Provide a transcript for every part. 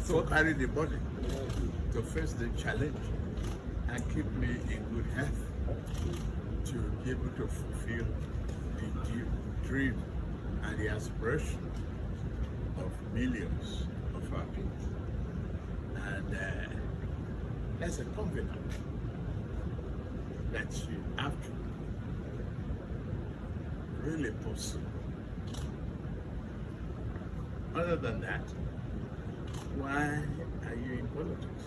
to carry the body to face the challenge and keep me in good health to be able to fulfill the dream and the aspiration of millions of our people. And there's a covenant that you have to really pursue. Other than that, why are you in politics?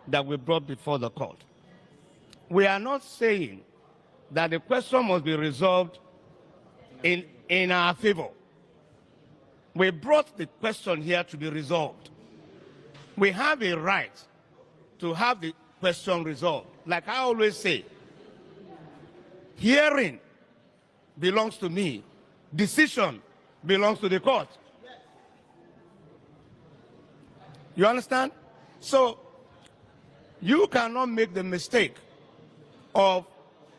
That we brought before the court. We are not saying that the question must be resolved in our favor. We brought the question here to be resolved. We have a right to have the question resolved. Like I always say, hearing belongs to me, decision belongs to the court. You understand? So, you cannot make the mistake of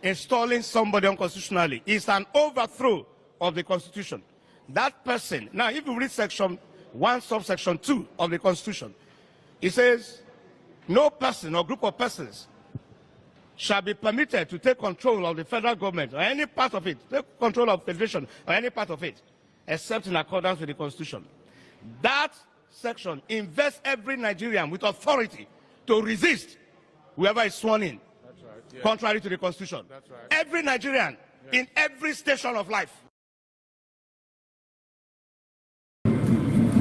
installing somebody unconstitutionally. It's an overthrow of the Constitution. That person, now if you read section 1, subsection 2 of the Constitution, it says, no person or group of persons shall be permitted to take control of the federal government or any part of it, take control of federation or any part of it, except in accordance with the Constitution. That section invests every Nigerian with authority to resist whoever is sworn in, contrary to the Constitution. Every Nigerian in every station of life.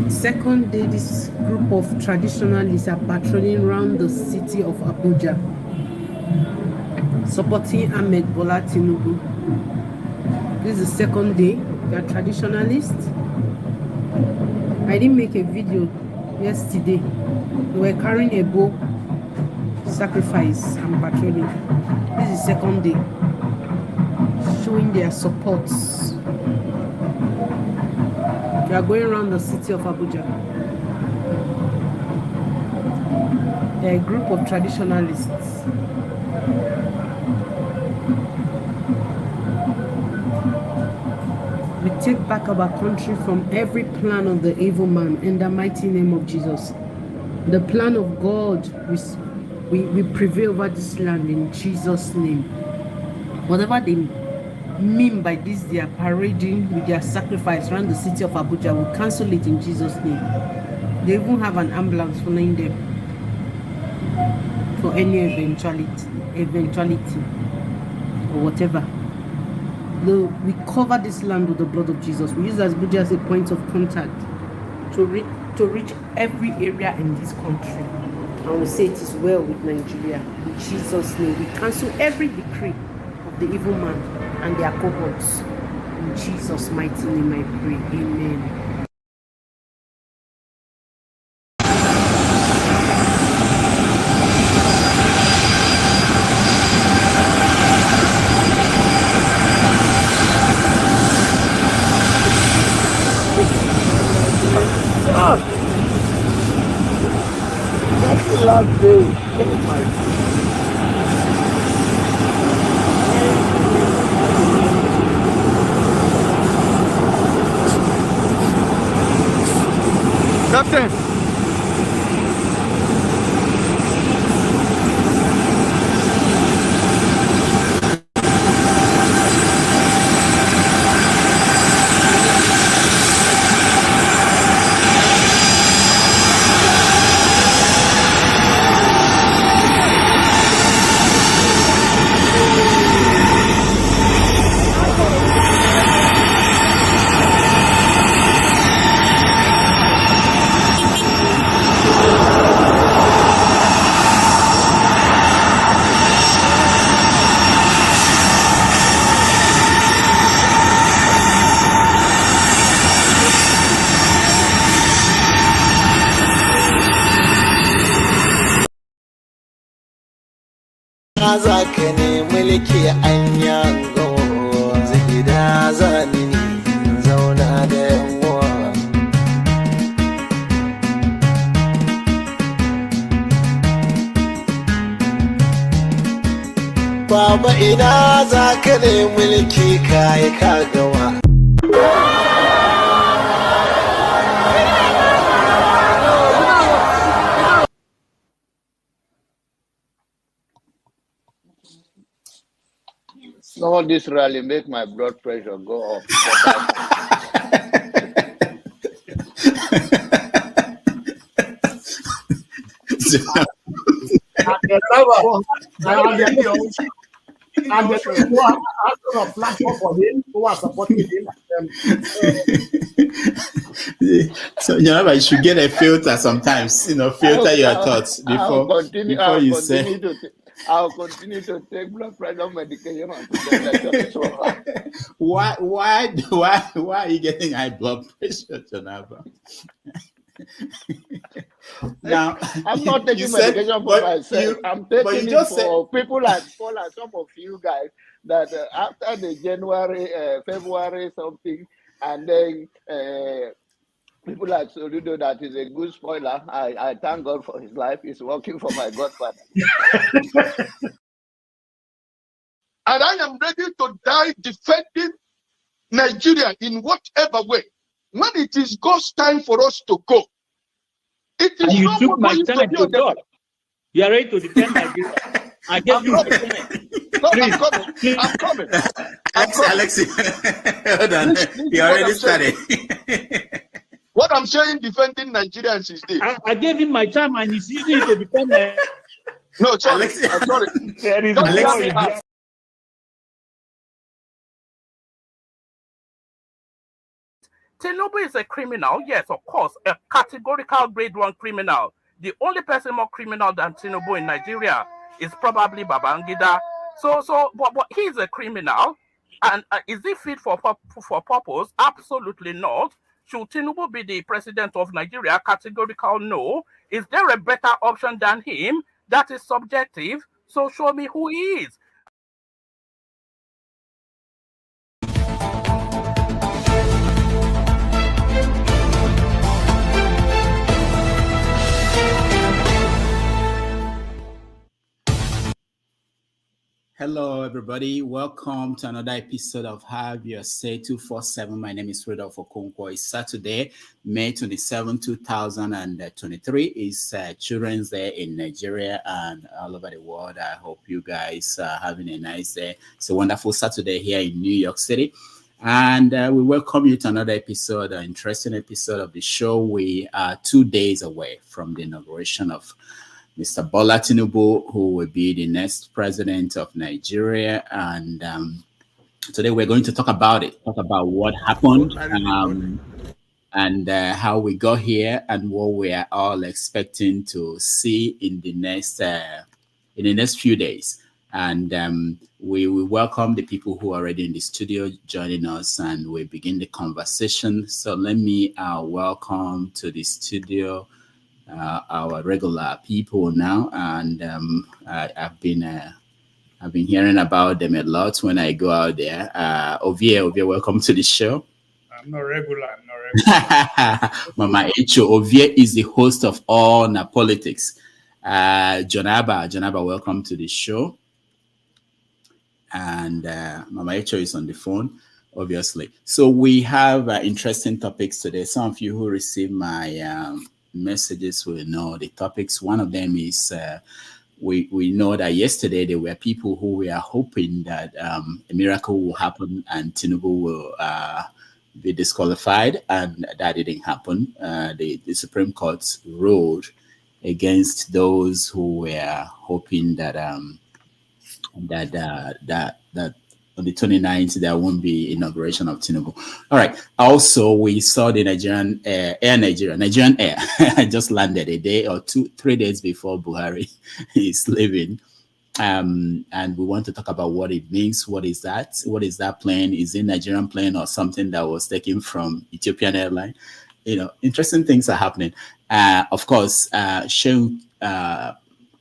Second day, this group of traditionalists are patrolling around the city of Abuja, supporting Bola Tinubu. This is the second day. They are traditionalists. I didn't make a video yesterday. They were carrying a bow, sacrifice and patrolling. This is the second day, showing their support. They are going around the city of Abuja. They are a group of traditionalists. We take back our country from every plan of the evil man in the mighty name of Jesus. The plan of God, we prevail over this land in Jesus' name. Whatever they mean by this, they are parading with their sacrifice around the city of Abuja, we cancel it in Jesus' name. They even have an ambulance following them for any eventuality or whatever. We cover this land with the blood of Jesus. We use Abuja as a point of contact to reach every area in this country. And we say it is well with Nigeria. In Jesus' name, we cancel every decree of the evil man and their cohorts. In Jesus' mighty name I pray. Amen. That's the last day. Oh my. Captain. za ka ne mulki an yango gida zani zauna da yawa Abba ina za ka ne mulki kai ka gawa. Some of this rally make my blood pressure go up. And the people who are asking a platform for him, who are supporting him. So you should get a filter sometimes. Filter your thoughts before you say. I'll continue to take blood pressure medication. Why are you getting high blood pressure, Jonaba? Now, I'm not taking medication for myself. I'm taking it for people like Paul and some of you guys that after the January, February something, and then people like Soludo, that is a good spoiler. I thank God for his life. He's working for my godfather. And I am ready to die defending Nigeria in whatever way. When it is God's time for us to go, it is and you no took more my going time to to be God. You are ready to defend Nigeria. I gave you my time. No, Please, I'm coming. please. I'm coming. Alexi, hold on. You already started. What I'm saying, defending Nigerians is this. I gave him my time and he's using it to defend Nigeria. No, sorry. Alexi. I'm sorry. There is Alexi. Tinubu is a criminal, yes, of course, a categorical grade 1 criminal. The only person more criminal than Tinubu in Nigeria is probably Babangida. But he's a criminal, and is he fit for purpose? Absolutely not. Should Tinubu be the president of Nigeria? Categorical no. Is there a better option than him? That is subjective. So show me who he is. Hello, everybody. Welcome to another episode of Have Your Say 247. My name is Rudolph Okonkwo. It's Saturday, May 27, 2023. It's Children's Day in Nigeria and all over the world. I hope you guys are having a nice day. It's a wonderful Saturday here in New York City. And we welcome you to another episode, an interesting episode of the show. We are 2 days away from the inauguration of Mr. Bola Tinubu, who will be the next president of Nigeria. And today we're going to talk about it, talk about what happened and how we got here and what we are all expecting to see in the next few days. And we will welcome the people who are already in the studio joining us, and we begin the conversation. So let me welcome to the studio our regular people now, and I've been hearing about them a lot when I go out there. Ovie, welcome to the show. I'm not regular. Mama Echo, Ovie is the host of All Na Politics. Jonaba, welcome to the show. And Mama Echo is on the phone, obviously. So we have interesting topics today. Some of you who received my messages will know the topics. One of them is we know that yesterday there were people who were hoping that a miracle will happen and Tinubu will be disqualified, and that didn't happen. The Supreme Court ruled against those who were hoping that that on the 29th, there won't be inauguration of Tinubu. All right. Also, we saw the Nigerian Air. I just landed a day or 3 days before Buhari is leaving. And we want to talk about what it means. What is that? What is that plane? Is it Nigerian plane or something that was taken from Ethiopian Airlines? Interesting things are happening. Of course, Shehu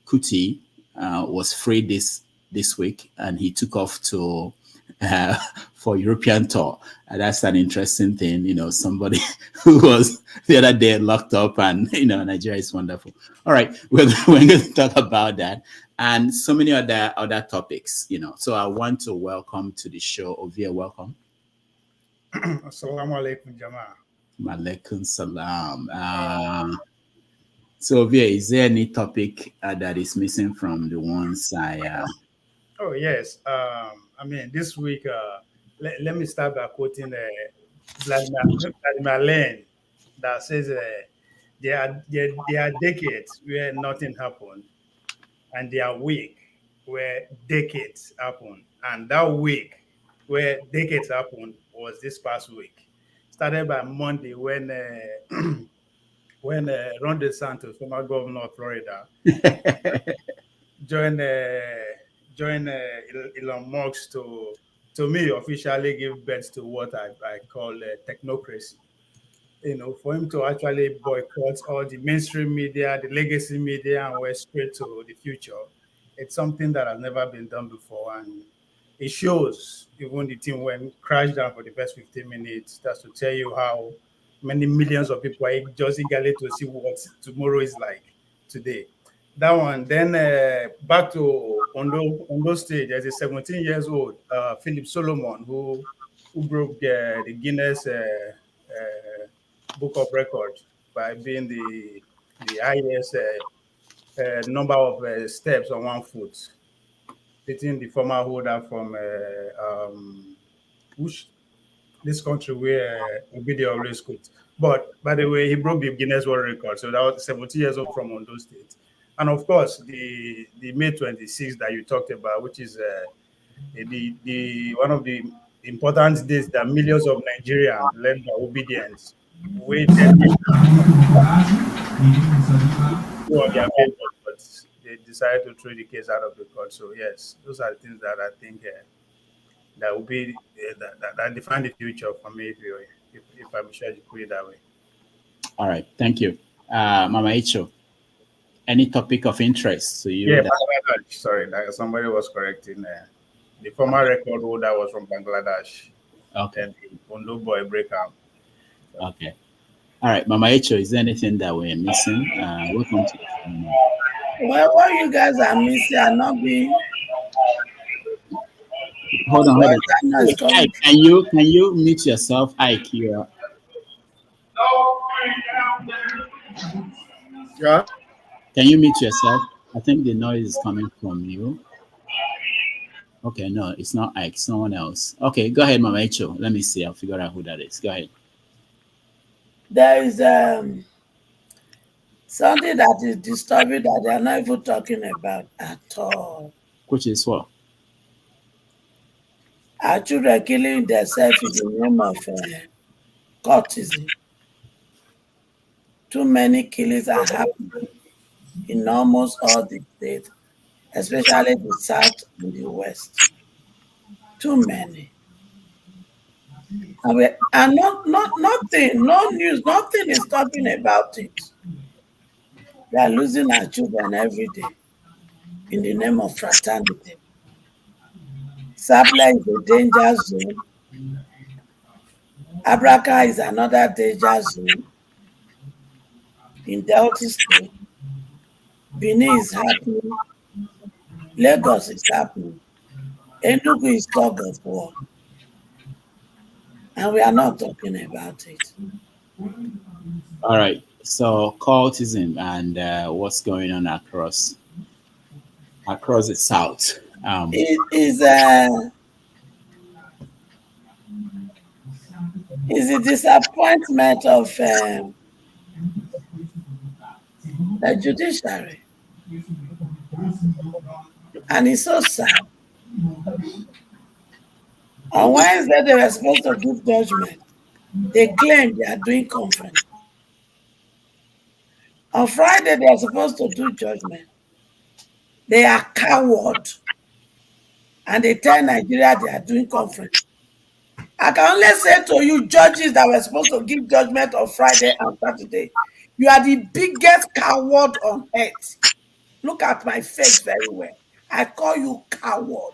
Kuti was free this week, and he took off to for European tour. That's an interesting thing. Somebody who was the other day locked up, and Nigeria is wonderful. All right, we're going to talk about that and so many other topics. So I want to welcome to the show Ovia. Welcome. Assalamu alaikum, Jama. Malaikum salam. So Ovia, is there any topic that is missing from the ones I? Oh yes. This week, let me start by quoting Vladimir Lenin that says there are decades where nothing happened, and there are weeks where decades happen, and that week where decades happened was this past week. Started by Monday when when Ron DeSantis, former governor of Florida, joined Elon Musk to me officially give birth to what I call technocracy. For him to actually boycott all the mainstream media, the legacy media, and we're straight to the future. It's something that has never been done before, and it shows. Even the team went crashed down for the first 15 minutes. That's to tell you how many millions of people are just eagerly to see what tomorrow is like today. That one. Then back to Ondo State, there's a 17 years old Philip Solomon who broke the Guinness Book of Records by being the highest number of steps on one foot, beating the former holder from this country where Obidi always quotes. But by the way, he broke the Guinness World Record, so that was 70 years old from Ondo State. And of course, the May 26th that you talked about, which is the one of the important days that millions of Nigerians led their obedience, waited for their papers, but they decided to throw the case out of the court. So yes, those are the things that I think that will be that define the future for me. If I'm sure you put it that way. All right, thank you, Mama Icho. Any topic of interest to you? Yeah, Bangladesh. Sorry, somebody was correcting. The former record holder was from Bangladesh. Okay. And the Ondo boy breakout. Okay. All right, Mama Icho, is there anything that we're missing? Welcome to the show. Well, what you guys are missing are not being. Hold on. Ike, can you mute yourself, Ike? Yeah. Can you mute yourself? I think the noise is coming from you. Okay, no, it's not Ike, someone else. Okay, go ahead, Mama Icho. Let me see. I'll figure out who that is. Go ahead. There is something that is disturbing that they are not even talking about at all. Which is what? Our children killing themselves in the name of courtesy. Too many killings are happening in almost all the states, especially the South and the West. Too many. And nothing, no news, nothing is talking about it. They are losing our children every day in the name of fraternity. Sapler is a danger zone. Abraka is another danger zone. In Delta State, Benin is happening. Lagos is happening. Enugu is talk of war. And we are not talking about it. All right. So cultism and what's going on across the South. It is a disappointment of the judiciary. And it's so sad. On Wednesday, they were supposed to give judgment. They claim they are doing conference. On Friday, they are supposed to do judgment. They are cowards. And they tell Nigeria they are doing conference. I can only say to you, judges that were supposed to give judgment on Friday and Saturday, you are the biggest coward on earth. Look at my face very well. I call you coward.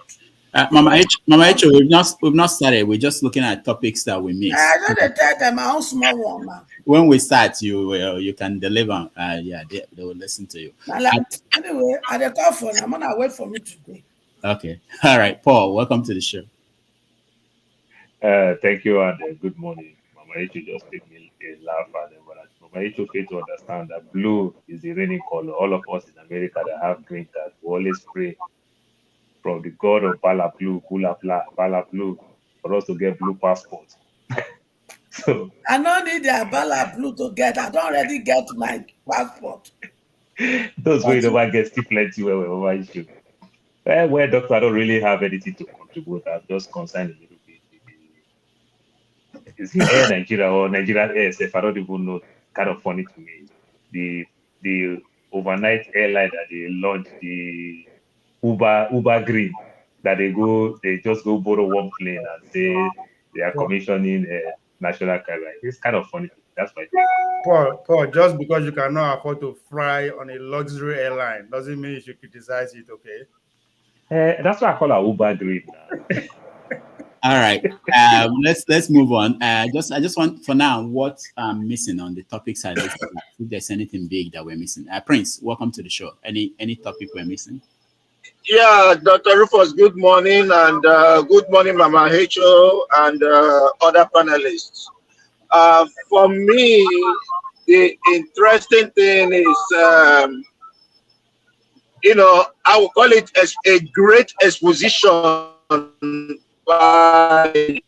Mama H, we've not started. We're just looking at topics that we missed. I don't tell them my own small one now. When we start, you can deliver. Yeah, they will listen to you. Anyway, I dey call for now. I'm gonna wait for me today. Okay. All right, Paul. Welcome to the show. Thank you and good morning. Mama Icho just made me laugh and Mama Icho fail to understand that blue is the reigning color. All of us in America that have green card, we always pray from the God of Bala Blue, Bala Blue, for us to get blue passport. So I don't need the Bala Blue to get. I don't already get my passport. those who never get still plenty where Mama Icho. Well, doctor, I don't really have anything to contribute. I'm just concerned a little bit. Is it Air Nigeria or Nigerian ASF? I don't even know. Kind of funny to me. The overnight airline that they launched, the Uber Green, that they just go borrow one plane and say they are commissioning a national carrier. It's kind of funny. That's my thing. Paul, just because you cannot afford to fly on a luxury airline doesn't mean you should criticize it, okay? That's why I call her Uber Green. All right, let's move on. I just want for now what I'm missing on the topic side. If there's anything big that we're missing, Prince, welcome to the show. Any topic we're missing? Yeah, Dr. Rufus, good morning, and good morning, Mama H.O. and other panelists. For me, the interesting thing is, I will call it as a great exposition by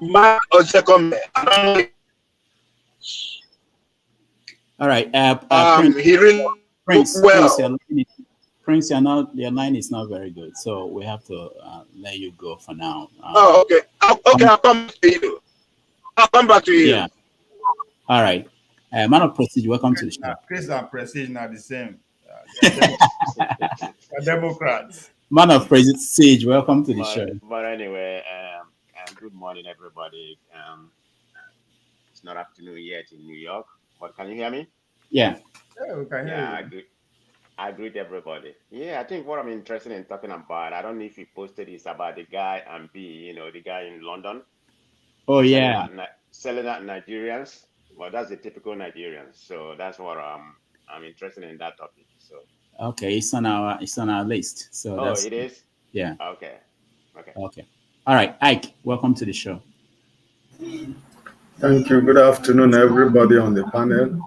Mark Ozekhome. All right. He really Prince, well. Prince, your line is not very good, so we have to let you go for now. Okay. I'll come back to you. I'll come back to you. Yeah. All right. Man of Prestige, welcome to the show. Chris and Prestige are the same. Democrats. Man of Prestige, welcome to the show. But anyway, good morning, everybody. It's not afternoon yet in New York, but can you hear me? Yeah. Yeah, we can hear you. I greet everybody. Yeah, I think what I'm interested in talking about, I don't know if you posted this about the guy and the guy in London. Oh, yeah. Selling out Nigerians. Well, that's the typical Nigerians. So that's what I'm interested in that topic. So. Okay, it's on our list. So it is? Yeah. Okay. All right, Ike, welcome to the show. Thank you. Good afternoon, everybody on the panel.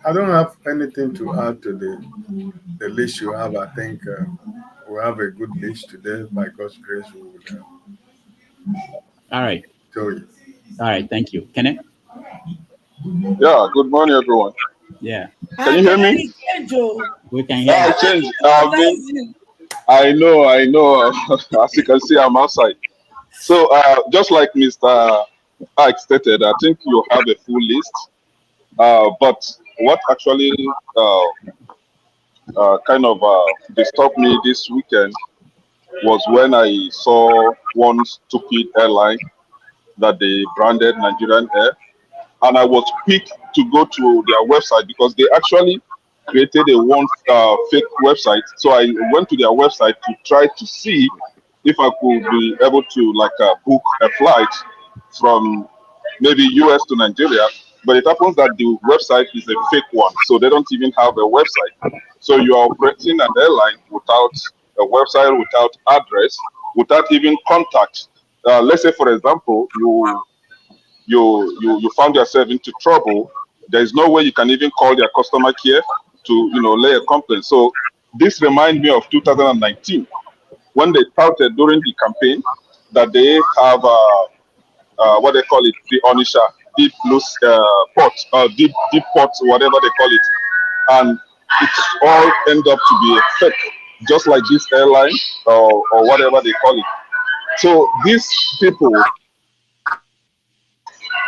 I don't have anything to add to the list you have. I think we have a good list today. By God's grace, we will. All right. Joey. All right. Thank you. Kenneth? Yeah. Good morning, everyone. Yeah. Can you hear me? We can hear you. I know. As you can see, I'm outside. So, just like Mr. Ike stated, I think you have a full list. But what actually kind of disturbed me this weekend was when I saw one stupid airline that they branded Nigerian Air, and I was quick to go to their website because they actually created a fake website. So I went to their website to try to see if I could be able to book a flight from maybe US to Nigeria. But it happens that the website is a fake one, so they don't even have a website. So you are operating an airline without a website, without address, without even contact. Let's say, for example, you found yourself into trouble. There is no way you can even call their customer care to lay a complaint. So this reminds me of 2019 when they touted during the campaign that they have what they call it, the Onisha deep loose port, deep port, whatever they call it, and it's all end up to be a fake, just like this airline or whatever they call it. So these people,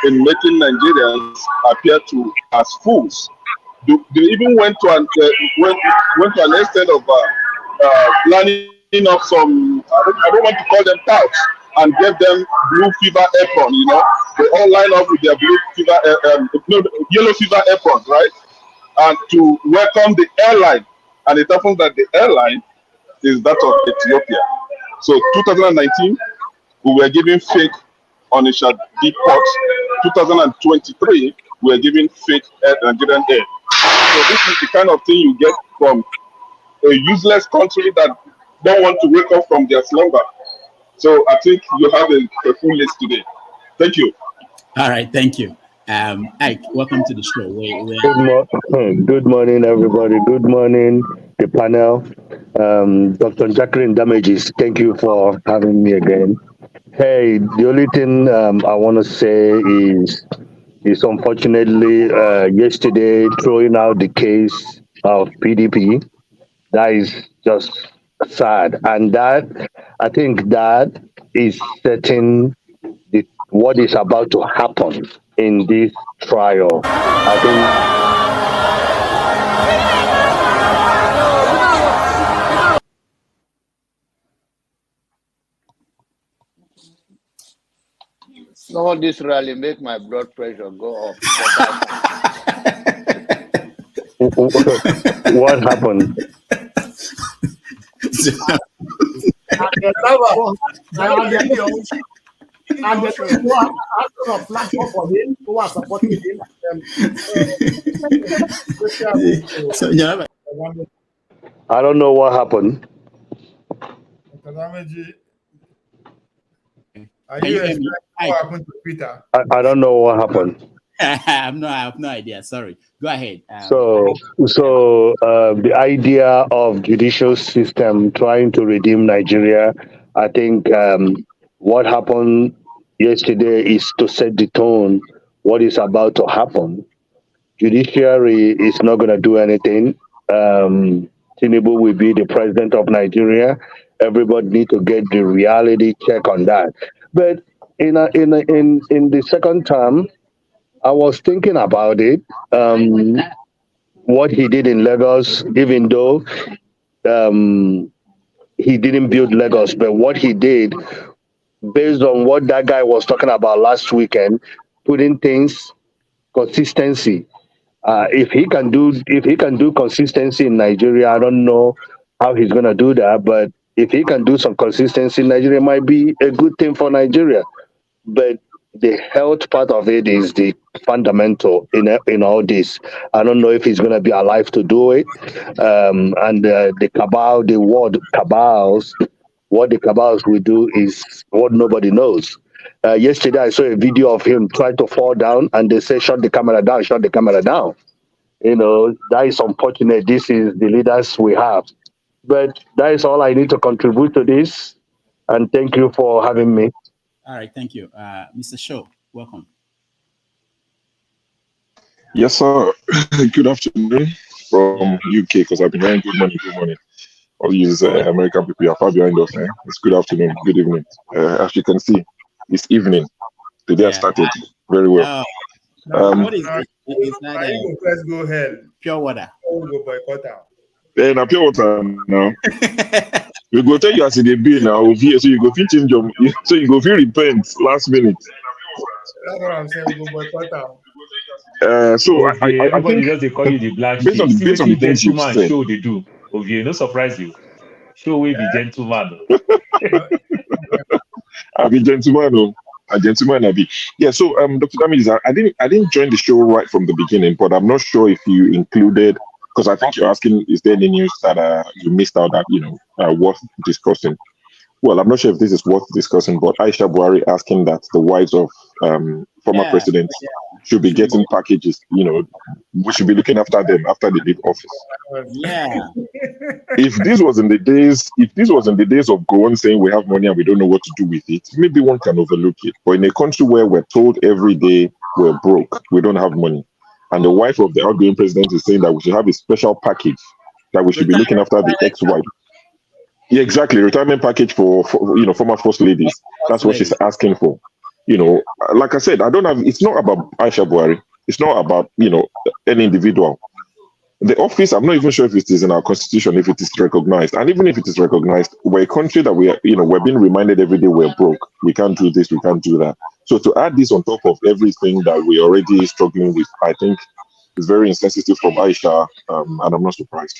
in making Nigerians appear to as fools, they even went to an extent of lining up some, I don't want to call them touts, and gave them blue fever apron, they all line up with their blue fever, yellow fever aprons, right? And to welcome the airline. And it happens that the airline is that of Ethiopia. So 2019, we were giving fake Onisha deports. 2023, we were giving fake Nigerian Air. So this is the kind of thing you get from a useless country that don't want to wake up from their slumber. So I think you have a full list today. Thank you. All right, thank you. Ike, welcome to the show. Good morning, everybody. Good morning, the panel. Dr. Jacqueline Damages, thank you for having me again. Hey, the only thing I want to say is unfortunately yesterday throwing out the case of PDP. That is just sad, and that I think that is setting what is about to happen in this trial. I think. All this rally make my blood pressure go up. What happened? I don't know what happened. Are you explaining what happened to Peter? I don't know what happened. I have no idea. Sorry. Go ahead. So the idea of judicial system trying to redeem Nigeria, I think what happened yesterday is to set the tone. What is about to happen? Judiciary is not going to do anything. Tinubu will be the president of Nigeria. Everybody need to get the reality check on that. But in the second term, I was thinking about it. What he did in Lagos, even though he didn't build Lagos, but what he did, based on what that guy was talking about last weekend, putting things consistency. If he can do consistency in Nigeria, I don't know how he's gonna do that, but if he can do some consistency in Nigeria, it might be a good thing for Nigeria. But the health part of it is the fundamental in all this. I don't know if he's going to be alive to do it. And the cabal, the word cabals, what the cabals will do is what nobody knows. Yesterday, I saw a video of him trying to fall down, and they say, shut the camera down, shut the camera down. You know, that is unfortunate. This is the leaders we have. But that is all I need to contribute to this. And thank you for having me. All right, thank you. Mr. Shaw, welcome. Yes, sir. Good afternoon from UK, because I've been hearing good morning. All these American people are far behind us. It's good afternoon, good evening. As you can see, it's evening. The day has started very well. What is it? It's not let's go ahead. Pure water. We'll go boycott out. Now pure water now. We go tell you as it be now, so you go fit change your, so you go fit repent last minute. That's what I'm saying. We go boycott out. So I think just they call you the black based on the things you said, show they do. No surprise you. Show we be gentleman. I'll be gentleman. A gentleman, I'll be. Yeah. So Dr. Damages, I didn't join the show right from the beginning, but I'm not sure if you included. Because I think you're asking, is there any news that you missed out that, worth discussing? Well, I'm not sure if this is worth discussing, but Aisha Buhari asking that the wives of former presidents should be getting packages, we should be looking after them after they leave office. Yeah. If this was in the days of going saying we have money and we don't know what to do with it, maybe one can overlook it. But in a country where we're told every day we're broke, we don't have money, and the wife of the outgoing president is saying that we should have a special package, that we should be looking after the ex-wife. Yeah, exactly. Retirement package for former first ladies. That's what she's asking for. Like I said, it's not about Aisha Buhari. It's not about, any individual. The office, I'm not even sure if it is in our constitution, if it is recognized. And even if it is recognized, we're a country that we're being reminded every day we're broke. We can't do this, we can't do that. So to add this on top of everything that we're already struggling with, I think is very insensitive from Aisha, and I'm not surprised.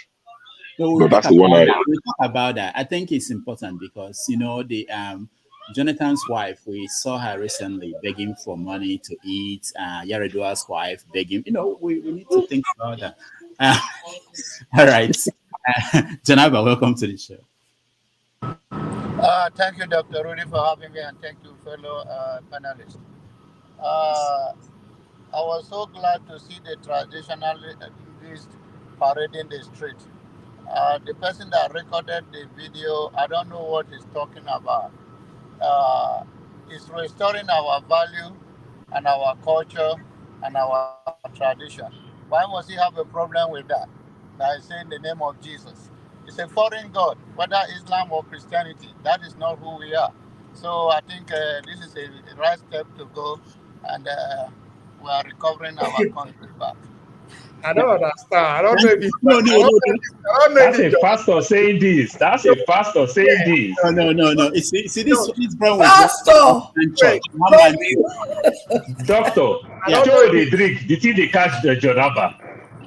So But that's the one I. we'll talk about that. I think it's important because the Jonathan's wife, we saw her recently begging for money to eat. Yaradua's wife begging. We need to think about that. All right, Janaba, welcome to the show. Thank you, Dr. Rudy, for having me, and thank you, fellow panelists. I was so glad to see the traditionalist parading the street. The person that recorded the video, I don't know what he's talking about. It's restoring our value and our culture and our tradition. Why must he have a problem with that? By saying the name of Jesus. It's a foreign god, whether Islam or Christianity. That is not who we are. So I think this is a right step to go, and we are recovering our country back. I don't understand. I don't know if it's That's a pastor saying this. That's a pastor saying this. No. See this problem with Pastor. Doctor, show the drink. Did they catch the Jonaba?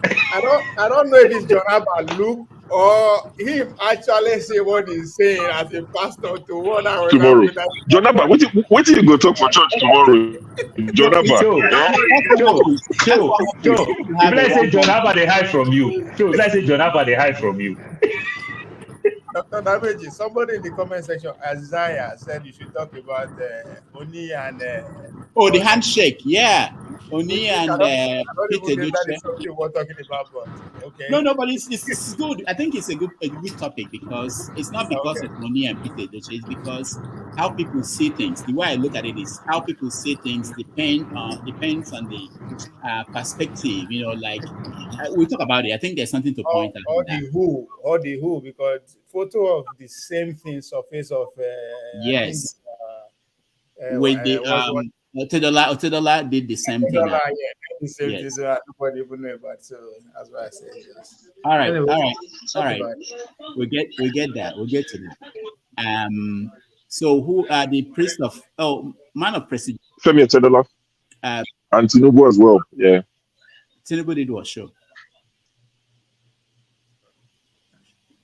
I don't know if it's Jonaba Luke or him actually say what he's saying as a pastor to one hour. Tomorrow. Jonaba, what you go talk for church tomorrow? Jonaba. Joe. If let's say Jonaba, they hide from you. Joe, let's say Jonaba, they hide from you. Dr. Nabeji, somebody in the comment section, Isaiah, said you should talk about Oni and... the handshake, yeah. Oni and Peter. That is something we're talking about, but okay. No, but it's good. I think it's a good topic because it's not because of Oni and Peter. It's because how people see things. The way I look at it is how people see things depends on the perspective. We talk about it. I think there's something to point out. Or the who, because photo of the same thing surface of yes. With the Otedola did the same thing. Yeah, the same thing. So nobody even know about. So that's why I say yes. All right. We get that. We'll get to that. So who are the priest of man of precision? Femi Otedola. And Tinubu as well. Yeah. Tinubu did what show?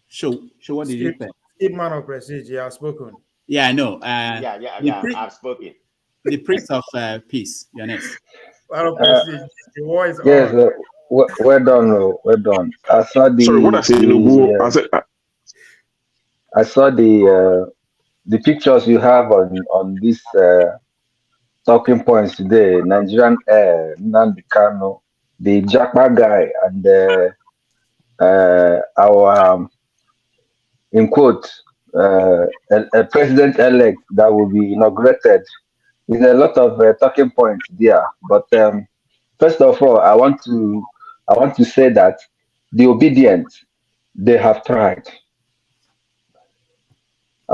Show what did you say? Man of prestige, you have spoken. Yeah, I know. I've spoken. The Prince of Peace, your next. Man of prestige, the war is yes, well done, well done. I saw the. Sorry, what I said, I saw the pictures you have on this talking points today. Nigerian Air, Nnamdi Kanu, the JAPA guy, and our in quote a president-elect that will be inaugurated. There's a lot of talking points there. But first of all, I want to say that the obedient, they have tried.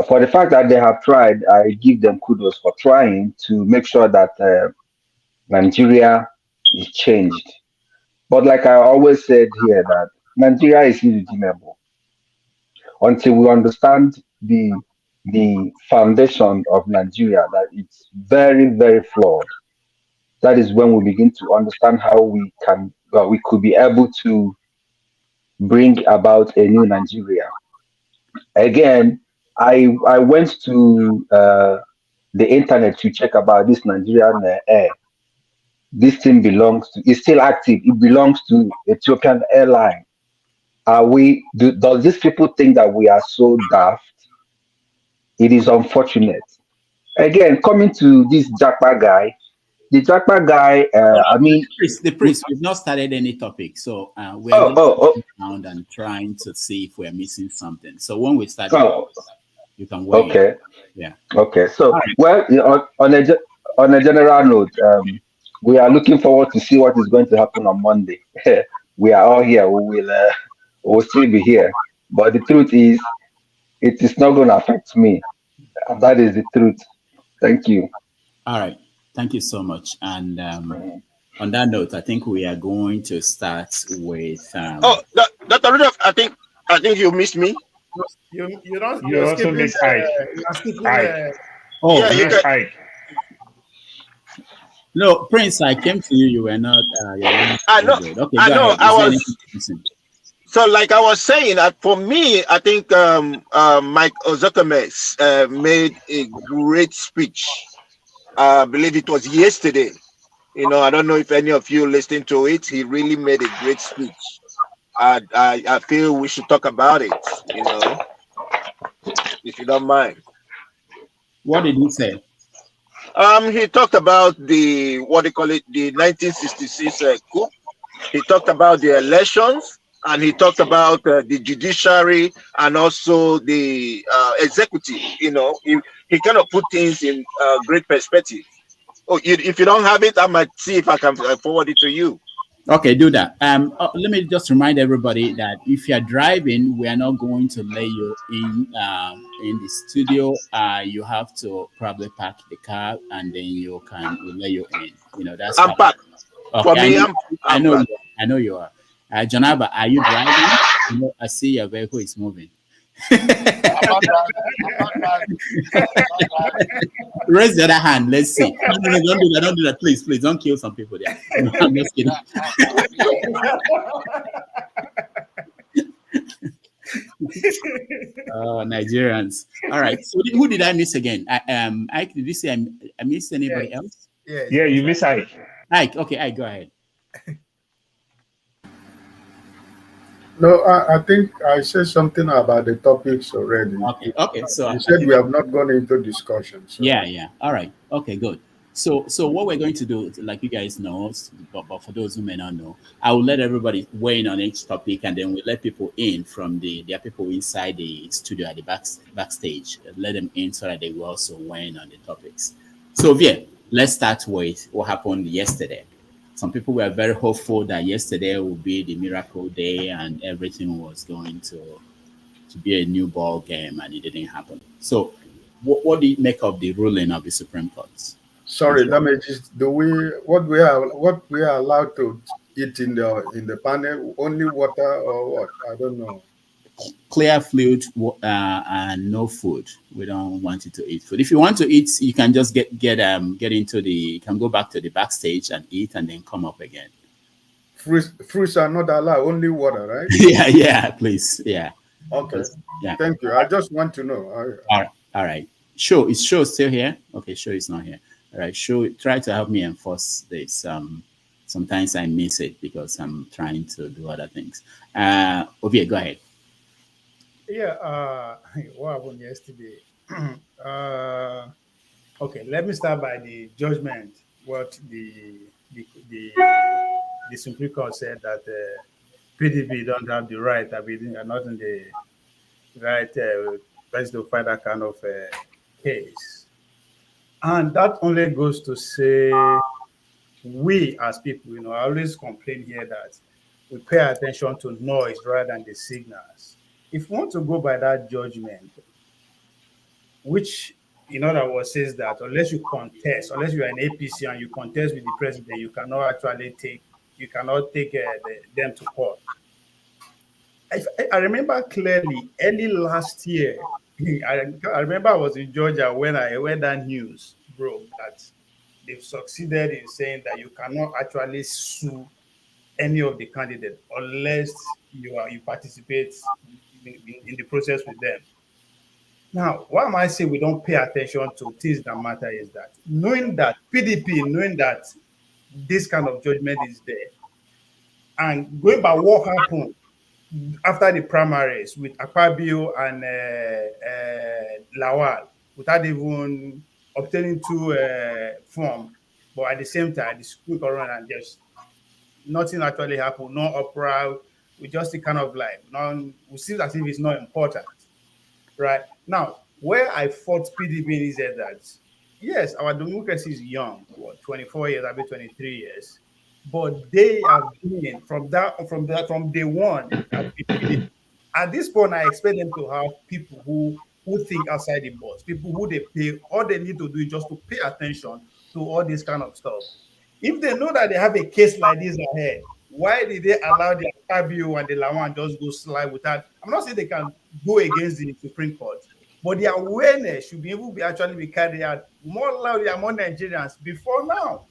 For the fact that they have tried, I give them kudos for trying to make sure that Nigeria is changed. But like I always said here, that Nigeria is irredeemable until we understand the foundation of Nigeria, that it's very, very flawed. That is when we begin to understand how we could be able to bring about a new Nigeria. Again, I went to the internet to check about this Nigerian Air. This thing it's still active. It belongs to Ethiopian Airlines. Does these people think that we are so daft? It is unfortunate. Again, coming to this JAPA guy, the JAPA guy, the priest, we've not started any topic, so we're around and trying to see if we're missing something. So when we start, you can wait. Okay. Yeah. Okay. So, well, on a general note, we are looking forward to see what is going to happen on Monday. We are all here. We will still be here. But the truth is, it is not going to affect me. That is the truth. Thank you. All right. Thank you so much. And on that note, I think we are going to start with. Dr. Rudolph, I think you missed me. You don't. You also miss Ike. Ike. No, Prince, I came to you. You were not. I know. Okay, I know. So, like I was saying, for me, I think Mike Ozokame made a great speech. I believe it was yesterday. I don't know if any of you listened to it. He really made a great speech. I feel we should talk about it, if you don't mind. What did he say? He talked about the 1966 coup. He talked about the elections, and he talked about the judiciary and also the executive. He kind of put things in great perspective. Oh, if you don't have it, I might see if I can forward it to you. Okay, do that. Let me just remind everybody that if you're driving, we are not going to let you in the studio. You have to probably park the car, and then we'll let you in. That's I'm packed. Okay, For me, I know you are. Janaba, are you driving? I see your vehicle is moving. Raise the other hand. Let's see. No, don't do that. Please, don't kill some people there. No, I'm just kidding. Nigerians. All right. So who did I miss again? Ike, did you say I missed anybody else? Yeah, you miss Ike. Ike. Okay, Ike, go ahead. No, I think I said something about the topics already. Okay. So you said we have not gone into discussion. So. Yeah. All right. Okay, good. So what we're going to do, like you guys know, but for those who may not know, I will let everybody weigh in on each topic, and then we let people in from there are people inside the studio at the backstage. Let them in so that they will also weigh in on the topics. So let's start with what happened yesterday. Some people were very hopeful that yesterday would be the miracle day and everything was going to be a new ball game, and it didn't happen. So what do you make of the ruling of the Supreme Court? Sorry, let me just what we are allowed to eat in the panel, only water or what? I don't know. Clear fluid and no food. We don't want you to eat food. If you want to eat, you can just get into you can go back to the backstage and eat and then come up again. Fruits are not allowed, only water, right? yeah, please. Yeah. Okay. Yeah. Thank you. I just want to know. All right. Is Show still here? Okay, Show is not here. All right, Show, try to help me enforce this. Sometimes I miss it because I'm trying to do other things. Ovie, go ahead. Yeah, what happened yesterday? Okay, let me start by the judgment. What the Supreme Court said that PDP don't have the right, are not in the right place to fight that kind of case. And that only goes to say, we as people, I always complain here that we pay attention to noise rather than the signals. If you want to go by that judgment, which in other words says that unless you are an APC and you contest with the president, you cannot take them to court. I remember clearly early last year, I remember I was in Georgia when that news broke that they've succeeded in saying that you cannot actually sue any of the candidates unless you participate in the process with them. Now, why am I saying we don't pay attention to things that matter is that knowing that this kind of judgment is there, and going by what happened after the primaries with Akpabio and Lawal, without even obtaining two forms, but at the same time, the school around and just nothing actually happened, no opera. We just kind of like, we see as if it's not important, right? Now, where I fought PDP is that, yes, our democracy is young, 24 years, 23 years, but they have been from day one. At this point, I expect them to have people who think outside the box, people who they pay. All they need to do is just to pay attention to all this kind of stuff. If they know that they have a case like this ahead, why did they allow the Fabio and the Lawan just go slide without? I'm not saying they can go against the Supreme Court, but the awareness should be able to actually be carried out more loudly among Nigerians before now.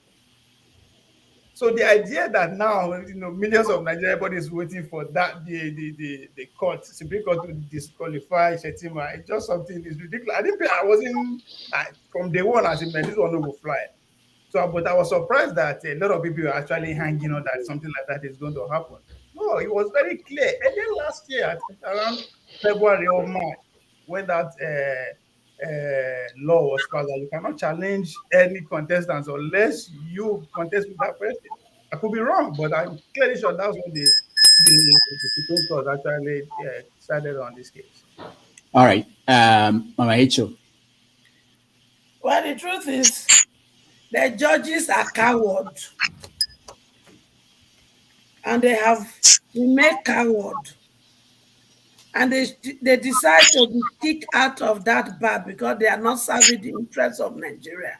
So the idea that now, millions of Nigerian bodies waiting for that the court, Supreme Court to disqualify Shettima, it's just something is ridiculous. I wasn't from day one as a man, this one no go fly. So, but I was surprised that a lot of people are actually hanging on that something like that is going to happen. No, it was very clear. And then last year, I think around February or March, when that law was passed, that you cannot challenge any contestants unless you contest with that person. I could be wrong, but I'm clearly sure that's when the Supreme Court actually decided on this case. All right, Mama Echo. Well, the truth is, the judges are cowards, and they have been made coward, and they decide to be kicked out of that bar because they are not serving the interests of Nigeria,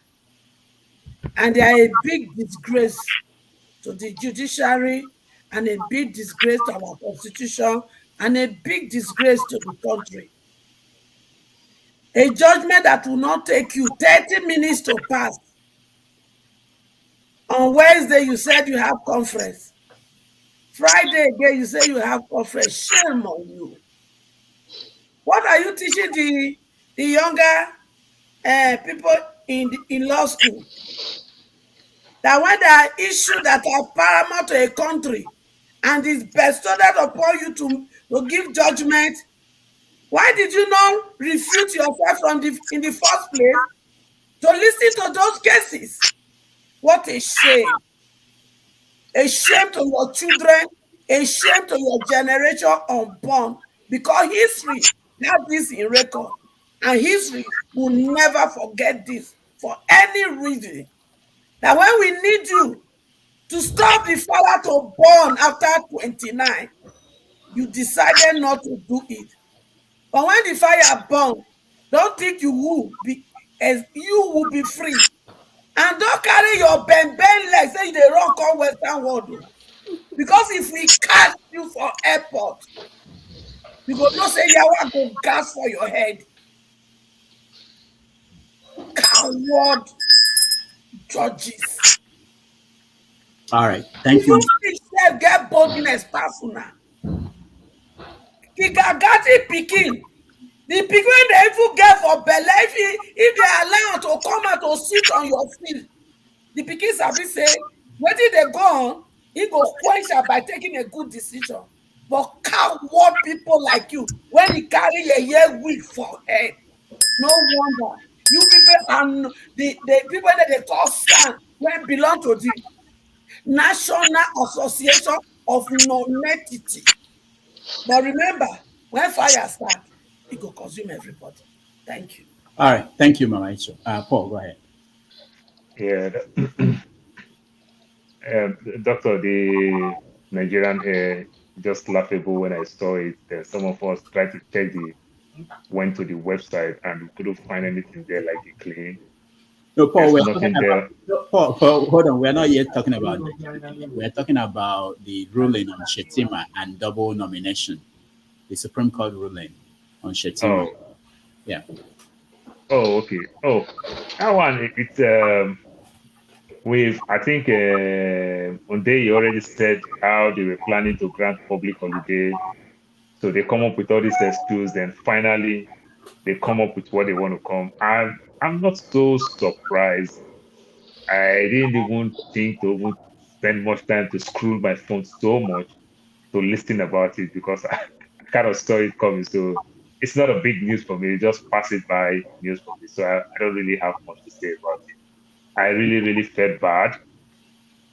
and they are a big disgrace to the judiciary, and a big disgrace to our constitution, and a big disgrace to the country. A judgment that will not take you 30 minutes to pass. On Wednesday, you said you have conference. Friday again, you say you have conference. Shame on you. What are you teaching the younger people in law school? That when there are issues that are paramount to a country and is bestowed upon you to give judgment, why did you not refute yourself in the first place to listen to those cases? What a shame. A shame to your children, a shame to your generation unborn, because history has this in record, and history will never forget this for any reason. That when we need you to stop the fire to burn after 29, you decided not to do it. But when the fire burns, don't think you will be free. And don't carry your bend legs say they run come Western world. Because if we catch you for airport, you go not say Yawa go gas for your head. Coward judges. All right, thank you. You get boldness personal. Kigagati pikin. The pikin they even get for belly, if they allow to come out to sit on your field, the pikin sabi say, where did they go on? He go quench by taking a good decision. But coward people like you, when you carry a year wig for head, no wonder. You people and the people that they call SAN, when belong to the National Association of Non-Entity. But remember, when fire starts, it will consume everybody. Thank you. All right, thank you, Mama Icho. Paul, go ahead. Yeah, Doctor, the Nigerian Air, just laughable when I saw it. Some of us tried to check went to the website and we couldn't find anything there like a claim. No, Paul, Paul, hold on. We're not yet talking about that. We're talking about the ruling on Shettima and double nomination. The Supreme Court ruling on Shettima. Oh. Yeah. Oh, okay. Oh, that one, it's I think one day you already said how they were planning to grant public holiday. So they come up with all these excuses, then finally they come up with what they want to come. I'm not so surprised. I didn't even think to even spend much time to scroll my phone so much to listen about it because I kind of saw it coming. So it's not a big news for me. Just pass it by news for me. So I don't really have much to say about it. I really, really felt bad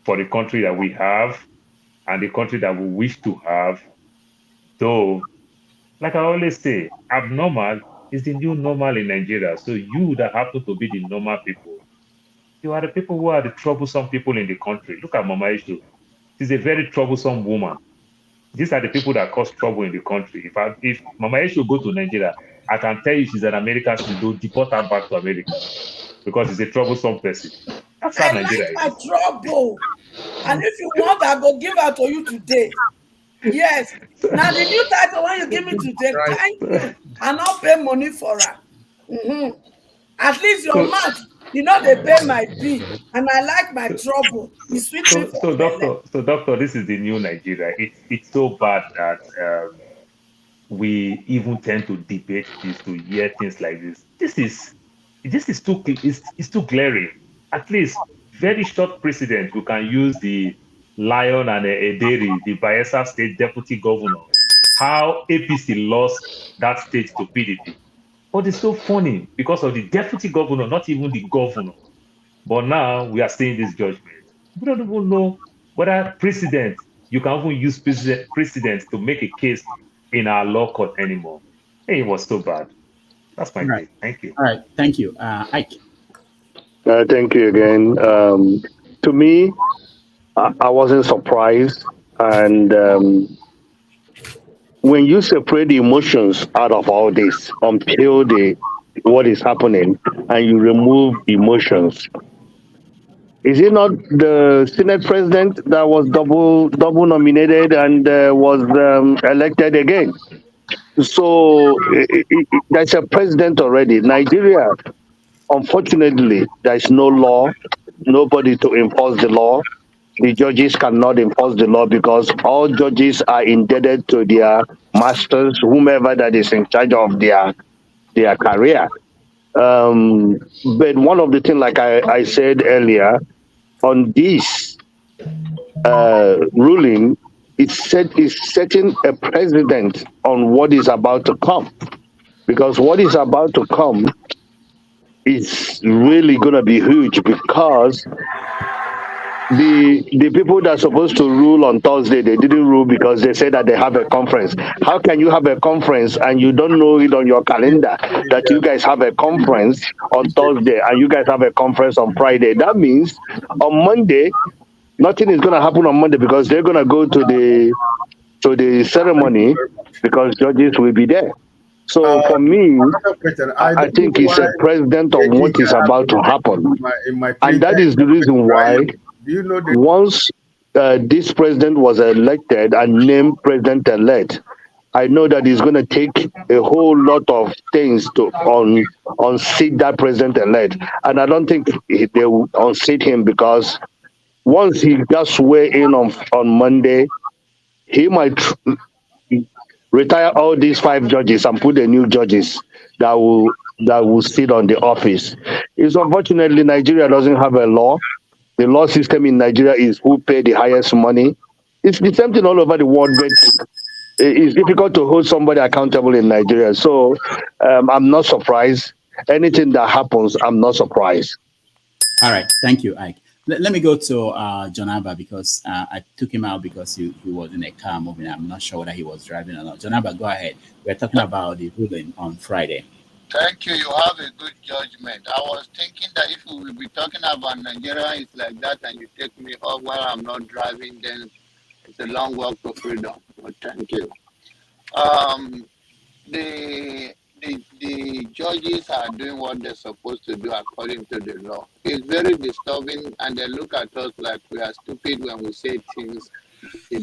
for the country that we have and the country that we wish to have. Though, like I always say, abnormal is the new normal in Nigeria. So you that happen to be the normal people, you are the people who are the troublesome people in the country. Look at Mama Ishu. She's a very troublesome woman. These are the people that cause trouble in the country. If Mama Ishu go to Nigeria, I can tell you she's an American, she will deport her back to America because she's a troublesome person. That's how Nigeria is. I like my trouble. And if you want, I will give her to you today. Yes. Now the new title when you give me today, thank you. I not pay money for her. At least your mouth You know they pay my bill, and I like my trouble. It sweet me for belle. Doctor, this is the new Nigeria. It's so bad that we even tend to debate this, to hear things like this. This is it's too glaring. At least very short precedent. We can use the Lion and Ederi, the Bayelsa State Deputy Governor, how APC lost that state to PDP. But it's so funny because of the deputy governor, not even the governor. But now we are seeing this judgment. We don't even know whether precedent, you can even use precedent to make a case in our law court anymore. Hey, it was so bad. That's my take. Thank you. All right. Thank you. Ike. Thank you again. To me, I wasn't surprised. And when you separate the emotions out of all this, until what is happening, and you remove emotions, is it not the Senate president that was double nominated and was elected again? So there's a president already. Nigeria, unfortunately, there's no law, nobody to enforce the law. The judges cannot enforce the law because all judges are indebted to their masters, whomever that is in charge of their career. But one of the things, like I said earlier, on this ruling, it's setting a precedent on what is about to come. Because what is about to come is really going to be huge, because the people that are supposed to rule on Thursday, they didn't rule because they said that they have a conference. How can you have a conference and you don't know it on your calendar that you guys have a conference on Thursday and you guys have a conference on Friday? That means on Monday, nothing is going to happen on Monday because they're going to go to the ceremony because judges will be there. So for me, I think it's a precedent of what is about to happen. And that is the reason why once this president was elected and named president-elect, I know that he's going to take a whole lot of things to unseat that president-elect. And I don't think they will unseat him because once he got swear in on Monday, he might retire all these 5 judges and put the new judges that will sit on the office. It's unfortunately Nigeria doesn't have a law. The law system in Nigeria is who pay the highest money. It's the same thing all over the world, but it's difficult to hold somebody accountable in Nigeria. So I'm not surprised. Anything that happens, I'm not surprised. All right. Thank you, Ike. Let me go to John Abba because I took him out because he was in a car moving. I'm not sure whether he was driving or not. John Abba, go ahead. We're talking about the ruling on Friday. Thank you. You have a good judgment. I was thinking that if we will be talking about Nigeria, it's like that, and you take me off while I'm not driving, then it's a long walk to freedom. But thank you. The judges are doing what they're supposed to do according to the law. It's very disturbing, and they look at us like we are stupid when we say things. The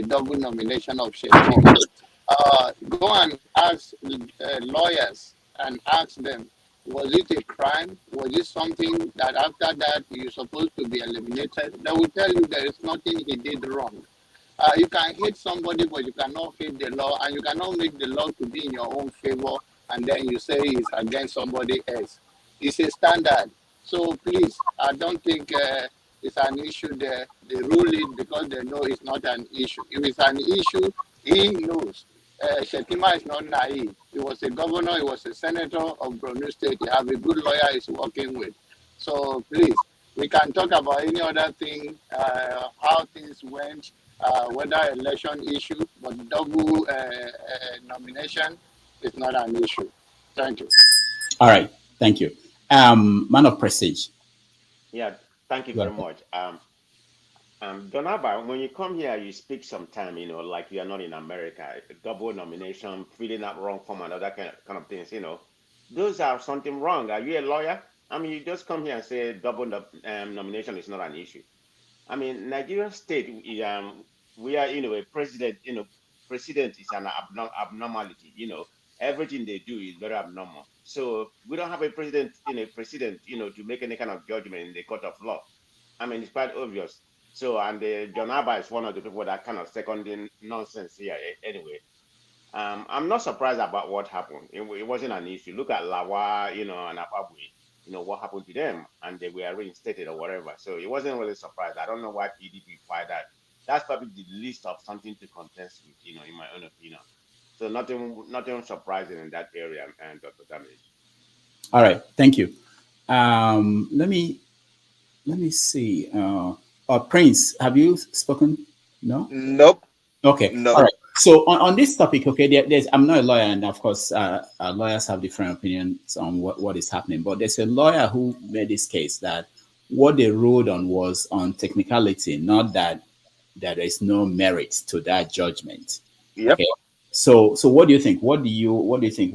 double nomination of Shettima. Go and ask lawyers and ask them, was it a crime? Was it something that after that you're supposed to be eliminated? They will tell you there is nothing he did wrong. You can hate somebody, but you cannot hate the law, and you cannot make the law to be in your own favor, and then you say it's against somebody else. It's a standard. So please, I don't think it's an issue there. They rule it because they know it's not an issue. If it's an issue, he knows. Shettima is not naive. He was a governor, he was a senator of Borno State. He has a good lawyer he's working with. So please, we can talk about any other thing, how things went, whether election issue, but double nomination is not an issue. Thank you. All right. Thank you. Man of Prestige. Yeah, thank you very much. Donaba, when you come here, you speak sometime, like you are not in America, double nomination, filling out wrong form and other kind of things, Those are something wrong. Are you a lawyer? I mean, you just come here and say double nomination is not an issue. I mean, Nigerian state, we are, a president is an abnormality, everything they do is very abnormal. So we don't have a precedent, to make any kind of judgment in the court of law. I mean, it's quite obvious. So, and John Abba is one of the people that kind of seconding nonsense here anyway. I'm not surprised about what happened. It wasn't an issue. Look at Lawa, and Apabwe, what happened to them, and they were reinstated or whatever. So it wasn't really surprised. I don't know why PDP fired that. That's probably the least of something to contest with, in my own opinion. So nothing surprising in that area, and Dr. Damage. All right, thank you. Let me see. Prince, have you spoken? No. Nope. Okay. Nope. All right. So on this topic, okay, I'm not a lawyer, and of course, lawyers have different opinions on what is happening. But there's a lawyer who made this case that what they ruled on was on technicality, not that there is no merit to that judgment. Yep. Okay. So what do you think? What do you think?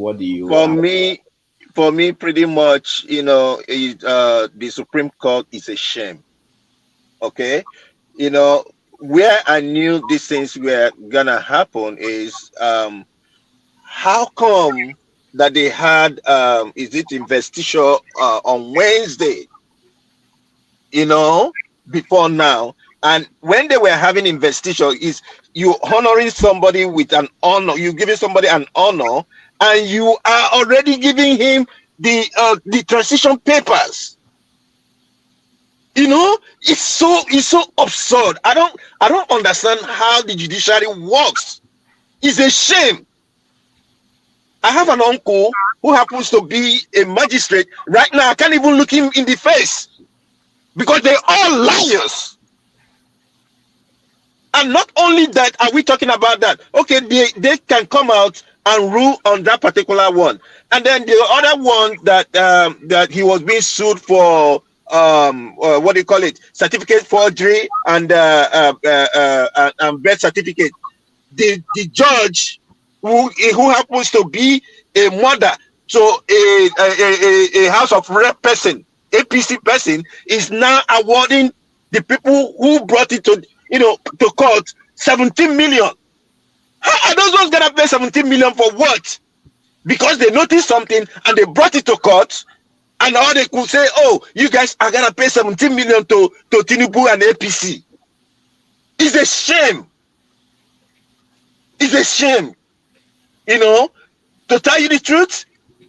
For me, pretty much, the Supreme Court is a shame. Okay, where I knew these things were gonna happen is how come that they had investiture on Wednesday, before now, and when they were having investiture, is you honoring somebody with an honor, you giving somebody an honor, and you are already giving him the transition papers. It's so absurd. I don't understand how the judiciary works. It's a shame. I have an uncle who happens to be a magistrate right now. I can't even look him in the face because they're all liars. And not only that, are we talking about that? Okay, they can come out and rule on that particular one, and then the other one that he was being sued for. What do you call it? Certificate forgery and birth certificate. The judge who happens to be a mother to a House of Rep person, APC person, is now awarding the people who brought it to court 17 million. How are those ones gonna pay 17 million for what? Because they noticed something and they brought it to court. And all they could say, oh, you guys are going to pay 17 million to Tinubu and APC. It's a shame. It's a shame. To tell you the truth,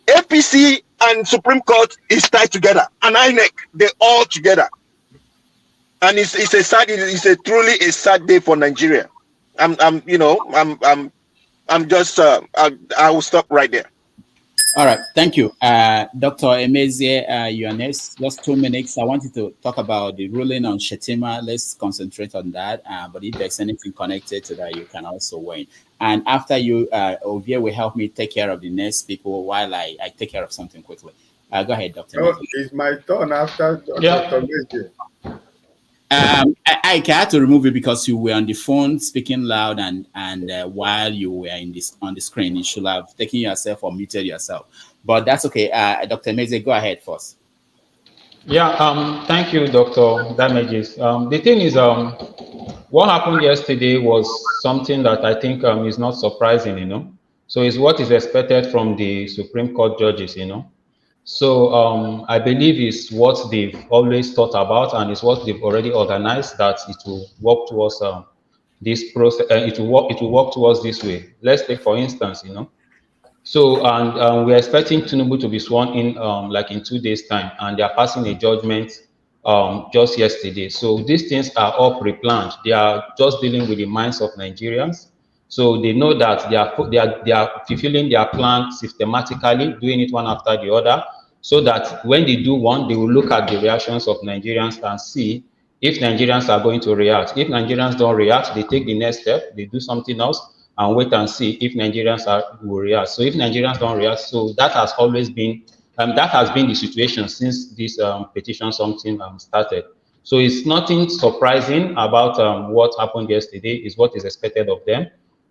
APC and Supreme Court is tied together. And INEC, they're all together. And it's a truly a sad day for Nigeria. I will stop right there. All right, thank you. Dr. Emdee, you are next. Just 2 minutes. I wanted to talk about the ruling on Shettima. Let's concentrate on that. But if there's anything connected to that, you can also weigh. And after you, Ovie will help me take care of the next people while I take care of something quickly. Go ahead, Dr. Oh, it's my turn after Dr. Emdee. I had to remove it because you were on the phone speaking loud, and while you were on the screen, you should have taken yourself or muted yourself. But that's okay. Dr. Emdee, go ahead first. Yeah. Thank you, Dr. Damages. The thing is, what happened yesterday was something that I think is not surprising. So it's what is expected from the Supreme Court judges. So I believe it's what they've always thought about, and it's what they've already organized, that it will work towards this process. It will work towards this way. Let's take, for instance, So we're expecting Tinubu to be sworn in like in 2 days' time, and they are passing a judgment just yesterday. So these things are all pre-planned. They are just dealing with the minds of Nigerians. So they know that they are fulfilling their plan systematically, doing it one after the other, so that when they do one, they will look at the reactions of Nigerians and see if Nigerians are going to react. If Nigerians don't react, they take the next step, they do something else, and wait and see if Nigerians will react. So if Nigerians don't react, so that has always been, the situation since this petition something started. So it's nothing surprising about what happened yesterday. Is what is expected of them.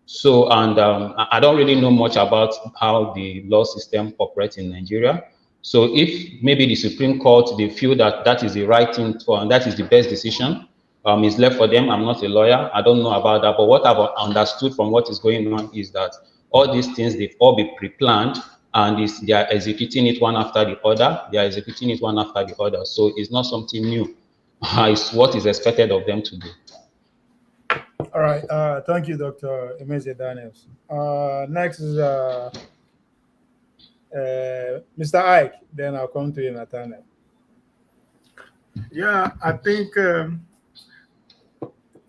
So, and I don't really know much about how the law system operates in Nigeria. So if maybe the Supreme Court, they feel that that is the right thing to, and that is the best decision, it's left for them. I'm not a lawyer. I don't know about that. But what I've understood from what is going on is that all these things, they've all been pre-planned, and they are executing it one after the other. They are executing it one after the other. So it's not something new. It's what is expected of them to do. All right. Thank you, Dr. Emdee Daniels. Next is Mr. Ike. Then I'll come to you, Nathaniel. Yeah, I think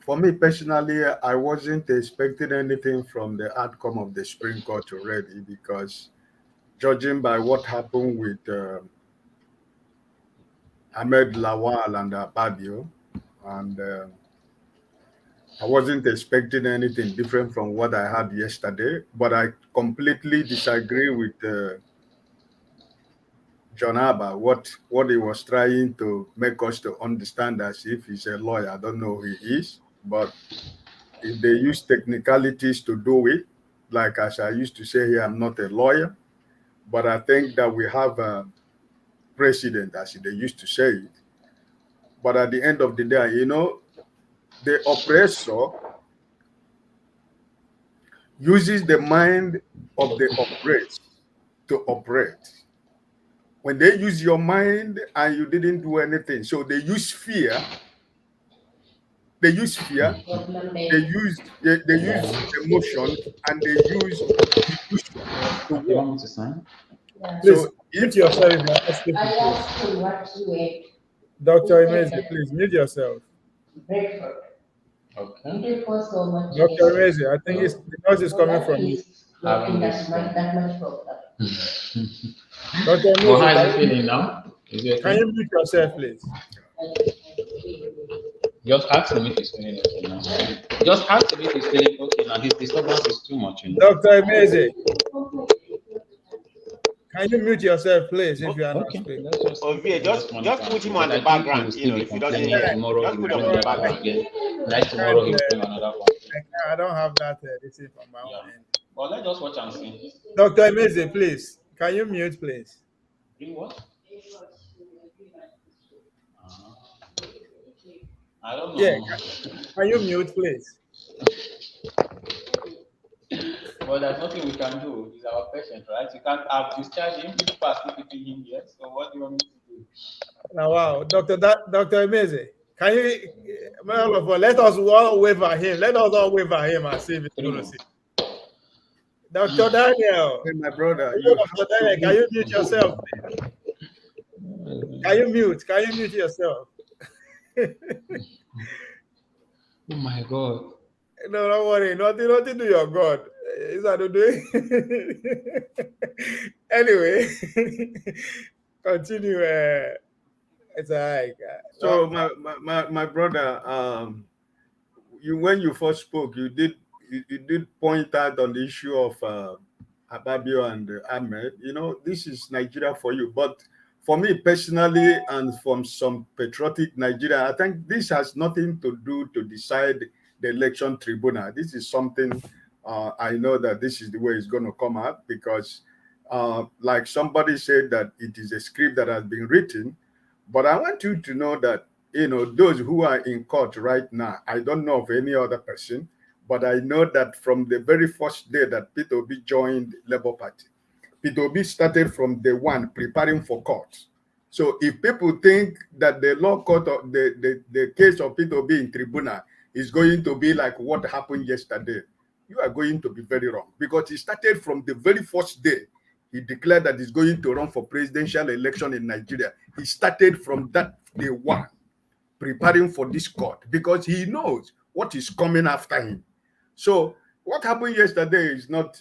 for me personally, I wasn't expecting anything from the outcome of the Supreme Court already, because judging by what happened with Ahmed Lawal and Ababio, and I wasn't expecting anything different from what I had yesterday, but I completely disagree with John Abba, what he was trying to make us to understand as if he's a lawyer. I don't know who he is, but if they use technicalities to do it, like as I used to say here, I'm not a lawyer, but I think that we have a precedent, as they used to say it. But at the end of the day, you know, the oppressor uses the mind of the oppressed to operate. When they use your mind and you didn't do anything, so they use fear. They use fear. They use emotion, and they use illusion to work. Please mute yourself. Dr. Emdee, please mute yourself. Okay. Dr. Emdee, I think it's because it's coming from you. Dr. Well, how is Emdee, it feeling now? Is it can okay? you mute yourself, please? Just ask him if he's feeling okay now. Just ask him if he's feeling okay now. His disturbance is too much. You know? Dr. Emdee, can you mute yourself, please, if you are not speaking? Ovie, just put him on the background, you know, if he doesn't hear. Tomorrow Just put him on the background. Like tomorrow he'll bring another one. I don't have that receipt on my own end. But let's just watch and see. Dr. Emdee, please, can you mute, please? Bring what? I don't know. Yeah, can you mute, please? Well, there's nothing we can do. He's our patient, right? You can't have discharged him. People are still keeping him here. So what do you want me to do? Now, wow, Dr. Emdee, can you, let us all wave at him. Let us all wave at him and see if it's going to see. Dr. Daniel. Hey, my brother. Dr. Daniel, can you mute yourself, please? Can you mute yourself? Oh my God. No, don't worry. Nothing to your God. Is that doing? Anyway, continue. It's like so my brother, when you first spoke, you did point out on the issue of Ababio and Ahmed. You know, this is Nigeria for you, but for me personally, and from some patriotic Nigeria, I think this has nothing to do to decide the election tribunal. This is something I know that this is the way it's going to come out, because like somebody said that it is a script that has been written. But I want you to know that, you know, those who are in court right now, I don't know of any other person, but I know that from the very first day that Peter Obi joined Labour Party, Peter Obi started from day one preparing for court. So if people think that the law court of the case of Peter Obi in tribunal is going to be like what happened yesterday, you are going to be very wrong, because he started from the very first day. He declared that he's going to run for presidential election in Nigeria. He started from that day one preparing for this court, because he knows what is coming after him. So what happened yesterday is not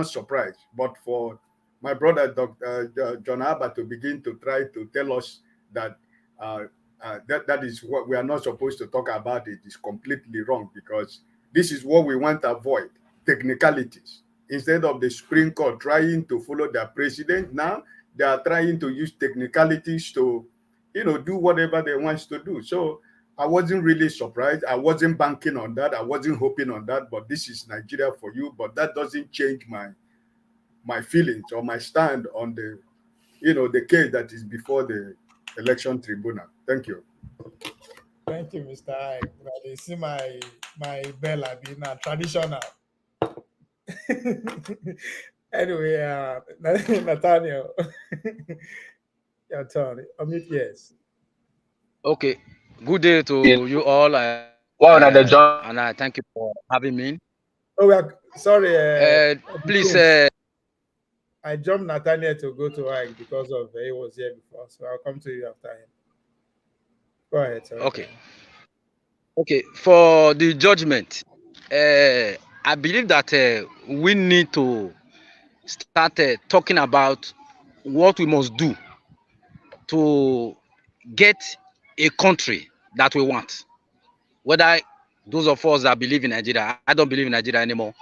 surprise. But for my brother Dr. John Abba to begin to try to tell us that that is what we are not supposed to talk about, it is completely wrong, because this is what we want to avoid: technicalities. Instead of the Supreme Court trying to follow their precedent, now they are trying to use technicalities to, you know, do whatever they want to do. So I wasn't really surprised. I wasn't banking on that. I wasn't hoping on that. But this is Nigeria for you. But that doesn't change my feelings or my stand on the, you know, the case that is before the election tribunal. Thank you. Thank you, Mr. Ike. You see my bell being traditional. Anyway, Nathaniel, your turn. Unmute, yes. Okay. Good day to you all, and I thank you for having me. Oh, we are sorry. Please. I jumped Nathaniel to go to Ike because of he was here before, so I'll come to you after him. Go ahead. Sorry. Okay. Okay. For the judgment, I believe that we need to start talking about what we must do to get a country that we want. Whether those of us that believe in Nigeria, I don't believe in Nigeria anymore,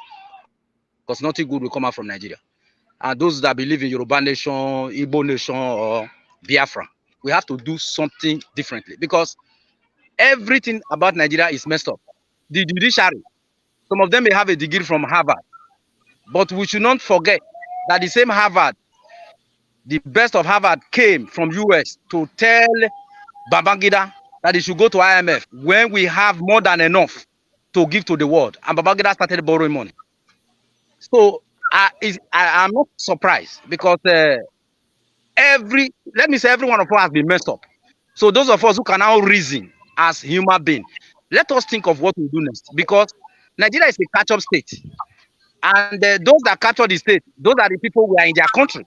because nothing good will come out from Nigeria. And those that believe in Yoruba nation, Igbo nation, or Biafra, we have to do something differently, because everything about Nigeria is messed up. The judiciary, some of them may have a degree from Harvard, but we should not forget that the same Harvard, the best of Harvard, came from US to tell Babangida that he should go to IMF when we have more than enough to give to the world. And Babangida started borrowing money. So I'm not surprised, because let me say every one of us has been messed up. So those of us who can now reason as human beings, let us think of what we do next, because Nigeria is a catch-up state. And those that capture the state, those are the people who are in their country.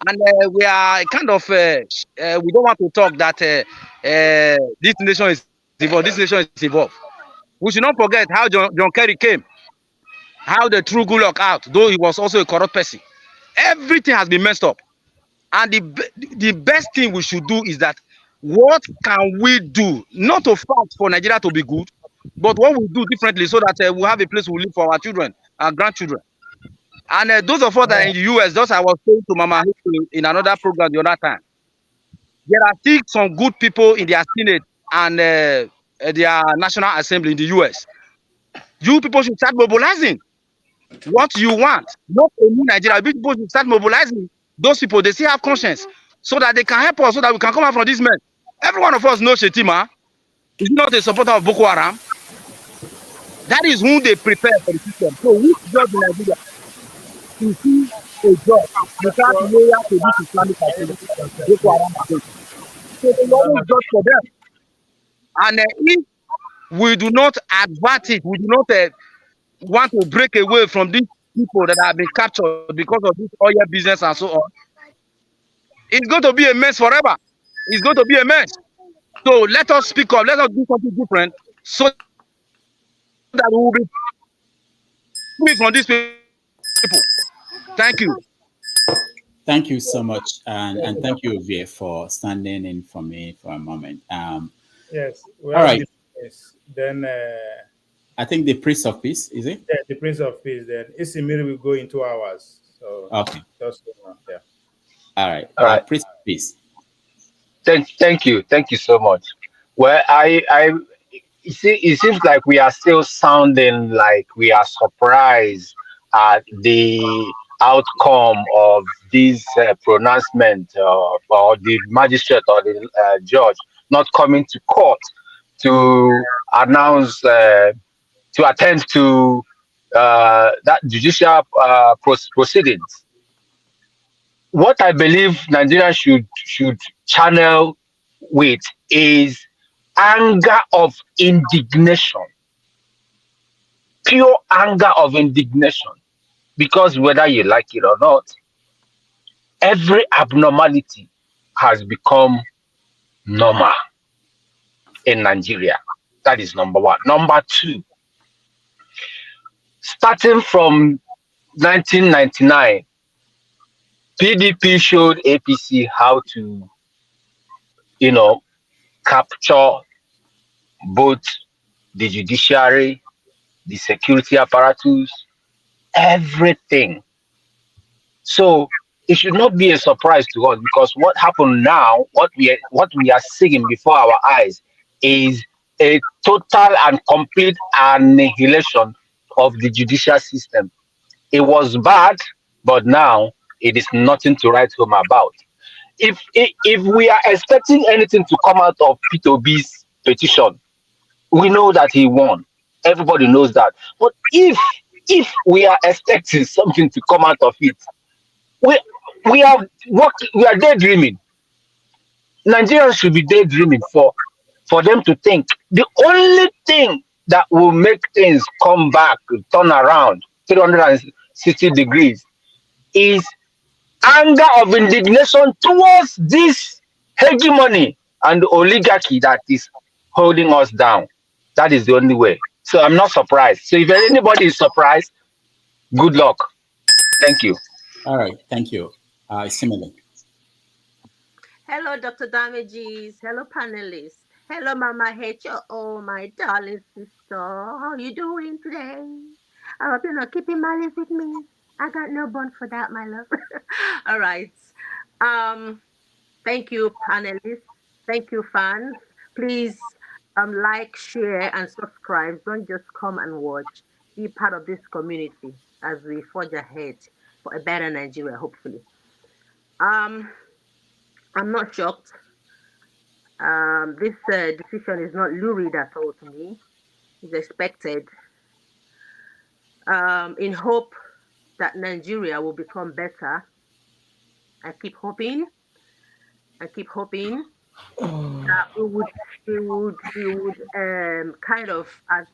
And we are kind of, we don't want to talk that this nation is evolved, this nation is evolved. We should not forget how John Kerry came, how the true Gulak out, though he was also a corrupt person. Everything has been messed up. And the best thing we should do is that, what can we do, not to fight for Nigeria to be good, but what we do differently so that we have a place we live for our children, our grandchildren. And those of us that are in the US, just I was saying to Mama in another program the other time, there are still some good people in their Senate and their National Assembly in the US. You people should start mobilizing what you want, not a new Nigeria. People should start mobilizing those people. They still have conscience, so that they can help us, so that we can come out from this mess. Every one of us knows Shettima is not a supporter of Boko Haram. That is who they prepare for the system. So which judge in Nigeria to see a judge without lawyer to this Islamic activity, Boko Haram. So they always judge for them. And if we do not advert it, we do not want to break away from these people that have been captured because of this oil business and so on, it's going to be a mess forever. It's going to be a mess. So let us speak up. Let us do something different, so that we will be free from these people. Thank you. Thank you so much, and thank you, Vie, for standing in for me for a moment. Yes. All right. Then I think the Prince of Peace, is it? Yeah, the Prince of Peace. Then Isimiri will go in 2 hours. So okay. Just, yeah. All right. All right. Prince of Peace. Thank you so much. Well, it seems like we are still sounding like we are surprised at the outcome of this pronouncement or the magistrate or the judge not coming to court to announce, to attend to that judicial proceedings. What I believe Nigerians should channel with is anger of indignation, pure anger of indignation, because whether you like it or not, every abnormality has become normal in Nigeria. That is number one. Number two, starting from 1999, PDP showed APC how to, capture both the judiciary, the security apparatus, everything. So it should not be a surprise to us, because what happened now, what we are seeing before our eyes, is a total and complete annihilation of the judicial system. It was bad, but now it is nothing to write home about. If we are expecting anything to come out of Peter Ob's petition, we know that he won. Everybody knows that. But if if we are expecting something to come out of it, we we are we are daydreaming. Nigerians should be daydreaming for them to think. The only thing that will make things come back, turn around 360 degrees, is anger of indignation towards this hegemony and oligarchy that is holding us down. That is the only way. So I'm not surprised. So if anybody is surprised, good luck. Thank you. All right, thank you. Similar. Hello, Dr. Damages. Hello, panelists. Hello, Mama HO, my darling sister. How you doing today? I hope you're not keeping malice with me. I got no bond for that, my love. All right. Thank you, panelists. Thank you, fans. Please like, share, and subscribe. Don't just come and watch. Be part of this community as we forge ahead for a better Nigeria, hopefully. I'm not shocked. This decision is not lurid at all to me. It's expected. In hope that Nigeria will become better. I keep hoping that we would kind of, as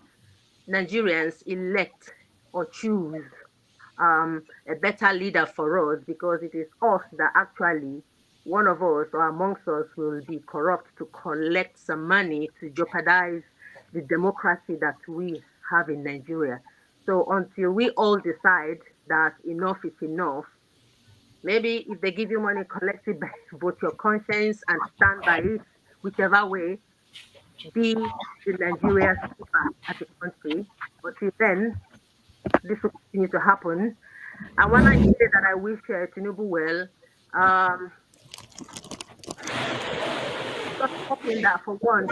Nigerians, elect or choose a better leader for us, because it is us that actually, one of us or amongst us, will be corrupt to collect some money to jeopardize the democracy that we have in Nigeria. So until we all decide that enough is enough, maybe if they give you money, collect it by vote your conscience and stand by it, whichever way, be the Nigeria's keeper as a country. But till then, this will continue to happen. And when I say that I wish Tinubu well, just hoping that for once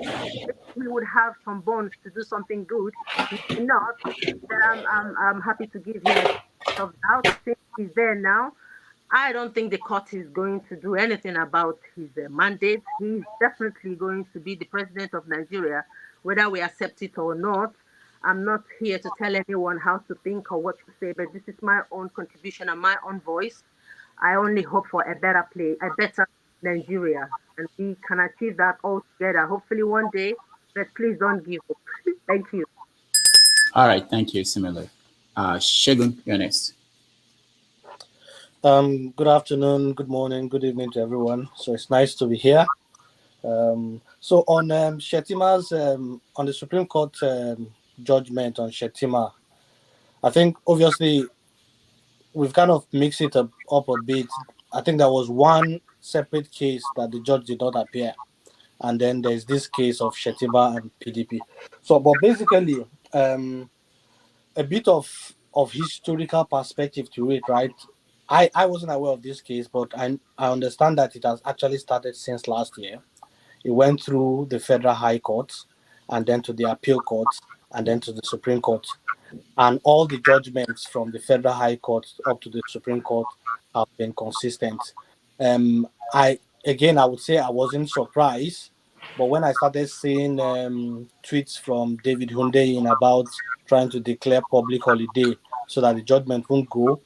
we would have some bones to do something good. If not, then I'm happy to give him a of doubt since he's there now. I don't think the court is going to do anything about his mandate. He's definitely going to be the president of Nigeria, whether we accept it or not. I'm not here to tell anyone how to think or what to say, but this is my own contribution and my own voice. I only hope for a better Nigeria, and we can achieve that all together, hopefully one day, but please don't give up. Thank you. All right, thank you, Similar. Shegun, you're next. Good afternoon, good morning, good evening to everyone. So it's nice to be here. So on Shettima's, on the Supreme Court judgment on Shettima, I think obviously we've kind of mixed it up a bit. I think there was one separate case that the judge did not appear. And then there's this case of Shettima and PDP. So, but basically, a bit of historical perspective to it, right? I wasn't aware of this case, but I understand that it has actually started since last year. It went through the Federal High Court, and then to the Appeal Court, and then to the Supreme Court. And all the judgments from the Federal High Court up to the Supreme Court have been consistent. I would say I wasn't surprised, but when I started seeing tweets from David Hundeyin about trying to declare public holiday so that the judgment won't go,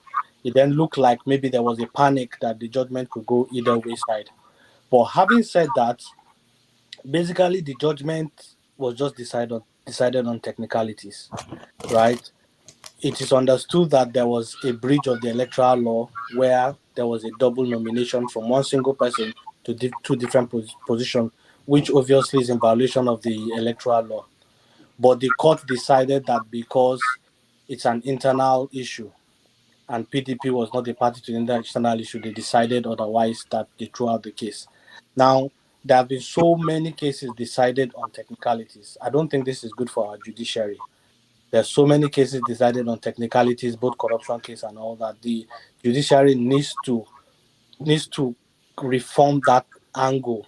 it then looked like maybe there was a panic that the judgment could go either way side. But having said that, basically the judgment was just decided on technicalities, right? It is understood that there was a breach of the electoral law where there was a double nomination from one single person to two different positions, which obviously is in violation of the electoral law. But the court decided that because it's an internal issue and PDP was not a party to the external issue, they decided otherwise, that they threw out the case. Now, there have been so many cases decided on technicalities. I don't think this is good for our judiciary. There's so many cases decided on technicalities, both corruption case and all that. The judiciary needs to reform that angle.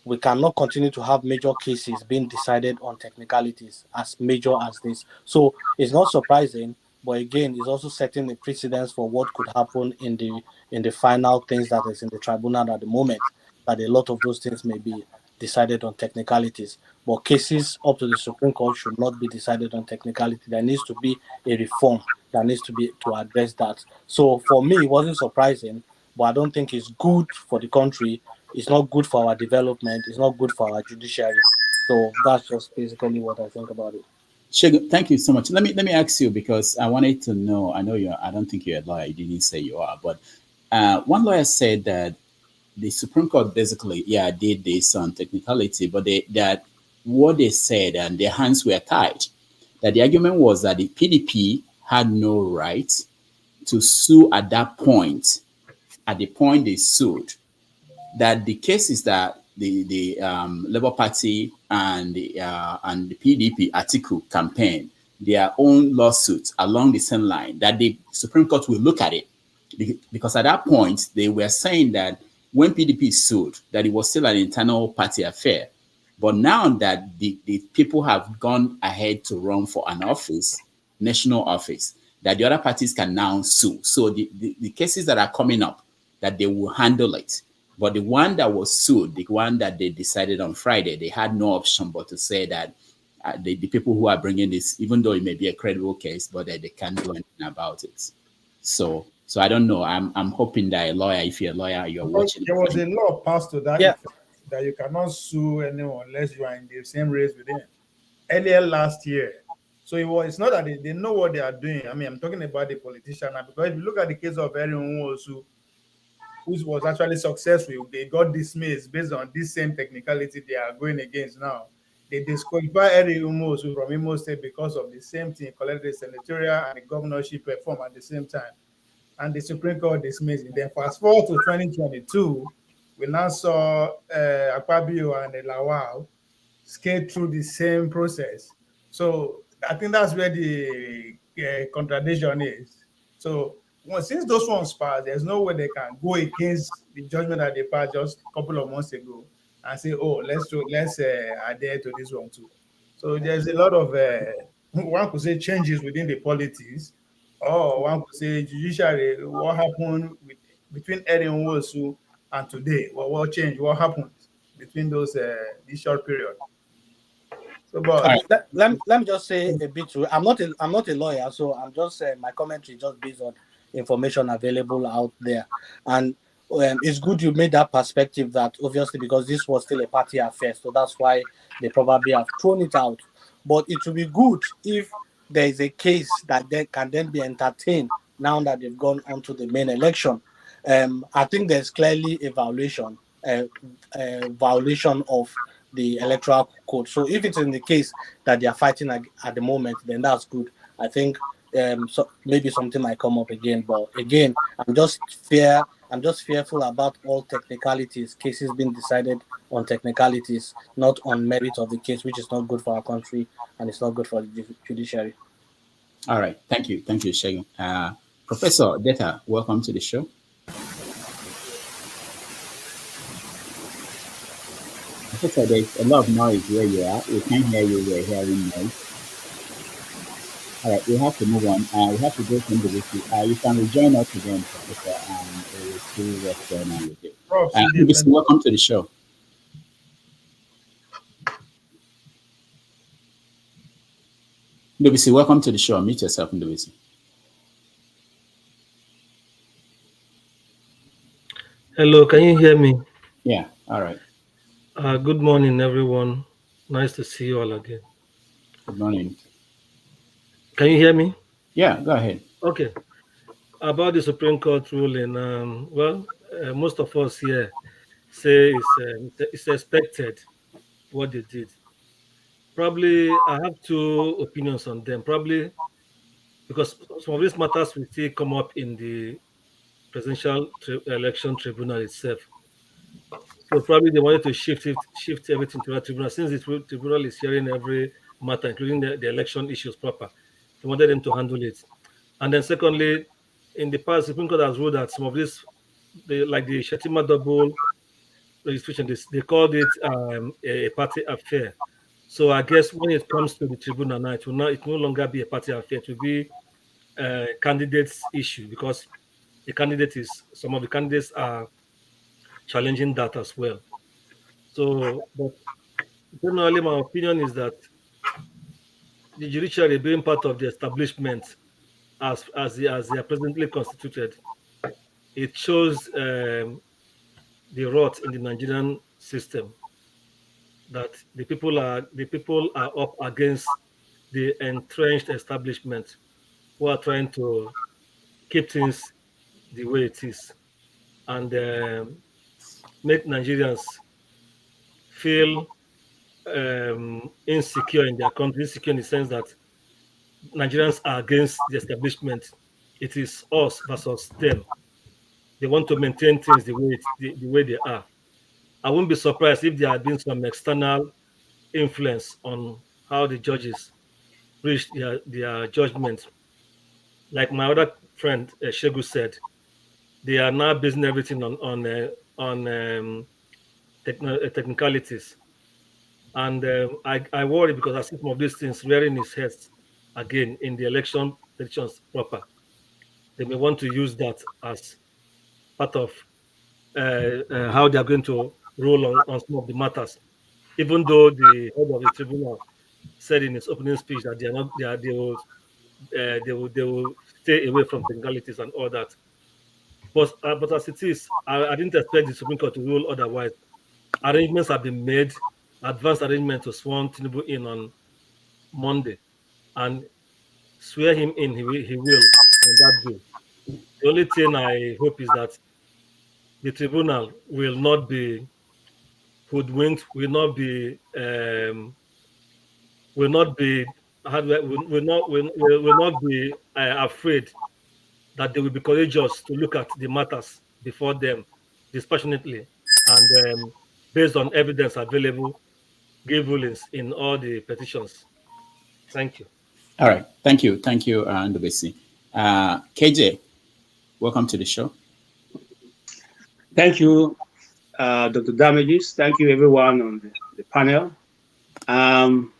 We cannot continue to have major cases being decided on technicalities as major as this. So it's not surprising, but again, it's also setting a precedence for what could happen in the final things that is in the tribunal at the moment, that a lot of those things may be decided on technicalities. But cases up to the Supreme Court should not be decided on technicality. There needs to be a reform that needs to be to address that. So for me, it wasn't surprising, but I don't think it's good for the country. It's not good for our development. It's not good for our judiciary. So that's just basically what I think about it. Shegun, thank you so much. Let me ask you, because I wanted to know. I know you're. I don't think you're a lawyer. You didn't say you are, but one lawyer said that the Supreme Court basically, yeah, did this on technicality, but that what they said and their hands were tied. That the argument was that the PDP had no right to sue at that point. At the point they sued, that the cases that the Labour Party and the PDP Atiku campaign, their own lawsuits along the same line, that the Supreme Court will look at it, because at that point they were saying that when PDP sued, that it was still an internal party affair. But now that the people have gone ahead to run for an office, national office, that the other parties can now sue. So the cases that are coming up, that they will handle it. But the one that was sued, the one that they decided on Friday, they had no option but to say that the people who are bringing this, even though it may be a credible case, but that they can't do anything about it. So I don't know. I'm hoping that a lawyer, if you're a lawyer, you're watching. There was a law passed to that Yeah. effect, that you cannot sue anyone unless you are in the same race with them. Earlier last year. So it's not that they know what they are doing. I mean, I'm talking about the politician now, because if you look at the case of Erin Nwosu, who was actually successful, they got dismissed based on this same technicality they are going against now. They disqualify Erin Nwosu from Imo State because of the same thing, collected the senatorial and the governorship perform at the same time. And the Supreme Court dismissed it. Then fast forward to 2022, we now saw Akpabio and Lawal skate through the same process. So I think that's where the contradiction is. So since those ones passed, there's no way they can go against the judgment that they passed just a couple of months ago and say, oh, let's adhere to this one too. So there's a lot of one could say changes within the politics, or one could say judiciary. What happened between Erin Nwosu and today? What changed? What happened between those this short period? So, but let me just say a bit. I'm not a lawyer, so I'm just my commentary just based on information available out there, and it's good you made that perspective, that obviously because this was still a party affair, so that's why they probably have thrown it out. But it would be good if there is a case that they can then be entertained now that they've gone on to the main election. I think there's clearly a violation of the electoral code. So if it's in the case that they are fighting at the moment, then that's good. I think so maybe something might come up again. But again, I'm just fearful about all technicalities, cases being decided on technicalities, not on merit of the case, which is not good for our country and it's not good for the judiciary. All right. Thank you, Shegun. Professor Deta, welcome to the show. Professor, there's a lot of noise where you are. We can't hear you. We're hearing noise. All right, we have to move on. We have to go to Ndubisi. You can rejoin us again, Professor, and we'll see what's going on with you. Ndubisi, welcome to the show. Ndubisi, welcome to the show. Meet yourself, Ndubisi. Hello, can you hear me? Yeah, all right. Good morning, everyone. Nice to see you all again. Good morning. Can you hear me? Yeah, go ahead. Okay. About the Supreme Court ruling, most of us here say it's expected what they did. Probably, I have two opinions on them. Probably because some of these matters will still come up in the presidential election tribunal itself. So probably they wanted to shift everything to that tribunal, since the tribunal is hearing every matter, including the election issues proper. They wanted them to handle it. And then secondly, in the past, the Supreme Court has ruled that some of this, like the Shettima double registration, they called it a party affair. So I guess when it comes to the tribunal now, it will no longer be a party affair. It will be a candidate's issue, because some of the candidates are challenging that as well. So, but generally, my opinion is that the judiciary, being part of the establishment as they are presently constituted, it shows the rot in the Nigerian system, that the people are up against the entrenched establishment who are trying to keep things the way it is and make Nigerians feel insecure in their country, insecure in the sense that Nigerians are against the establishment. It is us versus them. They want to maintain things the way they are. I wouldn't be surprised if there had been some external influence on how the judges reached their judgment. Like my other friend Shegu said, they are now basing everything on technicalities, and I worry because I see some of these things rearing its head again in the elections proper. They may want to use that as part of how they are going to rule on some of the matters, even though the head of the tribunal said in his opening speech that they are not they will stay away from technicalities and all that. But as it is, I didn't expect the Supreme Court to rule otherwise. Arrangements have been made, advanced arrangements to sworn Tinubu in on Monday, and swear him in. He will on that day. The only thing I hope is that the tribunal will not be hoodwinked, will not be will not be afraid, that they will be courageous to look at the matters before them dispassionately and based on evidence available, give rulings in all the petitions. Thank you. All right. Thank you. Thank you, Ndubisi. KJ, welcome to the show. Thank you, Dr. Damages. Thank you, everyone on the panel. I'm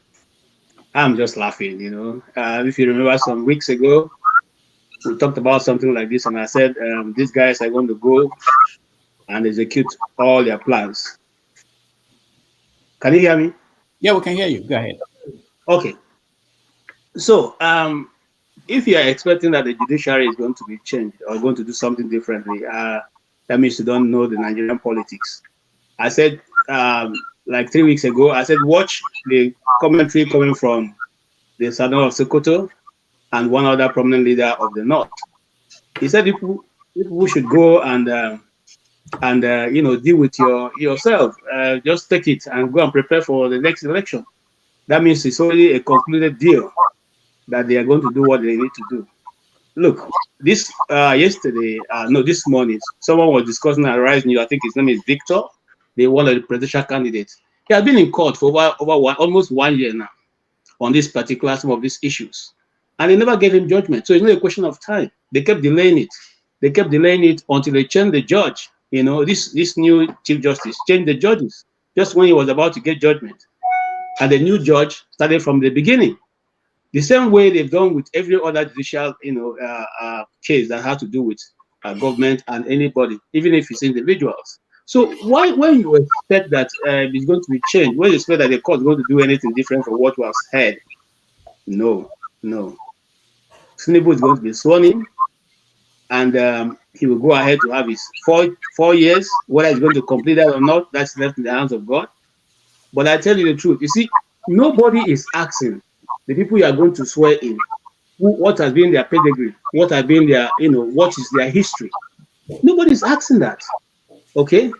just laughing, you know. If you remember some weeks ago, we talked about something like this, and I said these guys are going to go and execute all their plans. Can you hear me? Yeah, we can hear you. Go ahead. Okay. So, if you are expecting that the judiciary is going to be changed or going to do something differently, that means you don't know the Nigerian politics. I said, like 3 weeks ago, I said, watch the commentary coming from the Southern of Sokoto and one other prominent leader of the North. He said, if we should go and you know, deal with yourself, just take it and go and prepare for the next election. That means it's already a concluded deal that they are going to do what they need to do. Look, this this morning, someone was discussing at Rise News. I think his name is Victor. They one of the presidential candidates. He has been in court for almost 1 year now on this particular, some of these issues, and they never gave him judgment. So it's not a question of time. They kept delaying it. They kept delaying it until they changed the judge. You know, this new Chief Justice changed the judges just when he was about to get judgment, and the new judge started from the beginning. The same way they've done with every other judicial, you know, case that has to do with government and anybody, even if it's individuals. So why, when you expect that it's going to be changed, when you expect that the court is going to do anything different from what was heard? No. Tinubu is going to be sworn in, and he will go ahead to have his 4 years. Whether he's going to complete that or not, that's left in the hands of God. But I tell you the truth, you see, nobody is asking the people you are going to swear in what has been their pedigree, what has been their, you know, what is their history. Nobody is asking that. Okay,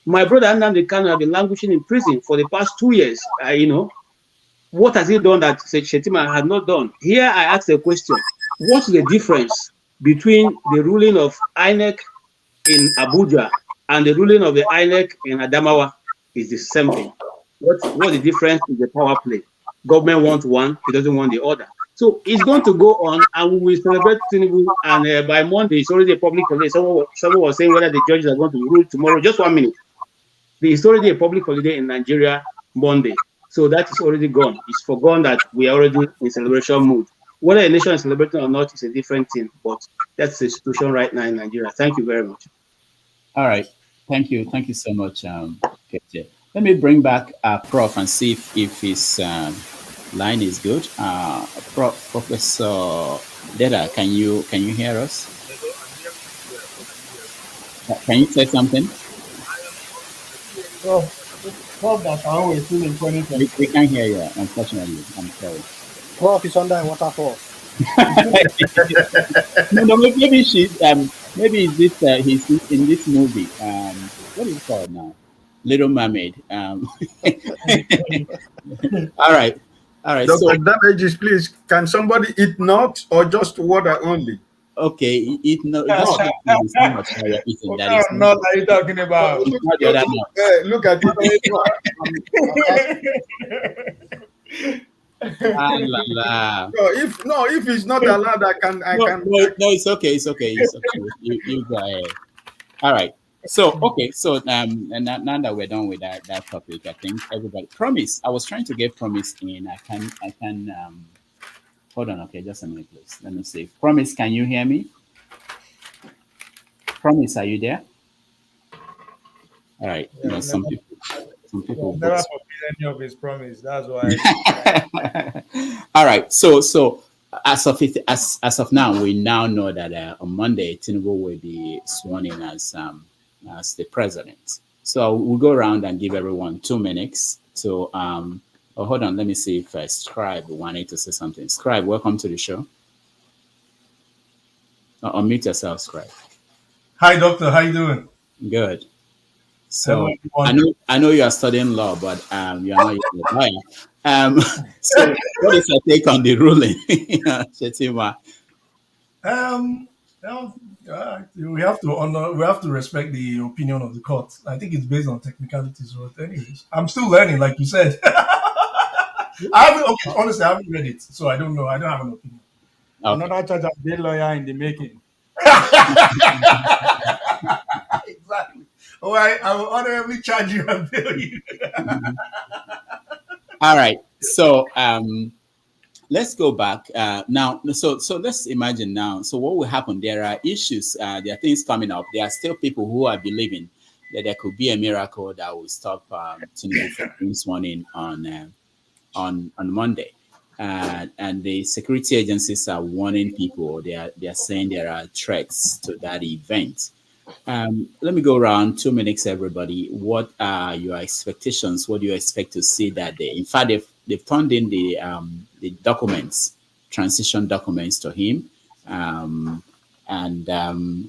my brother Nnamdi Kanu have been languishing in prison for the past 2 years. You know, what has he done that Shettima had not done? Here I ask a question: what's the difference between the ruling of INEC in Abuja and the ruling of the INEC in Adamawa? Is the same thing. What the difference is the power play. Government wants one, it doesn't want the other. So it's going to go on, and we will celebrate Tinubu. And by Monday, it's already a public holiday. Someone was saying whether the judges are going to rule tomorrow. Just 1 minute. It's already a public holiday in Nigeria Monday. So that is already gone. It's forgone that we are already in celebration mood. Whether a nation is celebrating or not is a different thing. But that's the situation right now in Nigeria. Thank you very much. All right. Thank you. Thank you so much, KJ. Let me bring back Prof and see if his line is good. Professor Deda, can you hear us? Can you say something? Prof, that I always feel in 2020. We can't hear you, unfortunately. I'm sorry. Prof is under a waterfall. No, maybe maybe this he's in this movie. What is it called now? Little Mermaid. All right. Dr. So Damages, please, can somebody eat nuts or just water only? okay, eat no. Just check it's how much you're eating. What That kind is of nut are you talking about? it's not the other nut. Look at it. Ah, la, la. If it's not allowed, I can. No, it's okay. It's okay. You go ahead. All right. So and now that we're done with that topic, I think everybody promise. I was trying to get promise in. I can hold on. Okay, just a minute, please. Let me see. Promise, can you hear me? Promise, are you there? All right. Yeah, some people. Never fulfill any of his promise. That's why. All right. So as of now, we now know that on Monday, Tinubu will be sworn in as the president. So we'll go around and give everyone 2 minutes to hold on. Let me see if Scribe wanted to say something. Scribe, welcome to the show. Unmute yourself, Scribe. Hi, doctor. How you doing? Good. So I know you are studying law, but you are not yet a lawyer. So what is your take on the ruling, Shettima? We have to honor. We have to respect the opinion of the court. I think it's based on technicalities. But anyways, I'm still learning, like you said. Honestly, I haven't read it, so I don't know. I don't have an opinion. Okay. Another judge has been lawyer in the making. Exactly. All right, I will honorably charge you and bill you. All right. So let's go back now. So let's imagine now. So what will happen? There are issues. There are things coming up. There are still people who are believing that there could be a miracle that will stop Tinubu from being sworn in on Monday. And the security agencies are warning people. They are saying there are threats to that event. Let me go around 2 minutes, everybody. What are your expectations? What do you expect to see that day? In fact, they've turned in the documents, transition documents to him, and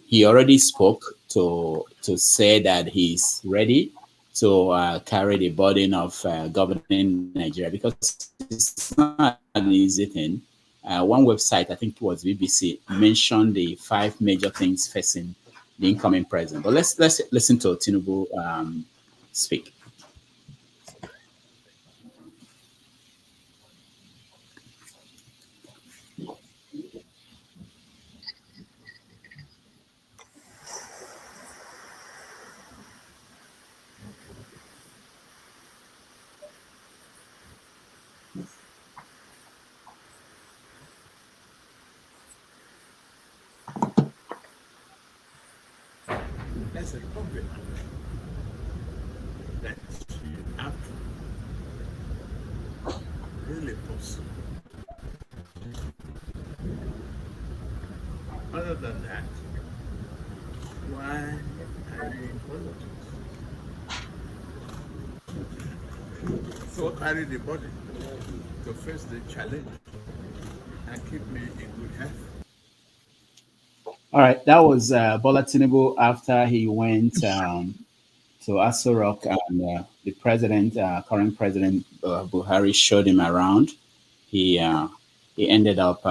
he already spoke to say that he's ready to carry the burden of governing Nigeria, because it's not an easy thing. One website, I think it was BBC, mentioned the 5 major things facing the incoming president. But let's listen to Tinubu speak. That's a problem that you have to really pursue. Other than that, why are you in politics? So carry the body to face the challenge and keep me in good health. All right, that was Bola Tinubu after he went to Aso Rock, and the president, current president Buhari, showed him around. He ended up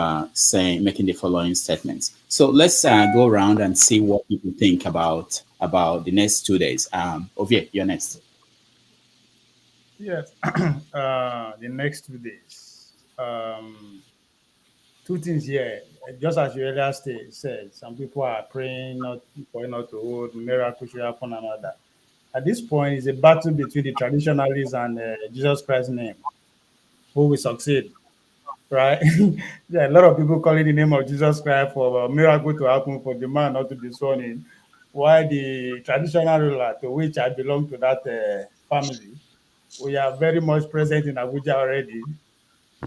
making the following statements. So let's go around and see what people think about the next 2 days. Ovie, you're next. Yes, the next 2 days. 2 things here. Just as you earlier said, some people are praying for it not to hold, miracle should happen and all that. At this point, it's a battle between the traditionalists and Jesus Christ's name. Who will succeed, right? There are a lot of people calling the name of Jesus Christ for a miracle to happen, for the man not to be sworn in. While the traditional ruler, to which I belong to that family. We are very much present in Abuja already,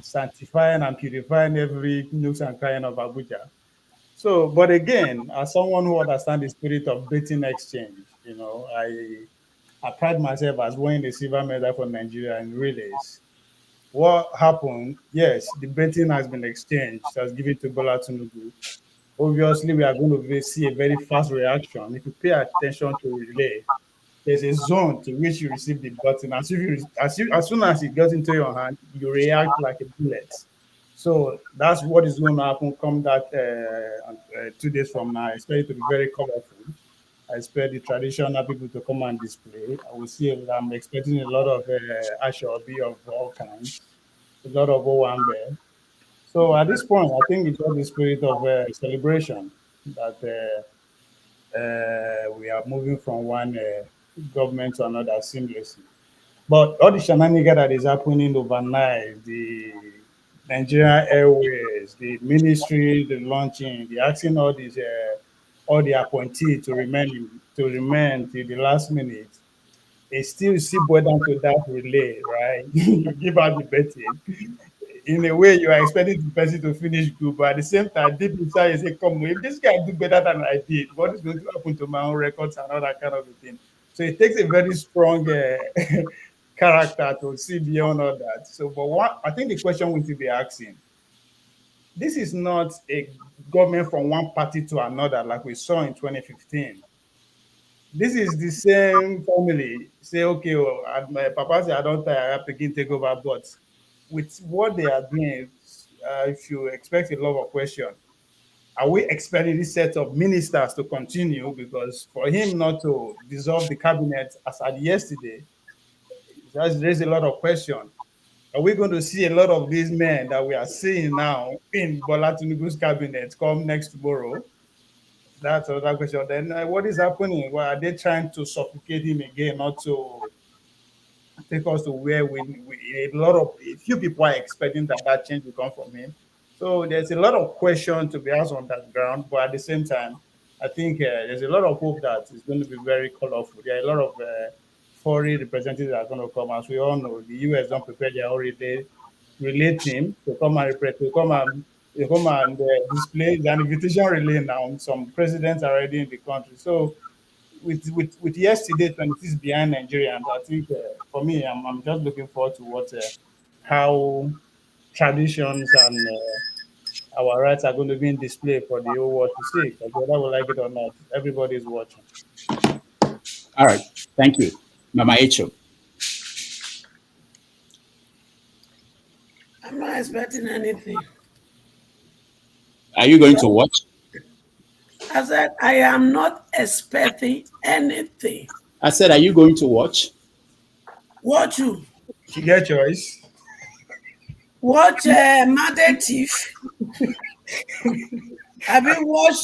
sanctifying and purifying every nooks and cranny of Abuja. So, but again, as someone who understands the spirit of betting exchange, I pride myself as winning a silver medal for Nigeria in relays. What happened? Yes, the betting has been exchanged, has given to Bola Tinubu. Obviously, we are going to see a very fast reaction. If you pay attention to relay, there's a zone to which you receive the button. As soon as it gets into your hand, you react like a bullet. So that's what is going to happen come that 2 days from now. I expect it to be very colorful. I expect the traditional people to come and display. I'm expecting a lot of Ashobi of all kinds, a lot of Owambe. So at this point, I think it's just the spirit of celebration that we are moving from one government to another seamlessly. But all the shenanigans that is happening overnight, the Nigerian Airways, the ministry, the launching, the asking all the appointees to remain till the last minute, it still boil down to that relay, right? You give out the betting. In a way, you are expecting the person to finish good, but at the same time, deep inside, you say, "Come, if this guy do better than I did, what is going to happen to my own records and all that kind of a thing?" So it takes a very strong character to see beyond all that. So, but what I think the question we should be asking: this is not a government from one party to another like we saw in 2015. This is the same family. Say, okay, well, my papa say I don't think I have to take over, but with what they are doing, if you expect a lot of questions, are we expecting this set of ministers to continue? Because for him not to dissolve the cabinet as at yesterday, it has raised a lot of questions. Are we going to see a lot of these men that we are seeing now in Bola Tinubu's cabinet come next tomorrow? That's another question. Then what is happening? Well, are they trying to suffocate him again, not to take us to where a few people are expecting that change will come from him. So there's a lot of questions to be asked on that ground, but at the same time, I think there's a lot of hope that it's going to be very colorful. There are a lot of foreign representatives that are going to come. As we all know, the US don't prepare their own relay team to come and display an invitation relay now. Some presidents are already in the country. So with yesterday 26 behind Nigerians, I think for me, I'm just looking forward to how traditions and our rights are going to be in display for the whole world to see. Because whether we like it or not, everybody is watching. All right, thank you, Mama Echo. I'm not expecting anything. Are you going to watch? I said, I am not expecting anything. I said, are you going to watch? Watch you. She get choice. Watch Mother Thief. Have you watched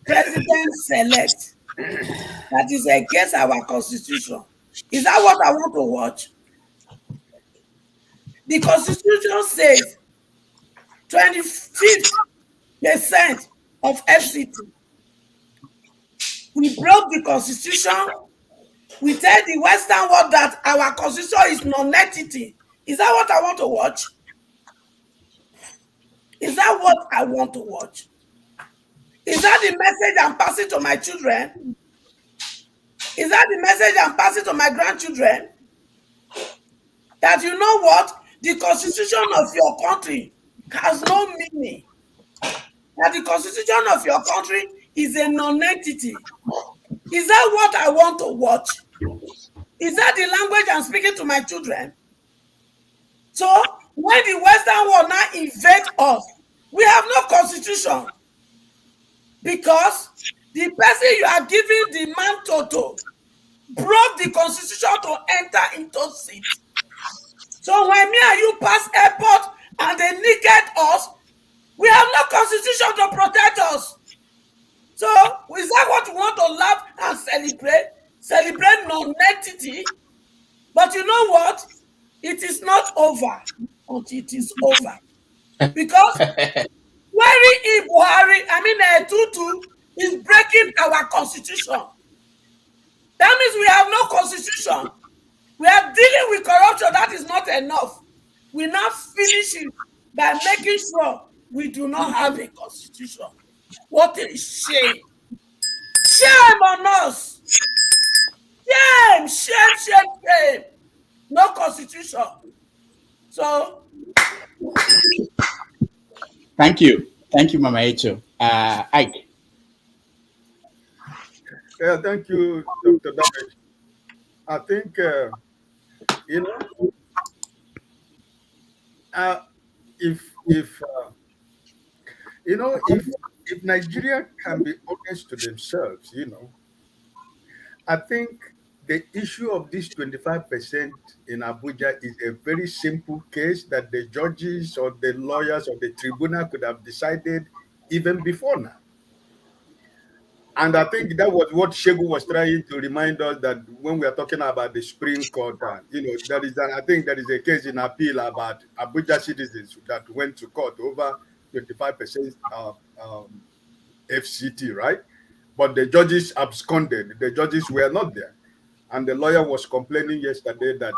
President Select? That is against our constitution. Is that what I want to watch? The constitution says 25% of FCT. We broke the constitution. We tell the Western world that our constitution is non-entity. Is that what I want to watch? Is that what I want to watch? Is that the message I'm passing to my children? Is that the message I'm passing to my grandchildren? That you know what? The constitution of your country has no meaning. That the constitution of your country is a non-entity. Is that what I want to watch? Is that the language I'm speaking to my children? So when the Western world now invade us, we have no constitution. Because the person you are giving the mantle to broke the constitution to enter into seat. So when me and you pass airport and they negate us, we have no constitution to protect us. So is that what we want to laugh and celebrate? Celebrate non-entity? But you know what? It is not over until it is over. Because Buhari, Tutu is breaking our constitution. That means we have no constitution. We are dealing with corruption. That is not enough. We now finish it by making sure we do not have a constitution. What a shame. Shame on us. Shame, shame, shame, shame. No constitution. So. Thank you. Thank you, Mama Echo. Ike. Yeah, thank you, Dr. Damage. I think, you know, if if Nigeria can be honest to themselves, I think the issue of this 25% in Abuja is a very simple case that the judges or the lawyers or the tribunal could have decided even before now. And I think that was what Shegu was trying to remind us, that when we are talking about the Supreme Court, I think there is a case in appeal about Abuja citizens that went to court over 25% FCT, right? But the judges absconded. The judges were not there. And the lawyer was complaining yesterday that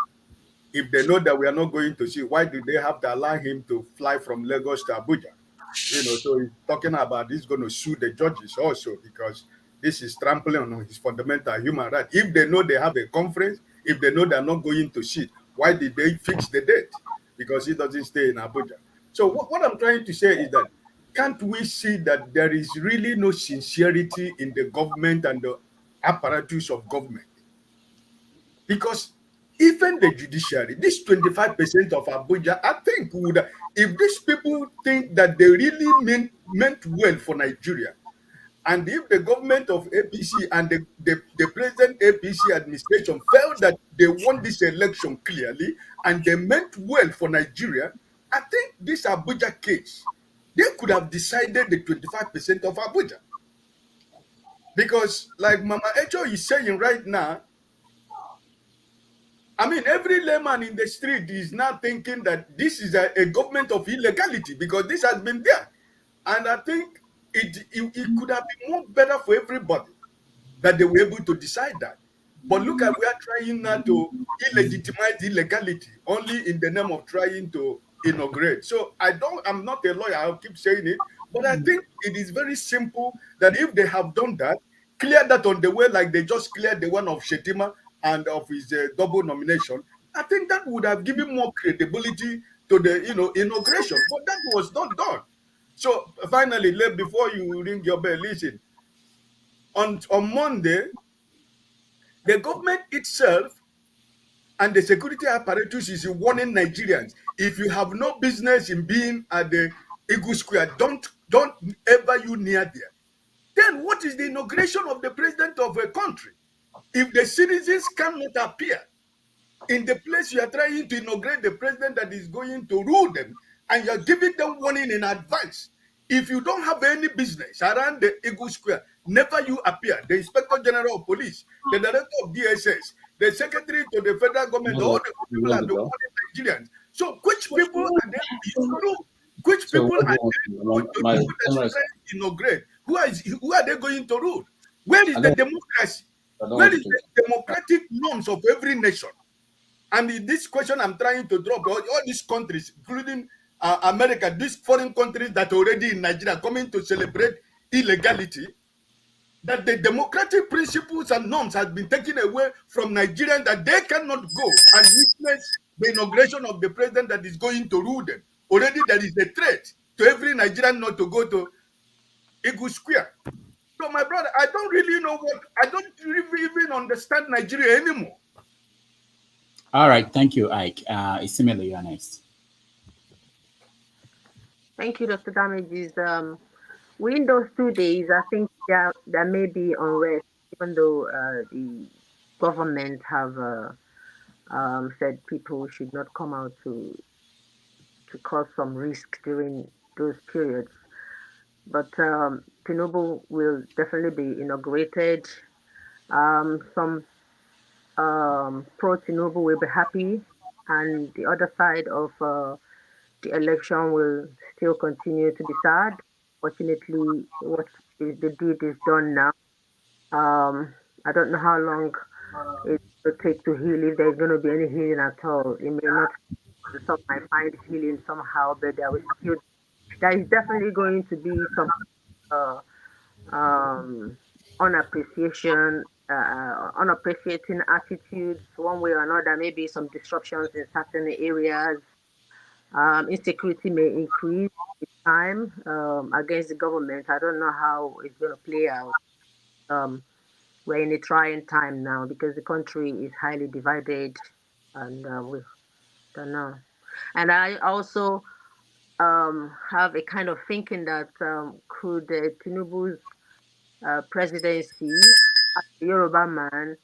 if they know that we are not going to see, why do they have to allow him to fly from Lagos to Abuja? So he's talking about he's going to sue the judges also, because this is trampling on his fundamental human right. If they know they have a conference, if they know they're not going to sit, why did they fix the date? Because he doesn't stay in Abuja. So what I'm trying to say is that, can't we see that there is really no sincerity in the government and the apparatus of government? Because even the judiciary, this 25% of Abuja, I think would, if these people think that they really meant well for Nigeria, and if the government of APC and the present APC administration felt that they won this election clearly and they meant well for Nigeria, I think this Abuja case, they could have decided the 25% of Abuja. Because like Mama Echo is saying right now, I mean, every layman in the street is now thinking that this is a government of illegality, because this has been there. And I think it could have been more better for everybody that they were able to decide that. But look at, we are trying now to illegitimize illegality only in the name of trying to inaugurate. So I'm not a lawyer, I'll keep saying it, but I think it is very simple that if they have done that, clear that on the way, like they just cleared the one of Shettima and of his double nomination, I think that would have given more credibility to the inauguration. But that was not done. So finally, before you ring your bell, listen. On Monday, the government itself and the security apparatus is warning Nigerians: if you have no business in being at the Eagle Square, don't ever you near there. Then what is the inauguration of the president of a country if the citizens cannot appear in the place you are trying to inaugurate the president that is going to rule them, and you're giving them warning in advance? If you don't have any business around the Eagle Square, never you appear. The Inspector General of Police, the Director of DSS, the Secretary to the federal government, all the people have been warning Nigerians. So which people are they to Which people are they going to inaugurate? Who are they going to rule? Where is the democracy? Where is the democratic norms of every nation? And in this question I'm trying to drop, all these countries, including America, these foreign countries that are already in Nigeria coming to celebrate illegality, that the democratic principles and norms have been taken away from Nigerians, that they cannot go and witness the inauguration of the president that is going to rule them. Already there is a threat to every Nigerian not to go to Eagle Square. So my brother, I don't really know I don't even understand Nigeria anymore. All right, thank you, Ike. Isimele, you are next. Thank you, Dr. Damages. Within those 2 days, I think there may be unrest, even though the government have said people should not come out to cause some risk during those periods. But Tinubu will definitely be inaugurated. Some pro-Tinubu will be happy, and the other side of the election will still continue to be sad. Fortunately, what the deed is done now. I don't know how long it's going to take to heal, if there's going to be any healing at all. It may not, some might find healing somehow, but there is definitely going to be some uh, um, unappreciating attitudes one way or another, maybe some disruptions in certain areas. Insecurity may increase with time against the government. I don't know how it's going to play out. Um, we're in a trying time now because the country is highly divided, and we don't know. And I also have a kind of thinking that could Tinubu's presidency as a Yoruba man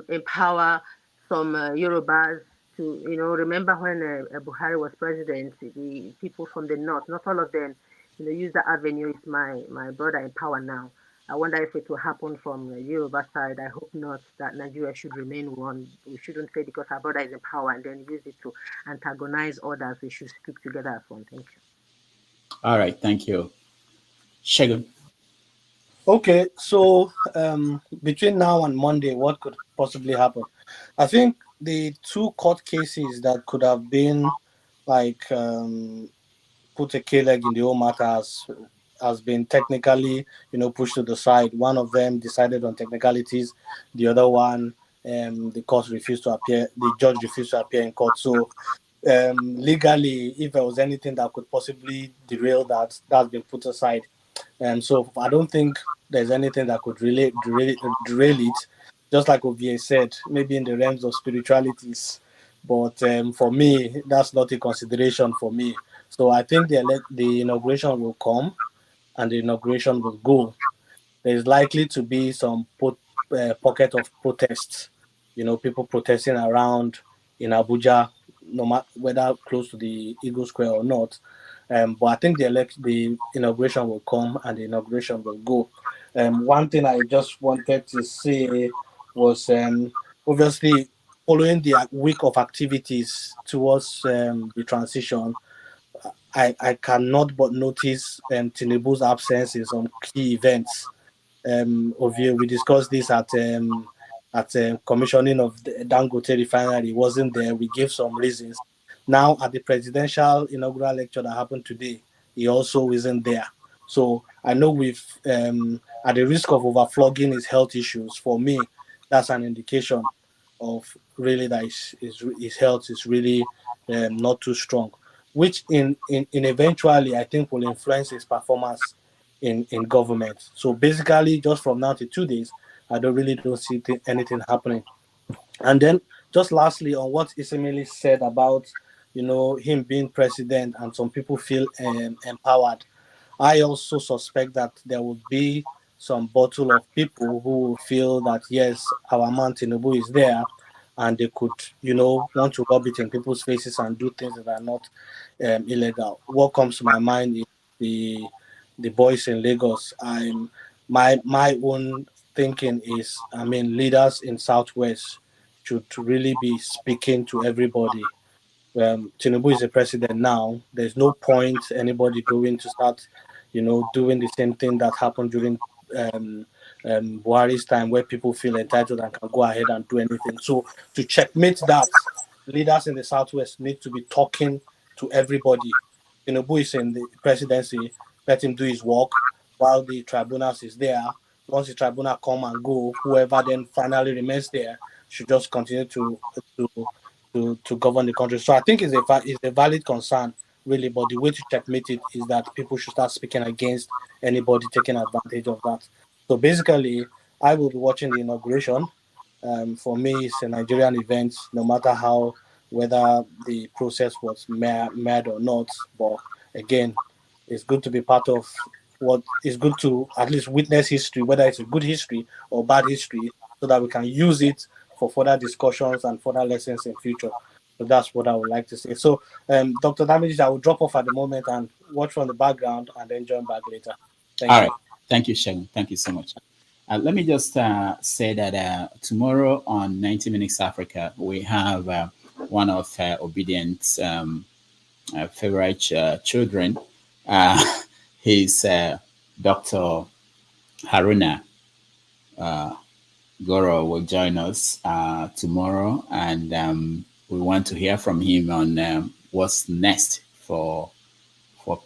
empower some Yorubas to, remember when Buhari was president, the people from the north, not all of them, use that avenue. Is my brother in power now. I wonder if it will happen from the Yoruba side. I hope not, that Nigeria should remain one. We shouldn't say because our brother is in power and then use it to antagonize others. We should stick together as one. Thank you. All right, thank you. Shegun. Okay, so between now and Monday, what could possibly happen? I think the two court cases that could have been like put a K-leg in the whole matter has been technically, pushed to the side. One of them decided on technicalities. The other one, the judge refused to appear in court. So legally, if there was anything that could possibly derail that's been put aside. So I don't think there's anything that could really derail it. Just like Ovie said, maybe in the realms of spiritualities, but for me, that's not a consideration for me. So I think the inauguration will come, and the inauguration will go. There's likely to be some pocket of protests. People protesting around in Abuja, no matter whether close to the Eagle Square or not. But I think the inauguration will come and the inauguration will go. One thing I just wanted to say was obviously following the week of activities towards the transition, I cannot but notice Tinubu's absence in some key events. We discussed this at commissioning of the Dangote refinery. He wasn't there. We gave some reasons. Now at the presidential inaugural lecture that happened today, he also isn't there. So I know we've at the risk of overflogging his health issues. For me, that's an indication of really that his health is really not too strong, which in eventually I think will influence his performance in government. So basically, just from now to 2 days, I don't see anything happening. And then just lastly, on what Isemele said about him being president, and some people feel empowered. I also suspect that there would be some bottle of people who feel that yes, our man Tinubu is there, and they could, want to rub it in people's faces and do things that are not illegal. What comes to my mind is the boys in Lagos. My own thinking is, leaders in Southwest should really be speaking to everybody. Tinubu is the president now. There's no point anybody going to start, doing the same thing that happened during Buhari's time, where people feel entitled and can go ahead and do anything. So to checkmate that, leaders in the Southwest need to be talking to everybody. Tinubu is in the presidency. Let him do his work while the tribunals is there. Once the tribunal come and go, whoever then finally remains there should just continue to govern the country. So I think it's a valid concern, really. But the way to checkmate it is that people should start speaking against anybody taking advantage of that. So basically, I will be watching the inauguration. For me, it's a Nigerian event, no matter whether the process was mad or not. But again, it's good to be part of what is good to at least witness history, whether it's a good history or bad history, so that we can use it for further discussions and further lessons in future. So that's what I would like to say. So, Dr. Damages, I will drop off at the moment and watch from the background and then join back later. Thank All you. right. Thank you, Shegun. Thank you so much. Let me just say that tomorrow on 90 Minutes Africa, we have one of Obedient's favorite children. He's Dr. Haruna Goro will join us tomorrow, and we want to hear from him on what's next for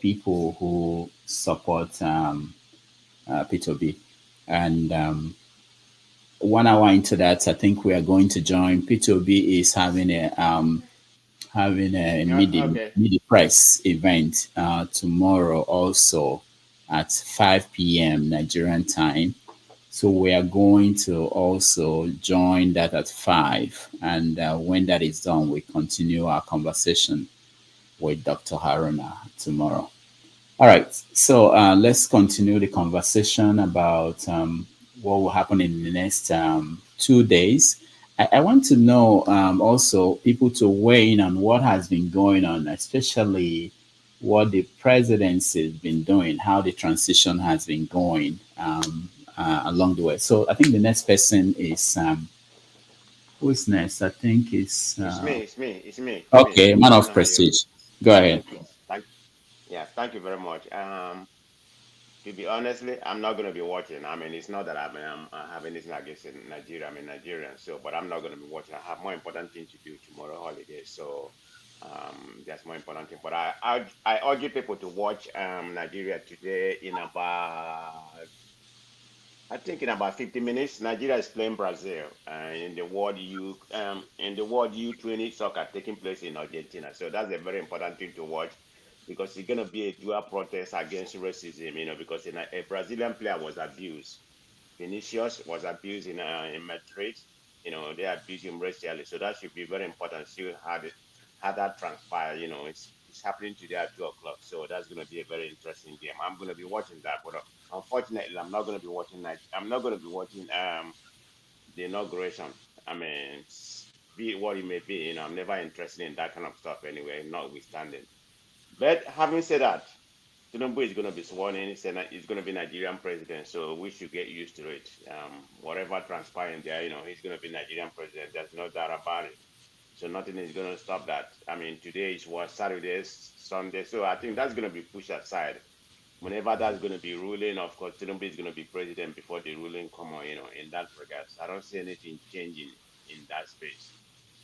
people who support P2B. And 1 hour into that, I think we are going to join. P2B is having a midi press event tomorrow, also at 5 p.m. Nigerian time. So we are going to also join that at 5. And when that is done, we continue our conversation with Dr. Haruna tomorrow. All right. So let's continue the conversation about what will happen in the next 2 days. I want to know also people to weigh in on what has been going on, especially what the presidency has been doing, how the transition has been going along the way. So I think the next person is who is next? I think it's It's me. Okay, man of prestige. Go ahead. Thank you very much. To be honestly, I'm not going to be watching. I mean, it's not that I have anything against Nigeria. I'm a Nigerian, so but I'm not going to be watching. I have more important things to do tomorrow holiday, so that's more important thing. But I urge people to watch Nigeria today in about, I think in about 50 minutes. Nigeria is playing Brazil in the World U20 soccer taking place in Argentina. So that's a very important thing to watch, because it's going to be a dual protest against racism, because a Brazilian player was abused. Vinicius was abused in Madrid. They abused him racially. So that should be very important. See how that transpire. It's happening today at 2 o'clock. So that's going to be a very interesting game. I'm going to be watching that, but unfortunately, I'm not going to be watching I'm not going to be watching the inauguration. I mean, be it what it may be. I'm never interested in that kind of stuff anyway, notwithstanding. But having said that, Tinubu is going to be sworn in. He's going to be Nigerian president, so we should get used to it. Whatever transpiring there, he's going to be Nigerian president. There's no doubt about it. So nothing is going to stop that. I mean, today is Saturday, Sunday, so I think that's going to be pushed aside. Whenever that's going to be ruling, of course, Tinubu is going to be president before the ruling come on. In that regard, I don't see anything changing in that space.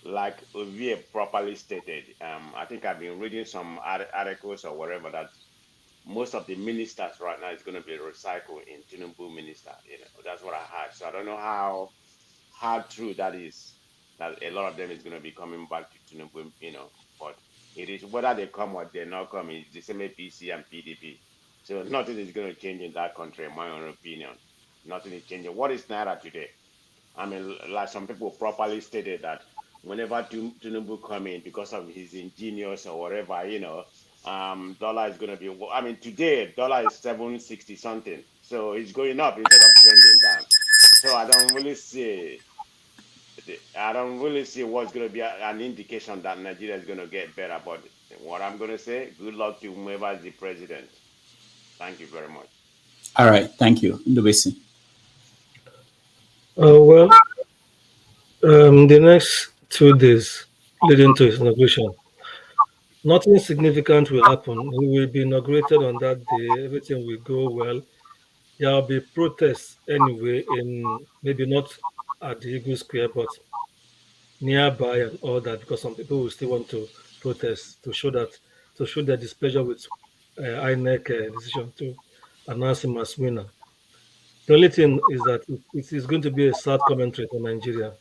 Like Ovie properly stated, I think I've been reading some articles or whatever that most of the ministers right now is going to be recycled in Tinubu minister. That's what I heard. So I don't know how true that is. That a lot of them is going to be coming back to Tinubu. But it is whether they come or they not come. It's the same APC and PDP. So nothing is going to change in that country, in my own opinion. Nothing is changing. What is Naira today? I mean, like some people properly stated that whenever Tinubu come in, because of his ingenious or whatever, dollar is going to be, I mean, today, dollar is 760 something. So it's going up instead of trending down. So I don't really see what's going to be an indication that Nigeria is going to get better. But what I'm going to say, good luck to whoever is the president. Thank you very much. All right. Thank you. Ndubisi. Well, the next 2 days leading to his inauguration, nothing significant will happen. He will be inaugurated on that day. Everything will go well. There will be protests anyway, in maybe not at the Eagle Square, but nearby and all that, because some people will still want to protest to show their displeasure with INEC decision to announce him as winner. The only thing is that it is going to be a sad commentary for Nigeria.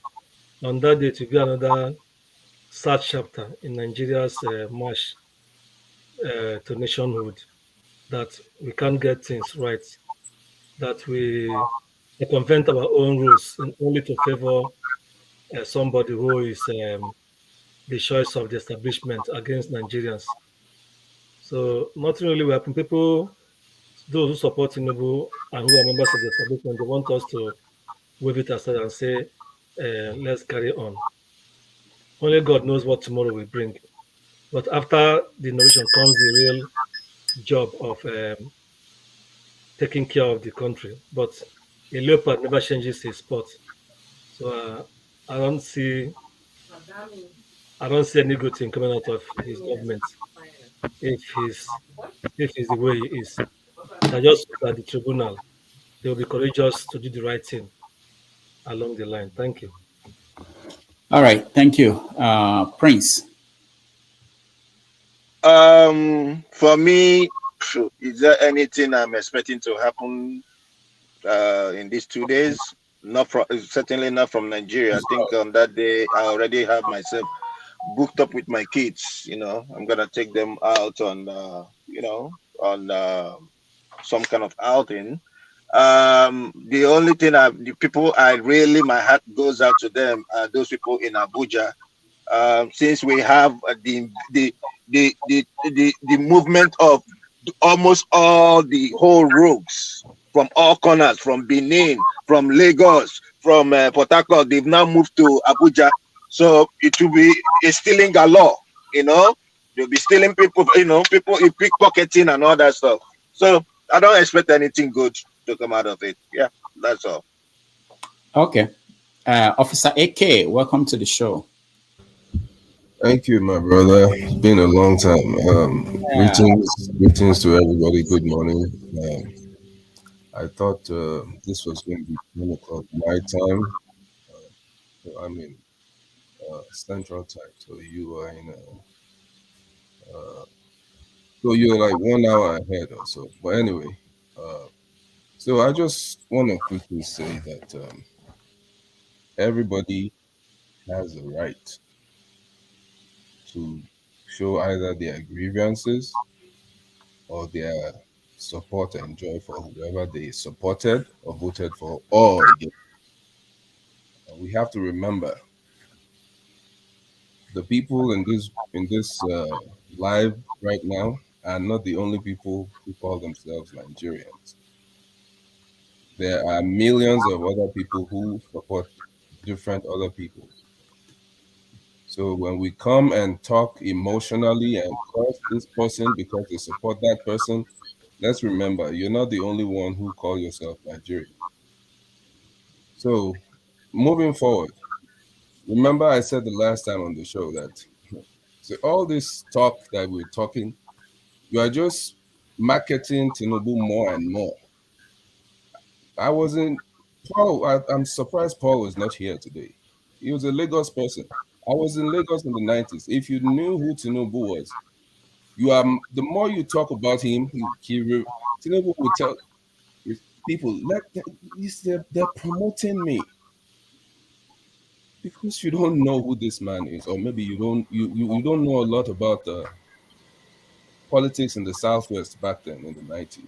On that day, it will be another sad chapter in Nigeria's march to nationhood, that we can't get things right, that we circumvent our own rules only to favor somebody who is the choice of the establishment against Nigerians. So nothing really will happen. People, those who support Tinubu and who are members of the establishment, they want us to wave it aside and say, let's carry on. Only God knows what tomorrow will bring. But after the innovation comes the real job of taking care of the country. But a leopard never changes his spot. So I don't see any good thing coming out of his government if he's the way he is. I just hope that the tribunal, they will be courageous to do the right thing along the line. Thank you. All right, thank you. Prince. For me, is there anything I'm expecting to happen in these 2 days? Not from, certainly not from Nigeria. I think on that day I already have myself booked up with my kids. I'm gonna take them out on on some kind of outing. The only thing the people I really, my heart goes out to them are those people in Abuja. Since we have the movement of almost all the whole rogues from all corners, from Benin, from Lagos, from Port Harcourt, they've now moved to Abuja. So it will be a stealing galore, they'll be stealing people, people in pickpocketing and all that stuff. So I don't expect anything good to come out of it. Yeah, that's all. Okay. Officer AK, welcome to the show. Thank you, my brother. It's been a long time. Greetings to everybody. Good morning. I thought this was going to be 10 o'clock my time. So I'm in Central Time, so you are in. So you're like 1 hour ahead or so. But anyway, so I just want to quickly say that everybody has a right to show either their grievances or their support and joy for whoever they supported or voted for or against. And we have to remember the people in this live right now are not the only people who call themselves Nigerians. There are millions of other people who support different other people. So when we come and talk emotionally and curse this person because they support that person, let's remember you're not the only one who call yourself Nigerian. So moving forward, remember I said the last time on the show that so all this talk that we're talking, you are just marketing Tinubu more and more. I'm surprised Paul was not here today. He was a Lagos person. I was in Lagos in the 90s. If you knew who Tinubu was, the more you talk about him, Tinubu would tell his people, they're promoting me. Because you don't know who this man is, or maybe you don't know a lot about the politics in the Southwest back then in the 90s.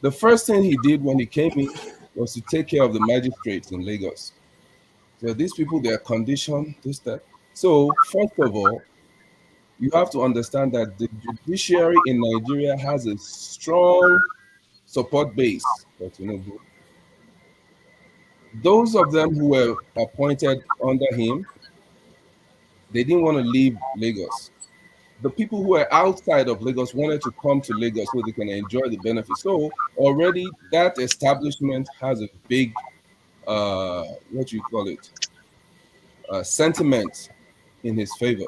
The first thing he did when he came in was to take care of the magistrates in Lagos. So these people, they are conditioned, this, that. So first of all, you have to understand that the judiciary in Nigeria has a strong support base for Tinubu. Those of them who were appointed under him, they didn't want to leave Lagos. The people who were outside of Lagos wanted to come to Lagos so they can enjoy the benefits. So already that establishment has a big, sentiment in his favor.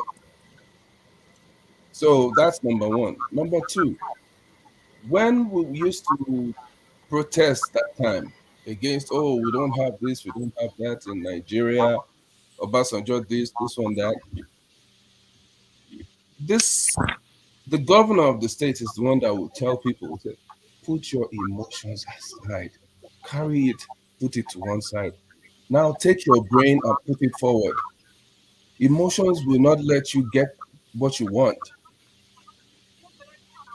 So that's number one. Number two, when we used to protest that time against, we don't have this, we don't have that in Nigeria, Obasanjo this one, that. The governor of the state is the one that will tell people, put your emotions aside, carry it, put it to one side. Now take your brain and put it forward. Emotions will not let you get what you want.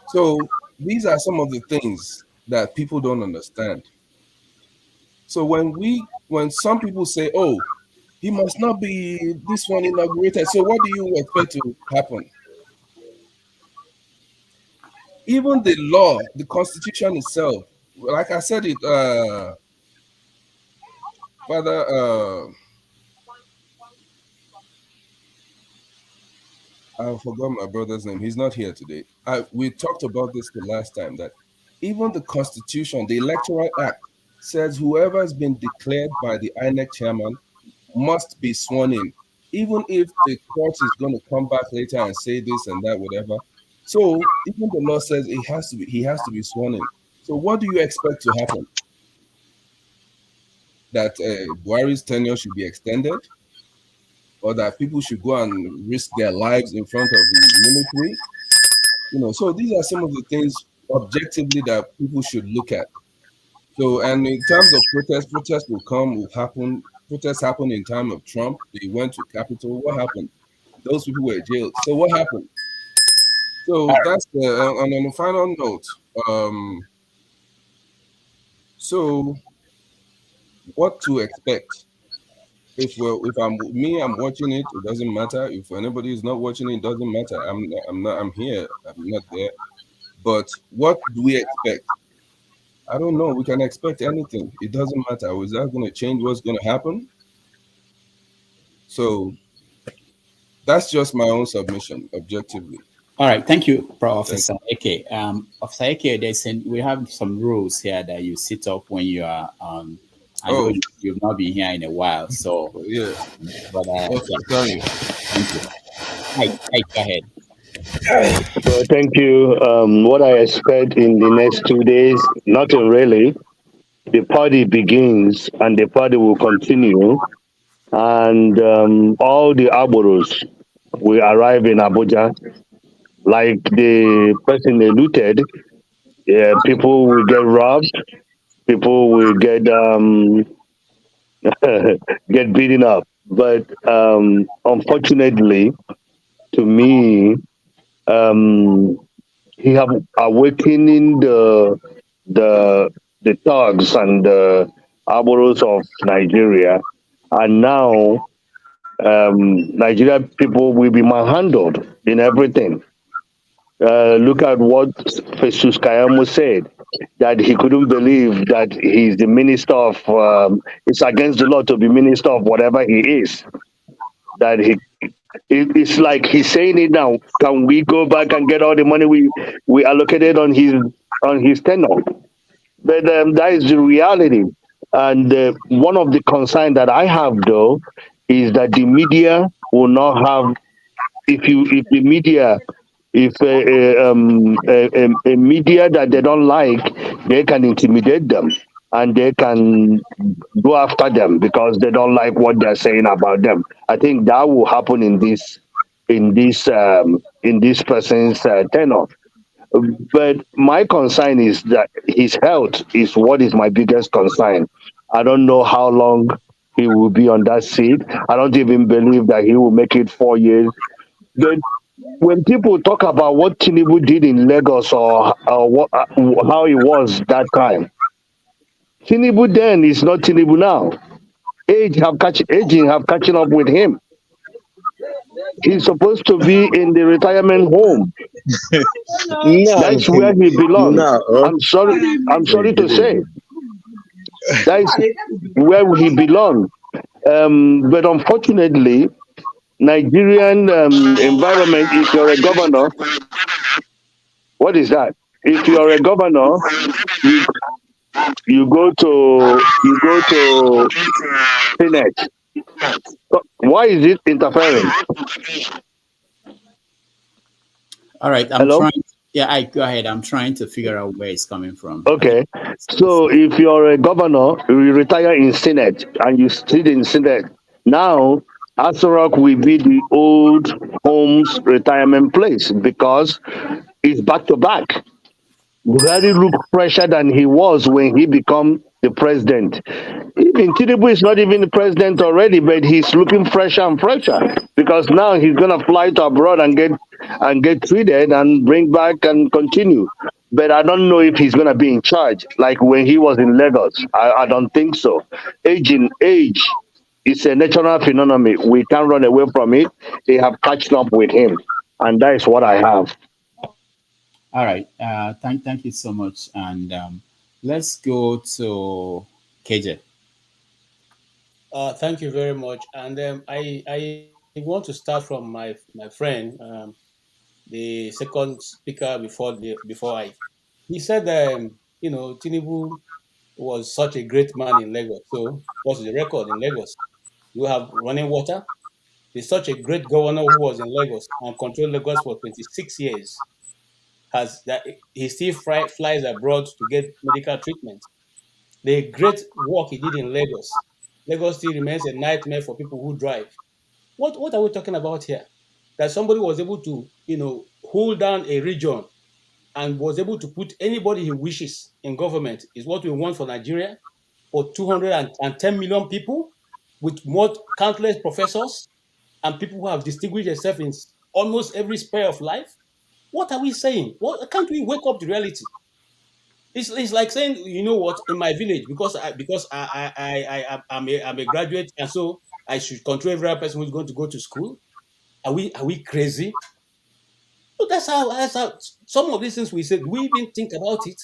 So these are some of the things that people don't understand. So when some people say, he must not be this one inaugurated, so what do you expect to happen? Even the law, the constitution itself, like I said it, Father, I forgot my brother's name. He's not here today. We talked about this the last time, that even the constitution, the electoral act, says whoever has been declared by the INEC chairman must be sworn in, even if the court is going to come back later and say this and that, whatever. So even the law says he has to be sworn in. So what do you expect to happen? that Buhari's tenure should be extended, or that people should go and risk their lives in front of the military. So these are some of the things objectively that people should look at. So, and in terms of protests will happen. Protests happened in time of Trump. They went to Capitol. What happened? Those people were jailed. So what happened? So that's and on a final note, so what to expect? If I'm watching it, it doesn't matter. If anybody is not watching it, it doesn't matter. I'm here. I'm not there. But what do we expect? I don't know. We can expect anything. It doesn't matter. Is that going to change what's going to happen? So that's just my own submission, objectively. All right, thank you, Professor Eke. Officer Eke, we have some rules here that you sit up when you are I know you've not been here in a while, so yeah. But sorry. Thank you. Hi, go ahead. So thank you. What I expect in the next 2 days, nothing really. The party begins and the party will continue, and all the Aboros will arrive in Abuja. Like the person alluded, people will get robbed, people will get get beaten up. But unfortunately, to me, he have awakening the thugs and the arboros of Nigeria, and now Nigeria people will be manhandled in everything. Look at what Jesus Kayamo said, that he couldn't believe that he's the minister of. It's against the law to be minister of whatever he is. That it's like he's saying it now. Can we go back and get all the money we allocated on his tenure? But that is the reality. And one of the concerns that I have though is that the media will not have if the media if a media that they don't like, they can intimidate them and they can go after them because they don't like what they're saying about them. I think that will happen in this person's tenure. But my concern is that his health is what is my biggest concern. I don't know how long he will be on that seat. I don't even believe that he will make it 4 years. But when people talk about what Tinubu did in Lagos or how it was that time, Tinubu then is not Tinubu now. Aging have catching up with him. He's supposed to be in the retirement home. That's where he belongs. I'm sorry to say. That's where he belongs. But unfortunately, Nigerian environment, if you're a governor, what is that? If you're a governor, you go to Senate. Why is it interfering? All right, Hello? Go ahead. I'm trying to figure out where it's coming from. Okay. So if you're a governor, you retire in Senate and you sit in Senate. Now, Asarok will be the old homes retirement place because it's back to back. Buhari looked fresher than he was when he became the president. Even Tinubu is not even the president already, but he's looking fresher and fresher because now he's gonna fly to abroad and get treated and bring back and continue. But I don't know if he's gonna be in charge like when he was in Lagos. I don't think so. Age is a natural phenomenon. We can't run away from it. They have catched up with him, and that is what I have. All right. Thank you so much. And let's go to KJ. Thank you very much. And I want to start from my friend, the second speaker before I. He said, Tinubu was such a great man in Lagos. So what's the record in Lagos? You have running water. He's such a great governor who was in Lagos and controlled Lagos for 26 years. He still flies abroad to get medical treatment. the great work he did in Lagos. Lagos still remains a nightmare for people who drive. What are we talking about here? That somebody was able to, hold down a region and was able to put anybody he wishes in government is what we want for Nigeria, for 210 million people with more countless professors and people who have distinguished themselves in almost every sphere of life. What are we saying? Can't we wake up to reality? It's like saying, you know what, in my village, because I'm a graduate, and so I should control every other person who's going to go to school. Are we crazy? So that's how some of these things we said. Do we even think about it?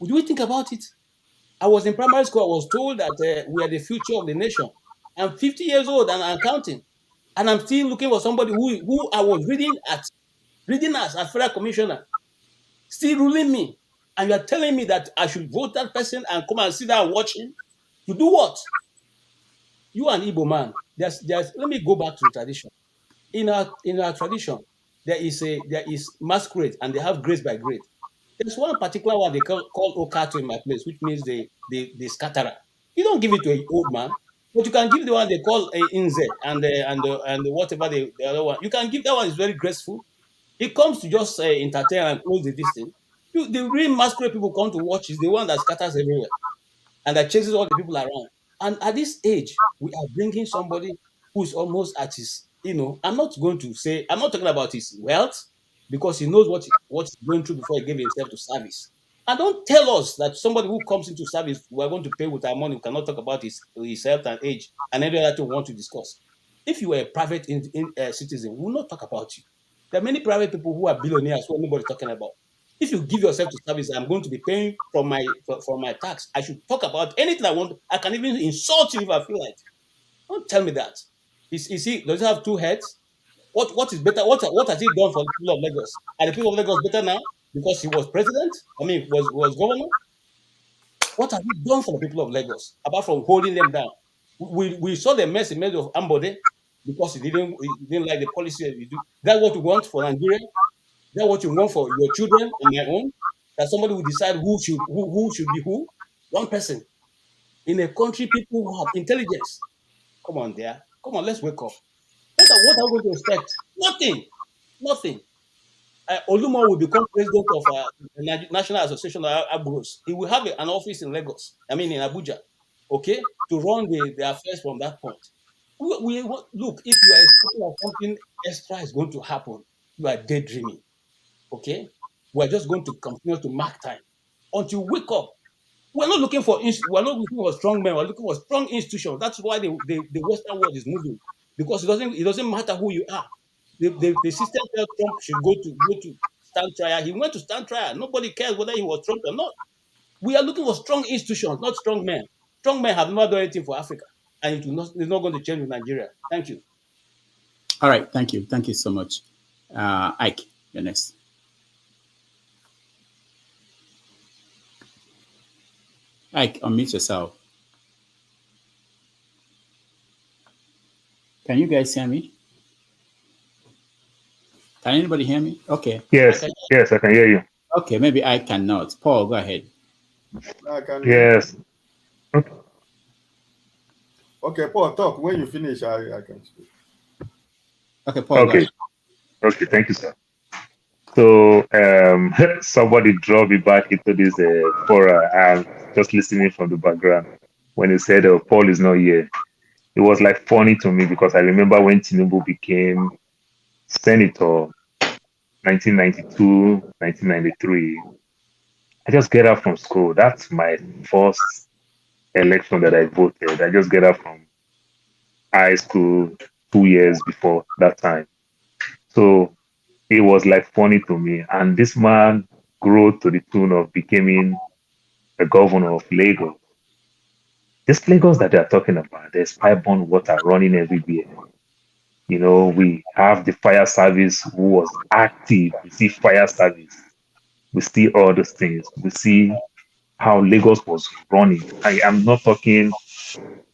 Do we think about it? I was in primary school. I was told that we are the future of the nation. I'm 50 years old and I'm counting, and I'm still looking for somebody who I was reading as a federal commissioner, still ruling me. And you are telling me that I should vote that person and come and sit down and watch him? To do what? You an Igbo man. Let me go back to the tradition. In our tradition, there is masquerade, and they have grace by grade. There's one particular one they call Okato in my place, which means the scatterer. You don't give it to an old man, but you can give the one they call Inze and whatever the other one. You can give that one. Is very graceful. It comes to just entertain and close the distance. The real masquerade people come to watch is the one that scatters everywhere and that chases all the people around. And at this age, we are bringing somebody who's almost at his, I'm not talking about his wealth, because he knows what he's going through before he gave himself to service. And don't tell us that somebody who comes into service, we're going to pay with our money. We cannot talk about his health and age and any other thing we want to discuss. If you were a private citizen, we will not talk about you. There are many private people who are billionaires who nobody's talking about. If you give yourself to service, I'm going to be paying from my tax. I should talk about anything I want. I can even insult you if I feel like. Don't tell me that. Does he have two heads? What is better? What has he done for the people of Lagos? Are the people of Lagos better now because he was president? Was governor? What has he done for the people of Lagos apart from holding them down? We saw the mess he made of Ambode because he didn't like the policy that we do. That's what we want for Nigeria. That's what you want for your children and my own. That somebody will decide who should be who. One person in a country, people who have intelligence. Come on, there. Come on, let's wake up. What are we going to expect? Nothing. Olumo will become president of the National Association of Aburos. He will have an office in Lagos. In Abuja, okay, to run the affairs from that point. Look, if you are expecting that something extra is going to happen, you are daydreaming. Okay, we're just going to continue to mark time until we wake up. We're not looking for strong men. We're looking for strong institutions. That's why the Western world is moving, because it doesn't matter who you are. The system felt Trump should go to stand trial. He went to stand trial. Nobody cares whether he was Trump or not. We are looking for strong institutions, not strong men. Strong men have not done anything for Africa, and it's not going to change with Nigeria. Thank you. All right, thank you so much. Ike, you're next. Ike, unmute yourself. Can you guys hear me? Can anybody hear me? Okay. Yes, I can hear you. Okay, maybe I cannot. Paul, go ahead. I can Yes. Okay, Paul, talk. When you finish, I can speak. Okay, Paul. Okay. Okay, thank you, sir. So somebody drove me back into this forum. I'm just listening from the background when he said, "Oh, Paul is not here." It was like funny to me because I remember when Tinubu became senator, 1992, 1993. I just get out from school. That's my first election that I voted. I just get out from high school 2 years before that time. So it was like funny to me. And this man grew to the tune of becoming the governor of Lagos. This Lagos that they're talking about, there's pipe-borne water running everywhere. We have the fire service who was active. We see fire service. We see all those things. We see how Lagos was running. I am not talking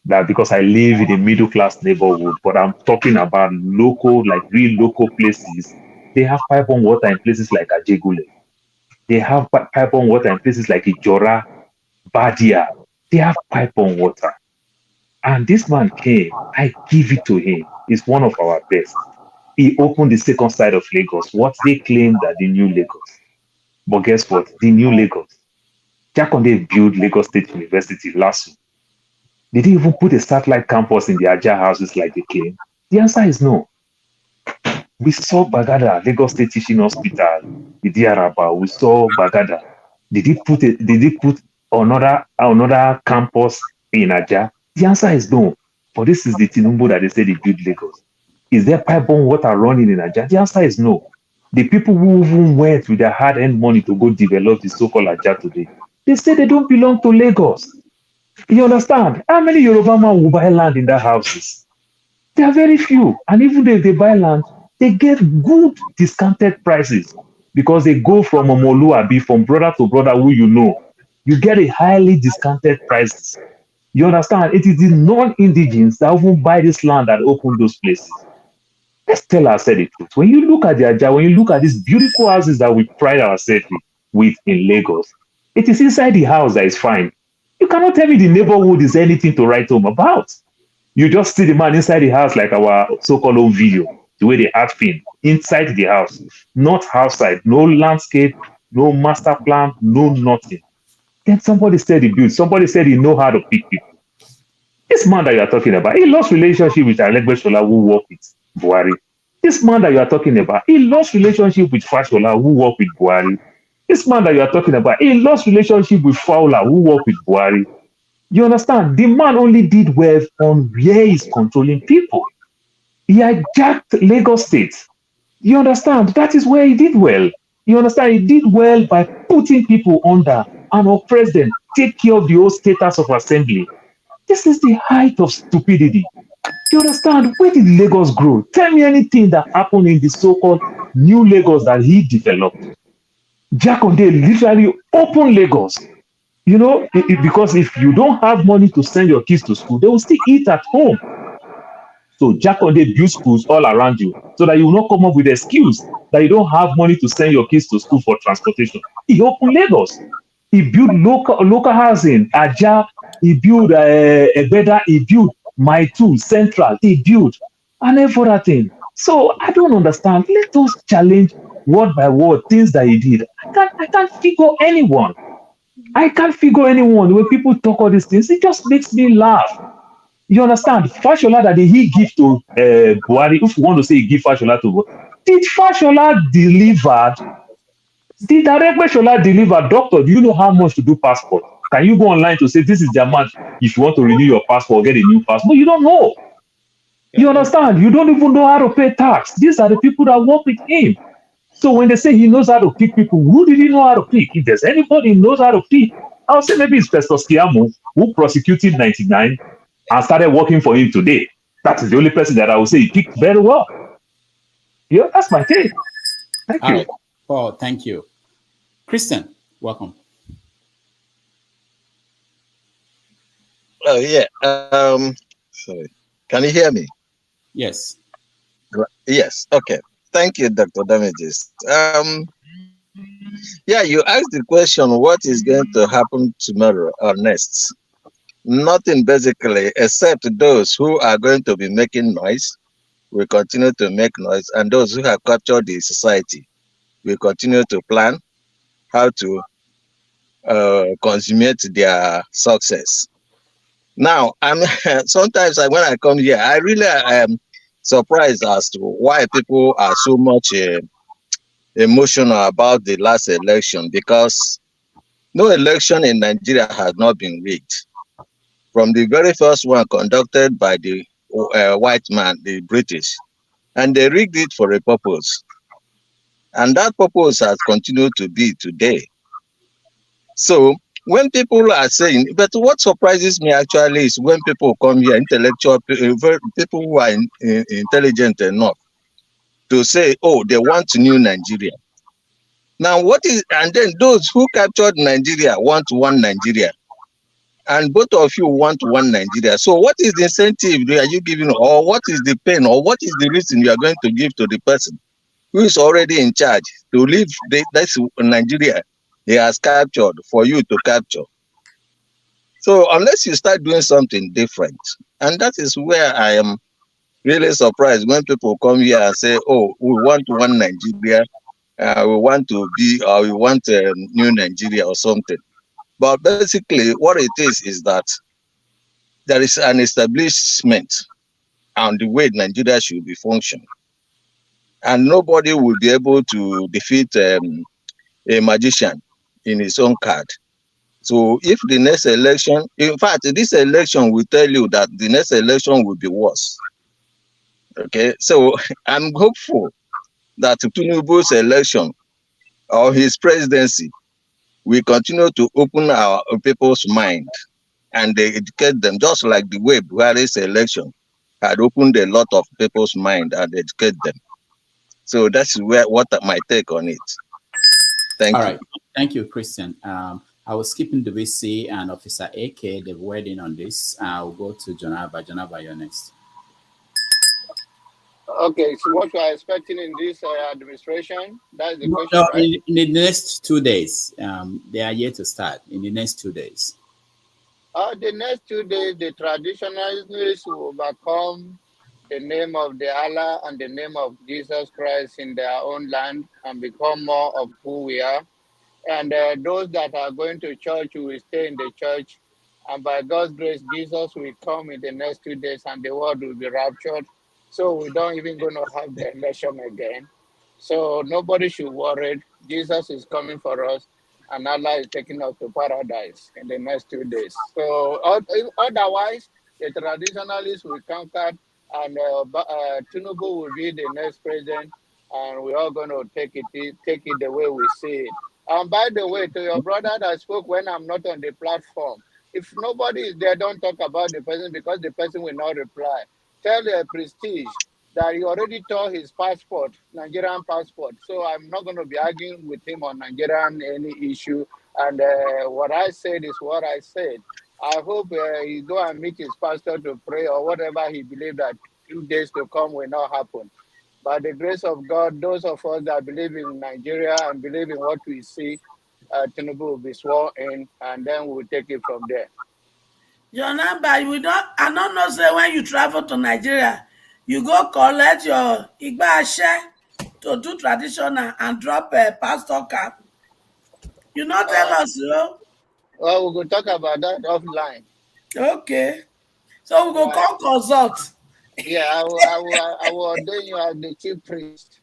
that because I live in a middle-class neighborhood, but I'm talking about local, like real local places. They have pipe-borne water in places like Ajegule. They have pipe-borne water in places like Ijora, Badia, they have pipe on water. And this man came, I give it to him. He's one of our best. He opened the second side of Lagos, what they claim that the new Lagos. But guess what? The new Lagos. Jakonde built Lagos State University last week. Did he even put a satellite campus in the Aja houses like they claim? The answer is no. We saw Bagada, Lagos State Teaching Hospital, the Diaraba. We saw Bagada. Did he put another campus in Aja? The answer is no. But this is the Tinubu that they say they built Lagos. Is there pipe-borne water running in Aja? The answer is no. The people who even went with their hard-earned money to go develop the so-called Aja today, they say they don't belong to Lagos. You understand? How many Yoruba men will buy land in their houses? There are very few. And even if they buy land, they get good discounted prices because they go from Omoluabi, from brother to brother who you know. You get a highly discounted prices. You understand? It is the non-indigens that even buy this land that open those places. Let's tell ourselves the truth. When you look at the Aja, when you look at these beautiful houses that we pride ourselves with in Lagos, it is inside the house that is fine. You cannot tell me the neighborhood is anything to write home about. You just see the man inside the house like our so-called home video, the way they act film, inside the house, not outside, no landscape, no master plan, no nothing. Then somebody said he built, somebody said he know how to pick people. This man that you are talking about, he lost relationship with Alegbeshola who worked with Buhari. This man that you are talking about, he lost relationship with Fashola who worked with Buhari. This man that you are talking about, he lost relationship with Fowler who worked with Buhari. You understand? The man only did well on where he's controlling people. He hijacked Lagos State. You understand? That is where he did well. You understand? He did well by putting people under and oppress them, take care of the whole status of assembly. This is the height of stupidity. You understand? Where did Lagos grow? Tell me anything that happened in the so-called new Lagos that he developed. Jakonde literally opened Lagos. You know, because if you don't have money to send your kids to school, they will still eat at home. So Jakonde built schools all around you so that you will not come up with the excuse that you don't have money to send your kids to school for transportation. He opened Lagos. He built local housing, Aja. He built Egbeda. He built Maitu, Central. He built and every other thing. So I don't understand. Let us challenge word by word things that he did. I can't figure anyone. I can't figure anyone. When people talk all these things, it just makes me laugh. You understand? Fashola that he give to Buhari, if you want to say he give Fashola to Buhari, did Fashola deliver? Did Aregbesola deliver? Doctor, do you know how much to do passport? Can you go online to say this is the amount if you want to renew your passport, get a new passport? You don't know. You understand? You don't even know how to pay tax. These are the people that work with him. So when they say he knows how to pick people, who did he know how to pick? If there's anybody who knows how to pick, I'll say maybe it's Festus Keyamo, who prosecuted 99 and started working for him today. That is the only person that I would say he picked very well. Yeah, that's my take. Thank you. Right. Paul, thank you. Christian, welcome. Oh yeah. Sorry. Can you hear me? Yes. Yes. Okay. Thank you, Dr. Damages. Yeah, you asked the question, what is going to happen tomorrow or next? Nothing basically, except those who are going to be making noise will continue to make noise, and those who have captured the society will continue to plan how to consummate their success. Now, sometimes when I come here, I really am surprised as to why people are so much emotional about the last election, because no election in Nigeria has not been rigged. From the very first one conducted by the white man, the British, and they rigged it for a purpose. And that purpose has continued to be today. So when people are saying, but what surprises me actually is when people come here, intellectual people who are intelligent enough to say, oh, they want new Nigeria. Now, what is, and then those who captured Nigeria want one Nigeria. And both of you want one Nigeria. So what is the incentive are you giving, or what is the pain, or what is the reason you are going to give to the person who is already in charge to leave this Nigeria he has captured for you to capture? So unless you start doing something different, and that is where I am really surprised when people come here and say, "Oh, we want one Nigeria, we want to be, or we want a new Nigeria or something." But basically, what it is that there is an establishment on the way Nigeria should be functioning, and nobody will be able to defeat a magician in his own card. So if the next election, in fact, this election will tell you that the next election will be worse. Okay, so I'm hopeful that Tinubu's election or his presidency will continue to open our people's mind and they educate them, just like the way Buhari's election had opened a lot of people's mind and educate them. So that's what my take on it. Thank All you. right. Thank you, Christian. I was skipping the VC and Officer AK. They've weighed in on this. I'll go to Jonaba. Jonaba, you're next. Okay, so what you are expecting in this administration? That's the question, No, right? in the next 2 days, they are yet to start. In the next 2 days. The next 2 days, the traditionalists will overcome the name of the Allah and the name of Jesus Christ in their own land and become more of who we are. And those that are going to church will stay in the church. And by God's grace, Jesus will come in the next 2 days and the world will be raptured. So we don't even going to have the election again. So nobody should worry. Jesus is coming for us and Allah is taking us to paradise in the next 2 days. So otherwise, the traditionalists will conquer and Tinubu will be the next president and we're all going to take it the way we see it. And by the way, to your brother that spoke when I'm not on the platform, if nobody is there, don't talk about the person because the person will not reply. Tell Prestige that he already tore his passport, Nigerian passport. So I'm not going to be arguing with him on Nigerian any issue. And what I said is what I said. I hope he go and meet his pastor to pray or whatever he believes that 2 days to come will not happen. By the grace of God, those of us that believe in Nigeria and believe in what we see, Tinubu will be sworn in, and then we'll take it from there. Your number, I don't know, say when you travel to Nigeria, you go collect your Igba to do traditional and drop a pastor cap. You not tell us, yo? Well, we will talk about that offline. Okay. So we go come consult. Yeah, I will ordain you as the chief priest.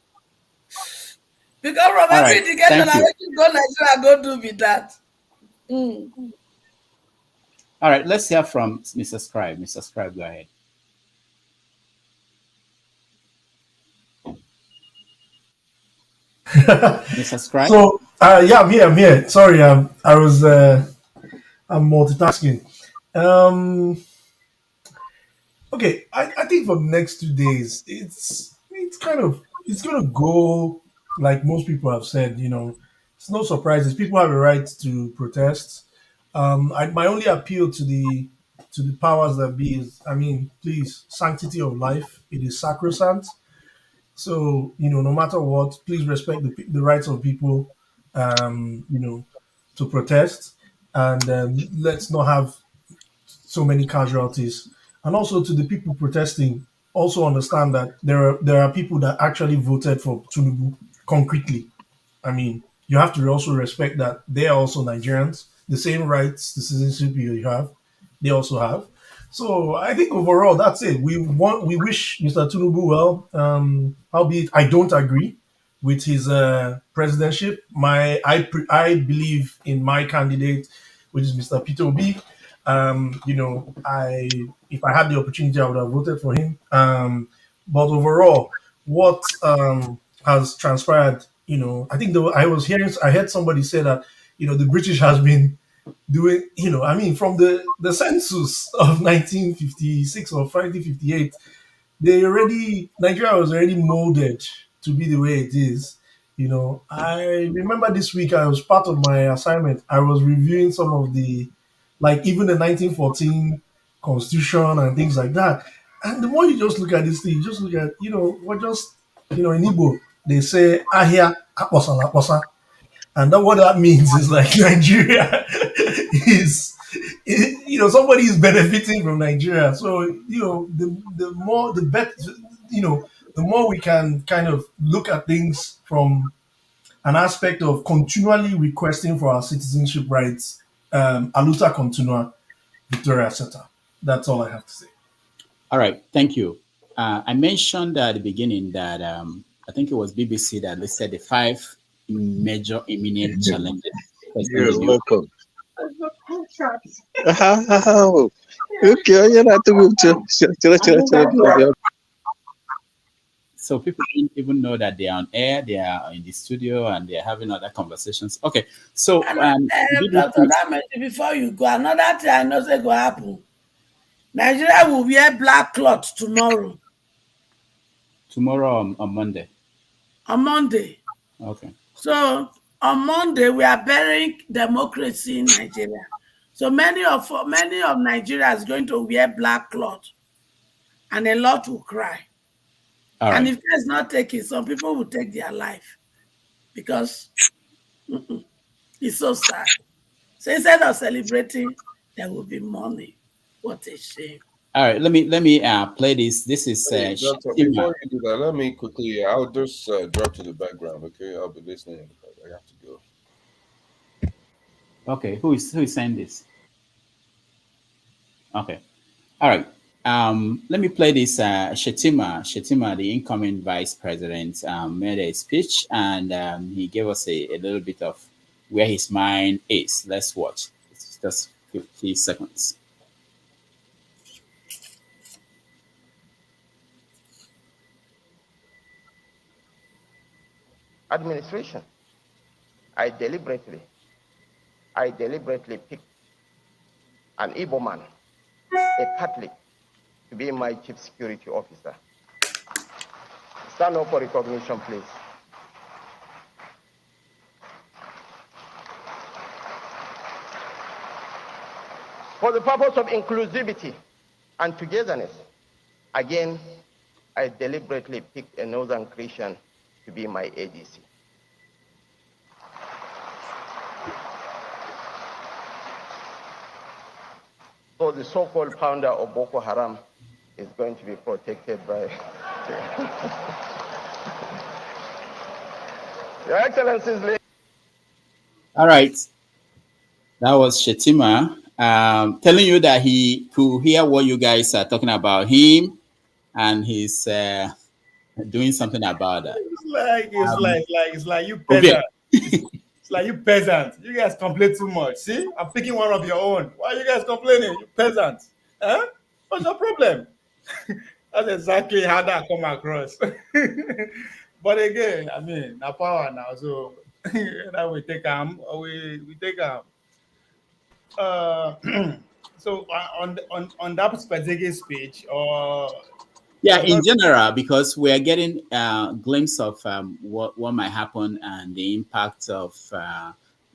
Because from every indication, I let you go Nigeria, go do with that. All right, let's hear from Mr. Scribe. Mr. Scribe, go ahead. Mr. Scribe? So, yeah, I'm here. Sorry, I'm multitasking. Okay, I think for the next 2 days, it's gonna go like most people have said. It's no surprises. People have a right to protest. My only appeal to the powers that be is, please, sanctity of life. It is sacrosanct. So no matter what, please respect the rights of people. To protest, and let's not have so many casualties. And also to the people protesting, also understand that there are people that actually voted for Tinubu concretely. You have to also respect that they are also Nigerians. The same rights, the citizenship you have, they also have. So I think overall that's it. We wish Mr. Tinubu well. Albeit I don't agree with his presidentship. I believe in my candidate, which is Mr. Peter Obi. If I had the opportunity, I would have voted for him. But overall, what has transpired, I think I heard somebody say that, the British has been doing, from the census of 1956 or 1958, Nigeria was already molded to be the way it is. I remember this week I was part of my assignment. I was reviewing some of even the 1914 constitution and things like that. And the more you just look at this thing, you just look at, we're just, in Igbo, they say, Ahia, Aposa, Aposa. And what that means is like Nigeria is somebody is benefiting from Nigeria. So the more the better. The more we can kind of look at things from an aspect of continually requesting for our citizenship rights. Aluta continua, Victoria Seta. That's all I have to say. All right, thank you. I mentioned at the beginning that I think it was BBC that listed the 5 major imminent challenges. You're welcome. Okay, you're not So people didn't even know that they are on air, they are in the studio, and they're having other conversations. Okay, so Dr. Damage, before you go, another thing I know say go happen. Nigeria will wear black cloth tomorrow. Tomorrow on Monday. On Monday. Okay. So on Monday we are burying democracy in Nigeria. So many of Nigeria is going to wear black cloth, and a lot will cry. All and right. if that's not taken, some people will take their life because it's so sad. So instead of celebrating, there will be mourning. What a shame. All right, let me play this. This is Hey, Doctor, before you do that, let me quickly. I'll just drop to the background. Okay, I'll be listening. I have to go. Okay, who is saying this? Okay, all right. Let me play this. Shettima, the incoming vice president, made a speech, and he gave us a little bit of where his mind is. Let's watch. It's just 50 seconds. Administration. I deliberately picked an Igbo man, a Catholic, to be my chief security officer. Stand up for recognition, please. For the purpose of inclusivity and togetherness, again, I deliberately picked a Northern Christian to be my ADC. So the so-called founder of Boko Haram is going to be protected by... Your Excellencies. All right. That was Shettima telling you that he could hear what you guys are talking about him, and he's doing something about that. It's like you peasant. It's like you peasant. You guys complain too much. See, I'm picking one of your own. Why are you guys complaining? You peasants. Huh? What's your problem? That's exactly how that come across. But again, I mean, now power now, so that we take we take so on that specific speech, or yeah, in general, because we are getting a glimpse of what might happen and the impact of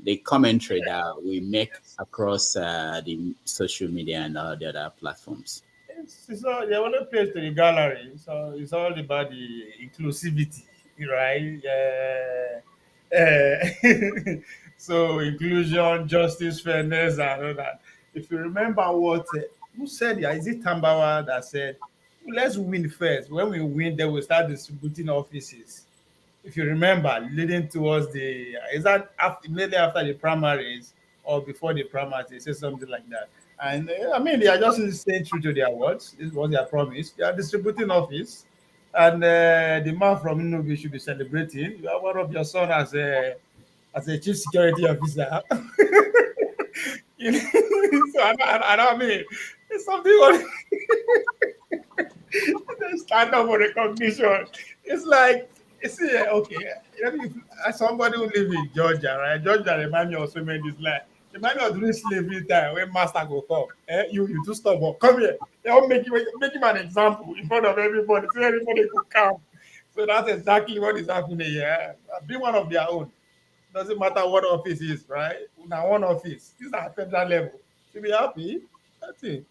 the commentary that we make across the social media and all the other platforms. It's all, they want to place to the gallery, so it's all about the inclusivity, right? So inclusion, justice, fairness, and all that. If you remember what who said it? Is it Tambawa that said, "Let's win first. When we win, then we start distributing offices." If you remember, leading towards the is that immediately after the primaries or before the primaries, they say something like that. And I mean, they are just staying true to their words. This was their promise. They are distributing office, and the man from Inugu should be celebrating. You have one of your son as a chief security officer. So I mean, it's something what stand up for recognition. It's like, you see, okay, as somebody who live in Georgia, right? Georgia remind me of so many this like remind me of during slavery time when master go come. You too stubborn. Come here. They all make him an example in front of everybody, so everybody could come. So that's exactly what is happening here. Be one of their own. Doesn't matter what office is, right? Now one office. This is at federal level. To be happy, that's it.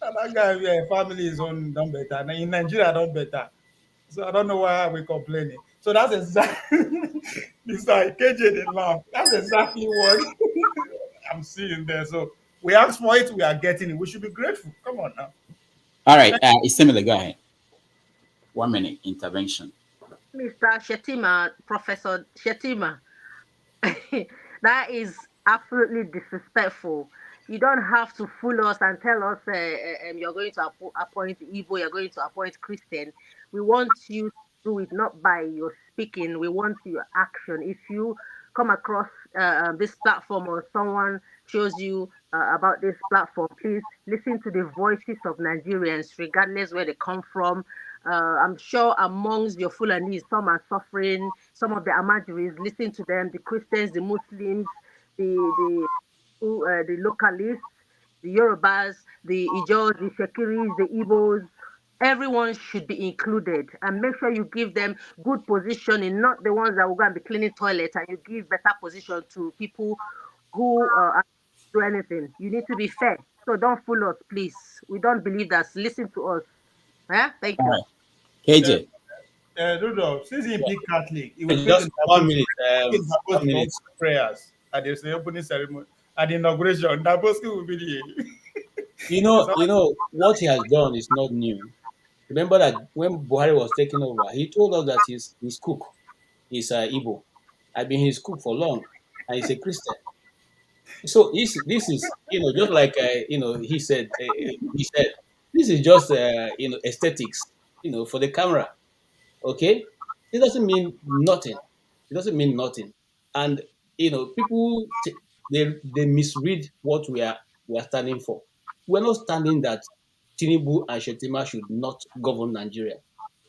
And that guy, yeah, family is on done better. And in Nigeria, done better. So I don't know why we're complaining. So that's exactly this like KJ did laugh. That's exactly what I'm seeing there. So We asked for it, we are getting it. We should be grateful. Come on now. All right, Isemele, go ahead. 1 minute intervention. Mr. Shettima, Professor Shettima, that is absolutely disrespectful. You don't have to fool us and tell us you're going to appoint Igbo, you're going to appoint Christian. We want you to do it not by your speaking, we want your action. If you come across this platform or someone shows you about this platform, please listen to the voices of Nigerians, regardless where they come from. I'm sure amongst your Fulanis, some are suffering, some of the Amajiris, listen to them, the Christians, the Muslims, the localists, the Yorubas, the Ijos, the Shekiris, the Igbos. Everyone should be included, and make sure you give them good positioning, not the ones that will go and be cleaning toilets, and you give better position to people who do anything. You need to be fair. So don't fool us, please. We don't believe that. Listen to us. Yeah? Thank you. KJ. Rudolph, since he big Catholic, he will Just 1 minute. 1 minute. Prayers at the opening ceremony, at the inauguration. Naboski will be there. You know what he has done is not new. Remember that when Buhari was taking over, he told us that his cook is Igbo. I've been his cook for long, and he's a Christian. So this is just like he said this is just aesthetics for the camera. Okay, it doesn't mean nothing. It doesn't mean nothing, and people they misread what we are standing for. We're not standing that Tinubu and Shettima should not govern Nigeria.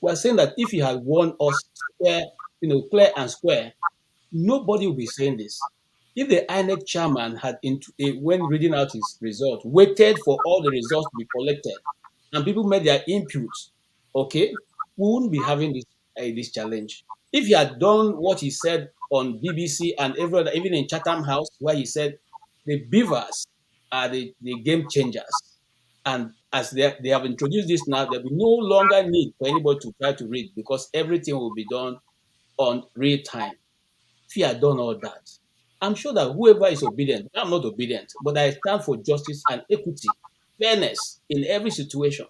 We're saying that if he had won us clear and square, nobody will be saying this. If the INEC chairman had, when reading out his result, waited for all the results to be collected, and people made their inputs, okay, we wouldn't be having this challenge. If he had done what he said on BBC and everywhere, even in Chatham House, where he said the beavers are the game changers, and as they have introduced this now, there will be no longer need for anybody to try to read because everything will be done on real time. If he had done all that, I'm sure that whoever is obedient, I'm not obedient, but I stand for justice and equity, fairness in every situation.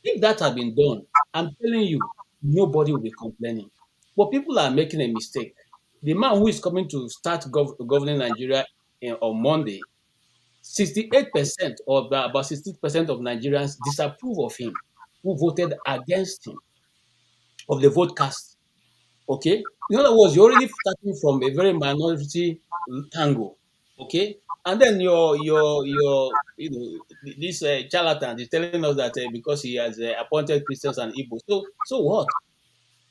If that had been done, I'm telling you, nobody will be complaining. But people are making a mistake. The man who is coming to start governing Nigeria on Monday, 68% or about 60% of Nigerians disapprove of him, who voted against him, of the vote cast. Okay? In other words, you're already starting from a very minority angle. Okay? And then this charlatan is telling us that because he has appointed Christians and Igbo. So what?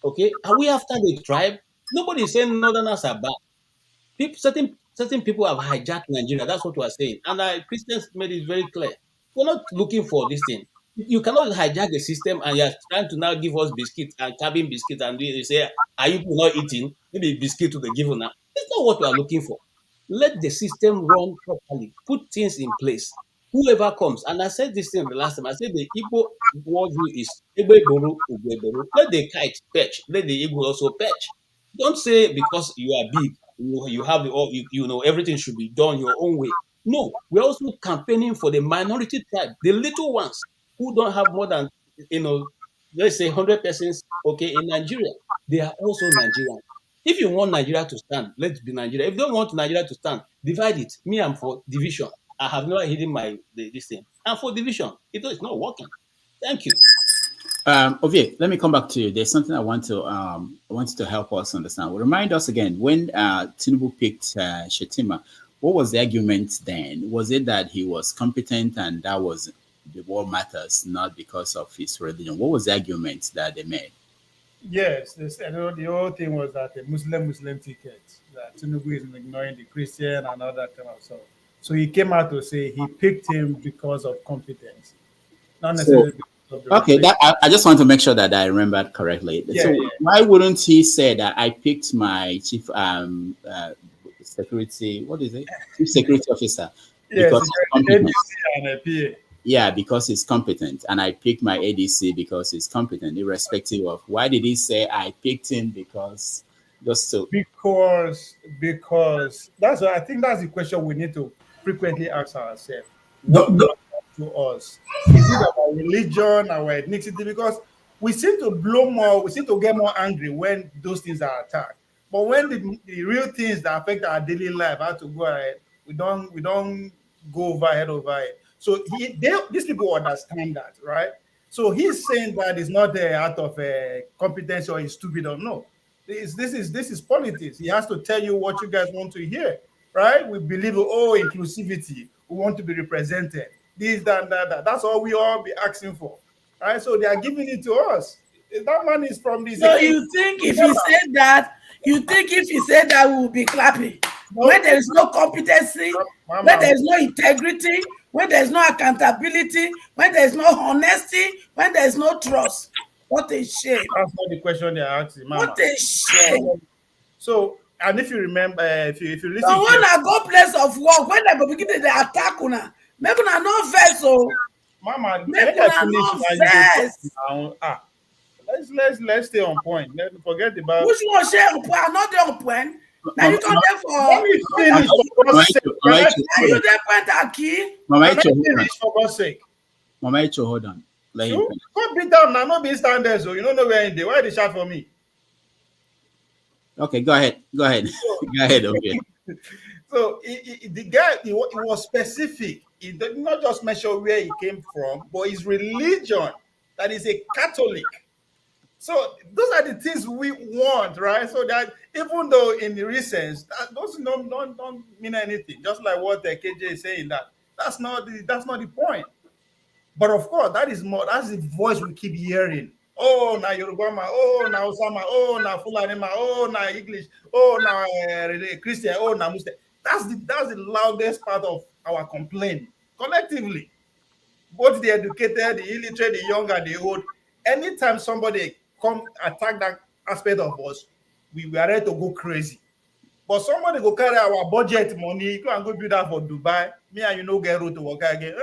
Okay? Are we after the tribe? Nobody is saying Northerners are bad. Certain people have hijacked Nigeria. That's what we are saying. And Christians made it very clear. We're not looking for this thing. You cannot hijack the system and you're trying to now give us biscuits and cabin biscuits and they say, are you not eating? Maybe biscuit to the given now. It's not what we are looking for. Let the system run properly. Put things in place. Whoever comes, and I said this thing the last time, I said the Igbo worldview is Ebe Boru, Ugwe Boru. Let the kite perch. Let the Igbo also perch. Don't say because you are big, you have everything should be done your own way. No, we're also campaigning for the minority tribe, the little ones who don't have more than let's say 100 persons in Nigeria. They are also Nigerians. If you want Nigeria to stand, let's be Nigeria. If you don't want Nigeria to stand, divide it. Me, I'm for division. I have never hidden this thing. I'm for division. It's not working. Thank you. Ovie, let me come back to you. There's something I want to help us understand. Remind us again, when Tinubu picked Shettima, what was the argument then? Was it that he was competent and that was the world matters, not because of his religion? What was the argument that they made? Yes, the whole thing was that the Muslim ticket, that Tinubu is ignoring the Christian and all that kind of stuff. So he came out to say he picked him because of competence, not necessarily because of the okay, I just want to make sure that I remembered correctly. Yeah, so why wouldn't he say that I picked my chief security? What is it? Chief security officer because he's competent. And a PA. Yeah, because he's competent, and I picked my ADC because he's competent, irrespective of why did he say I picked him because because that's what I think that's the question we need to frequently ask ourselves. what to us? Is it our religion, our ethnicity? Because we seem to blow more, we seem to get more angry when those things are attacked. But when the real things that affect our daily life have to go ahead, we don't go over it. So these people understand that, right? So he's saying that it's not out of competence or he's stupid or no. This is politics. He has to tell you what you guys want to hear, right? We believe inclusivity. We want to be represented. This, that. That's all we all be asking for, right? So they are giving it to us. That man is from this. So you think if he said that, we will be clapping? No. When there is no competency, when there is no integrity, when there is no accountability, when there is no honesty, when there is no trust. What a shame. That's not the question they're asking, Mama. What a shame. So, and if you remember, if you listen, so when I go place of work, when they begin to attack una, maybe una no vex so. Mama, maybe una no vex. Let's stay on point. Let's forget about. Which one share on point? I'm not there on point. Now you come there for. Let me finish for God's sake. Now you there point Aki. Let me finish for God's sake. Mama Echo, hold on. Let him finish. Go beat down now, not be stand there, so you don't know where in there. Why they shout for me? Okay, go ahead. Go ahead. Go ahead, okay. So the guy, he was specific. He did not just mention where he came from, but his religion, that is a Catholic. So those are the things we want, right? So that even though in the recent, those don't mean anything. Just like what KJ is saying, that's not the point. But of course, that's the voice we keep hearing. Oh, now Yoruba ma, oh, now Osama, oh, now Fulani ma, oh, now English, oh, now Christian, oh, now Muslim. That's the loudest part of our complaint collectively. Both the educated, the illiterate, the young, and the old. Anytime somebody come attack that aspect of us, we are ready to go crazy. But somebody go carry our budget money, go and go build that for Dubai. Me and you get road to work again.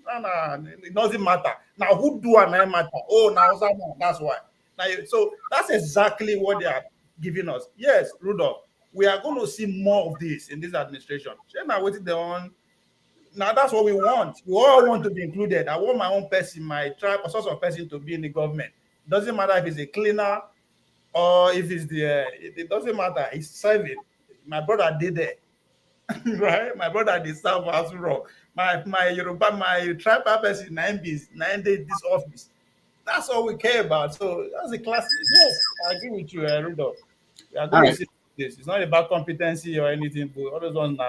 It doesn't matter. Now who do and I matter? Oh, now that's why. Now, so that's exactly what they are giving us. Yes, Rudolph, we are going to see more of this in this administration. Now that's what we want. We all want to be included. I want my own person, my tribe, or sort of person to be in the government. Doesn't matter if it's a cleaner or if it's it doesn't matter. It's serving. My brother did that. Right? My brother did serve as well. My Yoruba, my tribal person, 9 days, this office. That's all we care about. So that's a classic. Yes, I agree with you, Rudolph. We are going to see this. It's not about competency or anything, but all those ones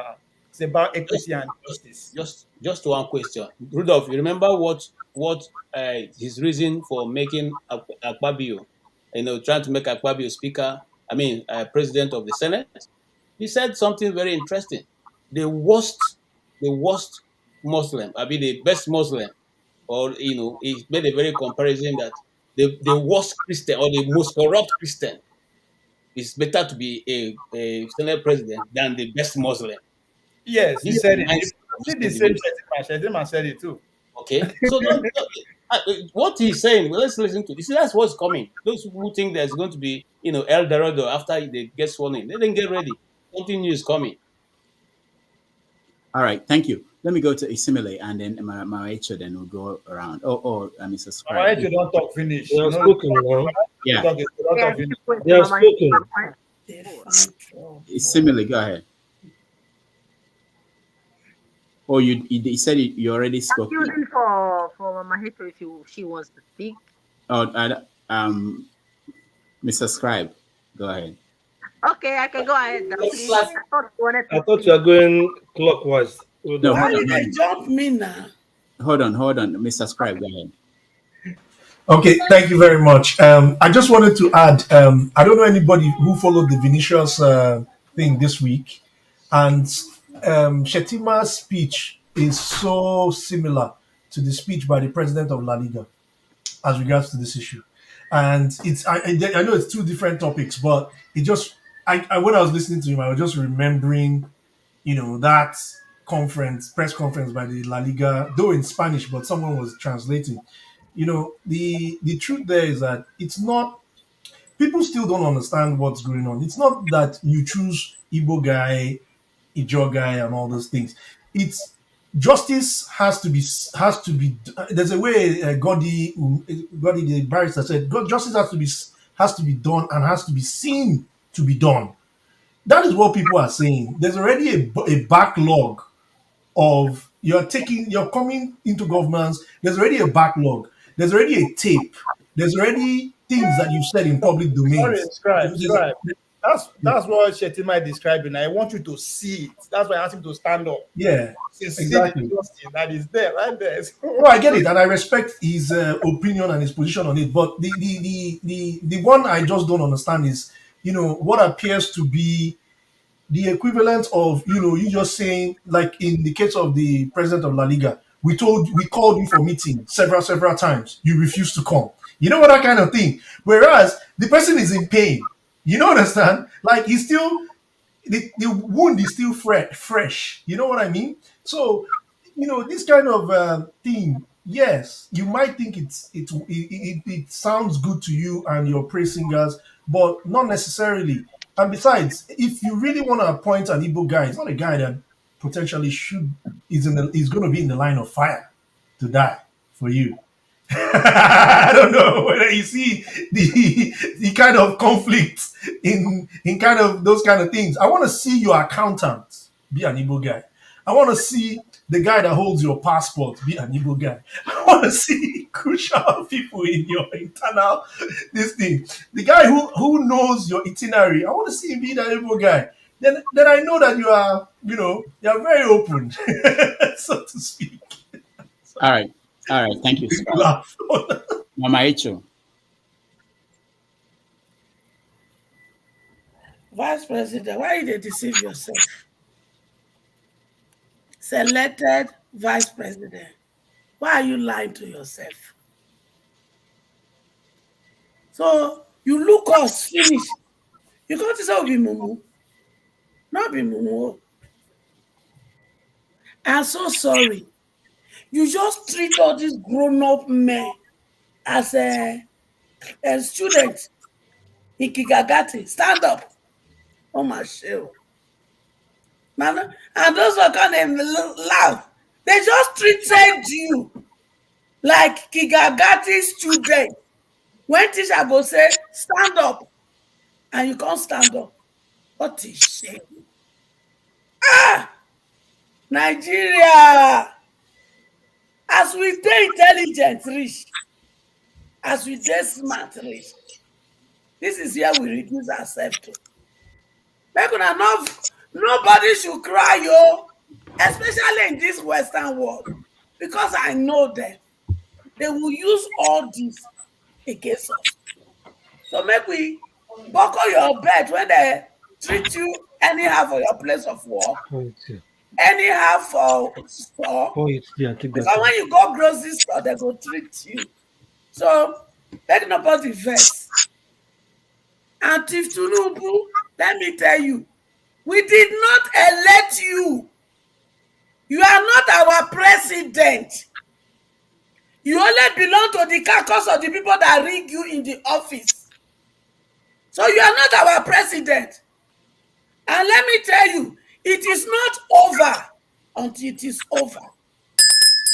it's about equity and justice. Just one question, Rudolph. You remember what his reason for making Akpabio, trying to make Akpabio president of the Senate? He said something very interesting. The worst Muslim, the best Muslim, or he made a very comparison that the worst Christian or the most corrupt Christian is better to be a Senate president than the best Muslim. Yes, he said it. The same Shettima said it too. Okay, so what he's saying, well, let's listen to this. That's what's coming. Those who think there's going to be, El Dorado after they get sworn in, they didn't get ready. Something new is coming. All right, thank you. Let me go to Isimile and then Maraecho, then we'll go around. Mr. Scribe. Maraecho don't talk finish. They are spoken now. Yeah. They are spoken. Isimile, go ahead. Oh, you said you already spoke. I'm using for Mama if she wants to speak. Oh, Mr. Scribe, go ahead. Okay, I can go ahead. I thought you were going clockwise. No, why did they jump me now? Hold on, Mr. Scribe, go ahead. Okay, thank you very much. I just wanted to add, I don't know anybody who followed the Vinicius thing this week, and Shettima's speech is so similar to the speech by the president of La Liga as regards to this issue. And I know it's two different topics, but it just, when I was listening to him, I was just remembering, that press conference by the La Liga, though in Spanish, but someone was translating. The truth there is that it's not, people still don't understand what's going on. It's not that you choose Igbo guy, Ijo guy, and all those things. It's justice has to be there's a way Godi the barrister said justice has to be done and has to be seen to be done. That is what people are saying. There's already a backlog of you're coming into governance. There's already a backlog. There's already a tape. There's already things that you've said in public Sorry, domains. scribe. That's what Shettima is describing. I want you to see it. That's why I asked him to stand up. Yeah, To see the exactly. justice that is there, right there. No, I get it, and I respect his opinion and his position on it. But the one I just don't understand is, what appears to be the equivalent of, you just saying, like in the case of the president of La Liga, we called you for meeting several times. You refused to come. You know what, that kind of thing. Whereas the person is in pain. You don't understand? Like he's still the wound is still fresh. You know what I mean? So, this kind of thing, yes, you might think it sounds good to you and your praise singers, but not necessarily. And besides, if you really want to appoint an Igbo guy, it's not a guy that potentially is going to be in the line of fire to die for you. I don't know whether you see the kind of conflict in kind of those kind of things. I want to see your accountant be an Igbo guy. I want to see the guy that holds your passport be an Igbo guy. I want to see crucial people in your internal this thing. The guy who knows your itinerary. I want to see him be that Igbo guy. Then I know that you are very open, so to speak. All right. Thank you, Scribe. Mama Echo. Vice President, why you deceive yourself? Selected Vice President. Why are you lying to yourself? So you look us finish. You can't say be mumu. Not be mumu. I'm so sorry. You just treat all these grown-up men as a student in Kigagati. Stand up. Oh my show. Man, and those who kind of laugh, they just treated you like Kigagati student. When teacher go say, stand up, and you can't stand up. What a shame. Nigeria. As we dey intelligent reach, as we dey smart reach, this is where we reduce ourselves to. Make una nobody should cry, yo, especially in this Western world, because I know them. They will use all this against us. So make we buckle your bed when they treat you anyhow for your place of work, anyhow for store. Because when you go grocery store, they go treat you. So make nobody vex. And Chief Tinubu, let me tell you, we did not elect you. You are not our president. You only belong to the caucus of the people that rig you in the office. So you are not our president. And let me tell you, it is not over until it is over.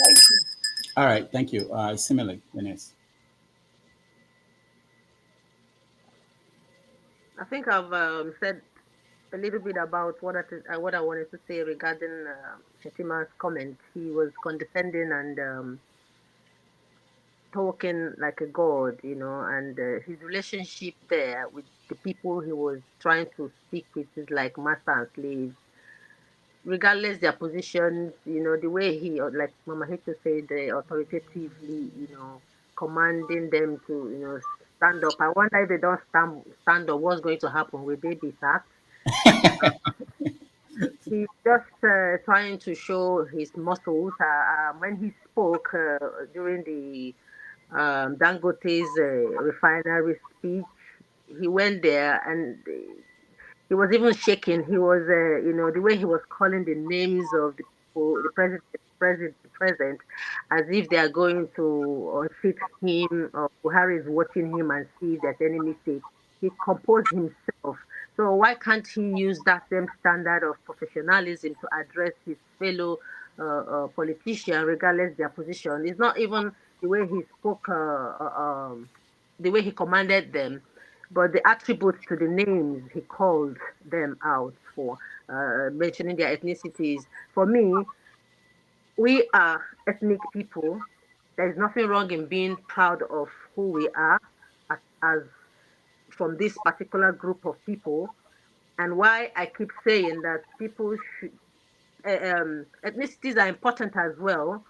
Thank you. All right, thank you. Similarly, Ines. I think I've said a little bit about what I wanted to say regarding Shettima's comment. He was condescending and talking like a god, and his relationship there with the people he was trying to speak with is like master and slave. Regardless their positions, the way he, like Mama Hito said, authoritatively, commanding them to, stand up. I wonder if they don't stand up, what's going to happen? Will they be sacked? He's just trying to show his muscles. When he spoke during the Dangote's refinery speech, he went there and he was even shaking. He was, the way he was calling the names of the people, the president, as if they are going to unseat him, or Buhari is watching him and see if there's any mistake. He composed himself. So why can't he use that same standard of professionalism to address his fellow politician, regardless their position. It's not even the way he spoke, the way he commanded them, but the attributes to the names he called them out for, mentioning their ethnicities. For me, we are ethnic people. There is nothing wrong in being proud of who we are as from this particular group of people. And why I keep saying that people should, ethnicities are important as well.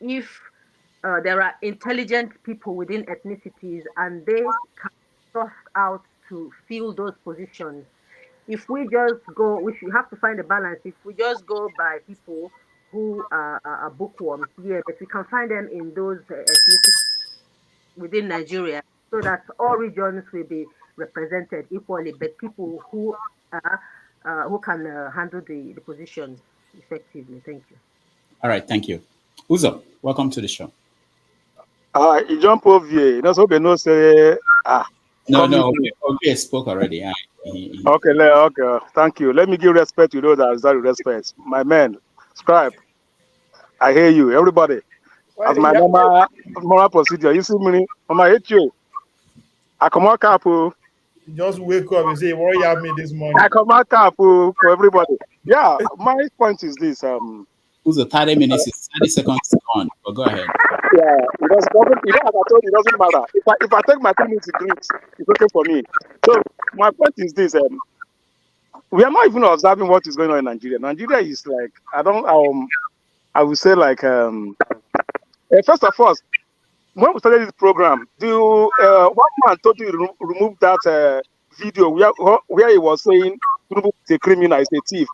If there are intelligent people within ethnicities and they can source out to fill those positions. If we just go, we should have to find a balance. If we just go by people who are bookworms, yeah, but we can find them in those ethnicities within Nigeria, so that all regions will be represented equally, but people who can handle the positions effectively. Thank you. All right, thank you. Uzo, welcome to the show. You jump over here. You know, so they know say No, okay, spoke already. Okay, thank you. Let me give respect to those that deserve respect. My man, Scribe, I hear you. Everybody, as my normal procedure, you see me, I hate you. I come out cap. You just wake up and say, "What you have me this morning?" I come out cap for everybody. Yeah, my point is this. Uzo, 30 minutes is 30 seconds on, but go ahead. Yeah, because as I told you, it doesn't matter. If I take my 3 minutes to greet, it's okay for me. So my point is this: we are not even observing what is going on in Nigeria. Nigeria is like I would say like first of all, when we started this program, one man totally removed that video where he was saying Tinubu is a criminal, is a thief.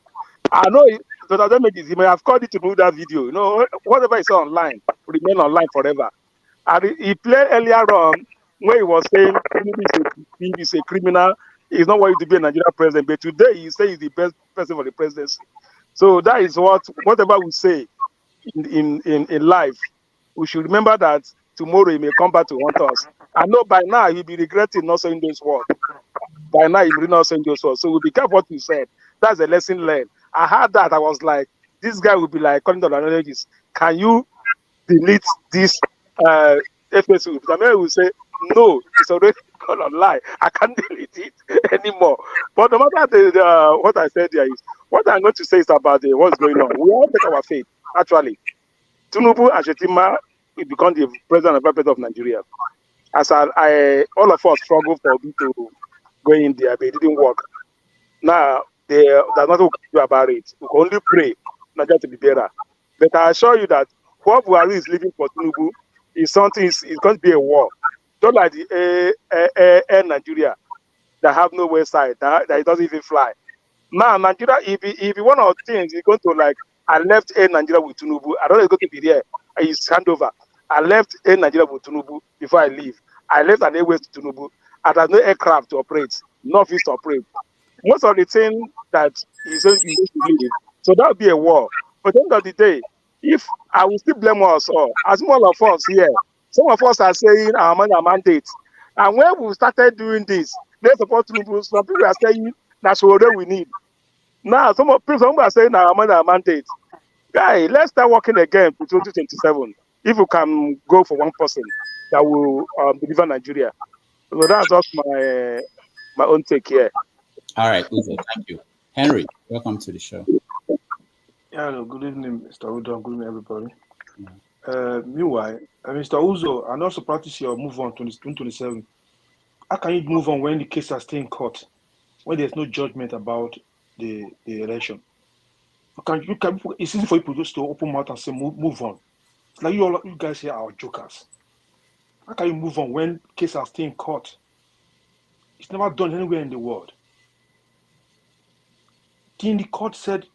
I know he may have called it to remove that video. You know, whatever is online will remain online forever. And he played earlier on when he was saying Tinubu is a criminal. He's not worthy to be a Nigerian president. But today he says he's the best person for the presidency. So that is whatever we say in life, we should remember that tomorrow he may come back to haunt us. I know by now he'll be regretting not saying those words. By now he will not saying those words. So we'll be careful what we said. That's a lesson learned. I heard that. I was like, this guy will be like calling the analysts. Can you delete this FSU? The man will say, no, it's already gone online. I can't delete it anymore. But no matter what I said there is, what I'm going to say is about what's going on. We all take our faith, actually. Tinubu and Shettima will become the president and vice president of Nigeria. As all of us struggle for me to go in there, but it didn't work. Now, there's nothing we can do about it. We can only pray Nigeria to be better. But I assure you that what Buhari is living for Tinubu is something, it's going to be a war. Just like the Air Nigeria that have no website, that it doesn't even fly. Now, Nigeria, if one of the things is going to like, I left Air Nigeria with Tinubu, I don't know it's going to be there. It's handover. I left Air Nigeria with Tinubu before I leave. I left an airways to Tinubu, and there's no aircraft to operate, no office to operate. Most of the things that he's going to leave, so that would be a war. But at the end of the day, if I will still blame us all, as more of us here, some of us are saying our mandate. And when we started doing this, let's support Tinubu. Some people are saying that's what we need. Now, some people are saying our mandate. Guy, let's start working again for 2027. If we can go for one person that will deliver Nigeria. So that's just my own take here. All right, Uzo, thank you. Henry, welcome to the show. Yeah, no, good evening, Mr. Udo. Good evening, everybody. Meanwhile, Mr. Uzo, I also practice your move on 2027. How can you move on when the case are still in court, when there's no judgment about the election? It's easy for people just to open mouth and say move on. It's like you guys here are jokers. How can you move on when cases are still in court? It's never done anywhere in the world. Then the court said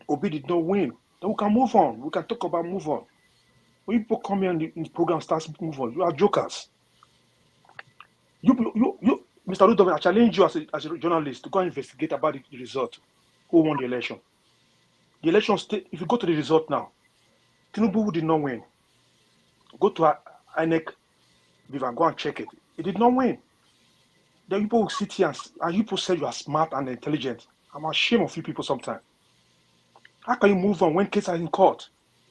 Obi did not win. Then we can move on. We can talk about move on. When people come here and the program starts to move on, you are jokers. You Mr. Ludovic, I challenge you as a journalist to go and investigate about the result. Who won the election? The election state, if you go to the result now, Tinubu did not win. Go to INEC, go and check it. He did not win. Then people will sit here and you people say you are smart and intelligent. I'm ashamed of you people sometimes. How can you move on when cases are in court?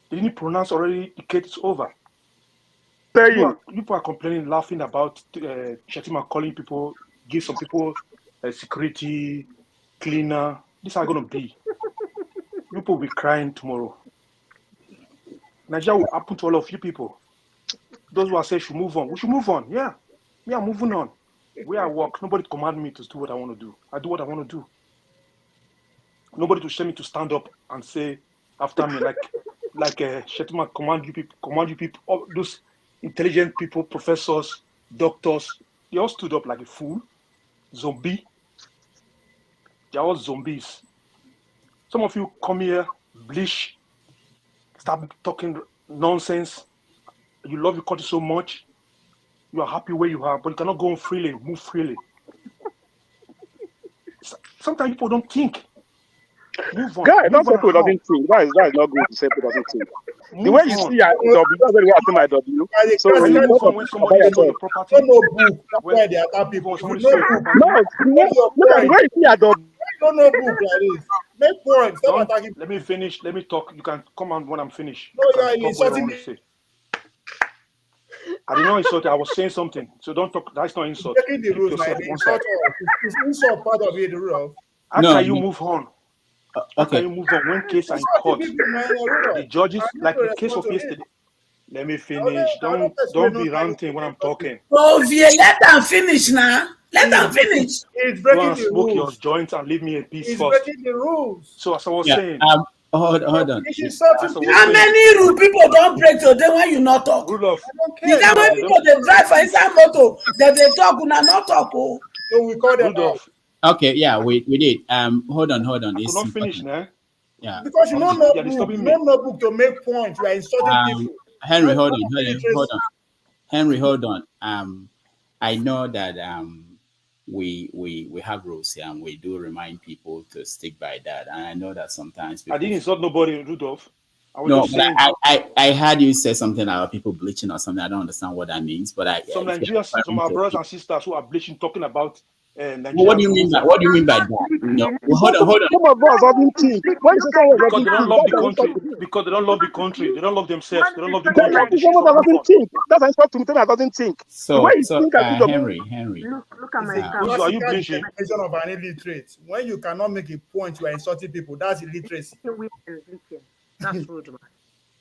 They didn't pronounce already, the case is over. People are complaining, laughing about Shettima calling people, give some people security, cleaner. These are going to be. People will be crying tomorrow. Nigeria will happen to all of you people. Those who are saying should move on. We should move on. Yeah. Me, I'm moving on. Where I work, nobody command me to do what I want to do. I do what I want to do. Nobody to shame me to stand up and say after me like Shettima command you people, all those intelligent people, professors, doctors, they all stood up like a fool. Zombie. They're all zombies. Some of you come here, bleach, start talking nonsense. You love your country so much. You are happy where you are, but you cannot go on freely, move freely. Sometimes people don't think. Move on. Guy, don't say Move people on. doesn't think. That is not good to say people doesn't think. Move The way you on. see your W, that's the way I see my W. So Can when you you move talk on when somebody about stole your yourself, property? No book. That's why they attack people. Somebody No stole your book. property. no, look at the way you see your W. No book like this. Make point. Stop attacking. Let me finish. Let me talk. You can come on when I'm finished. No, You you can are talk what you insulting want me. to say. I did not insult you. I was saying something. So don't talk. That's not insult. Breaking the Keep rules, yourself like one insult side. us. Is insult part of it, the rule? How No, can you no. move on? How can Okay. you move on when cases are in Insulting court? people, man, Rudolph. The judges, I need like to the case respond of to it. yesterday. Let me I finish. don't Don't be ranting when I'm talking. Ovie, let them finish now. Let them finish. It's Go breaking and the smoke your rules. joint and leave me in peace It's first. breaking the rules. So as I was Yeah. saying, Hold on. It's insulting as I people. was How saying, many rule people don't break today when you not talk? Rudolph, I don't The care. time Rudolph, when they people don't. they drive for inside motor, that they talk, una not talk. Oh. So we call them out. Rudolph, Okay, yeah, we did. Hold on. I could It's not finish important. now. Yeah. Because you know no You're book. disturbing You me. know no book to make points. You are insulting people. Henry, hold That's on. illiteracy. Henry, hold on. I know that we have rules here and we do remind people to stick by that. And I know that sometimes I people didn't insult nobody, Rudolph. I was no, just but saying I heard you say something about people bleaching or something. I don't understand what that means. But some if you're Nigerians, some referring of our to brothers and sisters who are bleaching, talking about well, what do Nigerians you mean move by on. what do you mean by that? No, well, hold on. Some of us doesn't think. When you say someone Because doesn't they don't think, love that's the an insult country. to me. Because they don't love the country. They don't love themselves. They don't love the That's country. not They someone should that move on. doesn't think. That's an insult to me that doesn't think. The way you think and think of Henry. Look at my It's a account. Are you classical bleaching? definition of an illiterate. When you cannot make a point, you are insulting people. That's illiteracy. That's rude, man.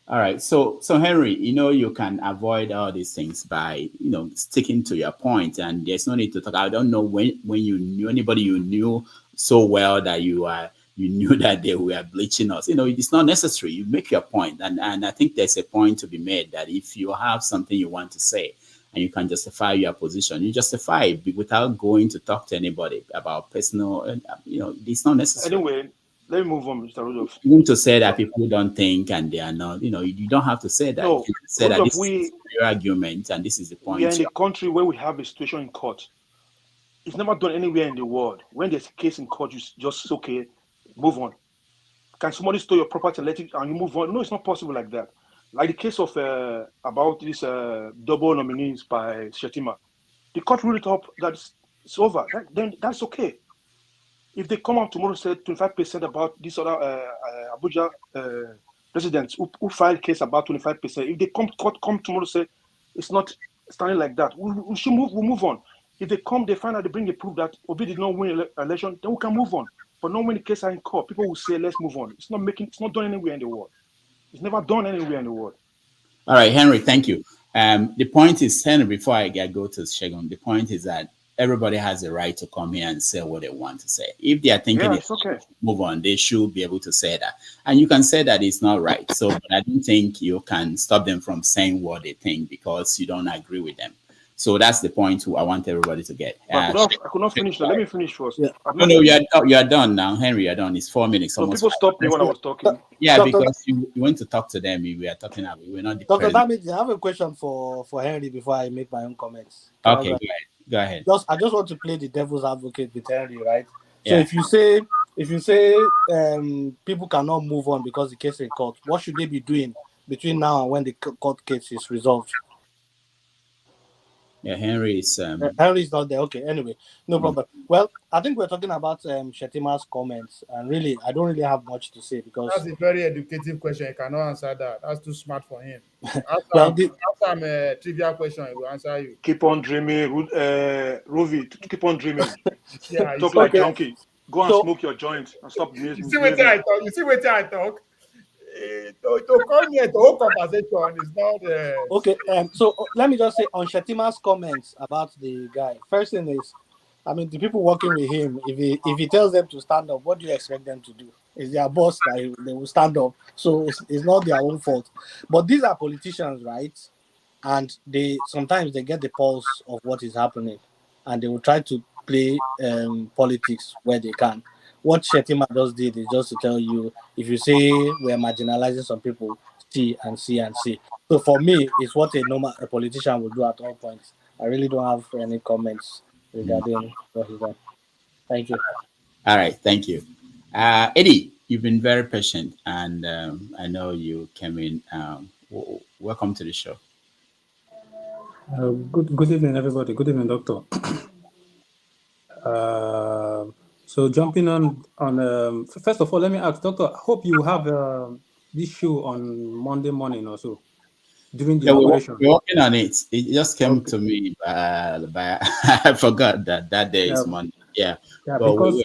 All right, so Henry, you can avoid all these things by sticking to your point, and there's no need to talk. I don't know when you knew anybody you knew so well that you knew that they were bleaching us. It's not necessary. You make your point, and I think there's a point to be made that if you have something you want to say and you can justify your position, you justify it without going to talk to anybody about personal. It's not necessary. Anyway, let me move on, Mr. Rudolph. Even to say that people don't think and they are not, you don't have to say that. No, You can say that Rudolph, this is your argument and this is the we are point. in a country where we have a situation in court. It's never done anywhere in the world. When there's a case in court, you just okay, move on. Can somebody steal your property and let it and you move on? No, it's not possible like that. Like the case of about these double nominees by Shettima. The court ruled it up that it's over. Then that's okay. If they come out tomorrow and say 25% about this other Abuja residents who filed case about 25%, if they come tomorrow and say it's not standing like that, we should move. We'll move on. If they come, they find out, they bring a proof that Obi did not win election, then we can move on. But not when the case are in court, people will say let's move on. It's not done anywhere in the world. It's never done anywhere in the world. All right, Henry, thank you. The point is, Henry, before I go to Shegun, the point is that everybody has the right to come here and say what they want to say. If they are thinking it's okay, move on, they should be able to say that. And you can say that it's not right. So but I don't think you can stop them from saying what they think because you don't agree with them. So that's the point I want everybody to get. I could not finish that. Let me finish first. Yeah. No, you are done now, Henry. You're done. It's 4 minutes. So people stopped me when I was talking. Yeah, because you went to talk to them. We were talking about. We were not. Dr. Damage, I have a question for Henry before I make my own comments. Okay, go ahead. I just want to play the devil's advocate with Henry, right? So Yeah. if you say people cannot move on because the case is in court, what should they be doing between now and when the court case is resolved? Yeah, Henry is Henry's not there. Okay, anyway, no problem. Well, I think we're talking about Shettima's comments, and really, I don't really have much to say because That's a very educative question. He cannot answer that. That's too smart for him. well, After a trivia question, he will answer you. Keep on dreaming, Rovi. Keep on dreaming. Yeah, Talk see like what junkie. Go and so- smoke your joint and stop you see what misbehaving. I talk. You see what I talk. To come here, the whole conversation is not. Okay, so let me just say on Shettima's comments about the guy. First thing is, I mean, the people working with him, if he tells them to stand up, what do you expect them to do? It's their boss that they will stand up, so it's not their own fault. But these are politicians, right? And they sometimes they get the pulse of what is happening, and they will try to play politics where they can. What Shettima just did is just to tell you, if you say we're marginalizing some people, see and see and see. So for me, it's what a politician would do at all points. I really don't have any comments regarding what he's done. Thank you. all right. Thank you, Eddie. You've been very patient, and I know you came in. Welcome to the show. Good evening, everybody. Good evening, Doctor. So jumping on first of all, let me ask, Doctor. I hope you have this show on Monday morning or so during the Yeah, inauguration. we're working on it. It just came to me, by I forgot that day is Monday. Yeah, Yeah, but because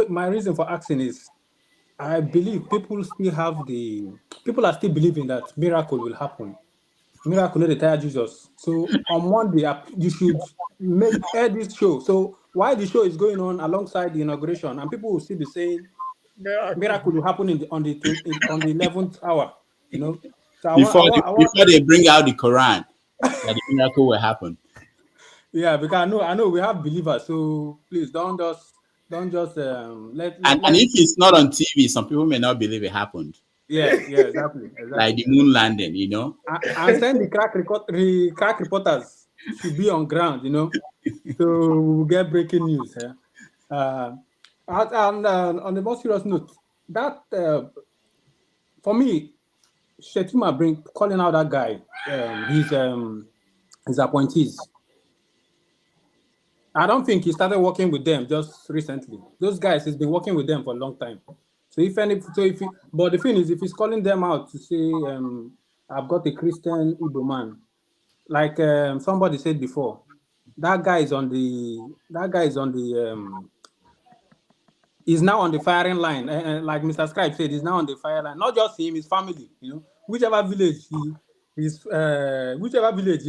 my reason for asking is, I believe people are still believing that miracle will happen. Miracle no dey tire Jesus. So on Monday, you should air this show. So while the show is going on alongside the inauguration, and people will still be saying miracle will happen on the 11th hour. You know, so I want. before they bring out the Quran, that the miracle will happen. Yeah, because I know we have believers. So please don't just let. And if it's not on TV, some people may not believe it happened. Yeah, exactly. Like the moon landing, you know. And send the crack reporters should be on ground, you know, so we'll get breaking news. And on the more serious note, that for me, Shettima calling out that guy, his appointees. I don't think he started working with them just recently. Those guys, he's been working with them for a long time. So but the thing is, if he's calling them out to say, I've got a Christian Igbo man, like somebody said before, that guy is on the he's now on the firing line. Like Mr. Scribe said, he's now on the firing line. Not just him, his family. You know, whichever village his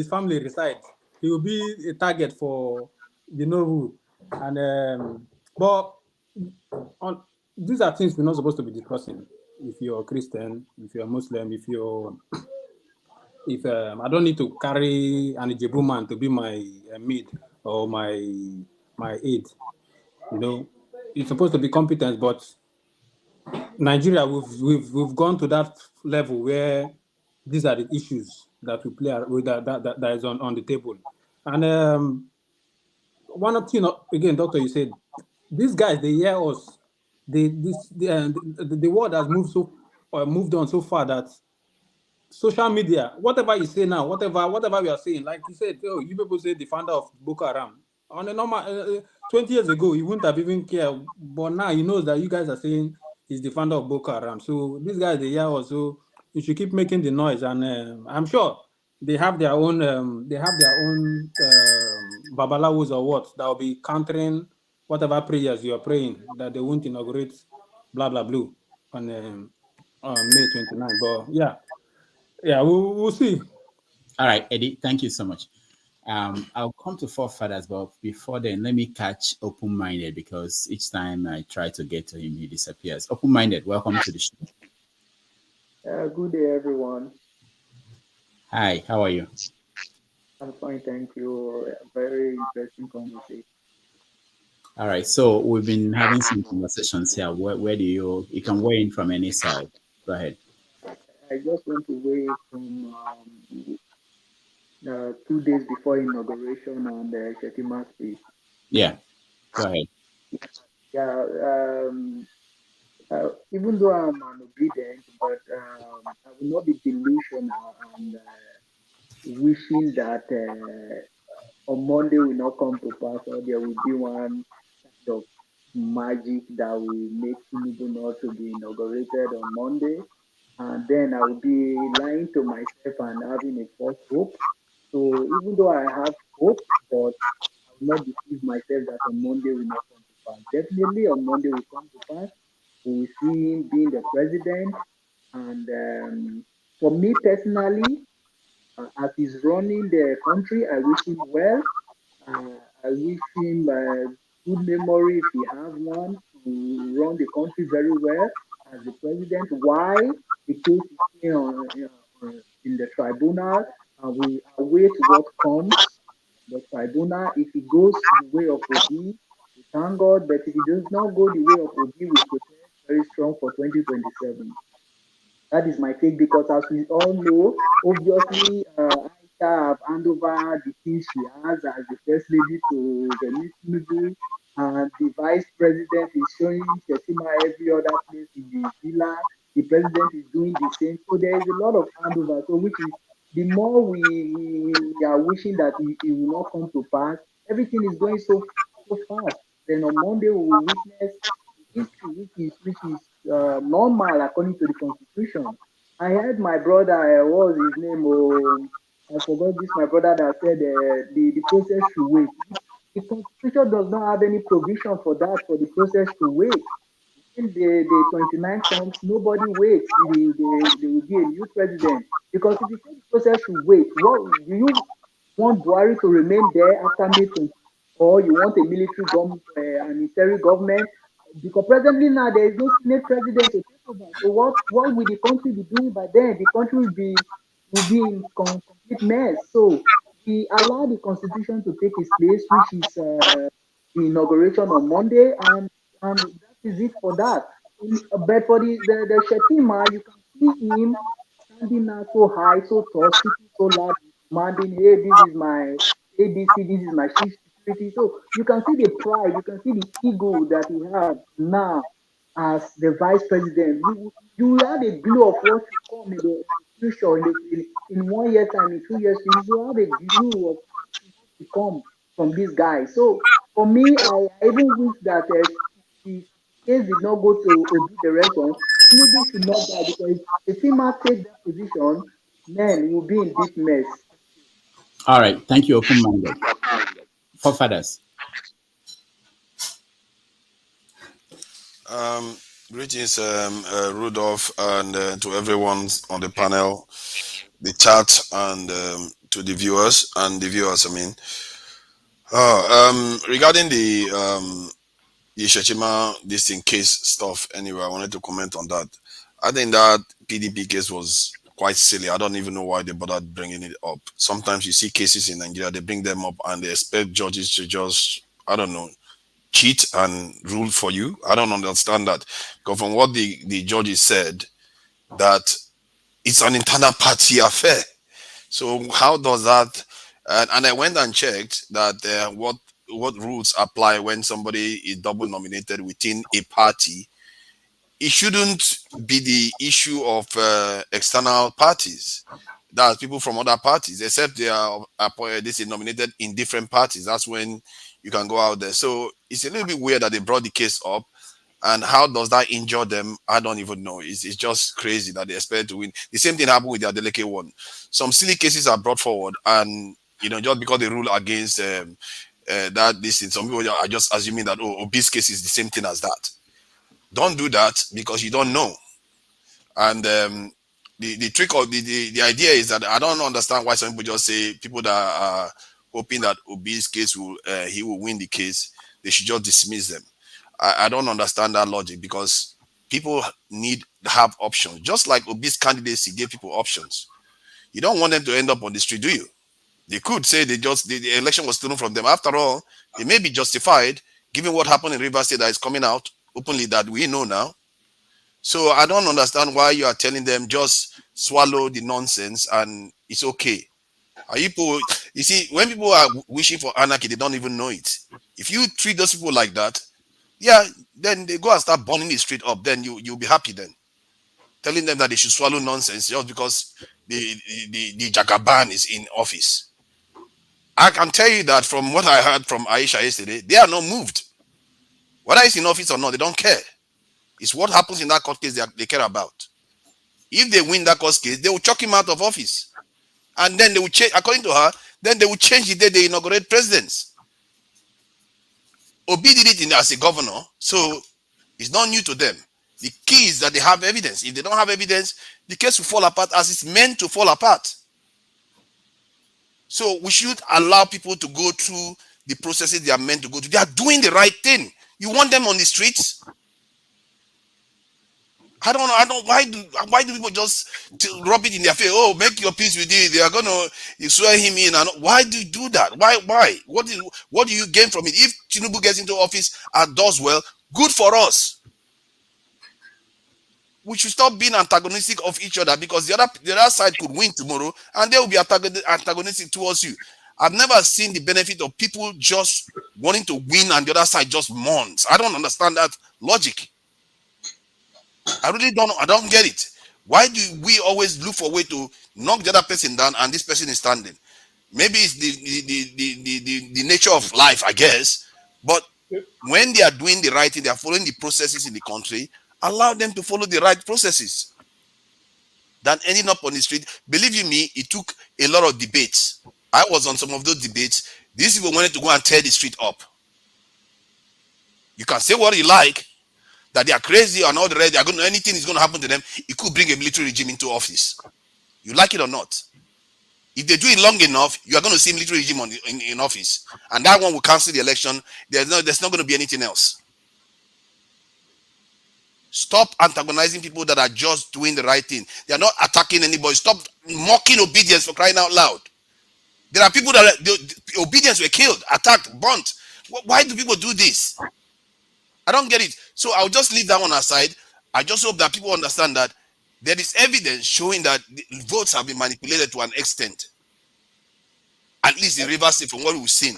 family resides, he will be a target for you know who. And but these are things we're not supposed to be discussing. If you're a Christian, if you're a Muslim, I don't need to carry an Ijebu man to be my maid or my aide. You know, it's supposed to be competence, but Nigeria, we've gone to that level where these are the issues that we play with that is on the table. And one of again, Doctor, you said these guys they hear us. The world has moved on so far that social media, whatever you say now, whatever we are saying, like you said, you people say the founder of Boko Haram. On a normal 20 years ago, he wouldn't have even cared, but now he knows that you guys are saying he's the founder of Boko Haram. So these guys, they hear us, so you should keep making the noise, and I'm sure they have their own babalawos or what that will be countering whatever prayers you are praying that they won't inaugurate blah blah blue on May 29. But yeah, we'll see. All right, Eddie, thank you so much. I'll come to forefathers, but before then, let me catch open-minded, because each time I try to get to him, he disappears. Open-minded, welcome to the show. Good day, everyone. Hi, how are you? I'm fine, thank you. Very interesting conversation. All right, so we've been having some conversations here. Where do you can weigh in from any side? Go ahead. I just want to weigh from 2 days before inauguration and Shettima's speech. Yeah, go ahead. Yeah, even though I'm an obedient, but I will not be delusional and wishing that on Monday will not come to pass, or there will be one kind of magic that will make Tinubu not to be inaugurated on Monday. And then I will be lying to myself and having a false hope. So even though I have hope, but I will not deceive myself that on Monday will not come to pass. Definitely on Monday will come to pass. We will see him being the president. And for me personally, as he's running the country, I wish him well. I wish him good memory if he has one to run the country very well as the president. Why? The case is still in the tribunal. We await what comes. The tribunal, if it goes the way of Obi, we thank God. But if it does not go the way of Obi, we prepare very strong for 2027. That is my take because, as we all know, obviously, Aisha have handed over the things she has as the first lady to Remi Tinubu, and the vice president is showing Shettima every other place in the villa. The president is doing the same. So there is a lot of handover. So which is the more we are wishing that it will not come to pass, everything is going so fast. Then on Monday we will witness history, which is normal according to the constitution. I heard my brother, what was his name? Oh, I forgot this. My brother that said the process should wait. The constitution does not have any provision for that for the process to wait. When the 29 comes, nobody waits. There will be a new president. Because if you say the process should wait, what do you want Buhari to remain there after May 20, or you want a military government, an military government? Because presently now there is no Senate president to take over. So what will the country be doing by then? The country will be in complete mess. So we allow the constitution to take its place, which is the inauguration on Monday, and that is it for that. But for the Shettima, you can see him standing now so high, so tall, speaking so loud, demanding, hey, this is my ABC, this is my chief security. So you can see the pride, you can see the ego that he has now as the vice president. You will have a glow of what to come in the future, in 1 year time, in 2 years, you will have a glow of to come from this guy. So for me, I even wish that the case did not go to Obi direction. Tinubu should not die because if Shettima takes that position, men will be in deep mess. All right. Thank you, open minded. Forefathers. Greetings, Rudolph, and to everyone on the panel, the chat, and to the viewers and the viewers. I mean, regarding the Shettima this in case stuff. Anyway, I wanted to comment on that. I think that PDP case was quite silly. I don't even know why they bothered bringing it up. Sometimes you see cases in Nigeria, they bring them up and they expect judges to just, I don't know, cheat and rule for you. I don't understand that. Because from what the judges said, that it's an internal party affair. So how does that? And I went and checked that what rules apply when somebody is double nominated within a party. It shouldn't be the issue of external parties. That's people from other parties, except they are appointed, this is nominated in different parties. That's when you can go out there. So it's a little bit weird that they brought the case up. And how does that injure them? I don't even know. It's just crazy that they expect to win. The same thing happened with their delicate one. Some silly cases are brought forward, and just because they rule against that this thing, some people are just assuming that obese case is the same thing as that. Don't do that because you don't know. And the trick of the idea is that I don't understand why some people just say people that are hoping that Obi's case he will win the case, they should just dismiss them. I don't understand that logic because people need to have options. Just like Obi's candidacy gave people options. You don't want them to end up on the street, do you? They could say the election was stolen from them. After all, they may be justified given what happened in Rivers State that is coming out openly that we know now. So I don't understand why you are telling them just swallow the nonsense and it's okay. You see, when people are wishing for anarchy, they don't even know it. If you treat those people like that, yeah, then they go and start burning the street up. Then you'll be happy then. Telling them that they should swallow nonsense just because the Jagaban is in office. I can tell you that from what I heard from Aisha yesterday, they are not moved. Whether it's in office or not, they don't care. It's what happens in that court case that they care about. If they win that court case, they will chuck him out of office. And then they will change, according to her, then they will change the day they inaugurate presidents. Obi did it as a governor, so it's not new to them. The key is that they have evidence. If they don't have evidence, the case will fall apart as it's meant to fall apart. So we should allow people to go through the processes they are meant to go through. They are doing the right thing. You want them on the streets? I don't know. Why do people just rub it in their face? Oh, make your peace with it. They are gonna swear him in. And why do you do that? Why? What do you gain from it? If Tinubu gets into office and does well, good for us. We should stop being antagonistic of each other, because the other side could win tomorrow and they will be antagonistic towards you. I've never seen the benefit of people just wanting to win and the other side just mourns. I don't understand that logic. I don't get it. Why do we always look for a way to knock the other person down and this person is standing? Maybe it's the nature of life, I guess. But when they are doing the right thing, they are following the processes in the country, allow them to follow the right processes. Than ending up on the street. Believe you me, it took a lot of debates. I was on some of those debates. These people wanted to go and tear the street up. You can say what you like, that they are crazy and all the rest, anything is going to happen to them. It could bring a military regime into office. You like it or not. If they do it long enough, you are going to see military regime in office. And that one will cancel the election. There's not going to be anything else. Stop antagonizing people that are just doing the right thing. They are not attacking anybody. Stop mocking obedience, for crying out loud. There are people that the obedience were killed, attacked, burnt. Why do people do this? I don't get it. So I'll just leave that one aside. I just hope that people understand that there is evidence showing that the votes have been manipulated to an extent. At least in Rivers State, from what we've seen.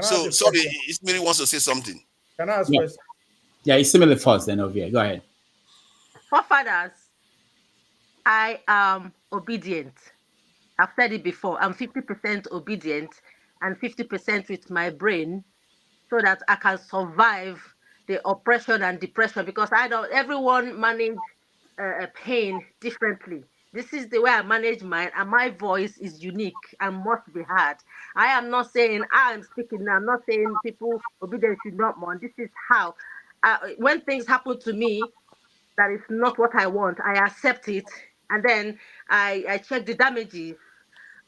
So sorry, Ismail wants to say something. Can I ask a question? Yeah, it's similar first then, Ovia. Go ahead. Forefathers, I am obedient. I've said it before. I'm 50% obedient and 50% with my brain, so that I can survive the oppression and depression, because everyone manage pain differently. This is the way I manage mine, and my voice is unique and must be heard. I am not saying I'm speaking now. I'm not saying people obedience should not mourn. This is how. When things happen to me that is not what I want, I accept it, and then I check the damages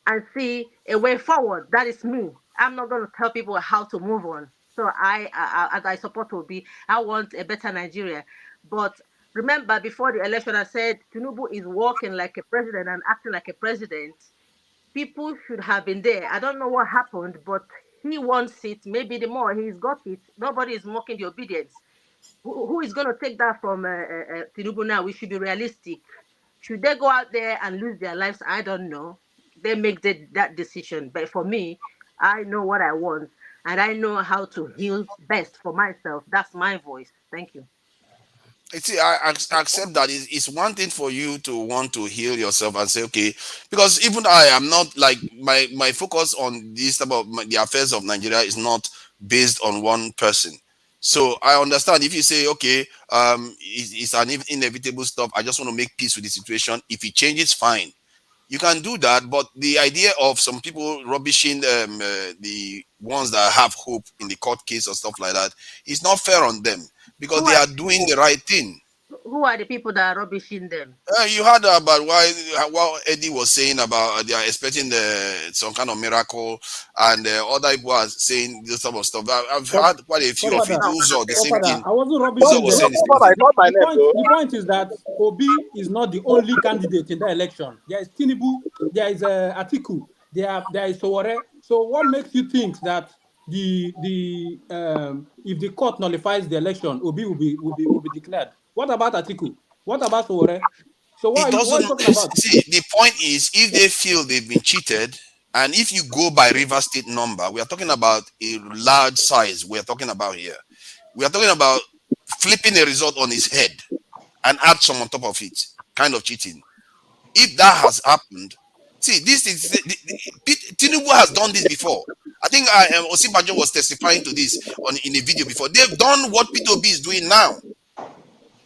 and see a way forward. That is me. I'm not going to tell people how to move on. So as I support Obi, I want a better Nigeria. But remember, before the election, I said Tinubu is walking like a president and acting like a president. People should have been there. I don't know what happened, but he wants it. Maybe the more he's got it, nobody is mocking the obedience. Who is going to take that from Tinubu now? We should be realistic. Should they go out there and lose their lives? I don't know. They make that decision. But for me, I know what I want, and I know how to heal best for myself. That's my voice. Thank you. See, I accept that it's one thing for you to want to heal yourself and say, okay, because even I am not like my focus on this about the affairs of Nigeria is not based on one person. So I understand if you say, okay, it's an inevitable stuff. I just want to make peace with the situation. If it changes, fine. You can do that. But the idea of some people rubbishing the ones that have hope in the court case or stuff like that is not fair on them, because they are doing the right thing. Who are the people that are rubbishing them? You heard about what Eddie was saying about they are expecting some kind of miracle, and other people are saying this type of stuff. I've heard quite a few of it. Uzo, the same thing. I wasn't rubbishing them. The point is that Obi is not the only candidate in the election. There is Tinubu, there is Atiku, there is Sowore. So what makes you think that if the court nullifies the election, Obi will be declared? What about Atiku? What about Sowore? So what are you talking about? See, the point is, if they feel they've been cheated, and if you go by River State number, we are talking about a large size. We are talking about here. We are talking about flipping a result on his head and add some on top of it, kind of cheating. if that has happened, see, this is Tinubu has done this before. I think Osibajo was testifying to this in a video before. They've done what P2B is doing now,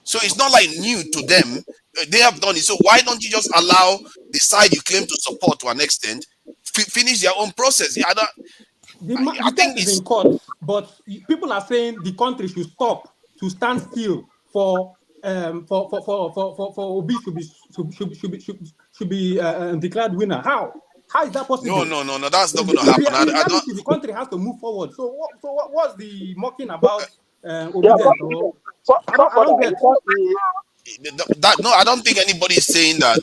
so it's not like new to them. They have done it. So why don't you just allow the side you claim to support to an extent finish their own process? Yeah, The I case think is it's in court, but people are saying the country should stop, to stand still for Obi should be declared winner. How is that possible? No. That's not going to In happen. I don't. reality, the country has to move forward. So what's the mocking about obedience? Or I don't get. No, I don't think anybody is saying that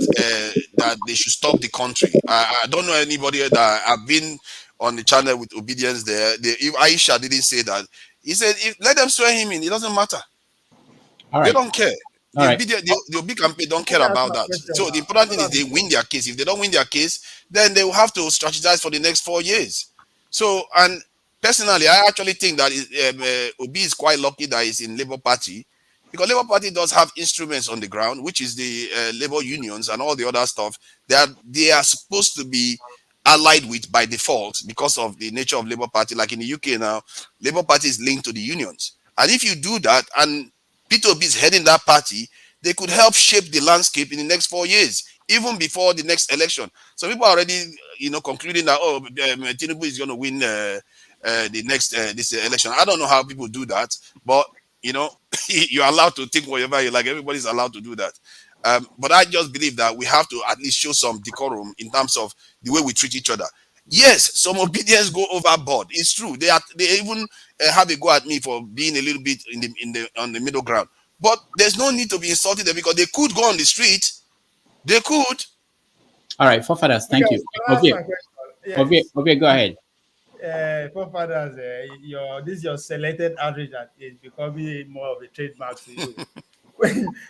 that they should stop the country. I don't know anybody that I've been on the channel with obedience there. If Aisha didn't say that, he said, let them swear him in. It doesn't matter. All right. They don't care. All right. The Obi campaign don't care about that. So the important thing is they win their case. If they don't win their case, then they will have to strategize for the next 4 years. So, and personally, I actually think that Obi is quite lucky that he's in Labour Party, because Labour Party does have instruments on the ground, which is the labor unions and all the other stuff that they are supposed to be allied with by default because of the nature of Labour Party. Like in the UK now, Labour Party is linked to the unions. And if you do that, and P2B is heading that party, they could help shape the landscape in the next 4 years, even before the next election. So people are already, concluding that, Tinubu is going to win the next this election. I don't know how people do that, but you're allowed to think whatever you like. Everybody's allowed to do that. But I just believe that we have to at least show some decorum in terms of the way we treat each other. Yes, some obedience go overboard. It's true. They even have a go at me for being a little bit on the middle ground. But there's no need to be insulted them, because they could go on the street. They could. All right, forefathers, thank you. Okay, go ahead. Forefathers, this your selected outreach is becoming more of a trademark to you.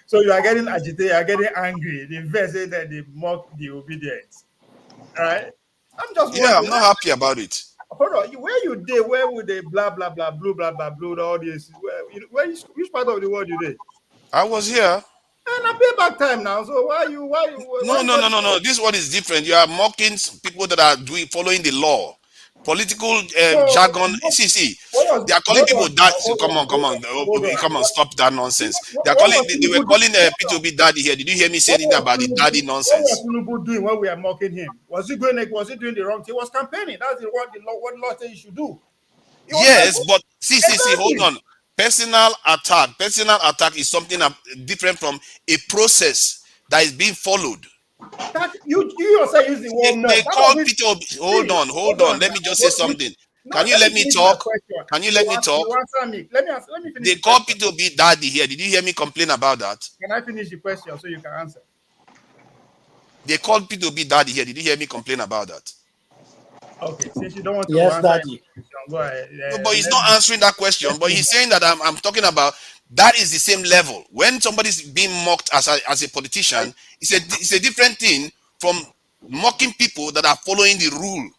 So you are getting agitated, you are getting angry. The verse says that they mock the obedience. All right? I'm just wondering. I'm not happy about it. Hold on, where you did? Where would they blah blah blah blah all this? Which part of the world you did? I was here. And I pay back time now. So why you? No. This one is different. You are mocking people that are following the law. Political jargon. See. They are calling people that. Come on, stop that nonsense. They are calling. They were calling P2B daddy here. Did you hear me say anything about the daddy nonsense? What was Tinubu doing when we are mocking him? Was he doing the wrong thing? He was campaigning. That's what law says you should do. Yes, but see. Hold on. Personal attack is something different from a process that is being followed. That you yourself use the word they call P2B. Hold on. Let me just say something. Can you let me talk? Can you let me talk? Let me finish. They call P2B daddy here. Did you hear me complain about that? Can I finish the question so you can answer? They called P2B daddy here. Did you hear me complain about that? Okay, since you don't want to yes, answer daddy. Go ahead. No, but he's not answering that question. But he's saying that I'm talking about that is the same level. When somebody's being mocked as a politician, it's a different thing from mocking people that are following the rule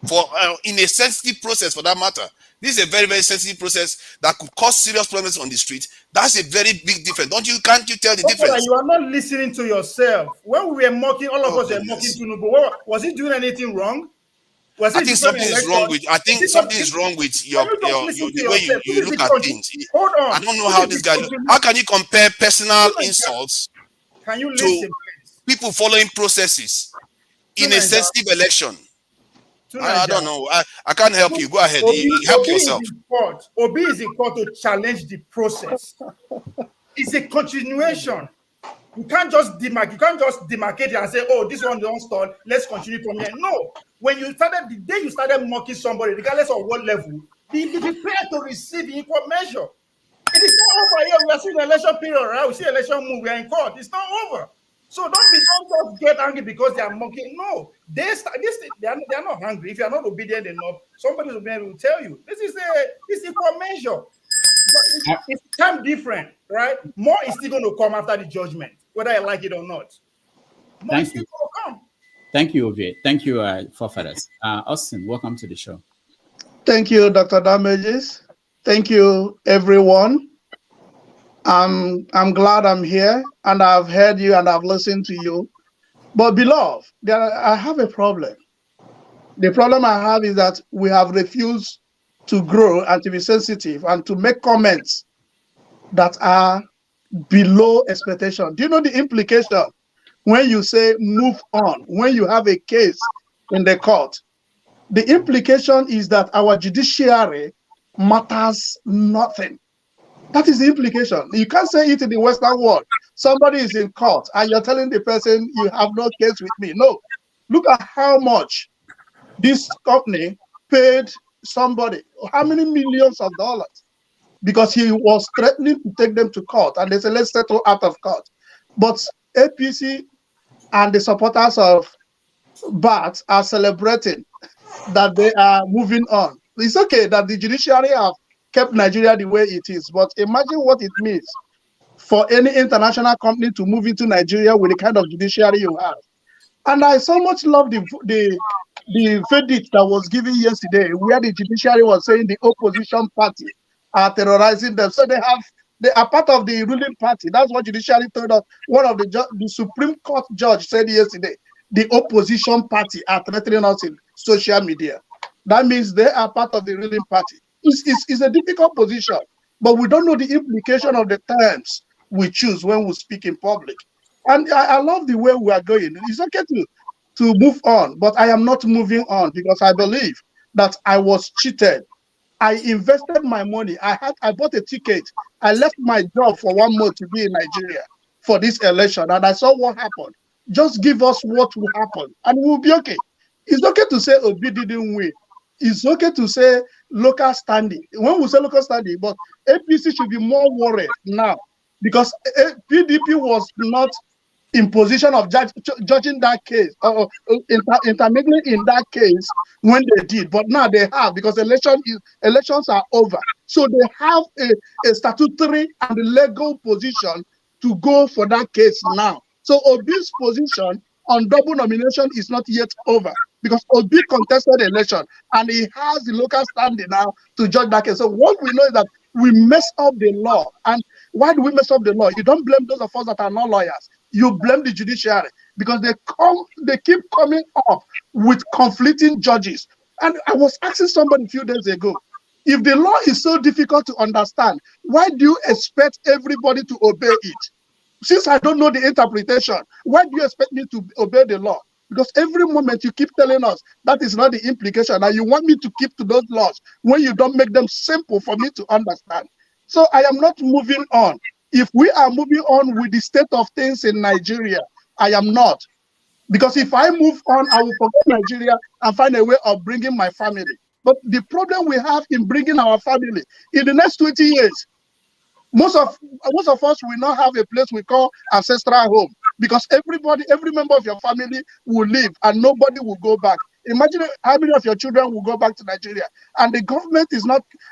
for in a sensitive process, for that matter. This is a very, very sensitive process that could cause serious problems on the street. That's a very big difference. Can't you tell the difference? You are not listening to yourself. When we were mocking, all of us were mocking Tinubu. Was he doing anything wrong? I think something is wrong with your the way you look at things. Hold on. I don't know how this guy looks. How can you compare personal insults to people following processes in a sensitive election? I don't know. I can't help you. Go ahead. Help yourself. Obi is in court to challenge the process. It's a continuation. You can't just demarcate it and say, "Oh, this one don't stall. Let's continue from here." No. When the day you started mocking somebody, regardless of what level, be prepared to receive equal measure. It is not over here. We are seeing the election period, right? We see election move. We are in court. It's not over. So don't just get angry because they are mocking. No, they are not hungry. If you are not obedient enough, somebody will tell you this is equal measure. But it's time different, right? More is still going to come after the judgment, whether I like it or not. More is still going to come. Thank you, Ovie. Thank you, forefathers. Austin, welcome to the show. Thank you, Dr. Damages. Thank you, everyone. I'm glad I'm here, and I've heard you and I've listened to you. But beloved, I have a problem. The problem I have is that we have refused to grow and to be sensitive and to make comments that are below expectation. Do you know the implication when you say move on, when you have a case in the court? The implication is that our judiciary matters nothing. That is the implication. You can't say it in the Western world. Somebody is in court and you're telling the person you have no case with me. No. Look at how much this company paid somebody, how many millions of dollars, because he was threatening to take them to court, and they said, let's settle out of court. But APC and the supporters of BAT are celebrating that they are moving on. It's okay that the judiciary have kept Nigeria the way it is, but imagine what it means for any international company to move into Nigeria with the kind of judiciary you have. And I so much love the verdict that was given yesterday, where the judiciary was saying the opposition party are terrorizing them. So they are part of the ruling party. That's what judiciary told us. One of the Supreme Court judge said yesterday, the opposition party are threatening us in social media. That means they are part of the ruling party. It's a difficult position, but we don't know the implication of the terms we choose when we speak in public. And I love the way we are going. It's okay to move on, but I am not moving on because I believe that I was cheated. I invested my money. I bought a ticket. I left my job for 1 month to be in Nigeria for this election, and I saw what happened. Just give us what will happen, and we'll be okay. It's okay to say Obi didn't win. It's okay to say local standing. When we say local standing, but APC should be more worried now because PDP was not in position of judging that case or intermediately in that case when they did, but now they have, because elections are over, so they have a statutory and legal position to go for that case now. So Obi's position on double nomination is not yet over because Obi contested the election and he has the local standing now to judge that case. So what we know is that we mess up the law. And why do we mess up the law? You don't blame those of us that are not lawyers. You blame the judiciary because they keep coming up with conflicting judges. And I was asking somebody a few days ago, if the law is so difficult to understand, why do you expect everybody to obey it? Since I don't know the interpretation, why do you expect me to obey the law? Because every moment you keep telling us that is not the implication, and you want me to keep to those laws when you don't make them simple for me to understand. So I am not moving on. If we are moving on with the state of things in Nigeria, I am not. Because if I move on, I will forget Nigeria and find a way of bringing my family. But the problem we have in bringing our family, in the next 20 years, most of us will not have a place we call ancestral home, because every member of your family will leave and nobody will go back. Imagine how many of your children will go back to Nigeria, and the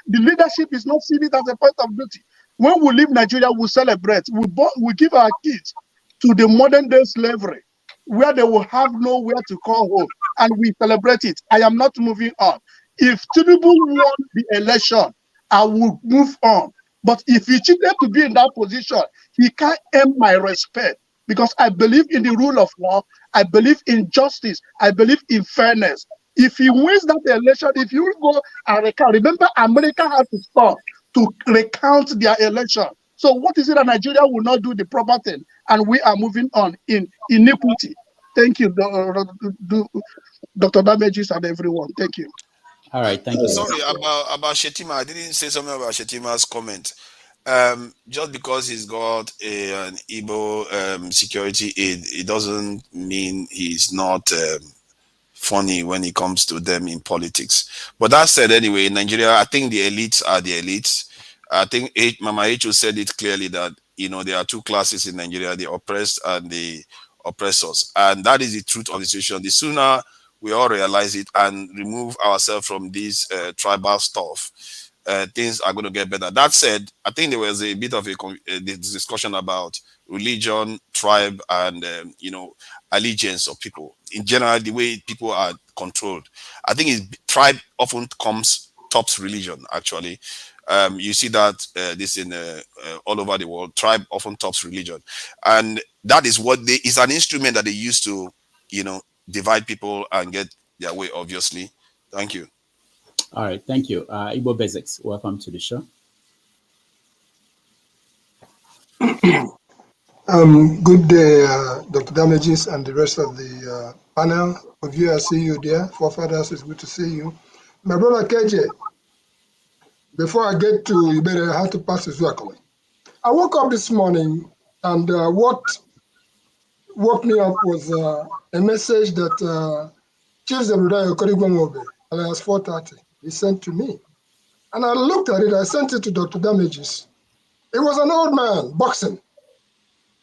leadership is not seeing it as a point of duty. When we leave Nigeria, we celebrate. We give our kids to the modern day slavery, where they will have nowhere to call home, and we celebrate it. I am not moving on. If Tinubu won the election, I will move on. But if he cheated to be in that position, he can't earn my respect, because I believe in the rule of law. I believe in justice. I believe in fairness. If he wins that election, if you go and recount, remember, America had to stop to recount their election. So what is it that Nigeria will not do the proper thing, and we are moving on in iniquity? Thank you, Dr. Damages and everyone. Thank you. All right, thank you. Sorry about Shettima. I didn't say something about Shettima's comment. Just because he's got an Igbo security aid, it doesn't mean he's not funny when it comes to them in politics. But that said, anyway, in Nigeria, I think the elites are the elites. I think Mama Echo said it clearly that, there are two classes in Nigeria: the oppressed and the oppressors, and that is the truth of the situation. The sooner we all realize it and remove ourselves from this tribal stuff, things are going to get better. That said, I think there was a bit of a discussion about religion, tribe, and allegiance of people. In general, the way people are controlled, I think tribe often tops religion, actually. You see that this in all over the world. Tribe often tops religion, and that is what is an instrument that they use to, divide people and get their way. Obviously, thank you. All right, thank you. Igbo Basics, welcome to the show. Good day, Dr. Damages and the rest of the panel. Of you, I see you there. Forefathers, it's good to see you. My brother KJ, before I get to, you better have to pass this work away. I woke up this morning and what woke me up was a message that Chief Zebediah Okorigwe alias 430, he sent to me. And I looked at it, I sent it to Dr. Damages. It was an old man,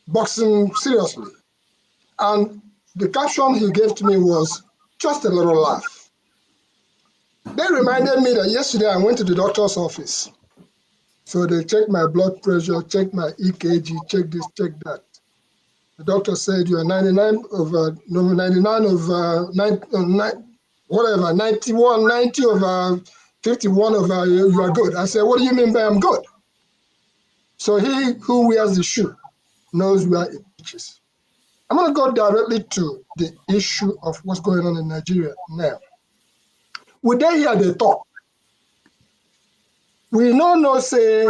boxing seriously. And the caption he gave to me was, just a little laugh. They reminded me that yesterday I went to the doctor's office. So they checked my blood pressure, checked my EKG, checked this, checked that. The doctor said you are 91 over 51 over, you are good. I said, what do you mean by I'm good? So he who wears the shoe knows where it reaches. I'm going to go directly to the issue of what's going on in Nigeria now. We dey hear the talk. We know say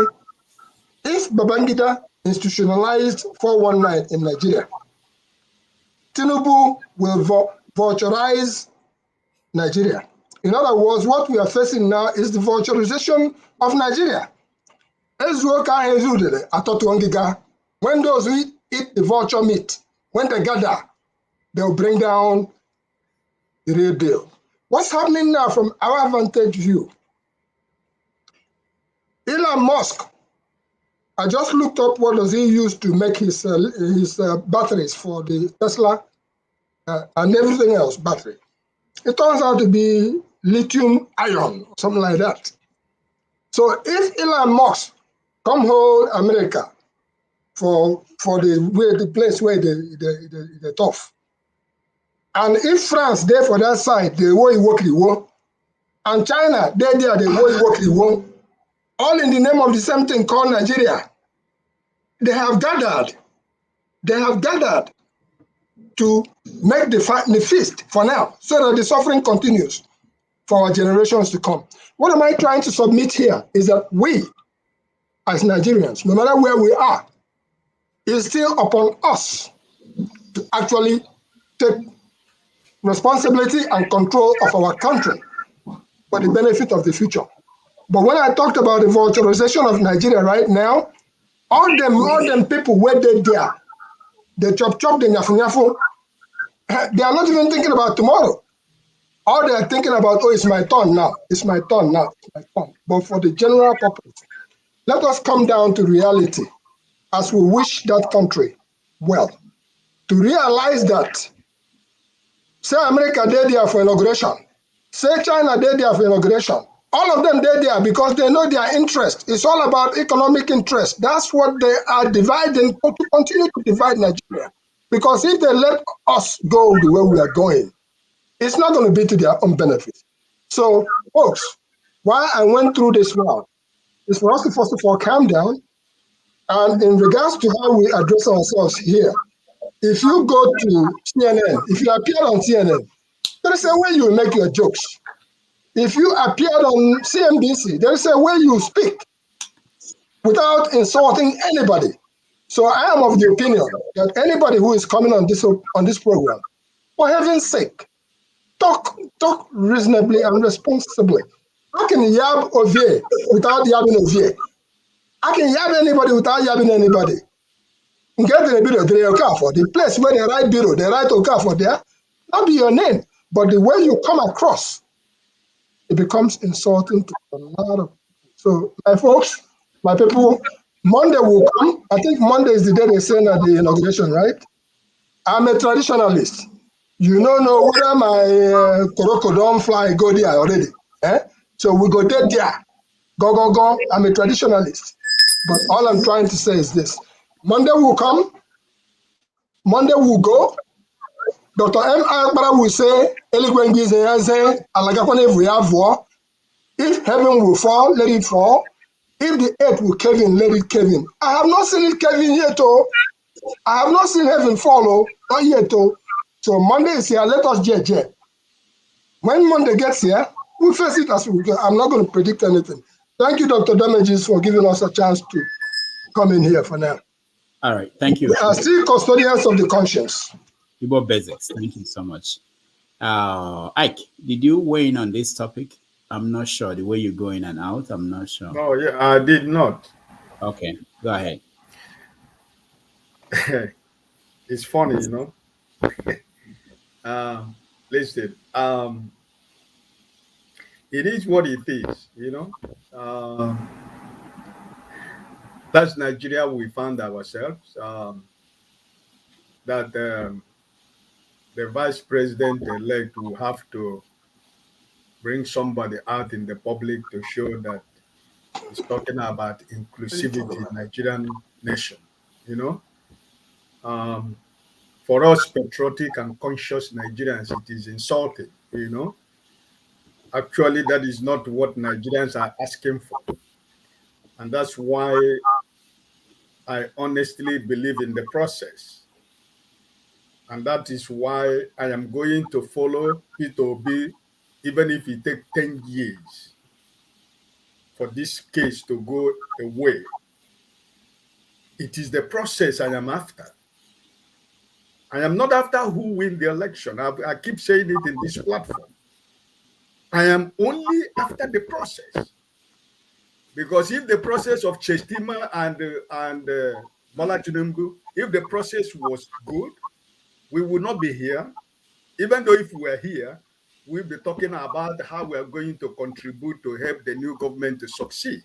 if Babangida institutionalized 419 in Nigeria, Tinubu will vulturize Nigeria. In other words, what we are facing now is the vulturization of Nigeria. When those who eat the vulture meat, when they gather, they'll bring down the real deal. What's happening now from our vantage view? Elon Musk, I just looked up what does he use to make his batteries for the Tesla and everything else battery. It turns out to be lithium ion, something like that. So if Elon Musk come hold America for the place where they tough, and if France there for that side, they will work the war, and China they will work the war, all in the name of the same thing called Nigeria. They have gathered to make the feast for now, so that the suffering continues for our generations to come. What am I trying to submit here is that we, as Nigerians, no matter where we are, it's still upon us to actually take responsibility and control of our country for the benefit of the future. But when I talked about the vulturization of Nigeria right now, all them people where they there, they chop the nyafu, they are not even thinking about tomorrow. All they are thinking about, oh, it's my turn now, it's my turn now, it's my turn. But for the general purpose, let us come down to reality as we wish that country well. To realize that, say America did there for inauguration, say China did there for inauguration, all of them did there because they know their interest. It's all about economic interest. That's what they are dividing, to continue to divide Nigeria. Because if they let us go the way we are going, it's not going to be to their own benefit. So, folks, why I went through this route is for us to first of all calm down. And in regards to how we address ourselves here, if you go to CNN, if you appear on CNN, there is a way you make your jokes. If you appeared on CNBC, there is a way you speak without insulting anybody. So I am of the opinion that anybody who is coming on this program, for heaven's sake, talk reasonably and responsibly. I can yab Ovie without yabbing Ovie. I can yab anybody without yabbing anybody. Get the bureau, the place where they write bureau, they write Okafor there, not be your name, but the way you come across, it becomes insulting to a lot of people. So, my folks, my people, Monday will come. I think Monday is the day they send at the inauguration, right? I'm a traditionalist. You don't know whether my crocodile fly go there already. So we go there. Go. I'm a traditionalist. But all I'm trying to say is this. Monday will come. Monday will go. Dr. M. Akbara will say, if heaven will fall, let it fall. If the earth will cave in, let it cave in. I have not seen it cave in yet, oh. I have not seen heaven follow, not yet, oh. So Monday is here, let us jet. When Monday gets here, we'll face it as we go. I'm not going to predict anything. Thank you, Dr. Damages, for giving us a chance to come in here for now. All right, thank you. We are still custodians of the conscience. Ibo Basics, thank you so much. Ike, did you weigh in on this topic? I'm not sure. The way you go in and out, I'm not sure. No, yeah, I did not. Okay, go ahead. It's funny, you know. Listen, it is what it is, you know. That's Nigeria we found ourselves. That the vice president-elect will have to bring somebody out in the public to show that he's talking about inclusivity in Nigerian nation, you know. For us patriotic and conscious Nigerians, it is insulting, you know. Actually, that is not what Nigerians are asking for. And that's why I honestly believe in the process. And that is why I am going to follow Peter Obi, even if it takes 10 years for this case to go away. It is the process I am after. I am not after who wins the election. I keep saying it in this platform. I am only after the process. Because if the process of Shettima and Bola Tinubu, if the process was good, we would not be here. Even though if we were here, we'll be talking about how we are going to contribute to help the new government to succeed.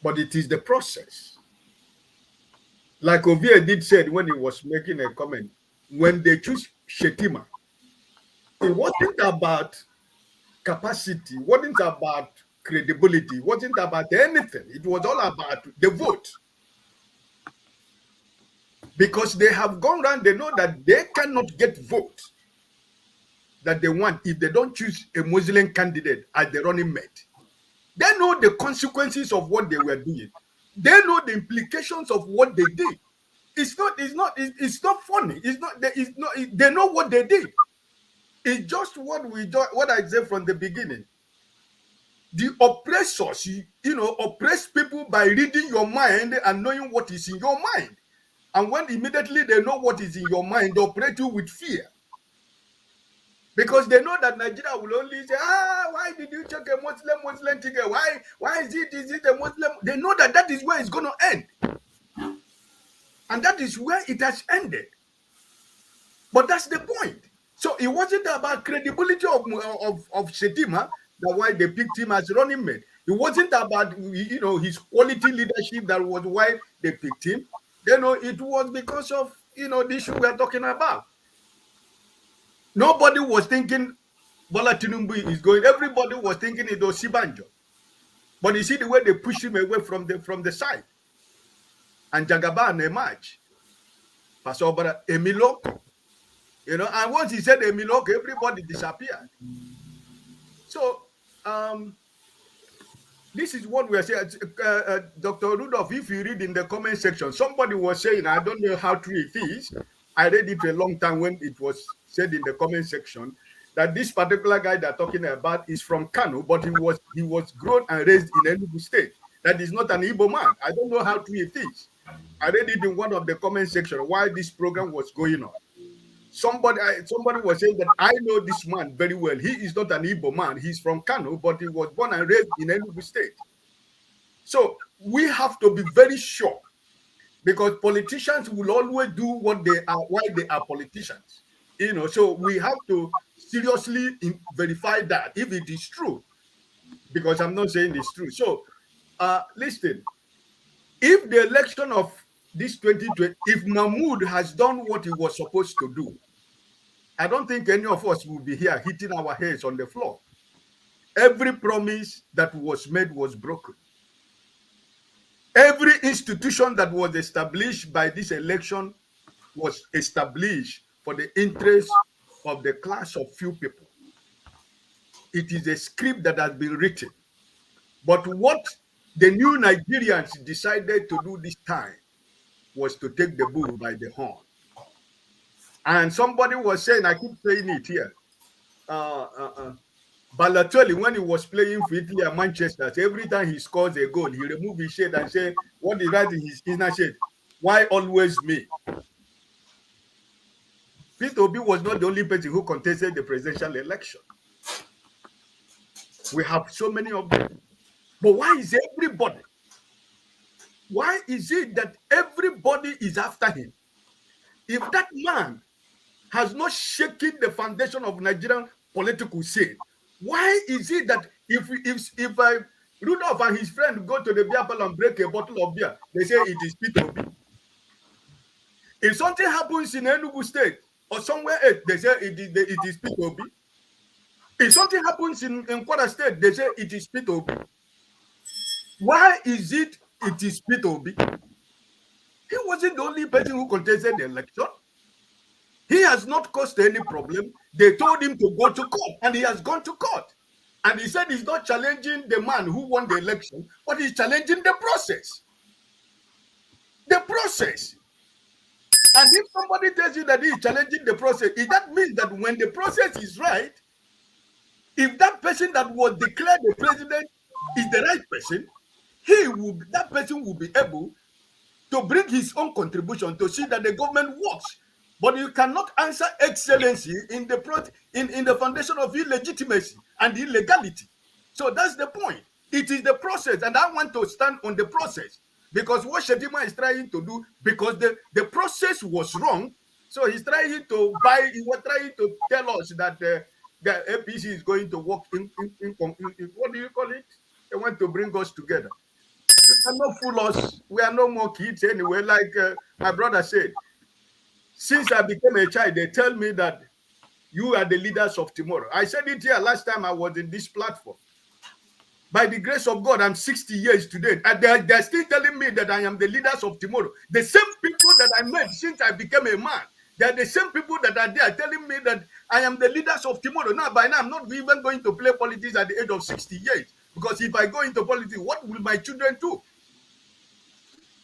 But it is the process. Like Ovie did said when he was making a comment, when they choose Shettima, it wasn't about capacity, it wasn't about credibility, it wasn't about anything. It was all about the vote. Because they have gone around, they know that they cannot get votes that they want if they don't choose a Muslim candidate as the running mate. They know the consequences of what they were doing. They know the implications of what they did. It's not funny. They know what they did. It's just what I said from the beginning. The oppressors, oppress people by reading your mind and knowing what is in your mind. And when immediately they know what is in your mind, they operate you with fear. Because they know that Nigeria will only say, why did you check a Muslim ticket? Why is it a Muslim? They know that is where it's going to end. And that is where it has ended. But that's the point. So it wasn't about credibility of Shettima, that's why they picked him as running mate. It wasn't about his quality leadership, that was why they picked him. It was because of the issue we are talking about. Nobody was thinking Bola Tinubu is going. Everybody was thinking it was Sibanjo. But you see the way they pushed him away from the side. And Jagaban emerged. Pastor Emiloko. And once he said Emiloko, everybody disappeared. So this is what we are saying. Dr. Rudolph, if you read in the comment section, somebody was saying, I don't know how true it is. I read it a long time when it was said in the comment section that this particular guy they're talking about is from Kano, but he was grown and raised in Enugu State. That is not an Igbo man. I don't know how true it is. I read it in one of the comment section why this program was going on. Somebody was saying that I know this man very well. He is not an Igbo man. He's from Kano, but he was born and raised in Enugu State. So we have to be very sure, because politicians will always do what they are, why they are politicians. So we have to seriously verify that if it is true, because I'm not saying it's true. So listen, if the election of this 2020, if Mahmoud has done what he was supposed to do, I don't think any of us will be here hitting our heads on the floor. Every promise that was made was broken. Every institution that was established by this election was established for the interest of the class of few people. It is a script that has been written. But what the new Nigerians decided to do this time was to take the bull by the horn. And somebody was saying, I keep saying it here, Balotelli, when he was playing for Italy and Manchester, every time he scores a goal, he removes his shirt and say, what is that in his inner shirt? Why always me? Peter Obi was not the only person who contested the presidential election. We have so many of them. But why is everybody? Why is it that everybody is after him? If that man has not shaken the foundation of Nigerian political scene, why is it that if Rudolph and his friend go to the beer parlor and break a bottle of beer, they say it is Peter Obi? If something happens in Enugu State or somewhere else, they say it is Peter Obi. If something happens in Kwara State, they say it is Peter Obi. Why is it is Peter Obi? He wasn't the only person who contested the election. He has not caused any problem. They told him to go to court, and he has gone to court. And he said he's not challenging the man who won the election, but he's challenging the process. The process. And if somebody tells you that he's challenging the process, that means that when the process is right, if that person that was declared the president is the right person, that person will be able to bring his own contribution to see that the government works. But you cannot answer excellency in the foundation of illegitimacy and illegality. So that's the point. It is the process, and I want to stand on the process, because what Shettima is trying to do, because the process was wrong, so he's trying to tell us that the APC is going to work in what do you call it? They want to bring us together. You cannot fool us. We are no more kids anyway. Like my brother said, since I became a child, they tell me that you are the leaders of tomorrow. I said it here last time I was in this platform. By the grace of God, I'm 60 years today. And they're still telling me that I am the leaders of tomorrow. The same people that I met since I became a man, they're the same people that are there telling me that I am the leaders of tomorrow. Now, by now, I'm not even going to play politics at the age of 60 years. Because if I go into politics, what will my children do?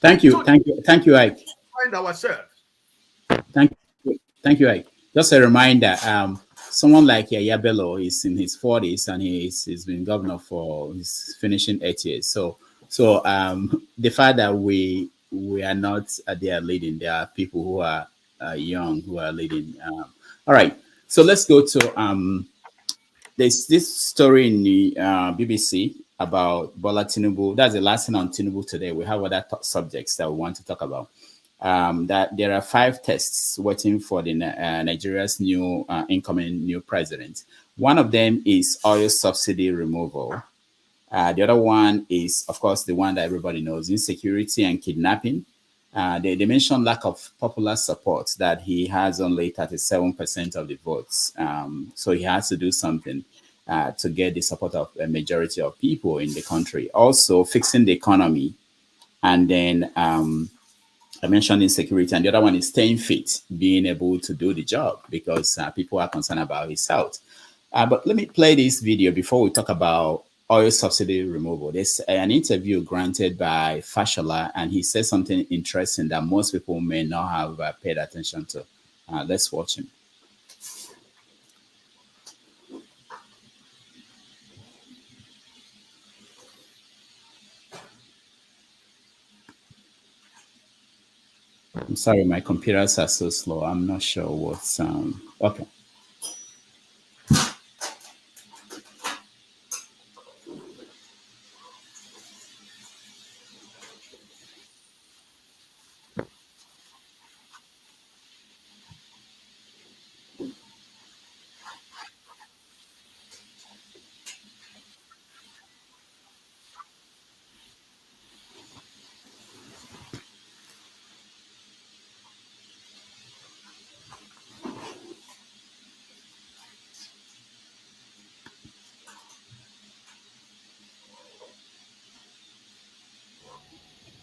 Thank you, Ike. Find ourselves. Thank you, Ike. Just a reminder, someone like Yaya Bello is in his 40s and he's been governor he's finishing 8 years. So the fact that we are not there leading, there are people who are young who are leading. All right, so let's go to there's this story in the BBC about Bola Tinubu. That's the last thing on Tinubu today. We have other subjects that we want to talk about. That there are 5 tests waiting for the Nigeria's new incoming new president. One of them is oil subsidy removal. The other one is, of course, the one that everybody knows, insecurity and kidnapping. They mentioned lack of popular support, that he has only 37% of the votes. So he has to do something to get the support of a majority of people in the country. Also, fixing the economy. And then I mentioned insecurity. And the other one is staying fit, being able to do the job, because people are concerned about his health. But let me play this video before we talk about oil subsidy removal. There's an interview granted by Fashola, and he says something interesting that most people may not have paid attention to. Let's watch him. I'm sorry, my computers are so slow. I'm not sure what's okay.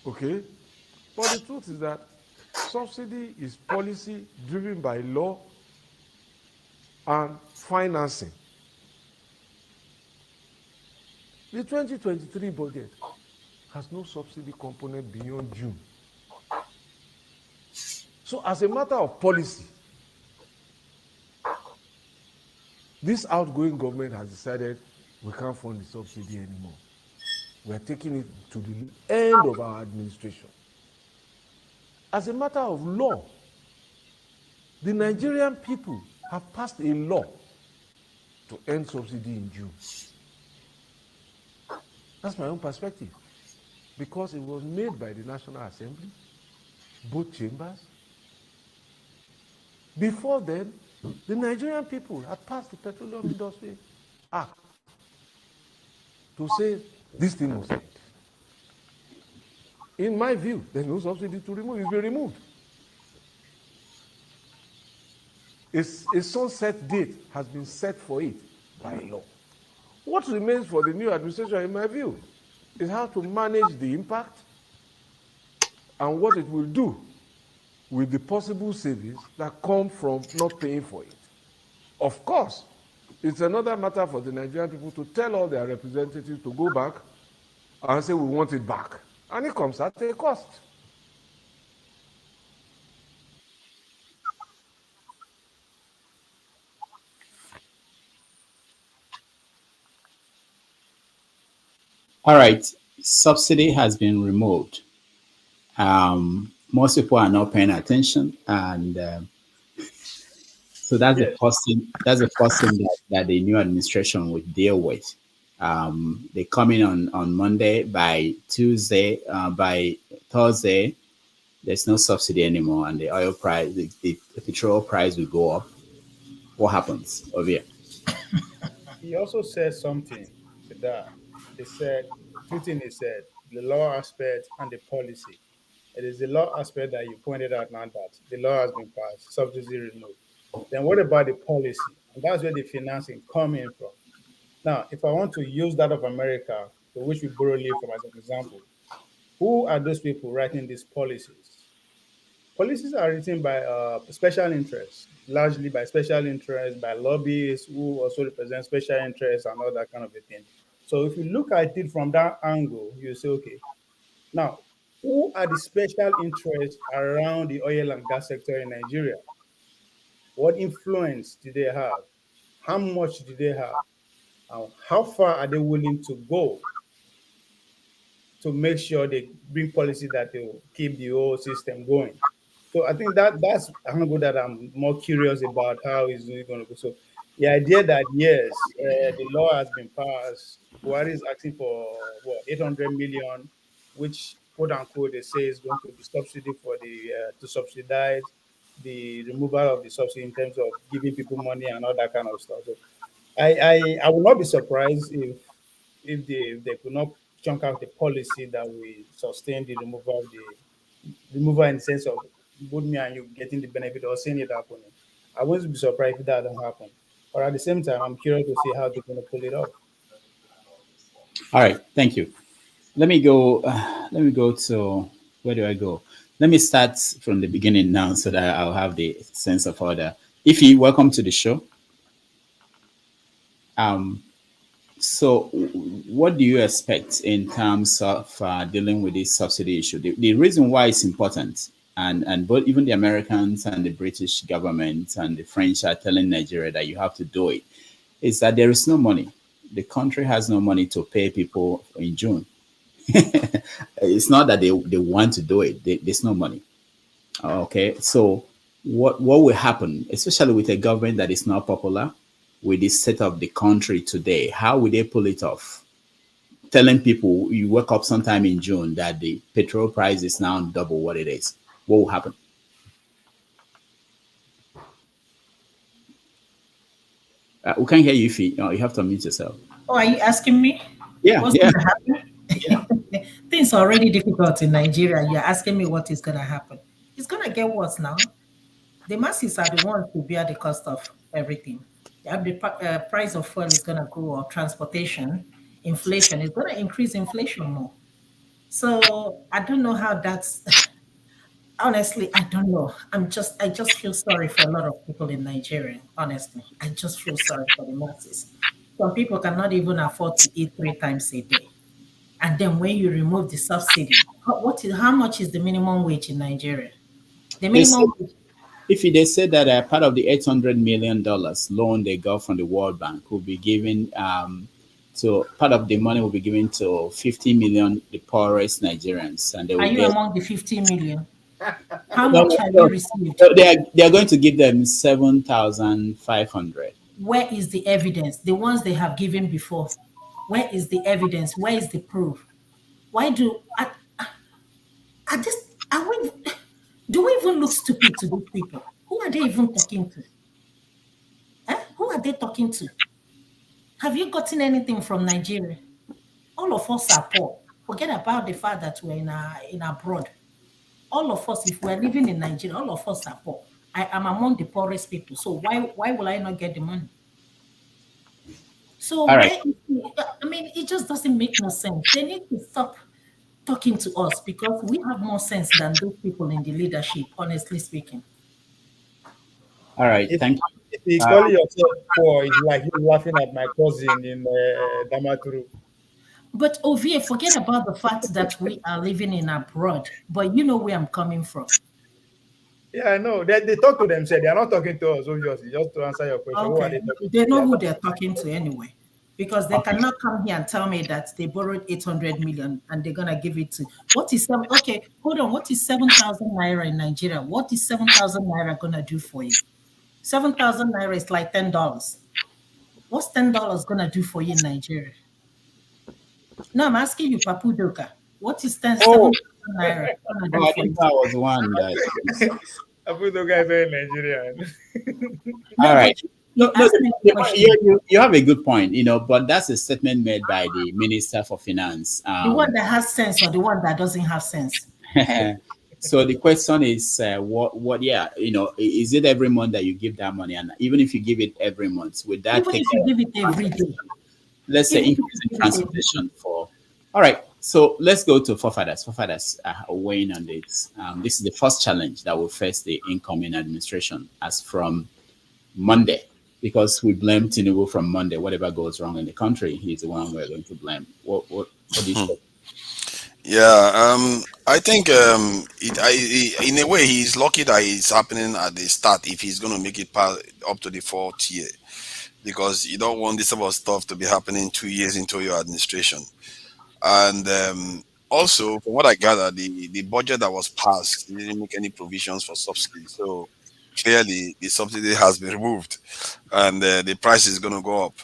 Okay? But the truth is that subsidy is policy driven by law and financing. The 2023 budget has no subsidy component beyond June. So as a matter of policy, this outgoing government has decided we can't fund the subsidy anymore. We're taking it to the end of our administration. As a matter of law, the Nigerian people have passed a law to end subsidy in June. That's my own perspective. Because it was made by the National Assembly, both chambers. Before then, the Nigerian people had passed the Petroleum Industry Act to say this thing must end. In my view, there's no subsidy to remove. It's been removed. A sunset date has been set for it by law. What remains for the new administration, in my view, is how to manage the impact and what it will do with the possible savings that come from not paying for it. Of course, it's another matter for the Nigerian people to tell all their representatives to go back and say we want it back. And it comes at a cost. All right, subsidy has been removed. Most people are not paying attention, and so that's the first thing. That's the first thing that the new administration would deal with. They come in on Monday. By Tuesday, by Thursday, there's no subsidy anymore, and the oil price, the petrol price will go up. What happens over here? He also said something to that. He said, two things he said, the law aspect and the policy. It is the law aspect that you pointed out now that the law has been passed, subsidy removed. Then what about the policy? And that's where the financing coming from. Now, if I want to use that of America, to which we borrow leave from as an example, who are those people writing these policies? Policies are written by special interests, largely by special interests, by lobbyists who also represent special interests and all that kind of a thing. So if you look at it from that angle, you say, okay, now, who are the special interests around the oil and gas sector in Nigeria? What influence do they have? How much do they have? And how far are they willing to go to make sure they bring policy that will keep the whole system going? So I think that's an angle that I'm more curious about how is it going to go. So the idea that yes, the law has been passed, Buhari is asking for what 800 million, which quote unquote they say is going to be subsidy for the to subsidize the removal of the subsidy in terms of giving people money and all that kind of stuff. So I would not be surprised if they could not chunk out a policy that will sustain the removal in the sense of both me and you getting the benefit or seeing it happening. I wouldn't be surprised if that doesn't happen. But at the same time, I'm curious to see how they're going to pull it off. All right, thank you. Let me go. Let me go to where do I go? Let me start from the beginning now, so that I'll have the sense of order. Ify, welcome to the show. So what do you expect in terms of dealing with this subsidy issue? The reason why it's important, and both even the Americans and the British government and the French are telling Nigeria that you have to do it, is that there is no money. The country has no money to pay people in June. It's not that they want to do it. There's no money. Okay, so what will happen, especially with a government that is not popular, with the state of the country today? How will they pull it off? Telling people you wake up sometime in June that the petrol price is now double what it is. What will happen? We can't hear you, Ify. You have to unmute yourself. Oh, are you asking me? Yeah, What's going to happen? Things are already difficult in Nigeria. You're asking me what is going to happen. It's going to get worse now. The masses are the ones who bear the cost of everything. The price of fuel is going to go up, transportation, inflation is going to increase inflation more. So I don't know how that's, honestly, I don't know. I just feel sorry for a lot of people in Nigeria, honestly. I just feel sorry for the masses. Some people cannot even afford to eat 3 times a day. And then when you remove the subsidy, how much is the minimum wage in Nigeria? The They said, minimum wage. if they said that part of the $800 million loan they got from the World Bank will be given to part of the money will be given to 50 million the poorest Nigerians, and they Are will you get. among the 50 million? How No, much have no, you received? no, they are going to give them 7,500. Where is the evidence? The ones they have given before. Where is the evidence? Where is the proof? Why do are this are we do we even look stupid to these people? Who are they even talking to? Who are they talking to? Have you gotten anything from Nigeria? All of us are poor. Forget about the fact that we're in abroad. All of us, if we're living in Nigeria, all of us are poor. I am among the poorest people. So why will I not get the money? So All right. I mean, it just doesn't make no sense. They need to stop talking to us because we have more sense than those people in the leadership, honestly speaking. All right. If, Thank if you you. call yourself poor, it's like you laughing at my cousin in Damaturu. But Ovie, forget about the fact that we are living in abroad, but you know where I'm coming from. Yeah, I know. They talk to themselves. They are not talking to us, obviously. Just to answer your question, who are they Okay, talking they to? know who they're talking to anyway, because they Okay. cannot come here and tell me that they borrowed 800 million and they're gonna give it to what is seven? Okay, hold on. What is 7,000 naira in Nigeria? What is 7,000 naira gonna do for you? 7,000 naira is like $10. What's $10 gonna do for you in Nigeria? No, I'm asking you, Papu Doka. What is 7,000 Oh, naira gonna do Oh, I for think you? that was one that. I put the guy very Nigerian. All No, but right. you No, asked me a question. you have a good point, but that's a statement made by the Minister for Finance. The one that has sense or the one that doesn't have sense? So the question is, yeah, is it every month that you give that money? And even if you give it every month, would that Even take if you give it every day. let's say Even if increase you in give it every transportation day. for. All right, so let's go to forefathers. Forefathers are weighing on this. This is the first challenge that will face the incoming administration as from Monday, because we blame Tinubu from Monday. Whatever goes wrong in the country, he's the one we're going to blame. What do you say? Yeah, I think in a way he's lucky that it's happening at the start if he's going to make it up to the fourth year, because you don't want this sort of stuff to be happening 2 years into your administration. And also, from what I gather, the budget that was passed didn't make any provisions for subsidy. So clearly, the subsidy has been removed, and the price is going to go up.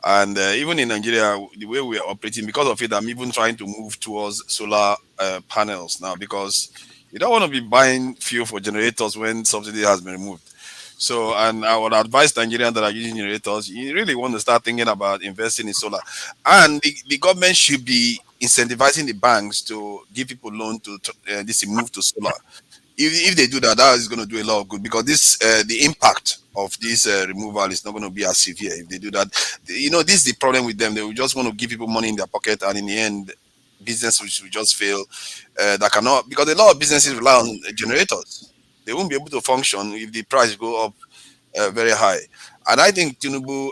And even in Nigeria, the way we are operating, because of it, I'm even trying to move towards solar panels now, because you don't want to be buying fuel for generators when subsidy has been removed. So, and I would advise Nigerians that are using generators, you really want to start thinking about investing in solar. And the government should be incentivizing the banks to give people loan to this move to solar. If they do that, that is going to do a lot of good, because this the impact of this removal is not going to be as severe if they do that. This is the problem with them. They will just want to give people money in their pocket, and in the end, business will just fail. That cannot, because a lot of businesses rely on generators. They won't be able to function if the price go up very high. And I think Tinubu,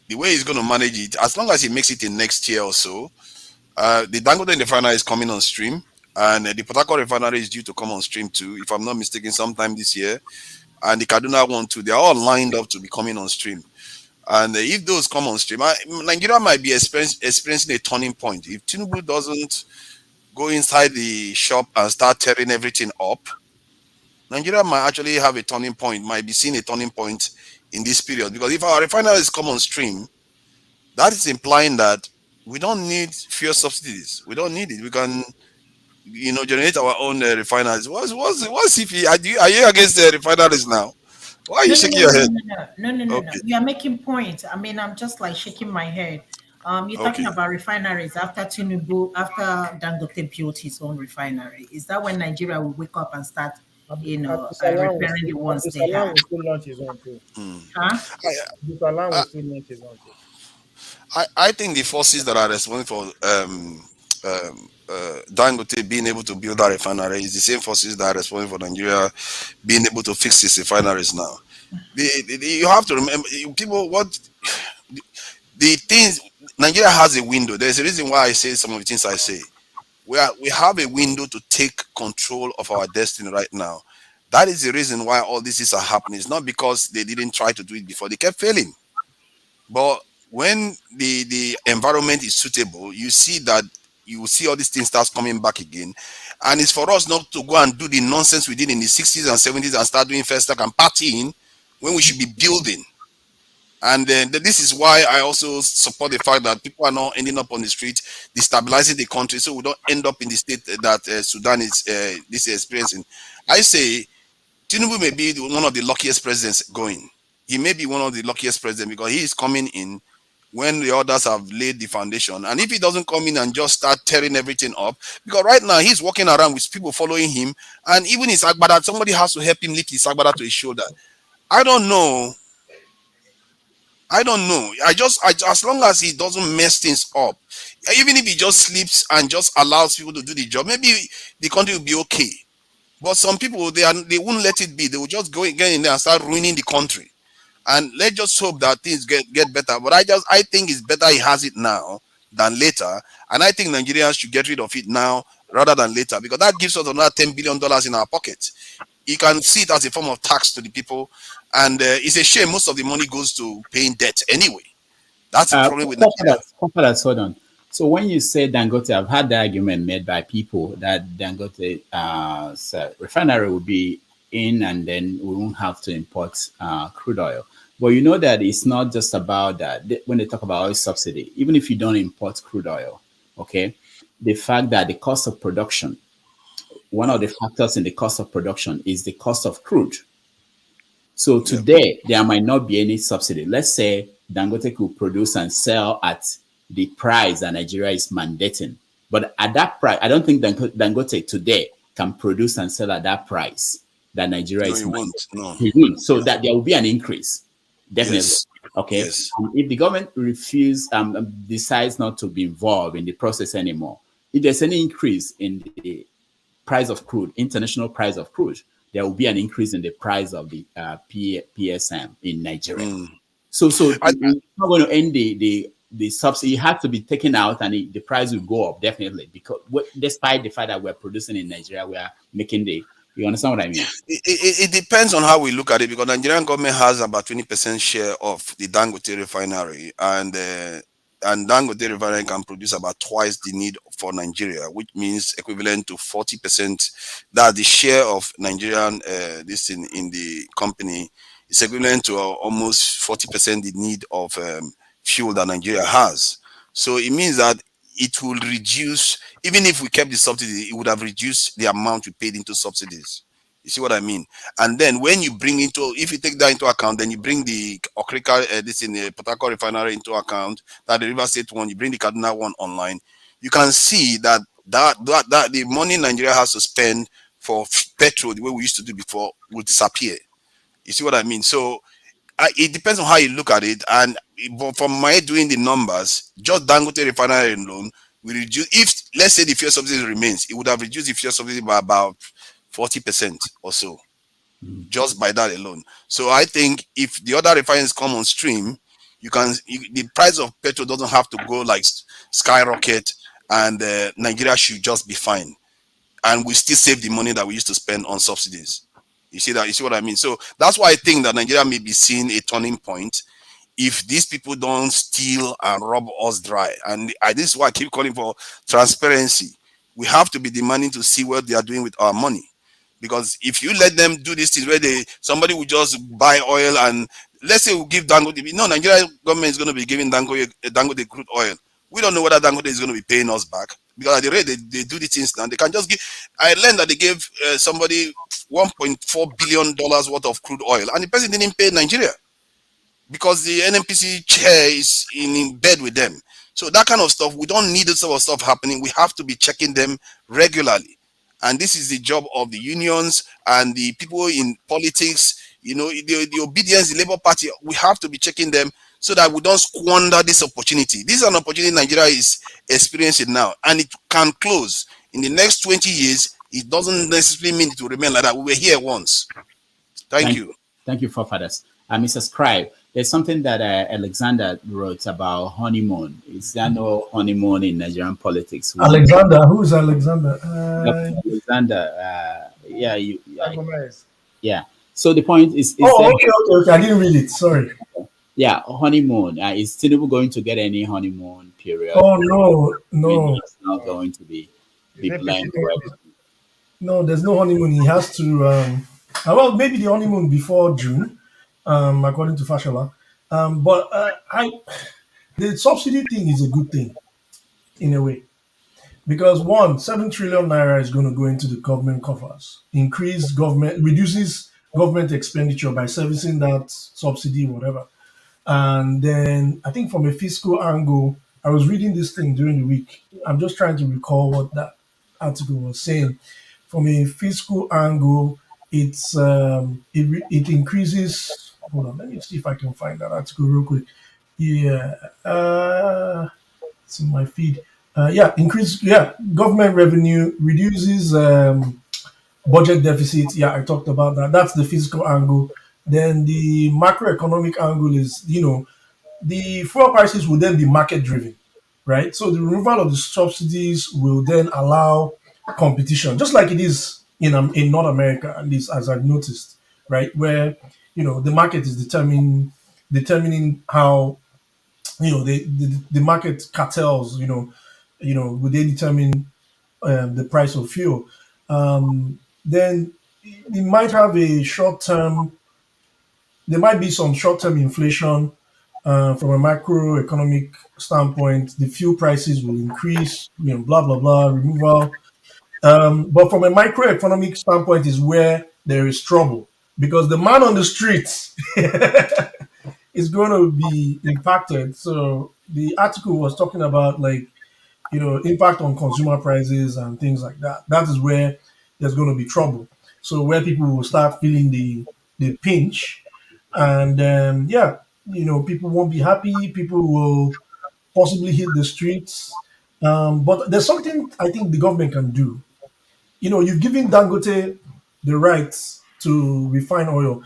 the way he's going to manage it, as long as he makes it in next year or so, the Dangote refinery is coming on stream, and the Port Harcourt refinery is due to come on stream too, if I'm not mistaken, sometime this year. And the Kaduna one too. They're all lined up to be coming on stream. And if those come on stream, Nigeria might be experiencing a turning point. If Tinubu doesn't go inside the shop and start tearing everything up, Nigeria might actually have a turning point, might be seeing a turning point in this period. Because if our refineries come on stream, that is implying that we don't need fuel subsidies. We don't need it. We can, generate our own refineries. What's if are you against the refineries now? Why are you No, no, shaking no, your no, head? no, no, no, no, no, no. Okay, You are making points. I mean, I'm just like shaking my head. You're talking okay. about refineries after Tinubu, after Dangote built his own refinery. Is that when Nigeria will wake up and start, repairing the ones Abdul they Salam have? will still launch his own too. Huh? Abdul Salam I, will still launch his own too. I think the forces that are responsible for Dangote being able to build that refinery is the same forces that are responsible for Nigeria being able to fix its refineries now. You have to remember, people, what the things Nigeria has a window. There's a reason why I say some of the things I say. We have a window to take control of our destiny right now. That is the reason why all this are happening. It's not because they didn't try to do it before; they kept failing. But when the environment is suitable, you see that you will see all these things starts coming back again. And it's for us not to go and do the nonsense we did in the 60s and 70s and start doing first and partying when we should be building. And then this is why I also support the fact that people are not ending up on the street, destabilizing the country, so we don't end up in the state that Sudan is this experiencing. I say Tinubu may be one of the luckiest presidents going. He may be one of the luckiest presidents because he is coming in when the others have laid the foundation. And if he doesn't come in and just start tearing everything up, because right now he's walking around with people following him, and even his agbada, somebody has to help him lift his agbada to his shoulder. I don't know. As long as he doesn't mess things up, even if he just sleeps and just allows people to do the job, maybe the country will be okay. But some people, they won't let it be. They will just get in there and start ruining the country. And let's just hope that things get better. But I think it's better he has it now than later. And I think Nigerians should get rid of it now rather than later, because that gives us another $10 billion in our pocket. You can see it as a form of tax to the people. And it's a shame most of the money goes to paying debt anyway. That's the problem with Nigeria. Hold on. So when you say Dangote, I've had the argument made by people that Dangote refinery will be in and then we won't have to import crude oil. But you know that it's not just about that. When they talk about oil subsidy, even if you don't import crude oil, okay, the fact that the cost of production, one of the factors in the cost of production is the cost of crude. So today, there might not be any subsidy. Let's say Dangote could produce and sell at the price that Nigeria is mandating. But at that price, I don't think Dangote today can produce and sell at that price that Nigeria is mandating. No. He won't. So that there will be an increase. Definitely. Yes. Okay. Yes. If the government decides not to be involved in the process anymore, if there's any increase in the price of crude, international price of crude, there will be an increase in the price of the PSM in Nigeria. So it's not going to end the subsidy. It has to be taken out, and the price will go up definitely, because despite the fact that we're producing in Nigeria, we are making you understand what I mean? It depends on how we look at it, because Nigerian government has about 20% share of the Dangote refinery, and Dangote refinery can produce about twice the need for Nigeria, which means equivalent to 40%. That the share of Nigerian this in the company is equivalent to almost 40% the need of fuel that Nigeria has. So it means that it will reduce, even if we kept the subsidy, it would have reduced the amount we paid into subsidies. You see what I mean? And then when you if you take that into account, then you bring the Okrika, this in the Port Harcourt refinery into account, that the River State one, you bring the Kaduna one online, you can see that the money Nigeria has to spend for petrol, the way we used to do before, will disappear. You see what I mean? So it depends on how you look at it. And from my doing the numbers, just Dangote refinery alone will reduce. If let's say the fuel subsidy remains, it would have reduced the fuel subsidy by about 40% or so, just by that alone. So I think if the other refineries come on stream, the price of petrol doesn't have to go like skyrocket, and Nigeria should just be fine, and we still save the money that we used to spend on subsidies. You see what I mean? So that's why I think that Nigeria may be seeing a turning point if these people don't steal and rob us dry. And this is why I keep calling for transparency. We have to be demanding to see what they are doing with our money. Because if you let them do these things where somebody will just buy oil, and let's say we give Dangote, Nigeria government is going to be giving Dangote crude oil. We don't know whether Dangote is going to be paying us back, because at the rate they do the things now, they can just give. I learned that they gave somebody $1.4 billion worth of crude oil, and the person didn't pay Nigeria because the NNPC chair is in bed with them. So that kind of stuff, we don't need this sort of stuff happening. We have to be checking them regularly. And this is the job of the unions and the people in politics, the obedience, the Labour Party. We have to be checking them so that we don't squander this opportunity. This is an opportunity Nigeria is experiencing now, and it can close. In the next 20 years, it doesn't necessarily mean it will remain like that. We were here once. Thank you. Thank you, forefathers. Mr. Scribe, There's something that Alexander wrote about honeymoon. Is there no honeymoon in Nigerian politics? Alexander, who's Alexander? Dr. Alexander. Yeah, Gomez. yeah. So the point is Oh, that okay. I didn't read it. Sorry. yeah, honeymoon. Is Tinubu going to get any honeymoon period? Oh no. It's not going to be Is it blamed PCP? forever. No, there's no honeymoon. He has to. Well, maybe the honeymoon before June, according to Fashola. But the subsidy thing is a good thing in a way because 7 trillion naira is going to go into the government coffers, reduces government expenditure by servicing that subsidy, whatever. And then I think from a fiscal angle, I was reading this thing during the week. I'm just trying to recall what that article was saying. From a fiscal angle, it increases. Hold on, let me see if I can find that article real quick. Yeah, it's in my feed. Government revenue reduces budget deficit. Yeah, I talked about that. That's the fiscal angle. Then the macroeconomic angle is, the fuel prices will then be market driven, right? So the removal of the subsidies will then allow competition, just like it is in North America, at least as I've noticed, right? Where the market is determining how the market cartels, will they determine the price of fuel. Then it might have a short term. There might be some short term inflation from a macroeconomic standpoint. The fuel prices will increase, blah blah blah, removal. But from a microeconomic standpoint, is where there is trouble because the man on the streets is going to be impacted. So the article was talking about impact on consumer prices and things like that. That is where there's going to be trouble. So where people will start feeling the pinch, and people won't be happy. People will possibly hit the streets. But there's something I think the government can do. You've given Dangote the rights to refine oil.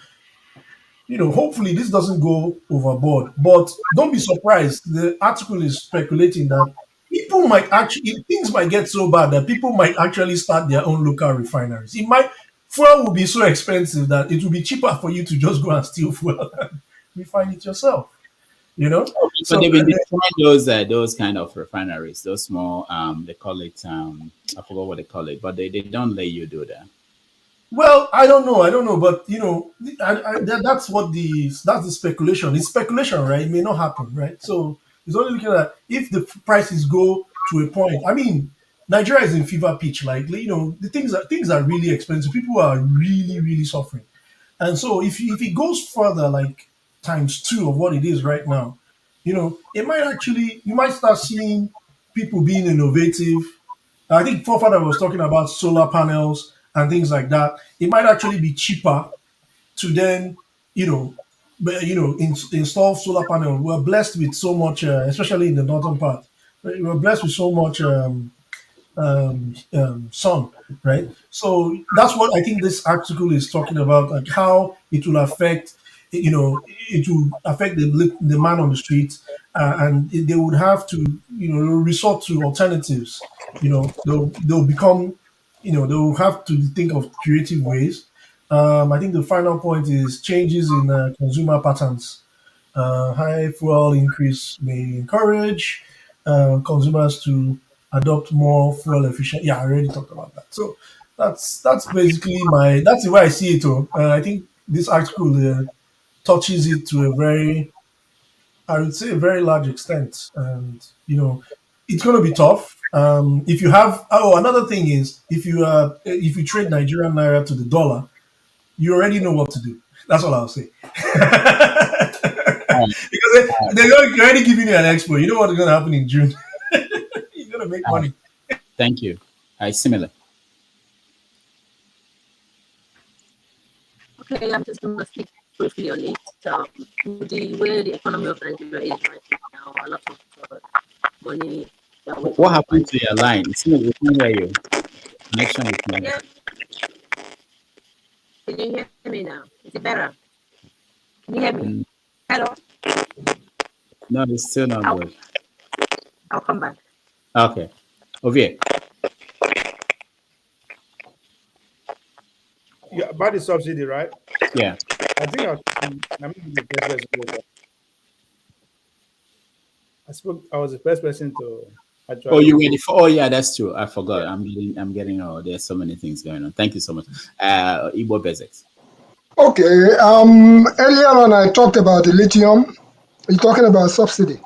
Hopefully this doesn't go overboard. But don't be surprised. The article is speculating that people might actually, things might get so bad that people might actually start their own local refineries. Fuel will be so expensive that it will be cheaper for you to just go and steal fuel and refine it yourself. So they've been destroying those kind of refineries, those small they call it I forgot what they call it, but they don't let you do that. Well, I don't know, but that's the speculation. It's speculation, right? It may not happen, right? So it's only looking at if the prices go to a point. I mean, Nigeria is in fever pitch. The things are really expensive. People are really, really suffering, and so if it goes further, like ×2 of what it is right now, it might actually you might start seeing people being innovative. I think Forefather was talking about solar panels and things like that. It might actually be cheaper to then, install solar panel. We're blessed with so much, especially in the northern part. We're blessed with so much sun, right? So that's what I think this article is talking about, like how it will affect, it will affect the man on the street, and they would have to, resort to alternatives. They'll become, they'll have to think of creative ways. I think the final point is changes in consumer patterns. High fuel increase may encourage consumers to adopt more fuel efficient. Yeah, I already talked about that. So that's basically that's the way I see it. I think this article touches it to I would say, a very large extent, and it's going to be tough. If you have, another thing is if you trade Nigerian naira to the dollar, you already know what to do. That's all I'll say. Because they're already giving you an expo. You know what's going to happen in June. You're going to make money. Thank you. Similar. Okay, I'm just going to speak briefly on it. The way the economy of Nigeria is right now, a lot of money. What happened to your line? It's not where you connection with me. Yeah. Can you hear me now? Is it better? Can you hear me? Hello. No, it's still not good. I'll come back. Okay. Ovie. Yeah, about the subsidy, right? Yeah. I think I'm the first person to talk. I was the first person to actually. Oh, you ready for? Oh, yeah, that's true. I forgot. Yeah. I'm getting. Oh, there's so many things going on. Thank you so much. Igbo Basics. Okay. Earlier on, I talked about the lithium. You're talking about subsidy.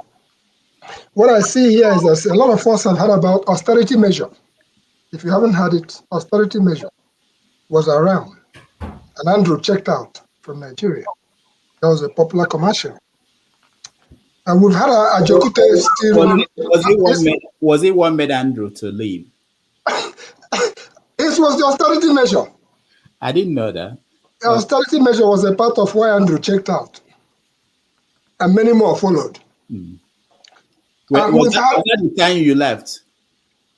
What I see here is that a lot of us have heard about austerity measure. If you haven't had it, austerity measure was around, and Andrew checked out from Nigeria. That was a popular commercial. And we've had a Jokute still. Was it one made Andrew to leave? This was the austerity measure. I didn't know that. The austerity measure was a part of why Andrew checked out. And many more followed. Was that the time you left?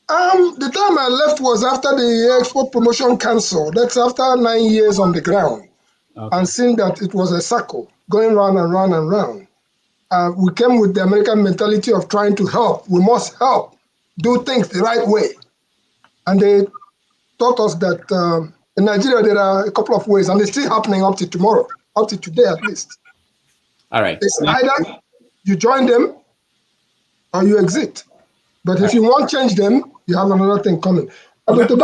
The time I left was after the Export Promotion Council. That's after 9 years on the ground. Okay. And seeing that it was a circle going round and round and round. We came with the American mentality of trying to help. We must help, do things the right way. And they taught us that in Nigeria there are a couple of ways, and it's still happening up to tomorrow, up to today at least. All right. It's either you join them or you exit. But if you want to change them, you have another thing coming. Okay,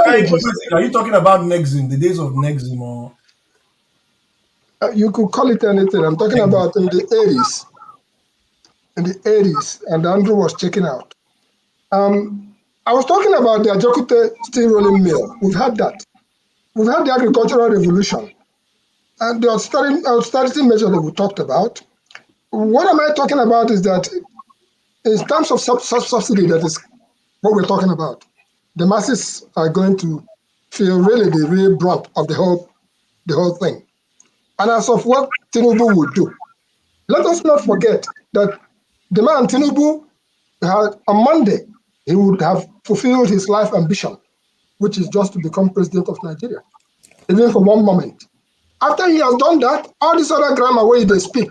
are you talking about Nexim, the days of Nexim? Or? You could call it anything. I'm talking about in the 80s. In the 80s, and Andrew was checking out. I was talking about the Ajokute steel rolling mill. We've had that. We've had the agricultural revolution. And the austerity measure that we talked about. What am I talking about is that in terms of subsidy, that is what we're talking about. The masses are going to feel really the real brunt of the whole thing. And as of what Tinubu would do, let us not forget that the man Tinubu had on Monday, he would have fulfilled his life ambition, which is just to become president of Nigeria, even for one moment. After he has done that, all this other grammar where they speak,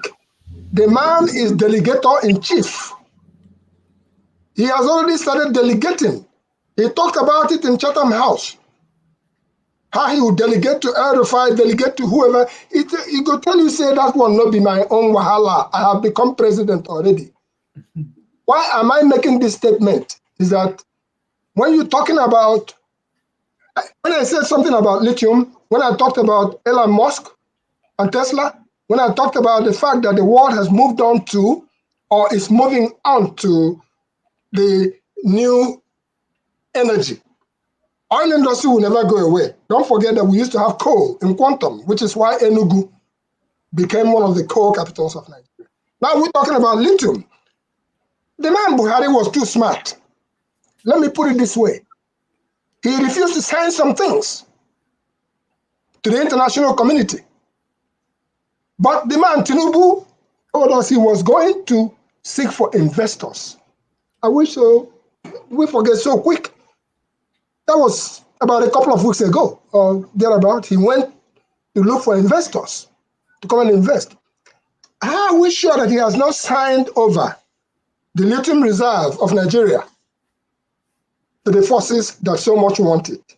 the man is delegator in chief. He has already started delegating. He talked about it in Chatham House. How he would delegate to Air, delegate to whoever. He could tell you, say that will not be my own wahala. I have become president already. Why am I making this statement? Is that when you're talking about, when I said something about lithium, when I talked about Elon Musk and Tesla, when I talked about the fact that the world has moved on to, or is moving on to the new energy. Oil industry will never go away. Don't forget that we used to have coal in Quantum, which is why Enugu became one of the coal capitals of Nigeria. Now we're talking about lithium. The man Buhari was too smart. Let me put it this way. He refused to sign some things to the international community. But the man Tinubu told us he was going to seek for investors. I wish we forget so quick. That was about a couple of weeks ago or thereabout. He went to look for investors to come and invest. Are we sure that he has not signed over the lithium reserve of Nigeria to the forces that so much want it?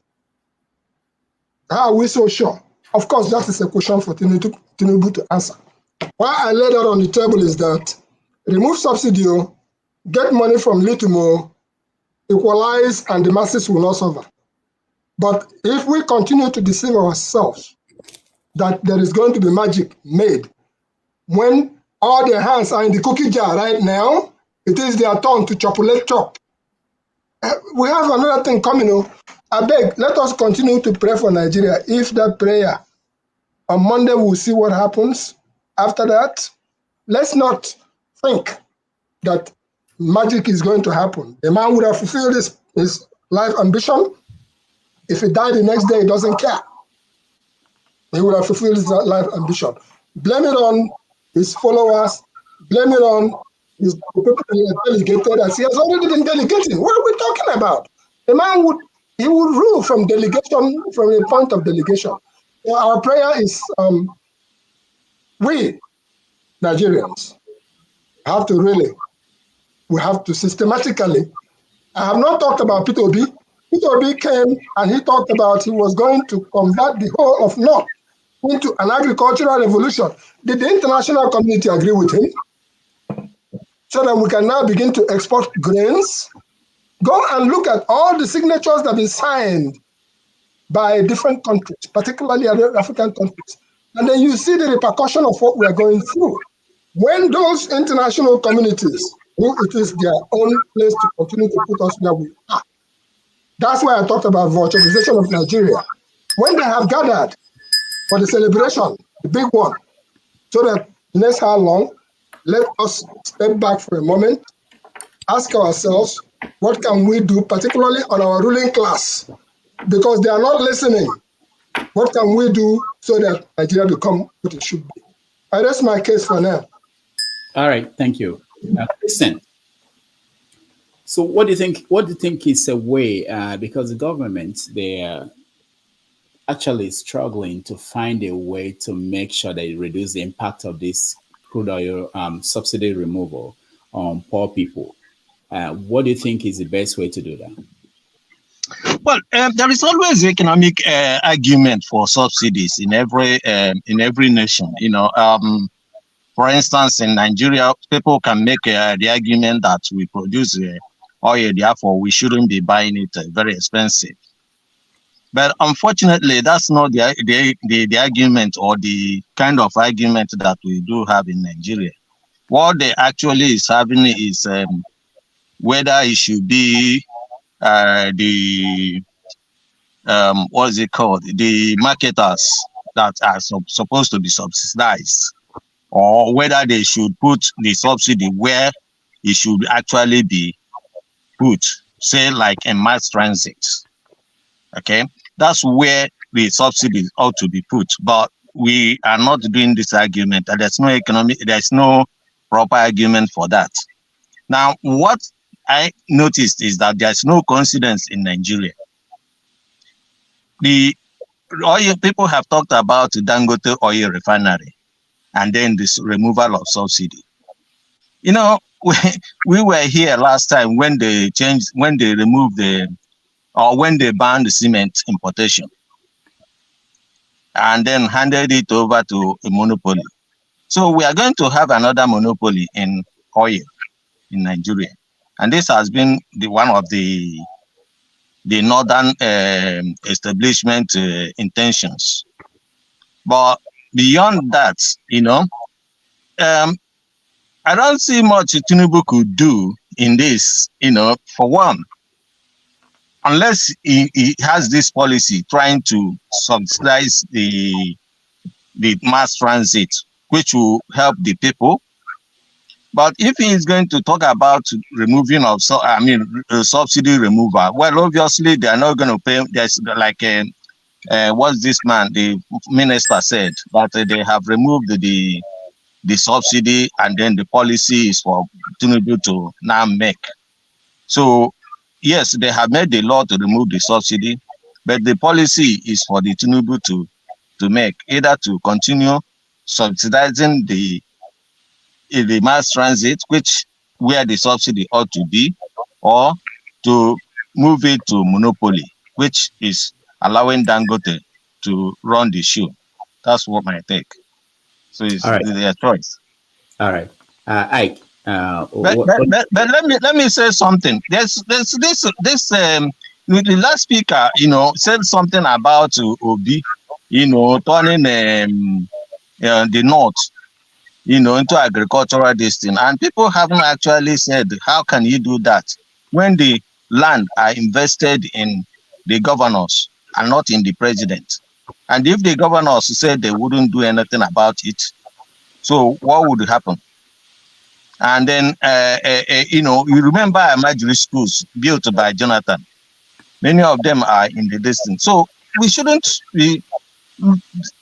How are we so sure? Of course, that is a question for Tinubu to answer. Why I laid out on the table is that remove subsidy, get money from lithium, equalize, and the masses will not suffer. But if we continue to deceive ourselves that there is going to be magic made, when all their hands are in the cookie jar right now, it is their turn to chopulate chop. We have another thing coming. I beg, let us continue to pray for Nigeria. If that prayer on Monday, we'll see what happens. After that, let's not think that magic is going to happen. The man would have fulfilled his life ambition. If he died the next day, he doesn't care. He would have fulfilled his life ambition. Blame it on his followers. Blame it on his people he has delegated, as he has already been delegating. What are we talking about? The man would rule from delegation, from the point of delegation. So our prayer is we Nigerians have to really, we have to systematically, I have not talked about Peter Obi. Peter Obi came and he talked about he was going to convert the whole of North into an agricultural revolution. Did the international community agree with him? So that we can now begin to export grains. Go and look at all the signatures that have been signed by different countries, particularly African countries. And then you see the repercussion of what we are going through. When those international communities, who it is their own place to continue to put us where we are. That's why I talked about virtualization of Nigeria. When they have gathered for the celebration, the big one, so that next how long, let us step back for a moment, ask ourselves, what can we do, particularly on our ruling class? Because they are not listening. What can we do so that Nigeria become what it should be? I rest my case for now. All right, thank you. Listen. So what do you think? What do you think is a way? Because the government, they are actually struggling to find a way to make sure they reduce the impact of this crude oil subsidy removal on poor people. What do you think is the best way to do that? Well, there is always economic argument for subsidies in every nation. You know, for instance, in Nigeria, people can make the argument that we produce oil, therefore we shouldn't be buying it very expensive. But unfortunately, that's not the argument or the kind of argument that we do have in Nigeria. What they actually is having is whether it should be the what's it called, the marketers that are supposed to be subsidized, or whether they should put the subsidy where it should actually be put, say like in mass transit. Okay, that's where the subsidy ought to be put. But we are not doing this argument, and there's no proper argument for that. Now, what I noticed is that there's no coincidence in Nigeria. The oil people have talked about the Dangote oil refinery and then this removal of subsidy. You know, we were here last time when they removed when they banned the cement importation and then handed it over to a monopoly. So we are going to have another monopoly in oil in Nigeria. And this has been one of the northern establishment intentions. But beyond that, you know, I don't see much Tinubu could do in this, you know, for one, unless he has this policy trying to subsidize the mass transit, which will help the people. But if he is going to talk about removing of, subsidy removal, well, obviously they are not going to pay. There's like, what's this man, the minister said, that they have removed the subsidy and then the policy is for Tinubu to now make. So, yes, they have made the law to remove the subsidy, but the policy is for the Tinubu to make, either to continue subsidizing the mass transit, where the subsidy ought to be, or to move it to monopoly, which is allowing Dangote to run the show. That's what my take. So it's their choice. All right, Ike. But let me say something. There's this the last speaker, you know, said something about Obi, you know, turning the north, you know, into agricultural destiny. And people haven't actually said, how can you do that when the land are invested in the governors and not in the president? And if the governors said they wouldn't do anything about it, so what would happen? And then, you know, you remember Amajiri schools built by Jonathan. Many of them are in the distance. So we shouldn't be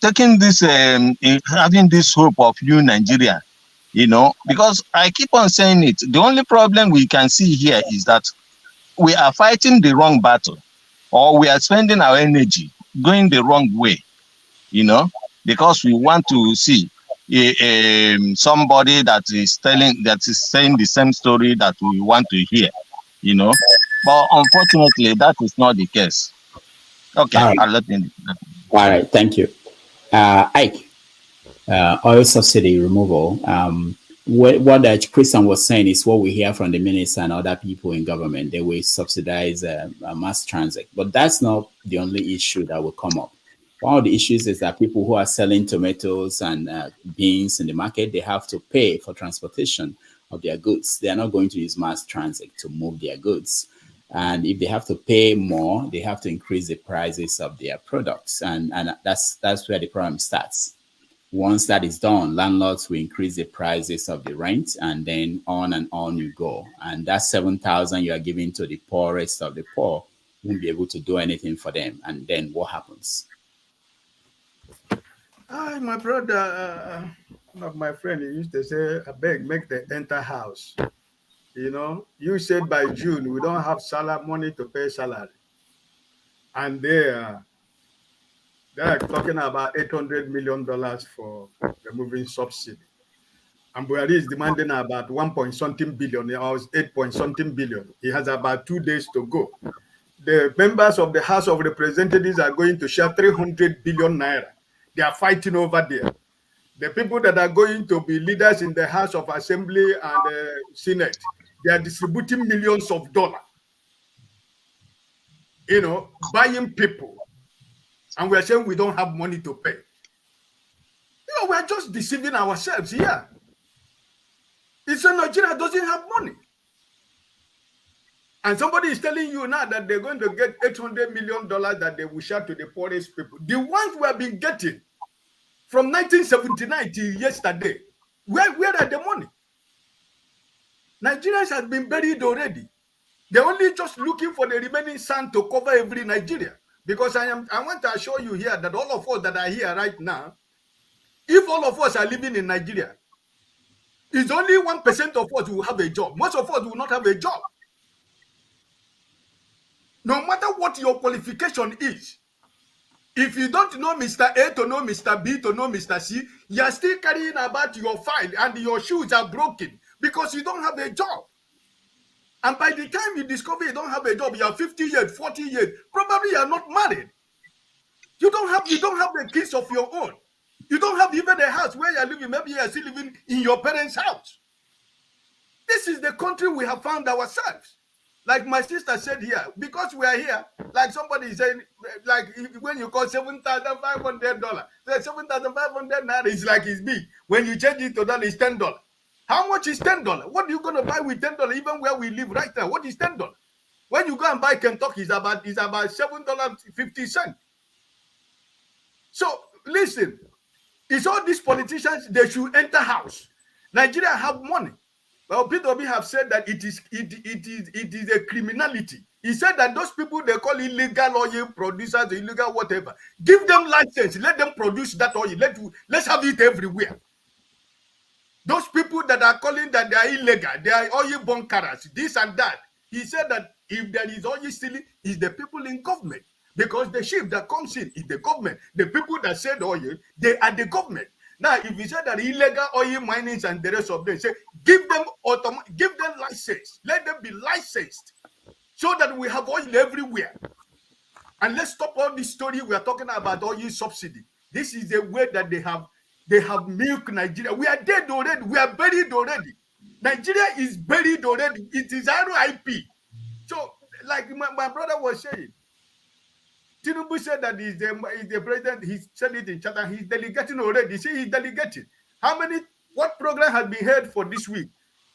taking this, having this hope of new Nigeria, you know, because I keep on saying it. The only problem we can see here is that we are fighting the wrong battle, or we are spending our energy going the wrong way, you know, because we want to see somebody that is saying the same story that we want to hear, you know. But unfortunately, that is not the case. Okay, All right. I'll let him. All right. Thank you. Ike, oil subsidy removal. What Christian was saying is what we hear from the minister and other people in government. They will subsidize mass transit, but that's not the only issue that will come up. One of the issues is that people who are selling tomatoes and beans in the market, they have to pay for transportation of their goods. They are not going to use mass transit to move their goods. And if they have to pay more, they have to increase the prices of their products. And that's where the problem starts. Once that is done, landlords will increase the prices of the rent, and then on and on you go. And that 7,000 you are giving to the poorest of the poor won't be able to do anything for them. And then what happens? Hi, my brother, one of my friends, he used to say, I beg, make the enter house. You know, you said by June, we don't have money to pay salary. And they are talking about $800 million for removing subsidy. And Buhari is demanding about 1.something billion, or 8.something billion. He has about 2 days to go. The members of the House of Representatives are going to share 300 billion naira. They are fighting over there. The people that are going to be leaders in the House of Assembly and the Senate, they are distributing millions of dollars, you know, buying people. And we're saying we don't have money to pay. You know, we're just deceiving ourselves here. It's a Nigeria doesn't have money. And somebody is telling you now that they're going to get $800 million that they will share to the poorest people. The ones we have been getting from 1979 till yesterday, where are the money? Nigerians have been buried already. They're only just looking for the remaining sand to cover every Nigeria. Because I want to assure you here that all of us that are here right now, if all of us are living in Nigeria, it's only 1% of us who will have a job. Most of us will not have a job. No matter what your qualification is, if you don't know Mr. A to know Mr. B to know Mr. C, you are still carrying about your file and your shoes are broken because you don't have a job. And by the time you discover you don't have a job, you are 50 years, 40 years, probably you are not married. You don't have the kids of your own. You don't have even a house where you are living. Maybe you are still living in your parents' house. This is the country we have found ourselves. Like my sister said here, because we are here, like somebody is saying, like when you call $7,500, $7,500 naira is like it's big. When you change it to dollar, it's $10. How much is $10? What are you going to buy with $10? Even where we live right now, what is $10? When you go and buy Kentucky, it's about $7.50. So listen, it's all these politicians, they should enter house. Nigeria have money. Well, Peter have said that it is a criminality. He said that those people they call illegal oil producers, illegal whatever, give them license, let them produce that oil. Let's have it everywhere. Those people that are calling that they are illegal, they are oil bunkers, this and that. He said that if there is oil stealing, it's the people in government. Because the ship that comes in is the government. The people that sell the oil, they are the government. Now, if you say that illegal oil minings and the rest of them, say give them license, let them be licensed, so that we have oil everywhere. And let's stop all this story we are talking about oil subsidy. This is the way that they have milked Nigeria. We are dead already. We are buried already. Nigeria is buried already. It is RIP. So, like my brother was saying, Tinubu said that he's the president. He said it in Chatham. He's delegating already. See, he's delegating. What program has been held for this week?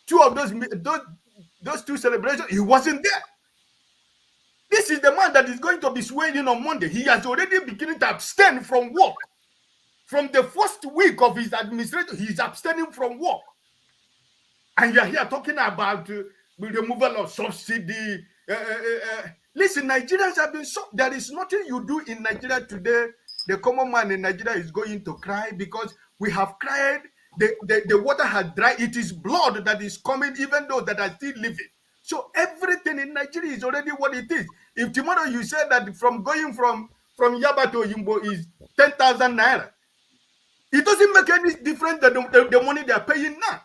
Two of those two celebrations, he wasn't there. This is the man that is going to be sworn in on Monday. He has already beginning to abstain from work. From the first week of his administration, he's abstaining from work. And you're here talking about the removal of subsidy. Listen, Nigerians have been there is nothing you do in Nigeria today. The common man in Nigeria is going to cry because we have cried. The water has dried. It is blood that is coming, even though that are still living. So everything in Nigeria is already what it is. If tomorrow you said that from going from Yaba to Yimbo is 10,000 naira, It doesn't make any difference than the money they are paying now.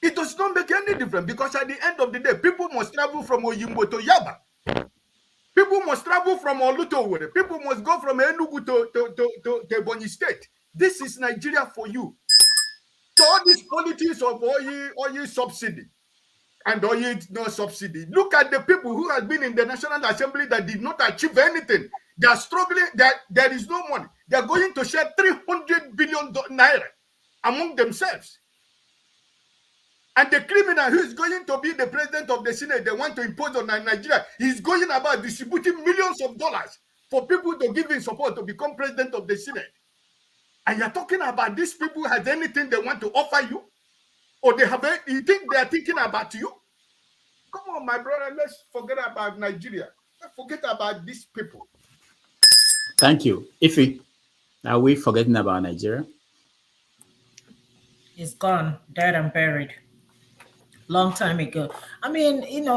It does not make any difference because at the end of the day, people must travel from Oyimbo to Yaba. People must travel from Olu to Owerri. People must go from Enugu to Ebonyi State. This is Nigeria for you. So all these politics of oil subsidy and oil no subsidy. Look at the people who have been in the National Assembly that did not achieve anything. They are struggling. There is no money. They are going to share 300 billion naira among themselves. And the criminal who is going to be the president of the Senate, they want to impose on Nigeria, he's going about distributing millions of dollars for people to give him support to become president of the Senate. And you're talking about these people has anything they want to offer you? Or they have, you think they are thinking about you? Come on, my brother, let's forget about Nigeria. Let's forget about these people. Thank you. Ife, are we forgetting about Nigeria? It's gone, dead and buried. Long time ago. I mean,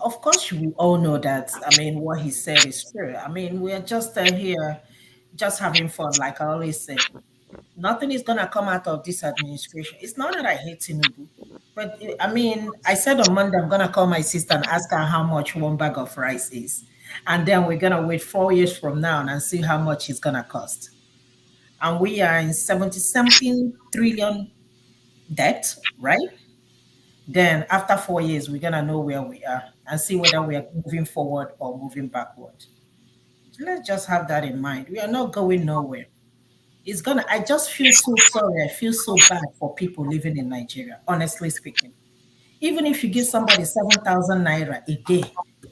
of course, we all know that. I mean, what he said is true. I mean, we are just here, just having fun, like I always say. Nothing is going to come out of this administration. It's not that I hate Tinubu, but I mean, I said on Monday, I'm going to call my sister and ask her how much one bag of rice is. And then we're going to wait 4 years from now and see how much it's going to cost. And we are in 70-something trillion debt, right? Then after 4 years, we're going to know where we are and see whether we are moving forward or moving backward. Let's just have that in mind. We are not going nowhere. I just feel so sorry. I feel so bad for people living in Nigeria, honestly speaking. Even if you give somebody 7,000 naira a day,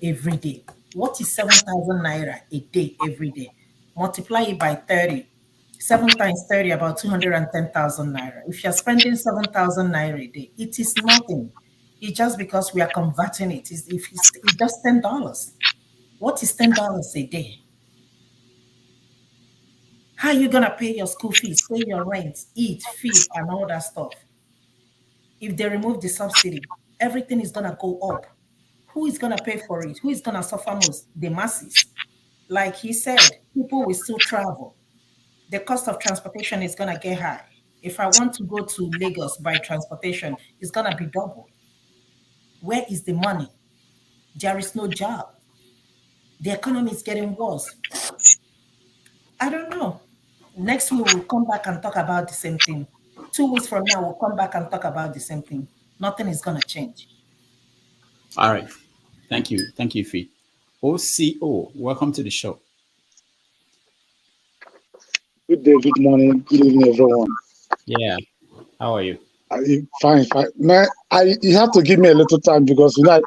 every day, what is 7,000 naira a day, every day? Multiply it by 30. 7 times 30, about 210,000 naira. If you're spending 7,000 naira a day, it is nothing. It's just because we are converting it. It's just $10. What is $10 a day? How are you going to pay your school fees, pay your rent, eat, feed, and all that stuff? If they remove the subsidy, everything is going to go up. Who is going to pay for it? Who is going to suffer most? The masses. Like he said, people will still travel. The cost of transportation is going to get high. If I want to go to Lagos by transportation, it's going to be double. Where is the money? There is no job. The economy is getting worse. I don't know. Next week, we'll come back and talk about the same thing. 2 weeks from now, we'll come back and talk about the same thing. Nothing is going to change. All right. Thank you. Thank you, Fee. OCO, welcome to the show. Good day, good morning, good evening, everyone. Yeah. How are you? Fine. Man, you have to give me a little time because I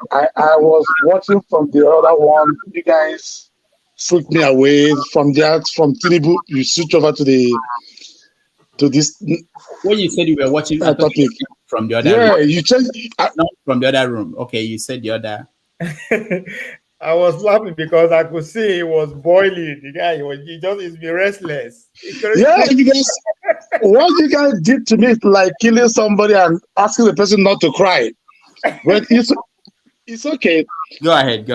was watching from the other one. You guys freaked me away from Tinubu. You switch over to this. When you said you were watching topic from the other room. You changed. Not from the other room. Okay, you said the other. I was laughing because I could see it was boiling. The guy, he's been restless. Yeah, because what you guys did to me is like killing somebody and asking the person not to cry. But it's okay. Go ahead.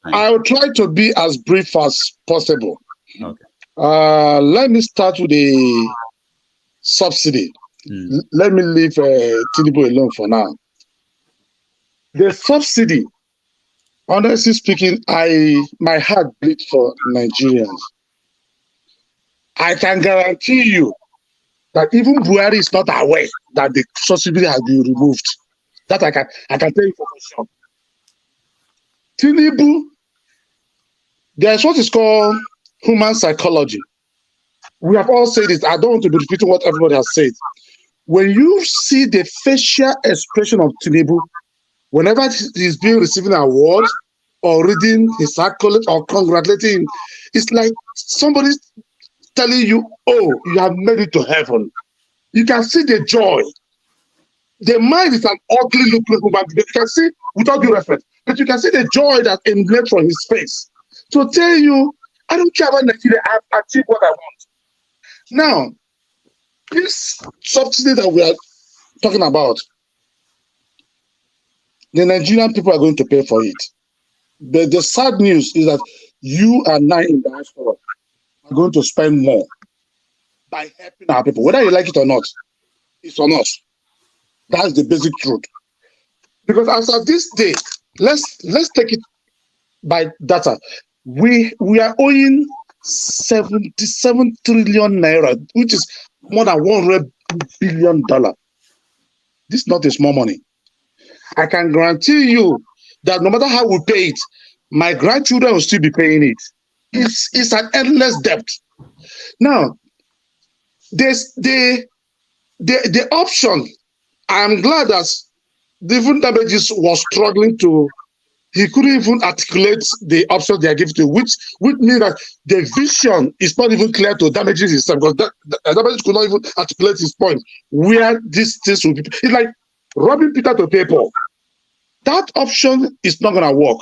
I will try to be as brief as possible. Okay. Let me start with the subsidy. Let me leave Tinubu alone for now. The subsidy, honestly speaking, my heart bleeds for Nigerians. I can guarantee you that even Buhari is not aware that the subsidy has been removed. That I can tell you for sure. Tinubu, there's what is called human psychology. We have all said it. I don't want to be repeating what everybody has said. When you see the facial expression of Tinubu, whenever he's receiving an award or reading his accolade or congratulating him, it's like somebody's telling you, oh, you have made it to heaven. You can see the joy. The mind is an ugly looking human being. You can see, without due respect, but you can see the joy that emanates from his face. To tell you, I don't care about Nigeria, I've achieved what I want. Now, this subsidy that we are talking about, the Nigerian people are going to pay for it. The sad news is that you and I in the diaspora are going to spend more. by helping our people. Whether you like it or not, it's on us. That's the basic truth. Because as of this day, let's take it by data. We are owing 77 trillion naira, which is more than $100 billion. This is not a small money. I can guarantee you that no matter how we pay it, my grandchildren will still be paying it. It's an endless debt. Now, there's the option. I'm glad that different damages was struggling to. He couldn't even articulate the option they are giving to, which means that the vision is not even clear to damages himself, because the damages could not even articulate his point where these things will be. It's like robbing Peter to pay Paul. That option is not going to work.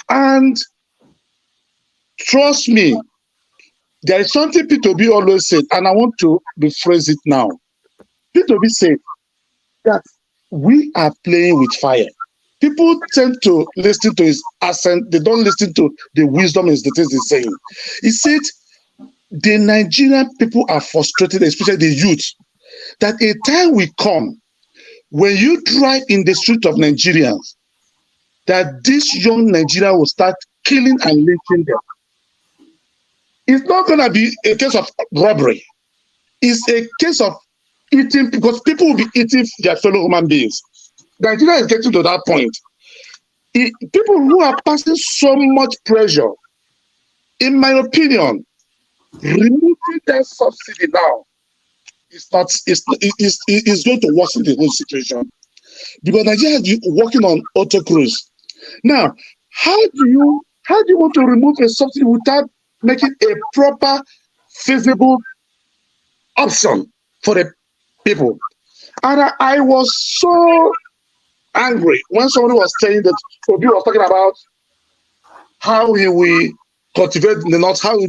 And trust me, there is something P2B always said, and I want to rephrase it now. P2B said that we are playing with fire. People tend to listen to his accent. They don't listen to the wisdom in the things he's saying. He said the Nigerian people are frustrated, especially the youth, that a time will come when you drive in the street of Nigerians, that this young Nigeria will start killing and lynching them. It's not going to be a case of robbery. It's a case of eating, because people will be eating their fellow human beings. Nigeria is getting to that point. People who are passing so much pressure, in my opinion, removing that subsidy now is going to worsen the whole situation. Because Nigeria is working on auto cruise. Now, how do you want to remove a subsidy without making a proper, feasible option for the people? And I was so angry when somebody was saying that Obi was talking about how he will cultivate the north, how he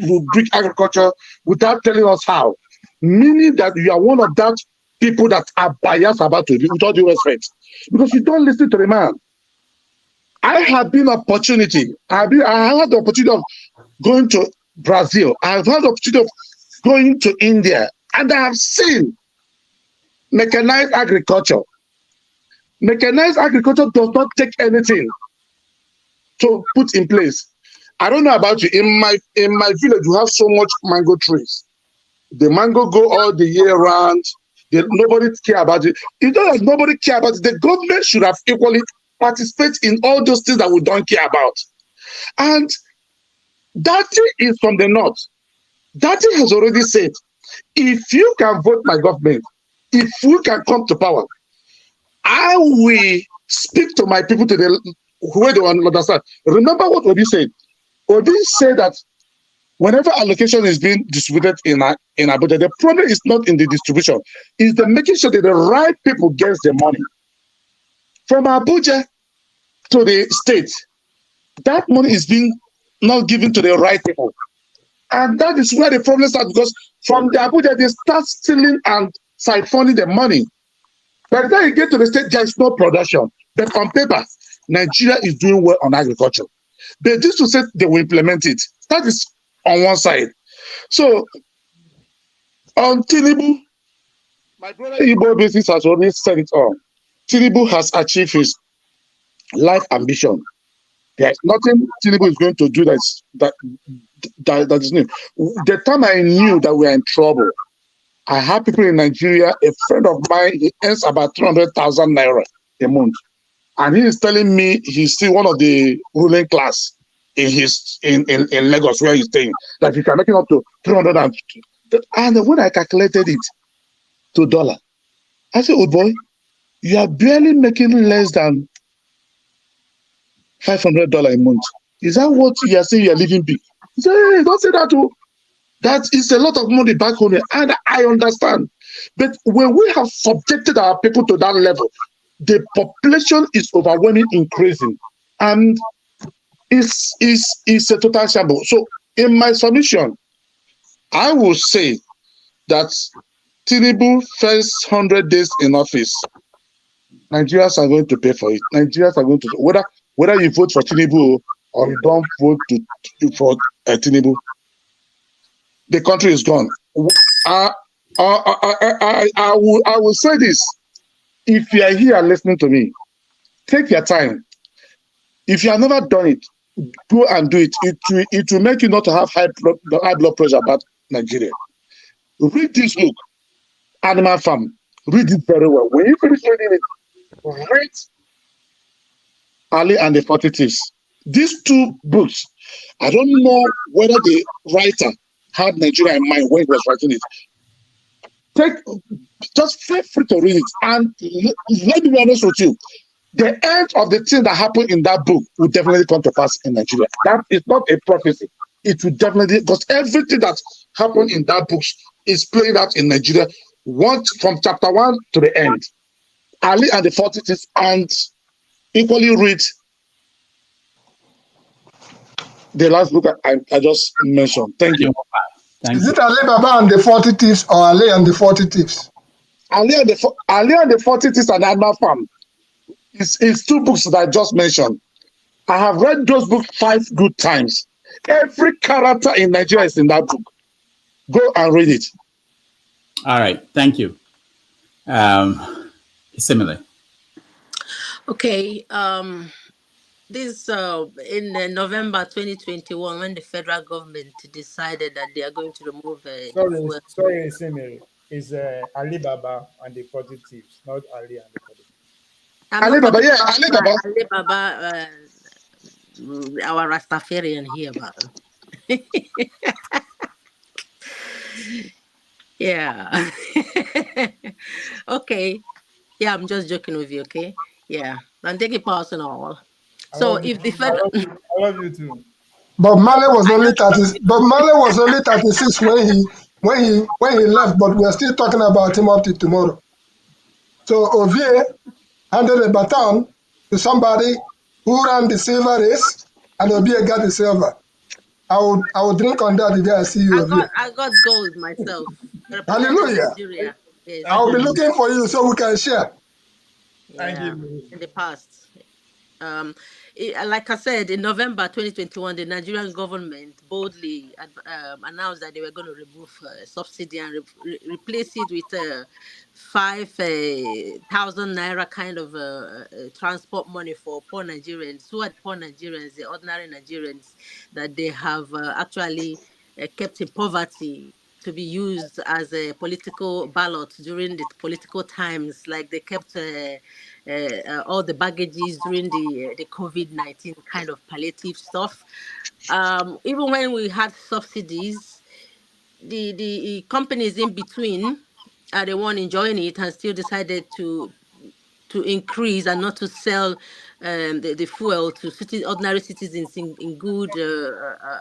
will bring agriculture without telling us how. Meaning that you are one of that people that are biased about Obi, with all due respect, because you don't listen to the man. I have been opportunity. I had the opportunity of going to Brazil. I have had the opportunity of going to India, and I have seen mechanized agriculture. Mechanized agriculture does not take anything to put in place. I don't know about you. In my village, we have so much mango trees. The mango go all the year round. Nobody care about it. It's not that nobody care about it. The government should have equally participated in all those things that we don't care about. And Dati is from the north. Dati has already said, if you can vote my government, if we can come to power, I will speak to my people to the where they understand. Remember what Obi said. Obi said that whenever allocation is being distributed in Abuja, the problem is not in the distribution, it's the making sure that the right people get the money. From Abuja to the state, that money is being not given to the right people. And that is where the problem starts, because from the Abuja, they start stealing and siphoning the money. By the time you get to the state, there is no production. But on paper, Nigeria is doing well on agriculture. They used to say they will implement it. That is on one side. So, on Tinubu, my brother Igbo business has already said it all. Tinubu has achieved his life ambition. There's nothing Tinubu is going to do that is new. The time I knew that we were in trouble, I have people in Nigeria, a friend of mine, he earns about 300,000 naira a month. And he is telling me he's still one of the ruling class in Lagos where he's staying, that he can make it up to 350. And when I calculated it to dollar, I said, oh boy, you are barely making less than $500 a month. Is that what you are saying you are living big? He said, hey, don't say that too. That is a lot of money back home, and I understand. But when we have subjected our people to that level, the population is overwhelmingly increasing, and it's a total shambles. So, in my submission, I will say that Tinubu first 100 days in office, Nigerians are going to pay for it. Nigerians are going to, whether you vote for Tinubu or you don't vote for Tinubu, the country is gone. I will say this. If you are here listening to me, take your time. If you have never done it, go and do it. It will make you not to have high blood pressure about Nigeria. Read this book, Animal Farm. Read it very well. When you finish reading it, read Ali and the 40 Thieves. These two books, I don't know whether the writer had Nigeria in mind when he was writing it. Just feel free to read it. And let me be honest with you. The end of the thing that happened in that book will definitely come to pass in Nigeria. That is not a prophecy. It will definitely, because everything that happened in that book is played out in Nigeria, from chapter 1 to the end. Ali and the 40 Thieves, and equally read the last book I just mentioned. Thank you. Is it Ali Baba and the 40 Thieves or Ali and the 40 Thieves? Ali and the 40 Thieves and Animal Farm. It's two books that I just mentioned. I have read those books 5 good times. Every character in Nigeria is in that book. Go and read it. All right, thank you. Similar. Okay. This in November 2021, when the federal government decided that they are going to remove Sorry, Simiri. It's Alibaba and the 40 Thieves, not Ali and the 40 Thieves. Alibaba, yeah, Alibaba. Alibaba, our Rastafarian here, but yeah. Okay. Yeah, I'm just joking with you, okay? Yeah. Don't take it personal. So if the federal I love you too. Bob Marley was only 30. Bob Marley was only 36 when he left, but we are still talking about him up to tomorrow. So Ovie handed the baton to somebody who ran the silver race, and Ovie got the silver. I would drink on that the day I see you, Ovie. I got gold myself. Hallelujah. Nigeria. Yes. I'll be looking for you so we can share. Thank you. In the past. Like I said, in November 2021, the Nigerian government boldly announced that they were going to remove subsidy and replace it with 5,000 naira kind of transport money for poor Nigerians. Who are poor Nigerians? The ordinary Nigerians that they have actually kept in poverty, to be used as a political ballot during the political times, like they kept all the baggages during the COVID-19 kind of palliative stuff. Even when we had subsidies, the companies in between are the one enjoying it and still decided to increase and not to sell the fuel to ordinary citizens in good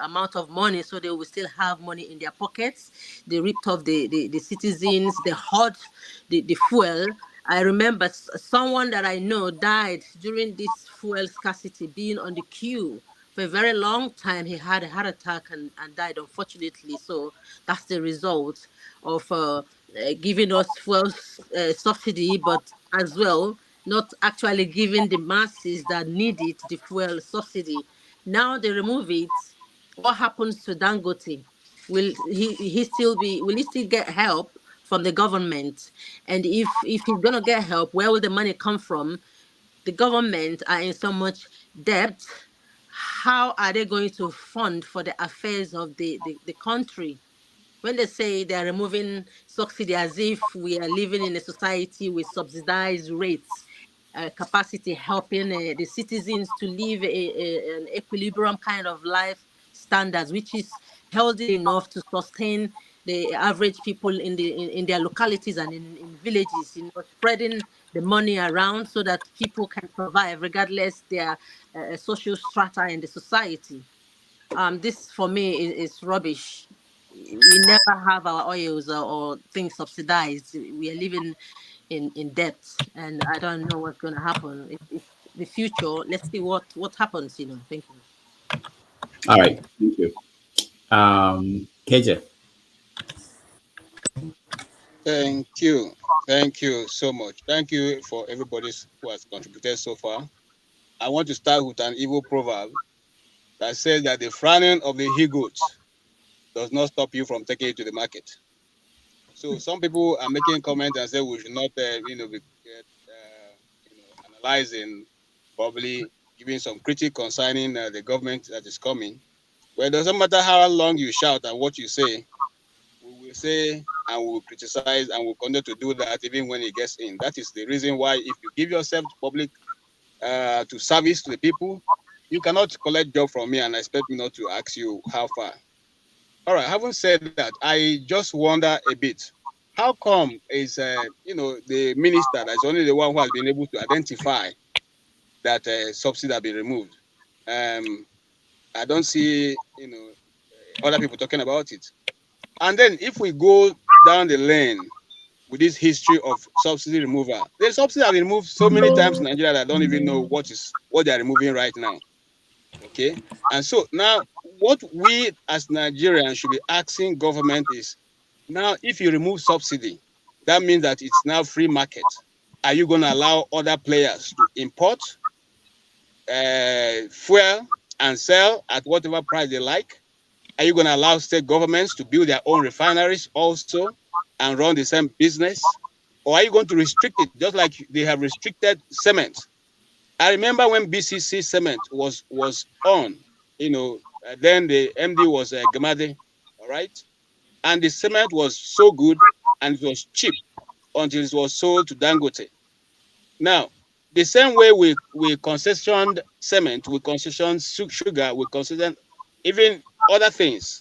amount of money, so they will still have money in their pockets. They ripped off the citizens, they hoard the fuel. I remember someone that I know died during this fuel scarcity, being on the queue for a very long time. He had a heart attack and died, unfortunately. So that's the result of giving us fuel subsidy, but as well not actually giving the masses that need it the fuel subsidy. Now they remove it. What happens to Dangote? Will he still get help from the government? And if he's gonna get help, where will the money come from? The government are in so much debt. How are they going to fund for the affairs of the country? When they say they are removing subsidy as if we are living in a society with subsidized rates, capacity, helping the citizens to live an equilibrium kind of life standards, which is healthy enough to sustain the average people in their localities and in villages, spreading the money around so that people can survive regardless their social strata in the society. This for me is rubbish. We never have our oils or things subsidized. We are living in debt, and I don't know what's going to happen. If the future, let's see what happens. Thank you. All right, thank you. KJ. Thank you so much. Thank you for everybody who has contributed so far. I want to start with an Igbo proverb that says that the frowning of the he-goat does not stop you from taking it to the market. So some people are making comments and say we should not, be analyzing, probably giving some critique concerning the government that is coming. Well, it doesn't matter how long you shout and what you say, we will say and we will criticize and we'll continue to do that even when it gets in. That is the reason why if you give yourself to public, to service to the people, you cannot collect job from me and expect me not to ask you how far. All right, having said that, I just wonder a bit, how come is, the minister that's only the one who has been able to identify that subsidy has been removed? I don't see, other people talking about it. And then if we go down the lane with this history of subsidy removal, the subsidy have been removed so many times in Nigeria that I don't even know what they are removing right now. Okay, and so now what we as Nigerians should be asking government is, now if you remove subsidy, that means that it's now free market. Are you going to allow other players to import fuel and sell at whatever price they like? Are you going to allow state governments to build their own refineries also and run the same business? Or are you going to restrict it just like they have restricted cement? I remember when BCC cement was on, then the MD was Gamade, all right? And the cement was so good and it was cheap until it was sold to Dangote. Now, the same way we concessioned cement, we concessioned sugar, we concessioned even other things.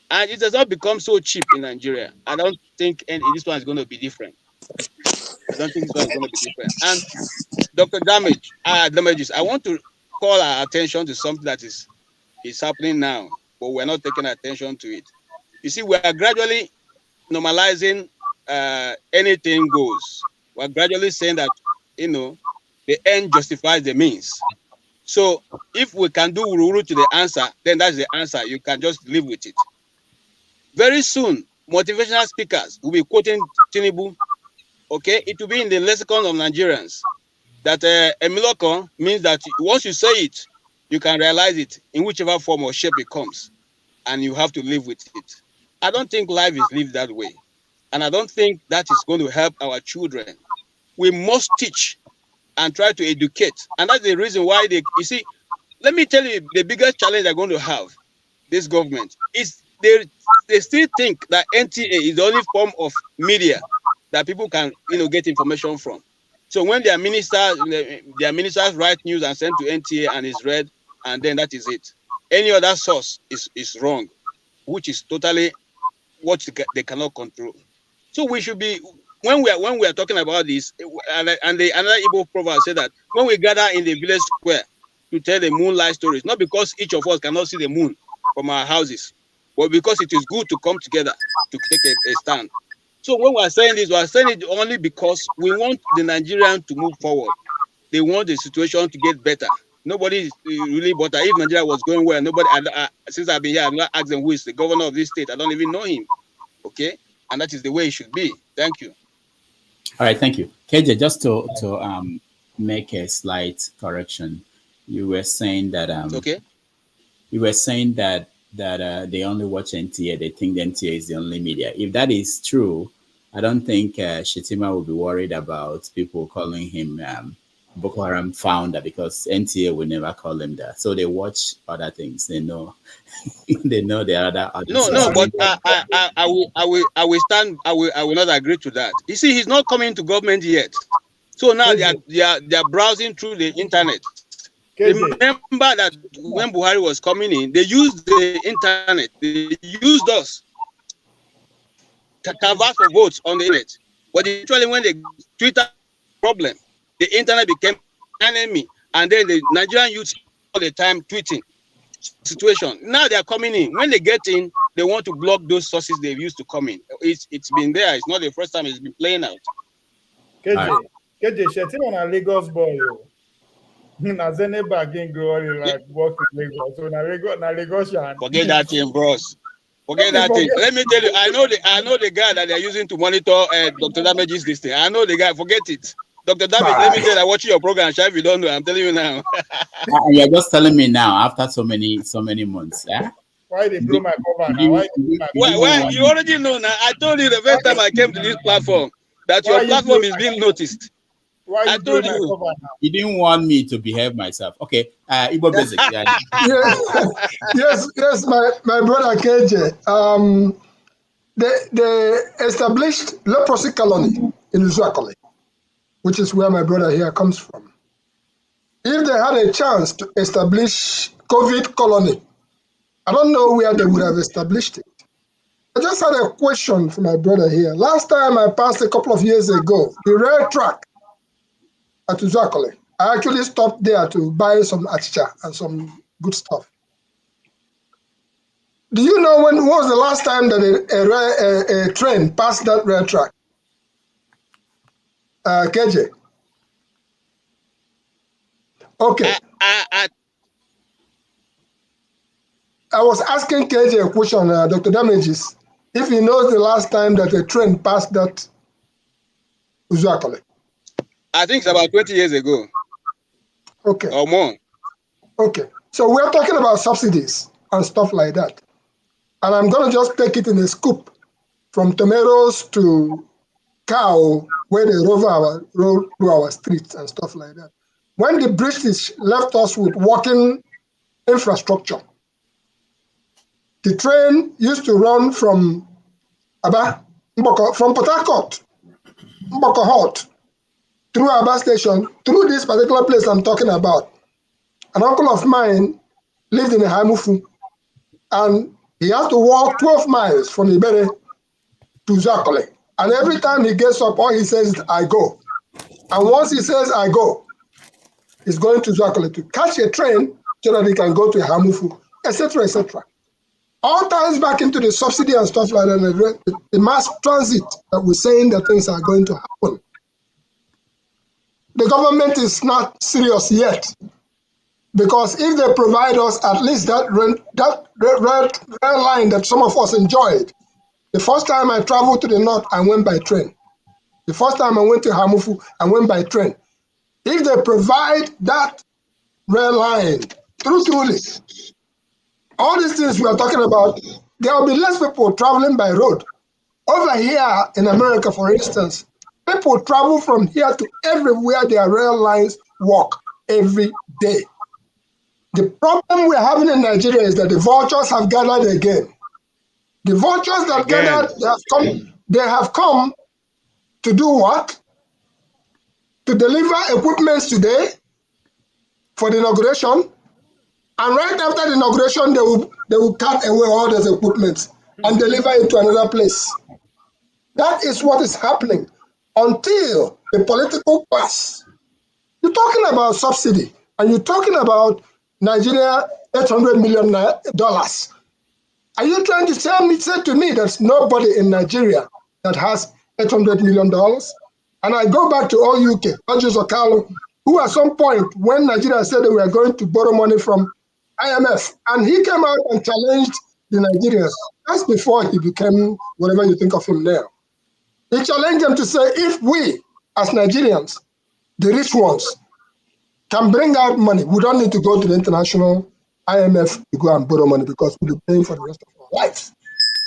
And it has not become so cheap in Nigeria. I don't think this one is going to be different. I don't think this one is going to be different. And Dr. Damages, I want to call our attention to something that is happening now, but we're not taking attention to it. You see, we are gradually normalizing anything goes. We're gradually saying that, the end justifies the means. So if we can do Ururu to the answer, then that's the answer. You can just live with it. Very soon, motivational speakers will be quoting Tinubu. Okay, it will be in the lexicon of Nigerians that Emiloko means that once you say it, you can realize it in whichever form or shape it comes, and you have to live with it. I don't think life is lived that way, and I don't think that is going to help our children. We must teach and try to educate, and that's the reason why you see, let me tell you, the biggest challenge they're going to have, this government, is they still think that NTA is the only form of media that people can, get information from. So when their ministers write news and send to NTA and is read, and then that is it. Any other source is wrong, which is totally what they cannot control. So we should be, when we are talking about this, and the another Igbo proverb said that when we gather in the village square to tell the moonlight stories, not because each of us cannot see the moon from our houses, but because it is good to come together to take a stand. So when we are saying this, we are saying it only because we want the Nigerians to move forward. They want the situation to get better. Nobody is really bothered. If Nigeria was going well, nobody, since I've been here, I've not asked them who is the governor of this state. I don't even know him. Okay? And that is the way it should be. Thank you. All right, thank you. KJ, just to make a slight correction, you were saying that okay. You were saying that they only watch NTA. They think the NTA is the only media. If that is true, I don't think Shettima will be worried about people calling him Boko Haram founder, because NTA will never call him that. So they watch other things. They know they know the other. No, but I will stand. I will not agree to that. You see, he's not coming to government yet. So now they are browsing through the internet. Remember that when Buhari was coming in, they used the internet. They used us to canvass for votes on the internet. But eventually, when the Twitter problem, the internet became an enemy, and then the Nigerian youth all the time tweeting situation. Now they are coming in. When they get in, they want to block those sources they've used to come in. It's been there. It's not the first time it's been playing out. KJ, Shettima na Lagos boy. Na Zeneba again growing like work in Lagos. So na Lagosian. Forget that thing, bros. Forget that thing. Let me tell you, I know the guy that they're using to monitor Dr. Damage's this thing. I know the guy. Forget it. Dr. Damage, let me tell you, I'm watching your program. If you don't know, I'm telling you now. You're just telling me now after so many months. Yeah? Why they blow my cover now? Why they blow my cover? Well, you already know now. I told you the first time I came to this platform that your platform is being noticed. Why I told you. He didn't want me to behave myself. Okay, Igbo Basic. Yeah. yes, my brother KJ. They established leprosy colony in Uzuakole, which is where my brother here comes from. If they had a chance to establish COVID colony, I don't know where they would have established it. I just had a question for my brother here. Last time I passed a couple of years ago, the rail track at Uzuakole, I actually stopped there to buy some achicha and some good stuff. Do you know when was the last time that a train passed that rail track? KJ? Okay. I was asking KJ a question, Dr. Damages, if he knows the last time that a train passed that Uzuakole. I think it's about 20 years ago. Okay. Or more. Okay. So we're talking about subsidies and stuff like that. And I'm going to just take it in a scoop from tomatoes to cow, where they roll through our streets and stuff like that. When the British left us with walking infrastructure, the train used to run from Aba, from Port Harcourt, Mboko through Aba station, through this particular place I'm talking about. An uncle of mine lived in Haimufu, and he has to walk 12 miles from Ibere to Uzuakole. And every time he gets up, all he says is, I go. And once he says, I go, he's going to Uzuakole to catch a train so that he can go to Haimufu, etc., etc. All ties back into the subsidy and stuff like that, the mass transit that we're saying that things are going to happen. The government is not serious yet, because if they provide us at least that rail line that some of us enjoyed, the first time I traveled to the north, I went by train. The first time I went to Haimufu, I went by train. If they provide that rail line, truly, all these things we are talking about, there will be less people traveling by road. Over here in America, for instance, people travel from here to everywhere their rail lines walk every day. The problem we're having in Nigeria is that the vultures have gathered again. The vultures that gathered, they have come to do what? To deliver equipment today for the inauguration. And right after the inauguration, they will cut away all those equipment and deliver it to another place. That is what is happening until the political class. You're talking about subsidy, and you're talking about Nigeria $800 million. Are you trying to say to me there's nobody in Nigeria that has $800 million? And I go back to all UK, Ajus Okalo, who at some point when Nigeria said that we are going to borrow money from IMF, and he came out and challenged the Nigerians. That's before he became whatever you think of him now. He challenged them to say, if we, as Nigerians, the rich ones, can bring out money, we don't need to go to the international IMF to go and borrow money, because we'll be paying for the rest of our lives.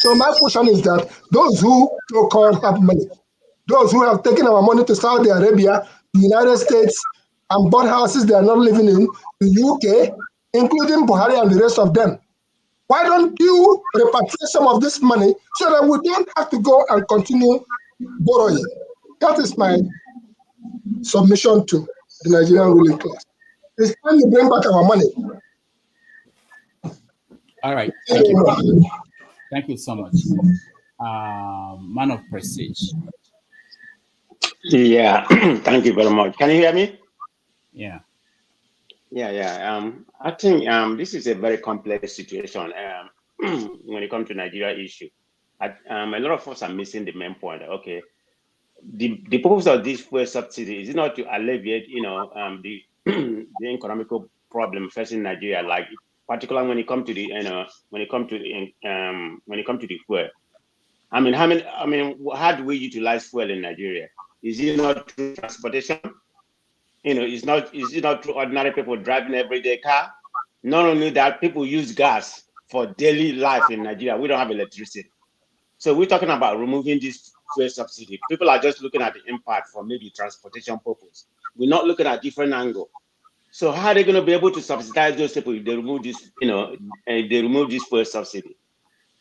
So my question is that those who so-called have money, those who have taken our money to Saudi Arabia, the United States, and bought houses they are not living in, the UK, including Buhari and the rest of them, why don't you repatriate some of this money so that we don't have to go and continue borrowing? That is my submission to the Nigerian ruling class. It's time to bring back our money. All right. Thank you. Thank you so much. Man of prestige. Yeah, thank you very much. Can you hear me? Yeah. Yeah. I think this is a very complex situation when it comes to Nigeria issue. A lot of us are missing the main point. Okay, the purpose of this fuel subsidy is not to alleviate, the the economical problem facing Nigeria, like particularly when it comes to the, when it comes to the fuel. How do we utilize fuel in Nigeria? Is it not through transportation? Is it not through ordinary people driving everyday car? Not only that, people use gas for daily life in Nigeria. We don't have electricity. So we're talking about removing this fuel subsidy. People are just looking at the impact for maybe transportation purpose. We're not looking at different angle. So how are they going to be able to subsidize those people if they remove this, if they remove this fuel subsidy?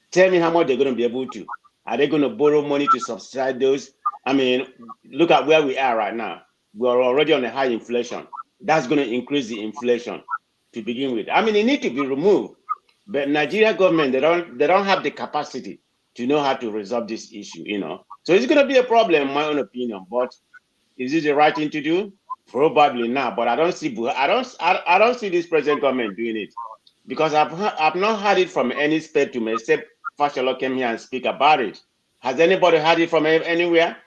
Tell me how much they're going to be able to. Are they going to borrow money to subsidize those? I mean, look at where we are right now. We're already on a high inflation. That's going to increase the inflation to begin with. I mean, it needs to be removed. But Nigeria government, they don't have the capacity to know how to resolve this issue, So it's going to be a problem, in my own opinion. But is it the right thing to do? Probably not. But I don't see this present government doing it, because I've not heard it from any spectrum except Fashola came here and speak about it. Has anybody heard it from anywhere?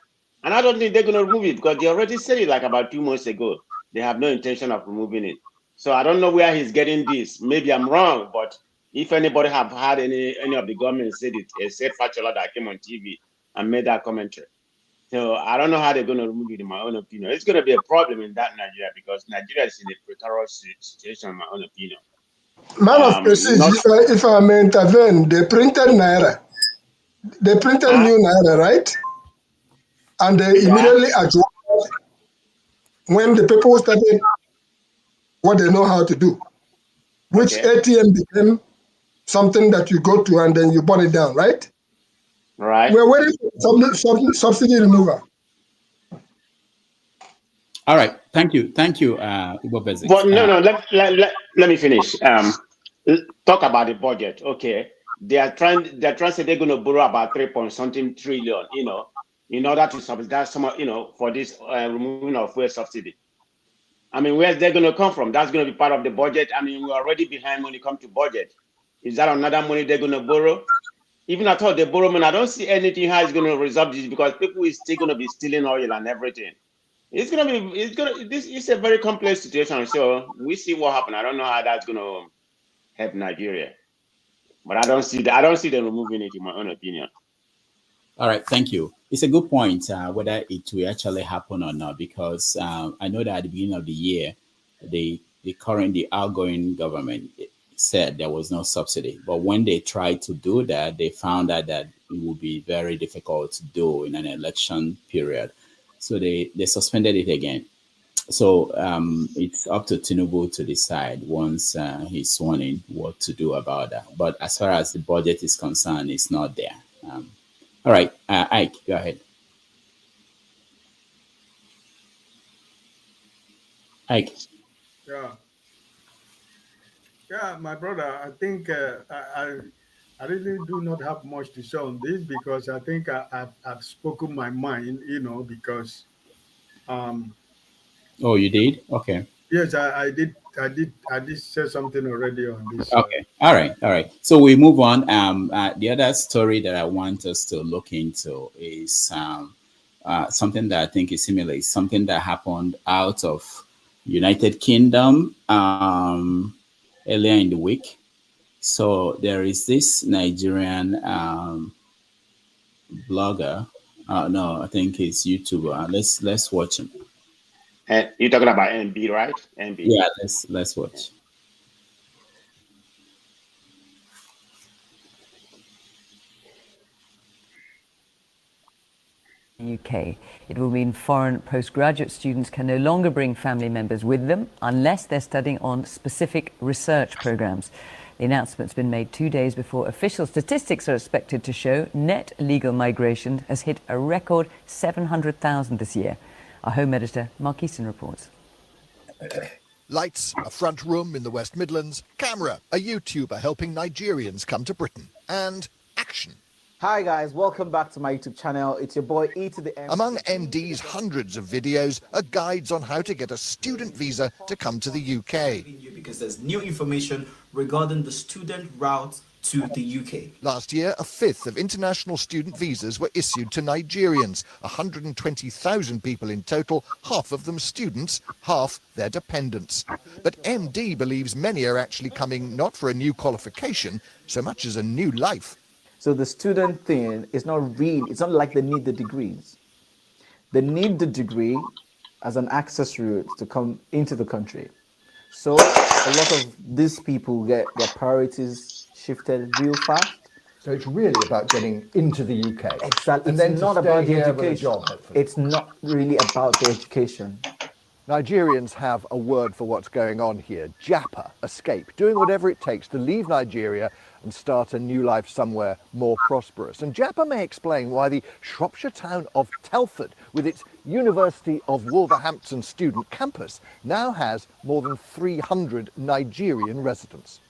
And I don't think they're going to remove it, because they already said it like about 2 months ago. They have no intention of removing it. So I don't know where he's getting this. Maybe I'm wrong, but if anybody have heard any of the government said it, except Fashola that came on TV and made that commentary. So I don't know how they're going to remove it, in my own opinion. It's going to be a problem in that Nigeria, because Nigeria is in a precarious situation, in my own opinion. Man of prestige, if I may intervene, they printed Naira. They printed new Naira, right? And they immediately adjusted when the people started what they know how to do, which ATM became something that you go to and then you burn it down, right? Right. We're waiting for subsidy removal. All right. Thank you. Igbo Basics. But no, let me finish. Talk about the budget. Okay. They're trying to say they're going to borrow about 3.something trillion, in order to subsidize some, for this removing of fuel subsidy. I mean, where's that going to come from? That's going to be part of the budget. I mean, we're already behind when it comes to budget. Is that another money they're going to borrow? Even I thought they borrow money, I don't see anything how it's going to resolve this, because people is still going to be stealing oil and everything. This is a very complex situation. So we see what happens. I don't know how that's going to help Nigeria, but I don't see them removing it, in my own opinion. All right, thank you. It's a good point, whether it will actually happen or not, because I know that at the beginning of the year, the outgoing government said there was no subsidy. But when they tried to do that, they found out that it would be very difficult to do in an election period. So they suspended it again. So it's up to Tinubu to decide once he's sworn in what to do about that. But as far as the budget is concerned, it's not there. All right, Ike, go ahead. Ike. Yeah, my brother, I think I really do not have much to say on this, because I think I've spoken my mind, because Oh, you did? Okay. yes, I did say something already on this. Okay. All right. So we move on. The other story that I want us to look into is something that I think is similar. It's something that happened out of United Kingdom earlier in the week. So there is this Nigerian blogger. No, I think it's YouTuber. Let's watch him. You're talking about Emdee, right? Emdee. Yeah, let's watch. UK. It will mean foreign postgraduate students can no longer bring family members with them unless they're studying on specific research programs. The announcement's been made 2 days before official statistics are expected to show net legal migration has hit a record 700,000 this year. Our home editor, Mark Easton, reports. Lights, a front room in the West Midlands. Camera, a YouTuber helping Nigerians come to Britain. And action. Hi guys, welcome back to my YouTube channel. It's your boy E to the M. Among Emdee's hundreds of videos are guides on how to get a student visa to come to the UK. Because there's new information regarding the student route to the UK. Last year, a fifth of international student visas were issued to Nigerians. 120,000 people in total, half of them students, half their dependents. But Emdee believes many are actually coming not for a new qualification, so much as a new life. So the student thing is not real. It's not like they need the degrees. They need the degree as an access route to come into the country. So a lot of these people get their priorities shifted real fast. So it's really about getting into the UK. Exactly. And It's then to not stay about the here with a education. job, hopefully. It's not really about the education. Nigerians have a word for what's going on here. JAPA, escape, doing whatever it takes to leave Nigeria and start a new life somewhere more prosperous. And JAPA may explain why the Shropshire town of Telford, with its University of Wolverhampton student campus, now has more than 300 Nigerian residents.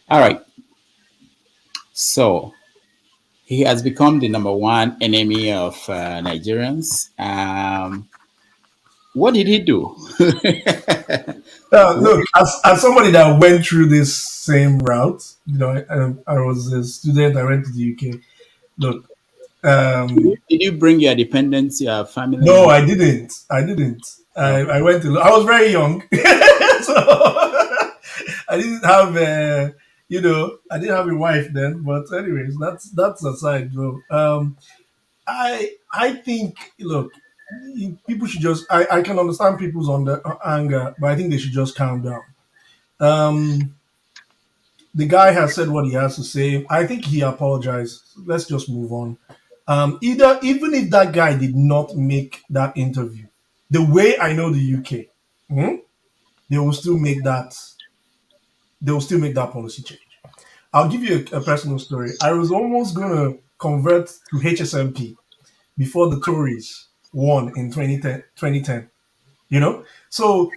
All right. So he has become the number one enemy of Nigerians. What did he do? Look, as somebody that went through this same route, I was a student. I went to the UK. Look, did you bring your dependents, your family? No, I didn't. I went to. I was very young, so I didn't have I didn't have a wife then. But anyways, that's aside, bro. I think, look, people should just. I can understand people's anger, but I think they should just calm down. The guy has said what he has to say. I think he apologized. Let's just move on. Even if that guy did not make that interview, the way I know the UK, they will still make that. They will still make that policy change. I'll give you a personal story. I was almost going to convert to HSMP before the Tories won in 2010. So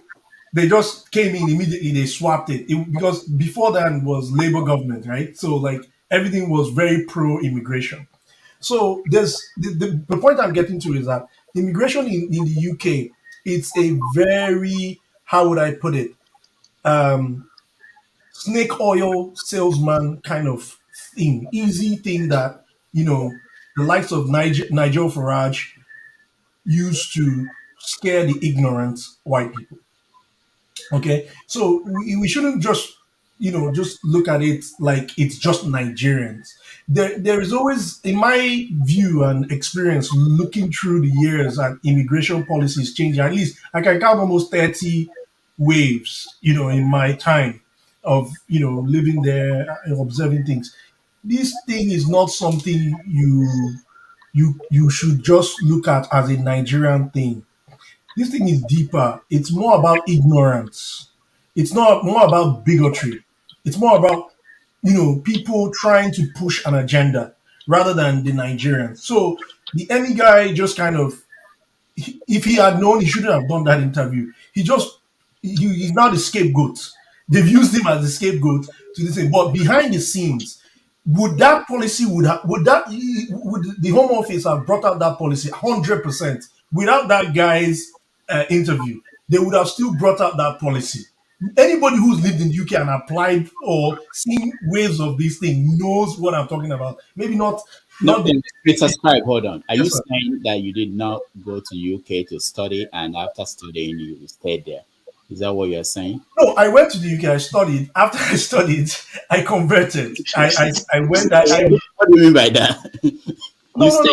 they just came in immediately. They swapped it because before that was Labour government, right? So like everything was very pro-immigration. So there's the point I'm getting to is that immigration in the UK, it's a very, how would I put it, snake oil salesman kind of thing, easy thing that the likes of Nigel Farage used to scare the ignorant white people. Okay, so we shouldn't just just look at it like it's just Nigerians. There is always, in my view and experience, looking through the years at immigration policies changing. At least I can count almost 30 waves, in my time of living there and observing things. This thing is not something you should just look at as a Nigerian thing. This thing is deeper. It's more about ignorance. It's not more about bigotry. It's more about people trying to push an agenda rather than the Nigerians. So the Emmy guy just kind of, if he had known, he shouldn't have done that interview. He's now the scapegoat. They've used him as the scapegoat to this thing. But behind the scenes, would that policy would the Home Office have brought out that policy 100% without that guy's interview? They would have still brought out that policy. Anybody who's lived in the UK and applied or seen waves of this thing knows what I'm talking about. Maybe not. Mr. Scribe, hold on. Are Yes, you sir. saying that you did not go to UK to study, and after studying you stayed there? Is that what you're saying? No, I went to the UK. I studied. After I studied, I converted. I went. What do you mean by that? No.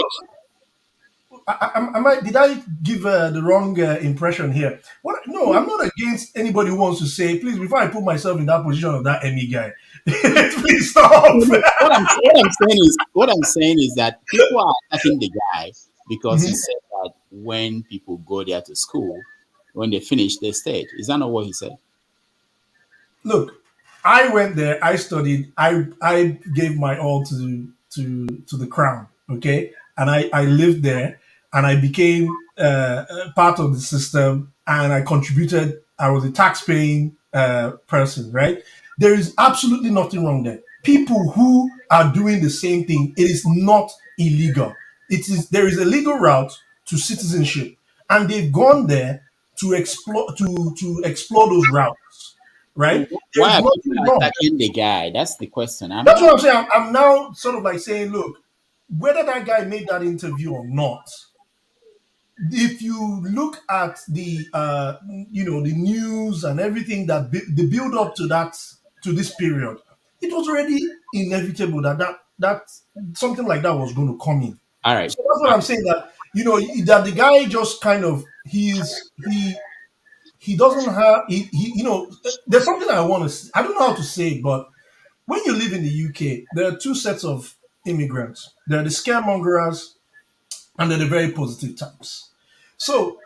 Did I give the wrong impression here? What? No, I'm not against anybody who wants to say, please, before I put myself in that position of that Emmy guy, please stop. What I'm saying is that people are attacking the guy because he said that when people go there to school, when they finish, they stayed. Is that not what he said? Look, I went there. I studied. I gave my all to the crown. Okay, and I lived there, and I became part of the system, and I contributed. I was a tax-paying person, right? There is absolutely nothing wrong there. People who are doing the same thing, it is not illegal. There is a legal route to citizenship, and they've gone there to explore those routes, right? There's Why are nothing people wrong. attacking the guy? That's the question. That's what I'm saying. I'm now sort of like saying, look, whether that guy made that interview or not, if you look at the the news and everything that the build up to this period, it was already inevitable that that something like that was going to come in. All right. So that's what I'm saying, that that the guy just kind of he doesn't have there's something I want to, I don't know how to say it, but when you live in the UK, there are two sets of immigrants. There are the scaremongers and then the very positive types. So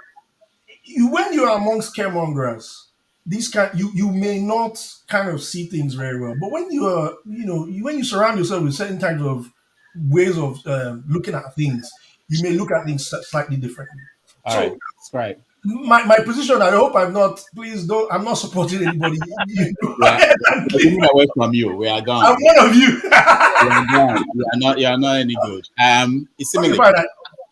when you are among scaremongers, you may not kind of see things very well. But when you are when you surround yourself with certain types of ways of looking at things, you may look at things slightly differently. All right. That's right. My position, I hope I'm not, please don't, I'm not supporting anybody. We're moving away from you. We are gone. I'm one of you. We are gone. You are not any good. Isimile,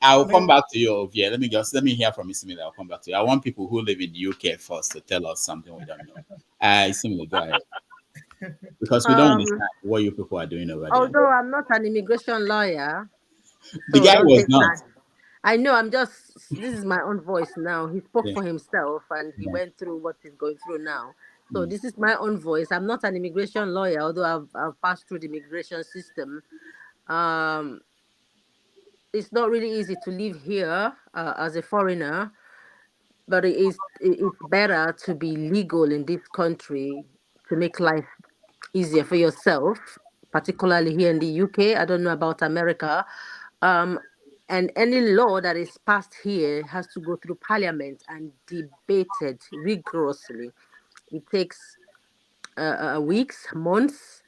I'll come back to you, Ovie. Let me hear from Isimile. I'll come back to you. I want people who live in the UK first to tell us something we don't know. Isimile, go ahead. Because we don't understand what you people are doing over there. Although I'm not an immigration lawyer. The guy was not. I know, this is my own voice now. He spoke for himself and he went through what he's going through now. So this is my own voice. I'm not an immigration lawyer, although I've passed through the immigration system. It's not really easy to live here as a foreigner, but it's better to be legal in this country to make life easier for yourself, particularly here in the UK. I don't know about America. And any law that is passed here has to go through parliament and debated rigorously. It takes weeks, months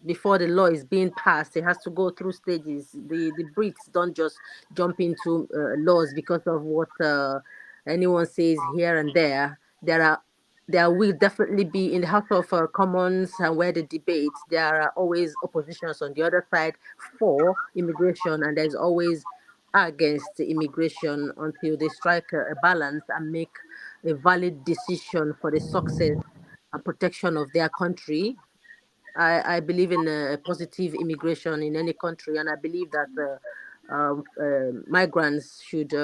before the law is being passed. It has to go through stages. The Brits don't just jump into laws because of what anyone says here and there. There will definitely be in the House of Commons and where they debate, there are always oppositions on the other side for immigration, and there's always against immigration until they strike a balance and make a valid decision for the success and protection of their country. I believe in a positive immigration in any country, and I believe that migrants should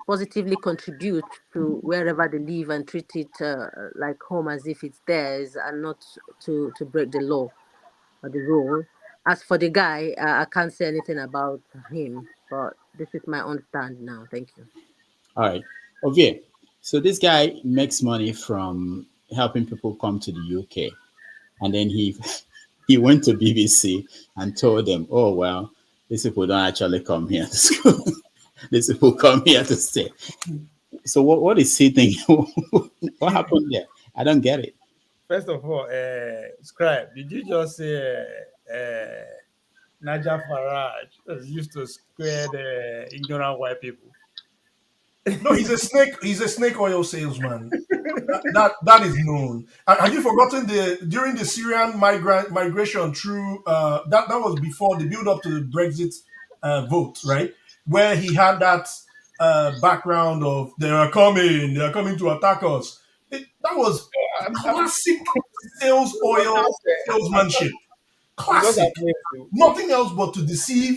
positively contribute to wherever they live and treat it like home as if it's theirs, and not to break the law or the rule. As for the guy, I can't say anything about him, but this is my own stand now. Thank you. All right. Ovie, so this guy makes money from helping people come to the UK. And then he went to BBC and told them, oh, well, these people don't actually come here to school. These people come here to stay. So what is he thinking? What happened there? I don't get it. First of all, Scribe, did you just say Naja Farage used to square the ignorant white people? No, he's a snake oil salesman. that is known. Have you forgotten during the Syrian migration through that was before the build up to the Brexit vote, right? Where he had that background of they are coming to attack us. That was classic salesmanship. Classic. Nothing else but to deceive,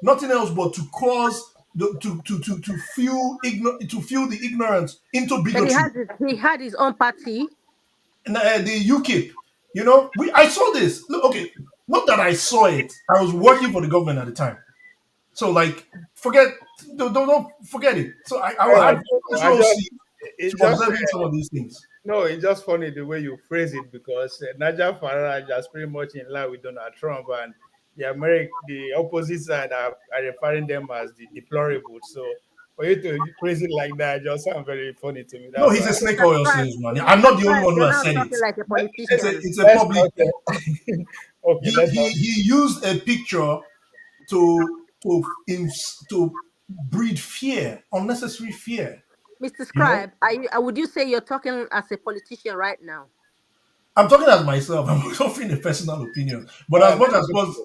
nothing else but to cause to fuel the ignorance into bigotry. He had his own party. And, the UKIP, I saw this. Look, okay, not that I saw it. I was working for the government at the time, so don't forget it. So I was observing some of these things. No, it's just funny the way you phrase it, because Naja Farage is pretty much in line with Donald Trump, and the opposite side are referring them as the deplorable. So for you to phrase it like that just sounds very funny to me. No, he's a snake oil salesman. I'm not the only one who has said it. Like a politician. It's a public. Okay, he used a picture to breed fear, unnecessary fear. Mr. Scribe, would you say you're talking as a politician right now? I'm talking as myself. I'm offering a personal opinion, but as much as possible,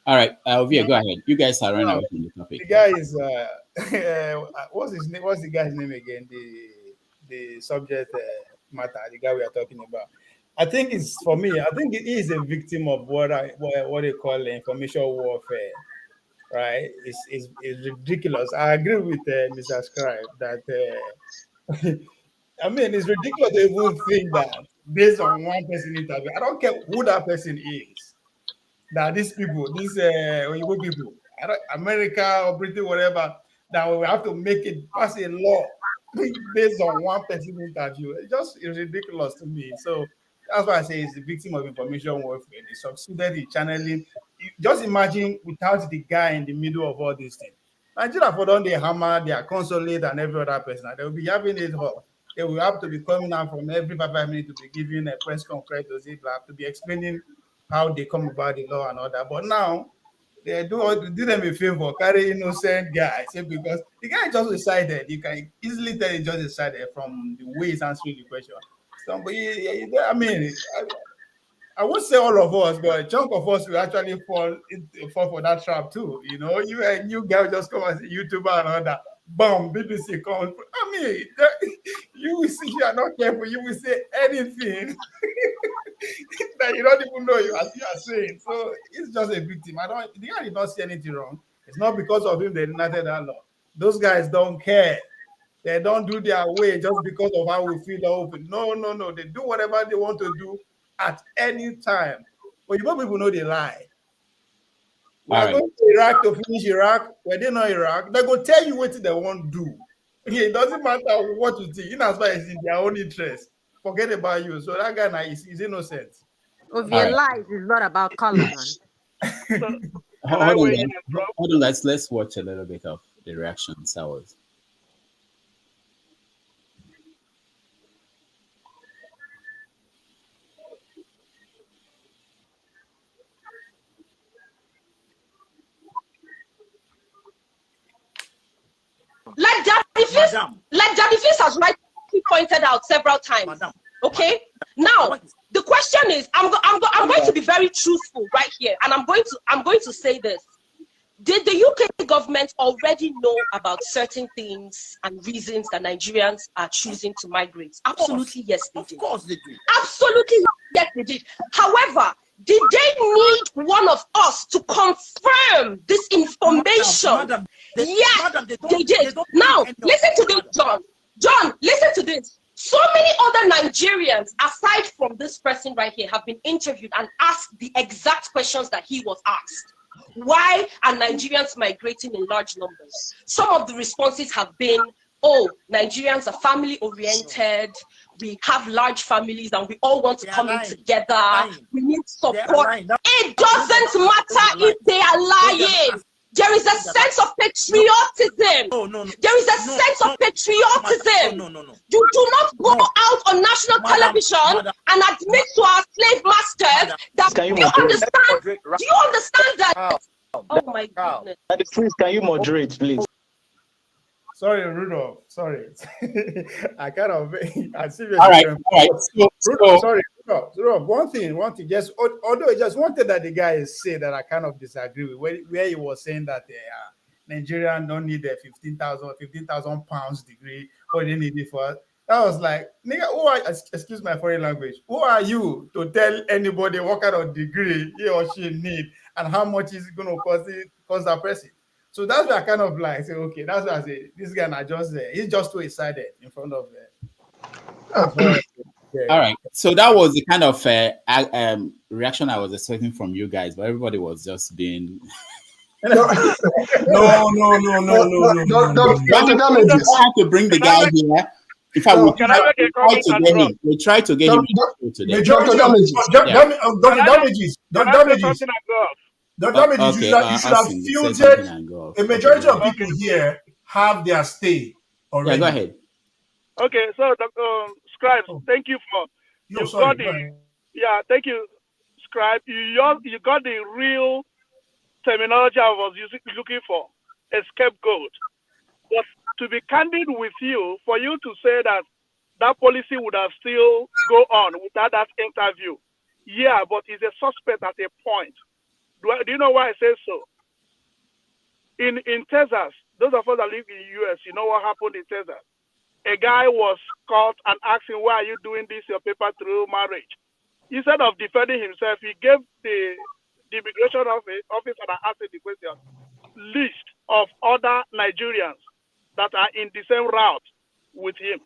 all right, Ovie, go ahead. You guys are running away from the topic. The guy is what's his name? What's the guy's name again? The subject matter. The guy we are talking about. I think he is a victim of what they call information warfare. Right? It's ridiculous. I agree with Mr. Scribe that. I mean, it's ridiculous to even think based on one person interview. I don't care who that person is. That these people, these Oyibo people, America or Britain, whatever, that we have to make it pass a law based on one person interview. It's ridiculous to me. So that's why I say it's the victim of information warfare. They succeeded in channeling. Just imagine without the guy in the middle of all these things. Nigeria for done the hammer, their consulate, and every other person. They will be having it hot. They will have to be coming out from every 5 minutes to be giving a press conference to be explaining how they come about the law and all that. But now they do them a favor, carry innocent guy. Because the guy just decided, you can easily tell he just decided from the way he's answering the question. Somebody, I mean, I won't say all of us, but a chunk of us will actually fall for that trap too. You know, a new guy will just come as a YouTuber and all that. Boom, BBC comes. I mean, you will see, you are not careful, you will say anything that you don't even know you are saying. So it's just a victim. The guy did not see anything wrong. It's not because of him they enacted that law. Those guys don't care. They don't do their way just because of how we feel open. No. They do whatever they want to do at any time. But you people know they lie. We are going to Iraq to finish Iraq. Were they not Iraq? They go tell you what they want to do. It doesn't matter what you think. In as far as in their own interest. Forget about you. So that guy now is innocent. Of your life is not about color, man. Hold on, let's watch a little bit of the reactions. Like Jadifis has rightly pointed out several times. Okay. Now the question is, I'm going to be very truthful right here, and I'm going to say this. Did the UK government already know about certain things and reasons that Nigerians are choosing to migrate? Absolutely, yes, they did. Of course they do. Absolutely, yes, they did. However, did they need one of us to confirm this information? Yes, they did. Now, listen to this, John. John, listen to this. So many other Nigerians, aside from this person right here, have been interviewed and asked the exact questions that he was asked. Why are Nigerians migrating in large numbers? Some of the responses have been, oh, Nigerians are family-oriented, we have large families and we all want to come in together, we need support. It doesn't matter if they are lying. There is a sense of patriotism. There is a sense of patriotism. You do not go out on national television and admit to our slave masters that do you understand? Do you understand that? Oh my goodness. Please, can you moderate, please? Sorry, Rudolph. Sorry. I kind of. All right. Sorry, Rudolph. One thing. Just although just wanted that the guy say that I kind of disagree with where he was saying that Nigerian don't need a 15,000 pounds degree. What they need it for? That was like, nigga, excuse my foreign language. Who are you to tell anybody what kind of degree he or she need and how much is it going to cost that person? So that's why I kind of like say, okay, that's why I say this guy not just he's just too excited in front of All right. So that was the kind of reaction I was expecting from you guys, but everybody was just being No. I have to bring the guy here. In fact, we try to get him today. Majority of damages. You should have filtered. A majority of people here have their stay already. Yeah, go ahead. Okay, so Scribe, thank you for thank you, Scribe. You got the real terminology I was looking for, a scapegoat. But to be candid with you, for you to say that that policy would have still go on without that interview, yeah, but he's a suspect at a point. Do you know why I say so? In Texas, those of us that live in the US, you know what happened in Texas? A guy was caught and asked him, why are you doing this, your paper through marriage? Instead of defending himself, he gave the immigration officer that asked the question list of other Nigerians that are in the same route with him.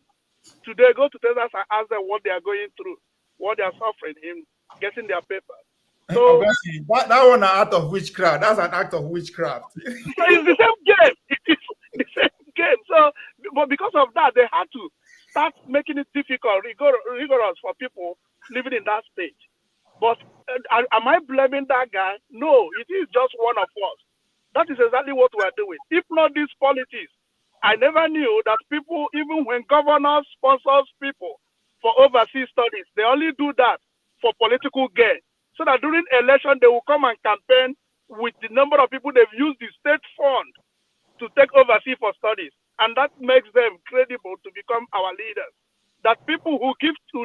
Today, go to Texas and ask them what they are going through. what they are suffering in getting their papers. So that one an act of witchcraft. That's an act of witchcraft. so it's the same game. It's the same game. So, but because of that, they had to start making it difficult, rigorous for people living in that state. But am I blaming that guy? No, it is just one of us. That is exactly what we are doing. If not these politics, I never knew that people, even when governors sponsors people for overseas studies, they only do that for political gain. So that during election, they will come and campaign with the number of people they've used the state fund to take overseas for studies. And that makes them credible to become our leaders. That people who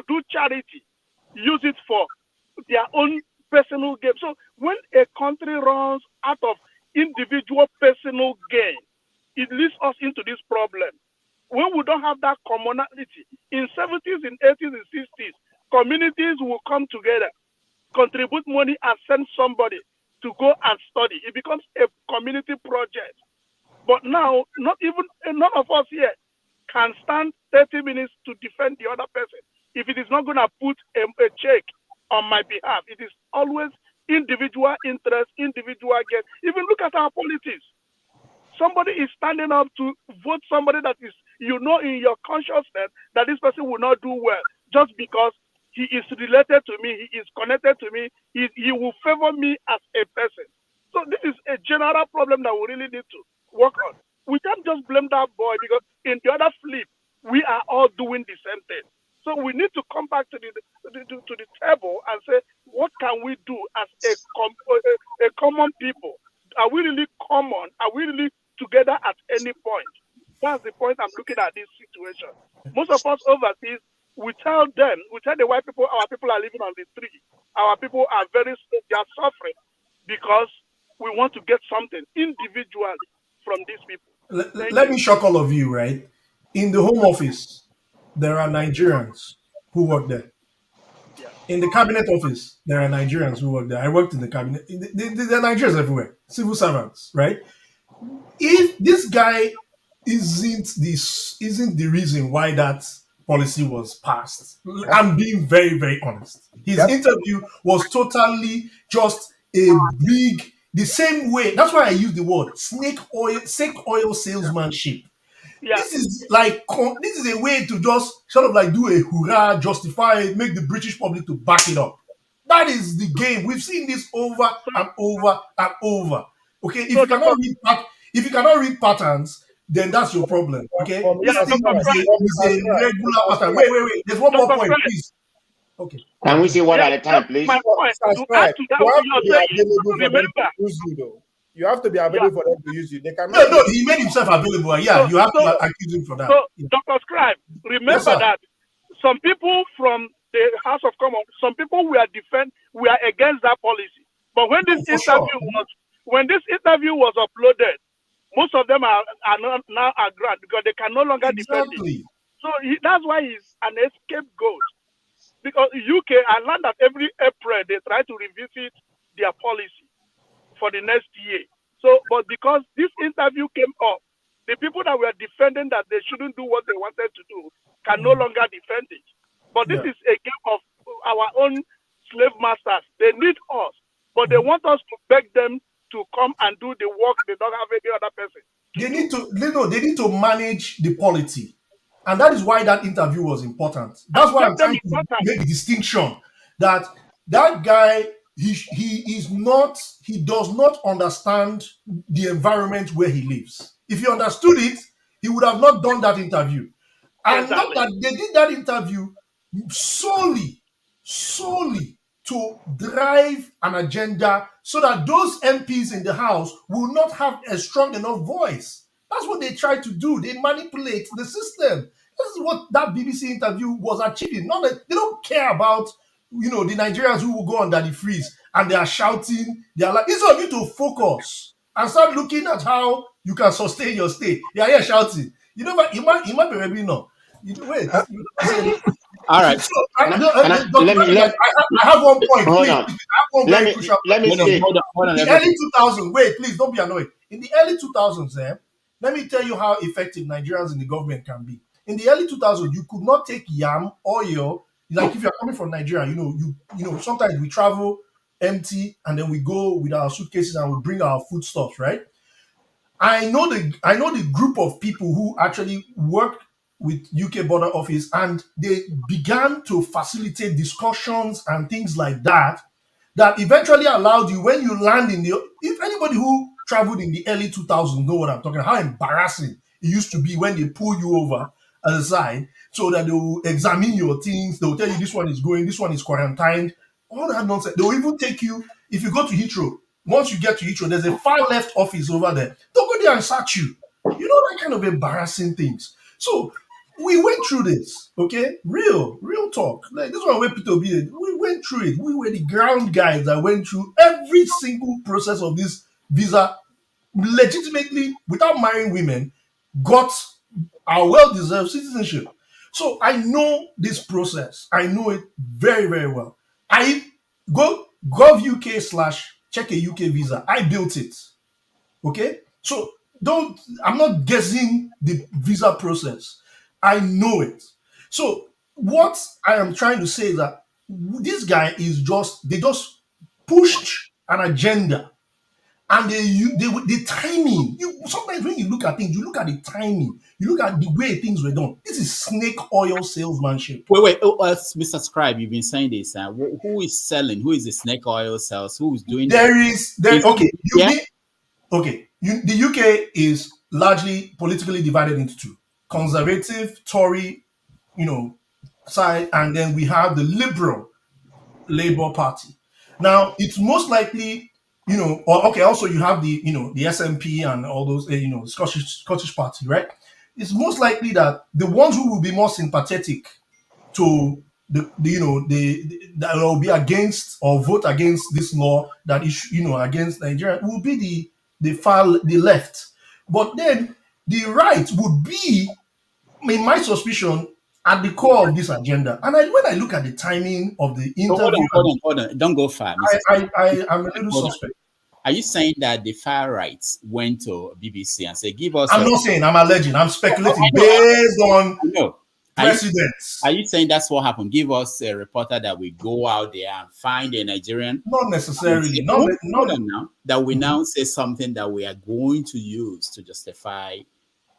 do charity use it for their own personal gain. So when a country runs out of individual personal gain, it leads us into this problem. When we don't have that commonality, in 70s, in 80s, and 60s, communities will come together, contribute money, and send somebody to go and study. It becomes a community project. But now, none of us here can stand 30 minutes to defend the other person. If it is not going to put a check on my behalf, it is always individual interest, individual gain. Even look at our politics. Somebody is standing up to vote somebody that is, in your consciousness that this person will not do well just because he is related to me, he is connected to me, he will favor me as a person. So this is a general problem that we really need to work on. We can't just blame that boy because in the other flip, we are all doing the same thing. So we need to come back to the table and say, what can we do as a common people? Are we really common? Are we really together at any point? That's the point I'm looking at this situation. Most of us overseas, we tell the white people, our people are living on the street. Our people are they are suffering because we want to get something individually from these people. Let me shock all of you, right? In the Home Office, there are Nigerians who work there. Yeah. In the Cabinet Office, there are Nigerians who work there. I worked in the Cabinet. There are Nigerians everywhere, civil servants, right? If this guy isn't the reason why that policy was passed, I'm being very, very honest. His interview was totally just the same way. That's why I use the word snake oil salesmanship. Yeah. This is a way to just sort of like do a hurrah, justify it, make the British public to back it up. That is the game. We've seen this over and over and over. Okay, if you cannot read patterns, then that's your problem. Okay, this is a regular pattern. Wait. There's one more point, please. Okay. Can we see one at a time, please? My point. You have to be available for them to use you, though. You have to be available for them to use you. They cannot. No, he made himself available. Yeah, you have to accuse him for that. So, Dr. Scribe, remember that some people from the House of Commons, some people were against that policy. But when this interview was uploaded, most of them are now aggrieved because they can no longer defend it. So that's why he's an scapegoat. Because UK, I learned that every April they try to revisit their policy for the next year. So, but because this interview came up, the people that were defending that they shouldn't do what they wanted to do can no longer defend it. But this is a game of our own slave masters. They need us, but they want us to beg them to come and do the work they don't have any other person. They need to manage the polity. And that is why that interview was important. That's why I'm trying to make a distinction that guy, he does not understand the environment where he lives. If he understood it, he would have not done that interview. And not that they did that interview solely to drive an agenda so that those MPs in the House will not have a strong enough voice. That's what they try to do. They manipulate the system. This is what that BBC interview was achieving. They don't care about, the Nigerians who will go under the freeze and they are shouting. They are like, it's on you to focus and start looking at how you can sustain your stay. They are here shouting. You might be ready now. Wait. All right. I have one point. Hold on. Let me say. Hold on. In the early 2000s, wait, please don't be annoyed. In the early 2000s, let me tell you how effective Nigerians in the government can be. In the early 2000s, you could not take yam, oil, like if you're coming from Nigeria, you know, sometimes we travel empty and then we go with our suitcases and we bring our foodstuffs, right? I know the group of people who actually work with UK border office, and they began to facilitate discussions and things like that eventually allowed you, when you land in the, if anybody who traveled in the early 2000s know what I'm talking about, how embarrassing it used to be when they pull you over at the side so that they will examine your things, they will tell you this one is going, this one is quarantined, all that nonsense. They will even take you, if you go to Heathrow, once you get to Heathrow, there's a far left office over there. They'll go there and search you. You know, that kind of embarrassing things. So we went through this, okay? Real talk. Like this one where Peter B, we went through it. We were the ground guys that went through every single process of this visa, legitimately, without marrying women, got our well-deserved citizenship. So I know this process. I know it very, very well. I go gov.uk/check a UK visa. I built it. Okay? So I'm not guessing the visa process. I know it. So what I am trying to say is that this guy is they just pushed an agenda, and the timing. Sometimes when you look at things, you look at the timing, you look at the way things were done. This is snake oil salesmanship. Wait, Mr. Scribe, you've been saying this. Who is selling? Who is the snake oil sales? Who is doing The UK is largely politically divided into two: conservative Tory, side, and then we have the liberal Labour Party. Now, it's most likely, also you have the SNP and all those, Scottish Party, right? It's most likely that the ones who will be more sympathetic to that will be against or vote against this law that is, against Nigeria will be the left. But then the right would be, in my suspicion, at the core of this agenda. And when I look at the timing of the interview, hold on, don't go far. I'm a little suspect. Are you saying that the far right went to BBC and said, "Give us"? I'm not saying. I'm alleging. I'm speculating based on precedents. Are you saying that's what happened? Give us a reporter that we go out there and find a Nigerian. Not necessarily. That we now say something that we are going to use to justify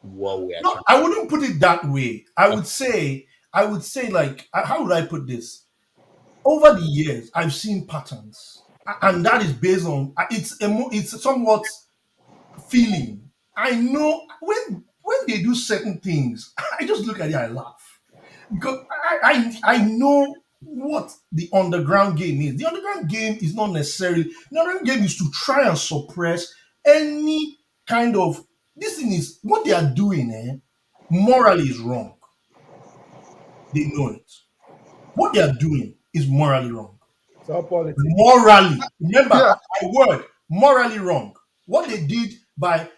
what we are. No, I wouldn't put it that way. I would say, like, how would I put this? Over the years, I've seen patterns, and that is based on it's somewhat feeling. I know when they do certain things, I just look at it, I laugh, because I know what the underground game is. The underground game is not necessarily, the underground game is to try and suppress any kind of, this thing is, what they are doing, morally is wrong. They know it. What they are doing is morally wrong. So politics. Morally. Remember, my word, morally wrong. What they did by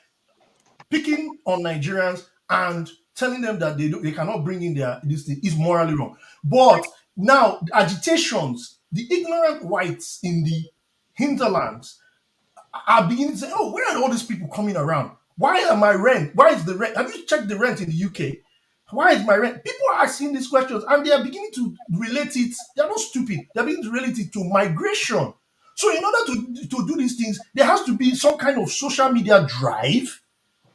picking on Nigerians and telling them that they cannot bring in this thing is morally wrong. But now, agitations, the ignorant whites in the hinterlands are beginning to say, oh, where are all these people coming around? Why are my rent? Why is the rent? Have you checked the rent in the UK? Why is my rent? People are asking these questions and they are beginning to relate it. They're not stupid. They're beginning to relate it to migration. So in order to do these things, there has to be some kind of social media drive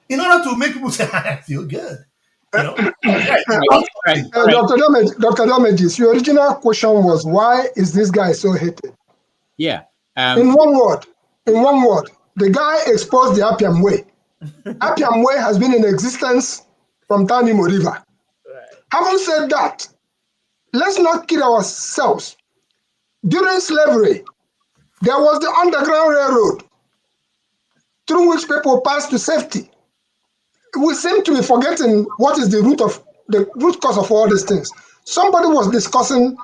in order to make people say, I feel good. Dr. Damages, your original question was, why is this guy so hated? Yeah. In one word, the guy exposed the Appian Way. Appian Way has been in existence from Tanimo River. Having said that, let's not kid ourselves. During slavery, there was the Underground Railroad through which people passed to safety. We seem to be forgetting what is the root cause of all these things. Somebody was discussing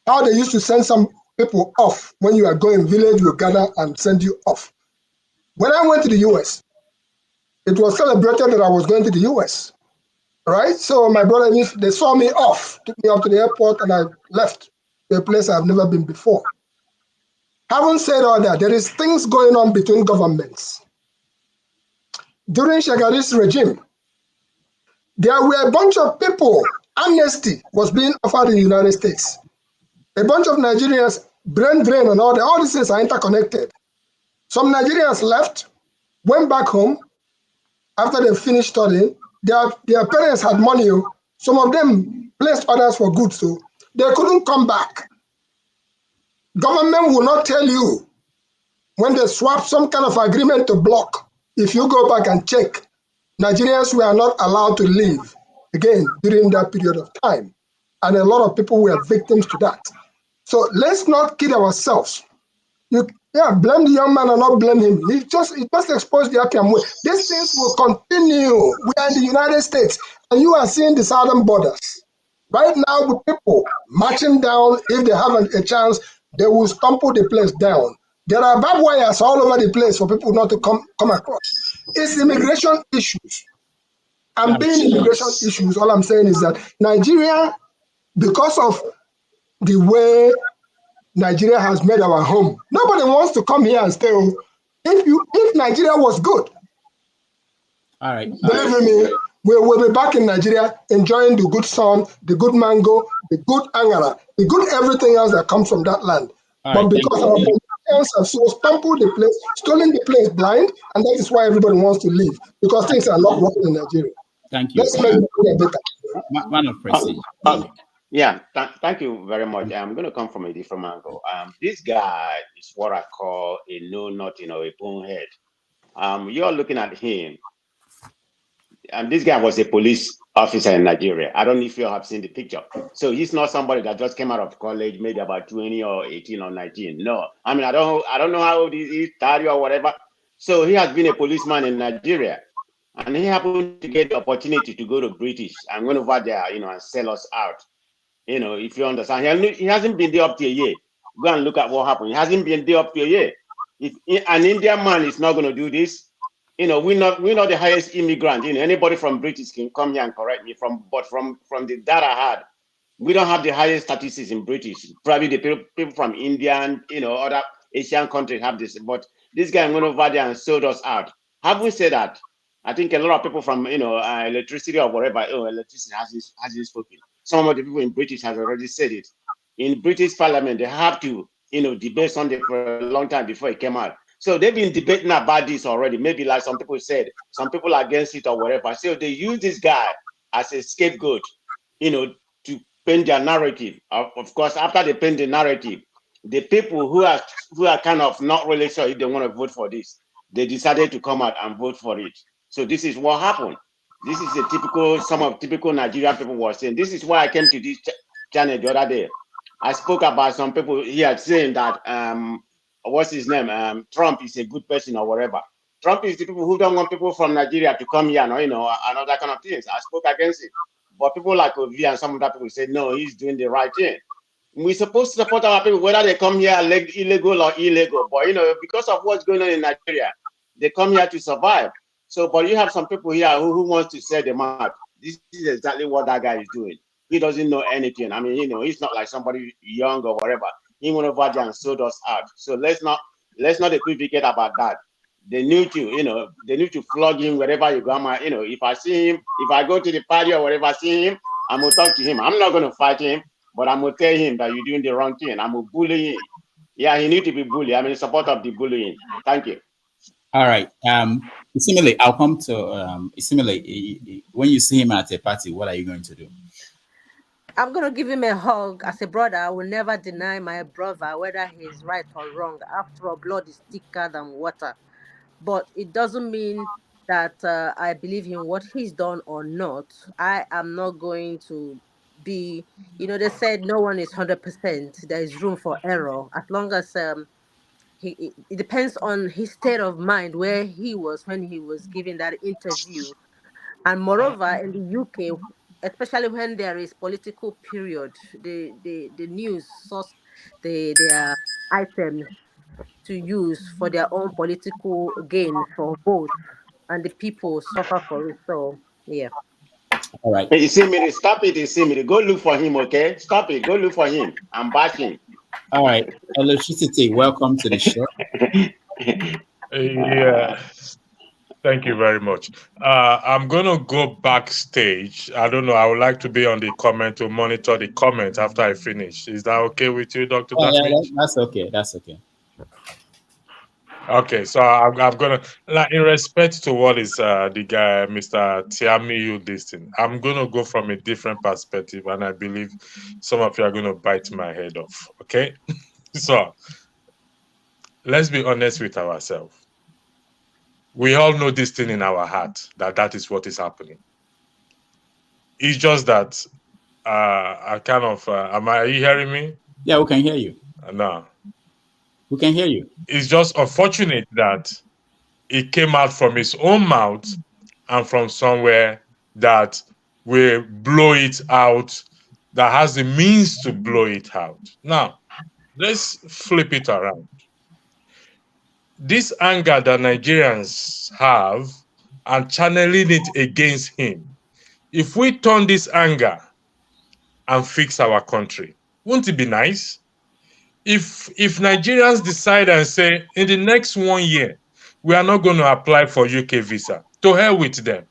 how they used to send some people off. When you are going village, will gather and send you off. When I went to the US, it was celebrated that I was going to the US. Right? So my brother, they saw me off, took me up to the airport, and I left to a place I've never been before. Having said all that, there is things going on between governments. During Shagari's regime, there were a bunch of people, amnesty was being offered in the United States. A bunch of Nigerians, brain drain and all these things are interconnected. Some Nigerians left, went back home after they finished studying. Their parents had money. Some of them placed orders for goods, so they couldn't come back. Government will not tell you when they swap some kind of agreement to block. If you go back and check, Nigerians were not allowed to leave again during that period of time. And a lot of people were victims to that. So let's not kid ourselves. Blame the young man or not blame him. He just exposed the Apiam way. These things will continue. We are in the United States, and you are seeing the southern borders. Right now, with people marching down, if they have a chance, they will stumble the place down. There are barbed wires all over the place for people not to come across. It's immigration issues. And being immigration issues, all I'm saying is that Nigeria, because of the way Nigeria has made our home, nobody wants to come here and stay. If Nigeria was good, believe me, we'll be back in Nigeria enjoying the good sun, the good mango, the good angara, the good everything else that comes from that land. But because our politicians have so stumbled the place, stolen the place blind, and that is why everybody wants to leave, because things are not working in Nigeria. Thank you. Let's make it better. Man of Prestige. Thank you very much. I'm going to come from a different angle. This guy is what I call a know-nothing or a bonehead. You're looking at him, and this guy was a police officer in Nigeria. I don't know if you have seen the picture. So he's not somebody that just came out of college, maybe about 20 or 18 or 19. No, I mean, I don't know how old he is, 30 or whatever. So he has been a policeman in Nigeria, and he happened to get the opportunity to go to British and went over there, and sell us out. If you understand, he hasn't been there up to a year. Go and look at what happened. He hasn't been there up to a year. If an Indian man is not going to do this, we're not the highest immigrant. Anybody from British can come here and correct me. But from the data I had, we don't have the highest statistics in British. Probably the people from India and other Asian countries have this. But this guy went over there and sold us out. Having said that, I think a lot of people from electricity or whatever, electricity hasn't spoken. Some of the people in British has already said it. In British Parliament, they have to, debate something for a long time before it came out. So they've been debating about this already. Maybe like some people said, some people are against it or whatever. So they use this guy as a scapegoat, to paint their narrative. Of course, after they paint the narrative, the people who are kind of not really sure if they want to vote for this, they decided to come out and vote for it. So this is what happened. This is some of typical Nigerian people were saying. This is why I came to this channel the other day. I spoke about some people here saying that what's his name? Trump is a good person or whatever. Trump is the people who don't want people from Nigeria to come here, and other kind of things. I spoke against it. But people like Ovi and some other people say, no, he's doing the right thing. We're supposed to support our people, whether they come here illegal or illegal. But, because of what's going on in Nigeria, they come here to survive. So, but you have some people here who wants to sell them out. This is exactly what that guy is doing. He doesn't know anything. I mean, he's not like somebody young or whatever. He went over there and sold us out. So let's not equivocate about that. They need to flog him wherever you go. If I see him, if I go to the party or whatever, I see him, I'm gonna talk to him. I'm not gonna fight him, but I'm gonna tell him that you're doing the wrong thing. I'm gonna bully him. Yeah, he needs to be bullied. I'm in support of the bullying. Thank you. All right. Similarly, I'll come to similarly. When you see him at a party, what are you going to do? I'm going to give him a hug. As a brother, I will never deny my brother, whether he's right or wrong. After all, blood is thicker than water. But it doesn't mean that I believe in what he's done or not. I am not going to be, they said no one is 100%. There is room for error. As long as it depends on his state of mind, where he was when he was giving that interview. And moreover, in the UK, especially when there is political period, the news source their items to use for their own political gain for votes, and the people suffer for it. So yeah. All right. Hey, Isimiri, stop it, Isimiri. Go look for him, okay? Stop it. Go look for him. I'm bashing. All right. Electricity, welcome to the show. Yeah. Thank you very much. I'm going to go backstage. I don't know. I would like to be on the comment to monitor the comment after I finish. Is that okay with you, Dr. Yeah, Damage? that's okay. That's okay. Okay, so I'm gonna, like, in respect to what is the guy, Mr. Tiamiyu, this thing, I'm gonna go from a different perspective, and I believe some of you are gonna bite my head off. Okay, so let's be honest with ourselves. We all know this thing in our heart that is what is happening. It's just that I kind of are you hearing me? Yeah, we can hear you. No, we can hear you. It's just unfortunate that it came out from his own mouth and from somewhere that will blow it out, that has the means to blow it out. Now, let's flip it around. This anger that Nigerians have and channeling it against him, if we turn this anger and fix our country, wouldn't it be nice? If Nigerians decide and say, in the next 1 year, we are not going to apply for UK visa, to hell with them.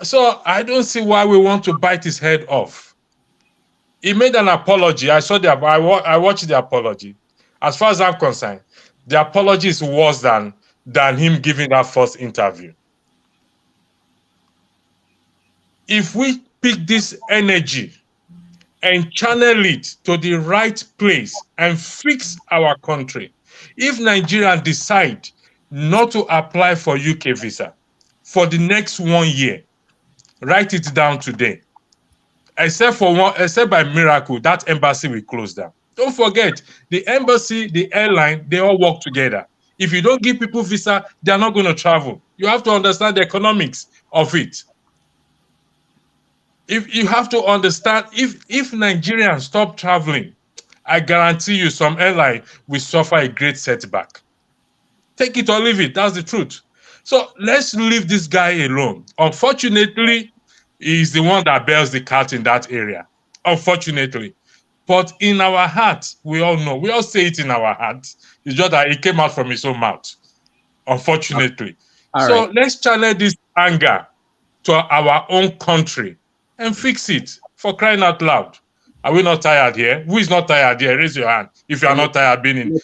So I don't see why we want to bite his head off. He made an apology. I watched the apology. As far as I'm concerned, the apology is worse than him giving that first interview. If we pick this energy and channel it to the right place and fix our country, if Nigerians decide not to apply for UK visa for the next 1 year, write it down today. Except by miracle, that embassy will close down. Don't forget, the embassy, the airline, they all work together. If you don't give people visa, they're not going to travel. You have to understand the economics of it. If you have to understand, if Nigerians stop traveling, I guarantee you some airline will suffer a great setback. Take it or leave it. That's the truth. So let's leave this guy alone. Unfortunately, he's the one that bears the cat in that area. Unfortunately. But in our hearts, we all know. We all say it in our hearts. It's just that it came out from his own mouth. Unfortunately. So let's channel this anger to our own country and fix it, for crying out loud. Are we not tired here? Who is not tired here? Raise your hand if you are not tired being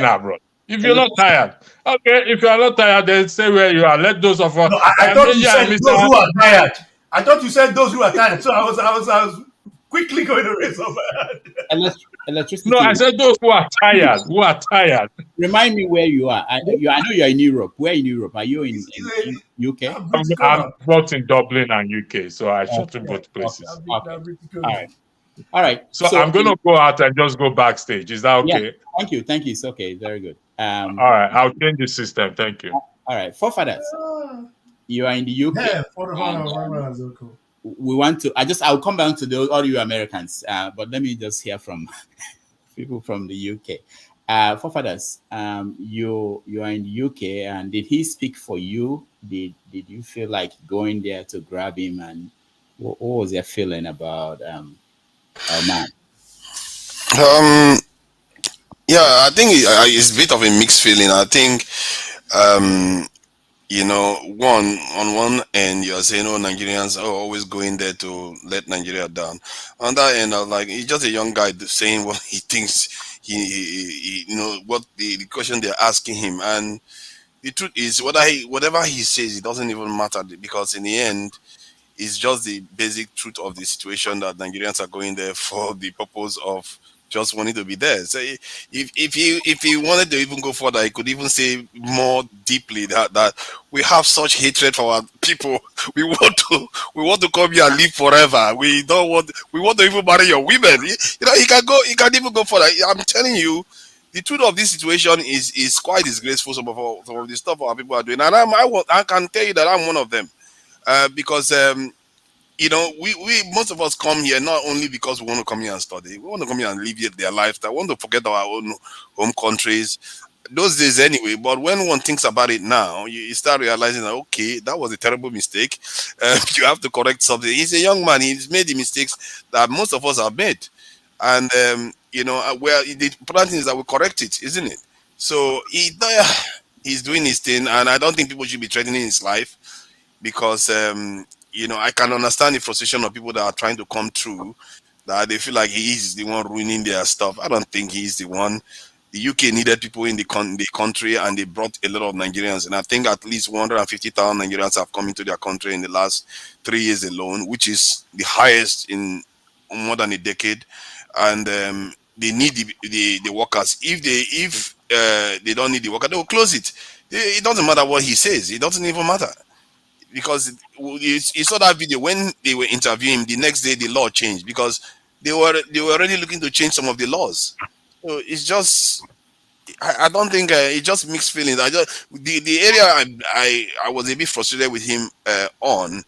abroad. If you're not tired, okay. If you are not tired, then stay where you are. Let those of us. No, I thought you said those who are tired. I thought you said those who are tired. So I was quickly going to raise up my hand. Electricity. No, I said those who are tired. Who are tired? Remind me where you are. I know you're in Europe. Where in Europe? Are you in UK? I'm both in Dublin and UK, so I shot to both places. Okay. All right. So I'm going to go out and just go backstage. Is that okay? Yeah. Thank you. It's okay. Very good. All right. I'll change the system. Thank you. All right. Forefathers, you are in the UK. Yeah, we want to. I'll come back to all you Americans, but let me just hear from people from the UK. Forefathers, you are in the UK, and did he speak for you? Did you feel like going there to grab him, and what was your feeling about our man? Yeah, I think it's a bit of a mixed feeling. I think, on one end, you're saying, oh, Nigerians are always going there to let Nigeria down. On that end, I was like, he's just a young guy saying what he thinks, what the question they're asking him. And the truth is, whatever he says, it doesn't even matter, because in the end, it's just the basic truth of the situation that Nigerians are going there for the purpose of just wanting to be there. So if he wanted to even go further, he could even say more deeply that we have such hatred for our people. We want to come here and live forever. We want to even marry your women. He can even go further. I'm telling you, the truth of this situation is quite disgraceful. Some of the stuff our people are doing, and I can tell you that I'm one of them, because we most of us come here not only because we want to come here and study. We want to come here and live their lifestyle. We want to forget our own home countries. Those days anyway, but when one thinks about it now, you start realizing that, okay, that was a terrible mistake. You have to correct something. He's a young man. He's made the mistakes that most of us have made. And, where the important thing is that we correct it, isn't it? So he's doing his thing, and I don't think people should be threatening his life because I can understand the frustration of people that are trying to come through, that they feel like he is the one ruining their stuff. I don't think he's the one. The UK needed people in the country, and they brought a lot of Nigerians. And I think at least 150,000 Nigerians have come into their country in the last 3 years alone, which is the highest in more than a decade. And they need the workers. If they don't need the worker, they will close it. It doesn't matter what he says. It doesn't even matter. Because you saw that video when they were interviewing him, the next day the law changed because they were already looking to change some of the laws. So it's just, I don't think it just mixed feelings. The area I was a bit frustrated with him on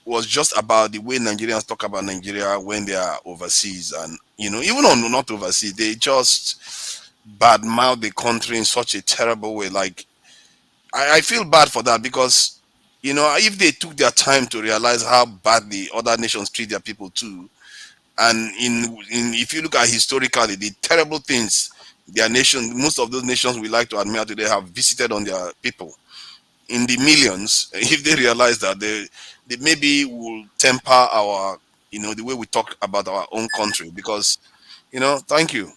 was just about the way Nigerians talk about Nigeria when they are overseas, and even on not overseas, they just badmouth the country in such a terrible way. Like I feel bad for that because if they took their time to realize how bad the other nations treat their people too, and if you look at historically the terrible things their nation, most of those nations we like to admire today, have visited on their people in the millions, if they realize that they maybe will temper our the way we talk about our own country. Because thank you.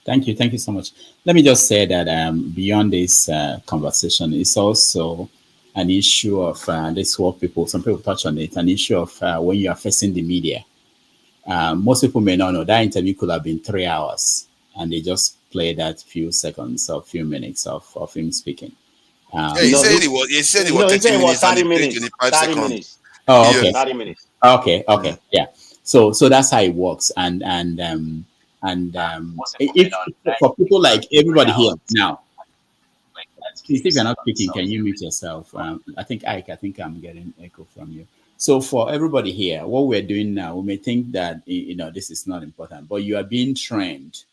Thank you so much. Let me just say that beyond this conversation, it's also an issue of this what some people touch on it, an issue of when you are facing the media. Most people may not know that interview could have been 3 hours, and they just play that few seconds or few minutes of him speaking. He said it was 30 minutes. 30 minutes. 30 minutes. Oh, okay. 30 minutes. Okay. Yeah. So that's how it works. And if for people like everybody here now, please, if you're not speaking, can you mute yourself? I think I'm getting echo from you. So for everybody here, what we're doing now, we may think that this is not important, but you are being trained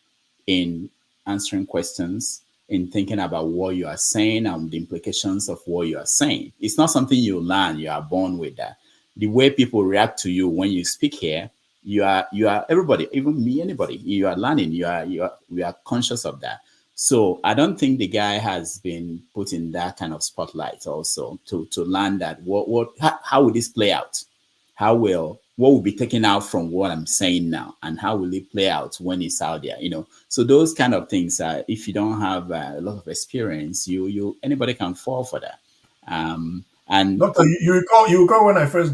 in answering questions, in thinking about what you are saying and the implications of what you are saying. It's not something you learn. You are born with that. The way people react to you when you speak here, you are everybody, even me, anybody. You are learning. We are conscious of that. So I don't think the guy has been put in that kind of spotlight also to learn that how will this play out? What will be taken out from what I'm saying now, and how will it play out when it's out there? So those kind of things. If you don't have a lot of experience, anybody can fall for that. And Doctor, you recall when I started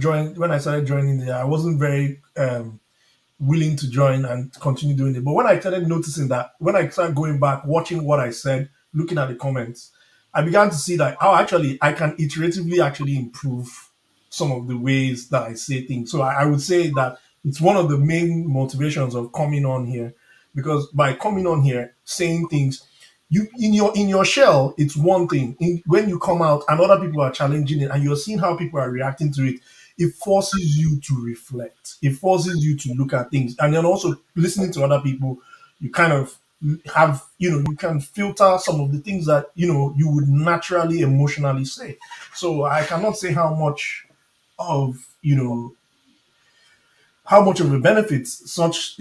joining there, I wasn't very willing to join and continue doing it. But when I started noticing that, when I started going back, watching what I said, looking at the comments, I began to see that I can iteratively actually improve some of the ways that I say things. So I would say that it's one of the main motivations of coming on here, because by coming on here, saying things, in your shell, it's one thing. When you come out and other people are challenging it and you're seeing how people are reacting to it, it forces you to reflect. It forces you to look at things. And then also listening to other people, you kind of have, you can filter some of the things that, you would naturally emotionally say. So I cannot say how much of a benefit such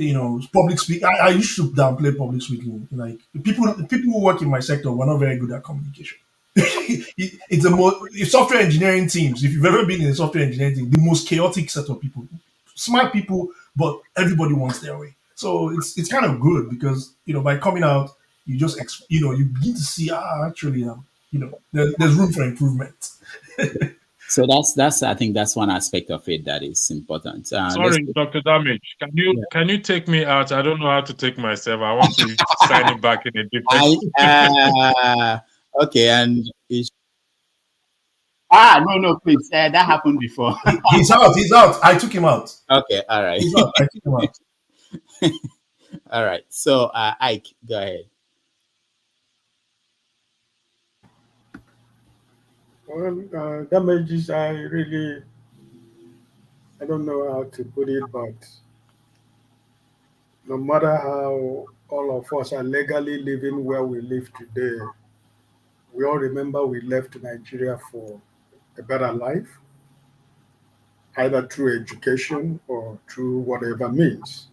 public speak. I used to downplay public speaking. Like people who work in my sector were not very good at communication. It's software engineering teams. If you've ever been in a software engineering team, the most chaotic set of people, smart people, but everybody wants their way. So it's kind of good because by coming out, you just you begin to see actually there's room for improvement. So that's I think that's one aspect of it that is important. Sorry, Dr. Damage. Can you take me out? I don't know how to take myself. I want to sign it back in a different. Okay, and no, please. That happened before. He's out. I took him out. Okay, all right. He's out. I took him out. All right. So Ike, go ahead. Well, damages, I don't know how to put it, but no matter how all of us are legally living where we live today, we all remember we left Nigeria for a better life, either through education or through whatever means.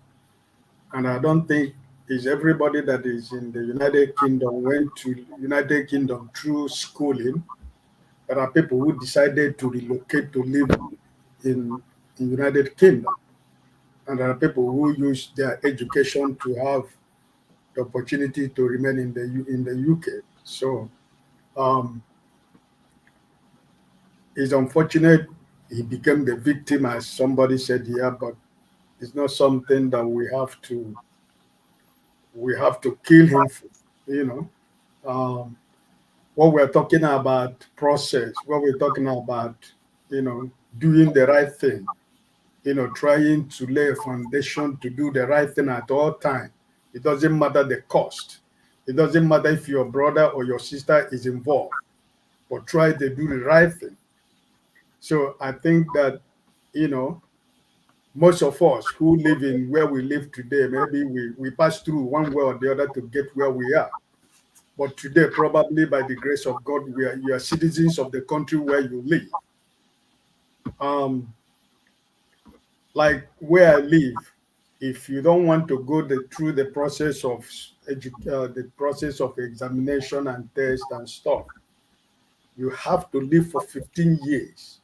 And I don't think is everybody that is in the United Kingdom went to United Kingdom through schooling. There are people who decided to relocate to live in United Kingdom, and there are people who use their education to have the opportunity to remain in the UK. So it's unfortunate he became the victim, as somebody said here, but it's not something that we have to kill him for, you know. What we're talking about process, what we're talking about, doing the right thing, trying to lay a foundation to do the right thing at all time. It doesn't matter the cost. It doesn't matter if your brother or your sister is involved, but try to do the right thing. So I think that, most of us who live in where we live today, maybe we pass through one way or the other to get where we are. But today, probably by the grace of God, you are citizens of the country where you live. Like where I live, if you don't want to go through the process of examination and test and stuff, you have to live for 15 years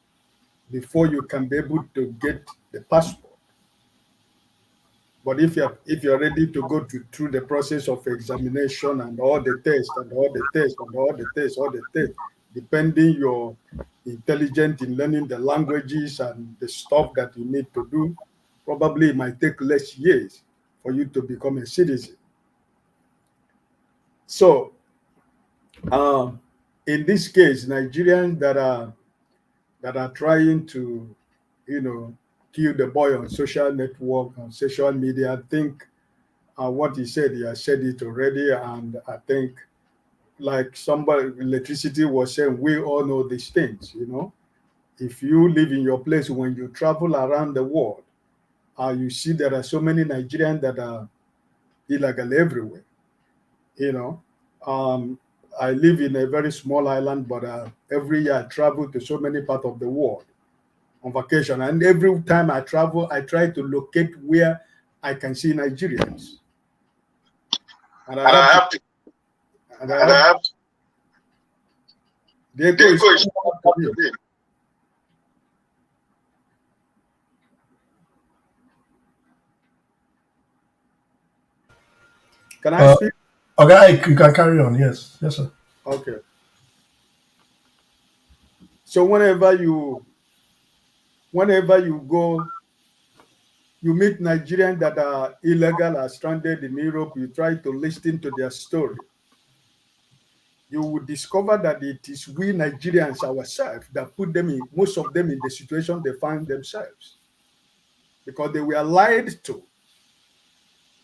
before you can be able to get the passport. But if you're ready to go through the process of examination and all the tests and all the tests and all the tests, depending you're intelligent in learning the languages and the stuff that you need to do, probably it might take less years for you to become a citizen. So, in this case, Nigerians that are trying to, kill the boy on social network, on social media, I think what he has said it already, and I think like somebody, electricity was saying, we all know these things, If you live in your place, when you travel around the world, you see there are so many Nigerians that are illegal everywhere, I live in a very small island, but every year I travel to so many parts of the world on vacation. And every time I travel, I try to locate where I can see Nigerians. And I have to. The echo is up to me. Can I speak? Okay, you can carry on. Yes, sir. Okay. So whenever you go, you meet Nigerians that are illegal or stranded in Europe, you try to listen to their story. You will discover that it is we Nigerians ourselves that put most of them in the situation they find themselves. Because they were lied to.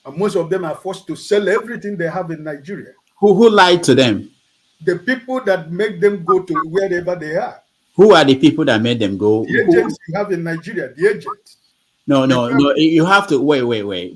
And most of them are forced to sell everything they have in Nigeria. Who lied to them? The people that make them go to wherever they are. Who are the people that made them go? The agents you have in Nigeria, the agents. No. You have to wait. Wait.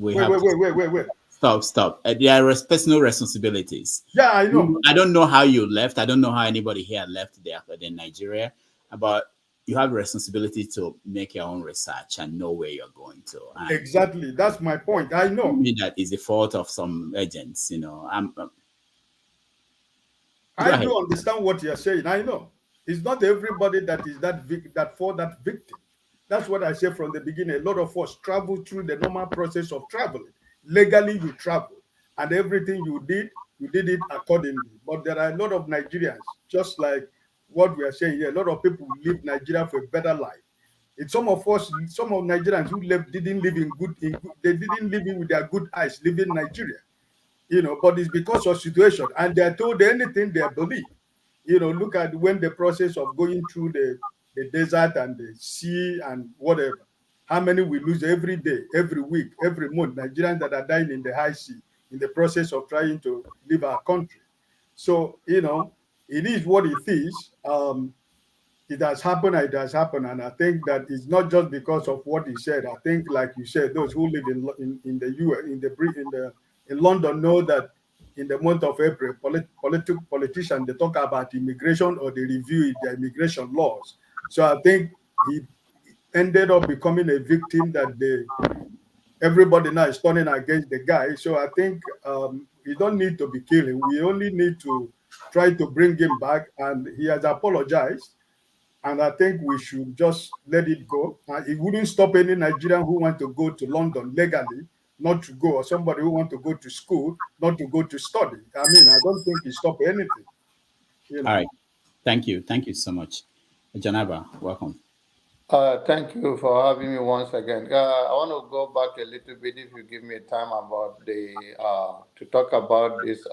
Stop. There are personal responsibilities. Yeah, I know. I don't know how you left. I don't know how anybody here left there in Nigeria. But you have a responsibility to make your own research and know where you're going to. And exactly. That's my point. I know. That is the fault of some agents. I do understand what you're saying. I know. It's not everybody that is that for that victim. That's what I said from the beginning. A lot of us travel through the normal process of traveling. Legally, you travel, and everything you did it accordingly. But there are a lot of Nigerians, just like what we are saying here. A lot of people leave Nigeria for a better life. It's some of Nigerians who didn't live in with their good eyes, living in Nigeria. But it's because of situation, and they are told anything they believe. Look at when the process of going through the desert and the sea and whatever. How many we lose every day, every week, every month? Nigerians that are dying in the high sea in the process of trying to leave our country. So, it is what it is. It has happened, and I think that it's not just because of what he said. I think, like you said, those who live in the US, in London know that in the month of April, politicians, they talk about immigration or they review their immigration laws. So I think he ended up becoming a victim that everybody now is turning against the guy. So I think we don't need to be killing. We only need to try to bring him back, and he has apologized. And I think we should just let it go. It wouldn't stop any Nigerian who want to go to London legally not to go, or somebody who want to go to school not to go to study. I mean, I don't think it stop anything. You know. All right. Thank you. Thank you so much. Janaba, welcome. Thank you for having me once again. I want to go back a little bit, if you give me time, about the to talk about this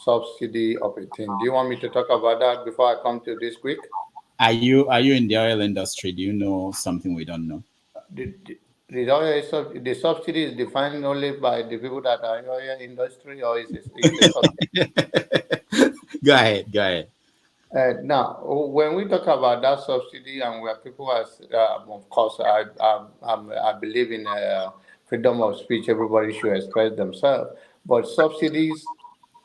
subsidy of a thing. Do you want me to talk about that before I come to this quick? Are you in the oil industry? Do you know something we don't know? The subsidy is defined only by the people that are in the oil industry, or is it subsidy? Go ahead. Now, when we talk about that subsidy, and where people are, of course, I believe in freedom of speech. Everybody should express themselves. But subsidies,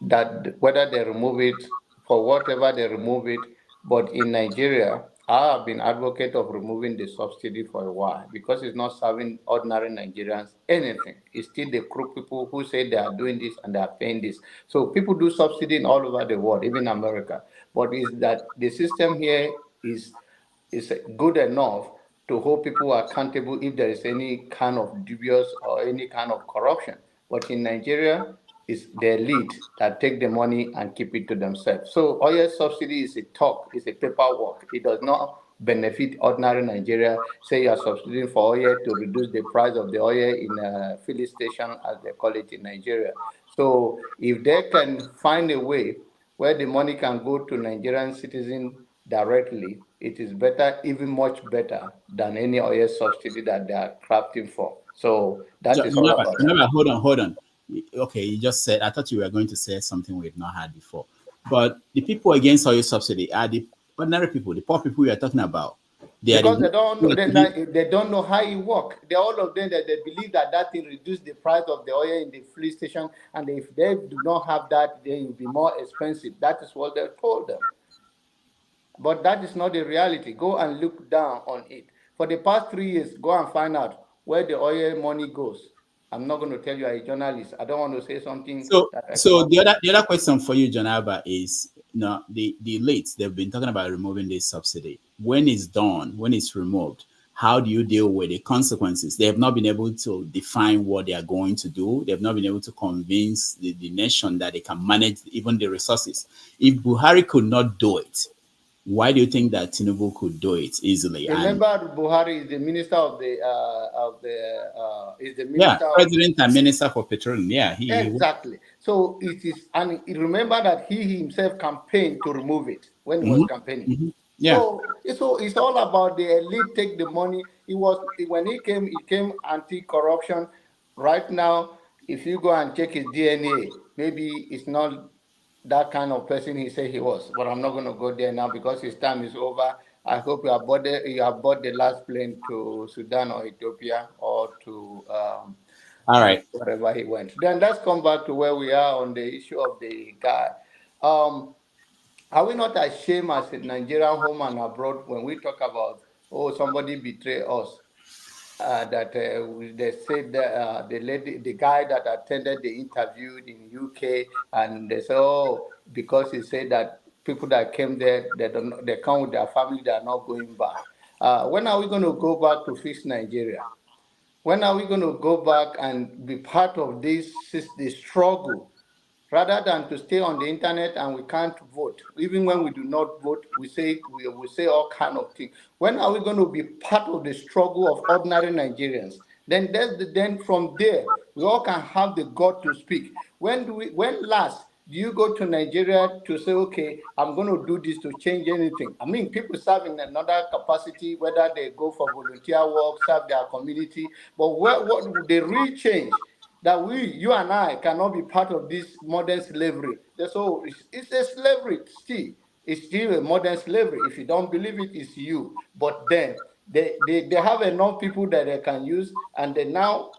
that whether they remove it for whatever they remove it, but in Nigeria, I have been advocate of removing the subsidy for a while, because it's not serving ordinary Nigerians anything. It's still the crook people who say they are doing this and they are paying this. So people do subsidy all over the world, even America. But is that the system here is good enough to hold people accountable if there is any kind of dubious or any kind of corruption. But in Nigeria, it's the elite that take the money and keep it to themselves. So oil subsidy is a talk, it's a paperwork. It does not benefit ordinary Nigeria. Say you are subsidizing for oil to reduce the price of the oil in a filling station, as they call it in Nigeria. So if they can find a way where the money can go to Nigerian citizens directly, it is better, even much better than any oil subsidy that they are crafting for. So that is all about that. Hold on. Okay, you just said, I thought you were going to say something we've not had before. But the people against oil subsidy are the ordinary people, the poor people we are talking about. Because they don't know how it works. They all of them that they believe that thing reduce the price of the oil in the filling station, and if they do not have that, then it will be more expensive. That is what they told them. But that is not the reality. Go and look down on it. For the past 3 years, go and find out where the oil money goes. I'm not going to tell you as a journalist. I don't want to say something. So the other question for you, John Alba, is the elites, they've been talking about removing this subsidy. When it's done, when it's removed, how do you deal with the consequences? They have not been able to define what they are going to do. They have not been able to convince the nation that they can manage even the resources. If Buhari could not do it, why do you think that Tinubu could do it easily? Remember, Buhari is the minister of the president and minister for petroleum. Yeah, exactly. So it is, and remember that he himself campaigned to remove it when he was campaigning. Yeah. So it's all about the elite take the money. When he came anti-corruption. Right now, if you go and check his DNA, maybe it's not that kind of person he said he was. But I'm not going to go there now because his time is over. I hope you have bought the last plane to Sudan or Ethiopia or to all right, wherever he went. Then let's come back to where we are on the issue of the guy. Are we not ashamed as a Nigerian home and abroad when we talk about, somebody betrayed us? They said that the guy that attended the interview in UK, and they said, because he said that people that came there, they come with their family, they are not going back. When are we going to go back to fix Nigeria? When are we going to go back and be part of the struggle? Rather than to stay on the internet and we can't vote. Even when we do not vote, we say all kind of things. When are we going to be part of the struggle of ordinary Nigerians? Then from there, we all can have the God to speak. When last do you go to Nigeria to say, okay, I'm going to do this to change anything? I mean, people serve in another capacity, whether they go for volunteer work, serve their community. But what the real change? That you and I cannot be part of this modern slavery. So it's a slavery still. It's still a modern slavery. If you don't believe it, it's you. But then they have enough people that they can use, and they're now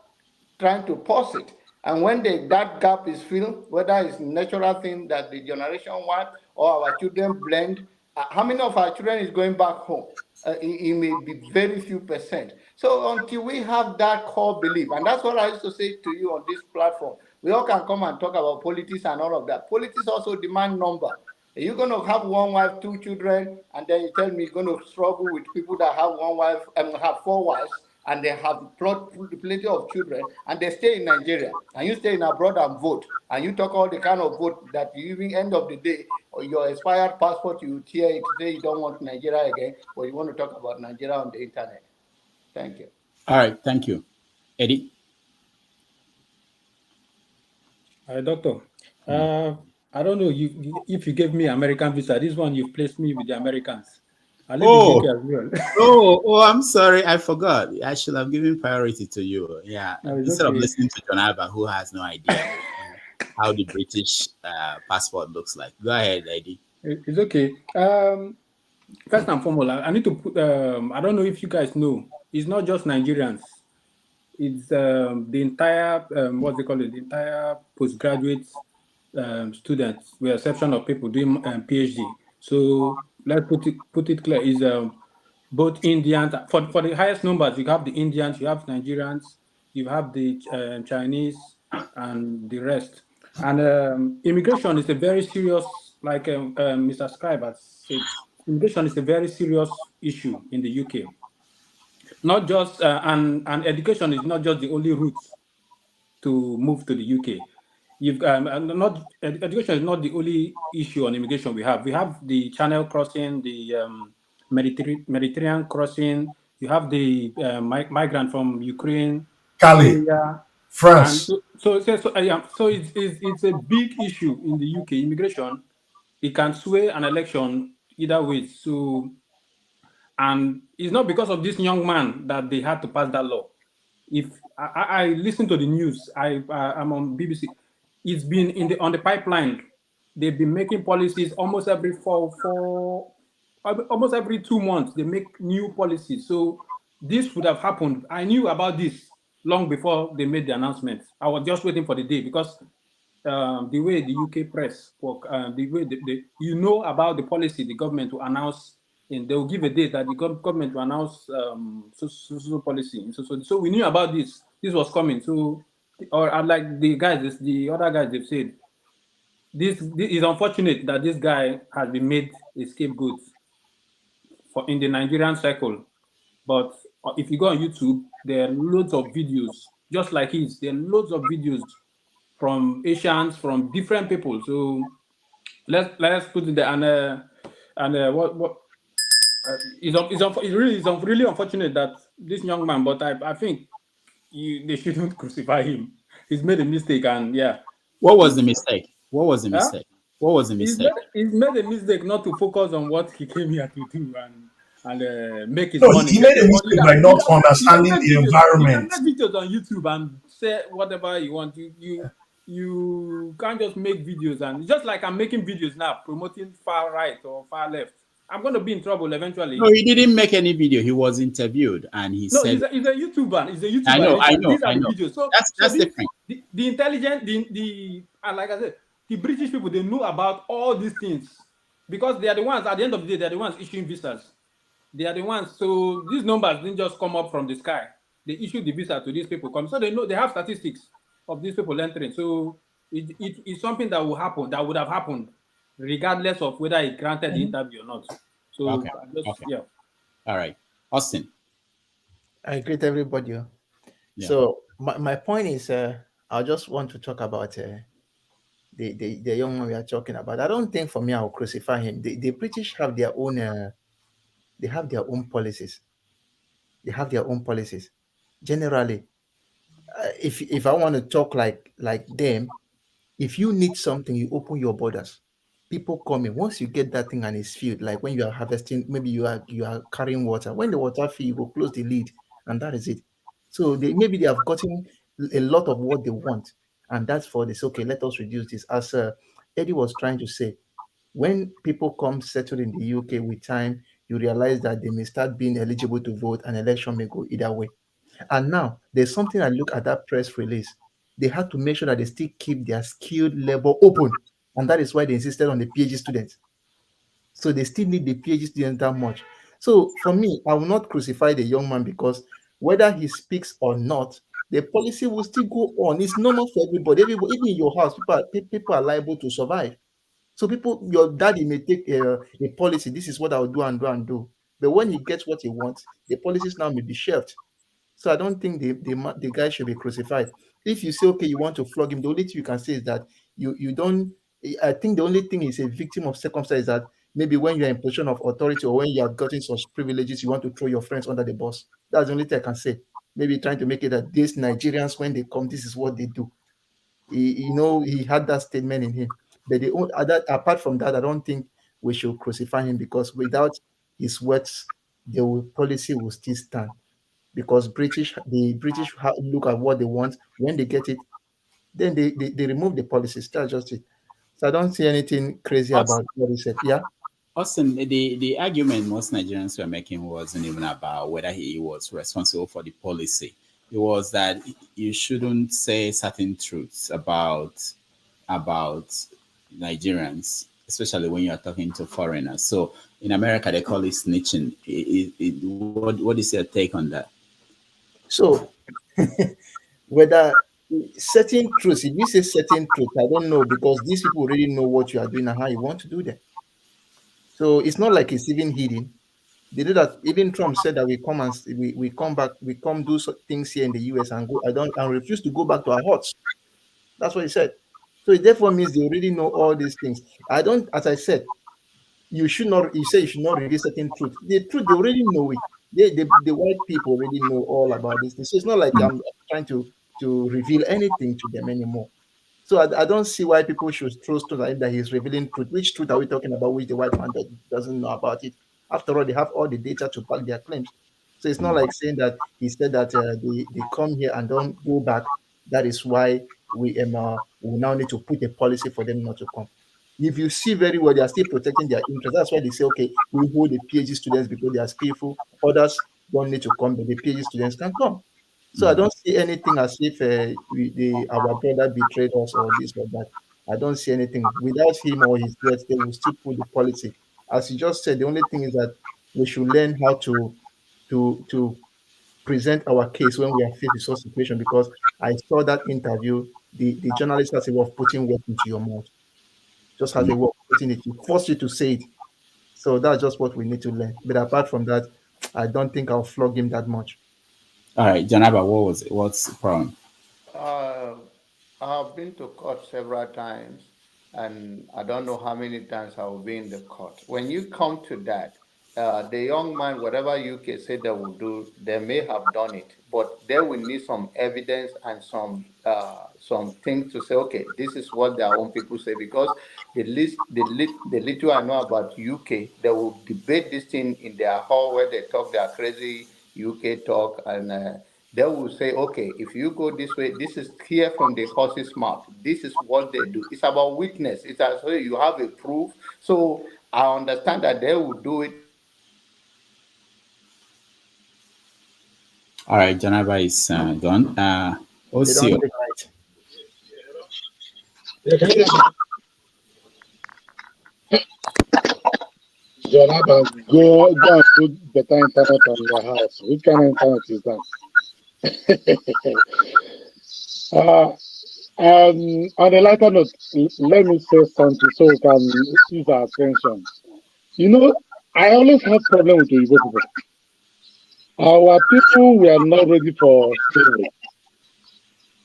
trying to pause it. And when that gap is filled, whether it's a natural thing that the generation want or our children blend, how many of our children is going back home? It may be very few percent. So until we have that core belief, and that's what I used to say to you on this platform, we all can come and talk about politics and all of that. Politics also demand number. Are you going to have one wife, two children, and then you tell me you're going to struggle with people that have one wife and have four wives, and they have plenty of children, and they stay in Nigeria, and you stay in abroad and vote, and you talk all the kind of vote that you even end of the day, or your expired passport, you tear it, say you don't want Nigeria again, but you want to talk about Nigeria on the internet. Thank you. All right, thank you. Eddie? Doctor, I don't know if you gave me American visa. This one, you've placed me with the Americans. I live in UK as well. I'm sorry. I forgot. I should have given priority to you. Yeah. No, instead okay. of listening to John Alba, who has no idea how the British passport looks like. Go ahead, Eddie. It's okay. First and foremost, I need to put, I don't know if you guys know, it's not just Nigerians. It's the entire, what's they call it, the entire postgraduate students, with exception of people doing PhD. So let's put it clear, is both Indians, for the highest numbers, you have the Indians, you have Nigerians, you have the Chinese, and the rest. And immigration is a very serious, like Mr. Scribe has said, immigration is a very serious issue in the UK. Not just, and education is not just the only route to move to the UK. You've education is not the only issue on immigration we have. We have the Channel crossing, the Mediterranean crossing. You have the migrant from Ukraine, Syria, France. So it's a big issue in the UK. Immigration, it can sway an election either way. So, and it's not because of this young man that they had to pass that law. If I listen to the news, I'm on BBC. It's been on the pipeline. They've been making policies almost every almost every 2 months. They make new policies. So this would have happened. I knew about this long before they made the announcement. I was just waiting for the day because the way the UK press work, the way you know about the policy the government will announce, and they will give a date that the government will announce social policy. So we knew about this. This was coming. So, or like the other guys, they've said, this is unfortunate that this guy has been made a scapegoat in the Nigerian cycle. But if you go on YouTube, there are loads of videos just like his. There are loads of videos from Asians, from different people. So let's put it there. And what it's really unfortunate that this young man, but I think they shouldn't crucify him. He's made a mistake, and yeah. What was the mistake? What was the mistake? What was the mistake? He's made a mistake not to focus on what he came here to do and make his no, money. He made a mistake by not understanding the environment. You can make videos on YouTube and say whatever you want. You can't just make videos, and just like I'm making videos now promoting far right or far left. I'm going to be in trouble eventually. No, he didn't make any video. He was interviewed, and he said, he's a YouTuber. He's a YouTuber. I know. These are the videos. So that's different. The intelligent, and like I said, the British people, they know about all these things because they are the ones, at the end of the day, they're the ones issuing visas. They are the ones. So these numbers didn't just come up from the sky. They issued the visa to these people. So they know, they have statistics of these people entering. So it's something that will happen, that would have happened, regardless of whether he granted the interview or not. So okay. Yeah. All right. Austin. I greet everybody. Yeah. So my point is, I just want to talk about the young man we are talking about. I don't think for me I will crucify him. The British have their own policies. They have their own policies. Generally, if I want to talk like them, if you need something, you open your borders. People come in. Once you get that thing and it's filled, like when you are harvesting, maybe you are carrying water. When the water fills, you go close the lid, and that is it. So maybe they have gotten a lot of what they want, and that's for this. Okay, let us reduce this. As Eddie was trying to say, when people come settle in the UK with time, you realize that they may start being eligible to vote, and election may go either way. And now there's something I look at that press release. They had to make sure that they still keep their skilled labor open. And that is why they insisted on the PhD students. So they still need the PhD students that much. So for me, I will not crucify the young man because whether he speaks or not, the policy will still go on. It's normal for everybody. Everybody, even in your house, people are liable to survive. So your daddy may take a policy. This is what I'll do and do and do. But when he gets what he wants, the policies now may be shelved. So I don't think the guy should be crucified. If you say, okay, you want to flog him, the only thing you can say is that you don't. I think the only thing is a victim of circumstance is that maybe when you're in position of authority or when you have gotten such privileges, you want to throw your friends under the bus. That's the only thing I can say. Maybe trying to make it that these Nigerians, when they come, this is what they do. He had that statement in him. But apart from that, I don't think we should crucify him because without his words, the policy will still stand. Because the British look at what they want. When they get it, then they remove the policies. That's just it. So I don't see anything crazy about what he said. Yeah. Austin, the argument most Nigerians were making wasn't even about whether he was responsible for the policy. It was that you shouldn't say certain truths about Nigerians, especially when you are talking to foreigners. So in America, they call it snitching. What is your take on that? So whether certain truths, if you say certain truths, I don't know, because these people already know what you are doing and how you want to do them. So it's not like it's even hidden. They do that. Even Trump said that we come back, we come do things here in the US and go. I refuse to go back to our huts. That's what he said. So it therefore means they already know all these things. As I said, you should not reveal certain truth. The truth, they already know it. The white people already know all about this. So it's not like I'm trying to reveal anything to them anymore. So I don't see why people should throw stones at him that he's revealing truth. Which truth are we talking about? Which the white man doesn't know about it? After all, they have all the data to back their claims. So it's not like saying that he said that they come here and don't go back. That is why we now need to put a policy for them not to come. If you see very well, they are still protecting their interests. That's why they say, okay, we hold the PhD students because they are skillful. Others don't need to come, but the PhD students can come. So I don't see anything as if our brother betrayed us or this or that. I don't see anything. Without him or his words, they will still put the policy. As you just said, the only thing is that we should learn how to present our case when we are faced with such situation. Because I saw that interview, the journalist has a way of putting words into your mouth. Just has a way of putting it. It force you to say it. So that's just what we need to learn. But apart from that, I don't think I'll flog him that much. All right, Janaba, what's the problem? I've been to court several times, and I don't know how many times I will be in the court. When you come to that, the young man, whatever UK said they will do, they may have done it, but they will need some evidence and some things to say, okay, this is what their own people say, because the little I know about UK, they will debate this thing in their hall where they talk their crazy UK talk, and they will say, okay, if you go this way, this is clear from the horse's mouth. This is what they do. It's about witness. It's as though you have a proof. So I understand that they will do it. All right, Janaba is gone. Osio. Janaba, go and put better internet on your house. Which kind of internet is that? On a lighter note, let me say something so we can use our attention. You know, I always have problem with the Igbo people. Our people were not ready for slavery.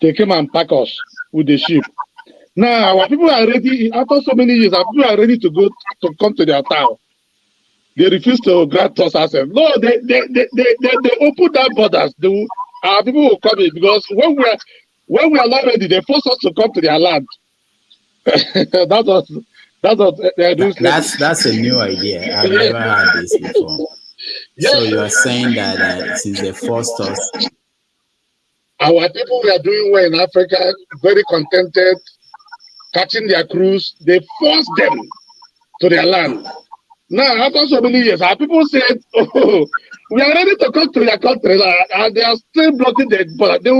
They came and pack us with the ship. Now our people are ready. After so many years, our people are ready to come to their town. They refuse to grant us access. No, they open that borders. Our people will come in because when we are not ready, they force us to come to their land. That's a new idea. I've never heard this before. Yes. So you are saying that since they forced us, our people were doing well in Africa, very contented, catching their cruise. They forced them to their land. Now, after so many years, our people said, "Oh, we are ready to come to their country," and they are still blocking the border. They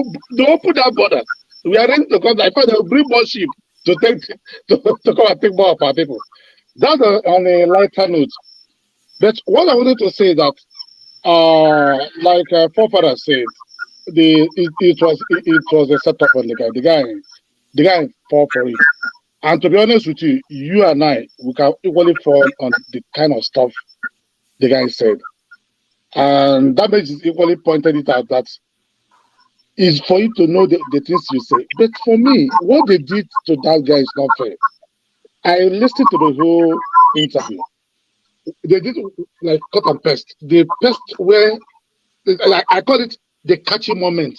open that border. We are ready to come. I thought they will bring more sheep to come and take more of our people. That's on a lighter note. But what I wanted to say that, like forefather said, it was a setup on the guy. The guy fought for it. And to be honest with you, you and I, we can equally fall on the kind of stuff the guy said. And that makes it equally pointed it out that is for you to know the things you say. But for me, what they did to that guy is not fair. I listened to the whole interview. They did like cut and paste. They paste where, like I call it the catchy moment.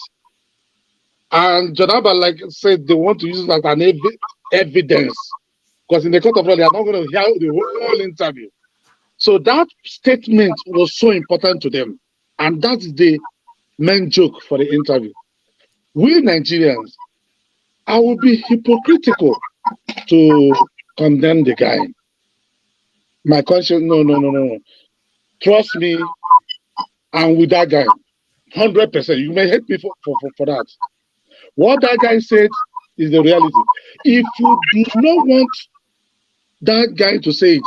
And Janaba like said they want to use it as an evidence. Because in the court of law, they are not going to hear the whole interview. So that statement was so important to them. And that's the main joke for the interview. We Nigerians, I will be hypocritical to condemn the guy. My conscience, no. Trust me, I'm with that guy. 100%. You may hate me for that. What that guy said is the reality. If you do not want that guy to say it,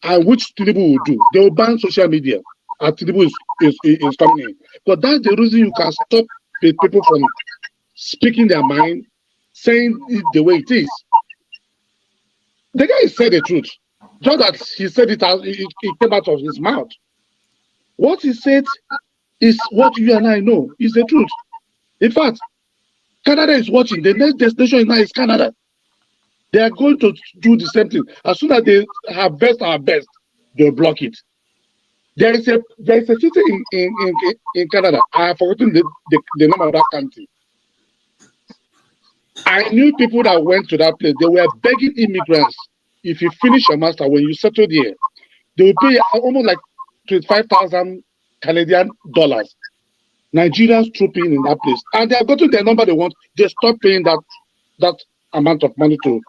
and which Tinubu will do, they will ban social media. And Tinubu is coming in. But that's the reason you can stop people from speaking their mind, saying it the way it is. The guy said the truth. Just that he said it came out of his mouth. What he said is what you and I know is the truth. In fact, Canada is watching. The next destination now is Canada. They are going to do the same thing. As soon as they have our best, they'll block it. There is a city in Canada. I have forgotten the name of that country. I knew people that went to that place. They were begging immigrants, if you finish your master, when you settle there, they will pay almost like 25,000 Canadian dollars. Nigerians trooping in that place. And they have gotten the number they want. They stop paying that amount of money to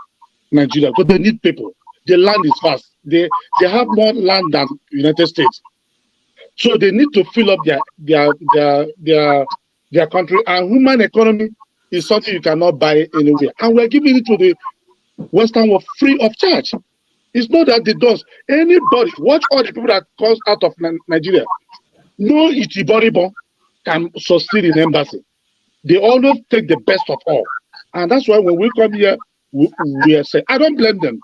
Nigeria because they need people. The land is vast. They have more land than United States. So they need to fill up their country. And human economy is something you cannot buy anywhere. And we're giving it to the Western world free of charge. It's not that they don't. Anybody, watch all the people that comes out of Nigeria. No Itiboribo can succeed in embassy. They always take the best of all. And that's why when we come here, we are saying, I don't blame them.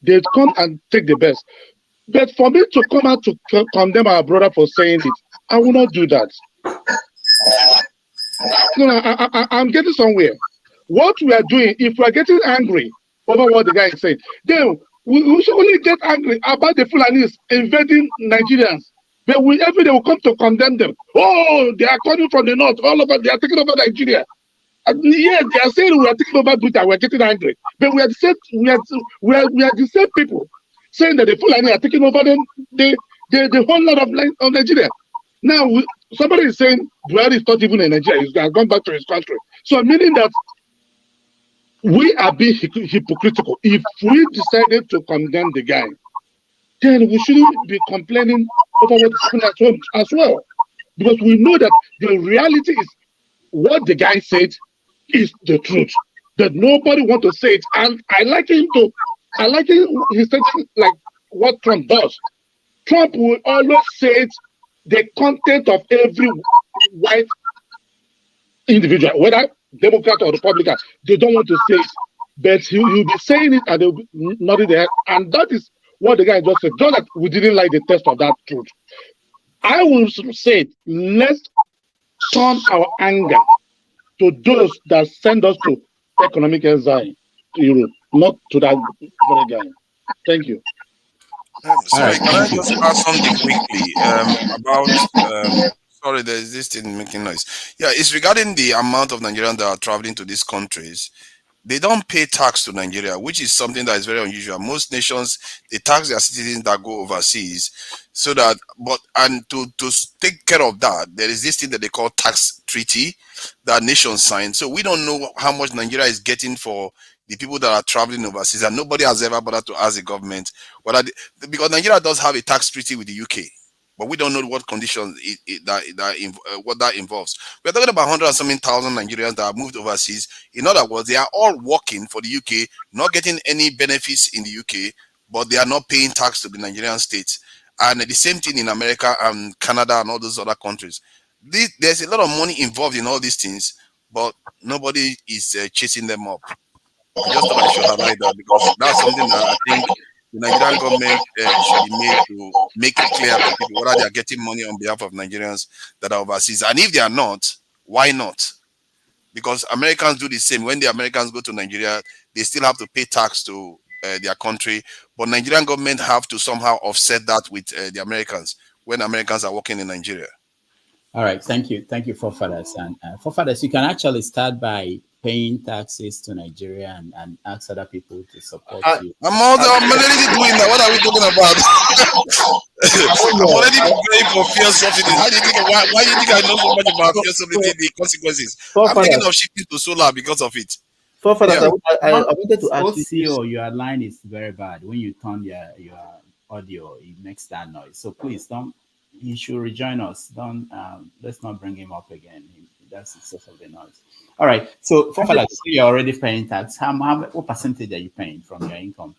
They come and take the best. But for me to come out to condemn our brother for saying it, I will not do that. No, I'm getting somewhere. What we are doing, if we are getting angry over what the guy is saying, then we should only get angry about the Fulanis invading Nigerians. But every day will come to condemn them. Oh, they are coming from the north, all over, they are taking over Nigeria. And yes, they are saying we are taking over Britain, we are getting angry. But we are the same people saying that the Fulani are taking over the whole lot of Nigeria. Now, somebody is saying Buhari is not even in Nigeria, he has gone back to his country. So meaning that we are being hypocritical. If we decided to condemn the guy, then we shouldn't be complaining over what is happening at home as well. Because we know that the reality is what the guy said is the truth. That nobody wants to say it. And I like him he said like what Trump does. Trump will always say it, the content of every white individual, whether Democrat or Republican, they don't want to say it. But he'll be saying it and they'll be nodding their head. And that is what the guy just said. Just that we didn't like the test of that truth. I will say, let's turn our anger to those that send us to economic exile to Europe, not to that very guy. Thank you. Sorry, can I just ask something quickly about sorry, there's this thing making noise. Yeah, it's regarding the amount of Nigerians that are traveling to these countries. They don't pay tax to Nigeria, which is something that is very unusual. Most nations, they tax their citizens that go overseas. So that, to take care of that, there is this thing that they call tax treaty that nations sign. So we don't know how much Nigeria is getting for the people that are traveling overseas, and nobody has ever bothered to ask the government because Nigeria does have a tax treaty with the UK, but we don't know what conditions what that involves. We're talking about 100,000 Nigerians that have moved overseas. In other words, they are all working for the UK, not getting any benefits in the UK, but they are not paying tax to the Nigerian state. And the same thing in America and Canada and all those other countries. There's a lot of money involved in all these things, but nobody is chasing them up. I just thought I should highlight that because that's something that I think the Nigerian government should be made to make it clear to people whether they are getting money on behalf of Nigerians that are overseas. And if they are not, why not? Because Americans do the same. When the Americans go to Nigeria, they still have to pay tax to their country. But Nigerian government have to somehow offset that with the Americans when Americans are working in Nigeria. All right, thank you, forefathers. And forefathers, you can actually start by paying taxes to Nigeria and ask other people to support you. I'm already doing that. What are we talking about? I'm already preparing for fuel subsidies. How do you think? Why do you think I know so much about fuel subsidy, the consequences? I'm thinking of shifting to solar because of it. Forefathers, I wanted to ask you. Your line is very bad. When you turn your audio, it makes that noise. So please don't. He should rejoin us. Don't. Let's not bring him up again. That's the source of the noise. All right. So, forefathers, you're already paying tax. What percentage are you paying from your income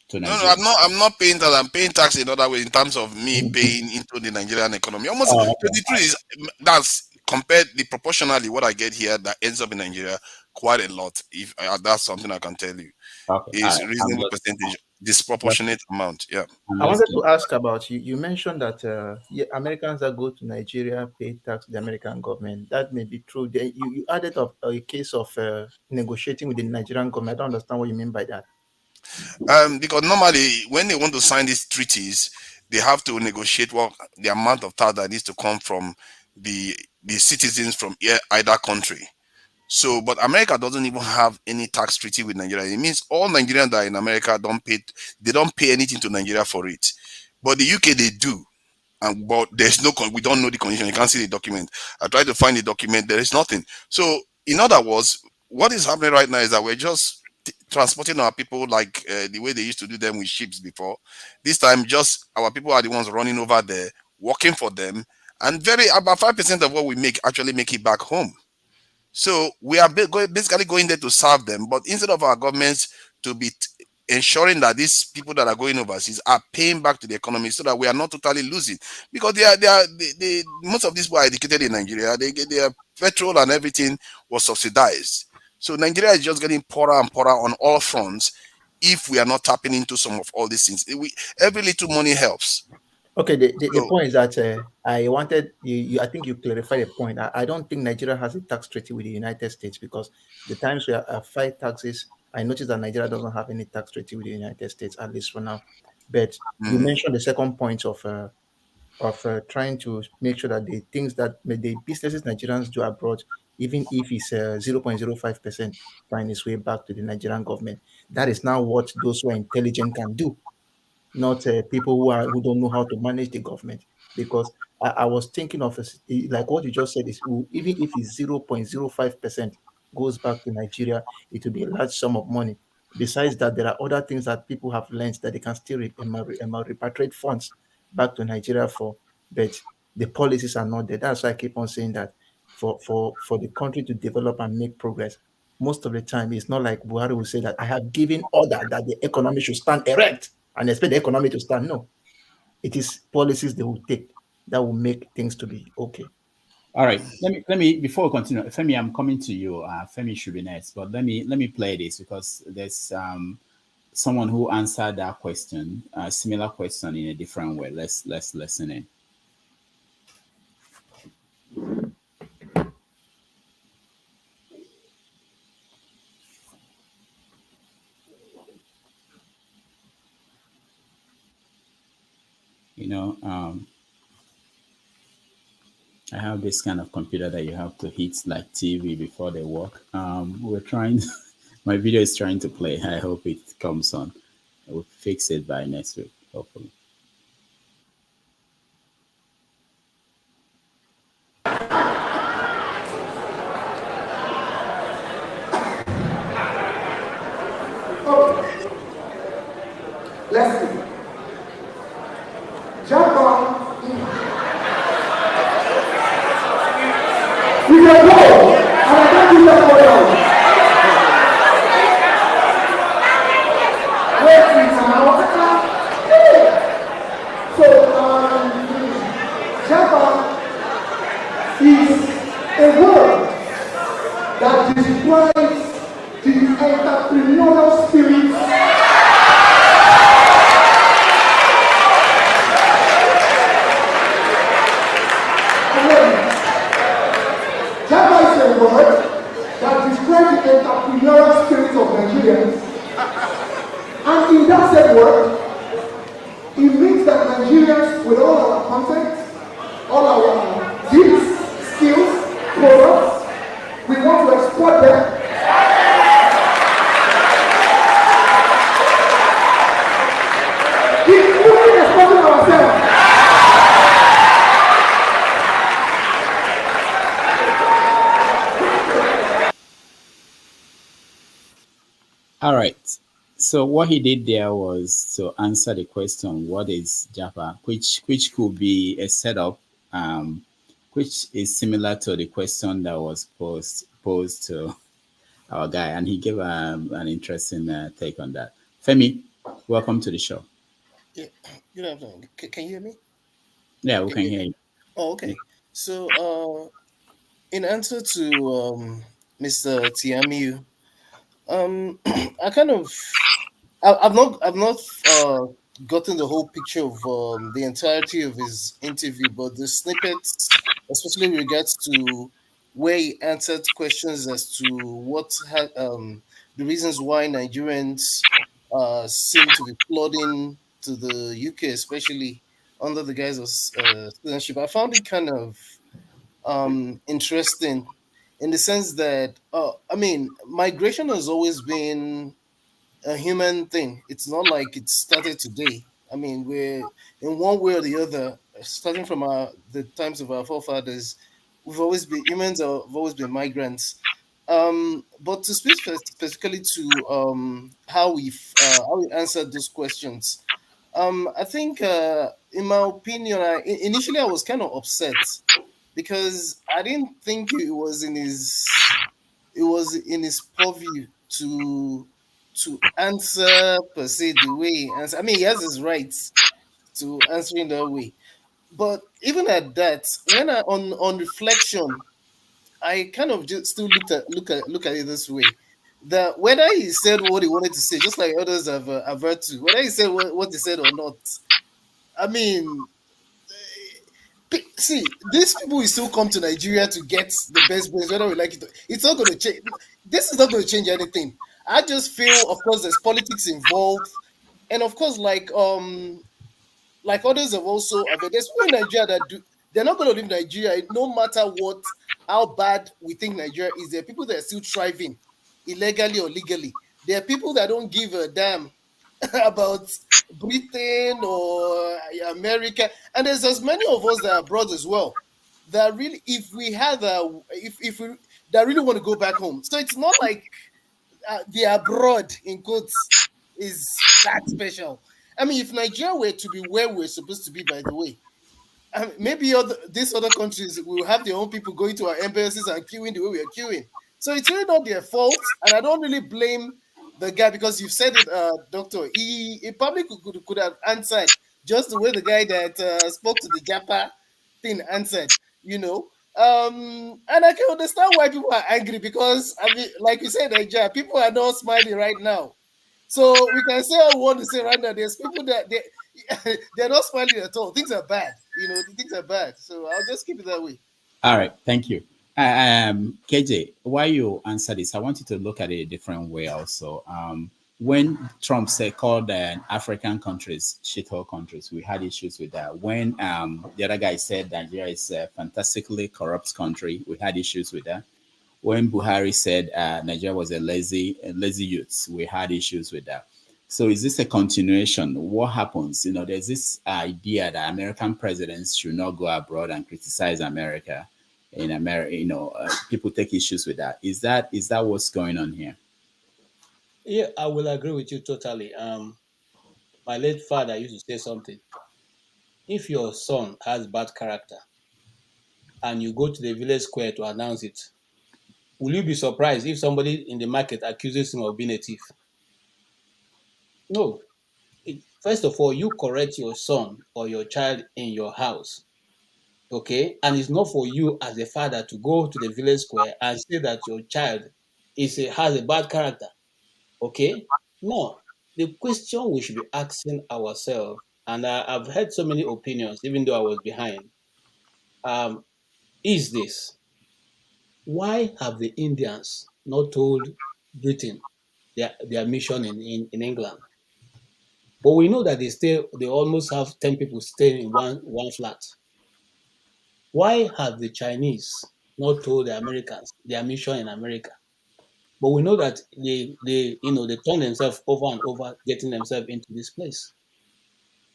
to Nigeria? No, I'm not paying tax. I'm paying tax in other way in terms of me paying into the Nigerian economy. Almost the truth is that's compared proportionally what I get here that ends up in Nigeria quite a lot. If that's something I can tell you, it's reasonable percentage, disproportionate amount. Yeah. I wanted to ask about you mentioned that Americans that go to Nigeria pay tax to the American government. That may be true. You added up a case of negotiating with the Nigerian government. I don't understand what you mean by that. Because normally when they want to sign these treaties, they have to negotiate what the amount of tax that needs to come from the citizens from either country. So, but America doesn't even have any tax treaty with Nigeria. It means all Nigerians that are in America don't pay anything to Nigeria for it. But the UK, they do. But there's we don't know the condition. You can't see the document. I tried to find the document. There is nothing. So, in other words, what is happening right now is that we're just transporting our people like the way they used to do them with ships before. This time, just our people are the ones running over there, working for them. And about 5% of what we make actually make it back home. So we are basically going there to serve them, but instead of our governments to be ensuring that these people that are going overseas are paying back to the economy, so that we are not totally losing, because most of these people are educated in Nigeria. Their petrol and everything was subsidized. So Nigeria is just getting poorer and poorer on all fronts if we are not tapping into some of all these things. Every little money helps. Okay, the point is that I wanted you. I think you clarified the point. I don't think Nigeria has a tax treaty with the United States, because the times we fight taxes, I noticed that Nigeria doesn't have any tax treaty with the United States, at least for now. But you mentioned the second point of trying to make sure that the things that the businesses Nigerians do abroad, even if it's 0.05%, find its way back to the Nigerian government. That is now what those who are intelligent can do, not people who don't know how to manage the government. Because I was thinking of like what you just said is, even if it's 0.05% goes back to Nigeria, it will be a large sum of money. Besides that, there are other things that people have learned that they can still repatriate funds back to Nigeria for, but the policies are not there. That's why I keep on saying that for the country to develop and make progress, most of the time it's not like Buhari will say that I have given order that the economy should stand erect and expect the economy to stand. No, it is policies they will take that will make things to be okay. All right, let me before we continue, Femi, I'm coming to you. Femi should be next, but let me play this because there's someone who answered that question, a similar question in a different way. Let's listen in. I have this kind of computer that you have to hit like TV before they work. We're trying, my video is trying to play. I hope it comes on. We'll fix it by next week, hopefully. Let's see. JAPA. We can go, and I can't do that for you. Wait, please, so that describes the entrepreneurial spirit JAPA is a word that describes the entrepreneurial spirit of Nigerians. And in that same word, it means that Nigerians, with all our content, all our gifts, skills, products, we want to export them. Including exporting ourselves. All right. So what he did there was to answer the question, what is JAPA, which could be a setup, which is similar to the question that was posed to our guy, and he gave an interesting take on that. Femi, welcome to the show. Yeah, good afternoon. Can you hear me? Yeah, we can hear you. Oh, okay. So, in answer to Mr. Tiamiyu, I kind of, I've not gotten the whole picture of the entirety of his interview, but the snippets, especially in regards to where he answered questions as to the reasons why Nigerians seem to be flooding to the UK, especially under the guise of citizenship. I found it kind of interesting in the sense that, I mean, migration has always been a human thing. It's not like it started today. I mean, we're in one way or the other, starting from the times of our forefathers, humans have always been migrants. But to speak specifically to how we answered those questions, I think, in my opinion, initially I was kind of upset because I didn't think it was in his purview to answer per se the way he answers. I mean, he has his rights to answer in that way. But even at that, when on reflection, I kind of just still look at it this way: that whether he said what he wanted to say, just like others have averred to, whether he said what he said or not, I mean, see, these people will still come to Nigeria to get the best brains, whether we like it. It's not going to change. This is not going to change anything. I just feel, of course, there's politics involved, and of course, like others have also, there's people in Nigeria that they're not going to leave Nigeria no matter how bad we think Nigeria is. There are people that are still thriving, illegally or legally. There are people that don't give a damn about Britain or America, and there's as many of us that are abroad as well. That really, if we had if we that really want to go back home, so it's not like the abroad in quotes is that special. I mean, if Nigeria were to be where we're supposed to be, by the way, maybe these other countries will have their own people going to our embassies and queuing the way we are queuing. So it's really not their fault, and I don't really blame the guy because you've said it, Doctor. He probably could have answered just the way the guy that spoke to the JAPA thing answered, you know. And I can understand why people are angry because, I mean, like you said, Nigeria, people are not smiling right now. So we can say all we want to say right now. There's people that they're not smiling at all. Things are bad, things are bad. So I'll just keep it that way. All right, thank you. KJ, while you answer this, I want you to look at it a different way also. When Trump called African countries shithole countries, we had issues with that. When the other guy said Nigeria is a fantastically corrupt country, we had issues with that. When Buhari said Nigeria was a lazy youth, we had issues with that. So is this a continuation? What happens? There's this idea that American presidents should not go abroad and criticize America. In America, people take issues with that. Is that what's going on here? Yeah, I will agree with you totally. My late father used to say something. If your son has bad character and you go to the village square to announce it, will you be surprised if somebody in the market accuses him of being a thief? No. First of all, you correct your son or your child in your house. okay? And it's not for you as a father to go to the village square and say that your child has a bad character, okay? No, the question we should be asking ourselves, and I've heard so many opinions, even though I was behind, is this: why have the Indians not told Britain their mission in England? But we know that they almost have 10 people staying in one flat. Why have the Chinese not told the Americans their mission in America? But we know that they turn themselves over and over, getting themselves into this place.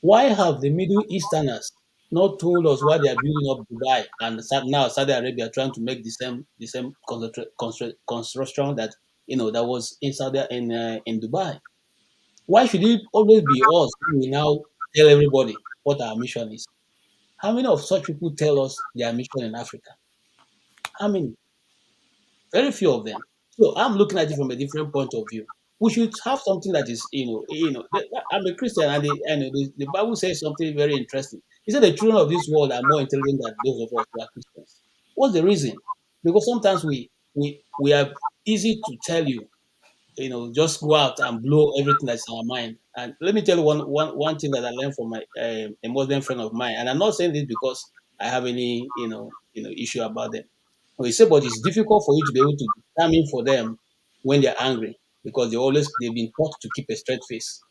Why have the Middle Easterners not told us why they are building up Dubai and now Saudi Arabia trying to make the same construction that that was in in Dubai? Why should it always be us who will now tell everybody what our mission is? How many of such people tell us their mission in Africa? How many? Very few of them. So I'm looking at it from a different point of view. We should have something that is, I'm a Christian, and the Bible says something very interesting. It said the children of this world are more intelligent than those of us who are Christians. What's the reason? Because sometimes we are easy to tell you, just go out and blow everything that's in our mind. And let me tell you one thing that I learned from a Muslim friend of mine. And I'm not saying this because I have any issue about them. He said, but it's difficult for you to be able to determine for them when they're angry, because they've been taught to keep a straight face,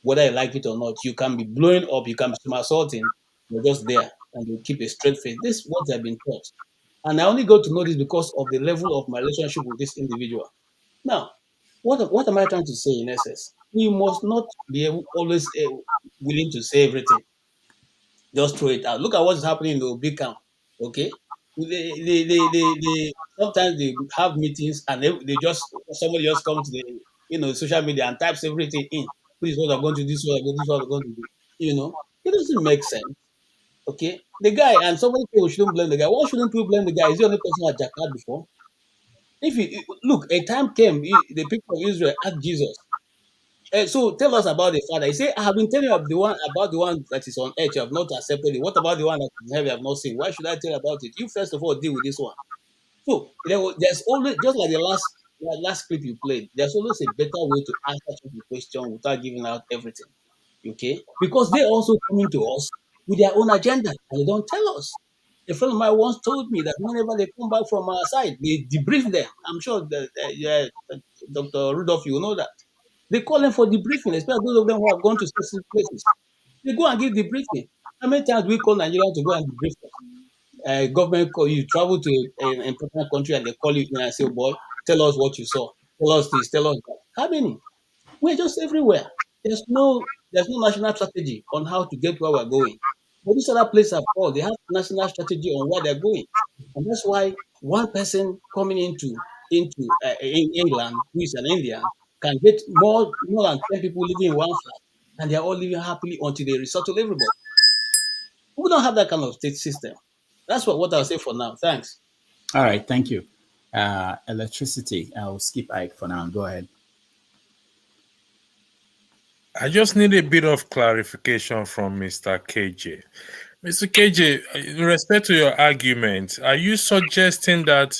whether you like it or not. You can be blowing up, you can be somersaulting, you're just there and you keep a straight face. This is what they've been taught. And I only got to know this because of the level of my relationship with this individual. Now, what am I trying to say in essence? We must not be always willing to say everything. Just throw it out. Look at what's happening in the big camp. Okay, they sometimes they have meetings and somebody just comes to the social media and types everything in. This is what I'm going to do. This is what I'm going to do. It doesn't make sense. Okay, the guy, and somebody say we shouldn't blame the guy. Why shouldn't we blame the guy? Is the only person at Jakarta before? If you look, a time came, the people of Israel asked Jesus. So tell us about the Father. He said, I have been telling you about the one that is on earth. You have not accepted it. What about the one that is in heaven? You have not seen. Why should I tell you about it? You first of all deal with this one. So there's always, just like the last clip you played, there's always a better way to answer the question without giving out everything. Okay? Because they also coming to us with their own agenda and they don't tell us. A friend of mine once told me that whenever they come back from our side, they debrief them. I'm sure that Dr. Rudolph, you know that. They call them for debriefing, especially those of them who have gone to specific places. They go and give debriefing. How many times do we call Nigerians to go and debrief? Government call you, travel to an important country and they call you and say, oh boy, tell us what you saw. Tell us this, tell us that. How many? We're just everywhere. There's no national strategy on how to get where we're going. But these other places have all, they have national strategy on where they're going. And that's why one person coming into England, who is an Indian, can get more than 10 people living in one flat, and they're all living happily until they resettle everybody. We don't have that kind of state system. That's what I'll say for now. Thanks. All right, thank you. Electricity, I'll skip Ike for now. Go ahead. I just need a bit of clarification from Mr. KJ. Mr. KJ, in respect to your argument, are you suggesting that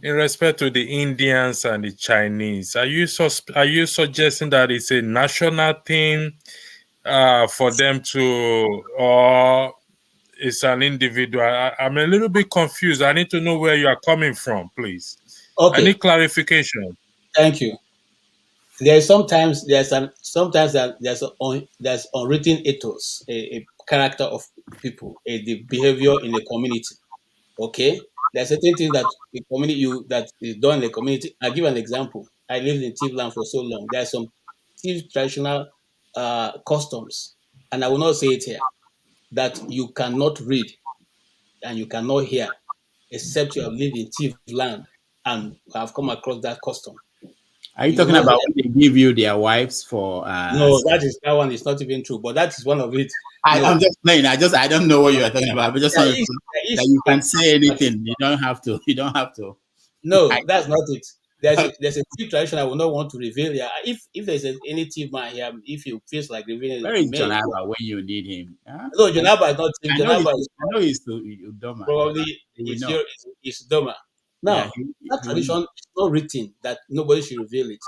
in respect to the Indians and the Chinese, are you suggesting that it's a national thing for them to, or it's an individual? I'm a little bit confused. I need to know where you are coming from, please. Okay. I need clarification. Thank you. There's unwritten ethos, a character of people, the behavior in the community. Okay, there's certain things that the community that is done in the community. I'll give an example. I lived in Tivland for so long. There are some Tiv traditional customs, and I will not say it here, that you cannot read and you cannot hear except you have lived in Tivland and have come across that custom. Are you talking about when they give you their wives for? No, that one is not even true. But that is one of it. I'm just playing. I don't know what you are talking about. But just that you can say anything. You don't have to. No, that's not it. there's a deep tradition I will not want to reveal here. If there's any team man here, if he feels like revealing Where it, is John Abba when you need him? Huh? No, John Abba is not team. John Abba is I know he's Udoma. probably it's Doma. Now, that tradition is not written that nobody should reveal it.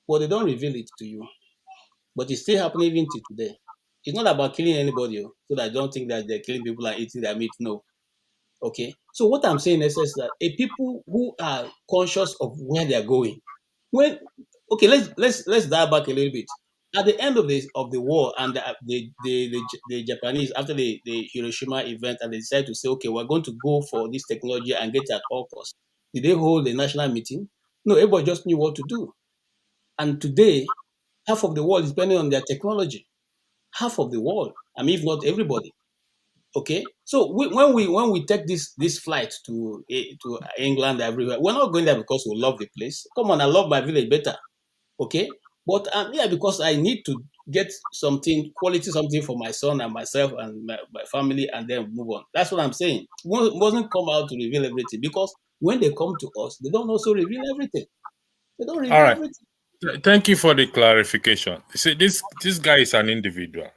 But they don't reveal it to you. But it's still happening even to today. It's not about killing anybody, so that I don't think that they're killing people and eating their meat. No. Okay. So what I'm saying is that a people who are conscious of where they're going, let's dial back a little bit. At the end of the war and the Japanese, after the Hiroshima event, and they decided to say, okay, we're going to go for this technology and get it at all costs. Did they hold a national meeting? No, everybody just knew what to do. And today, half of the world is depending on their technology. Half of the world. I mean, if not everybody. Okay, so when we take this flight to England, everywhere, we're not going there because we love the place. Come on, I love my village better. Okay, but I'm here because I need to get quality something for my son and myself and my family, and then move on. That's what I'm saying. We mustn't come out to reveal everything, because when they come to us, they don't also reveal everything. They don't reveal everything. Thank you for the clarification. See, this guy is an individual.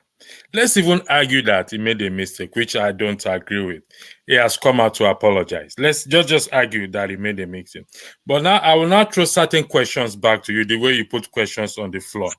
Let's even argue that he made a mistake, which I don't agree with. He has come out to apologize. Let's just argue that he made a mistake. But now I will not throw certain questions back to you, the way you put questions on the floor.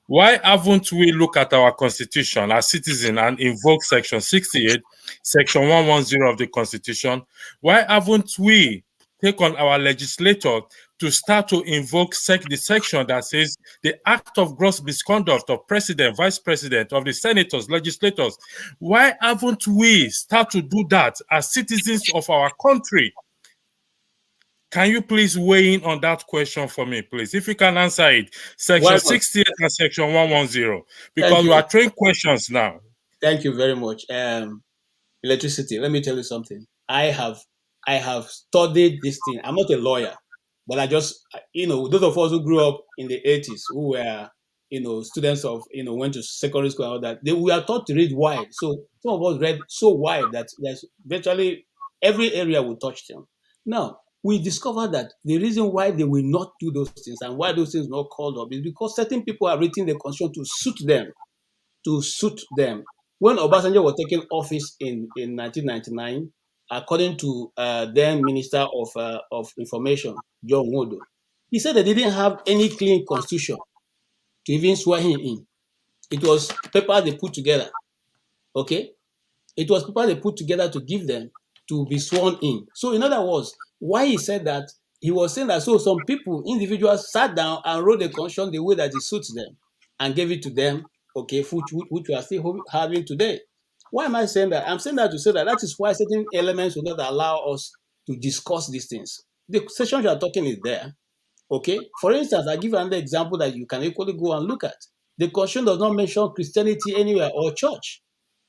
Why haven't we looked at our constitution as citizens and invoked section 68, section 110 of the constitution? Why haven't we taken our legislator to start to invoke the section that says the act of gross misconduct of president, vice president, of the senators, legislators? Why haven't we start to do that as citizens of our country? Can you please weigh in on that question for me, please? If you can answer it, section 68 and section 110, because we are trained questions now. Thank you very much. Electricity, let me tell you something. I have studied this thing. I'm not a lawyer, but I just, those of us who grew up in the 80s, who were, students of, went to secondary school and all that, we are taught to read wide. So some of us read so wide that there's virtually every area we touched them. Now, we discovered that the reason why they will not do those things and why those things are not called up is because certain people are writing the constitution to suit them. To suit them. When Obasanjo was taking office in 1999, according to then Minister of Information, John Wodo, he said that they didn't have any clean constitution to even swear him in. It was paper they put together. Okay? It was paper they put together to give them to be sworn in. So in other words, why he said that, he was saying that so some people, individuals, sat down and wrote the constitution the way that it suits them and gave it to them, okay, which we are still having today. Why am I saying that? I'm saying that to say that is why certain elements will not allow us to discuss these things. The session you are talking is there, okay? For instance, I give another example that you can equally go and look at. The constitution does not mention Christianity anywhere or church.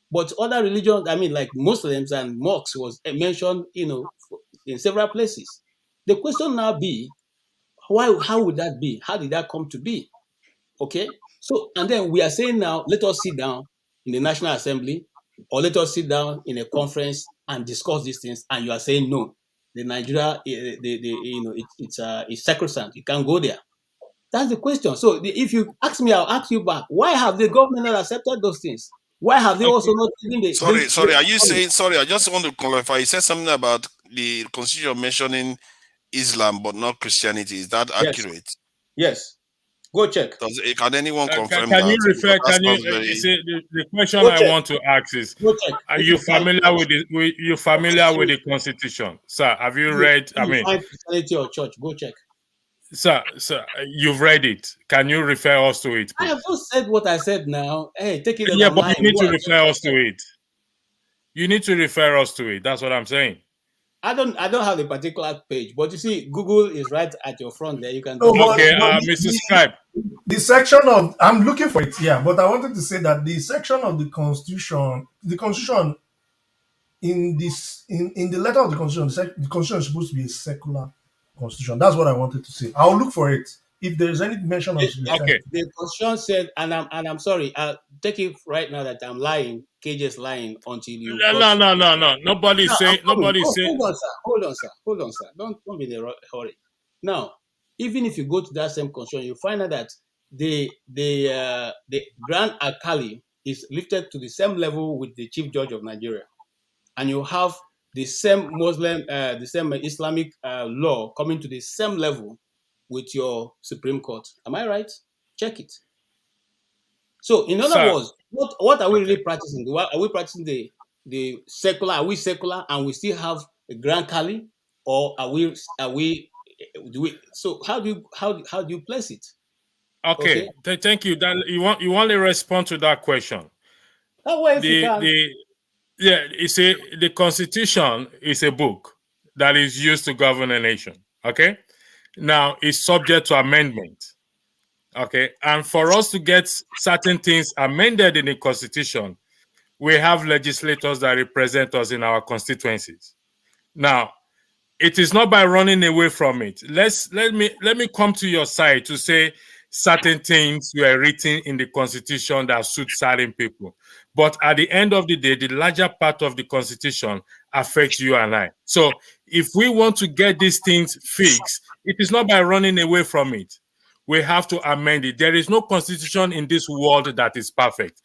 But other religions, I mean, like Muslims and mosques was mentioned, in several places. The question now be, how would that be? How did that come to be? Okay? So, and then we are saying now, let us sit down in the National Assembly, or let us sit down in a conference and discuss these things, and you are saying no. The Nigeria, it's sacrosanct. You can't go there. That's the question. So if you ask me, I'll ask you back. Why have the government not accepted those things? Why have they also not given the... Sorry, are you saying, I just want to clarify. You said something about the constitution mentioning Islam but not Christianity. Is that accurate? Yes. Go check. Can anyone confirm can that? You refer, can you, the question I want to ask is, are you familiar with the Constitution? Sir, have you read, Christianity or church, go check. Sir, you've read it. Can you refer us to it, please? I have just said what I said now. Hey, take it. Yeah, but you need to refer us to it. You need to refer us to it. That's what I'm saying. I don't have a particular page, but you see, Google is right at your front there. You can. Okay, Mr. Skype. The section of I'm looking for it. Yeah, but I wanted to say that the section of the Constitution in the letter of the Constitution, the Constitution is supposed to be a secular Constitution. That's what I wanted to say. I'll look for it. If there is any mention of okay. The Constitution said, and I'm sorry, I'll take it right now that I'm lying. KJ is lying until you. No. Nobody's saying. Hold on, sir. Don't be in a hurry. Now, Even if you go to that same constitution, you find out that the Grand Alkali is lifted to the same level with the Chief Judge of Nigeria, and you have the same the same Islamic law coming to the same level with your Supreme Court. Am I right? Check it. So, in other Sir, words, what are we really practicing? Are we practicing the secular? Are we secular and we still have a Grand Kali, or are we do we? So, how do you place it? okay. Thank you. Dan, you want to respond to that question? Oh, well, if you can. The Constitution is a book that is used to govern a nation. Okay, now it's subject to amendment. Okay, and for us to get certain things amended in the Constitution, we have legislators that represent us in our constituencies. Now, it is not by running away from it. Let me come to your side to say certain things were written in the Constitution that suit certain people. But at the end of the day, the larger part of the Constitution affects you and I. So if we want to get these things fixed, it is not by running away from it. We have to amend it. There is no constitution in this world that is perfect.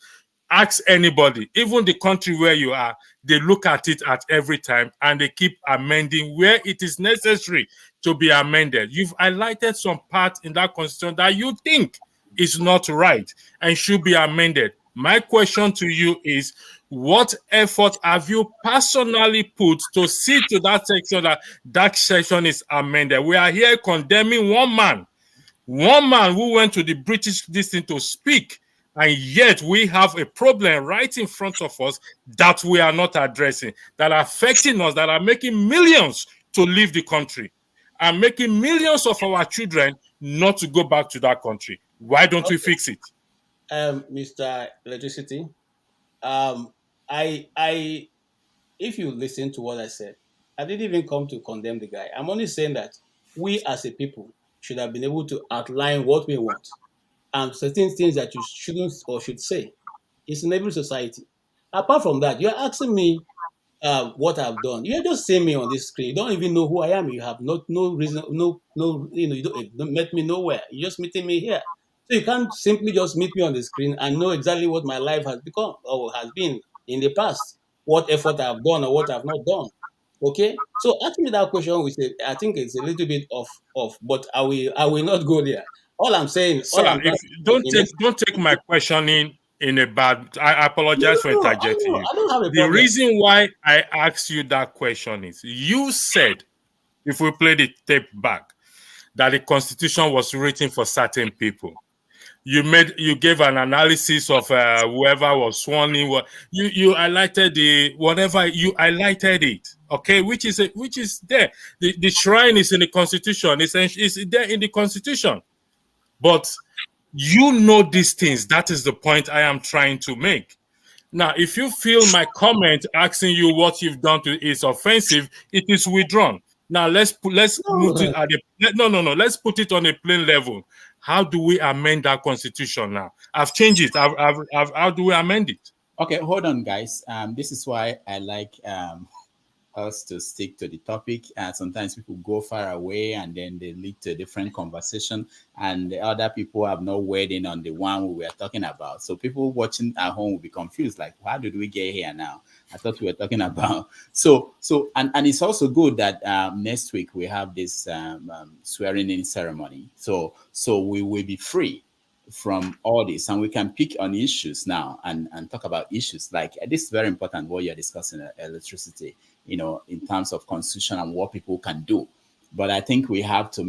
Ask anybody, even the country where you are, they look at it at every time and they keep amending where it is necessary to be amended. You've highlighted some part in that constitution that you think is not right and should be amended. My question to you is, what effort have you personally put to see to that section that section is amended? We are here condemning one man who went to the British district to speak, and yet we have a problem right in front of us that we are not addressing, that are affecting us, that are making millions to leave the country and making millions of our children not to go back to that country. Why don't we fix it? Mr. Electricity, if you listen to what I said, I didn't even come to condemn the guy. I'm only saying that we as a people should have been able to outline what we want and certain things that you shouldn't or should say. It's in every society. Apart from that, you're asking me what I've done. You're just seeing me on this screen. You don't even know who I am. You have no reason, you don't met me nowhere. You're just meeting me here. So you can't simply just meet me on the screen and know exactly what my life has become or has been in the past, what effort I've done or what I've not done. Okay, so ask me that question. I think it's a little bit off, but I will not go there. All I'm saying, Sir, don't take my questioning in a bad. I apologize for interjecting you. I don't have a The problem. reason why I asked you that question is you said, if we play the tape back, that the Constitution was written for certain people. You gave an analysis of whoever was sworn in. You highlighted you highlighted it. Okay, which is there. The shrine is in the Constitution. It's there in the Constitution. But you know these things. That is the point I am trying to make. Now, if you feel my comment asking you what you've done is offensive, it is withdrawn. Now let's put it on a plain level. How do we amend that constitution now? I've changed it. How do we amend it? Okay, hold on, guys. This is why I like us to stick to the topic. Sometimes people go far away and then they lead to a different conversation, and the other people have no weighed in on the one we were talking about. So people watching at home will be confused, like, how did we get here now? I thought we were talking about. And it's also good that next week we have this swearing in ceremony. So we will be free from all this and we can pick on issues now and talk about issues like this is very important what you're discussing, electricity, in terms of constitution and what people can do. But I think we have to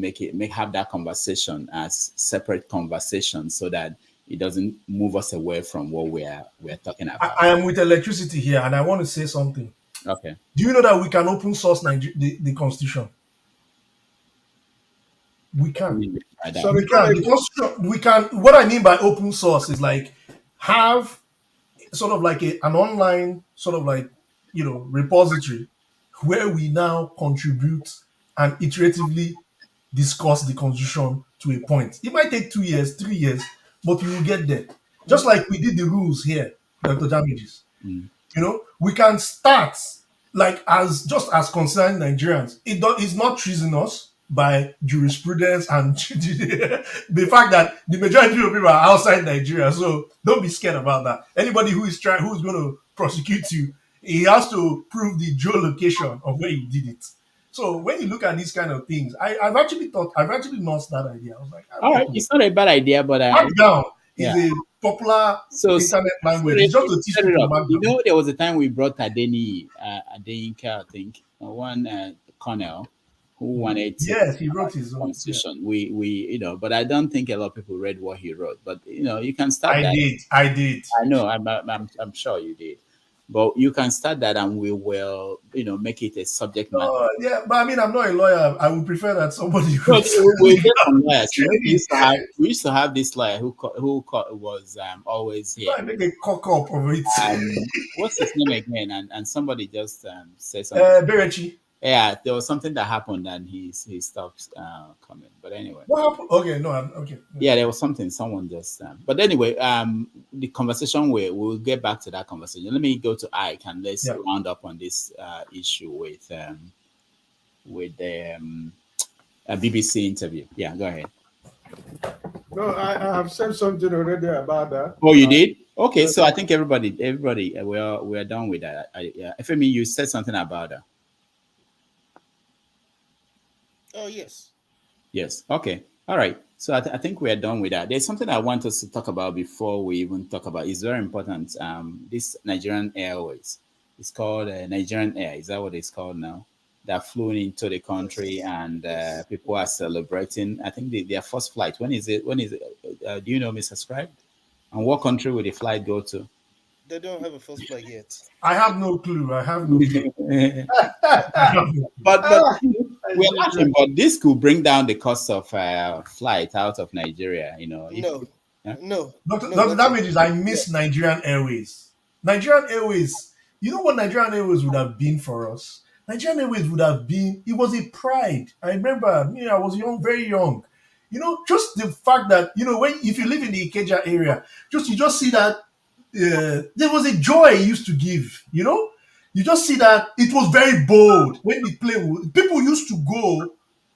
have that conversation as separate conversation so that it doesn't move us away from what we're talking about. I am with electricity here and I want to say something. Okay. Do you know that we can open source the constitution? We can. So we can. We can. What I mean by open source is like have sort of like an online sort of like repository where we now contribute and iteratively discuss the constitution to a point. It might take 2 years, 3 years, but we will get there. Just like we did the rules here, Dr. Damages. We can start like as concerned Nigerians. It's not treasonous. by jurisprudence and the fact that the majority of people are outside Nigeria. So don't be scared about that. Anybody who's going to prosecute you, he has to prove the geolocation of where you did it. So when you look at these kind of things, I've actually nursed that idea. I was like, all right, it's not a bad idea, but markdown is a popular internet language. It's just to teach people markdown. You know, there was a time we brought Adeyinka, I think, one colonel who wanted to, yes, he wrote his own constitution. Yeah. We but I don't think a lot of people read what he wrote. But you can start. I did. I know. I'm sure you did. But you can start that, and we will, make it a subject matter. Yeah, but I mean, I'm not a lawyer. I would prefer that somebody. We get some lawyers. We used to have this lawyer who was always here. I make a cock up of it. What's his name again? And somebody just said something. Berechi. Yeah, there was something that happened, and he stopped coming. But anyway, what happened? Okay, no, okay. Yeah, there was something. Someone just. But anyway, the conversation we'll get back to that conversation. Let me go to Ike and let's round up on this issue with the BBC interview. Yeah, go ahead. No, I have said something already about that. Oh, you did? Okay, so I think everybody, we're done with that. FME, you said something about that. Oh, yes. Yes. Okay. All right. So I think we are done with that. There's something I want us to talk about before we even talk about. It's very important. This Nigerian Airways. It's called Nigerian Air. Is that what it's called now? That flew into the country, and people are celebrating. I think their first flight. When is it? Do you know, Mr. Scribe? And what country will the flight go to? They don't have a first flight yet. I have no clue. But we're laughing, but this could bring down the cost of flight out of Nigeria. No. Dr. Damages, I miss Nigerian Airways. Nigerian Airways. You know what Nigerian Airways would have been for us? Nigerian Airways would have been. It was a pride. I remember. I was young, very young. Just the fact that if you live in the Ikeja area, you just see that. There was a joy it used to give, you just see that it was very bold when the plane. People used to go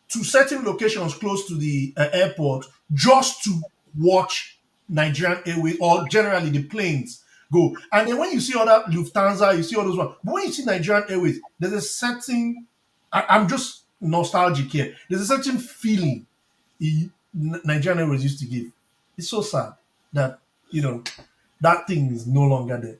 to certain locations close to the airport just to watch Nigerian Airways or generally the planes go. And then when you see other Lufthansa, you see all those ones. But when you see Nigerian Airways, there's a certain. I'm just nostalgic here. There's a certain feeling Nigerian Airways used to give. It's so sad that that thing is no longer there,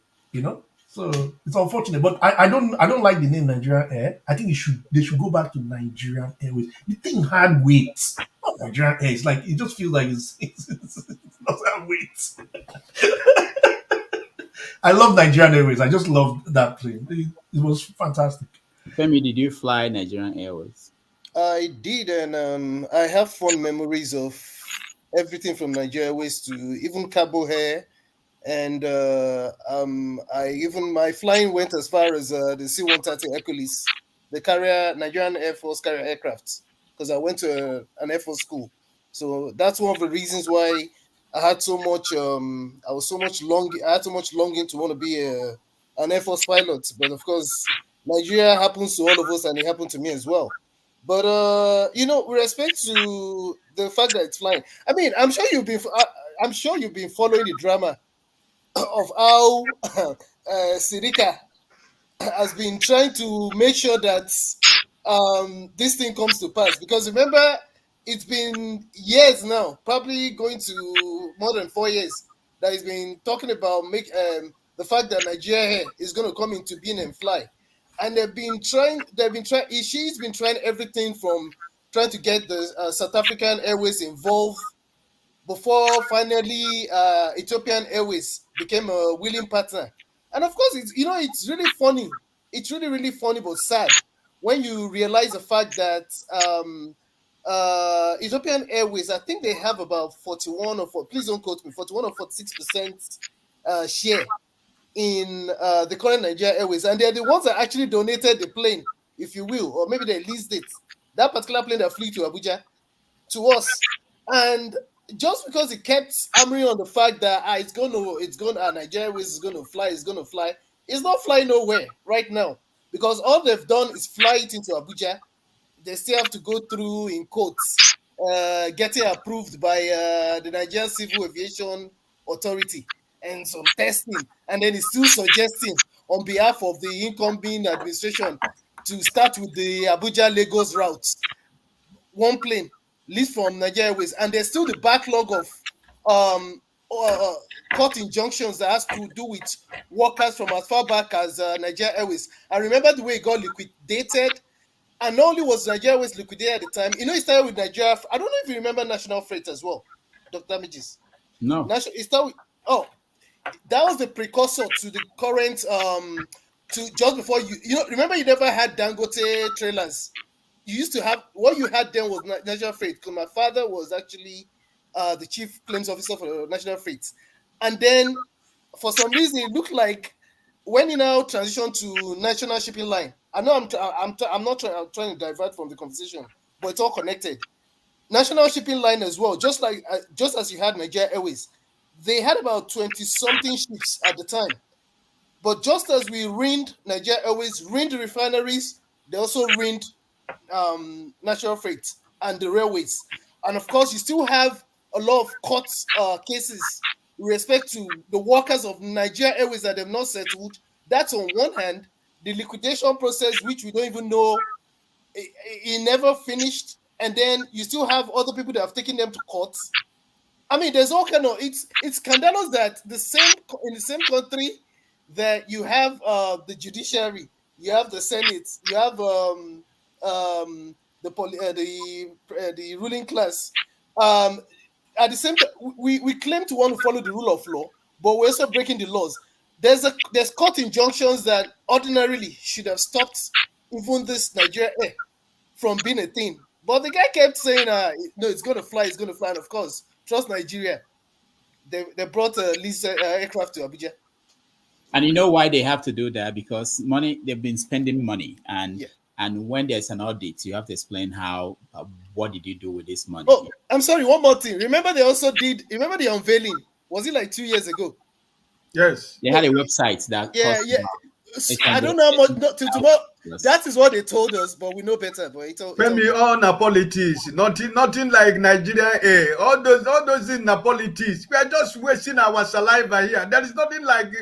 So it's unfortunate, but I don't like the name Nigerian Air. I think they should go back to Nigerian Airways. The thing had weight, not Nigerian Air. It's like it just feels like it's not that weight. I love Nigerian Airways. I just loved that plane. It was fantastic. Femi, did you fly Nigerian Airways? I did, and I have fond memories of everything from Nigerian Airways to even Cabo Air. And my flying went as far as the C-130 Hercules, the Nigerian Air Force carrier aircraft, because I went to an Air Force school. So that's one of the reasons why I had so much. I had so much longing to want to be an Air Force pilot. But of course, Nigeria happens to all of us, and it happened to me as well. But with respect to the fact that it's flying, I mean, I'm sure you've been following the drama of how Sirika has been trying to make sure that this thing comes to pass. Because remember, it's been years now, probably going to more than 4 years, that he's been talking about the fact that Nigeria is going to come into being and fly. And she's been trying everything from trying to get the South African Airways involved, before finally Ethiopian Airways became a willing partner. And of course, it's really funny. It's really, really funny but sad when you realize the fact that Ethiopian Airways, I think they have about 41 or 46% share in the current Nigerian Airways. And they're the ones that actually donated the plane, if you will, or maybe they leased it. That particular plane that flew to Abuja, to us. And just because it kept hammering on the fact that Nigeria Airways is gonna fly, it's not flying nowhere right now, because all they've done is fly it into Abuja, they still have to go through in courts, getting approved by the Nigerian Civil Aviation Authority and some testing, and then it's still suggesting on behalf of the incoming administration to start with the Abuja-Lagos routes. One plane leaves from Nigeria Airways, and there's still the backlog of court injunctions that has to do with workers from as far back as Nigeria Airways. I remember the way it got liquidated, and not only was Nigeria Airways liquidated at the time, you know, it started with Nigeria. I don't know if you remember National Freight as well, Dr. Damages. No. It started with, that was the precursor to the current to just before remember you never had Dangote trailers. You used to have, what you had then was National Freight, because my father was actually the chief claims officer for National Freight. And then for some reason it looked like when you now transition to National Shipping Line, I know I'm trying to divert from the conversation, but it's all connected. National Shipping Line as well, just as you had Nigeria Airways, they had about 20-something ships at the time. But just as we ruined Nigeria Airways, ruined the refineries, they also ruined National Freight and the railways. And of course, you still have a lot of court cases with respect to the workers of Nigeria Airways that have not settled. That's on one hand. The liquidation process, which we don't even know, it never finished. And then you still have other people that have taken them to court. I mean, there's all kind of, it's scandalous that in the same country that you have the judiciary, you have the Senate, you have the ruling class. At the same time, we claim to want to follow the rule of law, but we're also breaking the laws. There's court injunctions that ordinarily should have stopped even this Nigeria Air from being a thing. But the guy kept saying, no, it's going to fly, it's going to fly. And of course, trust Nigeria. They brought lease aircraft to Abuja. And you know why they have to do that? Because they've been spending money. And when there's an audit, you have to explain what did you do with this money? Oh, I'm sorry, one more thing. Remember remember the unveiling? Was it like 2 years ago? Yes. They had a website that I don't know how much till tomorrow. That is what they told us, but we know better. But all na politics, nothing like Nigerian Air. All those in na politics. We are just wasting our saliva here. There is nothing like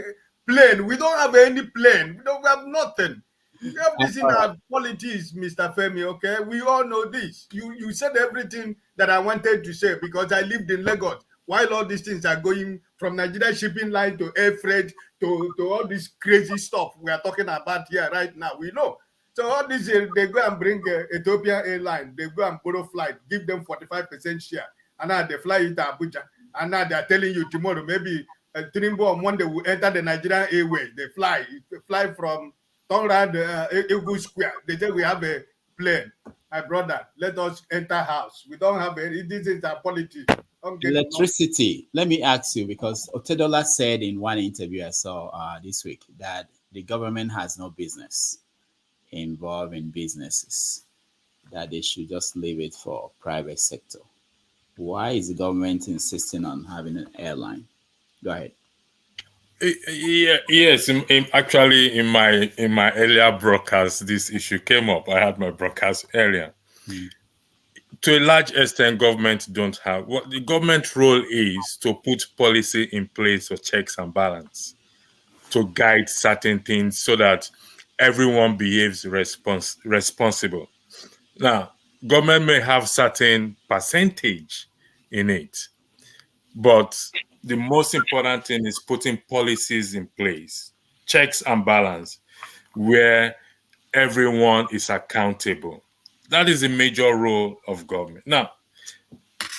plane. We don't have any plane. We have nothing. We have this in our politics, Mr. Femi. Okay, we all know this. You said everything that I wanted to say because I lived in Lagos. While all these things are going from Nigerian Shipping Line to air freight to all this crazy stuff we are talking about here right now, we know. So all this, they go and bring Ethiopian Airlines, they go and borrow flight, give them 45% share, and now they fly into Abuja. And now they are telling you tomorrow, maybe Tinubu on Monday will enter the Nigerian Airways. They fly from Tongrad, Egu Square. They say we have a plane. My brother, let us enter house. We don't have any, this is our politics. Electricity. Let me ask you, because Otedola said in one interview I saw this week that the government has no business involved in businesses, that they should just leave it for private sector. Why is the government insisting on having an airline? Go ahead. Yes, actually, in my earlier broadcast, this issue came up. I had my broadcast earlier. To a large extent, government don't have. What the government role is to put policy in place for checks and balance, to guide certain things so that everyone behaves responsible. Now, government may have certain percentage in it, but the most important thing is putting policies in place, checks and balance, where everyone is accountable. That is a major role of government. Now,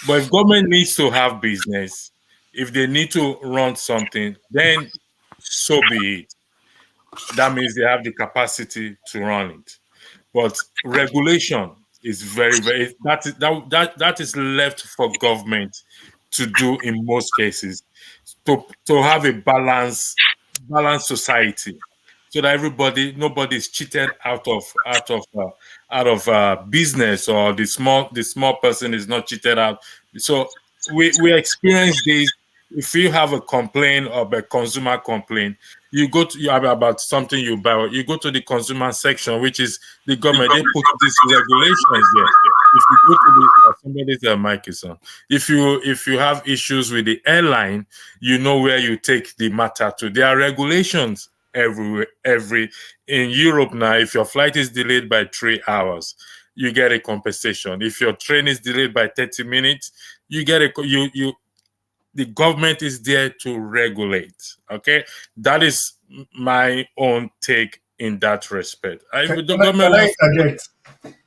but if government needs to have business, if they need to run something, then so be it. That means they have the capacity to run it. But regulation is that is left for government to do in most cases, to have a balanced society, so that nobody is cheated out of business, or the small person is not cheated out. So we experience this if you have a complaint or a consumer complaint, you go to about something you buy, you go to the consumer section, which is the government. They put these regulations there. If you go to the somebody's mic is on. If you have issues with the airline, you know where you take the matter to. There are regulations everywhere. In Europe now, if your flight is delayed by 3 hours, you get a compensation. If your train is delayed by 30 minutes, you get the government is there to regulate. Okay, that is my own take in that respect.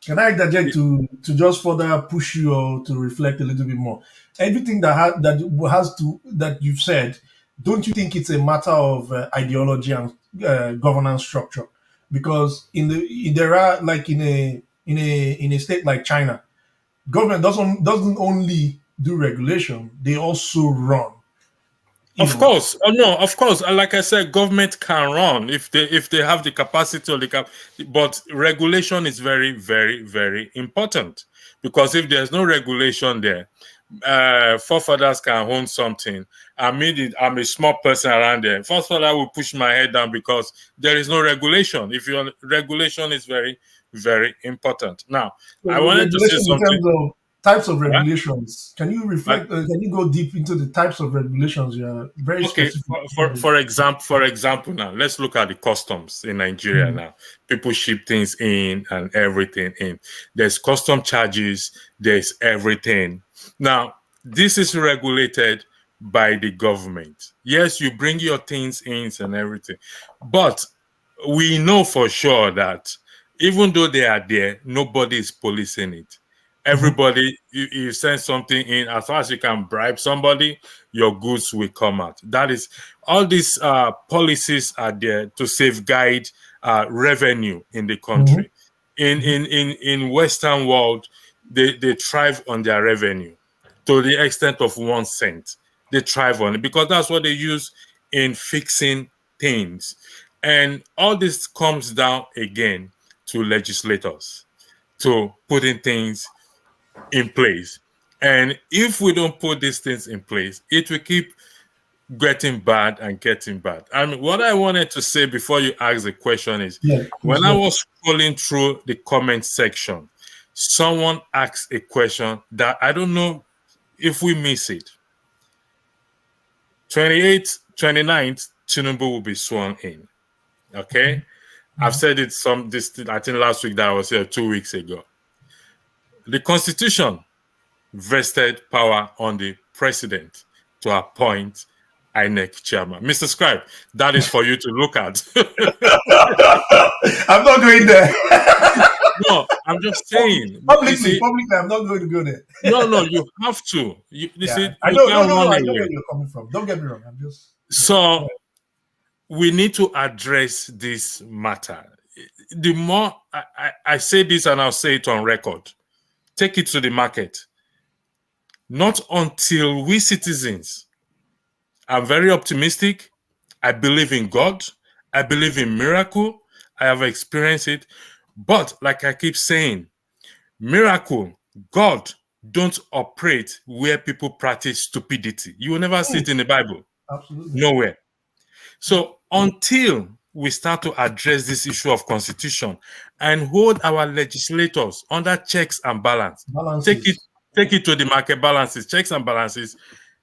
Can I interject to just further push you or to reflect a little bit more? Everything that you've said, don't you think it's a matter of ideology and governance structure? Because in a state like China, government doesn't only do regulation; they also run. Of course, like I said, government can run if they have the capacity or but regulation is very, very, very important, because if there's no regulation there, forefathers can own something. I'm a small person around there. Forefather will push my head down because there is no regulation. If your regulation is very, very important. Now, I wanted to say something. Types of regulations. Can you reflect? Can you go deep into the types of regulations? You're very specific. For example, now let's look at the customs in Nigeria. Now, people ship things in and everything in. There's custom charges. There's everything. Now, this is regulated by the government. Yes, you bring your things in and everything, but we know for sure that even though they are there, nobody is policing it. Everybody, you send something in, as far as you can bribe somebody, your goods will come out. That is, all these policies are there to safeguard revenue in the country. In Western world, they thrive on their revenue to the extent of 1 cent. They thrive on it because that's what they use in fixing things. And all this comes down again to legislators, to putting things in place. And if we don't put these things in place, it will keep getting bad and getting bad. And what I wanted to say before you ask the question is, when I was scrolling through the comment section, someone asked a question that I don't know if we miss it. 29th, Tinubu will be sworn in. Okay? I've said it I think last week that I was here 2 weeks ago. The Constitution vested power on the president to appoint INEC chairman. Mr. Scribe, that is for you to look at. I'm not going there. No, I'm just saying. Publicly, I'm not going to go there. No, you have to. I know where you're coming from. Don't get me wrong. So we need to address this matter. The more I say this, and I'll say it on record, take it to the market. Not until we citizens, I'm very optimistic. I believe in God. I believe in miracle. I have experienced it. But like I keep saying, miracle, God don't operate where people practice stupidity. You will never see it in the Bible. Absolutely. Nowhere. So until we start to address this issue of constitution and hold our legislators under checks and balances. Take it to the market, balances, checks and balances,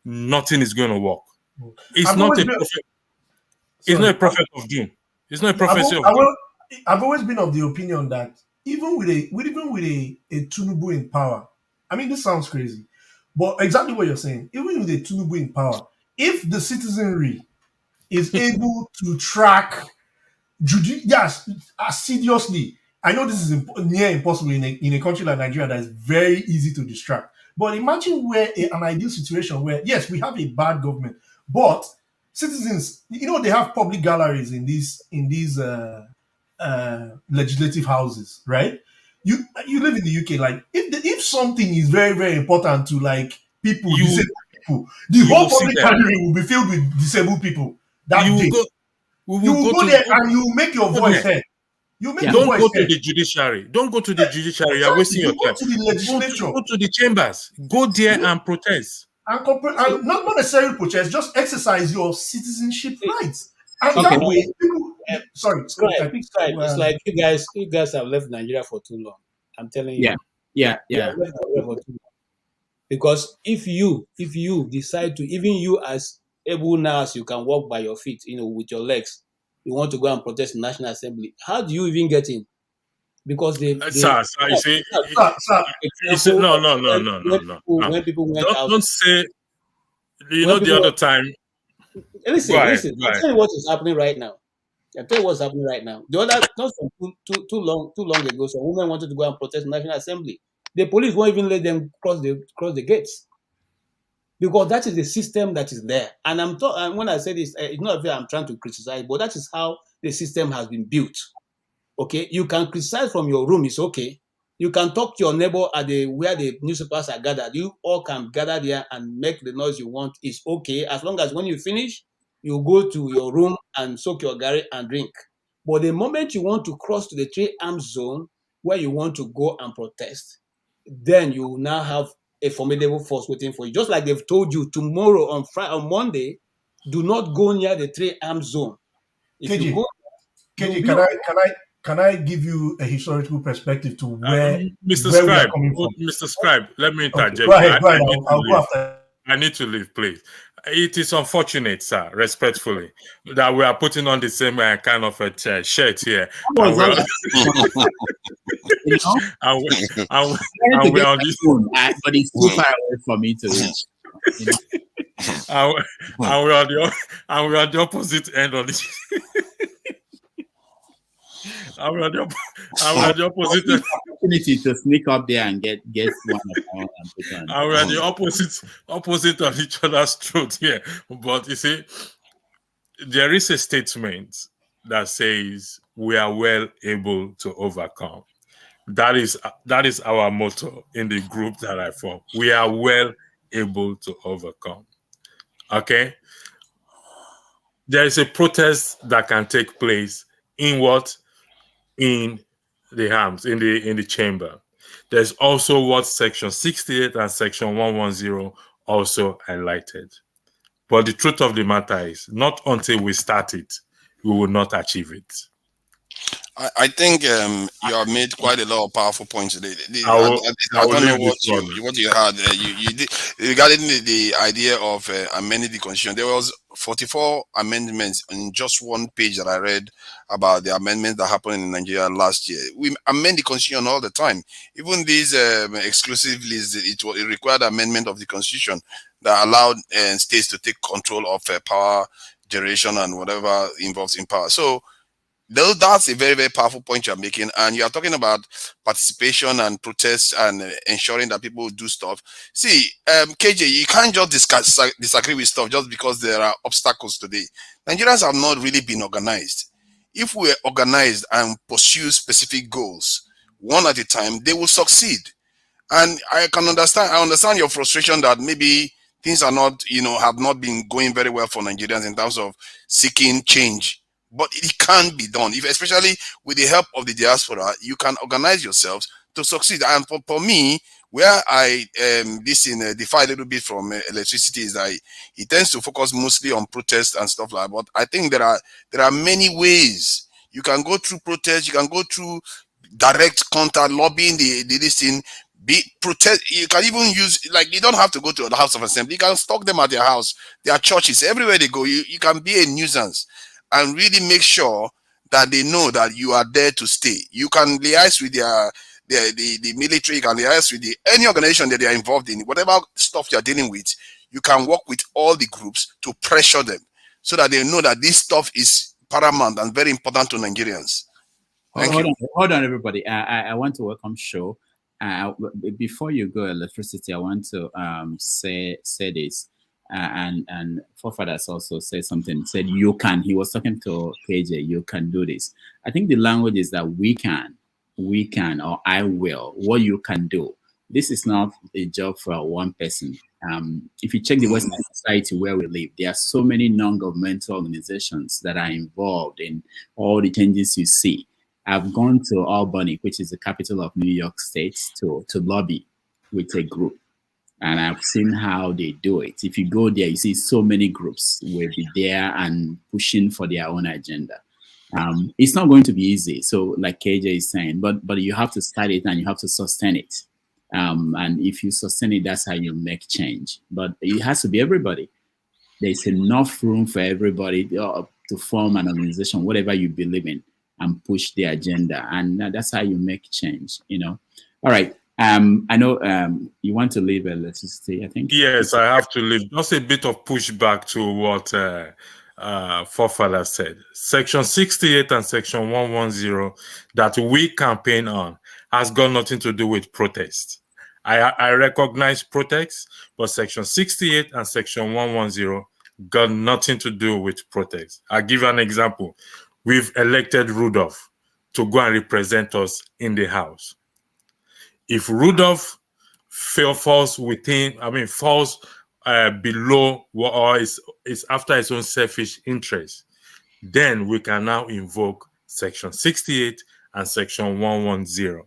nothing is going to work. It's not a prophet of doom. It's not a prophecy of doom. I've always been of the opinion that even with a Tinubu in power, I mean, this sounds crazy, but exactly what you're saying, even with a Tinubu in power, if the citizenry is able to track assiduously, I know this is near impossible in a country like Nigeria that is very easy to distract. But imagine an ideal situation where, yes, we have a bad government, but citizens, they have public galleries in these legislative houses, right? You live in the UK, like if something is very, very important to like disabled people, the whole public gallery will be filled with disabled people. You will go there and you make your voice heard. Don't go to the judiciary. Don't go to the judiciary. You're wasting your time. Go to the legislature. Go to the chambers. Go there and protest. and not necessarily protest, just exercise your citizenship rights. And Okay, that way, people, sorry, I think it's like you guys have left Nigeria for too long. I'm telling you. Yeah. You have left Nigeria for too long. Because if you decide to, even you as able now as you can walk by your feet, with your legs, you want to go and protest in National Assembly, how do you even get in? Because they Sir, you see, no. When people went out, don't say. The other time. Listen. I'll tell you what is happening right now. I'll tell you what's happening right now. The other, not too long ago, some women wanted to go and protest in National Assembly. The police won't even let them cross the gates, because that is the system that is there. And and when I say this, it's not that I'm trying to criticize, but that is how the system has been built. Okay, you can criticize from your room, it's okay. You can talk to your neighbor at where the newspapers are gathered. You all can gather there and make the noise you want. It's okay, as long as when you finish, you go to your room and soak your garri and drink. But the moment you want to cross to the 3-arm zone where you want to go and protest, then you now have a formidable force waiting for you. Just like they've told you tomorrow on Monday, do not go near the 3-arm zone. If KG, you go, can I give you a historical perspective to where Mr. where Scribe, we are coming from? Mr. Scribe, let me interject. Okay, go ahead. I'll go after. I need to leave, please. It is unfortunate, sir, respectfully, that we are putting on the same kind of a shirt here. And we're on this, but it's too far away for me to reach. and we're on the opposite end of this. And we're on the opposite end. Opportunity to sneak up there and get one of our and we're at the opposite of each other's throat here. But you see, there is a statement that says we are well able to overcome. That is our motto in the group that I form. We are well able to overcome. Okay? There is a protest that can take place in what? In the arms, in the chamber. There's also what Section 68 and Section 110 also highlighted. But the truth of the matter is, not until we start it, we will not achieve it. I think you have made quite a lot of powerful points today. I don't know what you had. You did regarding the idea of amending the constitution. There was 44 amendments in just one page that I read about the amendments that happened in Nigeria last year. We amend the constitution all the time. Even these exclusive lists, it required amendment of the constitution that allowed states to take control of power generation and whatever involves in power. So that's a very, very powerful point you're making. And you're talking about participation and protests and ensuring that people do stuff. See, KJ, you can't just disagree with stuff just because there are obstacles today. Nigerians have not really been organized. If we're organized and pursue specific goals, one at a time, they will succeed. And I understand your frustration that maybe things are not, have not been going very well for Nigerians in terms of seeking change. But it can be done, especially with the help of the diaspora. You can organize yourselves to succeed. And for me, where I differ a little bit from electricity is that it tends to focus mostly on protests and stuff like that. But I think there are many ways you can go through protests. You can go through direct contact, lobbying this thing. Protest. You can even use, like, you don't have to go to the House of Assembly. You can stalk them at their house, their churches, everywhere they go. You can be a nuisance and really make sure that they know that you are there to stay. You can liaise with the military, you can liaise with any organization that they are involved in, whatever stuff you're dealing with. You can work with all the groups to pressure them so that they know that this stuff is paramount and very important to Nigerians. Hold on, everybody. I want to welcome Show. Before you go, electricity, I want to say this. And forefathers also said something, said you can. He was talking to KJ, you can do this. I think the language is that we can, or I will, what you can do. This is not a job for one person. If you check the Western society where we live, there are so many non-governmental organizations that are involved in all the changes you see. I've gone to Albany, which is the capital of New York State, to lobby with a group. And I've seen how they do it. If you go there, you see so many groups will be there and pushing for their own agenda. It's not going to be easy. So, like KJ is saying, but you have to start it and you have to sustain it. And if you sustain it, that's how you make change. But it has to be everybody. There's enough room for everybody to form an organization, whatever you believe in, and push the agenda. And that's how you make change. All right. I know you want to leave electricity, I think. Yes, I have to leave. Just a bit of pushback to what forefather said. Section 68 and Section 110 that we campaign on has got nothing to do with protest. I recognize protest, but Section 68 and Section 110 got nothing to do with protest. I'll give you an example. We've elected Rudolph to go and represent us in the House. If Rudolph falls below or is after his own selfish interest, then we can now invoke Section 68 and Section 110.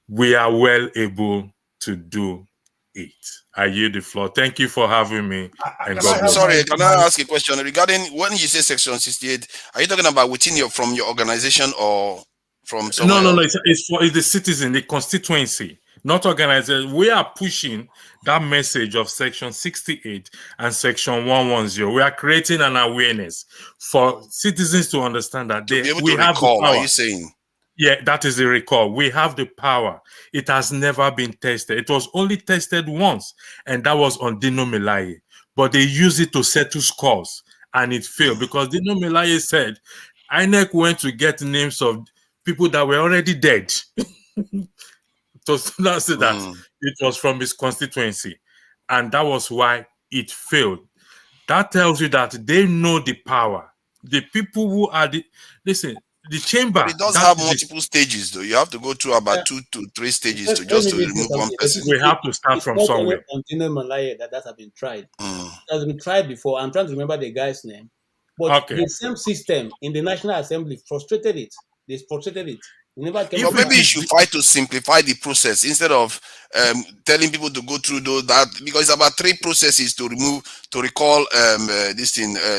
We are well able to do it. I yield the floor. Thank you for having me. Sorry, can I ask a question regarding when you say Section 68? Are you talking about from your organization or from somewhere? No. It's for the citizen, the constituency, not organization. We are pushing that message of Section 68 and Section 110. We are creating an awareness for citizens to understand that we have the power. Are you saying? Yeah, that is the recall. We have the power. It has never been tested. It was only tested once, and that was on Dino Melaye. But they used it to settle scores, and it failed because Dino Melaye said INEC went to get names of people that were already dead. So that's that it was from his constituency, and that was why it failed. That tells you that they know the power. The people who are the chamber. But it does have multiple stages, though. You have to go through about 2 to 3 stages to remove one person. We have to start from somewhere. That has been tried. It has been tried before. I'm trying to remember the guy's name. But the same system in the National Assembly frustrated it. They frustrated it. But maybe you should try to simplify the process instead of telling people to go through that, because it's about 3 processes to recall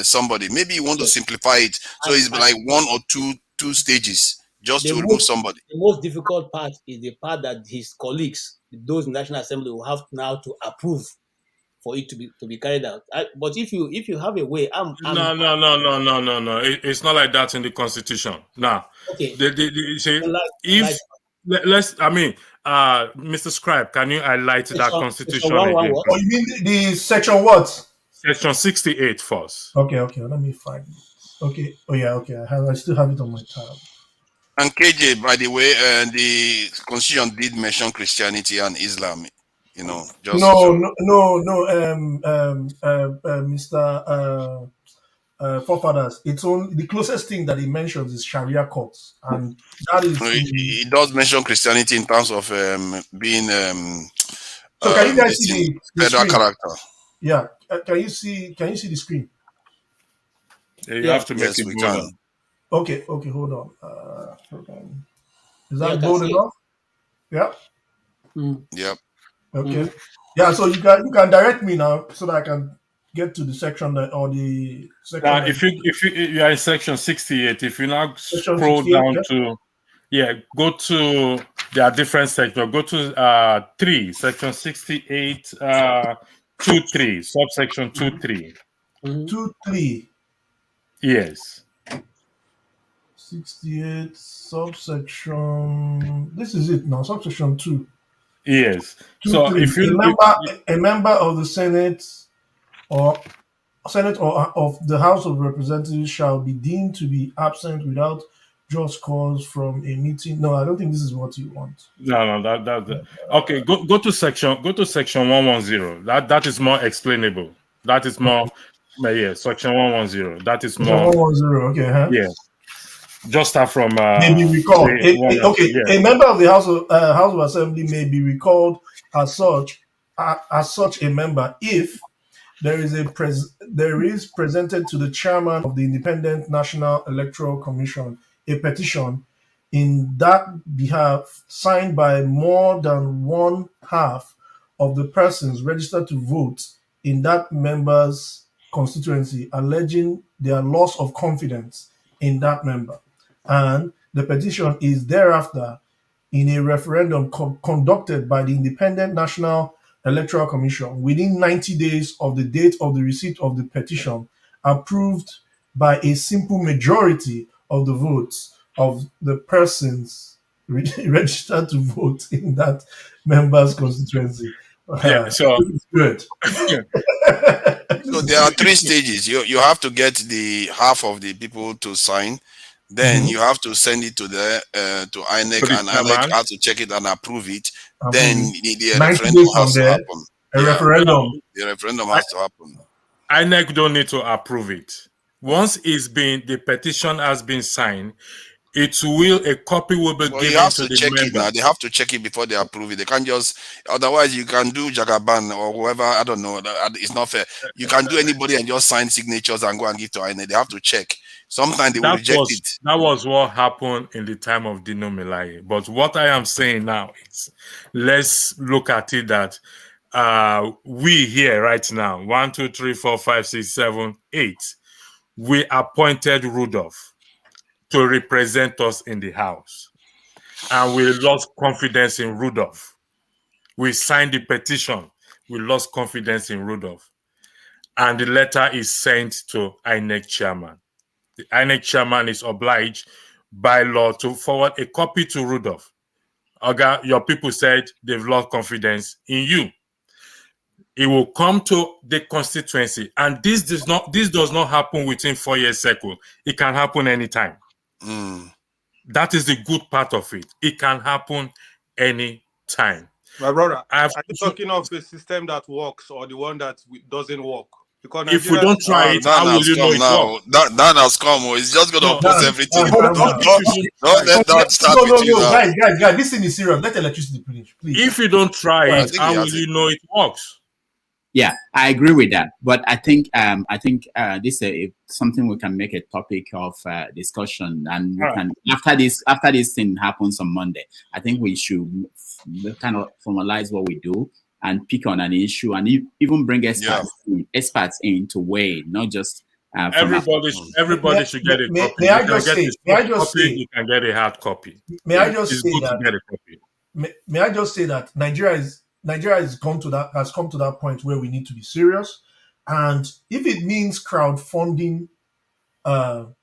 somebody. Maybe you want to simplify it so it's like 1 or 2 stages just to remove somebody. The most difficult part is the part that his colleagues, those in National Assembly, will have now to approve for it to be carried out. But if you have a way, no. It's not like that in the Constitution. Now, okay. Mr. Scribe, can you highlight that Constitution again? Oh, you mean the section what? Section 68 first. Okay. Let me find it. Okay. Oh yeah. Okay. I still have it on my tab. And KJ, by the way, the Constitution did mention Christianity and Islam. Mr. Forefathers. It's only the closest thing that he mentions is Sharia courts, and that is. He does mention Christianity in terms of being. So can you guys see the federal screen? character? Yeah. Can you see the screen? You have to make it bigger. Okay. Hold on. Is that bold enough? Yeah. Yep. Okay. Yeah. So you can direct me now so that I can get to the section or the section. Now, if you are in Section 68, if you now scroll down to go to there are different sections. Go to 3, Section 68, 2.3, subsection 2.3. 2.3. Yes. 68 subsection. This is it now. Subsection 2. Yes. 2, so 3. If a member of the Senate or of the House of Representatives shall be deemed to be absent without just cause from a meeting. No, I don't think this is what you want. No, that. Okay, go to section 110. That is more explainable. That is more. Section 110. That is more. 110. Okay. Huh? Yeah. Just start from. May be recalled. A member of the House of Assembly may be recalled as such a member if there is presented to the chairman of the Independent National Electoral Commission a petition in that behalf signed by more than one half of the persons registered to vote in that member's constituency, alleging their loss of confidence in that member. And the petition is thereafter in a referendum conducted by the Independent National Electoral Commission within 90 days of the date of the receipt of the petition, approved by a simple majority of the votes of the persons registered to vote in that member's constituency. Yeah, so it's good. So there are three stages. You have to get the half of the people to sign. Then you have to send it to the to INEC, and INEC has to check it and approve it. Then the referendum has to happen. Referendum. The referendum has to happen. INEC don't need to approve it. Once the petition has been signed, a copy will be given to the member. Now they have to check it before they approve it. They can't just, otherwise you can do Jagaban or whoever, I don't know. It's not fair. You can do anybody and just sign signatures and go and give to INEC. They have to check. Sometimes they will reject it. That was what happened in the time of Dino Melaye. But what I am saying now is, let's look at it that we here right now, 1, 2, 3, 4, 5, 6, 7, 8, we appointed Rudolph to represent us in the House. And we lost confidence in Rudolph. We signed the petition. We lost confidence in Rudolph. And the letter is sent to INEC chairman. The INEC chairman is obliged by law to forward a copy to Rudolph. Oga, your people said they've lost confidence in you. It will come to the constituency. And this does not happen within 4 years cycle. It can happen anytime. That is the good part of it. It can happen any time. My brother, are you talking of a system that works or the one that doesn't work? Because if we don't try it, how will you know it works? That has come. It's just going to oppose everything. Don't let that start with you now. Guys, this thing is serious. Let electricity finish, please. If you don't try it, how will you know it works? Yeah, I agree with that. But I think this is something we can make a topic of discussion, and we can after this thing happens on Monday. I think we should kind of formalize what we do and pick on an issue, and even bring experts in to weigh, not just everybody should get a copy. May I just say, you can get a hard copy. May I just say that Nigeria has come to that point where we need to be serious, and if it means crowdfunding, or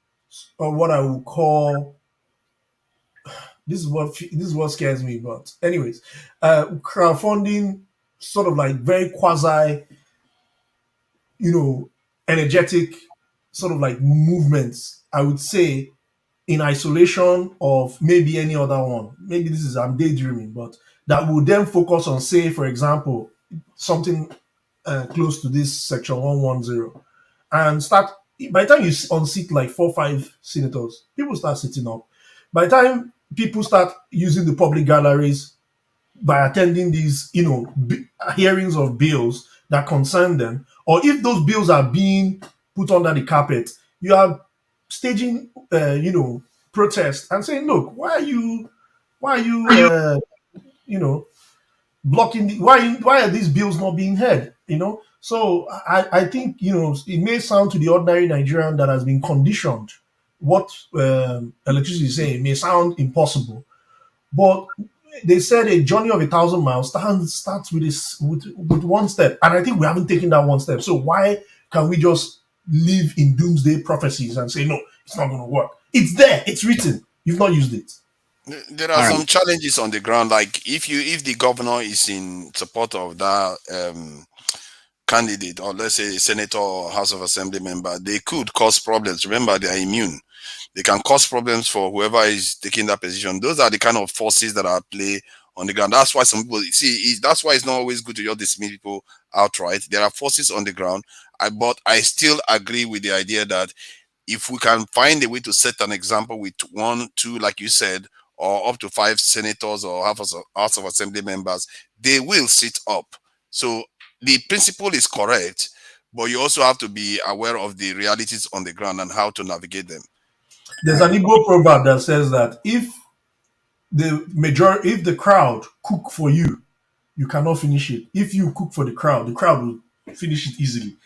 what I would call, this is what scares me. But anyways, crowdfunding, sort of like very quasi, energetic, sort of like movements, I would say, in isolation of maybe any other one. Maybe I'm daydreaming, but that would then focus on, say, for example, something close to this section 110, and start. By the time you unseat like 4 or 5 senators, people start sitting up. By the time people start using the public galleries by attending these, hearings of bills that concern them, or if those bills are being put under the carpet, you are staging, protest and saying, look, why are you blocking why are these bills not being heard? So I think it may sound to the ordinary Nigerian that has been conditioned, what electricity is saying may sound impossible, but they said a journey of 1,000 miles starts with one step, and I think we haven't taken that one step. So why can we just live in doomsday prophecies and say no, it's not going to work? It's there, it's written. You've not used it. There are some challenges on the ground. Like if the governor is in support of that candidate, or let's say a senator or House of Assembly member, they could cause problems. Remember, they are immune. They can cause problems for whoever is taking that position. Those are the kind of forces that are at play on the ground. That's why some people that's why it's not always good to just dismiss people outright. There are forces on the ground. But I still agree with the idea that if we can find a way to set an example with 1, 2, like you said, or up to 5 senators or House of Assembly members, they will sit up. So the principle is correct, but you also have to be aware of the realities on the ground and how to navigate them. There's an Igbo proverb that says that if the crowd cook for you, you cannot finish it. If you cook for the crowd will finish it easily.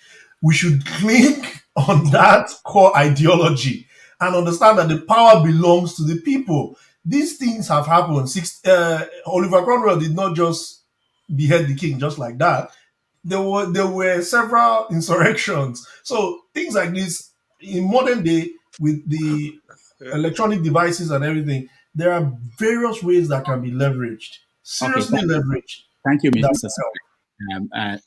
We should cling on that core ideology and understand that the power belongs to the people. These things have happened. Oliver Cromwell did not just behead the king just like that. There were several insurrections. So things like this in modern day with the electronic devices and everything, there are various ways that can be leveraged. Seriously leveraged. Thank you, Mr.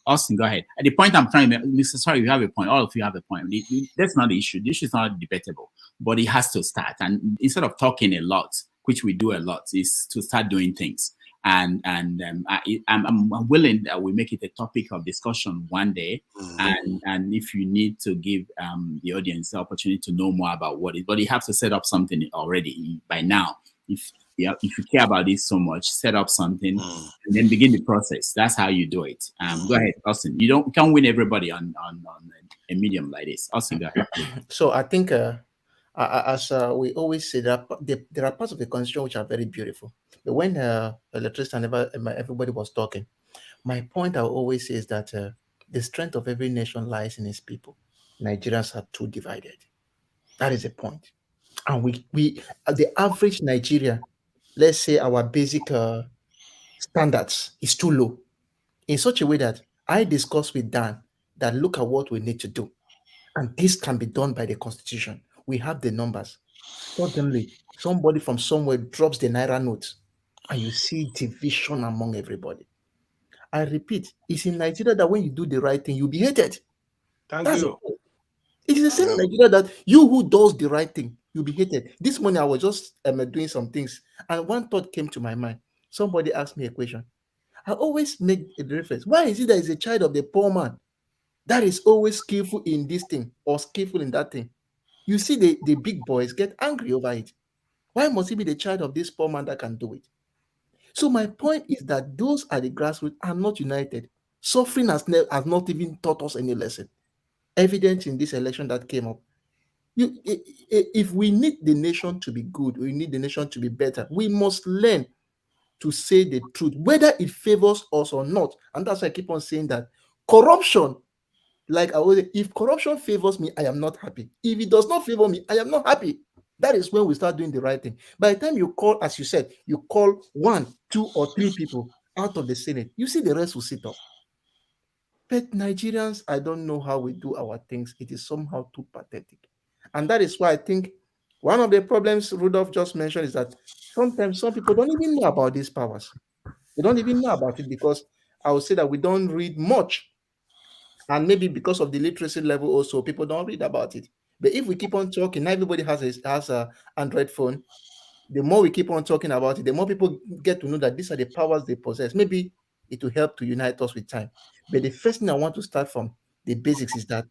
Austin, go ahead. At the point I'm trying to make, Mr. Sorry, you have a point. All of you have a point. That's not the issue. The issue is not debatable, but it has to start. And instead of talking a lot, which we do a lot, is to start doing things. And I'm willing that we make it a topic of discussion one day. And if you need to give the audience the opportunity to know more about what it, but you have to set up something already by now. If you care about this so much, set up something and then begin the process. That's how you do it. Go ahead, Austin. You can't win everybody on a medium like this. Austin, go ahead. So I think, as we always say, there are parts of the constitution which are very beautiful. But when electricity and everybody was talking, my point I always say is that the strength of every nation lies in its people. Nigerians are too divided. That is the point. And we the average Nigerian, let's say our basic standards is too low, in such a way that I discussed with Dan that look at what we need to do. And this can be done by the constitution. We have the numbers. Suddenly, somebody from somewhere drops the Naira note and you see division among everybody. I repeat, it's in Nigeria that when you do the right thing, you'll be hated. Thank you. It is the same Nigeria that you who does the right thing, you'll be hated. This morning, I was just doing some things, and one thought came to my mind. Somebody asked me a question. I always make a reference. Why is it that is a child of the poor man that is always skillful in this thing or skillful in that thing? You see the big boys get angry over it. Why must he be the child of this poor man that can do it? So my point is that those at the grassroots are not united. Suffering has not even taught us any lesson. Evident in this election that came up. If we need the nation to be good, we need the nation to be better, we must learn to say the truth, whether it favors us or not. And that's why I keep on saying that corruption, like I always say, if corruption favors me, I am not happy. If it does not favor me, I am not happy. That is when we start doing the right thing. By the time you call, as you said, you call 1, 2, or 3 people out of the Senate, you see the rest will sit up. But Nigerians, I don't know how we do our things. It is somehow too pathetic. And that is why I think one of the problems Rudolph just mentioned is that sometimes some people don't even know about these powers. They don't even know about it because I would say that we don't read much. And maybe because of the literacy level also, people don't read about it. But if we keep on talking, now everybody has an Android phone. The more we keep on talking about it, the more people get to know that these are the powers they possess. Maybe it will help to unite us with time. But the first thing I want to start from, the basics, is that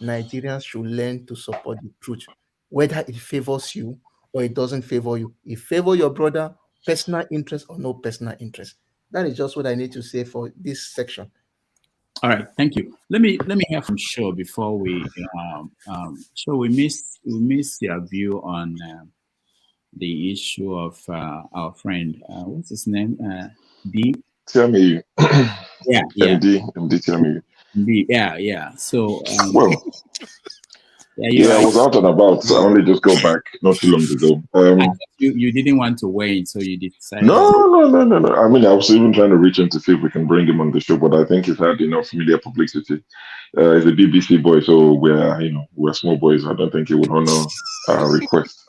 Nigerians should learn to support the truth, whether it favors you or it doesn't favor you. It favors your brother, personal interest or no personal interest. That is just what I need to say for this section. All right, thank you. Let me hear from Sho before we Sho, we missed your view on the issue of our friend, what's his name? Tiamiyu. Yeah. Emdee Tiamiyu. Yeah. So well, I was out and about. I only just got back not too long ago. You didn't want to wait, so you decided. No. I mean, I was even trying to reach him to see if we can bring him on the show, but I think he's had enough media publicity. He's a BBC boy, so we're small boys. I don't think he would honor our request.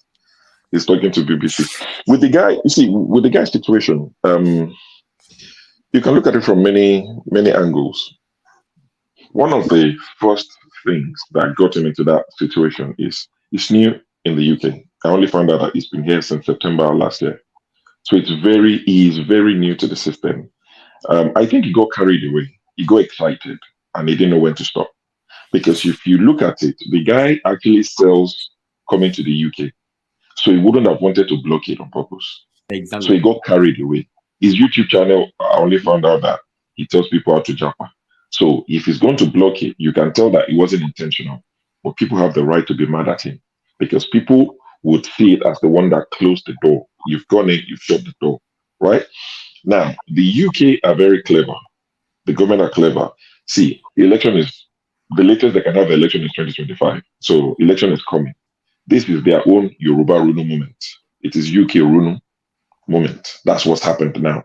He's talking to BBC. With the guy, you see, with the guy's situation, you can look at it from many, many angles. One of the first things that got him into that situation is he's new in the UK. I only found out that he's been here since September last year. So he's very new to the system. I think he got carried away. He got excited and he didn't know when to stop. Because if you look at it, the guy actually sells coming to the UK. So he wouldn't have wanted to block it on purpose. Exactly. So he got carried away. His YouTube channel, I only found out that he tells people how to JAPA. So if he's going to block it, you can tell that it wasn't intentional. But people have the right to be mad at him because people would see it as the one that closed the door. You've gone in, you've shut the door, right? Now, the UK are very clever. The government are clever. See, the latest they can have the election is 2025. So election is coming. This is their own Yoruba Runu moment. It is UK Runu moment. That's what's happened now.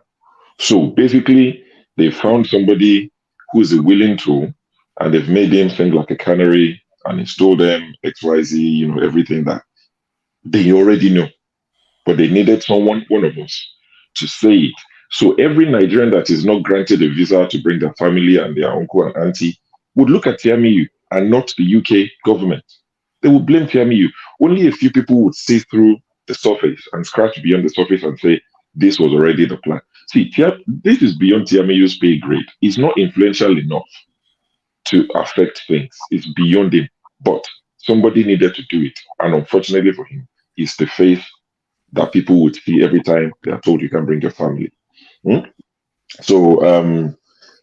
So basically, they found somebody who is a willing tool, and they've made him sing like a canary and installed them XYZ, everything that they already know. But they needed one of us, to say it. So every Nigerian that is not granted a visa to bring their family and their uncle and auntie would look at Tiamiyu and not the UK government. They would blame Tiamiyu. Only a few people would see through the surface and scratch beyond the surface and say, this was already the plan. See, this is beyond Tiamiyu's pay grade. He's not influential enough to affect things. It's beyond him. But somebody needed to do it. And unfortunately for him, it's the face that people would see every time they are told you can bring your family. So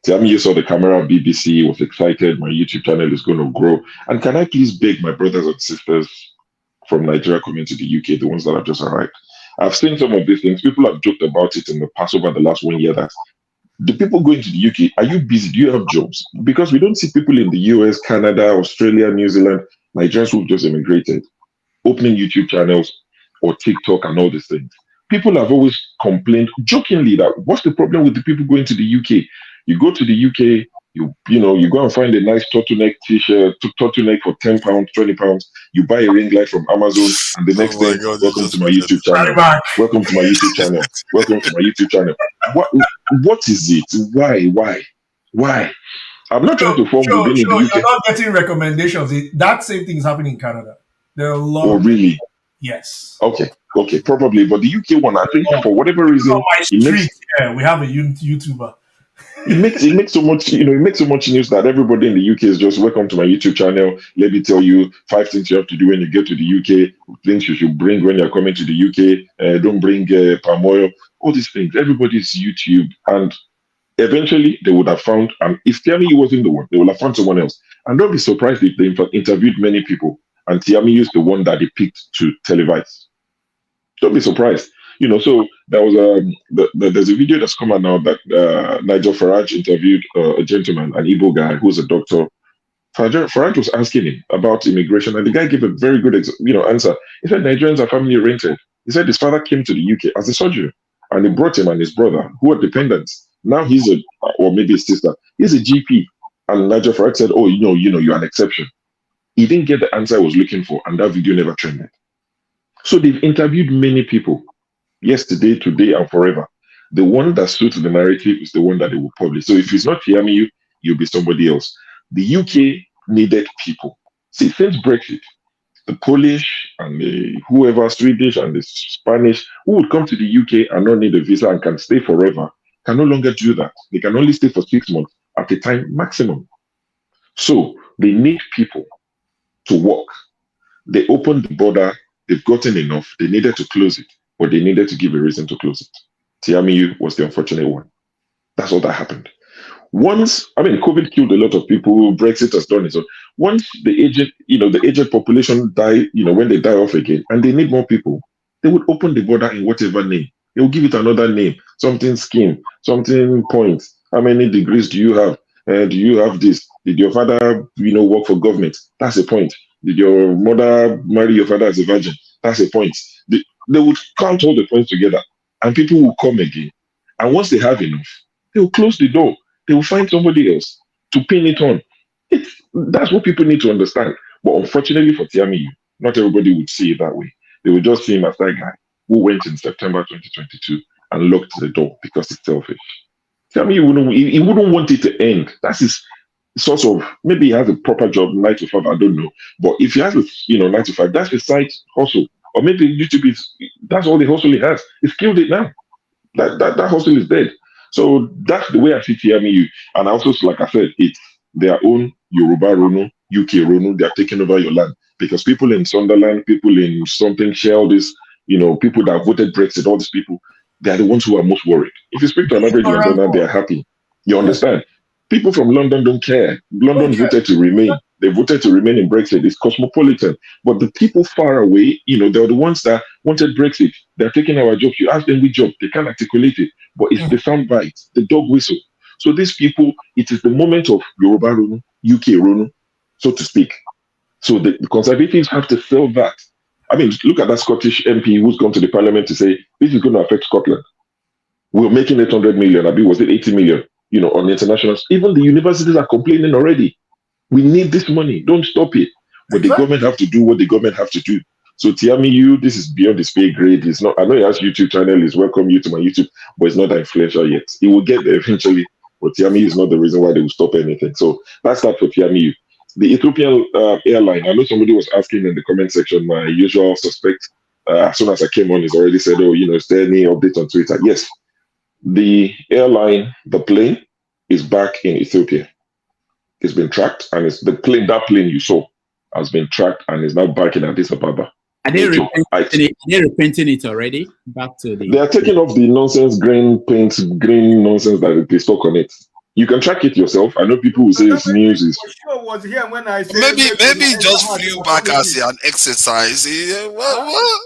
Tiamiyu saw the camera, BBC, was excited. My YouTube channel is going to grow. And can I please beg my brothers and sisters from Nigeria coming to the UK, the ones that have just arrived? I've seen some of these things. People have joked about it in the past over the last 1 year that the people going to the UK, are you busy? Do you have jobs? Because we don't see people in the US, Canada, Australia, New Zealand, Nigerians who've just immigrated, opening YouTube channels or TikTok and all these things. People have always complained jokingly that what's the problem with the people going to the UK? You go to the UK, you go and find a nice turtleneck t-shirt, turtleneck for £10, £20. You buy a ring light from Amazon, and the next day, welcome to my YouTube channel. Welcome to my YouTube channel. Welcome to my YouTube channel. What is it? Why? I'm not trying to form within the UK. You're not getting recommendations. That same thing is happening in Canada. There are a lot. Oh, really? Yes. Okay, probably. But the UK one, I think, for whatever reason, we have a YouTuber. It makes so much, it makes so much news that everybody in the UK is just welcome to my YouTube channel. Let me tell you 5 things you have to do when you get to the UK, things you should bring when you're coming to the UK. Don't bring palm oil, all these things. Everybody's YouTube, and eventually they would have found, and if Tiamiyu wasn't the one, they would have found someone else. And don't be surprised if they interviewed many people, and Tiamiyu is the one that they picked to televise. Don't be surprised. So there was there's a video that's come out now that Nigel Farage interviewed a gentleman, an Igbo guy who's a doctor. Farage was asking him about immigration, and the guy gave a very good answer. He said Nigerians are family oriented. He said his father came to the UK as a surgeon, and he brought him and his brother, who are dependents. Now he's or maybe his sister, he's a GP. And Nigel Farage said, oh, you're an exception. He didn't get the answer I was looking for, and that video never trended. So they've interviewed many people. Yesterday, today, and forever. The one that suits the narrative is the one that they will publish. So if it's not Tiamiyu, you'll be somebody else. The UK needed people. See, since Brexit, the Polish and the whoever, Swedish and the Spanish, who would come to the UK and not need a visa and can stay forever, can no longer do that. They can only stay for 6 months at a time maximum. So they need people to work. They opened the border. They've gotten enough. They needed to close it. But they needed to give a reason to close it. Tiamiyu was the unfortunate one. That's all that happened. COVID killed a lot of people. Brexit has done it. So once the aged population die, when they die off again, and they need more people, they would open the border in whatever name. They will give it another name, something scheme, something points. How many degrees do you have? Do you have this? Did your father, work for government? That's a point. Did your mother marry your father as a virgin? That's a point. They would count all the points together, and people will come again. And once they have enough, they will close the door. They will find somebody else to pin it on. That's what people need to understand. But unfortunately for Tiamiyu, not everybody would see it that way. They would just see him as that guy who went in September 2022 and locked the door because he's selfish. Tiamiyu he wouldn't want it to end. That's his sort of, maybe he has a proper job, 9 to 5, I don't know. But if he has a 9 to 5, that's his side hustle. Or maybe YouTube that's all the hustle he has. He's killed it now. That hustle is dead. So that's the way I see Tiamiyu. And also, like I said, it's their own Yoruba Runu, UK Runu. They are taking over your land. Because people in Sunderland, people in something, Shell, this, people that voted Brexit, all these people, they are the ones who are most worried. If you speak to an average Londoner, they are happy. You understand? People from London don't care. London voted to remain. They voted to remain in Brexit. It's cosmopolitan. But the people far away, they're the ones that wanted Brexit. They're taking our jobs. You ask them which job, they can't articulate it. But it's the sound bite, the dog whistle. So these people, it is the moment of Yoruba Runu, UK Runu, so to speak. So the Conservatives have to sell that. I mean, look at that Scottish MP who's gone to the parliament to say, this is going to affect Scotland. We're making 800 million, was it 80 million, on the international. Even the universities are complaining already. We need this money. Don't stop it. But the government have to do what the government have to do. So Tiamiyu, this is beyond his pay grade. It's not. I know he has YouTube channel. He's welcome you to my YouTube, but it's not that influential yet. He will get there eventually. But Tiamiyu is not the reason why they will stop anything. So that's that for Tiamiyu. The Ethiopian Airline. I know somebody was asking in the comment section. My usual suspect, as soon as I came on, he's already said, "Oh, is there any update on Twitter?" Yes, the airline, the plane, is back in Ethiopia. It's been tracked, and it's that plane you saw has been tracked and is now back in Addis Ababa. Are they repainting it already? Back to the. They are taking off the nonsense green nonsense that they stuck on it. You can track it yourself. I know people will say it's news. Sure was here when I said maybe he just flew back as an exercise. What?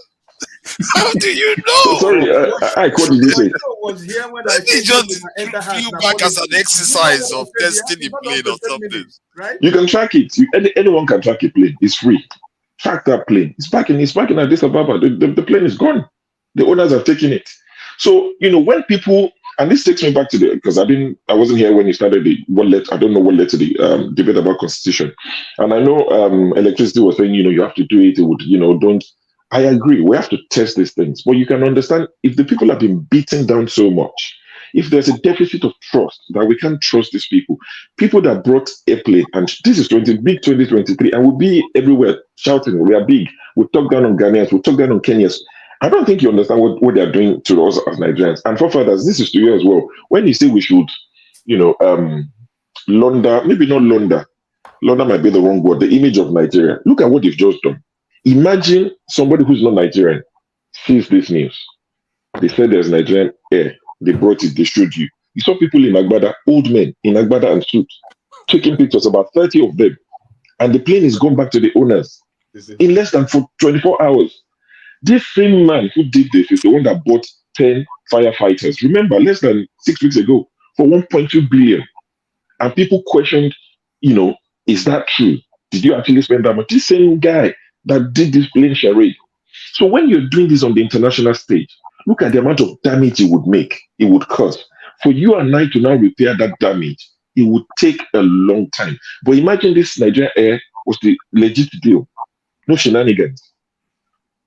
How do you know? Sorry, what did you say? Maybe he just flew back as an exercise of testing the plane or something. Right? You can track it. Anyone can track a plane. It's free. Track that plane. It's back in Addis Ababa. The plane is gone. The owners have taken it. So when people, and this takes me back to because I wasn't here when you started I don't know what led to the debate about constitution. And I know electricity was saying you have to do it. It would don't. I agree. We have to test these things, but you can understand if the people have been beaten down so much. If there's a deficit of trust, that we can't trust these people that brought airplane, and this is big 2023, and we'll be everywhere shouting, we are big, we talk down on Ghanaians, we talk down on Kenyans. I don't think you understand what they're doing to us as Nigerians. And for fathers, this is to you as well. When you say we should, launder, maybe not launder might be the wrong word, the image of Nigeria. Look at what they've just done. Imagine somebody who's not Nigerian sees this news. They said there's Nigerian air. They brought it, they showed you. You saw people in Agbada, old men in Agbada and suits, taking pictures, about 30 of them. And the plane is gone back to the owners in less than 24 hours. This same man who did this is the one that bought 10 firefighters. Remember, less than 6 weeks ago, for 1.2 billion. And people questioned, is that true? Did you actually spend that much? This same guy that did this plane charade. So when you're doing this on the international stage, look at the amount of damage it would make, it would cause. For you and I to now repair that damage, it would take a long time. But imagine this Nigerian Air was the legit deal. No shenanigans.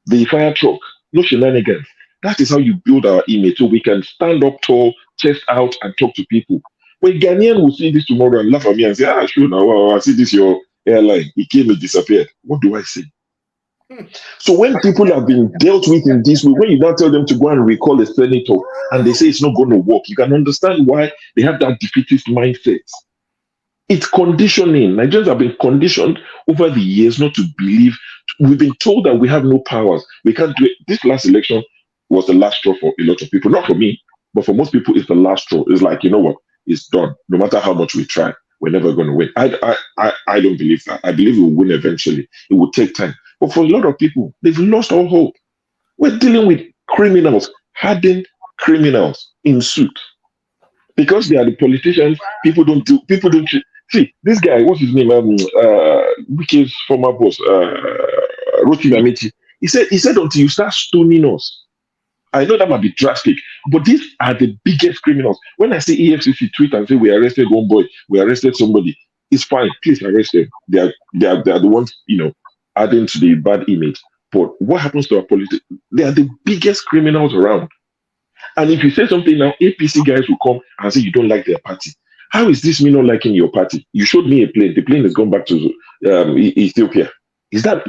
The fire truck, no shenanigans. That is how you build our image, so we can stand up tall, chest out, and talk to people. When Ghanaian will see this tomorrow and laugh at me and say, sure, now I see this your airline. It came and disappeared. What do I say? So when people have been dealt with in this way, when you now tell them to go and recall a senator and they say it's not going to work, you can understand why they have that defeatist mindset. It's conditioning. Nigerians have been conditioned over the years not to believe. We've been told that we have no powers. We can't do it. This last election was the last straw for a lot of people. Not for me, but for most people, it's the last straw. It's like, you know what? It's done. No matter how much we try, we're never going to win. I don't believe that. I believe we'll win eventually. It will take time. But for a lot of people, they've lost all hope. We're dealing with criminals, hardened criminals in suit. Because they are the politicians, people don't see, this guy, what's his name? Wike's former boss, Rotimi Amechi. He said until you start stoning us. I know that might be drastic, but these are the biggest criminals. When I say EFCC tweet and say we arrested one boy, we arrested somebody, it's fine. Please arrest them. They are the ones, adding to the bad image. But what happens to our politics? They are the biggest criminals around. And if you say something now, APC guys will come and say you don't like their party. How is this me not liking your party? You showed me a plane. The plane has gone back to Ethiopia. Is that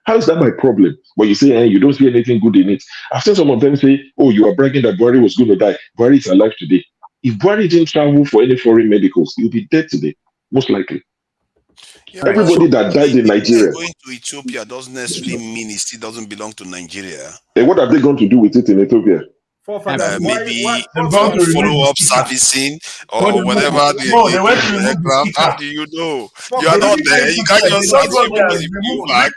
how is that my problem? But you say, hey, you don't see anything good in it. I've seen some of them say, oh, you are bragging that Buhari was going to die. Buhari is alive today. If Buhari didn't travel for any foreign medicals, he'll be dead today, most likely. Yeah, everybody that died in Nigeria. Going to Ethiopia doesn't necessarily mean it still doesn't belong to Nigeria. And what have they going to do with it in Ethiopia? maybe to follow-up servicing or whatever they went to remove the aircraft. How sticker. do you know? You are not there. You can't just assume you back.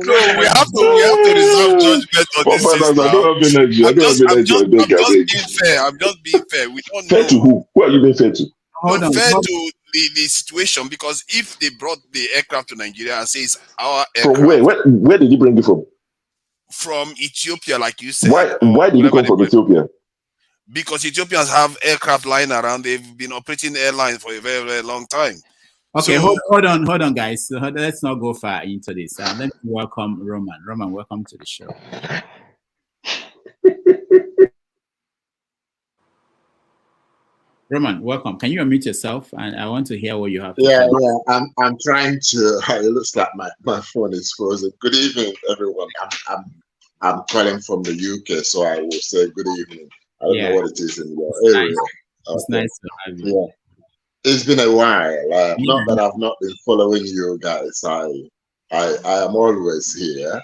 No, we have to reserve judgment on this I now. don't have energy. I don't have energy. I'm just being fair. I'm just being fair. We don't fair know. to who? Who are you being fair to? Fair to the situation, because if they brought the aircraft to Nigeria and say it's our aircraft. From where? Where did you bring it from? From Ethiopia, like you said. Why did you come from Ethiopia? Because Ethiopians have aircraft lying around. They've been operating airlines for a very, very long time. Okay, so, hold on, guys. So let's not go far into this. Let me welcome Roman. Roman, welcome to the show. Roman, welcome. Can you unmute yourself? And I want to hear what you have to say. Yeah. I'm trying to. It looks like my phone is frozen. Good evening, everyone. I'm calling from the UK, so I will say good evening. I don't know what it is in your area. It's nice to have you. Yeah. It's been a while. Not that I've not been following you guys. I am always here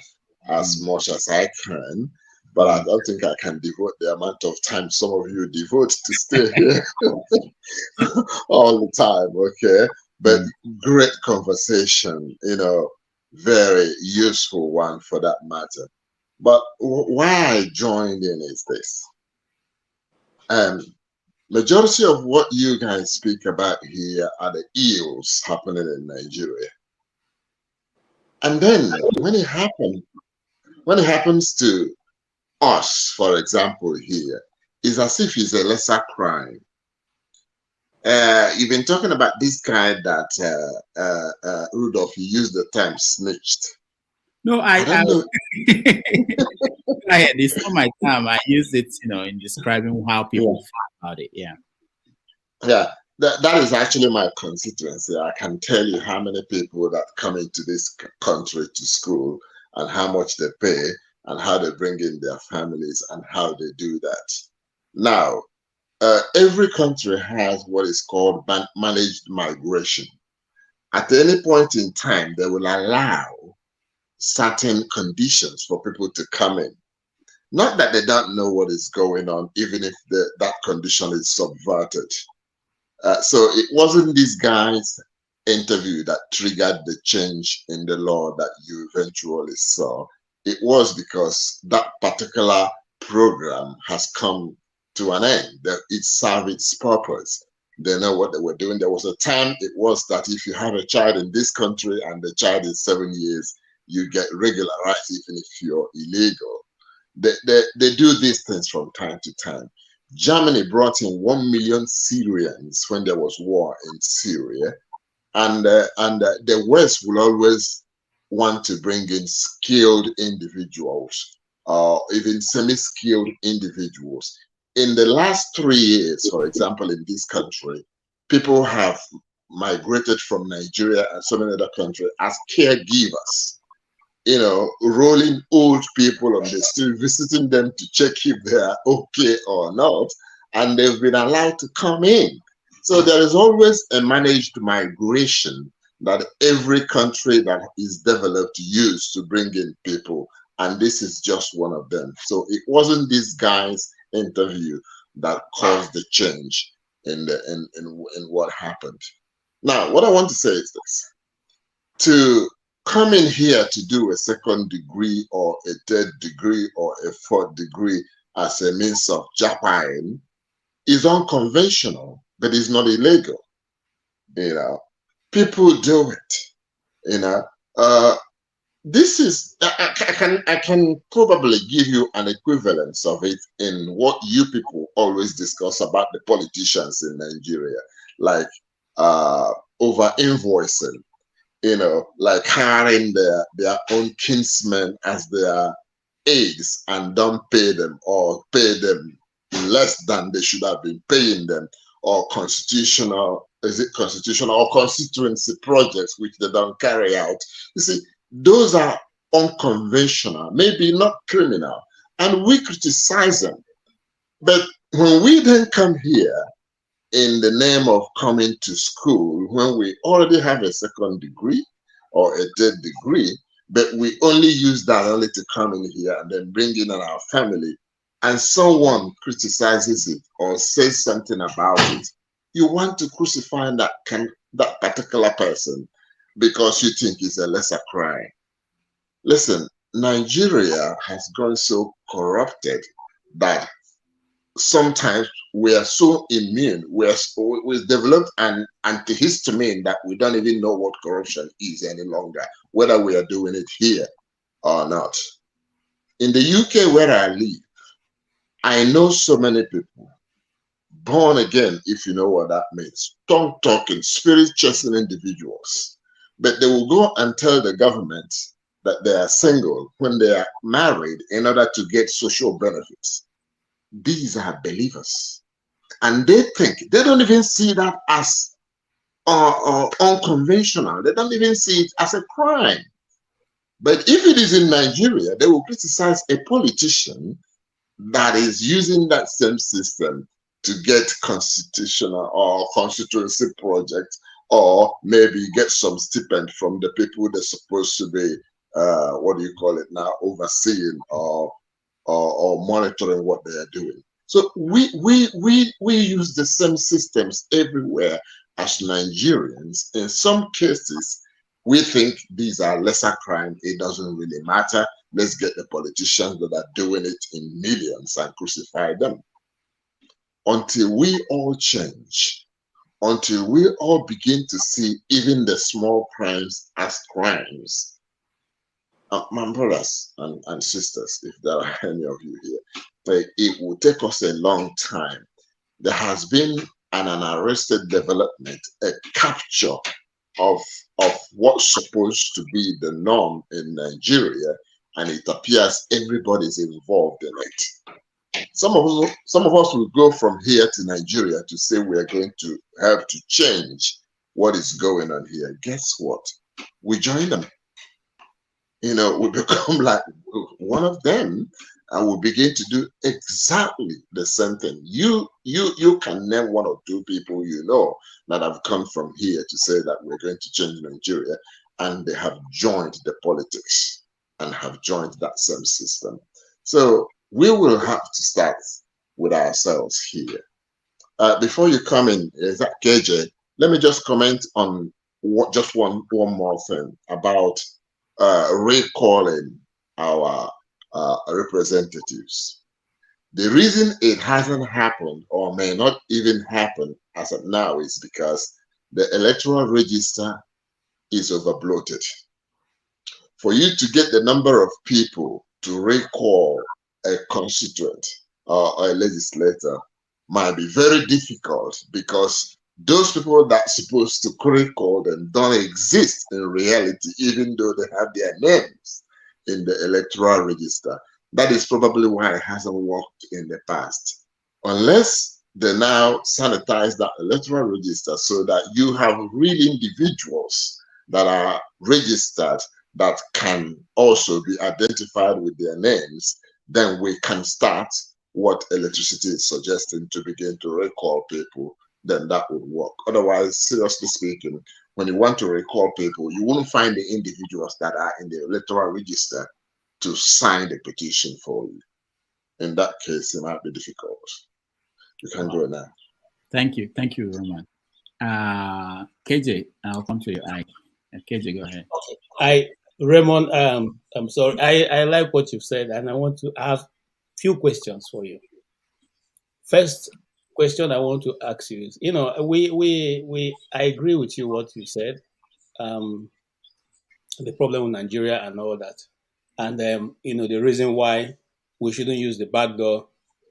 as much as I can. But I don't think I can devote the amount of time some of you devote to stay here all the time, okay? But great conversation, very useful one for that matter. But why I joined in is this. Majority of what you guys speak about here are the ills happening in Nigeria. And then when it happens to us, for example, here, is as if it's a lesser crime. You've been talking about this guy that Rudolph, you used the term snitched. No, I don't know. It's not my term. I use it, in describing how people feel about it. Yeah. Yeah, that is actually my constituency. I can tell you how many people that come into this country to school and how much they pay, and how they bring in their families and how they do that. Now, every country has what is called managed migration. At any point in time, they will allow certain conditions for people to come in. Not that they don't know what is going on, even if that condition is subverted. So it wasn't this guy's interview that triggered the change in the law that you eventually saw. It was because that particular program has come to an end. It served its purpose. They know what they were doing. There was a time it was that if you have a child in this country and the child is 7 years, you get regularized even if you're illegal. They do these things from time to time. Germany brought in 1 million Syrians when there was war in Syria. And the West will always want to bring in skilled individuals, even semi-skilled individuals. In the last 3 years, for example, in this country, people have migrated from Nigeria and so many other countries as caregivers, rolling old people on the street, visiting them to check if they are okay or not, and they've been allowed to come in. So there is always a managed migration that every country that is developed use to bring in people, and this is just one of them. So it wasn't this guy's interview that caused the change in what happened. Now, what I want to say is this: to come in here to do a second degree or a third degree or a fourth degree as a means of JAPA is unconventional, but it's not illegal. People do it. This is, I can probably give you an equivalence of it in what you people always discuss about the politicians in Nigeria, like over invoicing, like hiring their own kinsmen as their aides and don't pay them, or pay them less than they should have been paying them, or constitutional or constituency projects which they don't carry out. You see, those are unconventional, maybe not criminal, and we criticize them. But when we then come here in the name of coming to school, when we already have a second degree or a third degree, But we only use that only to come in here and then bring in our family, and someone criticizes it or says something about it. You want to crucify that particular person because you think it's a lesser crime. Listen, Nigeria has gone so corrupted that sometimes we are so immune. We've developed an antihistamine that we don't even know what corruption is any longer, whether we are doing it here or not. In the UK where I live, I know so many people, born again, if you know what that means, tongue talking, spirit chasing individuals, but they will go and tell the government that they are single when they are married in order to get social benefits. These are believers, and they don't even see that as unconventional. They don't even see it as a crime. But if it is in Nigeria, they will criticize a politician that is using that same system to get constitutional or constituency projects, or maybe get some stipend from the people they're supposed to be, overseeing or monitoring what they are doing. So we use the same systems everywhere as Nigerians. In some cases, we think these are lesser crime. It doesn't really matter. Let's get the politicians that are doing it in millions and crucify them. Until we all change, until we all begin to see even the small crimes as crimes, my brothers and sisters, if there are any of you here, it will take us a long time. There has been an arrested development, a capture of what's supposed to be the norm in Nigeria, and it appears everybody's involved in it. Some of us will go from here to Nigeria to say we are going to have to change what is going on here. Guess what? We join them. We become like one of them, and we begin to do exactly the same thing. You can name one or two people that have come from here to say that we're going to change Nigeria, and they have joined the politics and have joined that same system. So we will have to start with ourselves here. Before you come in, is that KJ? Let me just comment on just one more thing about recalling our representatives. The reason it hasn't happened, or may not even happen as of now, is because the electoral register is overbloated. For you to get the number of people to recall a constituent or a legislator might be very difficult, because those people that's supposed to recall them don't exist in reality, even though they have their names in the electoral register. That is probably why it hasn't worked in the past. Unless they now sanitize that electoral register so that you have real individuals that are registered that can also be identified with their names, then we can start what electricity is suggesting to begin to recall people. Then that would work. Otherwise, seriously speaking, when you want to recall people, you won't find the individuals that are in the electoral register to sign the petition for you. In that case, it might be difficult. You can go now. Thank you, Roman. KJ, I'll come to you. KJ, go ahead. Okay. Raymond, I'm sorry. I like what you've said, and I want to ask a few questions for you. First question I want to ask you is, I agree with you what you said, the problem with Nigeria and all that, and the reason why we shouldn't use the back door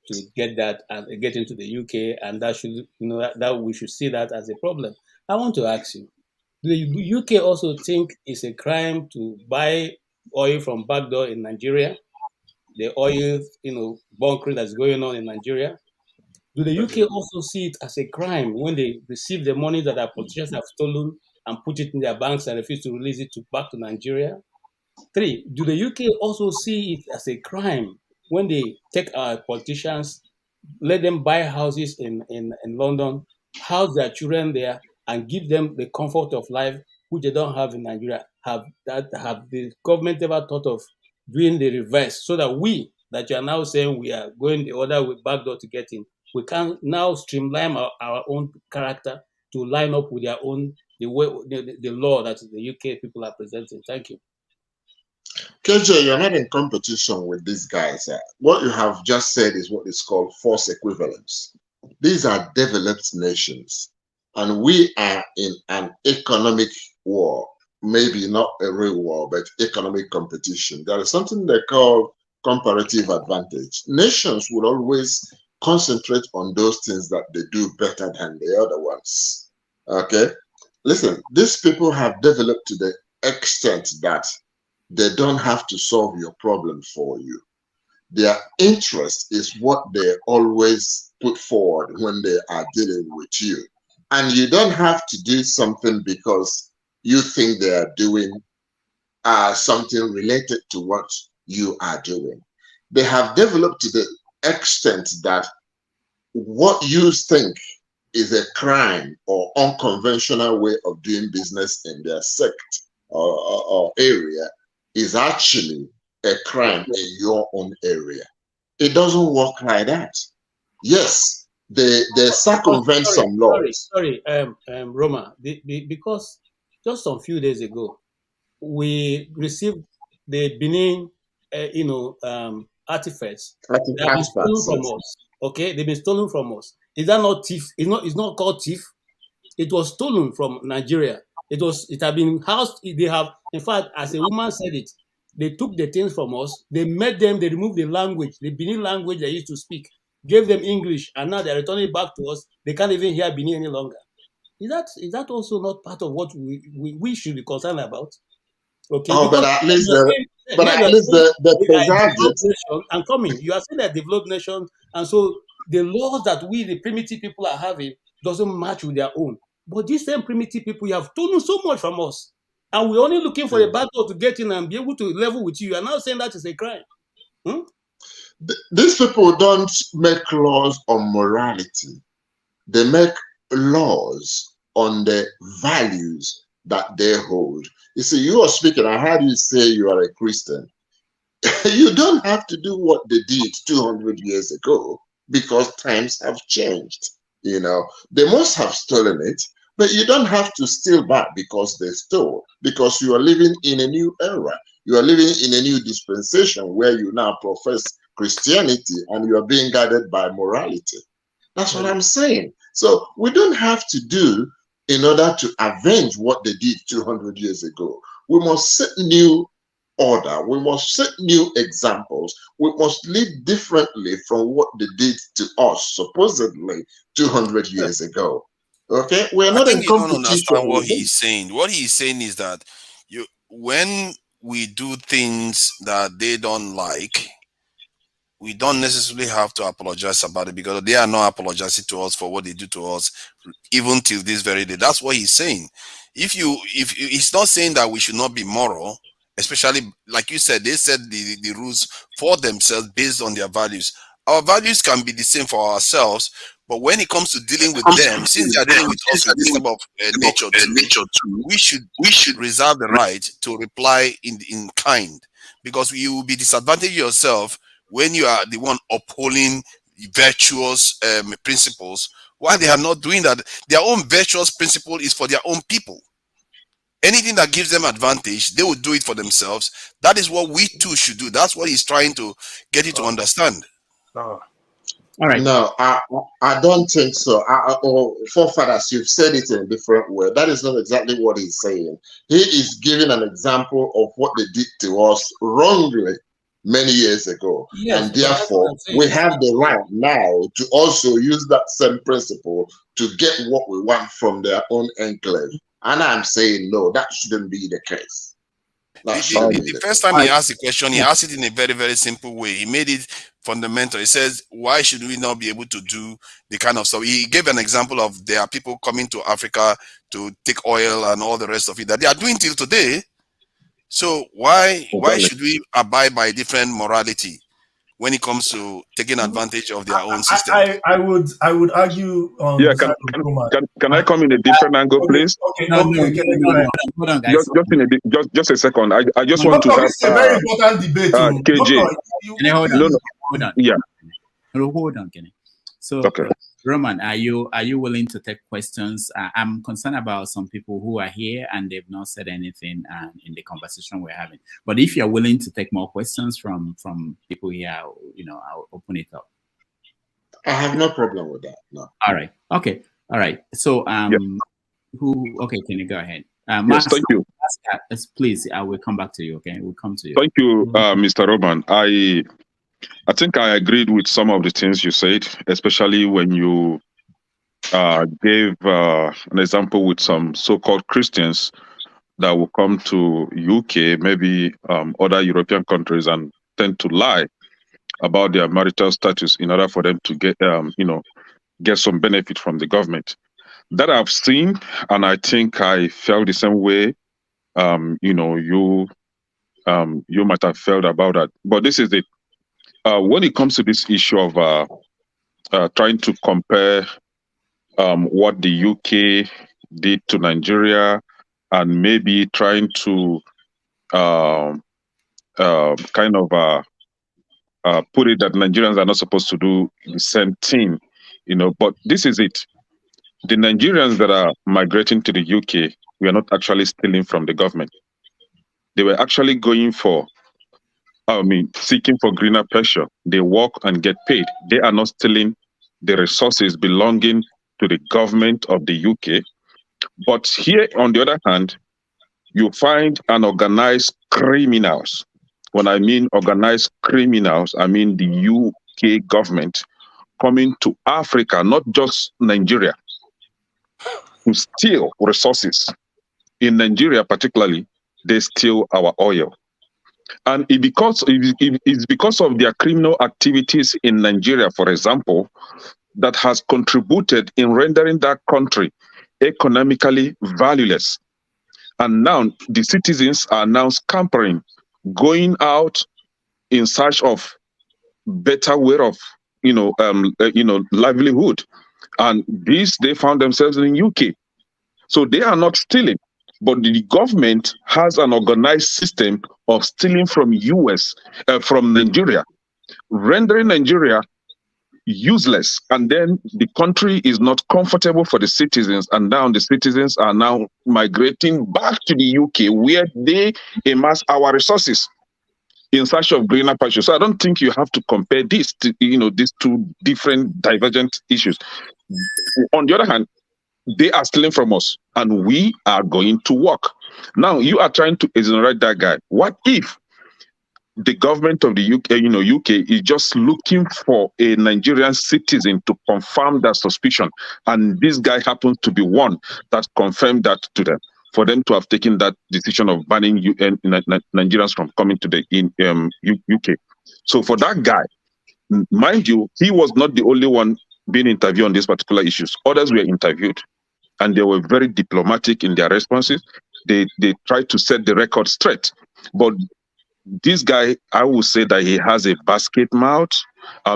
to get that and get into the UK, and that should, that we should see that as a problem. I want to ask you, do the UK also think it's a crime to buy oil from backdoor in Nigeria? The oil, bunkering that's going on in Nigeria? Do the UK also see it as a crime when they receive the money that our politicians have stolen and put it in their banks and refuse to release it back to Nigeria? 3, do the UK also see it as a crime when they take our politicians, let them buy houses in London, house their children there, and give them the comfort of life which they don't have in Nigeria? have the government ever thought of doing the reverse, so that we that you are now saying we are going the other way back door to get in, we can now streamline our own character to line up with their own the law that the UK people are presenting? Thank you. KJ, you're not in competition with these guys. What you have just said is what is called force equivalence. These are developed nations, and we are in an economic war. Maybe not a real war, but economic competition. There is something they call comparative advantage. Nations will always concentrate on those things that they do better than the other ones. Okay? Listen, these people have developed to the extent that they don't have to solve your problem for you. Their interest is what they always put forward when they are dealing with you. And you don't have to do something because you think they are doing something related to what you are doing. They have developed to the extent that what you think is a crime or unconventional way of doing business in their sect or area is actually a crime in your own area. It doesn't work like that. Yes, they circumvent some laws. Sorry, Roma, because just some few days ago, we received the Benin, artifacts that have been stolen from us. Okay, they've been stolen from us. Is that not thief? It's not called thief. It was stolen from Nigeria. It had been housed. They have, in fact, as a woman said it, they took the things from us. They made them. They removed the language, the Benin language they used to speak, gave them English, and now they're returning it back to us. They can't even hear Benin any longer. Is that also not part of what we should be concerned about? Okay, oh, but at least the preserved and coming. You are saying that developed nation, and so the laws that we, the primitive people, are having doesn't match with their own. But these same primitive people, you have stolen so much from us, and we're only looking for a battle to get in and be able to level with you. You are now saying that is a crime. These people don't make laws on morality. They make laws on the values that they hold. You see, you are speaking, I heard you say you are a Christian. You don't have to do what they did 200 years ago because times have changed. You know, they must have stolen it, but you don't have to steal back because they stole, because you are living in a new era. You are living in a new dispensation where you now profess Christianity and you are being guided by morality. That's what I'm saying. So we don't have to do in order to avenge what they did 200 years ago. We must set new order. We must set new examples. We must live differently from what they did to us, supposedly 200 years ago. Okay? We're not in competition. I think you don't understand what he's saying. What he's saying is that when we do things that they don't like, we don't necessarily have to apologize about it because they are not apologizing to us for what they do to us, even till this very day. That's what he's saying. If he's not saying that we should not be moral, especially like you said, they set the rules for themselves based on their values. Our values can be the same for ourselves, but when it comes to dealing with them, since they are dealing with us with this type of nature too, we should reserve the right to reply in kind, because you will be disadvantaged yourself when you are the one upholding virtuous principles, while they are not doing that. Their own virtuous principle is for their own people. Anything that gives them advantage, they will do it for themselves. That is what we too should do. That's what he's trying to get you to understand. All right. No, I don't think so. Forefathers, you've said it in a different way. That is not exactly what he's saying. He is giving an example of what they did to us wrongly many years ago, and therefore we have the right now to also use that same principle to get what we want from their own enclave. And I'm saying no, that shouldn't be the case. The first time he asked the question, he asked it in a very, very simple way. He made it fundamental. He says, why should we not be able to do the kind of stuff? He gave an example of there are people coming to Africa to take oil and all the rest of it that they are doing till today. So why should we abide by different morality? when it comes to taking advantage of their own system. I would argue on Yeah, the side of Roman. can I come in a different angle, please? Just a second. I just want to have this is a very important debate. KJ. Hold on. Yeah. Hold on, Kenny. So, okay. Roman, are you willing to take questions? I'm concerned about some people who are here and they've not said anything in the conversation we're having. But if you're willing to take more questions from people here, I'll open it up. I have no problem with that. No. All right. Okay. All right. So, Okay, can you go ahead? Yes, thank you. Please, I will come back to you. Okay, we'll come to you. Thank you, Mr. Roman. I think I agreed with some of the things you said, especially when you gave an example with some so-called Christians that will come to UK, maybe other European countries, and tend to lie about their marital status in order for them to get, get some benefit from the government. That I've seen, and I think I felt the same way. You might have felt about that, but this is it. When it comes to this issue of trying to compare what the UK did to Nigeria, and maybe trying to put it that Nigerians are not supposed to do the same thing, but this is it. The Nigerians that are migrating to the UK, we are not actually stealing from the government. They were actually seeking for greener pasture. They work and get paid. They are not stealing the resources belonging to the government of the UK. But here, on the other hand, you find an organized criminals. When I mean organized criminals, I mean the UK government coming to Africa, not just Nigeria, to steal resources. In Nigeria particularly, they steal our oil. And it's because of their criminal activities in Nigeria, for example, that has contributed in rendering that country economically valueless. And now the citizens are now scampering, going out in search of better way of livelihood. And they found themselves in the UK. So they are not stealing, but the government has an organized system of stealing from from Nigeria, rendering Nigeria useless. And then the country is not comfortable for the citizens. And now the citizens are now migrating back to the UK, where they amass our resources in search of greener pasture. So I don't think you have to compare these two different divergent issues. On the other hand, they are stealing from us, and we are going to work. Now you are trying to exonerate that guy. What if the government of the UK is just looking for a Nigerian citizen to confirm that suspicion, and this guy happens to be one that confirmed that to them, for them to have taken that decision of banning Nigerians from coming to the UK. So for that guy, mind you, he was not the only one being interviewed on these particular issues. Others were interviewed, and they were very diplomatic in their responses. They tried to set the record straight. But this guy, I would say that he has a basket mouth.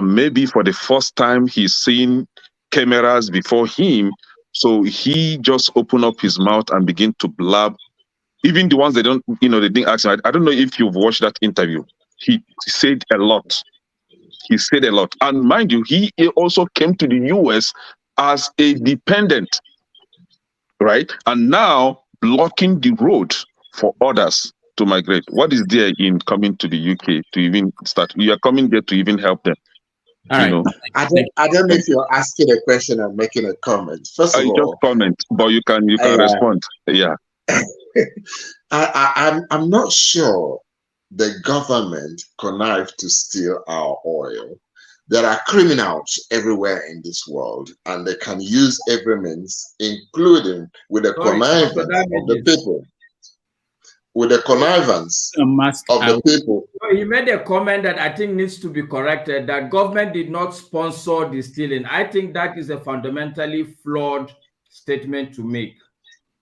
Maybe for the first time he's seen cameras before him, so he just opened up his mouth and begin to blab. Even the ones they didn't ask him. I don't know if you've watched that interview. He said a lot. He said a lot. And mind you, he also came to the US as a dependent, right? And now blocking the road for others to migrate. What is there in coming to the UK to even start? You are coming there to even help them. I don't know if you're asking a question or making a comment. First of all, just comment, but you can respond. Yeah. I'm not sure the government connived to steal our oil. There are criminals everywhere in this world, and they can use every means, including with the connivance of the people. With the connivance of the people. He made a comment that I think needs to be corrected, that government did not sponsor the stealing. I think that is a fundamentally flawed statement to make.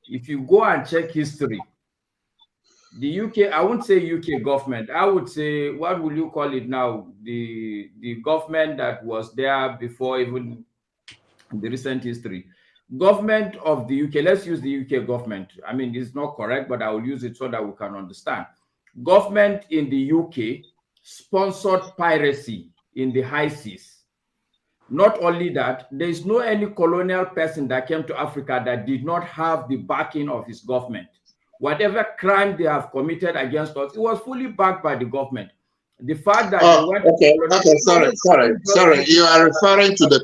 If you go and check history, the UK, I won't say UK government. I would say, what will you call it now? The government that was there before even the recent history. Government of the UK, let's use the UK government. I mean, it's not correct, but I will use it so that we can understand. Government in the UK sponsored piracy in the high seas. Not only that, there is no any colonial person that came to Africa that did not have the backing of his government. Whatever crime they have committed against us, it was fully backed by the government. The fact that they went sorry. You are referring to the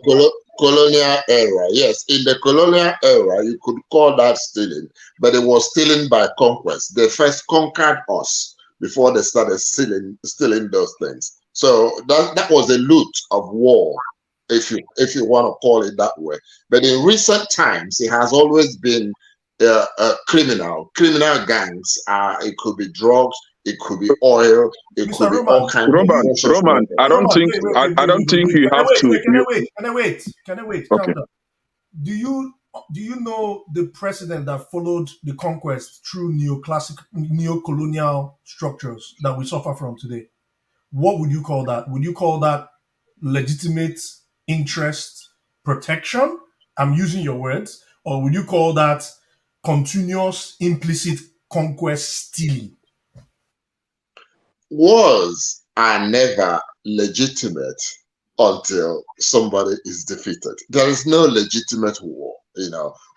colonial era. Yes, in the colonial era, you could call that stealing, but it was stealing by conquest. They first conquered us before they started stealing those things. So that was a loot of war, if you want to call it that way. But in recent times, it has always been criminal gangs. It could be drugs, it could be oil, it could be all kinds of Roman, I don't think you have to. Can I wait? Okay. Calm down. Do you know the precedent that followed the conquest through neo-colonial structures that we suffer from today? What would you call that? Would you call that legitimate interest protection? I'm using your words. Or would you call that continuous implicit conquest stealing? Wars are never legitimate until somebody is defeated. There is no legitimate war.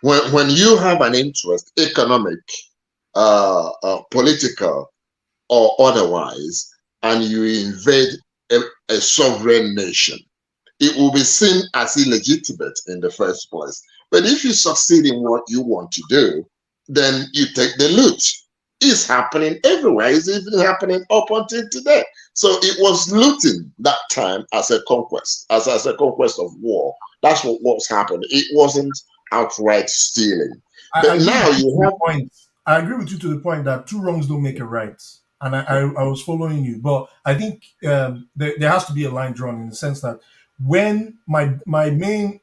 When you have an interest, economic, political, or otherwise, and you invade a sovereign nation, it will be seen as illegitimate in the first place. But if you succeed in what you want to do, then you take the loot. It's happening everywhere. It's even happening up until today. So it was looting that time as a conquest, as a conquest of war. That's what was happening. It wasn't outright stealing. But now you have. I agree with you to the point that two wrongs don't make a right. And I was following you. But I think there has to be a line drawn in the sense that when my main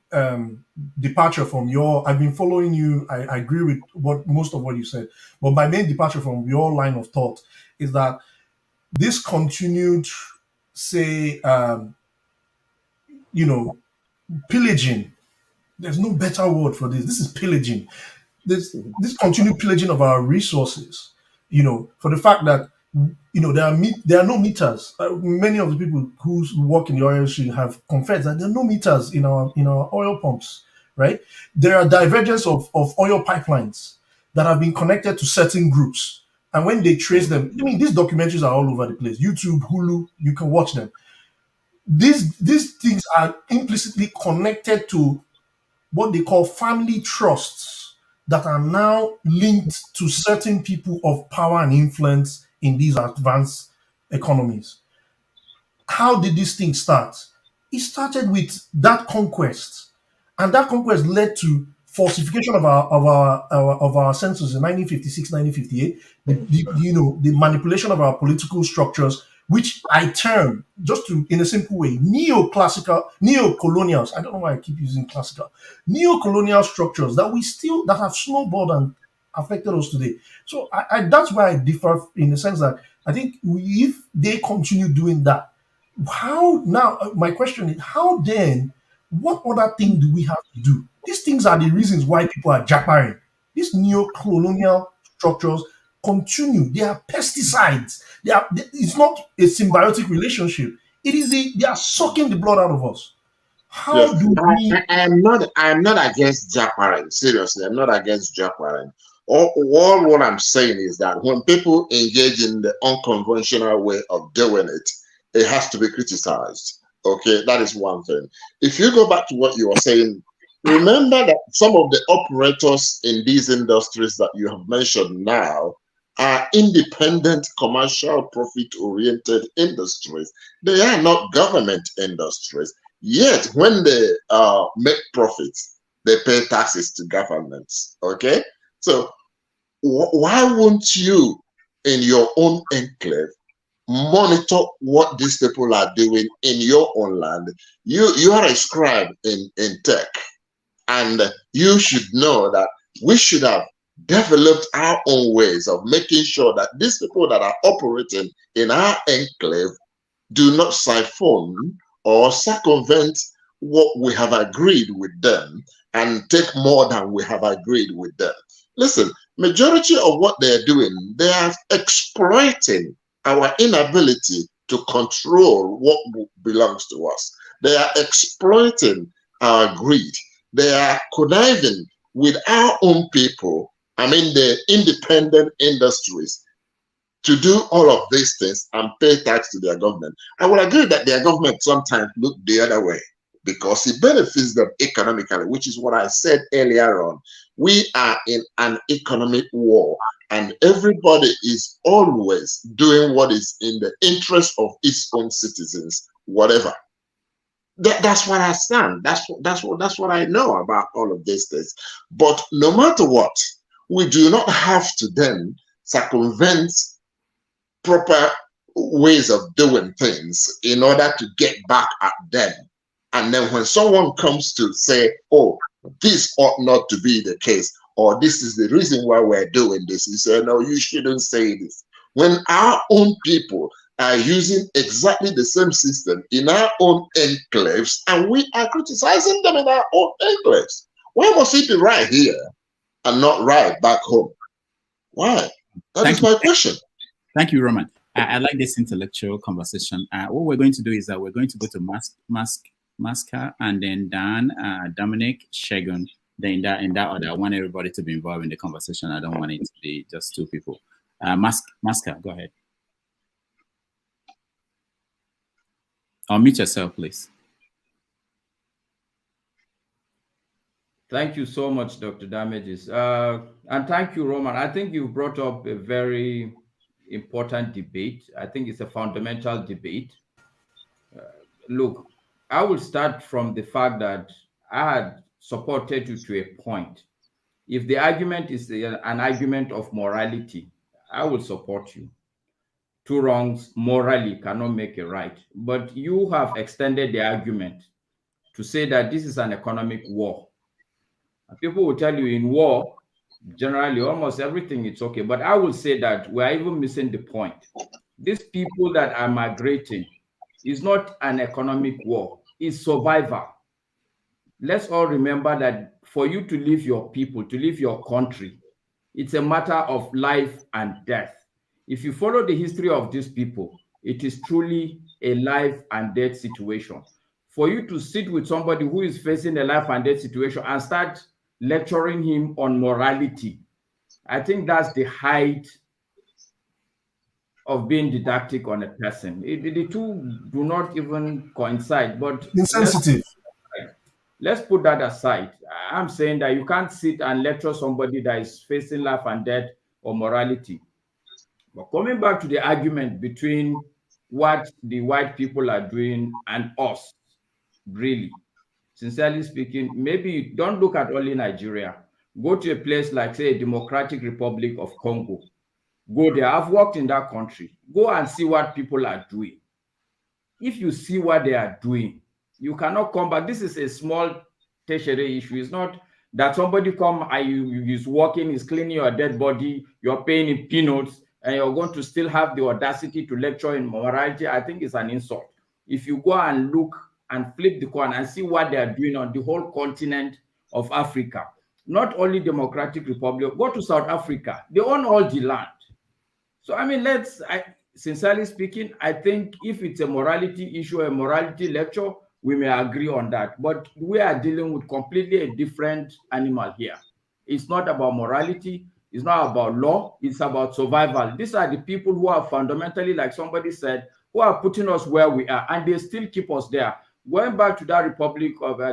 departure from I've been following you. I agree with most of what you said, but my main departure from your line of thought is that this continued, say, pillaging. There's no better word for this. This is pillaging. This continued pillaging of our resources. For the fact that there are no meters. Many of the people who work in the oil industry have confessed that there are no meters in our oil pumps, right? There are divergence of oil pipelines that have been connected to certain groups. And when they trace them, these documentaries are all over the place. YouTube, Hulu, you can watch them. These things are implicitly connected to what they call family trusts that are now linked to certain people of power and influence in these advanced economies. How did this thing start? It started with that conquest, and that conquest led to falsification of our census in 1956, 1958. The manipulation of our political structures, which I term, in a simple way, neo-colonials. I don't know why I keep using classical. Neo-colonial structures that have snowballed and affected us today. So that's why I differ in the sense that I think if they continue doing that, my question is, what other thing do we have to do? These things are the reasons why people are jappering. These neo-colonial structures continue. They are pesticides. It's not a symbiotic relationship. They are sucking the blood out of us. I'm not against jappering. Seriously, I'm not against jappering. All what I'm saying is that when people engage in the unconventional way of doing it, it has to be criticized. Okay, that is one thing. If you go back to what you were saying, remember that some of the operators in these industries that you have mentioned now are independent, commercial, profit-oriented industries. They are not government industries. Yet, when they make profits, they pay taxes to governments. Okay, so why won't you, in your own enclave, monitor what these people are doing in your own land? You are a scribe in tech, and you should know that we should have developed our own ways of making sure that these people that are operating in our enclave do not siphon or circumvent what we have agreed with them and take more than we have agreed with them. Listen, majority of what they're doing, they are exploiting our inability to control what belongs to us. They are exploiting our greed. They are conniving with our own people, I mean the independent industries, to do all of these things and pay tax to their government. I would agree that their government sometimes look the other way because it benefits them economically, which is what I said earlier on. We are in an economic war, and everybody is always doing what is in the interest of its own citizens, whatever. That's what I stand. That's what I know about all of these things. But no matter what, we do not have to then circumvent proper ways of doing things in order to get back at them. And then when someone comes to say, oh, this ought not to be the case, or this is the reason why we're doing this, you say, no, you shouldn't say this. When our own people are using exactly the same system in our own enclaves, and we are criticizing them in our own enclaves, why must it be right here and not right back home? Why? That is my question. Thank you, Roman. I like this intellectual conversation. What we're going to do is that we're going to go to Maska, and then Dan, Dominic, Shegun, then in that order. I want everybody to be involved in the conversation. I don't want it to be just two people. Maska, go ahead. Unmute yourself, please. Thank you so much, Dr. Damages. And thank you, Roman. I think you brought up a very important debate. I think it's a fundamental debate. Look, I will start from the fact that I had supported you to a point. If the argument is an argument of morality, I will support you. Two wrongs morally cannot make a right. But you have extended the argument to say that this is an economic war. And people will tell you in war, generally, almost everything is okay. But I will say that we're even missing the point. These people that are migrating is not an economic war, it's survival. Let's all remember that for you to leave your people, to leave your country, it's a matter of life and death. If you follow the history of these people, it is truly a life and death situation. For you to sit with somebody who is facing a life and death situation and start lecturing him on morality, I think that's the height of being didactic on a person. The two do not even coincide, but insensitive. Let's put that aside. I'm saying that you can't sit and lecture somebody that is facing life and death or morality. But coming back to the argument between what the white people are doing and us, really, sincerely speaking, maybe don't look at only Nigeria. Go to a place like, say, Democratic Republic of Congo. Go there. I've worked in that country. Go and see what people are doing. If you see what they are doing, you cannot come back. This is a small tertiary issue. It's not that somebody come and he's working, he's cleaning your dead body, you're paying him peanuts, and you're going to still have the audacity to lecture in morality. I think it's an insult. If you go and look and flip the coin and see what they are doing on the whole continent of Africa, not only Democratic Republic, go to South Africa. They own all the land. So, I mean, sincerely speaking, I think if it's a morality issue, a morality lecture, we may agree on that. But we are dealing with completely a different animal here. It's not about morality. It's not about law. It's about survival. These are the people who are fundamentally, like somebody said, who are putting us where we are, and they still keep us there. Going back to that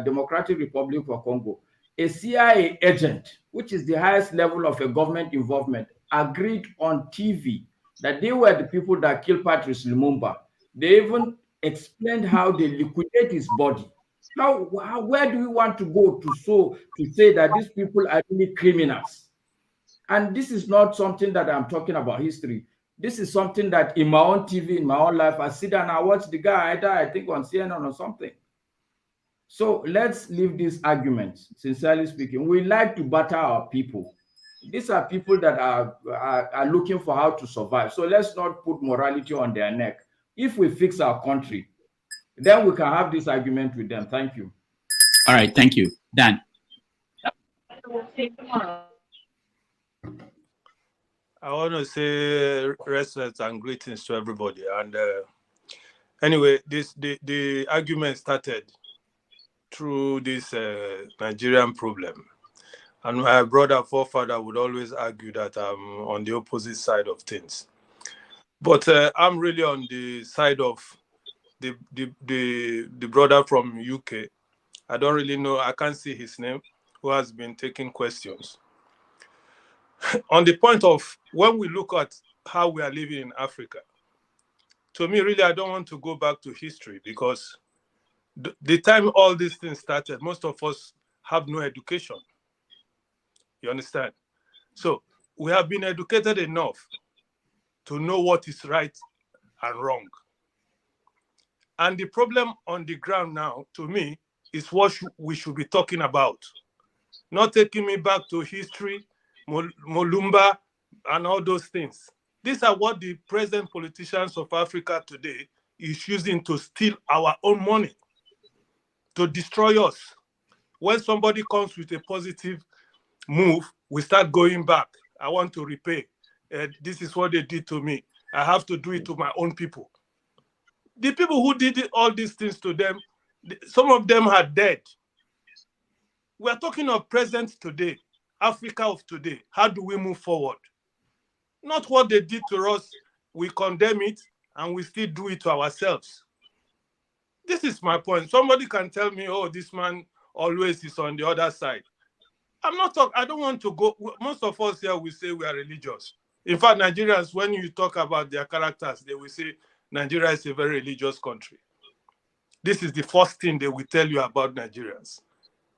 Democratic Republic of Congo, a CIA agent, which is the highest level of a government involvement, agreed on TV that they were the people that killed Patrice Lumumba. They even explained how they liquidate his body. Now, where do we want to go to say that these people are really criminals? And this is not something that I'm talking about history. This is something that in my own TV, in my own life, I sit and I watch the guy either, I think, on CNN or something. So let's leave these arguments, sincerely speaking. We like to batter our people. These are people that are looking for how to survive. So let's not put morality on their neck. If we fix our country, then we can have this argument with them. Thank you. All right, thank you. Dan. I want to say respect and greetings to everybody. And anyway, the argument started through this Nigerian problem. And my brother forefather would always argue that I'm on the opposite side of things. But I'm really on the side of the brother from UK. I don't really know, I can't see his name, who has been taking questions. On the point of when we look at how we are living in Africa, to me, really, I don't want to go back to history because the time all these things started, most of us have no education. You understand? So we have been educated enough to know what is right and wrong. And the problem on the ground now, to me, is what we should be talking about. Not taking me back to history, Molumba, and all those things. These are what the present politicians of Africa today is using to steal our own money, to destroy us. When somebody comes with a positive move, we start going back. I want to repay. This is what they did to me. I have to do it to my own people. The people who did all these things to them, some of them are dead. We are talking of present today, Africa of today. How do we move forward? Not what they did to us, we condemn it, and we still do it to ourselves. This is my point. Somebody can tell me, oh, this man always is on the other side. I'm not talking, I don't want to go. Most of us here, we say we are religious. In fact, Nigerians, when you talk about their characters, they will say Nigeria is a very religious country. This is the first thing they will tell you about Nigerians.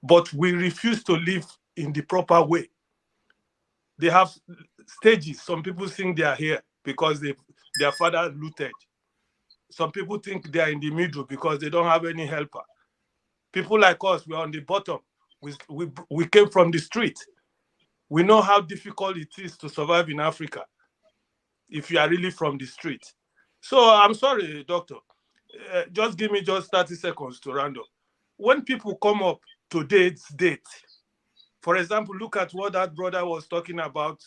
But we refuse to live in the proper way. They have stages. Some people think they are here because their father looted. Some people think they are in the middle because they don't have any helper. People like us, we're on the bottom. We came from the street. We know how difficult it is to survive in Africa if you are really from the street. So I'm sorry, doctor. Just give me just 30 seconds to round up. When people come up to today's date, for example, look at what that brother was talking about.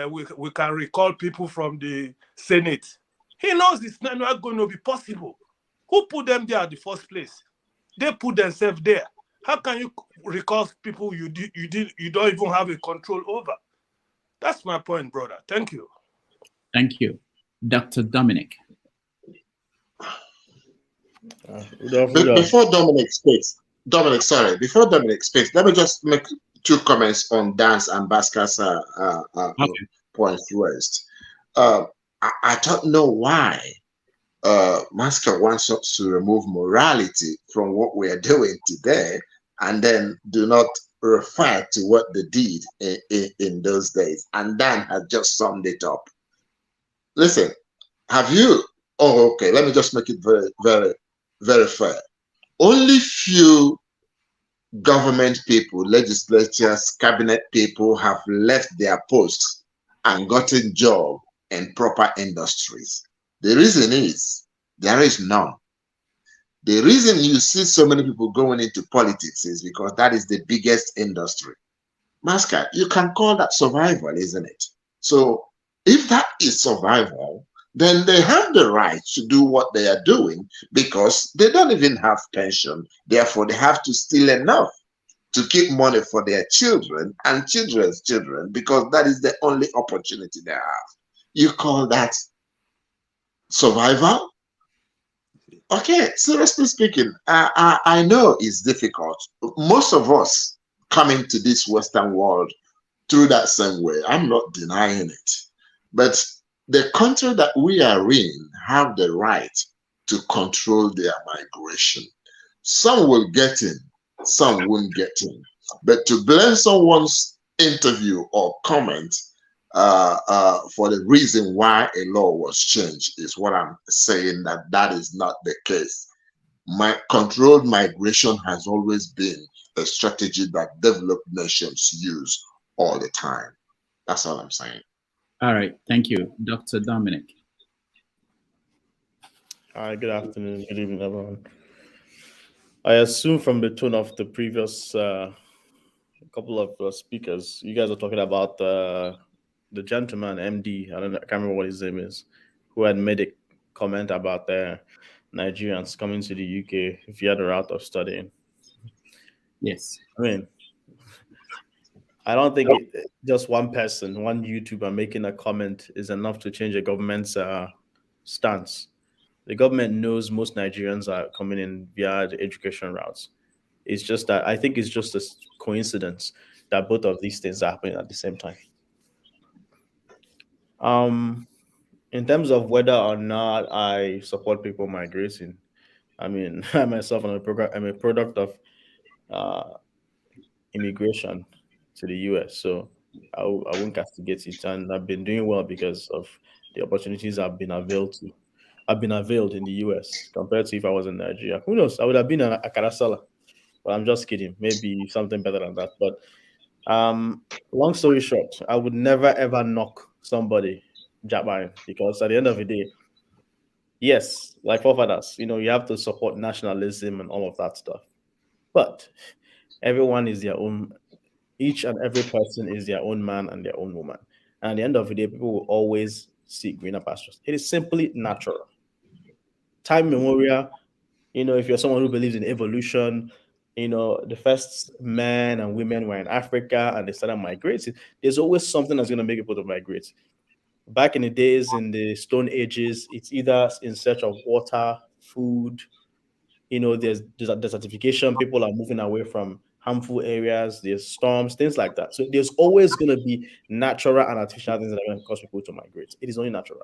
We can recall people from the Senate. He knows it's not going to be possible. Who put them there at the first place? They put themselves there. How can you recall people you don't even have a control over? That's my point, brother. Thank you. Thank you. Dr. Dominic. Before Dominic speaks, before Dominic speaks, let me just make two comments on Dan's and Basker's points raised. I don't know why Masker wants us to remove morality from what we are doing today and then do not refer to what they did in those days. And Dan has just summed it up. Listen, have you? Oh, okay. Let me just make it very, very, very fair. Only few government people, legislatures, cabinet people have left their posts and gotten job in proper industries. The reason is there is none. The reason you see so many people going into politics is because that is the biggest industry. Masker, you can call that survival, isn't it? So if that is survival, then they have the right to do what they are doing because they don't even have pension. Therefore, they have to steal enough to keep money for their children and children's children because that is the only opportunity they have. You call that survival? Okay, seriously speaking, I know it's difficult. Most of us coming to this Western world through that same way. I'm not denying it. But the country that we are in have the right to control their migration. Some will get in, some won't get in. But to blame someone's interview or comment for the reason why a law was changed is what I'm saying, that is not the case. Controlled migration has always been a strategy that developed nations use all the time. That's all I'm saying. All right, thank you, Dr. Dominic. Hi, good afternoon, good evening, everyone. I assume from the tone of the previous couple of speakers, you guys are talking about the gentleman, MD, I can't remember what his name is, who had made a comment about the Nigerians coming to the UK via the route of studying. Yes. I mean, I don't think just one person, one YouTuber making a comment is enough to change a government's stance. The government knows most Nigerians are coming in via the education routes. It's just that I think it's just a coincidence that both of these things are happening at the same time. In terms of whether or not I support people migrating, I mean, I myself am a product of uh, immigration to the US, so I won't castigate it, and I've been doing well because of the opportunities I've been availed in the US compared to if I was in Nigeria. Who knows? I would have been a Karasala, but I'm just kidding. Maybe something better than that. But long story short, I would never ever knock somebody Japan because at the end of the day, yes, like forefathers, you have to support nationalism and all of that stuff. But everyone is their own. Each and every person is their own man and their own woman. And at the end of the day, people will always seek greener pastures. It is simply natural. Time memorial, if you're someone who believes in evolution, the first men and women were in Africa and they started migrating. There's always something that's going to make people to migrate. Back in the days, in the Stone Ages, it's either in search of water, food, there's desertification, people are moving away from harmful areas, there's storms, things like that. So there's always going to be natural and artificial things that are going to cause people to migrate. It is only natural.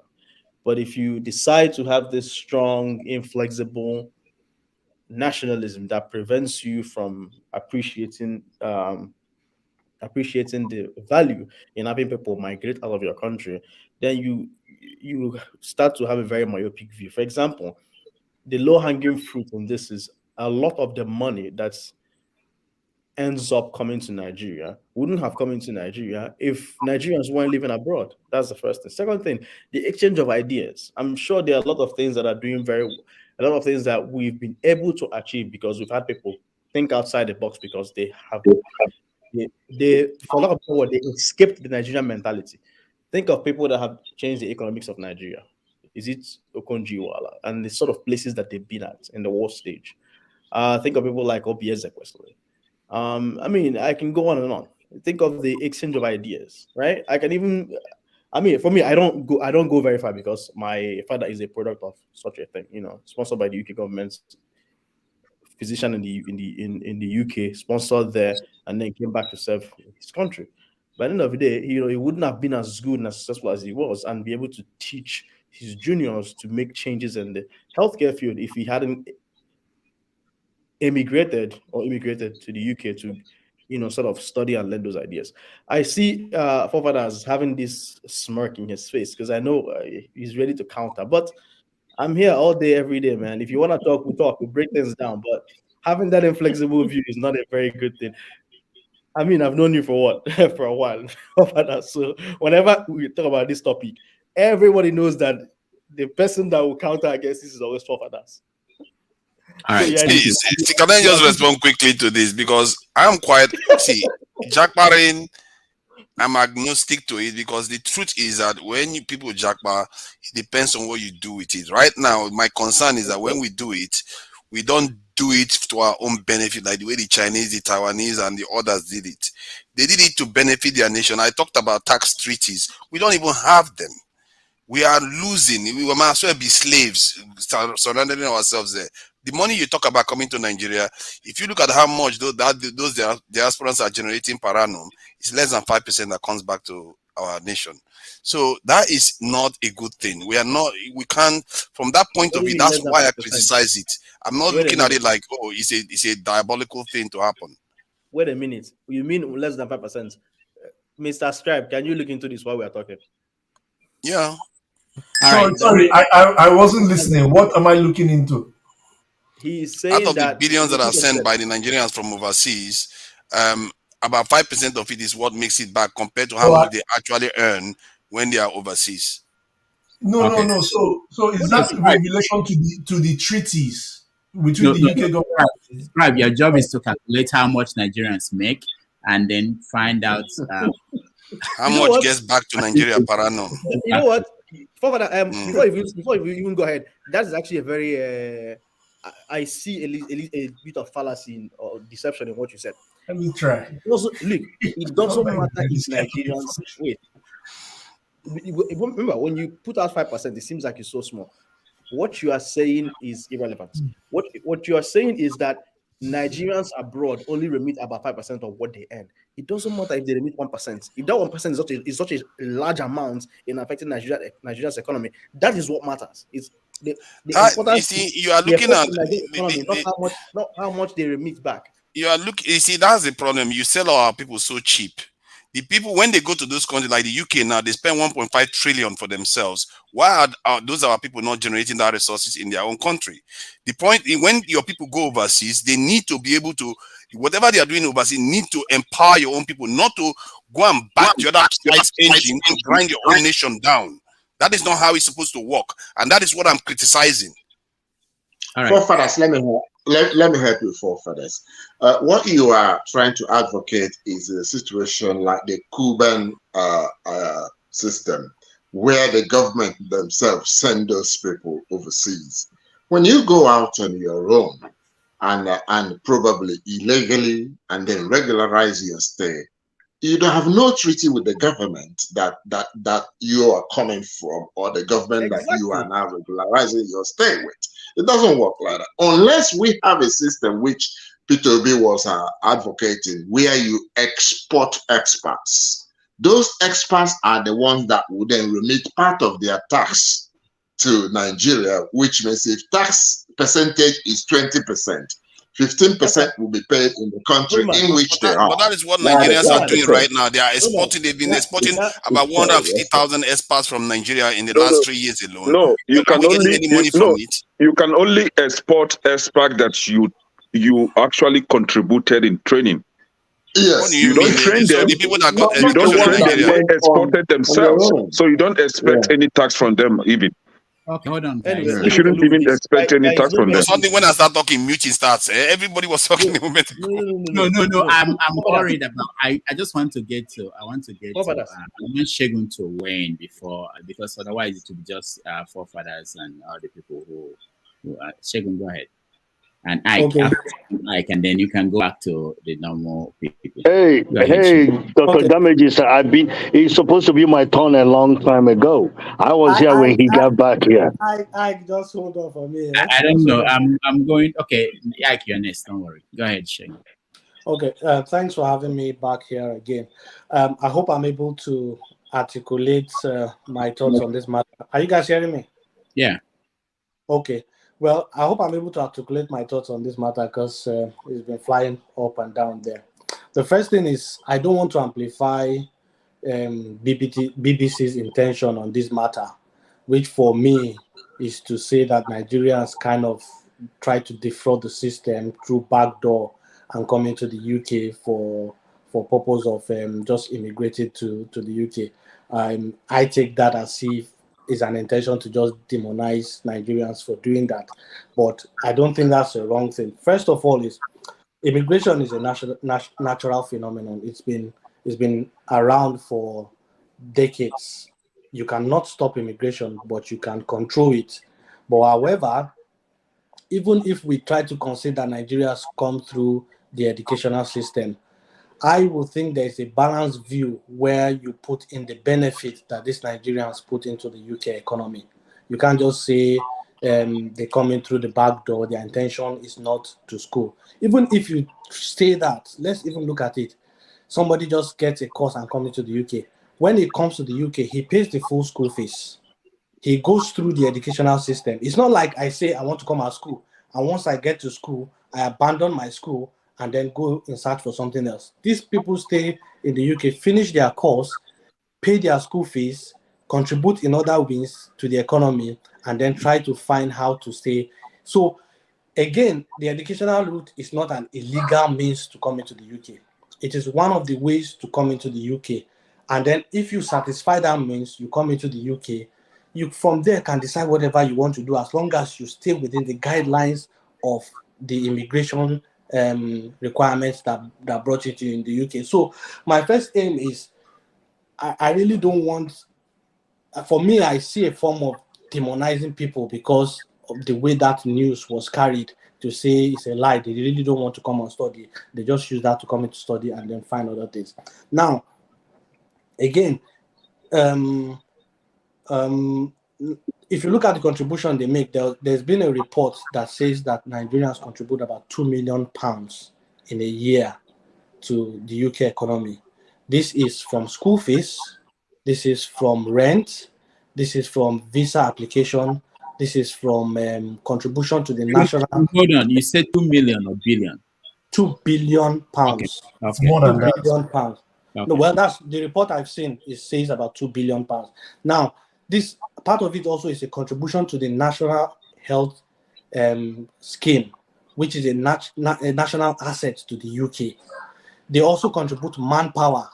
But if you decide to have this strong, inflexible nationalism that prevents you from appreciating the value in having people migrate out of your country, then you start to have a very myopic view. For example, the low-hanging fruit in this is a lot of the money that ends up coming to Nigeria wouldn't have come into Nigeria if Nigerians weren't living abroad. That's the first thing. Second thing, the exchange of ideas. I'm sure there are a lot of things that are doing a lot of things that we've been able to achieve because we've had people think outside the box because they for a lot of people, they escaped the Nigerian mentality. Think of people that have changed the economics of Nigeria. Is it Okonjo-Iweala and the sort of places that they've been at in the war stage? Think of people like OBS Equestrian. I mean, I can go on and on. Think of the exchange of ideas, right? For me, I don't go very far because my father is a product of such a thing, sponsored by the UK government, physician in the UK, sponsored there, and then came back to serve his country. By the end of the day, he wouldn't have been as good and as successful as he was and be able to teach his juniors to make changes in the healthcare field if he hadn't immigrated to the UK to, sort of study and learn those ideas. I see forefathers having this smirk in his face because I know he's ready to counter. But I'm here all day, every day, man. If you want to talk, we talk. We break things down. But having that inflexible view is not a very good thing. I mean, I've known you for what? For a while. So whenever we talk about this topic, everybody knows that the person that will counter against this is always forefathers. All right. Can I just respond quickly to this? Because I'm quite jackparing, I'm agnostic to it because the truth is that when people jackpar, it depends on what you do with it. Right now, my concern is that when we do it, we don't do it to our own benefit, like the way the Chinese, the Taiwanese, and the others did it. They did it to benefit their nation. I talked about tax treaties. We don't even have them. We are losing. We might as well be slaves, surrendering ourselves there. The money you talk about coming to Nigeria, if you look at how much those diasporans are generating per annum, it's less than 5% that comes back to our nation. So that is not a good thing. We can't, from that point of view, that's why I criticize it. I'm not looking at it like, oh, it's a diabolical thing to happen. Wait a minute. You mean less than 5%? Mr. Scribe, can you look into this while we are talking? Yeah. Sorry, I wasn't listening. What am I looking into? He's saying out of that the billions that are sent by the Nigerians from overseas, about 5% of it is what makes it back compared to how much they actually earn when they are overseas. No. So is that in relation to the treaties between the UK government? Right, your job is to calculate how much Nigerians make and then find out how much gets back to Nigeria per annum. You know what? Before you even go ahead, that is actually a very I see a bit of fallacy or deception in what you said. Let me try. It doesn't matter if Nigerians wait. Remember, when you put out 5%, it seems like it's so small. What you are saying is irrelevant. What you are saying is that Nigerians abroad only remit about 5% of what they earn. It doesn't matter if they remit 1%. If that 1% is such a large amount in affecting Nigeria's economy, that is what matters. It's the you see, you are looking at economy, not how much they remit back. You see, that's the problem. You sell our people so cheap. The people, when they go to those countries like the UK now, they spend 1.5 trillion for themselves. Why are those our people not generating that resources in their own country? The point is, when your people go overseas, they need to be able to, whatever they are doing overseas, need to empower your own people, not to go and back the other side's engine to grind your own nation down. That is not how it's supposed to work, and that is what I'm criticizing. All right. Forefathers, let me help you, forefathers. What you are trying to advocate is a situation like the Cuban system, where the government themselves send those people overseas. When you go out on your own and probably illegally and then regularize your stay, you don't have no treaty with the government that you are coming from, or the government that you are now regularizing your stay with. It doesn't work like that unless we have a system which Peter Obi was advocating, where you export experts. Those experts are the ones that would then remit part of their tax to Nigeria, which means if tax percentage is 20%, 15% will be paid in the country in which they are. But that is what Nigerians are doing right now. They are exporting. They've been exporting about 150,000 experts from Nigeria in the last 3 years alone. No, you can only any money from it. You can only export experts that you actually contributed in training. Yes, you don't train them. The people that got You don't train them. They exported themselves, on so you don't expect any tax from them even. Okay, hold on. You shouldn't even expect any tax from them. Something when I start talking, muting starts. Everybody was talking a moment ago. No. I'm worried about. I just want to get to. I want Shegun to weigh in before, because otherwise it will be just forefathers and all the people who Shegun, go ahead. And Ike, and then you can go back to the normal people. Hey, Dr. Damages, it's supposed to be my turn a long time ago. I was here when he got back here. I just hold on for me. I don't know. I'm going. Okay, Ike, you're next. Don't worry. Go ahead, Shegun. Okay, thanks for having me back here again. I hope I'm able to articulate my thoughts on this matter. Are you guys hearing me? Yeah. Okay. Well, I hope I'm able to articulate my thoughts on this matter, because it's been flying up and down there. The first thing is, I don't want to amplify BBC's intention on this matter, which for me is to say that Nigerians kind of try to defraud the system through backdoor and come into the UK for purpose of just immigrating to the UK. I take that as if is an intention to just demonize Nigerians for doing that. But I don't think that's the wrong thing. First of all, immigration is a natural phenomenon. It's been around for decades. You cannot stop immigration, but you can control it. But however, even if we try to consider Nigerians come through the educational system, I would think there is a balanced view where you put in the benefit that these Nigerians put into the UK economy. You can't just say they come in through the back door, their intention is not to school. Even if you say that, let's even look at it. Somebody just gets a course and comes into the UK. When he comes to the UK, he pays the full school fees. He goes through the educational system. It's not like I say I want to come out of school, and once I get to school, I abandon my school and then go in search for something else. These people stay in the UK, finish their course, pay their school fees, contribute in other ways to the economy, and then try to find how to stay. So again, the educational route is not an illegal means to come into the UK. It is one of the ways to come into the UK. And then if you satisfy that means, you come into the UK, you from there can decide whatever you want to do as long as you stay within the guidelines of the immigration requirements that brought you to in the UK. So my first aim is I really don't want, for me, I see a form of demonizing people because of the way that news was carried to say it's a lie. They really don't want to come and study. They just use that to come into study and then find other things. Now, again, if you look at the contribution they make, there's been a report that says that Nigerians contribute about £2 million in a year to the UK economy. This is from school fees, this is from rent, this is from visa application, this is from contribution to the national. Hold on, you said 2 million or billion? £2 billion. Okay. More than £2 billion. Okay. No, well, that's the report I've seen. It says about £2 billion. Now, this part of it also is a contribution to the national health scheme, which is a national asset to the UK. They also contribute manpower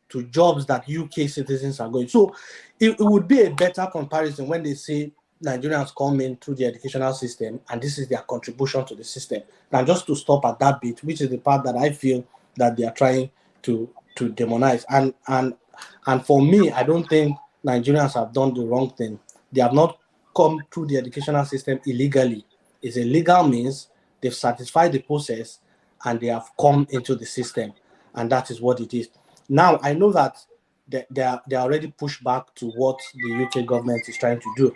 to jobs that UK citizens are going. So it would be a better comparison when they say Nigerians come in through the educational system and this is their contribution to the system, than just to stop at that bit, which is the part that I feel that they are trying to demonize. And for me, I don't think Nigerians have done the wrong thing. They have not come through the educational system illegally. It's a legal means. They've satisfied the process and they have come into the system, and that is what it is. Now, I know that they are already pushed back to what the UK government is trying to do.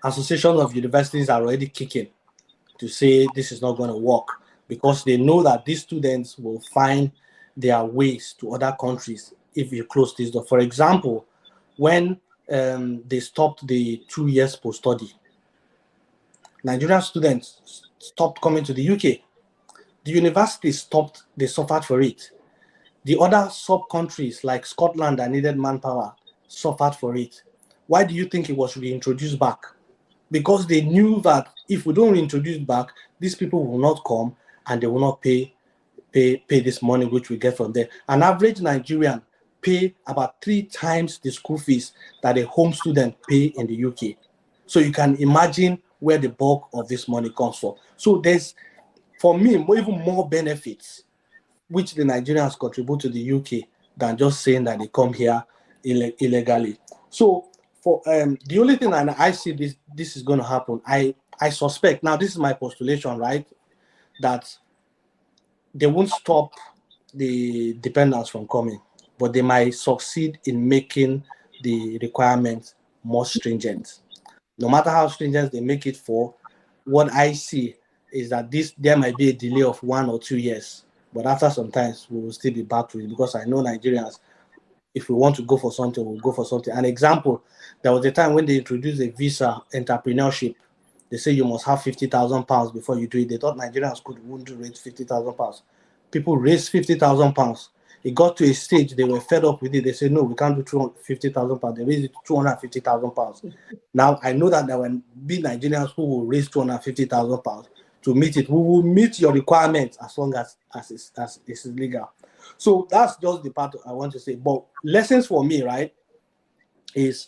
Associations of universities are already kicking to say this is not going to work because they know that these students will find their ways to other countries if you close this door. For example, when they stopped the 2 years post-study, Nigerian students stopped coming to the UK. The university stopped, they suffered for it. The other sub-countries like Scotland that needed manpower suffered for it. Why do you think it was reintroduced back? Because they knew that if we don't reintroduce back, these people will not come and they will not pay this money which we get from there. An average Nigerian pay about 3 times the school fees that a home student pay in the UK. So you can imagine where the bulk of this money comes from. So there's, for me, even more benefits which the Nigerians contribute to the UK than just saying that they come here illegally. So for the only thing I see this is going to happen, I suspect, now this is my postulation, right, that they won't stop the dependents from coming, but they might succeed in making the requirements more stringent. No matter how stringent they make it for, what I see is that there might be a delay of 1 or 2 years, but after some time we will still be back to it, because I know Nigerians, if we want to go for something, we'll go for something. An example, there was a time when they introduced a visa entrepreneurship. They say you must have £50,000 before you do it. They thought Nigerians wouldn't raise £50,000. People raised £50,000. It got to a stage they were fed up with it. They said, no, we can't do £50,000. They raised it to £250,000. Now, I know that there will be Nigerians who will raise £250,000 to meet it. We will meet your requirements as long as it's legal. So that's just the part I want to say. But lessons for me, right, is,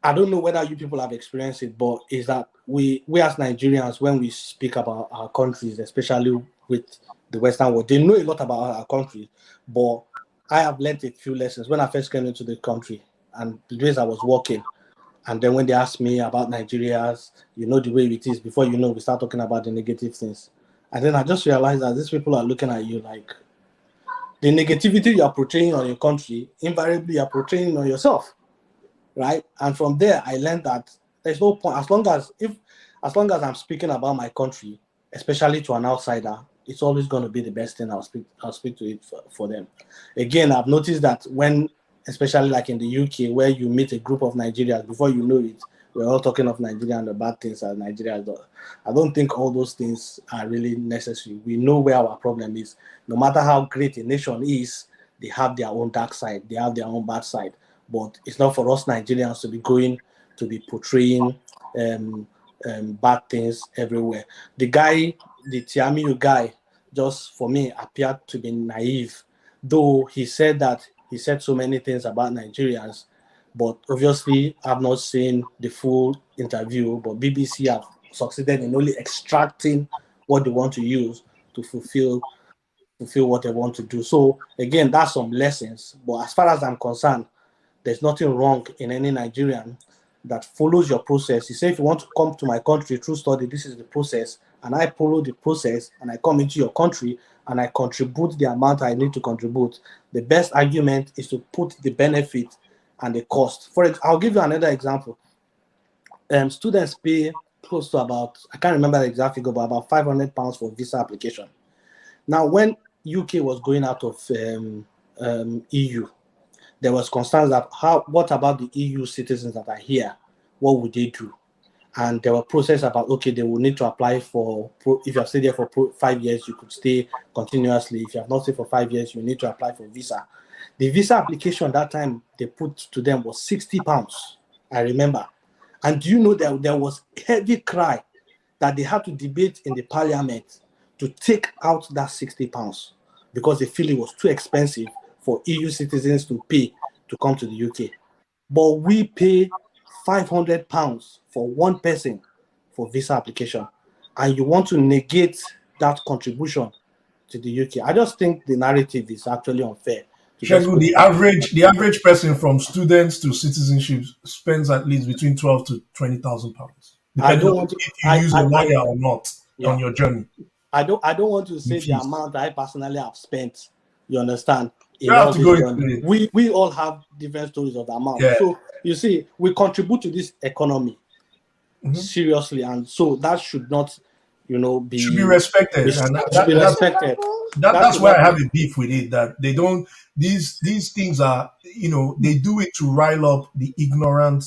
I don't know whether you people have experienced it, but is that we as Nigerians, when we speak about our countries, especially with the Western world, they know a lot about our country, but I have learned a few lessons when I first came into the country and the days I was working. And then when they asked me about Nigerians, you know the way it is, before you know, we start talking about the negative things. And then I just realized that these people are looking at you like, the negativity you are portraying on your country, invariably you are portraying on yourself, right? And from there, I learned that there's no point, as long as I'm speaking about my country, especially to an outsider, it's always going to be the best thing. I'll speak to it for them. Again, I've noticed that when, especially like in the UK, where you meet a group of Nigerians, before you know it, we're all talking of Nigeria and the bad things that Nigeria does. I don't think all those things are really necessary. We know where our problem is. No matter how great a nation is, they have their own dark side. They have their own bad side. But it's not for us Nigerians to be going to be portraying bad things everywhere. The Tiamiyu guy just for me appeared to be naive, though he said so many things about Nigerians, but obviously I've not seen the full interview, but BBC have succeeded in only extracting what they want to use to fulfill what they want to do. So again, that's some lessons. But as far as I'm concerned, there's nothing wrong in any Nigerian that follows your process. You say, if you want to come to my country through study, this is the process, and I follow the process, and I come into your country, and I contribute the amount I need to contribute. The best argument is to put the benefit and the cost. I'll give you another example. Students pay close to about, I can't remember the exact figure, but about £500 for visa application. Now, when UK was going out of EU, there was concerns that what about the EU citizens that are here? What would they do? And there were process about, okay, they will need to apply for, if you have stayed there for 5 years, you could stay continuously. If you have not stayed for 5 years, you need to apply for visa. The visa application that time they put to them was £60, I remember. And do you know that there was heavy cry that they had to debate in the parliament to take out that £60 because they feel it was too expensive for EU citizens to pay to come to the UK. But we pay £500 for one person for visa application, and you want to negate that contribution to the UK. I just think the narrative is actually unfair. Shegu, the average person from students to citizenship spends at least between £12,000 to £20,000, depending on if you use a lawyer or not on your journey. I don't want to say the amount I personally have spent. You understand? You have to go into it. We all have different stories of the amount. Yeah. So you see, we contribute to this economy seriously, and so that should not, be should be respected. That's why I have a beef with it. That they don't. These things are, they do it to rile up the ignorant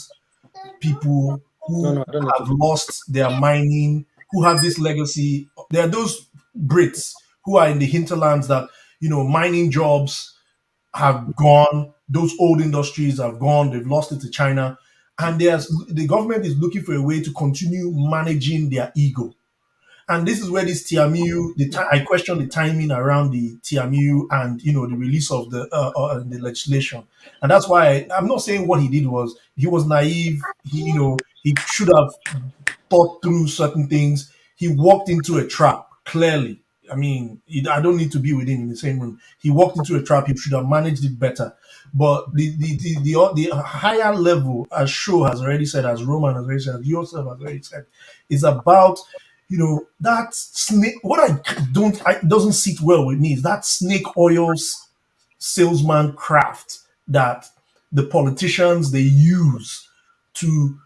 people who have lost their mining, who have this legacy. There are those Brits who are in the hinterlands that, mining jobs have gone. Those old industries have gone. They've lost it to China. And the government is looking for a way to continue managing their ego. And this is where this Tiamiyu, I question the timing around the Tiamiyu and, the release of the legislation. And that's why I'm not saying what he did was, he was naive. He should have thought through certain things. He walked into a trap, clearly. I mean, I don't need to be with him in the same room. He walked into a trap. He should have managed it better. But the higher level, as Sho has already said, as Roman has already said, as yourself has already said, is about, that snake. What it doesn't sit well with me is that snake oil salesman craft that the politicians, they use to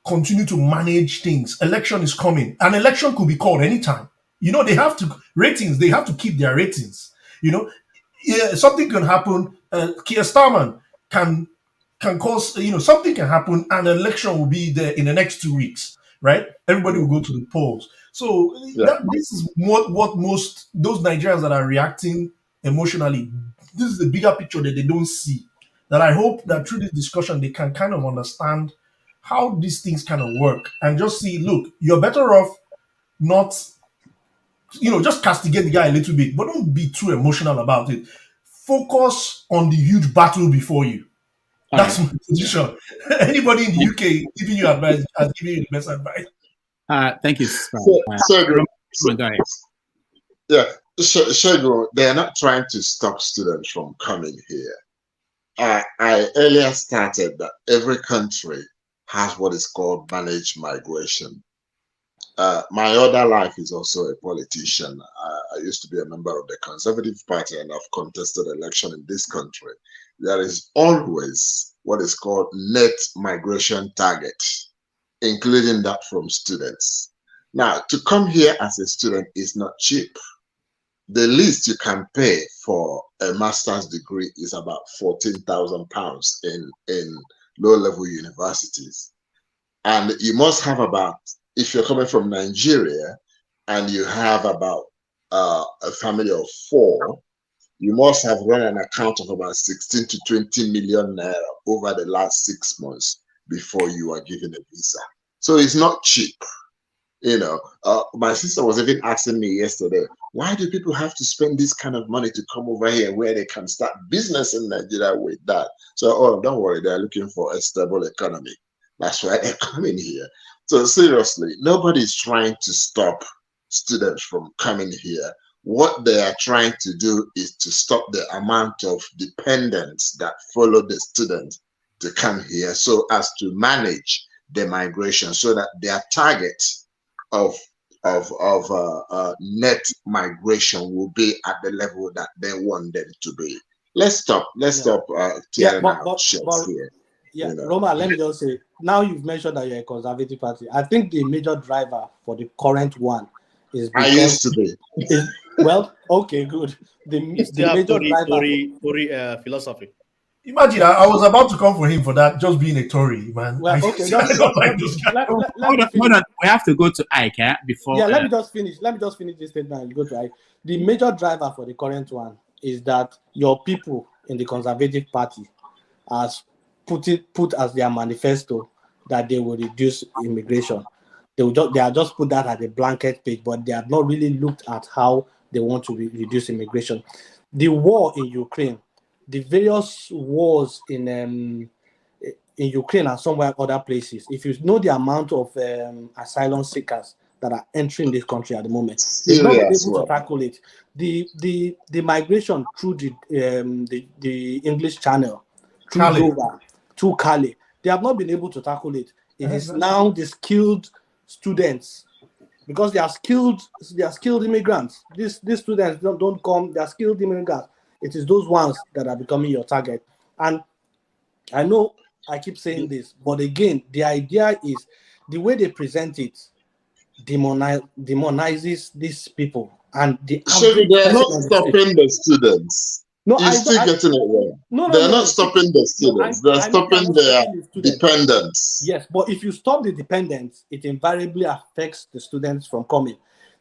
continue to manage things. Election is coming. An election could be called anytime. They have to they have to keep their ratings. Something can happen. Keir Starmer can cause, something can happen, and an election will be there in the next 2 weeks, right? Everybody will go to the polls. So this is what most those Nigerians that are reacting emotionally, this is the bigger picture that they don't see. That I hope that through this discussion they can kind of understand how these things kind of work and just see, look, you're better off not, just castigate the guy a little bit, but don't be too emotional about it. Focus on the huge battle before you. That's my position. Anybody in the UK giving you advice has given you the best advice. Thank you. Shego, they are not trying to stop students from coming here. I earlier started that every country has what is called managed migration. My other life is also a politician. I used to be a member of the Conservative Party and I've contested election in this country. There is always what is called net migration target, including that from students. Now, to come here as a student is not cheap. The least you can pay for a master's degree is about £14,000 in low-level universities. And you must have about, if you're coming from Nigeria and you have about a family of 4, you must have run an account of about 16 to 20 million naira over the last 6 months before you are given a visa. So it's not cheap. My sister was even asking me yesterday, why do people have to spend this kind of money to come over here where they can start business in Nigeria with that? So, don't worry, they're looking for a stable economy. That's why they're coming here. So seriously, nobody's trying to stop students from coming here. What they are trying to do is to stop the amount of dependents that follow the students to come here, so as to manage the migration, so that their target of net migration will be at the level that they want them to be. Let's stop tearing out shirts here. Yeah, Roma, let me just say, now you've mentioned that you're a conservative party. I think the major driver for the current one is because... I used to be. Well, okay, good. The major driver... philosophy. Imagine, I was about to come for him for that, just being a Tory, man. Well, okay, I don't like this guy. Hold on. We have to go to Ike before... Yeah, let me just finish this statement and go to Ike. The major driver for the current one is that your people in the Conservative Party has put as their manifesto that they will reduce immigration. They are just put that at a blanket page, but they have not really looked at how they want to reduce immigration. The war in Ukraine, the various wars in Ukraine and somewhere other places, if you know the amount of asylum seekers that are entering this country at the moment, they've not been able to tackle it. The migration through the English Channel, through Dover, to Cali, they have not been able to tackle it. It is now the skilled students, because they are skilled immigrants. These students don't come, they are skilled immigrants. It is those ones that are becoming your target. And I know I keep saying this, but again, the idea is the way they present it demonizes these people. And they're not stopping the students. No, you're still getting it wrong. They're not stopping the students. They're stopping their dependents. Yes, but if you stop the dependents, it invariably affects the students from coming.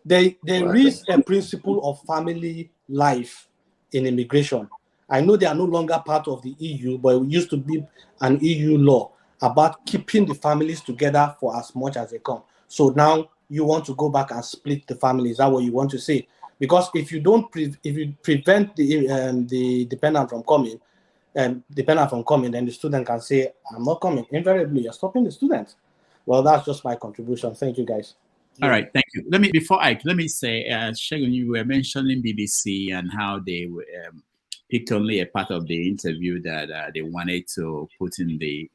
There is a principle of family life in immigration. I know they are no longer part of the EU, but it used to be an EU law about keeping the families together for as much as they come. So now you want to go back and split the family. Is that what you want to say? Because if you prevent the dependent from coming, then the student can say, "I'm not coming." Invariably, you're stopping the student. Well, that's just my contribution. Thank you, guys. All right, thank you. Let me say, Shegun, you were mentioning BBC and how they picked only a part of the interview that they wanted to put in the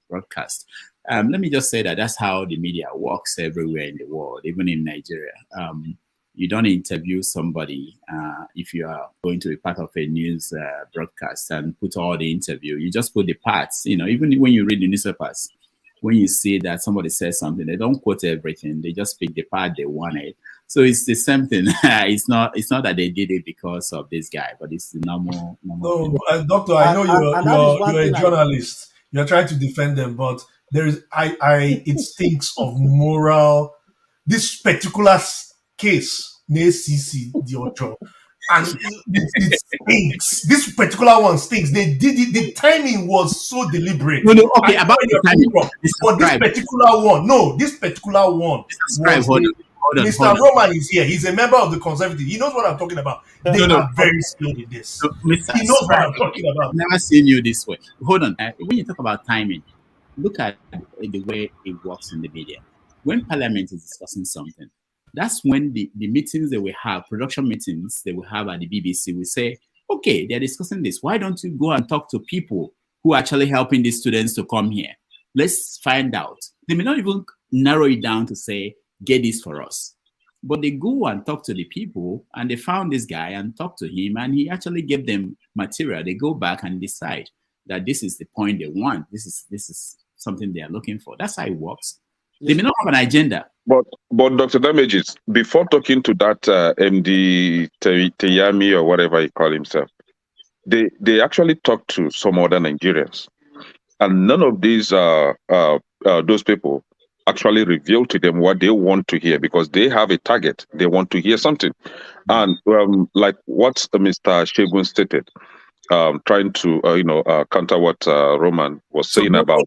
broadcast. Let me just say that that's how the media works everywhere in the world, even in Nigeria. You don't interview somebody if you are going to be part of a news broadcast and put all the interview. You just put the parts. Even when you read the newspapers, when you see that somebody says something, they don't quote everything. They just pick the part they wanted. So it's the same thing. It's not that they did it because of this guy, but it's the normal. No, Doctor, I know you're a journalist. You're trying to defend them, but it stinks of moral. This particular case, NACC, the Ocho, and it stinks. This particular one stinks. They did it. The timing was so deliberate. No, okay. About the timing, but this particular one. Mr. Roman is here. He's a member of the Conservative. He knows what I'm talking about. They are very skilled in this. He knows what I'm talking about. I've never seen you this way. Hold on. When you talk about timing, look at the way it works in the media. When Parliament is discussing something, that's when the meetings they will have, production meetings they will have at the BBC, will say, okay, they're discussing this. Why don't you go and talk to people who are actually helping these students to come here? Let's find out. They may not even narrow it down to say, get this for us. But they go and talk to the people, and they found this guy and talked to him, and he actually gave them material. They go back and decide that this is the point they want. This is something they are looking for. That's how it works. They may not have an agenda. But Dr. Damages, before talking to that Emdee Tiamiyu or whatever he called himself, they actually talked to some other Nigerians, and none of these those people actually revealed to them what they want to hear, because they have a target. They want to hear something, and like what Mr. Shegun stated, trying to counter what Roman was saying about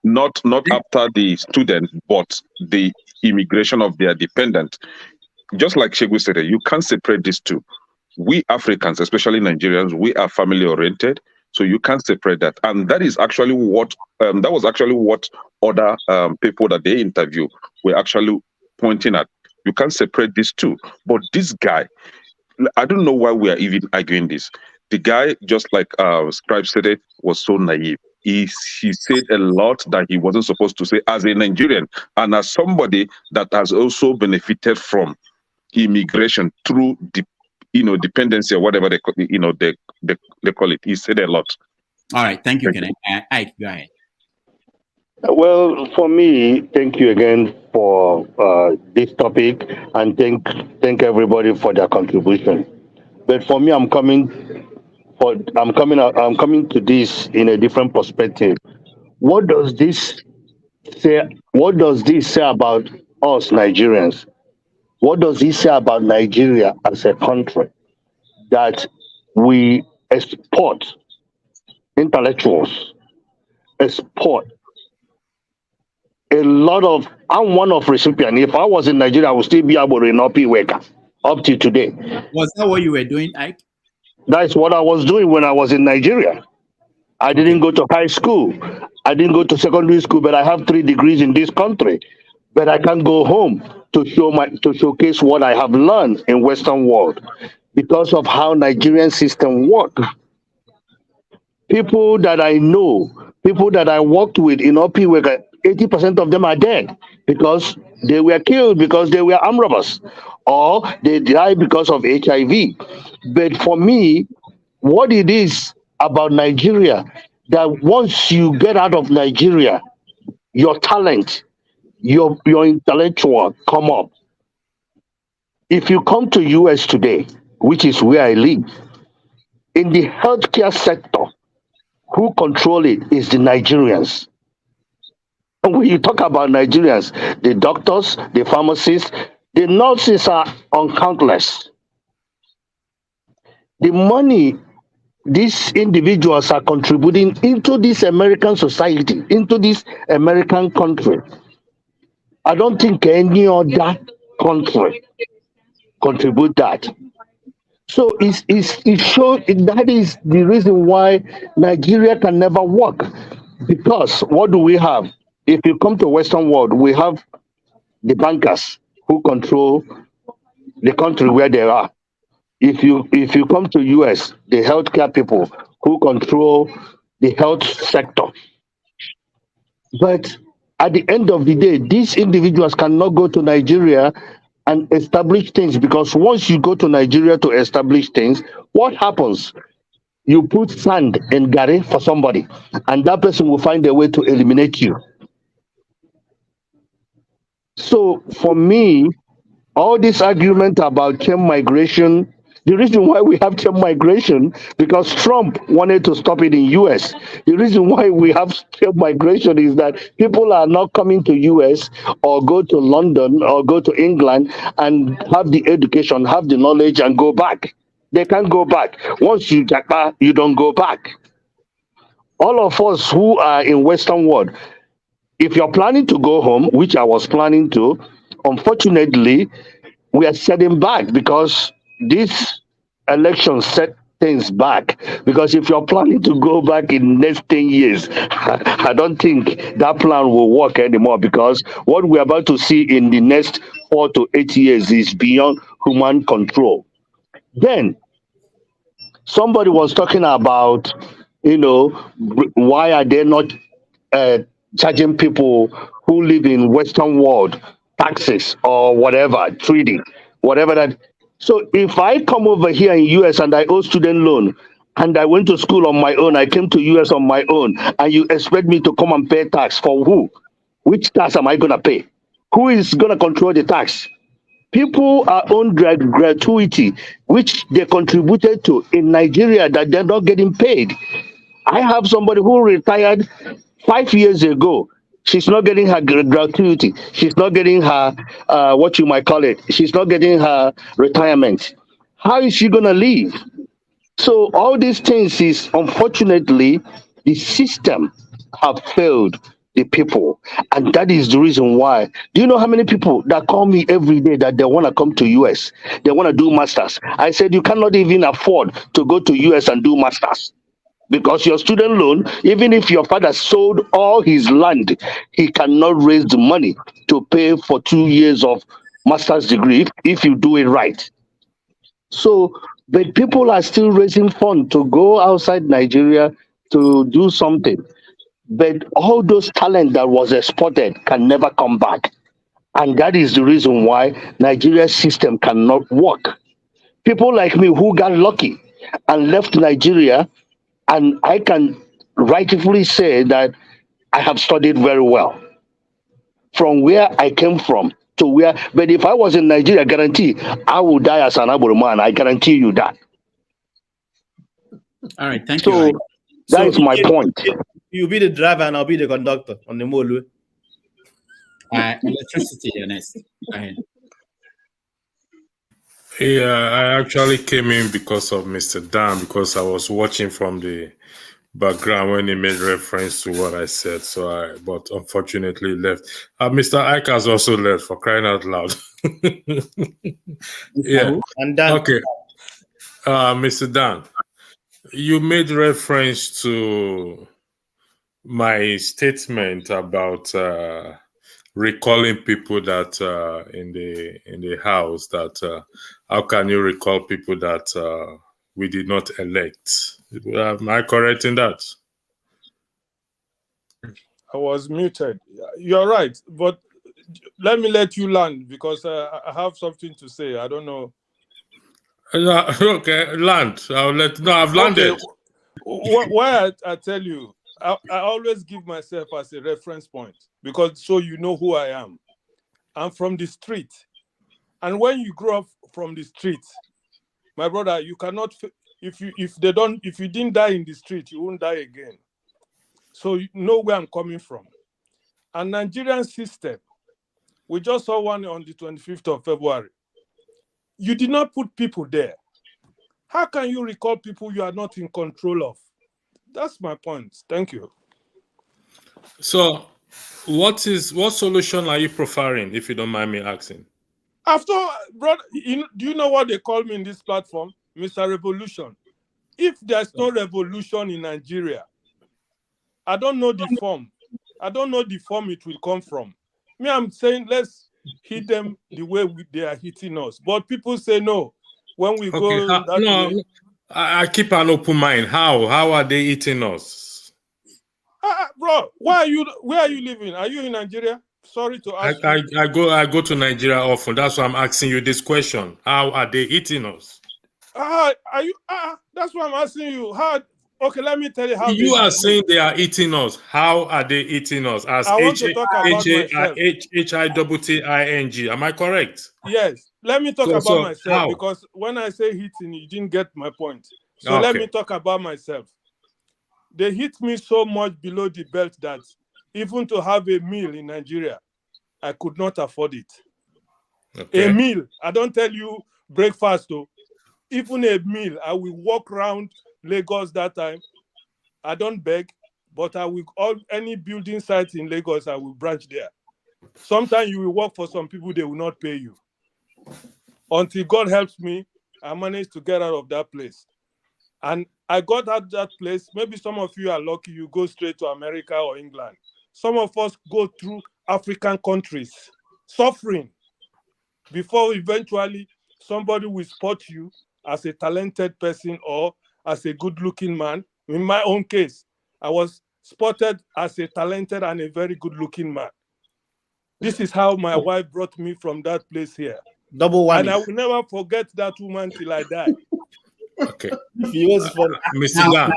not after the students, but the immigration of their dependent. Just like Shegu said, you can't separate these two. We Africans, especially Nigerians, we are family oriented, so you can't separate that. And that is actually what other people that they interview were actually pointing at. You can't separate these two. But this guy, I don't know why we are even arguing this. The guy, just like Scribe said it, was so naive. He said a lot that he wasn't supposed to say as a Nigerian and as somebody that has also benefited from immigration through dependency or whatever they call it. He said a lot. All right, thank you, Kenneth. Ike, go ahead. Well, for me, thank you again for this topic, and thank everybody for their contribution. But for me, I'm coming to this in a different perspective. What does this say? What does this say about us Nigerians? What does this say about Nigeria as a country? That we export intellectuals, export a lot of. I'm one of recipients. If I was in Nigeria, I would still be able to not be worker up to today. Was that what you were doing, Ike? That's what I was doing when I was in Nigeria. I didn't go to high school. I didn't go to secondary school, but I have 3 degrees in this country. But I can't go home to showcase what I have learned in Western world because of how Nigerian system work. People that I know, people that I worked with in OP, 80% of them are dead because they were killed because they were armed robbers or they died because of HIV. But for me, what it is about Nigeria, that once you get out of Nigeria, your talent, your intellectual come up. If you come to US today, which is where I live, in the healthcare sector, who control it is the Nigerians. And when you talk about Nigerians, the doctors, the pharmacists, the nurses are uncountless. The money these individuals are contributing into this American society, into this American country, I don't think any other country contribute that. So it shows that is the reason why Nigeria can never work. Because what do we have? If you come to Western world, we have the bankers who control the country where they are. If you come to US, the healthcare people who control the health sector. But at the end of the day, these individuals cannot go to Nigeria and establish things, because once you go to Nigeria to establish things, what happens? You put sand in Gary for somebody, and that person will find a way to eliminate you. So for me, all this argument about chain migration, the reason why we have chain migration, because Trump wanted to stop it in US. The reason why we have chain migration is that people are not coming to US or go to London or go to England and have the education, have the knowledge and go back. They can't go back. Once you JAPA, you don't go back. All of us who are in Western world, if you're planning to go home, which I was planning to, unfortunately, we are setting back because this election set things back. Because if you're planning to go back in next 10 years, I don't think that plan will work anymore, because what we're about to see in the next 4 to 8 years is beyond human control. Then somebody was talking about, why are they not charging people who live in Western world taxes or whatever, treaty, whatever that. So if I come over here in US and I owe student loan and I went to school on my own, I came to US on my own, and you expect me to come and pay tax for who? Which tax am I going to pay? Who is going to control the tax? People are on gratuity, which they contributed to in Nigeria, that they're not getting paid. I have somebody who retired 5 years ago. She's not getting her gratuity. She's not getting her, what you might call it. She's not getting her retirement. How is she going to live? So all these things is, unfortunately, the system have failed the people. And that is the reason why. Do you know how many people that call me every day that they want to come to US? They want to do masters. I said, you cannot even afford to go to US and do masters. Because your student loan, even if your father sold all his land, he cannot raise the money to pay for 2 years of master's degree if you do it right. So, but people are still raising funds to go outside Nigeria to do something. But all those talent that was exported can never come back. And that is the reason why Nigeria's system cannot work. People like me who got lucky and left Nigeria, and I can rightfully say that I have studied very well from where I came from to where. But if I was in Nigeria, guarantee I would die as an Aburu man. I guarantee you that. All right, thank so, you. That is my point. You'll be the driver and I'll be the conductor on the Molu. Electricity, Ernest. Go ahead. Yeah, I actually came in because of Mr. Dan, because I was watching from the background when he made reference to what I said. But unfortunately left. Mr. Ike has also left, for crying out loud. Yeah. And Dan. Okay. Mr. Dan, you made reference to my statement about recalling people that in the house, that how can you recall people that we did not elect? Am I correct in that? I was muted. You're right, but let me let you land because I have something to say. I don't know. Okay, land. I've landed. Okay. Why I tell you, I always give myself as a reference point because so you know who I am. I'm from the street, and when you grow up from the street, my brother, you cannot. If you didn't die in the street, you won't die again. So you know where I'm coming from. And Nigerian system, we just saw one on the 25th of February. You did not put people there. How can you recall people you are not in control of? That's my point. Thank you. So, what solution are you preferring, if you don't mind me asking? After, brother, do you know what they call me in this platform? Mr. Revolution. If there's no revolution in Nigeria, I don't know the form. I don't know the form it will come from. Me, I'm saying let's hit them the way they are hitting us. But people say no. When we go that way, I keep an open mind. How are they eating us? Bro, where are you living? Are you in Nigeria? Sorry to ask you. I go to Nigeria often. That's why I'm asking you this question. How are they eating us? That's why I'm asking you. How? Okay, let me tell you how. You are saying they are eating us. How are they eating us? As I want to talk about myself. H-I-T-T-I-N-G. Am I correct? Yes. Let me talk about myself how? Because when I say hitting, you didn't get my point. So let me talk about myself. They hit me so much below the belt that even to have a meal in Nigeria, I could not afford it. Okay. A meal. I don't tell you breakfast though. Even a meal. I will walk around Lagos that time. I don't beg, but I will any building site in Lagos, I will branch there. Sometimes you will work for some people, they will not pay you. Until God helps me, I managed to get out of that place. And I got out of that place. Maybe some of you are lucky, you go straight to America or England. Some of us go through African countries, suffering, before eventually somebody will spot you as a talented person or as a good-looking man. In my own case, I was spotted as a talented and a very good-looking man. This is how my wife brought me from that place here. Double whammy. And I will never forget that woman till I die. Okay. Mr. Dan.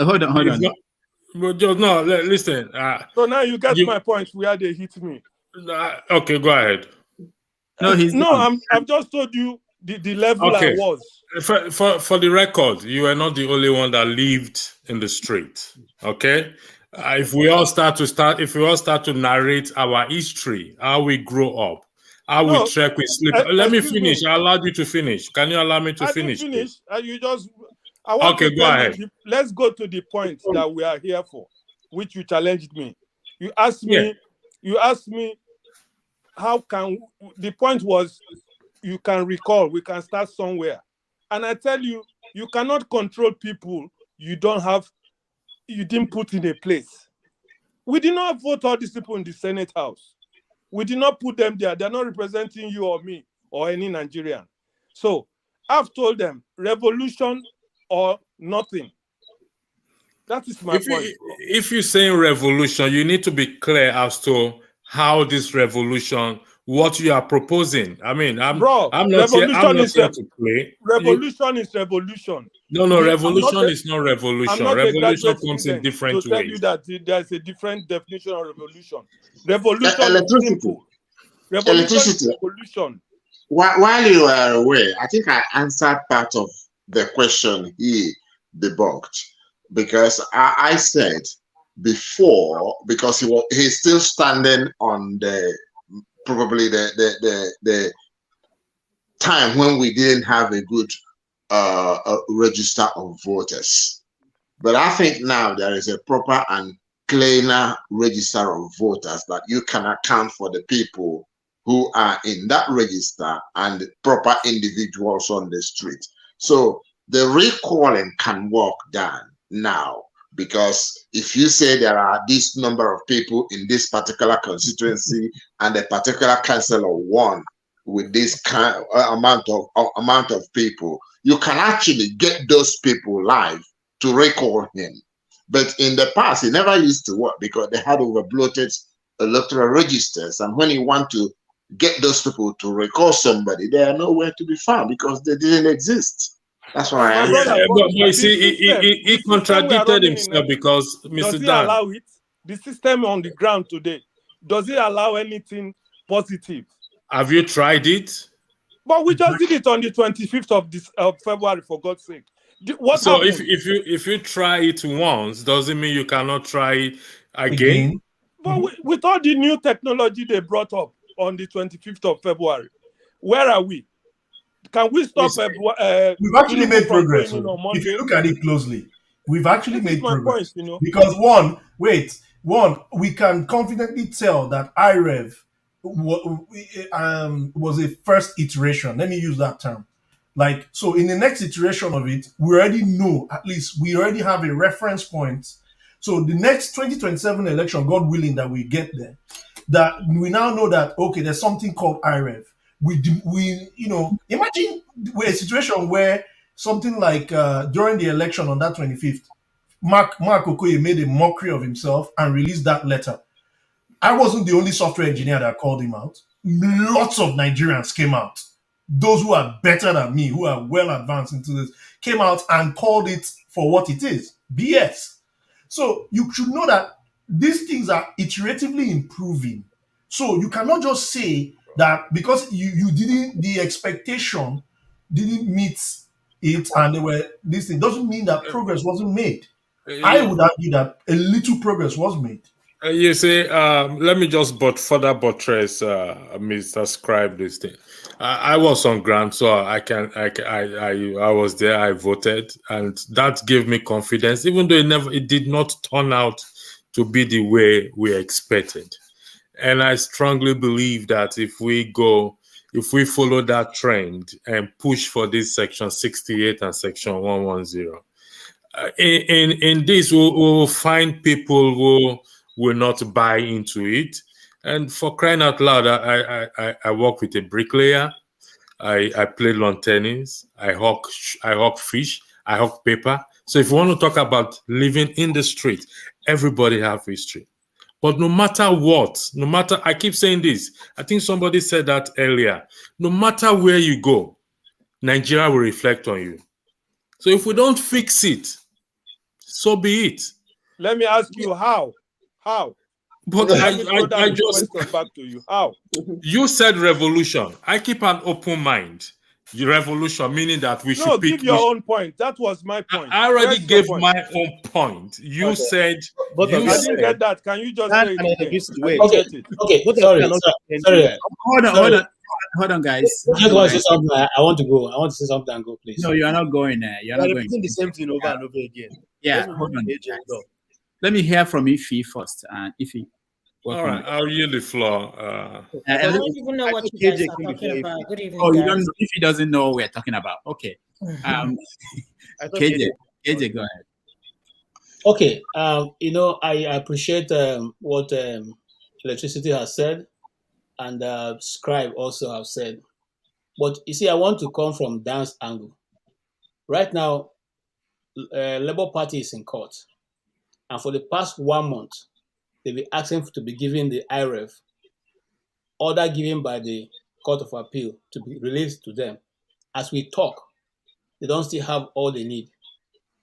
Hold on. No, listen. So now you get my point where they hit me. Okay, go ahead. I've just told you the level I was. For the record, you are not the only one that lived in the street. Okay, if we all start to narrate our history, how we grow up, how we trek with sleep. Let me finish. I allowed you to finish. Can you allow me to finish? I want to go ahead. Let's go to the point that we are here for, which you challenged me. You asked me, how can, the point was, you can recall, we can start somewhere. And I tell you, you cannot control people you didn't put in a place. We did not vote all these people in the Senate House. We did not put them there. They're not representing you or me or any Nigerian. So I've told them, revolution or nothing. That is my point. If you're saying revolution, you need to be clear as to how this revolution, what you are proposing. I mean, I'm not here to play. Revolution is revolution. No, revolution is not revolution. Revolution comes in different to tell ways. you that there's a different definition of revolution. Revolution is simple. Revolution is revolution. While you are away, I think I answered part of the question he debunked, because I said before, because he's still standing on probably the time when we didn't have a good register of voters. But I think now there is a proper and cleaner register of voters that you can account for the people who are in that register and proper individuals on the street. So the recalling can work down now, because if you say there are this number of people in this particular constituency and a particular councillor won with this kind amount of people, you can actually get those people live to recall him. But in the past, it never used to work because they had over-bloated electoral registers, and when you want to get those people to recall somebody, they are nowhere to be found because they didn't exist. That's why I answered. But you see, he contradicted himself because Does he allow it? The system on the ground today, does it allow anything positive? Have you tried it? But we just did it on the 25th of February, for God's sake. What happened? if you try it once, doesn't mean you cannot try it again. But with all the new technology they brought up on the 25th of February, where are we? Can we stop? We've actually made progress. If you look at it closely, we've actually made progress. Point, Because one, we can confidently tell that IREV was a first iteration. Let me use that term. Like, so in the next iteration of it, we already know, at least we already have a reference point. So the next 2027 election, God willing that we get there, that we now know that, okay, there's something called IREV. We imagine a situation where something like during the election on that 25th, Mark Okoye made a mockery of himself and released that letter. I wasn't the only software engineer that called him out. Lots of Nigerians came out. Those who are better than me, who are well advanced into this, came out and called it for what it is, BS. So you should know that these things are iteratively improving. So you cannot just say that because you didn't, the expectation didn't meet it and they were this thing, doesn't mean that progress wasn't made. I would argue that a little progress was made. You see, let me just further buttress Mr. Scribe this thing. I was on ground, so I was there. I voted, and that gave me confidence, even though it did not turn out to be the way we expected. And I strongly believe that if we follow that trend and push for this Section 68 and Section 110, in this we'll find people who will not buy into it. And for crying out loud, I work with a bricklayer. I play lawn tennis. I hawk fish. I hawk paper. So if you want to talk about living in the street, everybody have history. But no matter what, I keep saying this. I think somebody said that earlier. No matter where you go, Nigeria will reflect on you. So if we don't fix it, so be it. Let me ask you how. But I just back to you. How? You said revolution. I keep an open mind. Revolution meaning that we should pick. Give your own point. That was my point. I already gave my own point. You said. I didn't get that. Can you just say it again? Okay. Sorry. Hold on, guys. I just want to say something. I want to go. I want to say something and go, please. No, you are not going there. You're not going. The same thing over and over again. Yeah, hold on. Let me hear from Ife first. Ife. All right, I'll yield the floor. I don't even know what you guys are talking about. Good evening, Oh, you guys. don't know, if he doesn't know what we're talking about. Okay. KJ, go ahead. Okay, I appreciate what electricity has said, and Scribe also have said. But you see, I want to come from Dan's angle. Right now, Labour Party is in court, and for the past 1 month, they've been asking to be given the IREF, order given by the Court of Appeal to be released to them. As we talk, they don't still have all they need.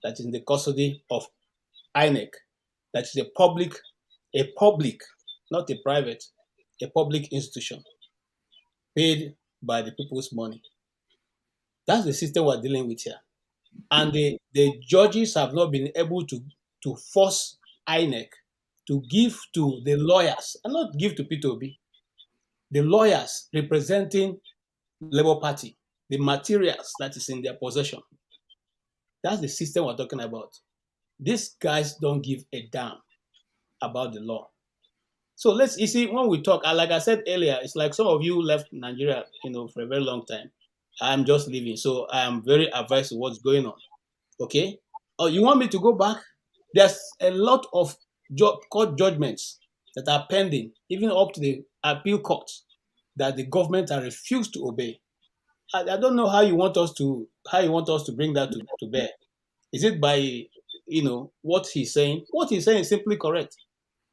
That is in the custody of INEC. That is a public, not a private, a public institution paid by the people's money. That's the system we're dealing with here. And the judges have not been able to force INEC to give to the lawyers, and not give to P2B, the lawyers representing Labour Party, the materials that is in their possession. That's the system we're talking about. These guys don't give a damn about the law. So you see, when we talk, like I said earlier, it's like some of you left Nigeria, for a very long time. I'm just leaving, so I am very averse to what's going on. Okay? Oh, you want me to go back? There's a lot of court judgments that are pending, even up to the appeal court, that the government has refused to obey. I don't know how you want us to bring that to bear. Is it by what he's saying? What he's saying is simply correct.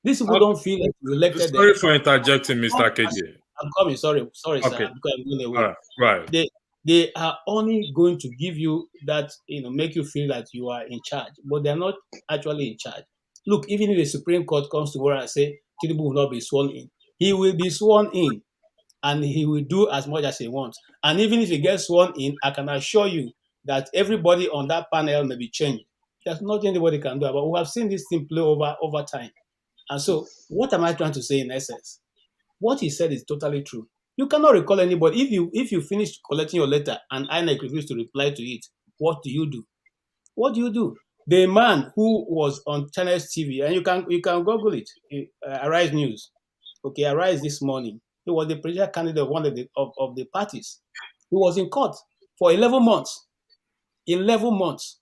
These people don't feel like you elected them. Sorry for interjecting, Mr. KJ. I'm coming. Sorry, Okay. sir. Because I'm going away. Right. They are only going to give you that, make you feel that you are in charge, but they're not actually in charge. Look, even if the Supreme Court comes tomorrow and say Tinubu will not be sworn in, he will be sworn in, and he will do as much as he wants. And even if he gets sworn in, I can assure you that everybody on that panel may be changed. There's nothing anybody can do about it. We have seen this thing play over time. And so, what am I trying to say in essence? What he said is totally true. You cannot recall anybody. If you finish collecting your letter and INEC refused to reply to it, what do you do? What do you do? The man who was on Channels TV, and you can Google it, Arise News. Okay, Arise this morning. He was the presidential candidate of one of the parties. He was in court for 11 months. 11 months.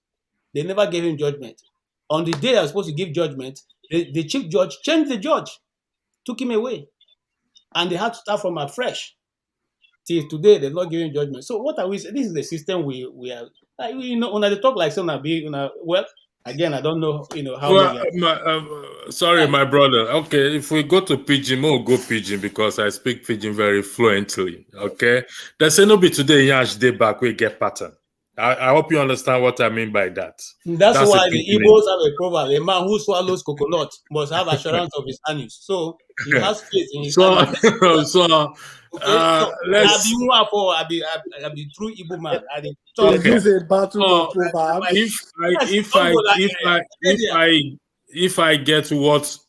They never gave him judgment. On the day I was supposed to give judgment, the chief judge changed the judge, took him away. And they had to start from afresh. Till today, they're not giving judgment. So what are we saying? This is the system we are. When they talk like something, well, again, I don't know, how. Well, sorry, my brother. Okay, if we go to Pidgin, we'll go Pidgin because I speak Pidgin very fluently. Okay, there's no be today. Yash day back we get pattern. I hope you understand what I mean by that. That's why the Igbos have a proverb: a man who swallows coconut must have assurance of his anus. So he has faith in his anus. Let's be true Igbo man. This is a battle of proverbs. If I get what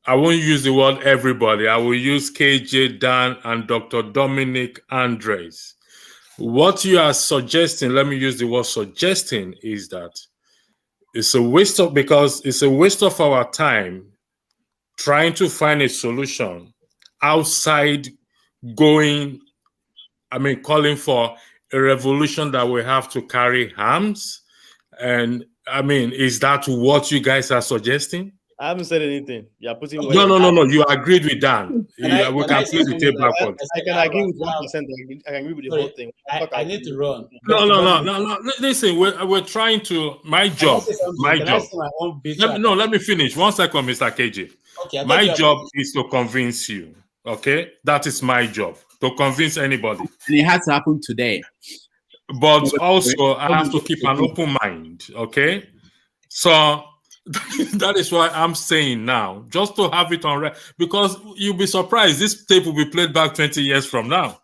I won't use the word everybody, I will use KJ, Dan, and Dr. Dominic Andres. What you are suggesting, let me use the word suggesting, is that it's a waste of our time trying to find a solution outside calling for a revolution that we have to carry arms. And is that what you guys are suggesting? I haven't said anything. You're putting No. You agreed with Dan. We can play the tape backwards. I can agree with 1%. I can agree with the whole thing. I need to run. No. Listen, we're trying to. My job. Let me finish. 1 second, Mr. KJ. Okay, my job is to convince you. Okay, that is my job, to convince anybody. And it has to happen today. But also, I have to keep an open mind. Okay, so. That is why I'm saying now, just to have it on record, because you'll be surprised. This tape will be played back 20 years from now.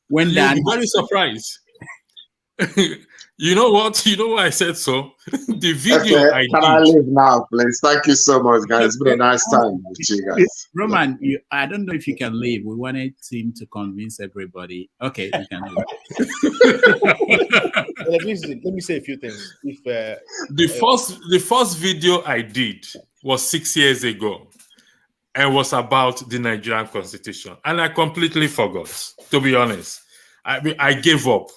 When you'll be very surprised. You know what? You know why I said so? The video Can I leave now, please? Thank you so much, guys. It's been a nice time with you guys. Roman, I don't know if you can leave. We wanted him to convince everybody. Okay, you can leave. Let me say a few things. The first video I did was 6 years ago. and was about the Nigerian constitution. And I completely forgot, to be honest. I gave up.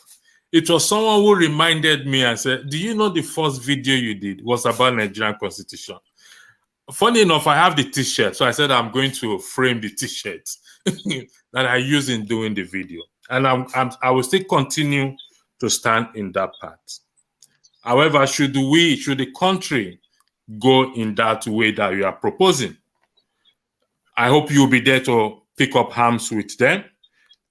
It was someone who reminded me and said, do you know the first video you did was about Nigerian constitution? Funny enough, I have the t-shirt. So I said, I'm going to frame the t-shirt that I use in doing the video. And I will still continue to stand in that part. However, should the country go in that way that you are proposing, I hope you'll be there to pick up arms with them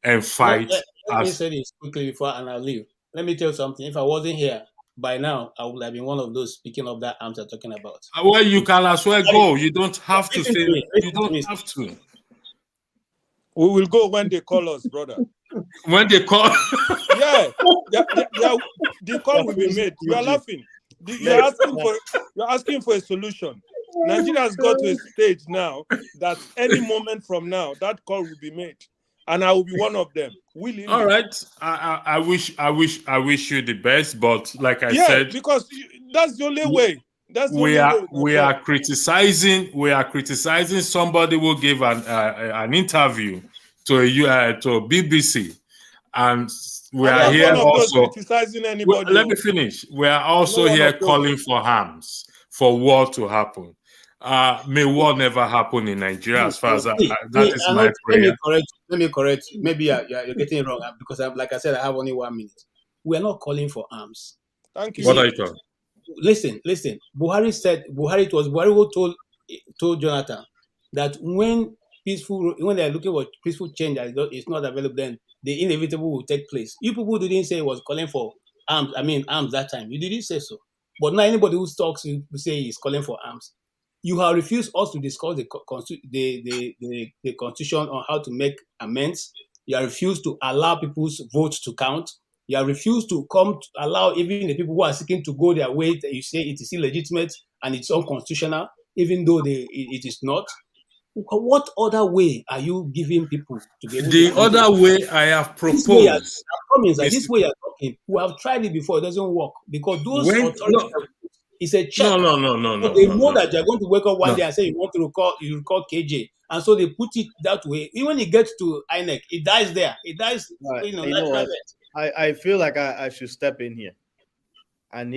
and fight. Let me say this quickly before and I'll leave. Let me tell you something. If I wasn't here, by now, I would have been one of those speaking of that arms I'm talking about. Well, you can as well go. You don't have to say. You don't have to. We will go when they call us, brother. When they call? Yeah, the call will be made. You are laughing. You're asking for a solution. Nigeria's got to a stage now that any moment from now, that call will be made. And I will be one of them. Willingly. All right. I wish you the best, but like I said, because that's the only way. We are criticizing somebody who gave an interview to BBC, and we are here also criticizing anybody. Let me finish. We are also here calling for harms, for war to happen. May war never happen in Nigeria, as far as that is my prayer. Let me correct. Maybe you're getting it wrong because, like I said, I have only 1 minute. We are not calling for arms. Thank you. What are you talking? Listen. Buhari who told Jonathan that when they're looking for peaceful change, it's not available, then the inevitable will take place. You people didn't say it was calling for arms. Arms that time. You didn't say so. But now anybody who talks will say he's calling for arms. You have refused us to discuss the constitution on how to make amends. You have refused to allow people's votes to count. You have refused to allow even the people who are seeking to go their way. You say it is illegitimate and it's unconstitutional, even though it is not. What other way are you giving people to be able the other way I have proposed? This way you're talking. We have tried it before. It doesn't work because those authorities. It's a check. No. They know that you're going to wake up one day and say you want to recall KJ, and so they put it that way. Even when it gets to INEC, it dies there. It dies. Right. I feel like I should step in here, and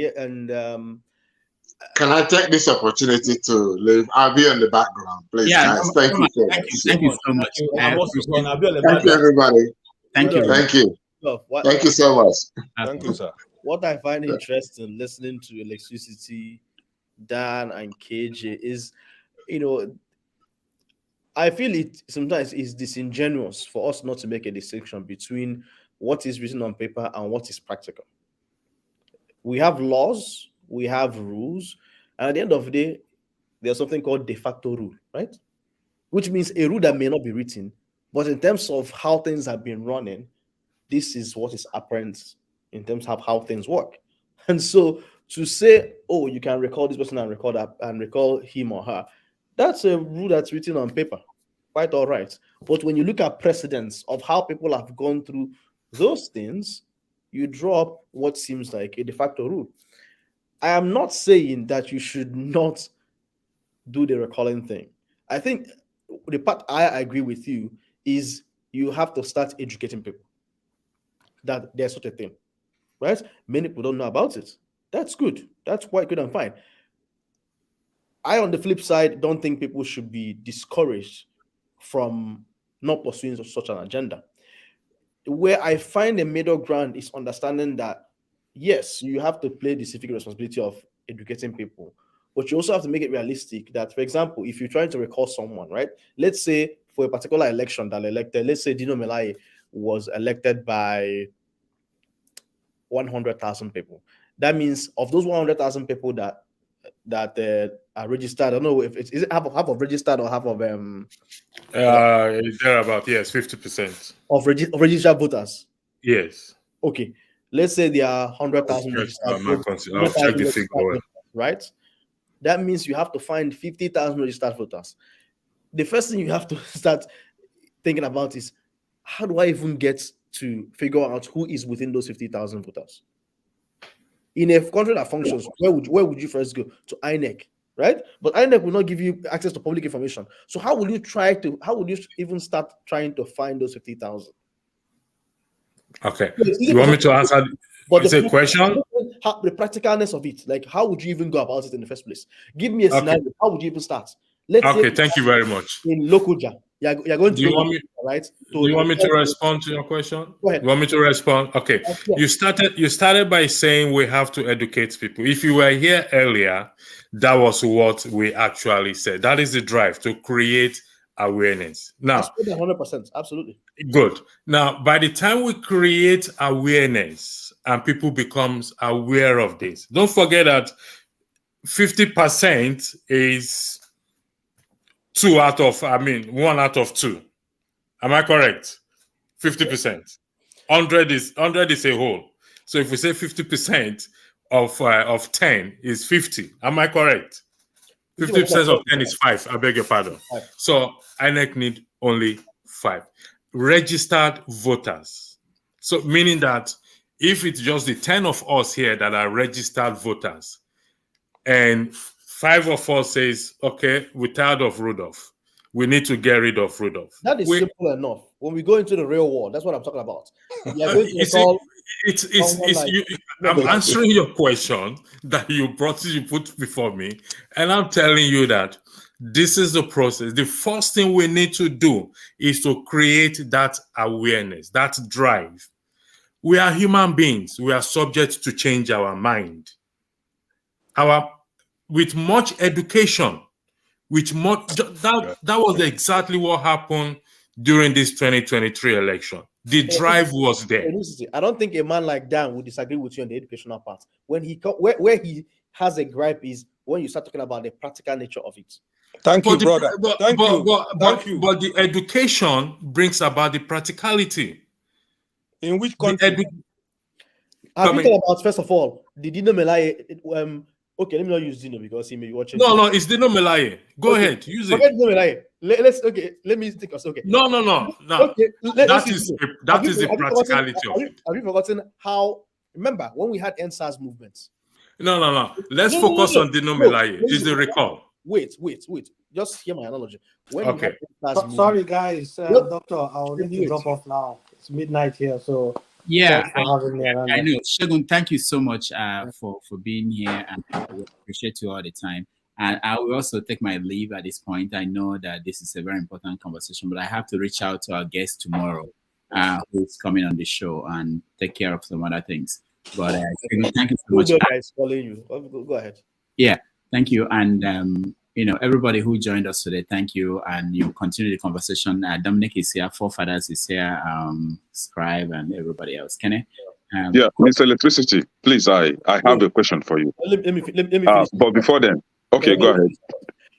can I take this opportunity to leave? I'll be on the background, please, guys. Thank you so much. Thank you so much. Thank you, everybody. Thank you. Thank you. Thank you so much. Thank you, sir. What I find interesting listening to Electricity, Dan, and KJ is, I feel it sometimes is disingenuous for us not to make a distinction between what is written on paper and what is practical. We have laws, we have rules, and at the end of the day, there's something called de facto rule, right? Which means a rule that may not be written, but in terms of how things have been running, this is what is apparent in terms of how things work. And so to say, oh, you can recall this person and recall him or her, that's a rule that's written on paper. Quite all right. But when you look at precedents of how people have gone through those things, you draw up what seems like a de facto rule. I am not saying that you should not do the recalling thing. I think the part I agree with you is you have to start educating people that there's such a thing. Right? Many people don't know about it. That's good. That's quite good and fine. I, on the flip side, don't think people should be discouraged from not pursuing such an agenda. Where I find a middle ground is understanding that, yes, you have to play the civic responsibility of educating people, but you also have to make it realistic that, for example, if you're trying to recall someone, right? Let's say for a particular election that elected, let's say Dino Melaye was elected by 100,000 people. That means of those 100,000 people that are registered, I don't know if is it half of registered or half of thereabout, yes, 50% of registered voters. Yes. Okay. Let's say there are 100,000 registered, right? That means you have to find 50,000 registered voters. The first thing you have to start thinking about is, how do I even get to figure out who is within those 50,000 voters? In a country that functions, where would you first go? To INEC. right? But INEC will not give you access to public information. So how will you even start trying to find those 50,000? Okay. You want me to answer? But it's a question? The practicalness of it, like how would you even go about it in the first place? Give me a scenario. How would you even start? Let's say thank you very much. In Lokoja, you're going to want me, right? Do you want me to respond to your question? Go ahead. You want me to respond? Okay. You started by saying we have to educate people. If you were here earlier, that was what we actually said. That is the drive to create awareness. Now, 100%, absolutely. Good. Now, by the time we create awareness and people becomes aware of this, don't forget that 50% is 1 out of 2. Am I correct? 50%. 100 is a whole. So if we say 50% of 10 is 50, am I correct? 50% of 10 is 5. I beg your pardon. So INEC need only 5 registered voters. So meaning that if it's just the 10 of us here that are registered voters, and 5 of us says, okay, we're tired of Rudolph, we need to get rid of Rudolph. That is simple enough. When we go into the real world, that's what I'm talking about. I'm answering your question that you put before me, and I'm telling you that this is the process. The first thing we need to do is to create that awareness, that drive. We are human beings. We are subject to change our mind. With much education, that was exactly what happened during this 2023 election. The drive was there. I don't think a man like Dan would disagree with you on the educational part. When where he has a gripe is when you start talking about the practical nature of it. Thank you, brother. Thank you. But the education brings about the practicality. In which country? Have you thought about, first of all, the Dino Melaye? Okay, let me not use Dino because he may be watching. No, it's Dino Melaye. Go ahead, use it. Dino Melaye. Let me think. Okay. No. Okay, that is the practicality of it. Have you forgotten how? Remember when we had NSAS movements? No. Let's focus on Dino Melaye. Is the recall. Wait. Just hear my analogy. Sorry, guys. Doctor, I'll need to drop off now. It's midnight here, so yeah. I know. Shegun, thank you so much for being here, and we appreciate you all the time. And I will also take my leave at this point. I know that this is a very important conversation, but I have to reach out to our guest tomorrow, who's coming on the show, and take care of some other things. But Shegun, thank you so much. Guys calling you. Go ahead. Yeah, thank you. And everybody who joined us today, thank you. And you continue the conversation. Dominic is here, Forefathers is here, Scribe, and everybody else. Kenny? Mr. Electricity, please, I have a question for you. Let me finish. But before then, okay, go ahead,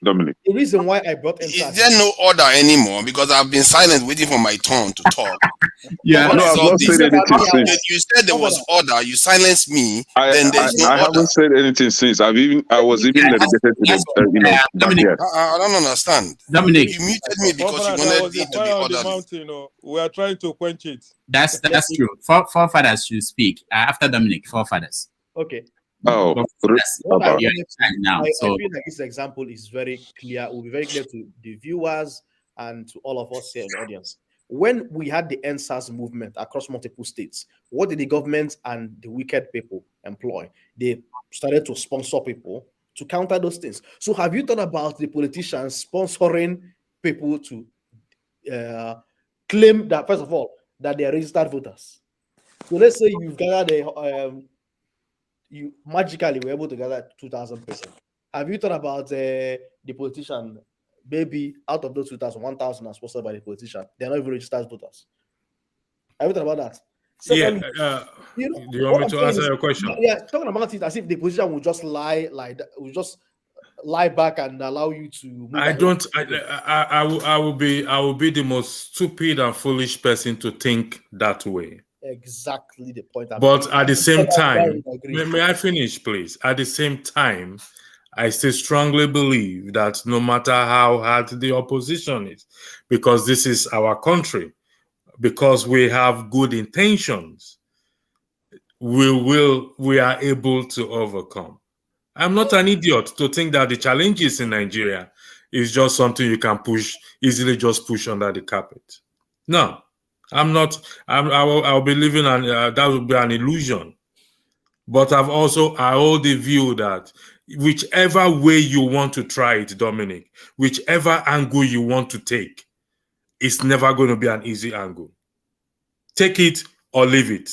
Dominic. The reason why I brought is there no order anymore? Because I've been silent waiting for my turn to talk. I've not said anything since. You said there was order. You silenced me. I haven't said anything since. I was even delegated to Dominic, I don't understand. Dominic, you muted me because you wanted it to be ordered. We are trying to quench it. That's true. Forefathers should speak after Dominic. Forefathers. Okay. Oh, I feel like this example is very clear. It will be very clear to the viewers and to all of us here in the audience. When we had the NSAS movement across multiple states, what did the government and the wicked people employ? They started to sponsor people to counter those things. So have you thought about the politicians sponsoring people to claim that, first of all, that they are registered voters? So let's say you've gathered you magically were able to gather 2,000 people. Have you thought about the politician? Maybe out of those 2,000, 1,000 are sponsored by the politician. They're not even registered voters. Have you thought about that? Secondly, do you want me to answer your question? Yeah, talking about it as if the politician would just lie like that, would just lie back and allow you to move. I will be the most stupid and foolish person to think that way. Exactly the point. But at the same time, may I finish, please? At the same time, I still strongly believe that no matter how hard the opposition is, because this is our country, because we have good intentions, we are able to overcome. I'm not an idiot to think that the challenges in Nigeria is just something you can easily push under the carpet. No, I'm not. I'll be living that would be an illusion. But I hold the view that whichever way you want to try it, Dominic, whichever angle you want to take, it's never going to be an easy angle. Take it or leave it.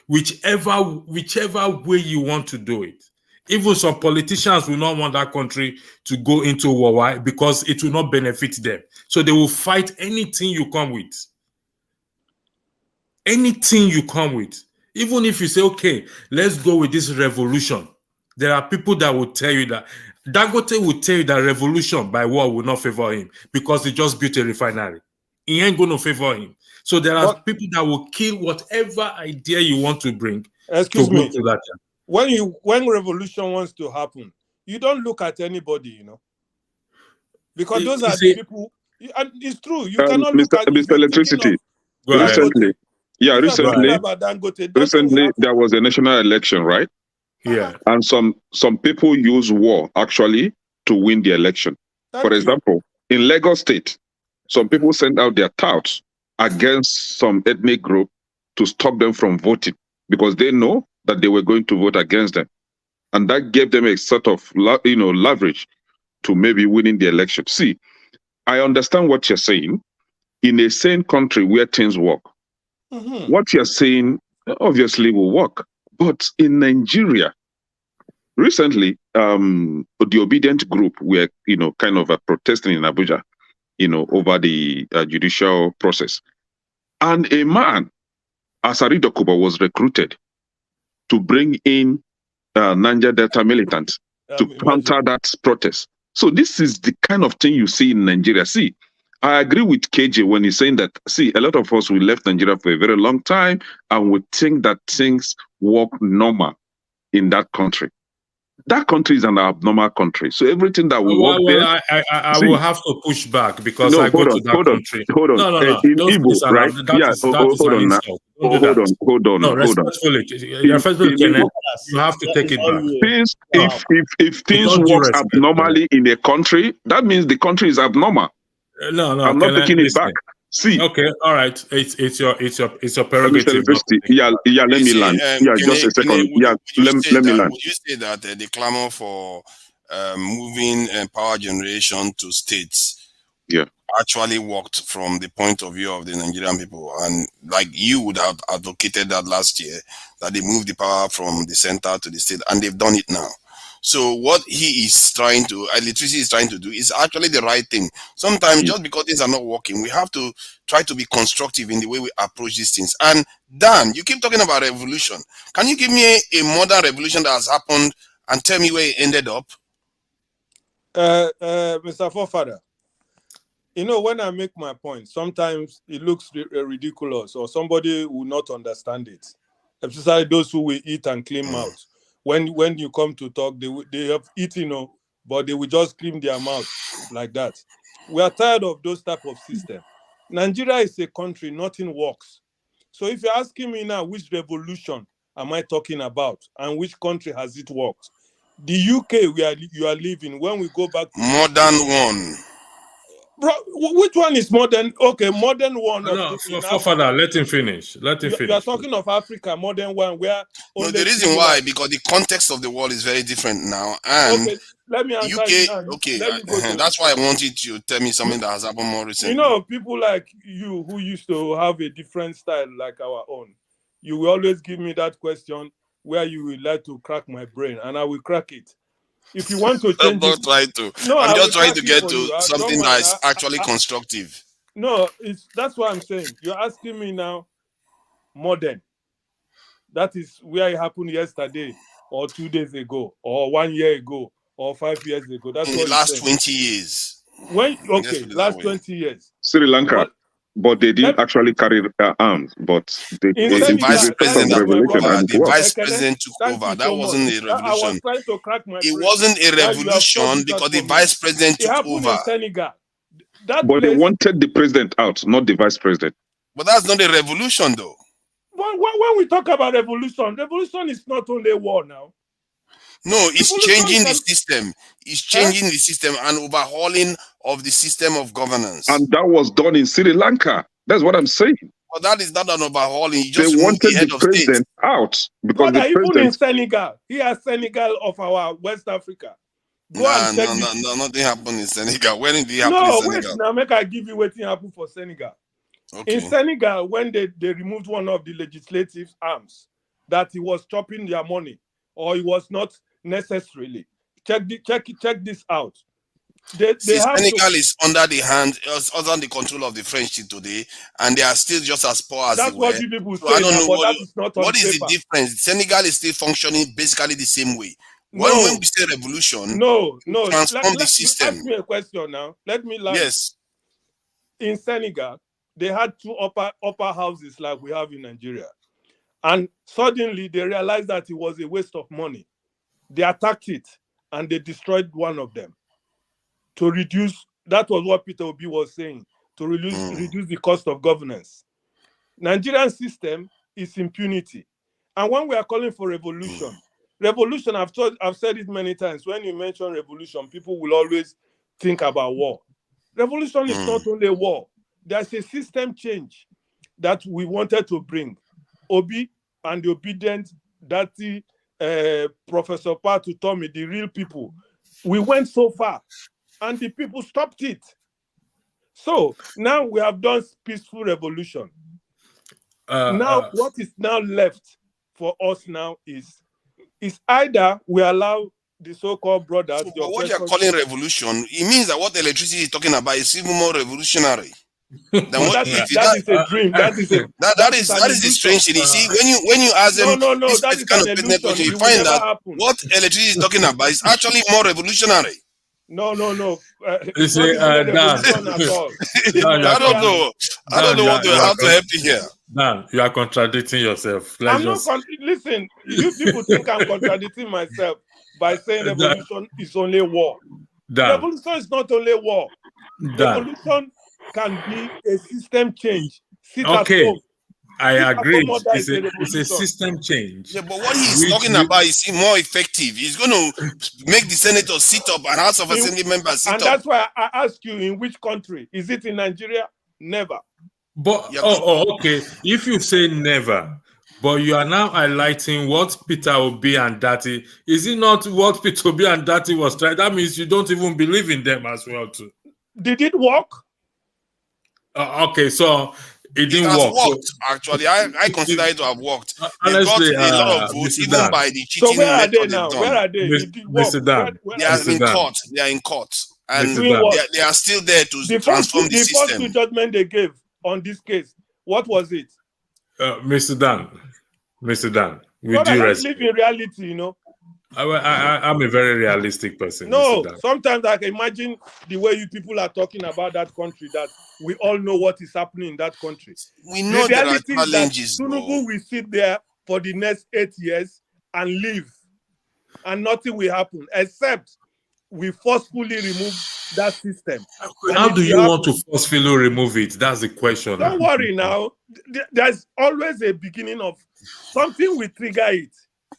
Whichever way you want to do it. Even some politicians will not want that country to go into war. Why? Because it will not benefit them. So they will fight anything you come with. Anything you come with. Even if you say, okay, let's go with this revolution. There are people that will tell you that Dangote will tell you that revolution by war will not favor him because he just built a refinery. He ain't going to favor him. So there are people that will kill whatever idea you want to bring. Excuse me. When revolution wants to happen, you don't look at anybody, you know, because those are the people. And it's true. You cannot look at Mr. Electricity. Recently, there was a national election, right? Yeah. And some people use war actually to win the election. For example, in Lagos State, some people sent out their touts against some ethnic group to stop them from voting because they know that they were going to vote against them. And that gave them a sort of leverage to maybe winning the election. See, I understand what you're saying. In a sane country where things work, what you're saying obviously will work. But in Nigeria, recently, the obedient group were, kind of protesting in Abuja, over the judicial process. And a man, Asari Dokuba, was recruited to bring in Niger Delta militants to counter that protest. So this is the kind of thing you see in Nigeria. See, I agree with KJ when he's saying that, see, a lot of us, we left Nigeria for a very long time and we think that things work normal in that country. That country is an abnormal country. So everything that will work there... I will have to push back because I go to that country. Hold on. No. In Igbo, right? Hold on. No, respectfully, you have to take it back. If things work abnormally in a country, that means the country is abnormal. No, I'm not taking it back. See, okay, all right. It's your prerogative. Let me land. Just a second. Let me land. Would you say that the clamor for moving power generation to states, actually worked from the point of view of the Nigerian people, and like you would have advocated that last year that they moved the power from the center to the state, and they've done it now. So what electricity is trying to do is actually the right thing. Sometimes just because things are not working, we have to try to be constructive in the way we approach these things. And Dan, you keep talking about revolution. Can you give me a modern revolution that has happened and tell me where it ended up? Mr. Forefather, when I make my point, sometimes it looks ridiculous or somebody will not understand it, especially those who will eat and clean mouth. When you come to talk, they have eaten, but they will just clean their mouth like that. We are tired of those type of system. Nigeria is a country, nothing works. So if you're asking me now, which revolution am I talking about and which country has it worked? The UK you are living, when we go back to modern one. Bro, which one is modern? Okay, modern one. Father, let him finish. You are talking of Africa, modern one, where... No, the reason why, because the context of the world is very different now. And okay, let me answer UK, that's why I wanted you to tell me something that has happened more recently. People like you who used to have a different style like our own, you will always give me that question where you will like to crack my brain, and I will crack it. If you want to change I'm just trying to get to something that is actually constructive. No, that's what I'm saying. You're asking me now, modern. That is where it happened yesterday, or 2 days ago, or 1 year ago, or 5 years ago. That's in what the last 20 years. Last 20 years. Sri Lanka. But they didn't actually carry arms, but the vice president took over. That wasn't a revolution. I was trying to crack my brain. It wasn't a revolution because the vice president took over. In Senegal. But they wanted the president out, not the vice president. But that's not a revolution, though. When we talk about revolution is not only war now. No, it's changing the system. It's changing the system and overhauling of the system of governance. And that was done in Sri Lanka. That's what I'm saying. But that is not an overhauling. You They just remove wanted the head the of state. president out because Brother, the even in president. Senegal, here Senegal of our West Africa. Go and check nothing happened in Senegal. When did it happen No, in wait, Senegal? now make I give you what happened for Senegal. Okay. In Senegal, when they removed one of the legislative arms, that he was chopping their money, or he was not necessarily. Check this out. Senegal is under the hand, under the control of the French till today, and they are still just as poor as That's they were. what you people So say, I don't know but that is not on what is paper. the difference. Senegal is still functioning basically the same way. No. When we say revolution, no, transform the system. Ask me a question now. Let me lie. Yes. In Senegal, they had two upper houses like we have in Nigeria. And suddenly they realized that it was a waste of money. They attacked it and they destroyed one of them to reduce. That was what Peter Obi was saying, to reduce the cost of governance. Nigerian system is impunity. And when we are calling for revolution, I've said it many times, when you mention revolution, people will always think about war. Revolution is not only war. There's a system change that we wanted to bring. Obi and the obedient, dirty Professor Patu Tommy, the real people, we went so far and the people stopped it. So now we have done peaceful revolution. What is now left for us now is either we allow the so-called brothers. So, what you're calling revolution, it means that what electricity is talking about is even more revolutionary. That is a dream. That is the strange thing. You see, when you ask them that is kind an of illusion. question, you find that what electricity is talking about is actually more revolutionary. No. You see, Dan, I don't know how to help you here. Dan, you are contradicting yourself. Listen, you people think I'm contradicting myself by saying revolution is only war. Revolution is not only war. Revolution can be a system change. I agree. It's a system change. Yeah, but what he's talking about is more effective. He's going to make the senators sit up and House of Assembly members sit up. And that's why I ask you, in which country? Is it in Nigeria? Never. But okay. If you say never, but you are now highlighting what Peter Obi and Dati. Is it not what Peter Obi and Dati was trying? That means you don't even believe in them as well too. Did it work? Okay, so it didn't work. Worked, actually. I consider it to have worked. Honestly, they got a lot of votes, even Dan. by the cheating. So where are they now? Where are they? Mr. Dan. They are in court. They are in court. And they are still there to transform the system. The first judgment they gave on this case, what was it? Mr. Dan, with Brother, due let's respect. live in reality, you know. I'm a very realistic person. No, Mr. Dan. sometimes I can imagine the way you people are talking about that country, that we all know what is happening in that country. We know there are reality is that challenges. Tinubu will sit there for the next 8 years and live, and nothing will happen except we forcefully remove that system. How do you want to forcefully remove it? That's the question. Don't worry now. There's always a beginning of something will trigger it.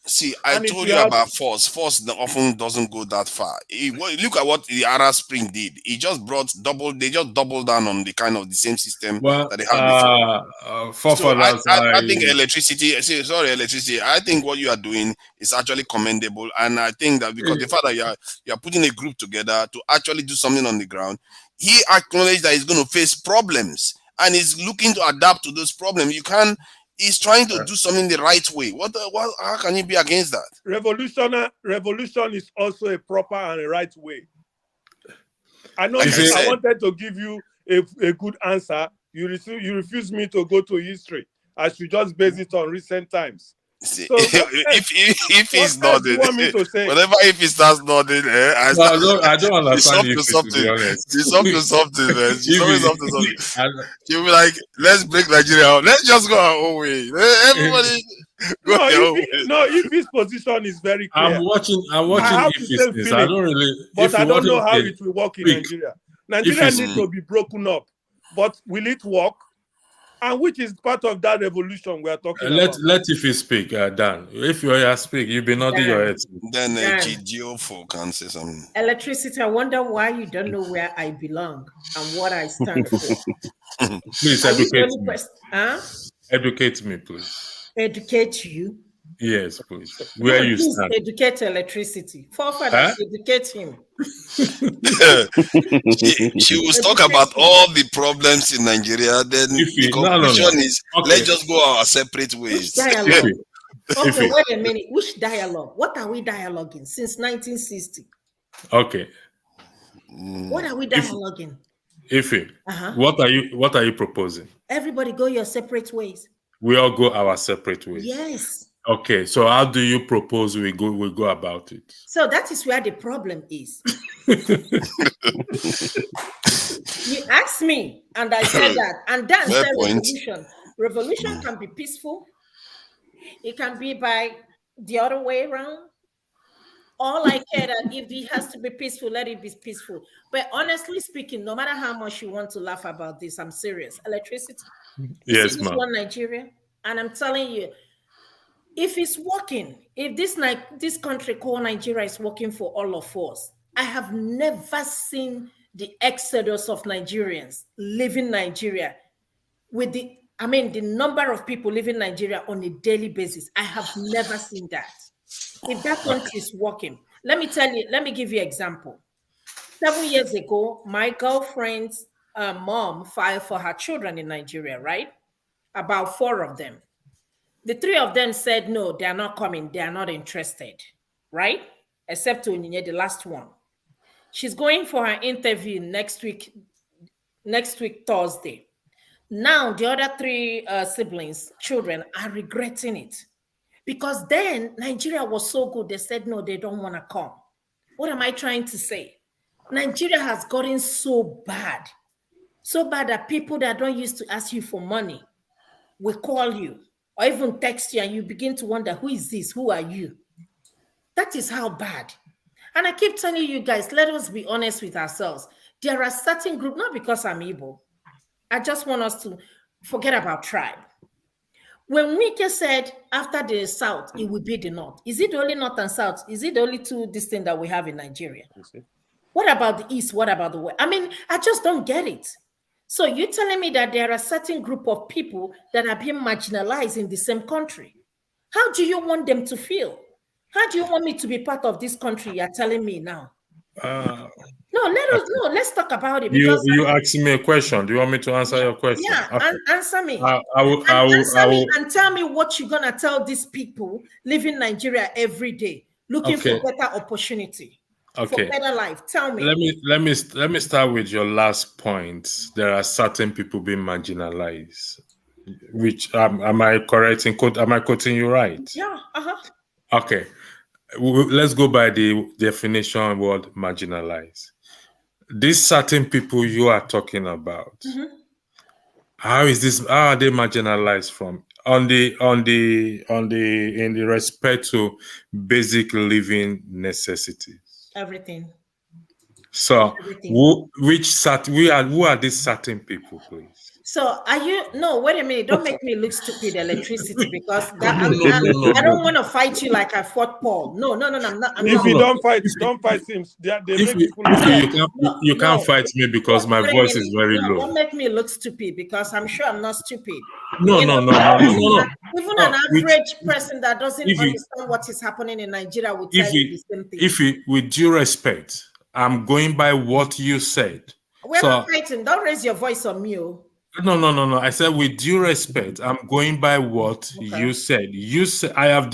See, I told you about force. Force often doesn't go that far. Look at what the Arab Spring did. It just they just doubled down on the same system that they had before. So I think electricity. I think what you are doing is actually commendable, and I think that because the fact that you are putting a group together to actually do something on the ground, he acknowledged that he's going to face problems and is looking to adapt to those problems. He's trying to do something the right way. How can you be against that? Revolution is also a proper and a right way. I know I wanted to give you a good answer. You refuse me to go to history. I should just base it on recent times. See, so, if he's nodding, whatever if he starts nodding, I don't understand you. To be honest, it's up to something, man. It's always up to something. You'll be like, let's break Nigeria out. Let's just go our own way. Everybody go their own way. No, if his position is very clear. I'm watching if I don't really, but I don't know how it will work in Nigeria. Nigeria needs to be broken up, but will it work? And which is part of that revolution we are talking Let about. if you speak, Dan. If you speak, you'll be nodding your head. Then Dan. GDO can say something. Electricity, I wonder why you don't know where I belong and what I stand for. Please educate me. Huh? Educate me, please. Educate you? Yes, please. Where no, you please stand. educate electricity. Forefathers, educate him. she will talk about all the problems in Nigeria. Then the conclusion is, let's just go our separate ways. Which dialogue? Okay, wait a minute. Which dialogue? What are we dialoguing since 1960? Okay. What are we dialoguing? What are you proposing? Everybody go your separate ways. We all go our separate ways. Yes. Okay, so how do you propose we go about it? So that is where the problem is. You asked me, and I said that, and Dan said revolution. Revolution can be peaceful. It can be by the other way around. All I care that if it has to be peaceful, let it be peaceful. But honestly speaking, no matter how much you want to laugh about this, I'm serious. Electricity. Yes, ma'am. One Nigeria, and I'm telling you, if it's working, if this country called Nigeria is working for all of us, I have never seen the exodus of Nigerians leaving Nigeria with the number of people leaving Nigeria on a daily basis. I have never seen that. If that country is working, let me give you an example. 7 years ago, my girlfriend's mom filed for her children in Nigeria, right? About 4 of them. The 3 of them said, no, they are not coming. They are not interested, right? Except Onyinye, the last one. She's going for her interview next week, Thursday. Now, the other 3 children are regretting it. Because then Nigeria was so good, they said, no, they don't want to come. What am I trying to say? Nigeria has gotten so bad that people that don't used to ask you for money will call you or even text you, and you begin to wonder, who is this? Who are you? That is how bad. And I keep telling you guys, let us be honest with ourselves. There are certain groups, not because I'm Igbo. I just want us to forget about tribe. When Wike said after the South, it will be the North. Is it only North and South? Is it the only 2 distinct that we have in Nigeria? What about the East? What about the West? I just don't get it. So you're telling me that there are a certain group of people that are being marginalized in the same country. How do you want them to feel? How do you want me to be part of this country you're telling me now? Let's talk about it. You asked me a question. Do you want me to answer your question? Yeah, okay. Answer me. Answer me and tell me what you're gonna tell these people living in Nigeria every day, looking for better opportunity, for better life. Tell me. Let me start with your last point. There are certain people being marginalized. Which am I correct in quote? Am I quoting you right? Yeah. Okay. Let's go by the definition word marginalized. These certain people you are talking about, how are they marginalized from in the respect to basic living necessities? Everything. So who are these certain people, please? So wait a minute, don't make me look stupid, electricity, because I don't want to fight you like I fought Paul. No, I'm not. Don't fight him. You can't fight me because my voice is very low. Don't make me look stupid, because I'm sure I'm not stupid. No. Even an average person that doesn't understand what is happening in Nigeria will tell you the same thing. With due respect, I'm going by what you said. We're not fighting. Don't raise your voice on me. No. I said with due respect, I'm going by what you said. You said I have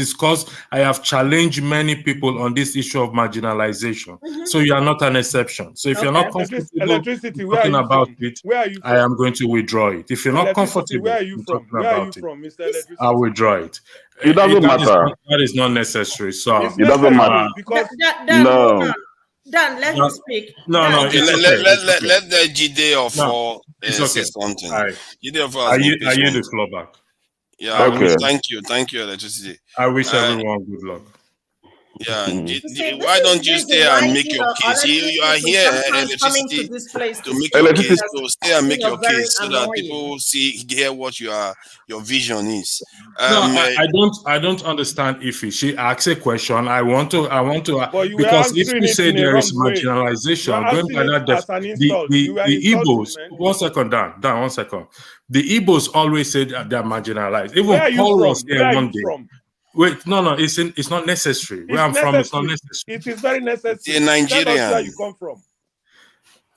challenged many people on this issue of marginalization. So you are not an exception. So if you're not comfortable talking about it, I am going to withdraw it. If you're not comfortable, where are you from? Mr. Electricity? I will withdraw it. It doesn't matter. That is not necessary. So it doesn't matter. No. Dan, let me speak. No. Let the GD say something. Are you the clawback? Yeah. Okay. Thank you, electricity. I wish everyone good luck. Yeah, See, why don't you this is the stay reason why, and make your case? You are electricity, here, sometimes coming to electricity, this place to to make speak your is case. just, So stay and make your very case so that annoying. people hear what your vision is. No, I don't understand Ify. She asks a question. I want to, But you were because if answering you it say in a there is wrong way. You were marginalization, going asking by it that, as an insult. You were the insulting, Igbos, man. 1 second, down 1 second. The Igbos always say that they're marginalized. Even Where are you Paul from? was there Where are one you day. from? Wait, no, it's not necessary. Where It's I'm from, it's not necessary. necessary. It is very necessary. You're Tell us where Nigerian. you come from.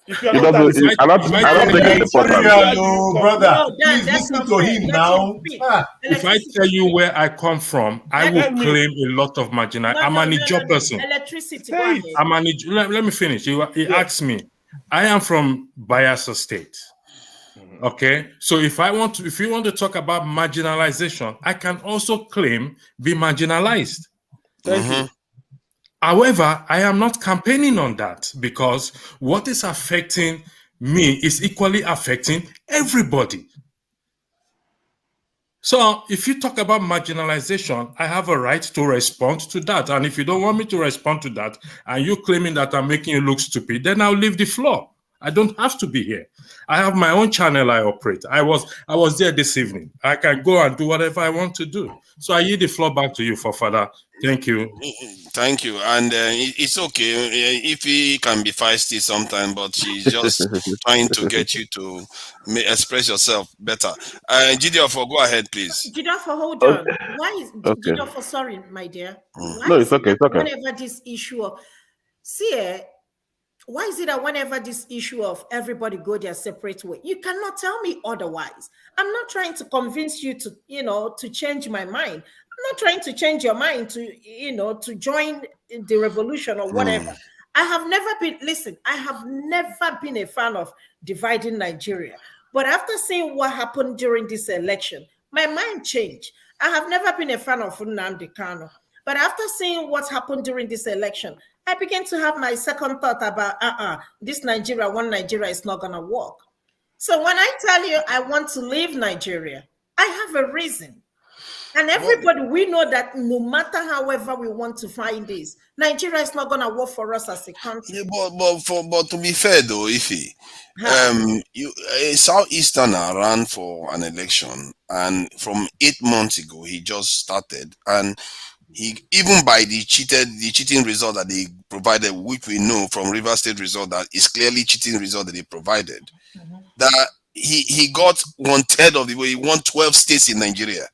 If you're It not doesn't. an, I don't think it's important. where do you come brother. from? No, Dan, Please that's listen not to fair. him Let now. him speak. If I tell you where I come from, I Let will him- claim a lot of marginal. I'm an Ijaw person. Electricity, go Say ahead. it. I'm an let me finish. He asked me. I am from Bayelsa State. Okay, so if you want to talk about marginalization, I can also claim be marginalized. Thank you. However, I am not campaigning on that because what is affecting me is equally affecting everybody. So if you talk about marginalization, I have a right to respond to that. And if you don't want me to respond to that, and you claiming that I'm making you look stupid, then I'll leave the floor. I don't have to be here. I have my own channel I operate. I was there this evening. I can go and do whatever I want to do. So I yield the floor back to you for further. Thank you. Thank you. And it's okay if he can be feisty sometimes, but she's just trying to get you to express yourself better. Gideon, go ahead, please. Jidafor, hold on. Why is Okay. Jidafor, sorry, my dear. Why No, is it's okay. it It's that okay. whenever this issue of why is it that whenever this issue of everybody go their separate way, you cannot tell me otherwise? I'm not trying to convince you to, to change my mind. I'm not trying to change your mind to join the revolution or whatever. I have never been a fan of dividing Nigeria. But after seeing what happened during this election, my mind changed. I have never been a fan of Nnamdi Kanu. But after seeing what happened during this election, I began to have my second thought about this one Nigeria is not gonna work. So when I tell you I want to leave Nigeria, I have a reason. And everybody, we know that no matter however we want to find this, Nigeria is not gonna work for us as a country. Yeah, but to be fair though, Ify, a Southeasterner ran for an election, and from 8 months ago he just started, and he, even by the cheating result that they provided, which we know from River State result that is clearly cheating result that they provided, that he got 1/3 of the way. He won 12 states in Nigeria.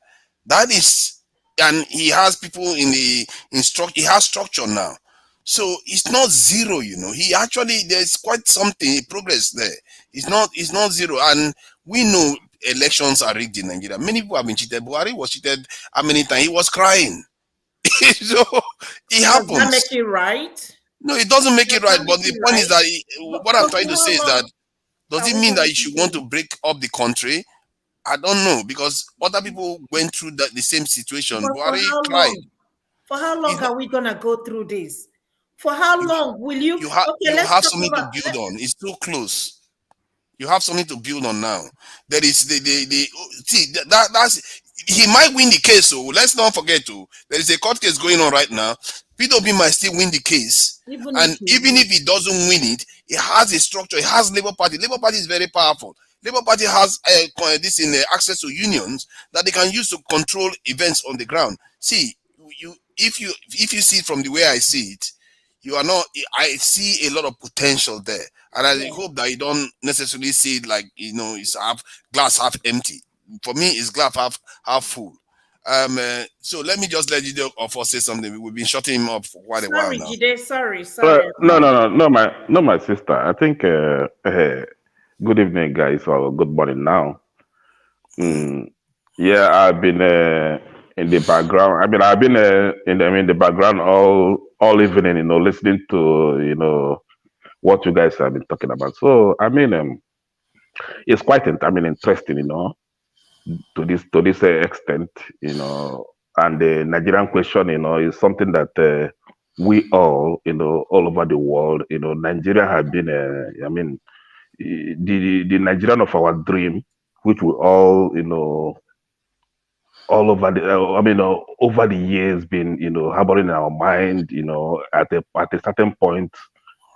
That is, and he has people he has structure now. So it's not zero, He actually, there's quite something progress there. It's not zero, and we know elections are rigged in Nigeria. Many people have been cheated. Buhari was cheated how many times? He was crying. So it happens. Does that make it right? No, it doesn't make it right. But the point is that what I'm trying to say is that does it mean that you should want to break up the country? I don't know, because other people went through the same situation. But Buhari cried. For how long are we gonna go through this? For how long will you? You have something to build on. It's too close. You have something to build on now. There is that's he might win the case. So let's not forget there is a court case going on right now. PWB might still win the case, even if he doesn't win it, it has a structure. It has Labour Party. Labour Party is very powerful. Labour Party has access to unions that they can use to control events on the ground. See, if you see it from the way I see it, I see a lot of potential there, and I hope that you don't necessarily see it like it's glass half empty. For me, it's glass half full. So let me just let you say something. We've been shutting him up for quite a while now. Jide, sorry. No, my sister. I think. Good evening, guys, or good morning now. Yeah, I've been in the background. I've been in the background all evening, listening to what you guys have been talking about. So it's quite interesting, to this extent, and the Nigerian question, is something that we all, all over the world, Nigeria have been, the Nigerian of our dream, which we all, all over the over the years been harboring in our mind. At a certain point,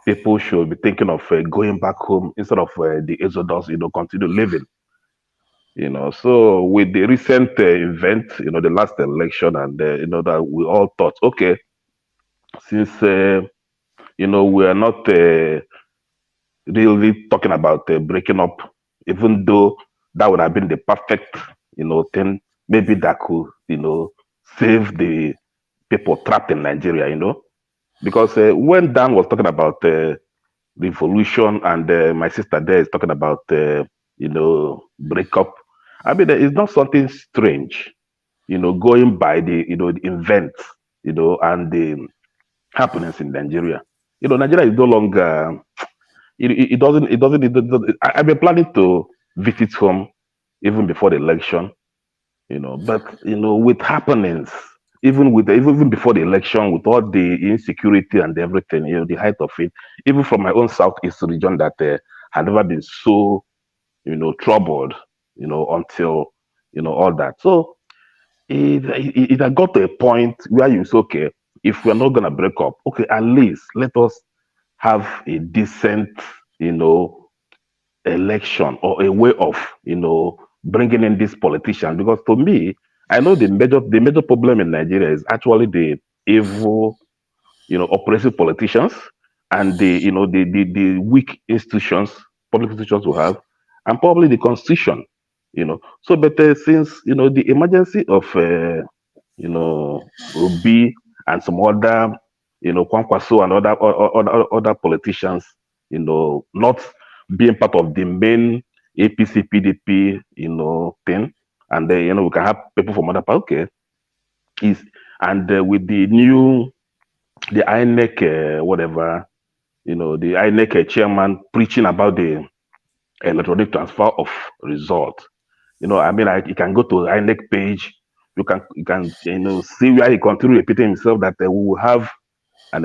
people should be thinking of going back home instead of the exodus. Continue living. So with the recent event, the last election, and that we all thought, okay, since we are not really talking about breaking up, even though that would have been the perfect, thing, maybe that could, save the people trapped in Nigeria, because when Dan was talking about revolution and my sister there is talking about, breakup, I mean, it's not something strange, going by the, the events, and the happenings in Nigeria. Nigeria is no longer, I've been planning to visit home even before the election, but with happenings, even before the election, with all the insecurity and everything, the height of it, even from my own southeast region that had never been so, troubled, until all that. So it had got to a point where you say, okay, if we're not gonna break up, okay, at least let us have a decent, election, or a way of, bringing in these politicians. Because to me, I know the major problem in Nigeria is actually the evil, oppressive politicians, and the weak institutions, public institutions we have, and probably the constitution. So, but since the emergency of Obi and some other, Kwankwaso and other politicians, not being part of the main APC PDP, thing, and then we can have people from other parts. Okay, with the INEC whatever, the INEC chairman preaching about the electronic transfer of result. I mean, you can go to the INEC page. You can see where he continue repeating himself that we will have an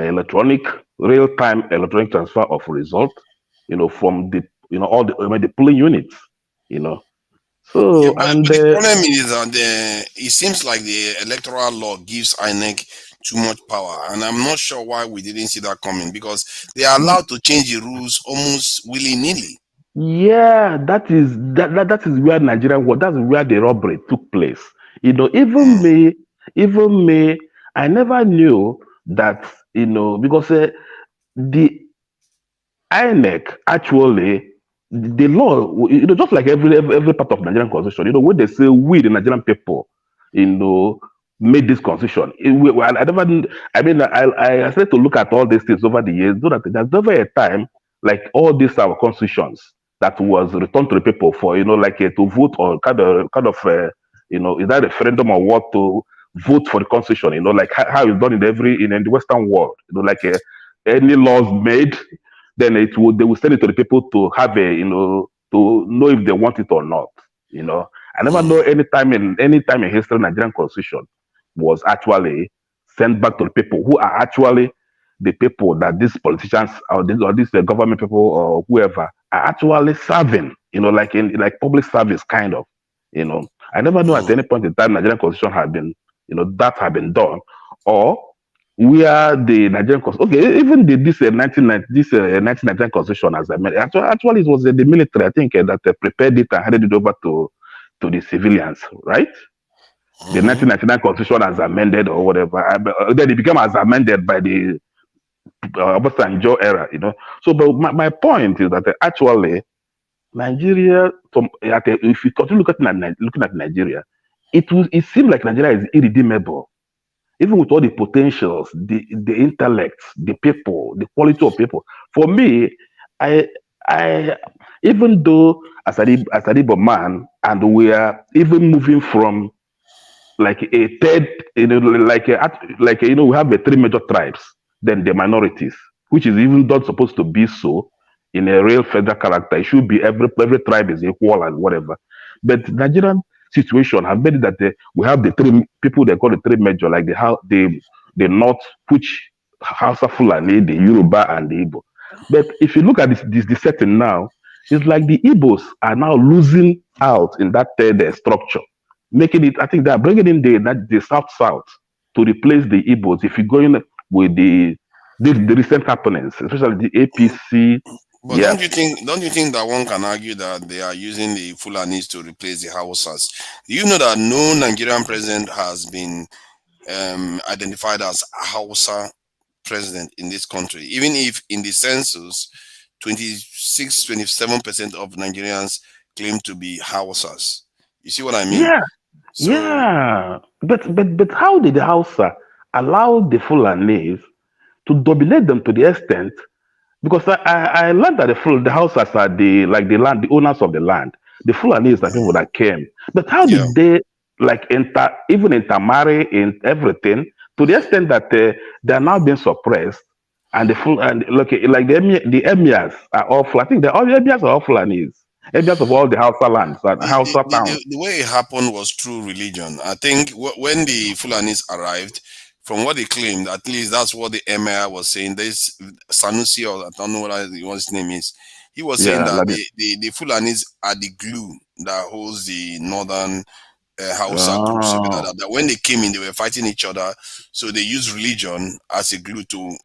real-time electronic transfer of result. From the all the polling units. So Yeah, but the problem is that it seems like the electoral law gives INEC too much power, and I'm not sure why we didn't see that coming, because they are allowed to change the rules almost willy-nilly. Yeah, that is where Nigeria was. That's where the robbery took place. Even me, I never knew that. Because the INEC actually, the law, just like every part of Nigerian constitution, when they say we, the Nigerian people, made this constitution. I started to look at all these things over the years, so that there's never a time like all these our constitutions that was returned to the people for, to vote, or kind of is that a referendum or what, to vote for the constitution, like how it's done in the Western world, any laws made, then they will send it to the people to have to know if they want it or not. I never know any time in history Nigerian constitution was actually sent back to the people, who are actually the people that these politicians or these government people or whoever are actually serving. Like public service kind of. I never know at any point in time Nigerian constitution had been that had been done, or where the Nigerian constitution, okay, even this 1999 constitution, as I mentioned, actually it was the military, I think, that prepared it and handed it over to the civilians, right? The 1999 constitution as amended or whatever, then it became as amended by the Obasanjo era, So, but my point is that actually Nigeria, if you continue looking at Nigeria, it seems like Nigeria is irredeemable. Even with all the potentials, the intellect, the people, the quality of people. For me, I even though as an Igbo man, and we are even moving from like a third, we have the three major tribes, then the minorities, which is even not supposed to be so in a real federal character. It should be every tribe is equal and whatever. But Nigerian situation have made it that we have the three people they call the three major, like the North, which Hausa, Fulani, the Yoruba, and the Igbo. But if you look at the setting now, it's like the Igbos are now losing out in that third structure. making it. I think they're bringing in the South to replace the Igbos. If you're going with the recent happenings, especially the APC. But don't you think that one can argue that they are using the Fulanis to replace the Hausas? Do you know that no Nigerian president has been identified as a Hausa president in this country, even if in the census 27% of Nigerians claim to be Hausas? You see what I mean? Yeah. But how did the Hausa allow the Fulanis to dominate them to the extent? Because I learned that the Hausas are the owners of the land. The Fulanis are people that came. But how did they even intermarry in everything to the extent that they are now being suppressed? And the emirs are all. I think the emirs are all Fulanis. Emirs of all the Hausa lands and Hausa towns. The way it happened was through religion. I think when the Fulanis arrived, from what they claimed, at least that's what the emir was saying. There's Sanusi, or I don't know what his name is. He was saying that the Fulanis are the glue that holds the northern Hausa groups together. That when they came in, they were fighting each other. So they used religion as a glue to,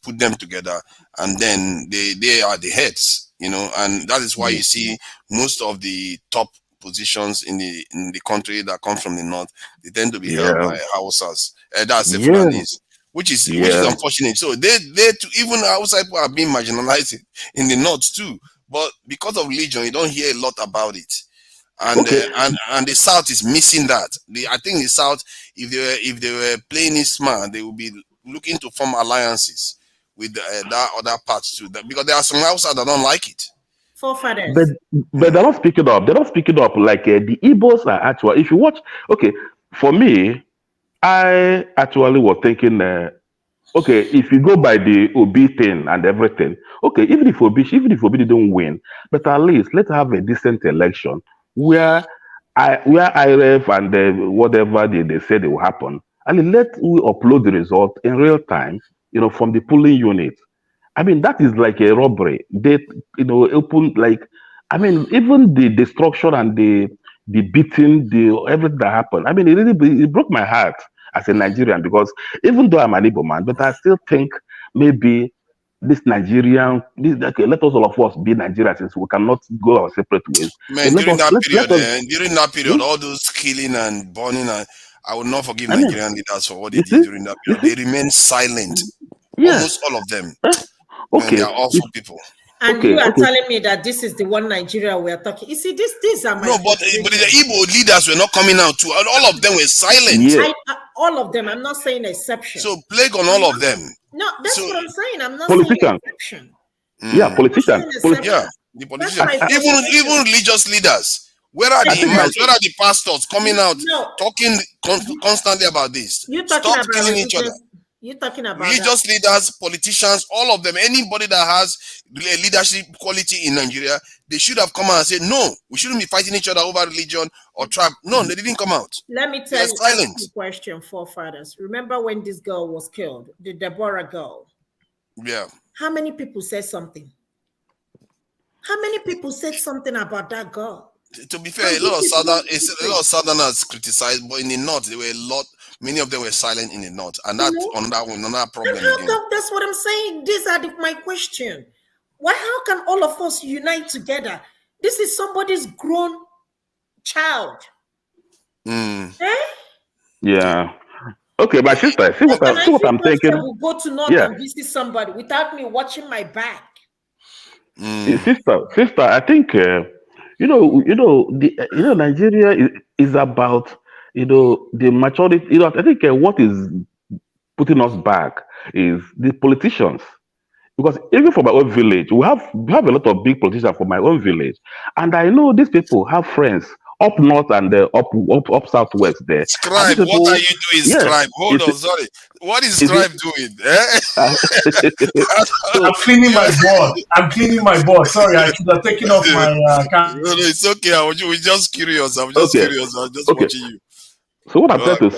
put them together. And then they are the heads, and that is why you see most of the top positions in the country that come from the north, they tend to be held by Hausas. That's the Fulanis, which is unfortunate. So they too, even outside people are being marginalized in the north too. But because of religion, you don't hear a lot about it. And and the south is missing that. I think the south, if they were playing it smart, they would be looking to form alliances with that other part too. Because there are some Hausas that don't like it. Forefathers. But they're not speaking up. They're not speaking up like the Igbos are actually. If you watch, for me, I actually was thinking, if you go by the Obi thing and everything, even if Obi didn't win, but at least let's have a decent election where IRF and whatever they said will happen, and let we upload the result in real time, from the polling unit. I mean, that is like a robbery. They, open even the destruction and the beating, everything that happened. I mean, it broke my heart as a Nigerian, because even though I'm an Igbo man, but I still think maybe let us all of us be Nigerians, since we cannot go our separate ways. Man, during that period, all those killing and burning, I will not forgive Nigerian leaders for what they did during that period. They remained silent. Almost all of them. Man, they are awful people. And you are telling me that this is the one Nigeria we are talking. You see, these are my. No, but the Igbo leaders were not coming out too. All of them were silent. All of them. I'm not saying exception. So plague on all of them. No, that's what I'm saying. I'm not saying exception. Yeah, politicians. The politicians. Even religious leaders. Where are the imams? Where are the pastors coming out talking constantly about this? Stop killing each other. You're talking about religious leaders, politicians, all of them. Anybody that has leadership quality in Nigeria, they should have come out and said, no, we shouldn't be fighting each other over religion or tribe. No, they didn't come out. Let me tell you a question, forefathers. Remember when this girl was killed, the Deborah girl? Yeah. How many people said something? How many people said something about that girl? To be fair, a lot of Southerners criticized, but in the north, there were many of them were silent in the north, and that's another problem. That's what I'm saying. These are my question. How can all of us unite together? This is somebody's grown child. Yeah. Okay, my sister, see what I'm thinking. Will go to north and visit somebody without me watching my back. Sister, I think Nigeria is about the maturity. I think what is putting us back is the politicians. Because even for my own village, we have a lot of big politicians from my own village, and I know these people have friends up north and up southwest there. Scribe, what are you doing, Scribe? Hold on, sorry. What is Scribe doing? I'm cleaning my board. Sorry, I should have taken off my camera. No, it's okay. We're just curious. I'm just curious. I'm just watching you. So what I'm trying to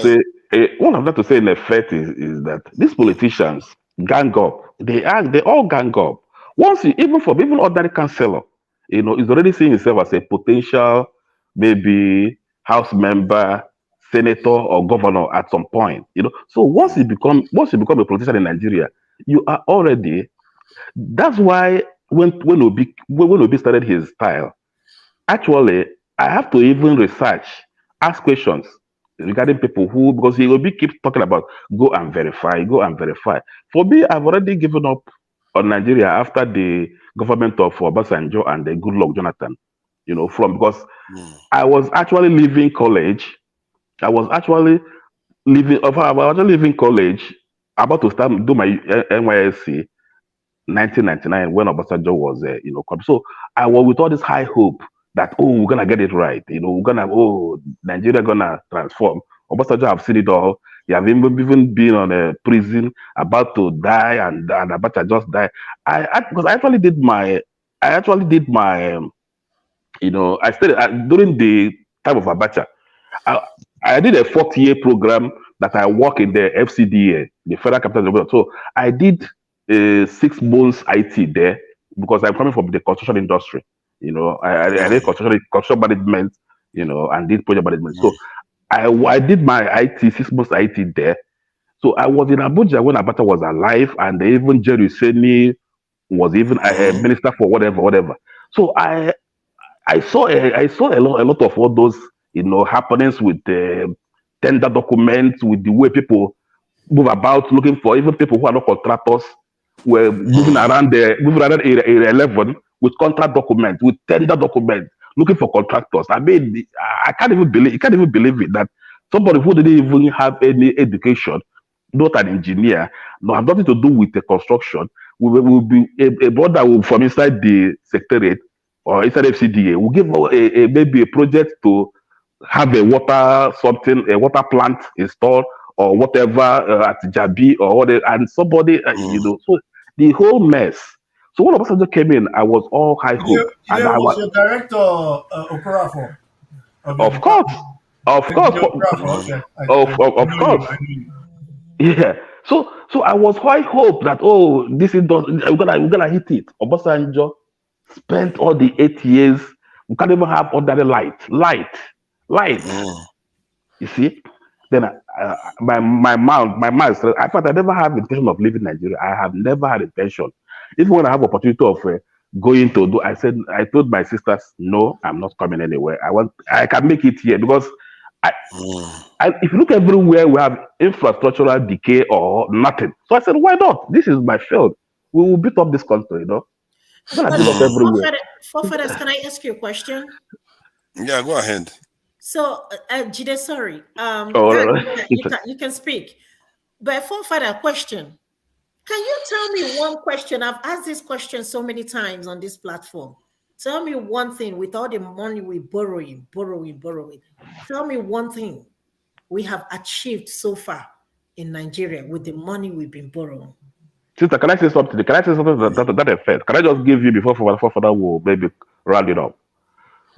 say, in effect, is that these politicians gang up. They all gang up. Once even ordinary councillor, is already seeing himself as a potential, maybe house member, senator, or governor at some point. So once you become a politician in Nigeria, you are already. That's why when Obi started his style, actually I have to even research, ask questions regarding people who, because he will be keep talking about go and verify, go and verify. For me, I've already given up on Nigeria after the government of Obasanjo and the Goodluck Jonathan. Because I was actually leaving college. I was actually leaving college, about to start do my NYSC 1999 when Obasanjo was so I was with all this high hope that we're gonna get it right, Nigeria gonna transform. Obasanjo have seen it all. He have even been on a prison, about to die, and Abacha just died. Because I actually did my I studied during the time of Abacha. I did a 4th-year program that I work in the FCDA, the Federal Capital Development. So I did 6 months IT there because I'm coming from the construction industry. I did construction management, and did project management. So I did my IT, 6 months IT there. So I was in Abuja when Abacha was alive, and even Jerry Seni was even a minister for whatever. So I saw a lot of all those happenings with the tender documents, with the way people move about looking for, even people who are not contractors were moving around area 11 with contract documents, with tender documents, looking for contractors. I mean, I can't even believe it that somebody who didn't even have any education, not an engineer, no, have nothing to do with the construction, will be a brother from inside the secretariat or inside FCDA will give maybe a project to have a water plant installed or whatever at Jabi or whatever, and somebody, so the whole mess. So when Obasanjo came in, I was all high hope. And I was your director, Okorafor? Of course. Of course. Yeah. So I was high hope that this is done. We're gonna hit it. Obasanjo spent all the 8 years. We can't even have ordinary light. You see, then my mind. I thought I never have intention of leaving Nigeria. I have never had intention. Even when I have opportunity of going to do, I told my sisters, no, I'm not coming anywhere. I can make it here because if you look everywhere, we have infrastructural decay or nothing. So I said, why not? This is my field. We will build up this country, Forefathers, can I ask you a question? Yeah, go ahead. So, Jide, sorry. You can speak. But forefather, question. Can you tell me one question? I've asked this question so many times on this platform. Tell me one thing with all the money we're borrowing. Tell me one thing we have achieved so far in Nigeria with the money we've been borrowing. Sister, can I say something? That effect? Can I just give you before Father will maybe round it up?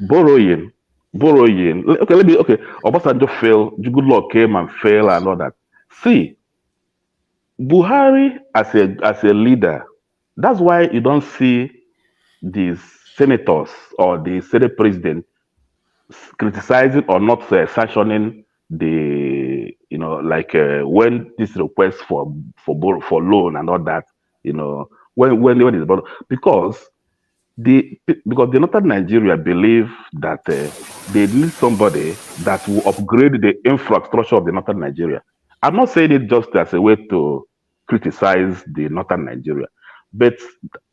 Borrowing. Okay. Obasanjo failed. Goodluck came and failed and all that. See, Buhari as a leader. That's why you don't see these senators or the Senate president criticizing or not sanctioning the when this request for loan and all that, when it is about, because the northern Nigeria believe that they need somebody that will upgrade the infrastructure of the northern Nigeria. I'm not saying it just as a way to criticize the northern Nigeria, but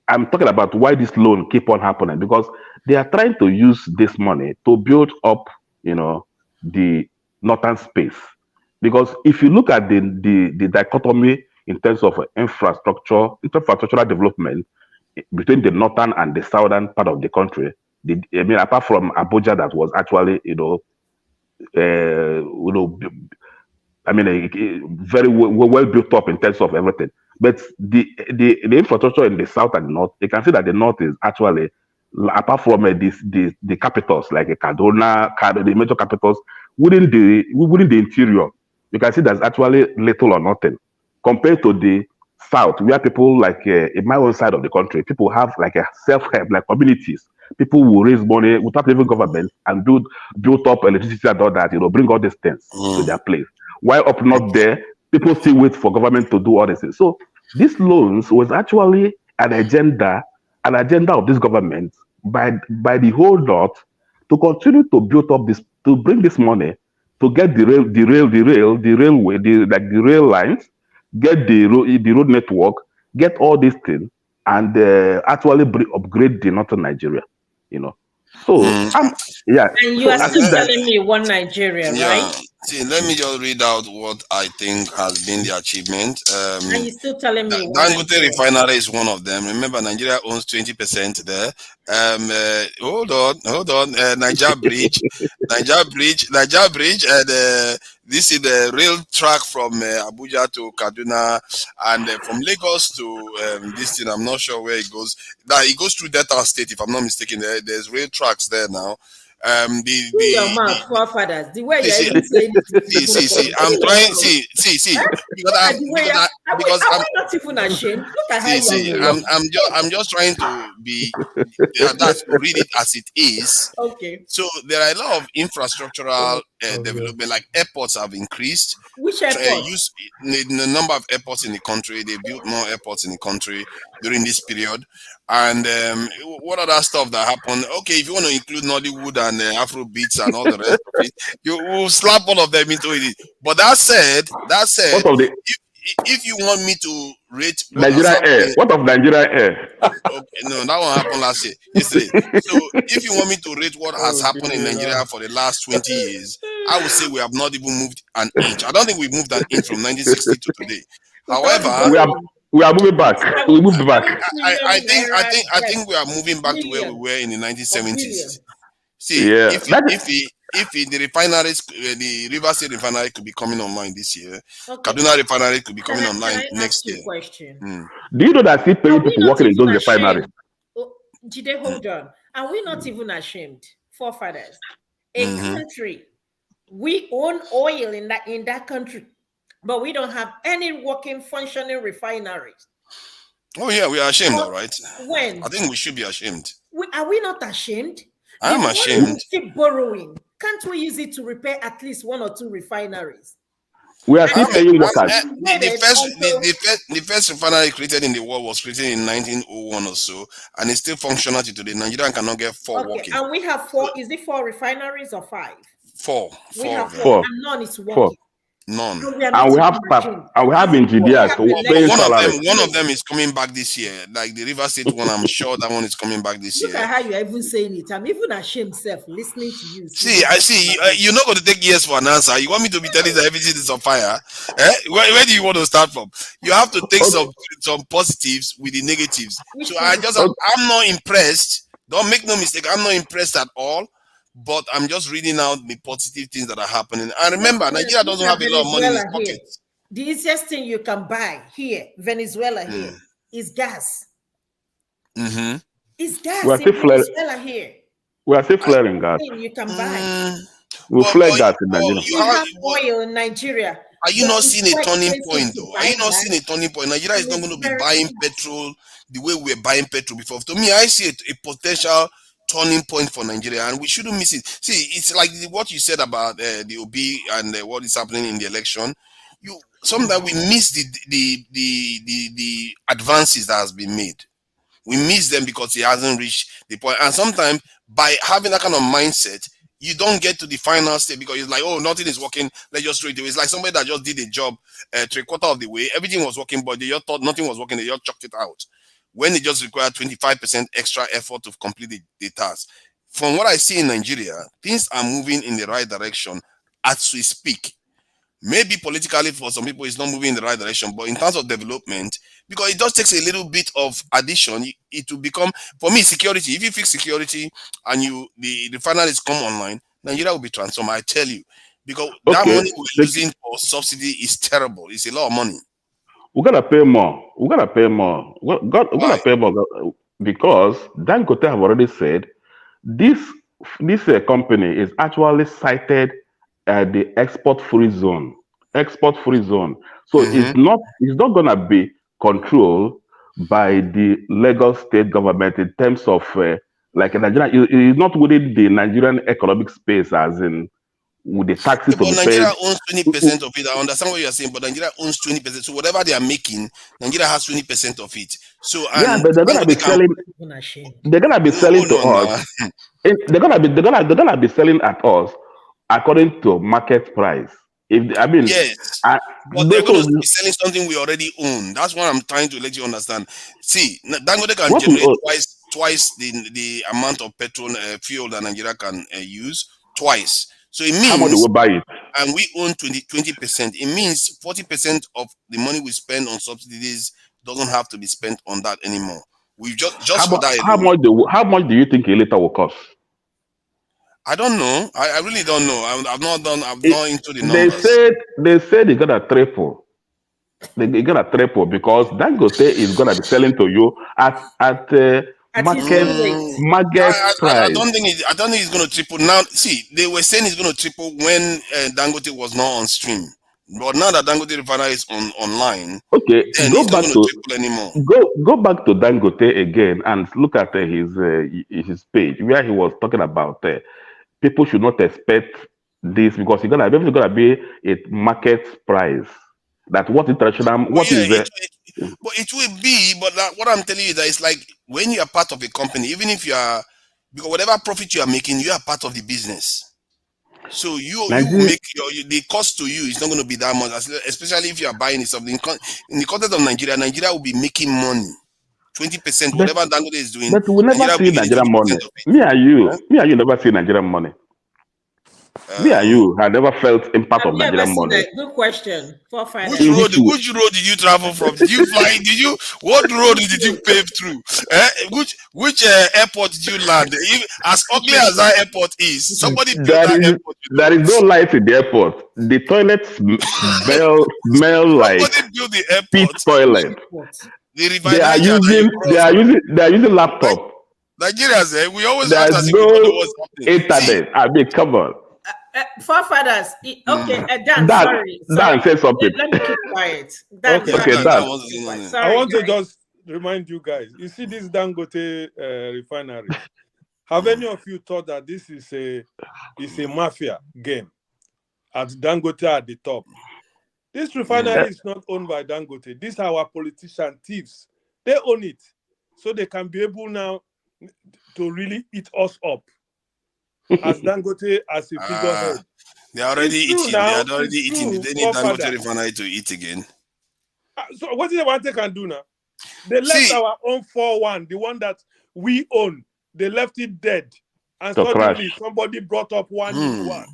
I'm talking about why this loan keep on happening, because they are trying to use this money to build up, the northern space. Because if you look at the dichotomy in terms of infrastructural development between the northern and the southern part of the country, apart from Abuja, that was actually, very well built up in terms of everything. But the infrastructure in the south and the north, you can see that the north is actually, apart from the capitals like Kaduna, the major capitals, within the interior, you can see there's actually little or nothing compared to the south, where people like in my own side of the country, people have like a self-help, like communities people will raise money without even government and build up electricity and all that, bring all these things to their place. While up north there, people still wait for government to do all this. So these loans was actually an agenda of this government by the whole north to continue to build up this, to bring this money to get the railway, the rail lines, get the road network, get all these things, and actually upgrade the northern Nigeria. So yeah. And you so are still telling me one Nigeria, right? See, let me just read out what I think has been the achievement. And you're still telling me one Dangote Nigeria. Refinery is one of them. Remember, Nigeria owns 20% there. Hold on. Niger Bridge, and this is the rail track from Abuja to Kaduna, and from Lagos to this thing. I'm not sure where it goes. It goes through Delta State, if I'm not mistaken. There's rail tracks there now. Your mouth, forefathers. The way you're even saying see. I'm trying. See. Because I'm not even ashamed. Look at how I'm just trying to be. That's to read it as it is. Okay. So there are a lot of infrastructural development, like airports have increased. Which airport? The number of airports in the country. They built more airports in the country during this period. And what other stuff that happened? Okay, if you want to include Nollywood and Afro beats and all the rest of it, you will slap all of them into it. But that said, if you want me to rate Nigeria Air, what of Nigeria Air? Okay, no, that one happened yesterday. So if you want me to rate what has happened in Nigeria for the last 20 years, I would say we have not even moved an inch. I don't think we've moved an inch from 1960 to today. However, we are moving back. We moved back. I think we are moving back to where we were in the 1970s. See, if the refineries, the River State refinery could be coming online this year, Kaduna refinery could be coming online next year. Do you know that still paying people working in those refineries? Jide, hold on. Are we not even ashamed, forefathers? A country, we own oil in that country, but we don't have any working, functioning refineries. Oh yeah, we are ashamed, all right. When? I think we should be ashamed. Are we not ashamed? I am ashamed. Keep borrowing. Can't we use it to repair at least 1 or 2 refineries? We are still paying workers. The first refinery created in the world was created in 1901 or so, and it's still functional to today. Nigeria cannot get 4 working. And we have 4. Is it 4 refineries or 5? 4. We have 4. And none is working. None. And we have staff, and we have engineers. One of them is coming back this year. Like the River State one, I'm sure that one is coming back this year. Look at how you're even saying it. I'm even ashamed self listening to you. I see. You're not going to take yes for an answer. You want me to be telling that everything is on fire? Where do you want to start from? You have to take some positives with the negatives. So I'm not impressed. Don't make no mistake. I'm not impressed at all. But I'm just reading out the positive things that are happening. And remember, Nigeria doesn't have a lot of money in its pocket. The easiest thing you can buy here, Venezuela here, is gas. It's gas in Venezuela here. We are still flaring gas. You can buy. We flare gas in Nigeria. You have oil in Nigeria. Are you not seeing a turning point, though? Are you not seeing a turning point? Nigeria is not going to be buying petrol the way we were buying petrol before. To me, I see a potential turning point for Nigeria, and we shouldn't miss it. See, it's like what you said about the OB and what is happening in the election. Sometimes we miss the advances that has been made. We miss them because it hasn't reached the point. And sometimes by having that kind of mindset, you don't get to the final stage because it's like, oh, nothing is working. Let's just straight away. It's like somebody that just did a job 3/4 of the way. Everything was working, but they just thought nothing was working. They just chucked it out. When they just require 25% extra effort to complete the task. From what I see in Nigeria, things are moving in the right direction as we speak. Maybe politically for some people it's not moving in the right direction, but in terms of development, because it just takes a little bit of addition, it will become, for me, security. If you fix security and the refineries come online, Nigeria will be transformed, I tell you. Because that money we're using for subsidy is terrible. It's a lot of money. We gotta pay more. We gotta pay more. We gotta pay more because Dangote have already said this company is actually cited at the export-free zone. Export-free zone. So it's not gonna be controlled by the Lagos state government in terms of Like Nigeria is not within the Nigerian economic space, as in with the taxes to But be Nigeria paid. owns 20% of it. I understand what you're saying, but Nigeria owns 20%. So whatever they are making, Nigeria has 20% of it. So Yeah, and but they're gonna be selling. They're gonna be selling to us. They're gonna be selling at us according to market price. If I mean, Yes, I, but they're going so to be selling something we already own. That's what I'm trying to let you understand. See, Dangote can what we generate own, twice the amount of petrol fuel that Nigeria can use twice. So it how much they means, will buy it? and we own 20%. It means 40% of the money we spend on subsidies doesn't have to be spent on that anymore. We just for that alone. How much do you think a liter will cost? I don't know. I really don't know. I've not done. I'm It- not into the numbers. they said they're gonna triple. They're gonna triple because Dangote is gonna be selling to you at market I price. don't think I don't think it's going to triple now. See, they were saying it's going to triple when Dangote was not on stream, but now that Dangote refinery is online, Okay, then go it's not back going to to triple anymore. go back to Dangote again and look at his page where he was talking about people should not expect this because it's gonna be a market price. That's what international. Well, What yeah, is but it will be. But what I'm telling you is that it's like when you are part of a company, even if you are, because whatever profit you are making, you are part of the business. So you will make the cost to you is not going to be that much, especially if you are buying something in the context of Nigeria. Nigeria will be making money, 20%. Whatever Dangote is doing, But we never Nigeria will see be getting Nigerian 20% money. of it. Me and you never see Nigerian money. Me and you have never felt impact of Yeah, Nigerian money. good question. Which road did you travel from? Did you fly? What road did you pave through? Which airport did you land? As ugly as that airport is, somebody built that airport. There is no light in the airport. The toilets smell like Somebody built the pit airport. toilet. The They are using laptop. Nigerians, we always act There's as if we don't know what's happening. internet. I mean, come on. Forefathers. Okay, Dan, Dan, sorry. Dan, say something. Let me keep quiet. Dan, Okay, Dan. Sorry, I want to guys. just remind you guys. You see this Dangote refinery. Have any of you thought that this is a mafia game? At Dangote at the top. This refinery is not owned by Dangote. These are our politician thieves. They own it, so they can be able now to really eat us up as Dangote as a figurehead. They're already eating. They are already eating. They need Dangote refinery to eat again. So what do they want they can do now? They left our own 4-1, the one that we own. They left it dead, and suddenly somebody brought up one new one.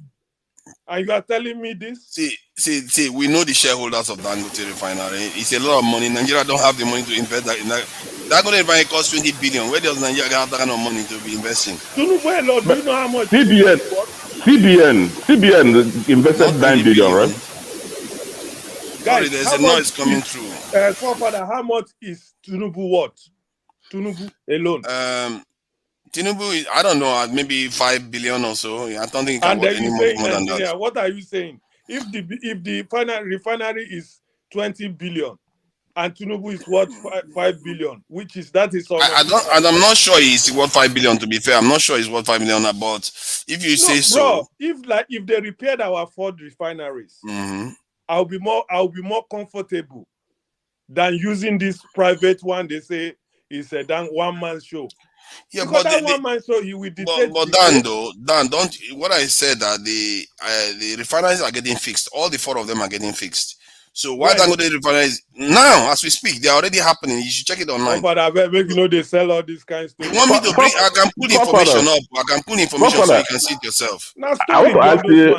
And you are telling me this? See, we know the shareholders of Dangote refinery. It's a lot of money. Nigeria don't have the money to invest that in that. Dangote refinery costs 20 billion. Where does Nigeria have that kind of money to be investing? Do you know how much? CBN invested 9 billion, right? Guys, there's a noise coming through. Forefather, how much is Tinubu worth? Tinubu alone. Tinubu, I don't know, maybe 5 billion or so. I don't think it can work any more than that. What are you saying? If the final refinery is 20 billion and Tinubu is worth 5 billion, that is all. And I'm not sure he's worth 5 billion. To be fair, I'm not sure he's worth 5 billion. But if you say so, if they repaired our 4 refineries, I'll be more comfortable than using this private one. They say it's a one-man show. Yeah, because but that one man show he will dictate. But Dan, don't. What I said that the refineries are getting fixed. All the 4 of them are getting fixed. So why don't the refineries now, as we speak, they are already happening. You should check it online. But I bet you know they sell all these kinds of stuff. You want me to bring? I can put information up. I can put information so you can see it yourself. Now, I want to ask you.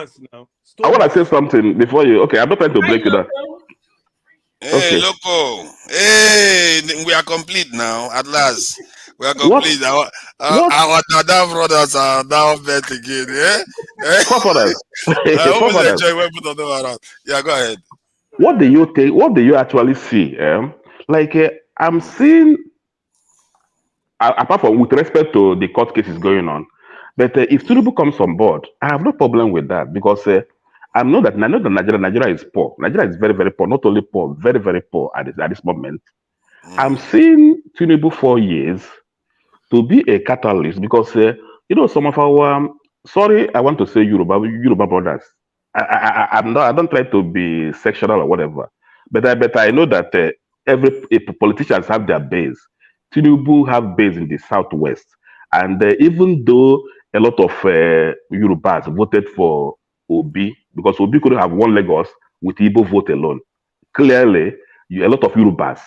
I want to say something before you. Okay, I'm not trying to break you down. Hey, Loco. Hey, we are complete now. At last. We are complete. Our Dada brothers are now bet again. Yeah? Forefathers. I always enjoy when we put them around. Yeah, go ahead. What do you think? What do you actually see? I'm seeing, apart from with respect to the court cases going on, but if Tinubu comes on board, I have no problem with that because I know that Nigeria is poor. Nigeria is very, very poor. Not only poor, very, very poor at this moment. I'm seeing Tinubu 4 years to be a catalyst because some of our sorry, I want to say Yoruba brothers. I'm not. I don't try to be sectional or whatever, but I know that politicians have their base. Tinubu have base in the southwest, and even though a lot of Yorubas voted for Obi because Obi couldn't have won Lagos with Igbo vote alone. Clearly, a lot of Yorubas,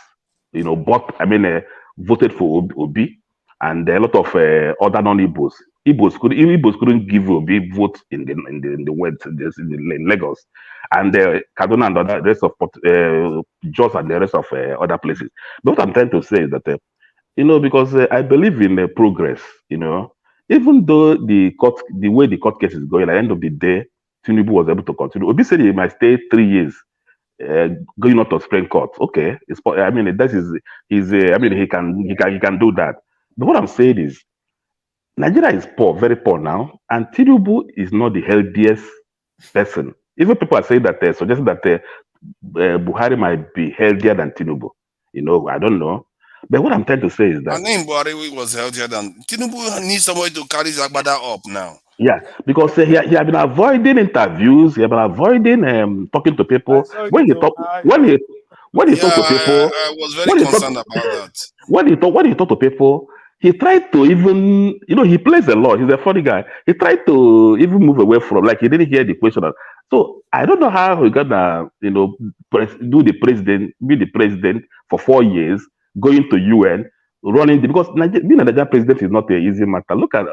voted for Obi, and a lot of other non-Igbos. Igbos couldn't give Obi vote in the West, in Lagos, and Kaduna and the rest of Jos and the rest of other places. But what I'm trying to say is that because I believe in progress. Even though the way the court case is going, at the end of the day, Tinubu was able to continue. Obi said he might stay 3 years going out to Supreme Court. Okay, that is he can do that. But what I'm saying is Nigeria is poor, very poor now, and Tinubu is not the healthiest person. Even people are saying that suggesting that Buhari might be healthier than Tinubu. I don't know. But what I'm trying to say is that I think Buhari was healthier than Tinubu. Needs somebody to carry Zagbada up now. Yeah, because he had been avoiding interviews. He had been avoiding talking to people. When he talk to people, I was very concerned about that. When he talk to people, he tried to even he plays a lot. He's a funny guy. He tried to even move away from he didn't hear the question. So I don't know how he gonna be the president for 4 years, going to UN, running because being a Nigerian president is not an easy matter. Look at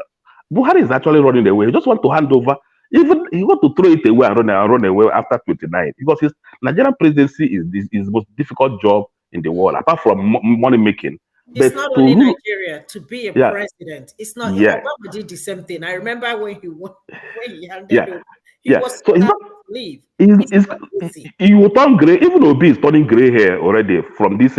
Buhari is actually running away. He just want to hand over. Even he want to throw it away and run away after 29 because his Nigerian presidency is the most difficult job in the world apart from money making. It's not only Nigeria to be a president. It's not. Yeah. Obama did the same thing. I remember when he handed over. He was so so happy to leave. He will turn gray. Even Obi is turning gray hair already from this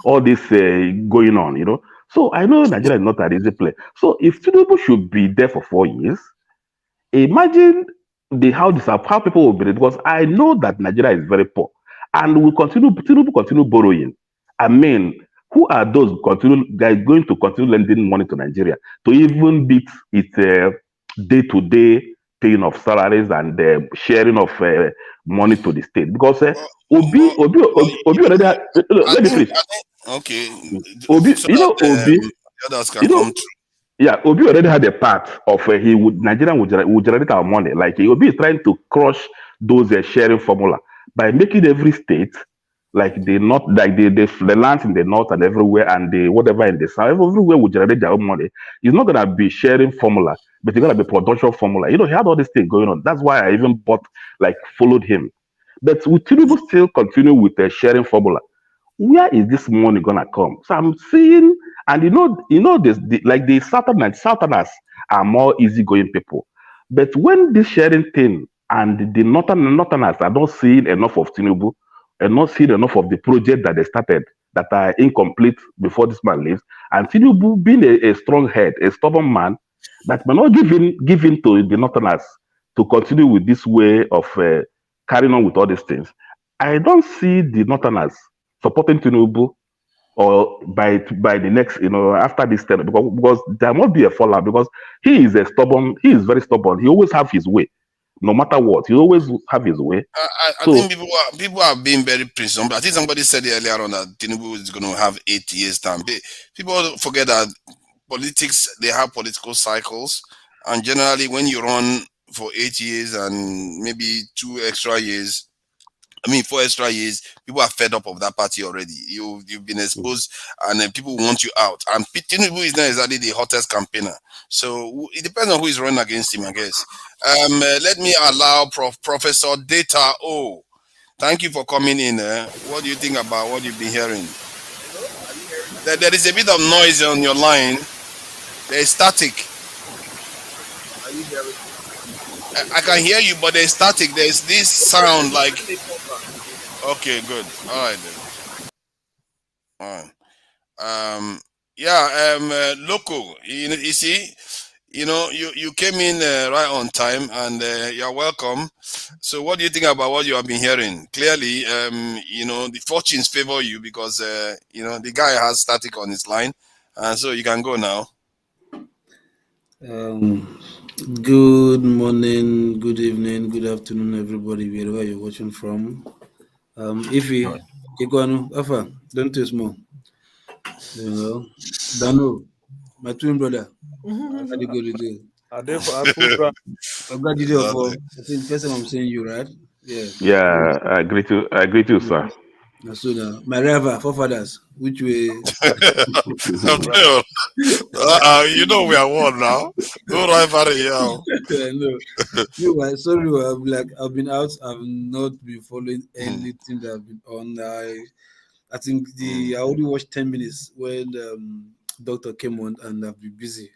all this going on. So I know Nigeria is not an easy place. So if Tinubu should be there for 4 years, imagine how people will be there, because I know that Nigeria is very poor and Tinubu continue borrowing. I mean, who are those guys going to continue lending money to Nigeria to even beat its day-to-day paying of salaries and sharing of money to the state? Because Obi already had, let me finish. Okay. Obi, so Obi, others can come through. Yeah, Obi already had a part of Nigerian would generate our money. Obi is trying to crush those sharing formula by making every state the lands in the north and everywhere and the whatever in the south, everywhere will generate their own money. It's not gonna be sharing formula, but it's gonna be production formula. He had all this thing going on. That's why I even followed him. But will Tinubu still continue with the sharing formula? Where is this money gonna come? So I'm seeing, and the Southerners are more easygoing people. But when this sharing thing and the Northerners are not seeing enough of Tinubu and not seeing enough of the project that they started that are incomplete before this man leaves, and Tinubu being a strong head, a stubborn man, that may not give in to the Northerners to continue with this way of carrying on with all these things. I don't see the Northerners supporting Tinubu or by the next, after this term, because there must be a fallout, because he is very stubborn. He always have his way. No matter what, he always have his way. I think people are being very presumptuous. I think somebody said earlier on that Tinubu is going to have 8 years time. People forget that politics, they have political cycles, and generally when you run for 8 years and maybe 4 extra years, people are fed up of that party already. You've been exposed, and then people want you out. And Tinubu is not exactly the hottest campaigner, so it depends on who is running against him, I guess. Let me allow Professor Data O. Thank you for coming in. What do you think about what you've been hearing? There is a bit of noise on your line. There is static. Are you hearing? I can hear you, but there's static. There's this sound like. Okay, good. All right then. All right. Loco. You see, you came in right on time, and you're welcome. So, what do you think about what you have been hearing? Clearly, the fortunes favor you because the guy has static on his line, and so you can go now. Good morning, good evening, good afternoon, everybody, wherever you're watching from. Ify, Kekwana, Alpha, don't taste more. You know, Dano, my twin brother. How do you go today? I full ground. I'm glad you're there for. I think first time I'm seeing you, right? Yeah. Yeah, I agree to sir. So now, my rival, forefathers, which way? You know we are one now. No rivalry here. I know. You sorry, I've been out. I've not been following anything that I've been on. I think I only watched 10 minutes when doctor came on, and I've been busy.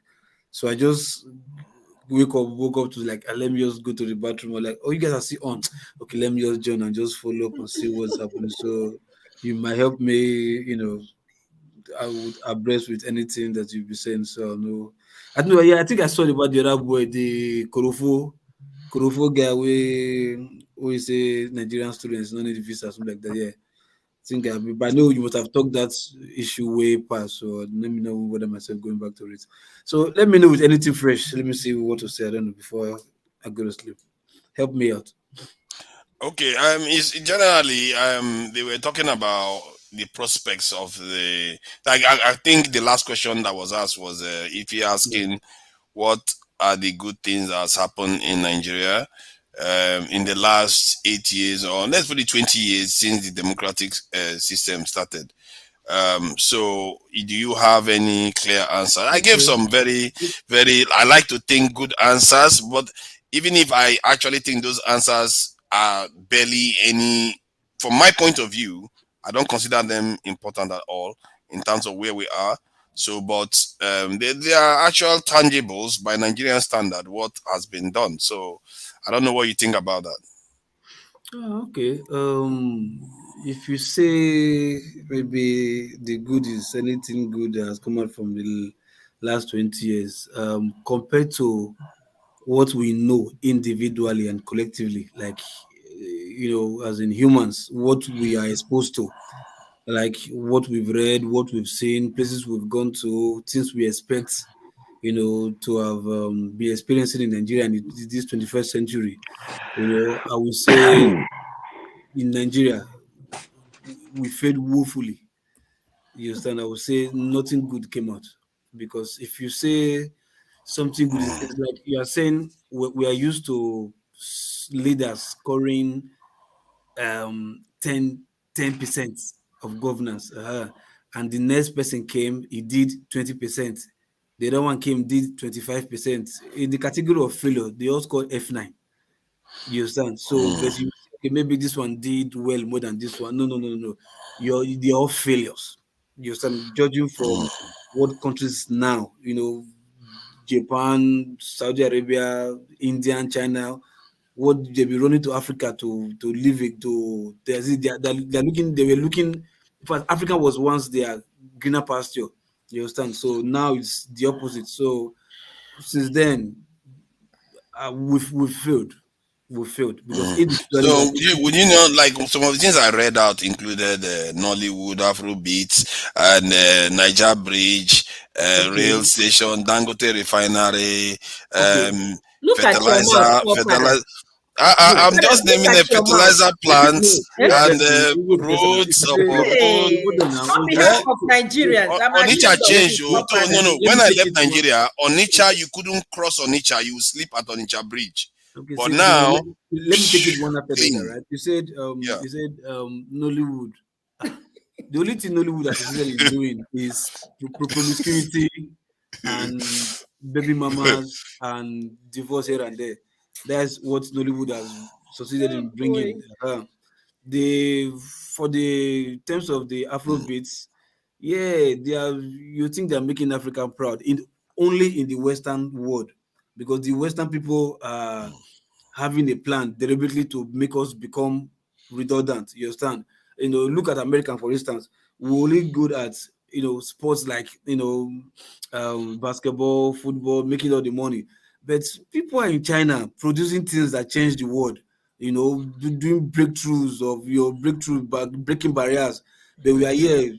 So I just woke up to like, let me just go to the bathroom. Or like, oh, you guys are still on. Okay, let me just join and just follow up and see what's happening. So you might help me, I would abreast with anything that you'll be saying. So no, I don't know. Yeah, I think I saw about the other boy, the Korofo guy, who is a Nigerian students, no need visa, something like that. Yeah, I think but I know you must have talked that issue way past. So let me know whether myself going back to it. So let me know with anything fresh. Let me see what to say. I don't know before I go to sleep. Help me out. Okay, it's generally they were talking about the prospects of the I think the last question that was asked was if you're asking what are the good things that has happened in Nigeria in the last 8 years, or let's put it 20 years since the democratic system started. So do you have any clear answer? I gave some very, I like to think good answers, but even if I actually think those answers are barely any, from my point of view, I don't consider them important at all in terms of where we are. So, but they are actual tangibles by Nigerian standard, what has been done. So I don't know what you think about that. Oh, okay. If you say maybe the good is anything good that has come out from the last 20 years, compared to what we know individually and collectively, like, as in humans, what we are exposed to, like what we've read, what we've seen, places we've gone to, things we expect, to have be experiencing in Nigeria in this 21st century. I would say in Nigeria, we failed woefully. You understand? I would say nothing good came out, because if you say something good, it's like you are saying we are used to leaders scoring 10% of governance, and the next person came, he did 20%. The other one came, did 25%. In the category of failure, they all scored F9. You understand? So, but you say, okay, maybe this one did well more than this one. No. They're all failures. You understand? Judging from what countries now, Japan, Saudi Arabia, India, and China, what they be running to Africa to live it to. They're looking. They were looking. In fact, Africa was once their greener pasture. You understand? So now it's the opposite. So since then, we've failed. We failed because individually. So would you know, like some of the things I read out included Nollywood, Afrobeats, and Niger Bridge, rail station, Dangote refinery, Look at your mouth, fertilizer. I'm just naming the fertilizer plants and roads upon road. On behalf of Nigerians, Onitsha changed. No. When I left Nigeria, Onitsha, you couldn't cross Onitsha. You would sleep at Onitsha Bridge. Okay, but so now, let me take it one after the other, right? You said Nollywood. The only thing Nollywood has is doing is promiscuity and baby mamas and divorce here and there. That's what Nollywood has succeeded in bringing. For the terms of the Afrobeats, they are. You think they're making Africa proud only in the Western world, because the Western people are having a plan deliberately to make us become redundant. You understand? Look at America, for instance. We're only good at sports like basketball, football, making all the money. But people are in China producing things that change the world. Doing breakthroughs of breaking barriers. But we are here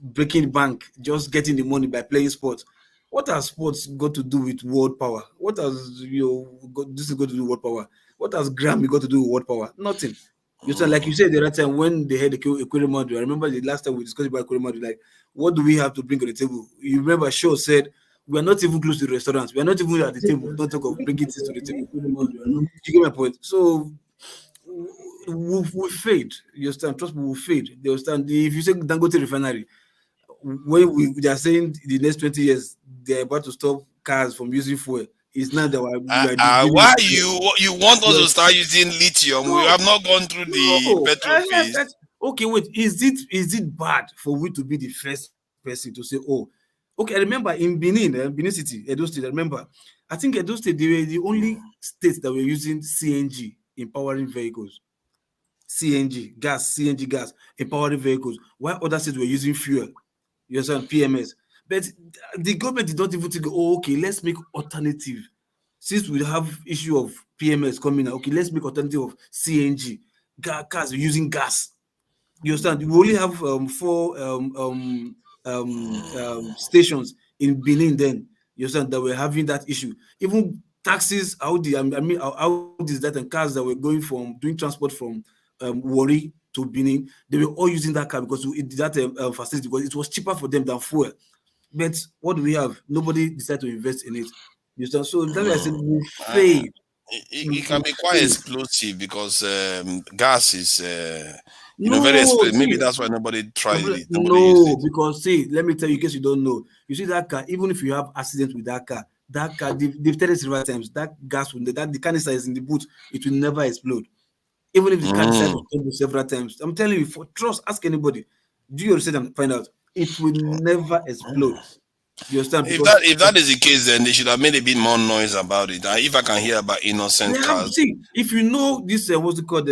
breaking bank, just getting the money by playing sports. What has sports got to do with world power? What has this got to do with world power? What has Grammy got to do with world power? Nothing. You said, like you said the other time when they had the Equatorial, I remember the last time we discussed about Equatorial, like, what do we have to bring on the table? You remember Shaw said, we are not even close to the restaurants. We are not even at the table. Don't talk of bringing things to the table. You get my point? So we'll fade. You understand? Trust me, we'll fade. You understand? If you say Dangote refinery, when they are saying the next 20 years they're about to stop cars from using fuel, it's not that we are why you want us to start using lithium? No, we have not gone through the petrol phase. Okay, wait. Is it bad for we to be the first person to say, oh, okay? I remember in Benin City, Edo State. I remember, I think Edo State, they were the only states that were using CNG empowering vehicles. CNG gas empowering vehicles, while other states were using fuel. You understand? PMS. But the government did not even think, oh, okay, let's make alternative. Since we have issue of PMS coming out, okay, let's make alternative of CNG. Cars using gas. You understand? We only have 4 stations in Benin then. You understand that we're having that issue. Even taxis, Audi that and cars that were going from doing transport from Warri to Benin, they were all using that car because that facility, because it was cheaper for them than fuel. But what do we have? Nobody decided to invest in it. You understand? So that's why I said we'll fade. It can be quite explosive because gas is very expensive. Maybe that's why nobody tried it. Nobody used it. Because let me tell you, in case you don't know, you see that car, even if you have accident with that car, they've tested it several times. That gas, the canister is in the boot, it will never explode. Even if the car decides to explode several times, I'm telling you, for trust, ask anybody. Do your research and find out. It will never explode. You understand? If that is the case, then they should have made a bit more noise about it. If I can hear about innocent cars, if you know this, what's it called,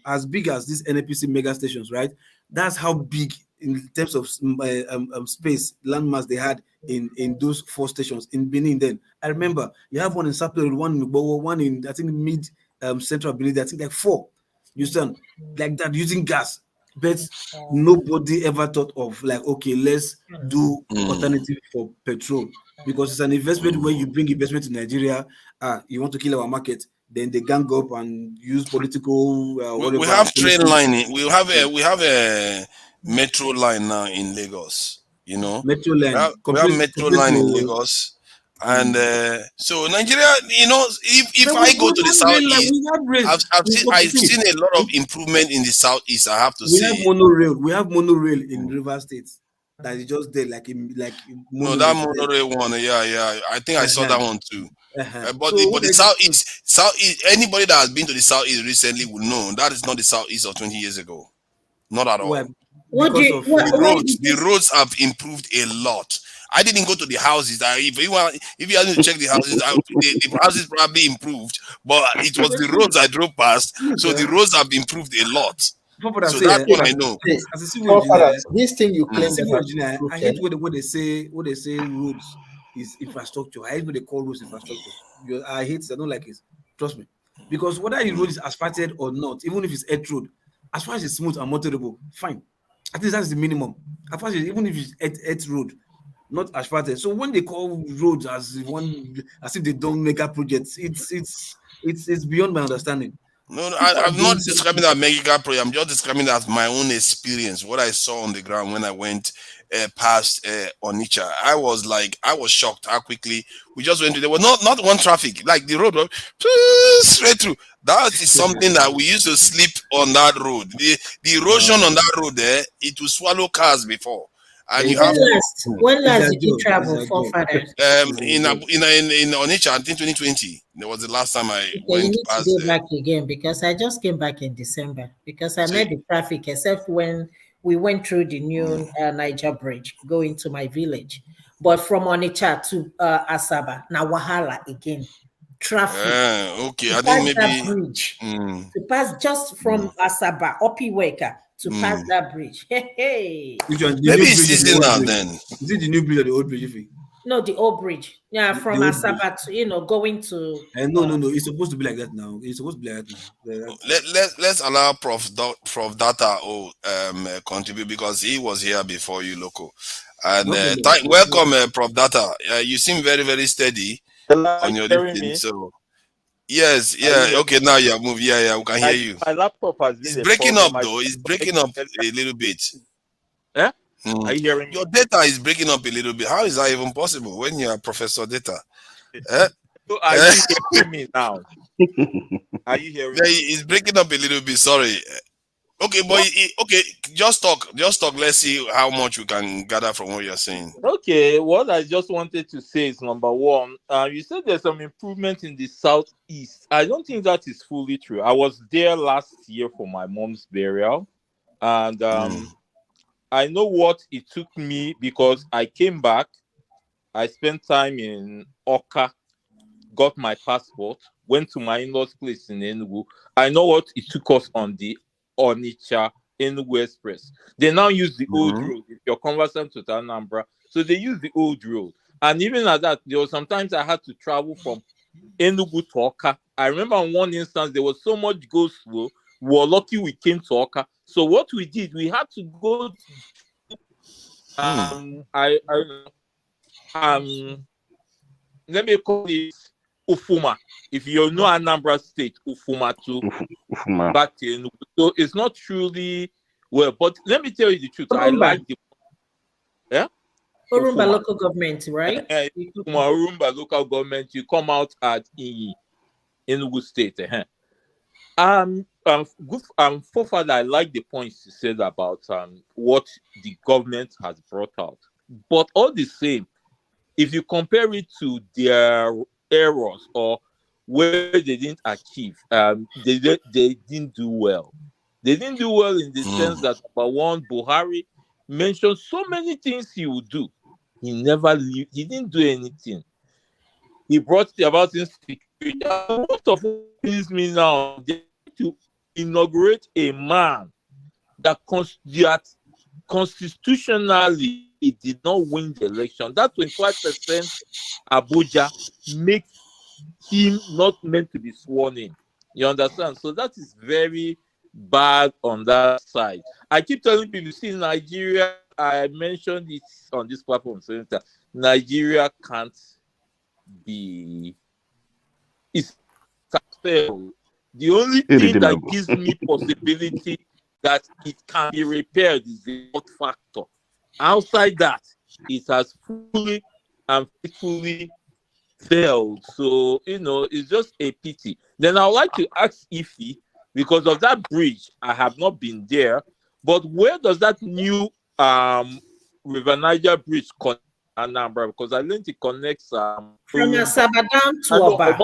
as big as these NNPC mega stations, right? That's how big in terms of space, landmass they had in those 4 stations in Benin. Then I remember you have one in Sapele, one in Bowo, one in I think mid central Benin. I think like 4. You understand? Like that using gas. But nobody ever thought of like, okay, let's do alternative for petrol, because it's an investment. When you bring investment to Nigeria, you want to kill our market, then they gang up and use political we have train line. We have a metro line now in Lagos. Metro line. We have metro line in Lagos. And so Nigeria, if I go to the southeast, I've seen a lot of improvement in the southeast. I have to say, we have monorail in River State that is just there, like no, that monorail one, yeah. I think I saw that one too. But the southeast, anybody that has been to the southeast recently will know that is not the southeast of 20 years ago, not at all. The roads have improved a lot. I didn't go to the houses. If you want to check the houses, the houses probably improved, but it was the roads I drove past, so the roads have improved a lot. So that's what I know. This thing you claim, I hate what they say. What they say, roads is infrastructure. I hate what they call roads infrastructure. I hate it. I don't like it. Trust me, because whether the road is asphalted or not, even if it's earth road, as far as it's smooth and motorable, fine. At least that's the minimum. As far as even if it's earth road, not asphalted. So when they call roads as if they don't make up projects, it's beyond my understanding. No, I'm not describing that mega project. I'm just describing that as my own experience, what I saw on the ground when I went past Onitsha. I was shocked how quickly we just went through. There was not one traffic, like the road was straight through. That is something that we used to sleep on that road. The erosion on that road there, it will swallow cars before. And you have when last did you travel, forefathers? In Onitsha, I think 2020. That was the last time I went. You need to go back again, because I just came back in December, because I met the traffic, except when we went through the new Niger bridge going to my village. But from Onitsha to Asaba, now Wahala again. Traffic. Okay, I think maybe bridge to pass just from Asaba, Opiweka, to pass that bridge. Hey. Maybe it's seasonal then. Is it the new bridge or the old bridge? No, the old bridge. Yeah, from Asaba to going to. No. It's supposed to be like that now. It's supposed to be like that now. Let's allow Prof Data contribute, because he was here before you, Loco. And Okay, welcome, Prof. Data. You seem very, very steady on your listing. So, yes, yeah, okay, now you have moved. Yeah, we can hear you. My laptop has been It's a breaking problem. up, though. It's breaking up a little bit. Eh? Are you hearing me? Your data is breaking up a little bit. How is that even possible when you are Professor Data? Eh? So are you hearing me now? Are you hearing me? It's breaking up a little bit. Sorry. Okay, but okay, just talk. Let's see how much we can gather from what you're saying. Okay, what I just wanted to say is number one, you said there's some improvement in the southeast. I don't think that is fully true. I was there last year for my mom's burial, and I know what it took me because I came back. I spent time in Oka, got my passport, went to my in-laws' place in Enugu. I know what it took us on the Onitsha Enugu Express. They now use the old road. If you're conversant to Anambra, so they use the old road. And even at that, there was sometimes I had to travel from Enugu to Oka. I remember on one instance there was so much go slow. We were lucky we came to Oka. So what we did, we had to go. Let me call it Ufuma. If you know Anambra State, Ufuma too. Back to Enugu. So it's not truly well, but let me tell you the truth. I like the Urumba local government, right? Urumba local government. You come out at Enugu State. Forefather, I like the points you said about what the government has brought out. But all the same, if you compare it to their errors or where they didn't achieve, they didn't do well. They didn't do well in the sense that, number one, Buhari mentioned so many things he would do. He didn't do anything. He brought about insecurity. Most of what brings me now, they to inaugurate a man that constitutionally he did not win the election. That 25% Abuja makes him not meant to be sworn in. You understand? So that is very bad on that side. I keep telling people, see, Nigeria, I mentioned it on this platform, saying that Nigeria can't be. It's failed. The only thing that gives me possibility that it can be repaired is the hot factor. Outside that, it has fully and faithfully failed. So, it's just a pity. Then I would like to ask Ify, because of that bridge, I have not been there, but where does that new River Niger bridge connect Anambra? Because I learned it connects from Asaba down to Oba.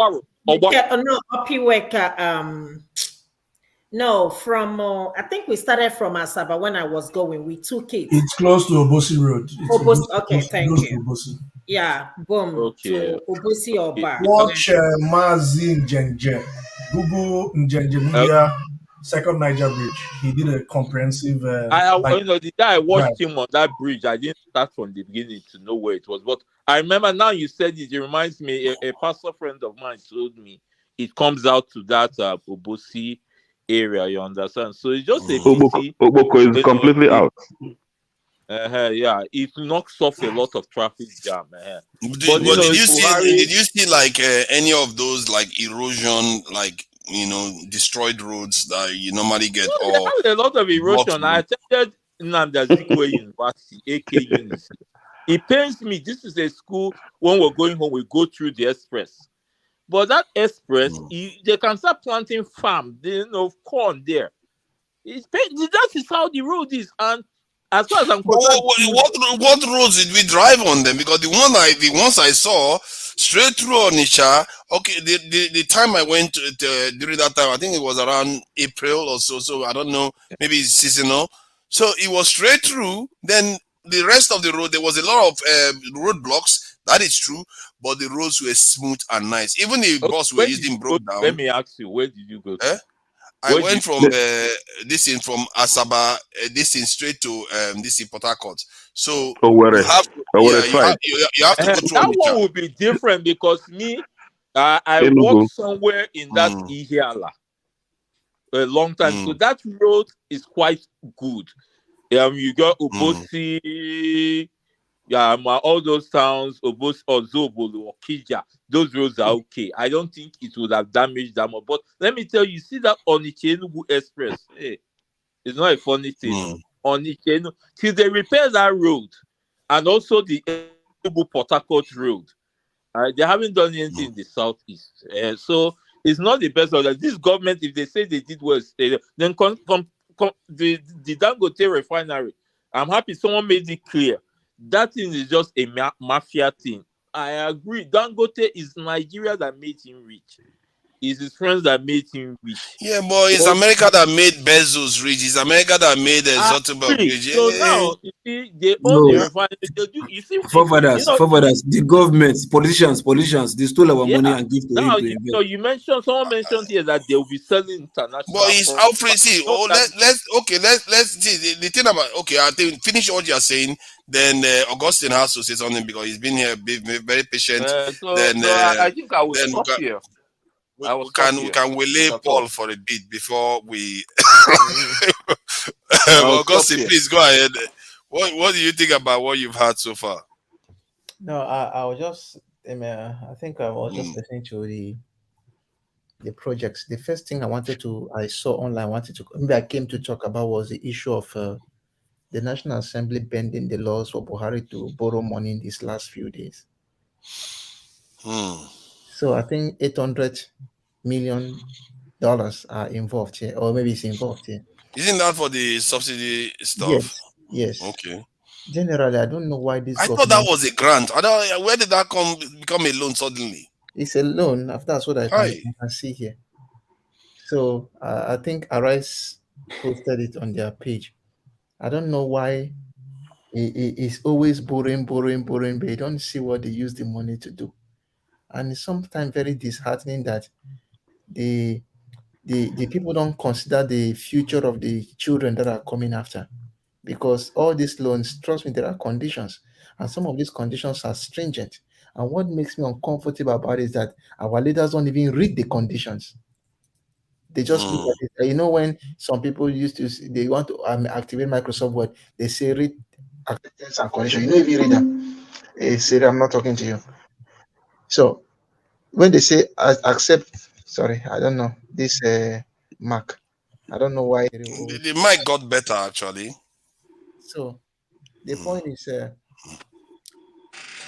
No, Opiweka. No, from I think we started from Asaba when I was going. We took it. It's close to Obosi Road. Okay, thank you. Yeah, boom. Okay. To Obosi Oba. Watch Mazi Njenje. Google Njenje Media, second Niger Bridge. He did a comprehensive. The day I watched him on that bridge, I didn't start from the beginning to know where it was. But I remember now you said it reminds me, a pastor friend of mine told me it comes out to that Obosi area, you understand? So it's just a pity. Oboko is completely out. Yeah, it knocks off a lot of traffic jam. Did you see like any of those like erosion, like destroyed roads that you normally get? They have a lot of erosion. I attended Nnamdi Azikiwe University, AK University. It pains me. This is a school. When we're going home, we go through the express. But that express, they can start planting farm, corn there. That is how the road is. And as far as I'm concerned, what roads did we drive on them? Because the ones I saw straight through Onitsha. Okay, the time I went during that time, I think it was around April or so. So I don't know, maybe it's seasonal. So it was straight through. Then the rest of the road, there was a lot of roadblocks. That is true, but the roads were smooth and nice. Even the bus we're using broke down. Let me ask you, where did you go to? I went from from Asaba, straight to Port Harcourt. So you have to go through that one will be different because I walked somewhere in that Ihiala a long time. So that road is quite good. You got Obosi, Yeah, all those towns, Obos, Ozobolo, or Kija, those roads are okay. I don't think it would have damaged them. But let me tell you, see that on the Enugu Express, hey, it's not a funny thing. On the Enugu, till they repair that road, and also the Enugu Port Harcourt road, they haven't done anything in the southeast. So it's not the best of that. This government, if they say they did well, then the Dangote refinery, I'm happy someone made it clear. That thing is just a mafia thing. I agree. Dangote is Nigeria that made him rich. It's his friends that made him rich. Yeah, but it's America that made Bezos rich. It's America that made Zotenberg rich. So now, you see, they own the No, refinery. You see, forefathers, the government, politicians, they stole our money and give to him now to invest. you mentioned, someone mentioned here that they will be selling international. But it's Alfred. See, let's see the thing about. Okay, I think finish what you're saying. Then Augustine has to say something because he's been here, very patient. I think I will stop here. We can relay Paul for a bit before we. Augustine, please go ahead. What do you think about what you've heard so far? No, I was just. I think I was just listening to the projects. The first thing I saw online, maybe I came to talk about was the issue of the National Assembly bending the laws for Buhari to borrow money in these last few days. So I think $800 million are involved here, or maybe it's involved here. Isn't that for the subsidy stuff? Yes. Okay. Generally, I don't know why this. I thought that was a grant. Where did that become a loan suddenly? It's a loan. That's what I can see here. So I think Arise posted it on their page. I don't know why it's always borrowing, but you don't see what they use the money to do. And it's sometimes very disheartening that the people don't consider the future of the children that are coming after. Because all these loans, trust me, there are conditions. And some of these conditions are stringent. And what makes me uncomfortable about it is that our leaders don't even read the conditions. They just look at it. You know, when some people they want to activate Microsoft Word, they say read terms and conditions. You don't even read them. Hey, Siri, I'm not talking to you. So when they say accept, sorry, I don't know, this Mac, I don't know why. The mic got better, actually. So the point is,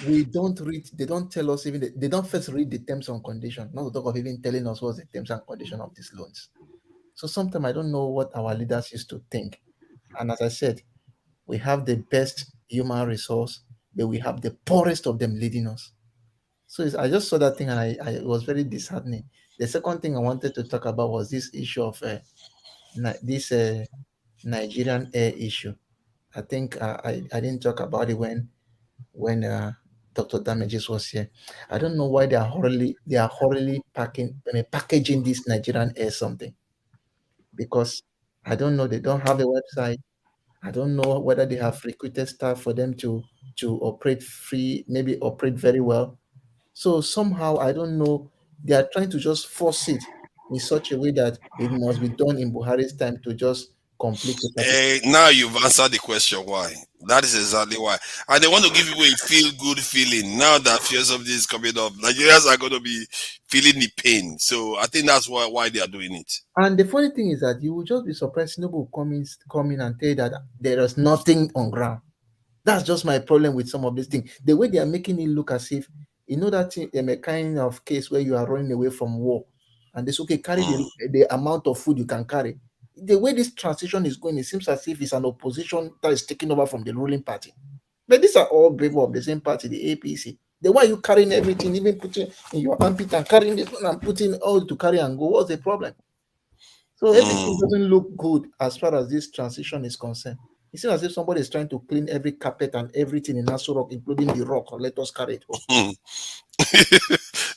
we don't read, they don't tell us even, they don't first read the terms and conditions, not to talk of even telling us what's the terms and conditions of these loans. So sometimes I don't know what our leaders used to think. And as I said, we have the best human resource, but we have the poorest of them leading us. So I just saw that thing and it was very disheartening. The second thing I wanted to talk about was this issue of this Nigerian air issue. I think I didn't talk about it when Dr. Damages was here. I don't know why they are hurriedly packaging this Nigerian air something, because I don't know, they don't have a website. I don't know whether they have recruited staff for them to operate free, maybe operate very well. So somehow, I don't know, they are trying to just force it in such a way that it must be done in Buhari's time to just complete the now you've answered the question why. That is exactly why. And they want to give you a feel-good feeling. Now that fears of this is coming up, Nigerians are going to be feeling the pain. So I think that's why they are doing it. And the funny thing is that you will just be surprised. Tinubu will come in and tell you that there is nothing on ground. That's just my problem with some of these things. The way they are making it look as if, you know, that a kind of case where you are running away from war, and it's okay, carry the amount of food you can carry. The way this transition is going, it seems as if it's an opposition that is taking over from the ruling party. But these are all people of the same party, the APC. The way you carrying everything, even putting in your armpit and carrying this one and putting all to carry and go, what's the problem? So everything doesn't look good as far as this transition is concerned. It seems as if somebody is trying to clean every carpet and everything in Aso Rock, including the rock, or let us carry it home.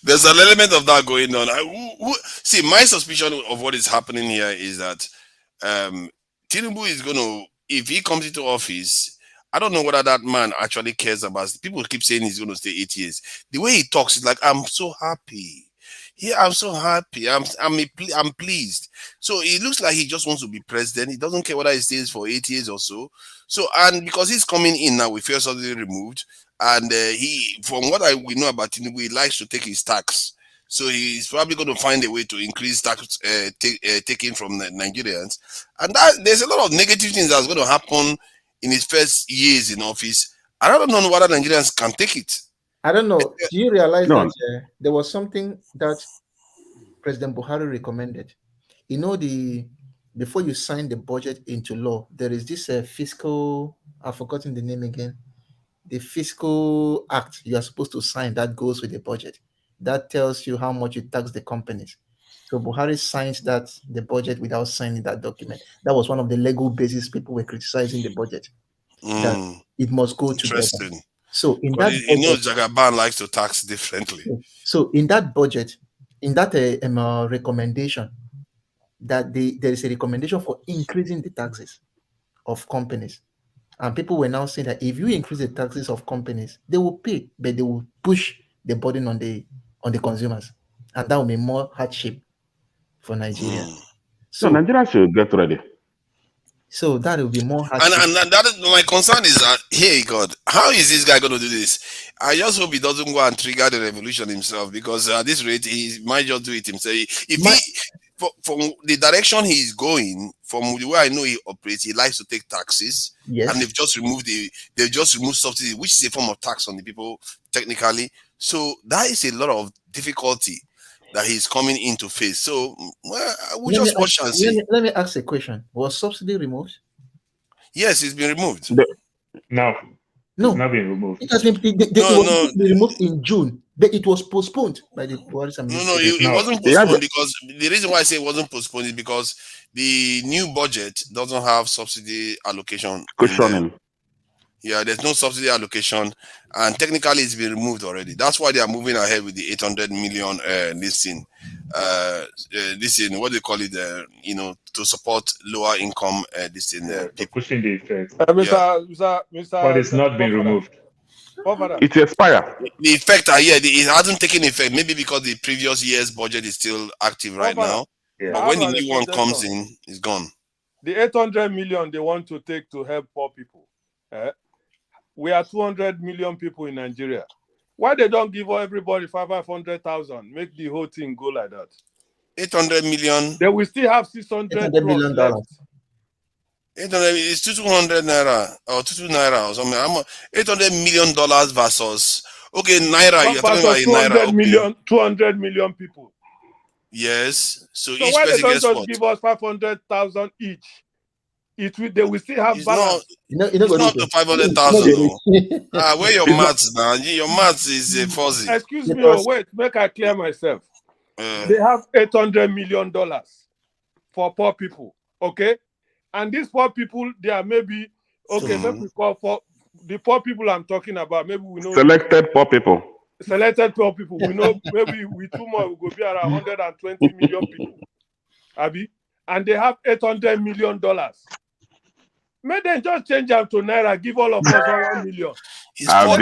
There's an element of that going on. See, my suspicion of what is happening here is that Tinubu is going to, if he comes into office, I don't know whether that man actually cares about. People keep saying he's going to stay 8 years. The way he talks is like, I'm so happy. Yeah, I'm so happy. I'm pleased. So it looks like he just wants to be president. He doesn't care whether he stays for 8 years or so. So, and because he's coming in now with first suddenly removed, and he, from what we know about Tinubu, he likes to take his tax. So he's probably going to find a way to increase tax taking from the Nigerians, and that there's a lot of negative things that's going to happen in his first years in office. I don't know whether Nigerians can take it. I don't know. Do you realize No. that there was something that President Buhari recommended? You know, before you sign the budget into law, there is this fiscal. I've forgotten the name again. The fiscal act you are supposed to sign that goes with the budget. That tells you how much you tax the companies. So Buhari signs the budget without signing that document. That was one of the legal basis people were criticizing the budget. That it must go together. Interesting. So in But that you know, Jagaban likes to tax differently. So in that budget, in that recommendation, that there is a recommendation for increasing the taxes of companies. And people were now saying that if you increase the taxes of companies, they will pay, but they will push the burden on the consumers, and that will be more hardship for Nigeria. So Nigeria should get ready. So that will be more hardship. And that is, my concern is that, hey God, how is this guy going to do this? I just hope he doesn't go and trigger the revolution himself, because at this rate he might just do it himself. From the direction he's going, from the way I know he operates, he likes to take taxes. Yes. And they've just removed subsidy, which is a form of tax on the people technically. So that is a lot of difficulty that he's coming into face. So we'll just watch and see. Let me ask a question. Was subsidy removed? Yes, it's been removed. No. No, it's not been removed. It has been it was removed in June, but it was postponed by the Buhari administration. No, it wasn't postponed, because the reason why I say it wasn't postponed is because the new budget doesn't have subsidy allocation. Yeah, there's no subsidy allocation, and technically it's been removed already. That's why they are moving ahead with the 800 million what do you call it? To support lower income people. Pushing the effect. Mr. But it's not been removed. It expired. The effect, it hasn't taken effect. Maybe because the previous year's budget is still active right now. Yeah. But when the new one comes in, it's gone. The 800 million they want to take to help poor people. We are 200 million people in Nigeria. Why they don't give everybody 500,000? Make the whole thing go like that. 800 million. They will still have 600 million left. 800 is 200 naira or 22 naira or something. $800 million versus naira. You're talking about naira. 200 million people. Yes. So why each they person don't gets just what? give us 500,000 each? They will still have balance. It's not to 500,000. Where your maths now? Your maths is fuzzy. Excuse me. Wait, make I clear myself. They have $800 million for poor people. Okay, and these poor people, they are maybe maybe we call for the poor people I'm talking about. Maybe we know selected poor people. Selected poor people. We know maybe with 2 more we go be around 120 million people. Abi, and they have $800 million. May they just change them to naira, give all of us 1 million. It's $4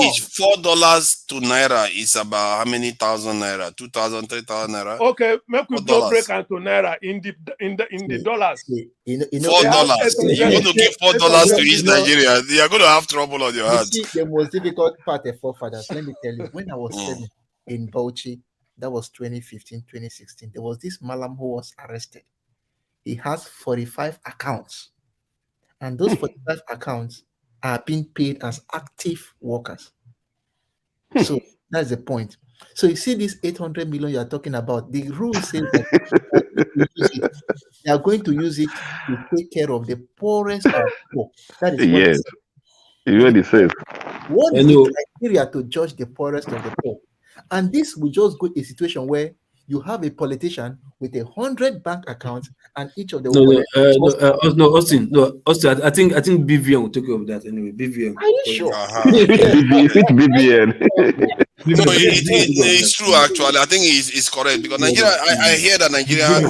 each. $4 to naira is about how many thousand naira? 2,000, 3,000 naira. Okay, make we go break into naira in the dollars. $4. You're going to give $4 to each Nigeria. You're going to have trouble on your hands. The most difficult part of forefathers. Let me tell you, when I was 7 in Bauchi, that was 2015, 2016. There was this Malam who was arrested. He has 45 accounts. And those 45 accounts are being paid as active workers. So that's the point. So you see this 800 million you are talking about, the rule says that they are going to use it to take care of the poorest of poor. That is yes. It really says. What is the criteria to judge the poorest of the poor? And this will just go a situation where you have a politician with 100 bank accounts, and each of the Austin. I think BVN will take care of that anyway. BVN. Are you sure? BVN. No, it's true actually. I think it's correct, because Nigeria. I hear that Nigerian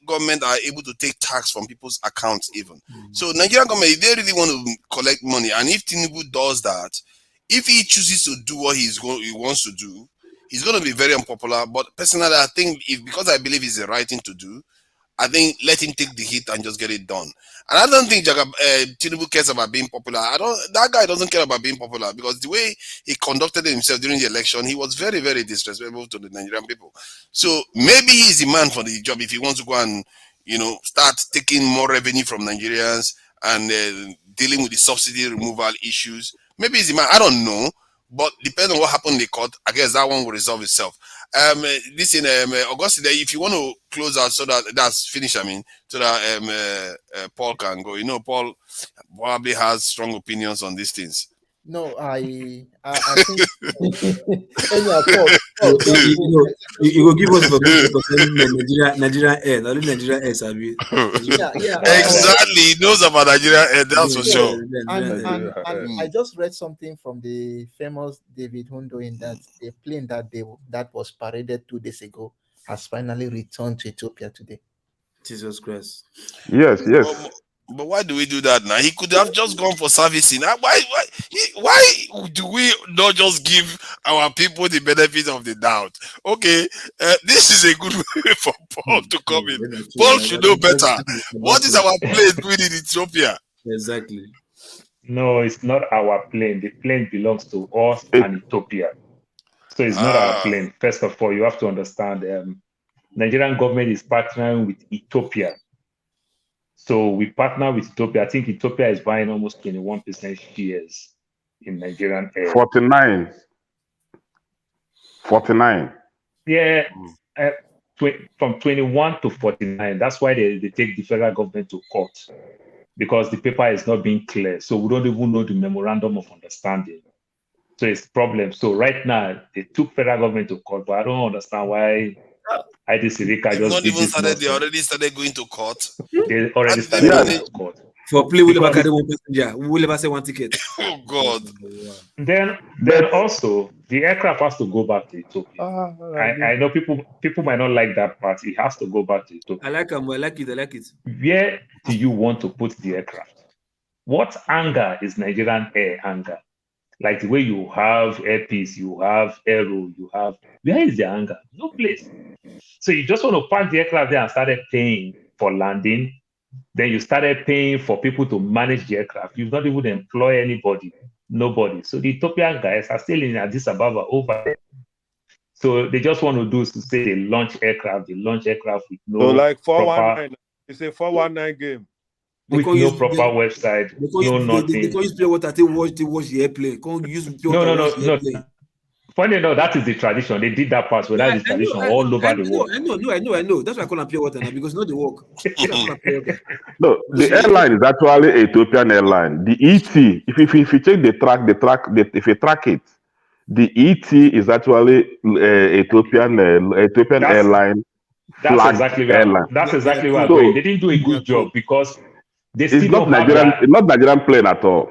government are able to take tax from people's accounts even. So Nigerian government, if they really want to collect money, and if Tinubu does that, if he chooses to do what he wants to do, It's going to be very unpopular. But personally, I think because I believe it's the right thing to do, I think let him take the hit and just get it done. And I don't think Tinubu cares about being popular. That guy doesn't care about being popular, because the way he conducted himself during the election, he was very, very disrespectful to the Nigerian people. So maybe he's the man for the job if he wants to go and start taking more revenue from Nigerians and dealing with the subsidy removal issues. Maybe he's the man. I don't know. But depending on what happened in the court, I guess that one will resolve itself. Listen, Augustine, if you want to close out so that that's finished, so that Paul can go. Paul probably has strong opinions on these things. No, I think anyhow, Paul, you will give us information concerning Nigerian Air, not Nigerian Air, Sabi. Exactly, he knows about Nigerian Air, that's for sure. And I just read something from the famous David Hundo in that the plane that was paraded 2 days ago has finally returned to Ethiopia today. Jesus Christ. Yes. But why do we do that now? He could have just gone for servicing. Why do we not just give our people the benefit of the doubt? Okay, this is a good way for Paul to come in. Paul should know better. What is our plane doing in Ethiopia? Exactly. No, it's not our plane. The plane belongs to us and Ethiopia. So it's not our plane. First of all, you have to understand Nigerian government is partnering with Ethiopia. So we partner with Ethiopia. I think Ethiopia is buying almost 21% shares in Nigerian Air. 49. Yeah, from 21 to 49. That's why they take the federal government to court, because the paper is not being clear. So we don't even know the memorandum of understanding. So it's a problem. So right now, they took federal government to court, but I don't understand why IDC just did this. They already started going to court. They already started going to court. For play, we'll never carry one passenger. We will never say one ticket. Oh God. Then also the aircraft has to go back to Ethiopia. I know people might not like that part. It has to go back to Ethiopia. I like them. I like it. Where do you want to put the aircraft? What hangar is Nigerian Air hangar? Like the way you have Air Peace, you have Aero, where is the hangar? No place. So you just want to park the aircraft there and started paying for landing. Then you started paying for people to manage the aircraft. You've not even employed anybody, nobody. So the Ethiopian guys are still in Addis Ababa over there. So they just want to do is to say they launch aircraft with no so like 419. Proper, it's a 419 game. With no proper website, no nothing. They can't use pure water to watch the airplane. Can't use pure water to watch the airplane. Funny enough, that is the tradition. They did that part, but that is tradition all over the world. I know. That's why I call them pure water now, because not the work. No, the airline is actually Ethiopian Airline. The ET, if you check if you track it, the ET is actually Ethiopian Airline. That's exactly where I'm going. They didn't do a good job because they still don't have that. It's not Nigerian plane at all.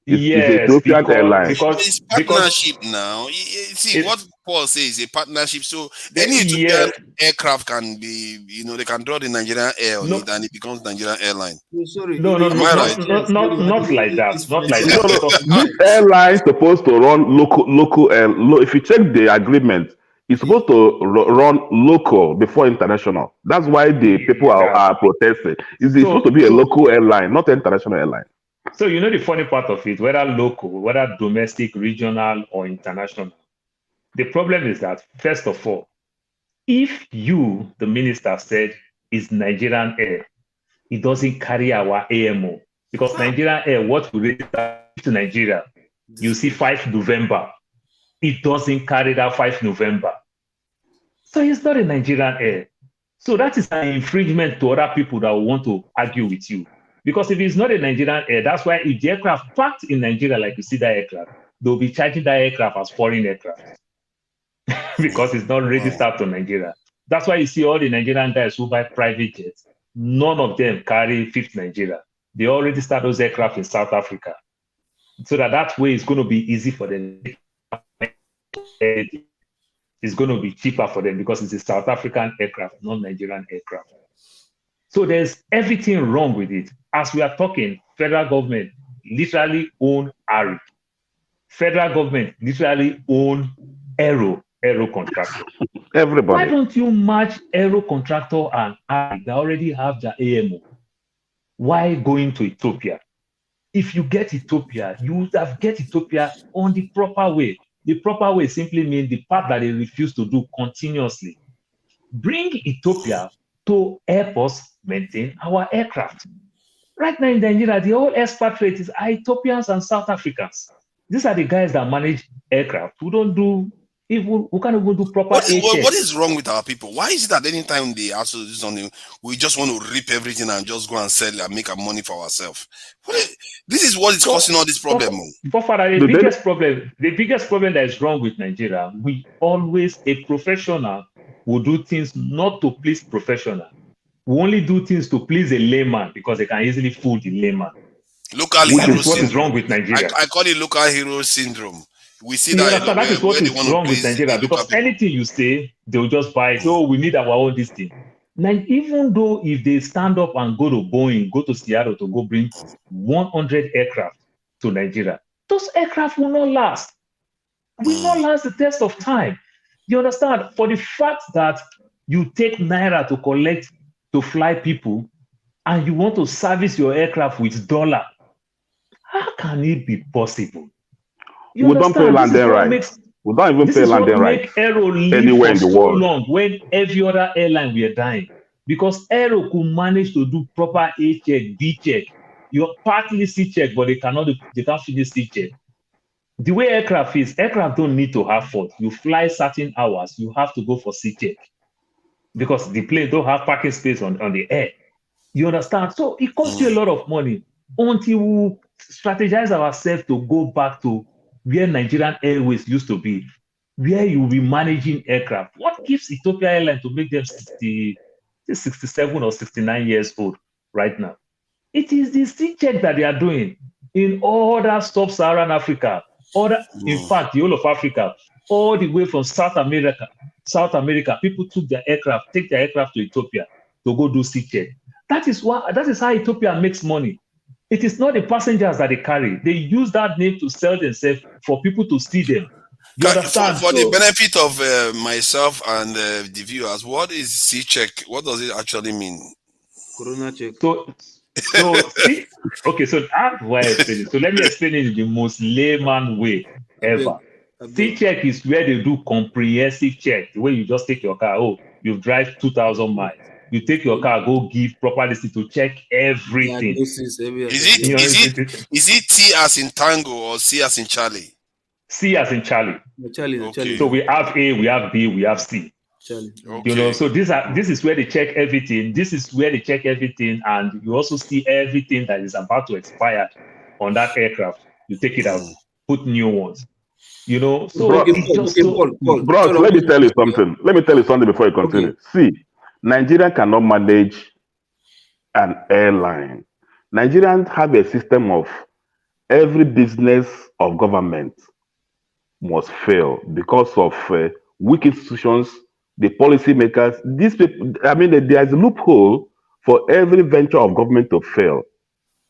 It's Ethiopian Airlines. Because it's partnership now. See what Paul says is a partnership. So any Ethiopian aircraft can be, they can draw the Nigerian Air on it, and it becomes Nigerian Airline. Not like that. Not like that. This airline is supposed to run local. If you check the agreement, it's supposed to run local before international. That's why the people are protesting. It's supposed to be a local airline, not an international airline. So the funny part of it, whether local, whether domestic, regional, or international, the problem is that, first of all, if you, the minister, said it's Nigerian Air, it doesn't carry our AMO. Because Nigerian Air, what we register to Nigeria, you see 5 November. It doesn't carry that 5 November. So it's not a Nigerian Air. So that is an infringement to other people that will want to argue with you. Because if it's not a Nigerian Air, that's why if the aircraft parked in Nigeria, like you see that aircraft, they'll be charging that aircraft as foreign aircraft. Because it's not registered to Nigeria. That's why you see all the Nigerian guys who buy private jets, none of them carry 5th Nigeria. They already start those aircraft in South Africa. So that way it's going to be easy for them. It's going to be cheaper for them because it's a South African aircraft, not Nigerian aircraft. So there's everything wrong with it. As we are talking, federal government literally own ARI. Federal government literally own Aero. aero contractor. Why Everybody. don't you match aero contractor and I that already have the AMO? Why going to Ethiopia? If you get Ethiopia, you would have get Ethiopia on the proper way. The proper way simply means the part that they refuse to do continuously. Bring Ethiopia to help us maintain our aircraft. Right now in Nigeria, the whole expatriate is Ethiopians and South Africans. These are the guys that manage aircraft. Who don't do even who can't even do proper What A-checks. is wrong with our people? Why is it that anytime they ask us to do something, we just want to rip everything and just go and sell and make our money for ourselves? This is what is causing all this problem. The biggest problem that is wrong with Nigeria, a professional will do things not to please professional. We only do things to please a layman because they can easily fool the layman. Local That hero is what is syndrome. wrong with Nigeria. I call it local hero syndrome. We see You that understand? That is what is wrong with Nigeria because anything you say, they'll just buy it. Oh, we need our own this thing. Now, even though if they stand up and go to Boeing, go to Seattle to go bring 100 aircraft to Nigeria, those aircraft will not last. Will not last the test of time. You understand? For the fact that you take Naira to fly people and you want to service your aircraft with dollar, how can it be possible? We don't pay landing rights. We don't even pay landing rights anywhere in the world. Long when every other airline we are dying because Aero could manage to do proper A check, B check. You're partly C check, but they can't finish C check. The way aircraft don't need to have fault. You fly certain hours, you have to go for C check because the plane don't have parking space on the air. You understand? So it costs you a lot of money until we strategize ourselves to go back to where Nigerian Airways used to be, where you'll be managing aircraft. What gives Ethiopian Airlines to make them 67 or 69 years old right now? It is the C check that they are doing in other sub-Saharan Africa, in fact, the whole of Africa, all the way from South America. People take their aircraft to Ethiopia to go do C check. That is how Ethiopia makes money. It is not the passengers that they carry. They use that name to sell themselves for people to see them. You understand? For the benefit of myself and the viewers, what is C check? What does it actually mean? Corona check. So that's why I explain it. So let me explain it in the most layman way ever. C check is where they do comprehensive check. The way you just take your car. Oh, you drive 2,000 miles. You take your car, go give proper listing to check everything. Is it T as in Tango or C as in Charlie? C as in Charlie. Charlie. So we have A, we have B, we have C. Charlie. Okay. So this is where they check everything. This is where they check everything, and you also see everything that is about to expire on that aircraft. You take it out, put new ones. So bro, let me tell you something. Let me tell you something before you continue. See, Nigeria cannot manage an airline. Nigerians have a system of every business of government must fail because of weak institutions, the policymakers. These people, there is a loophole for every venture of government to fail.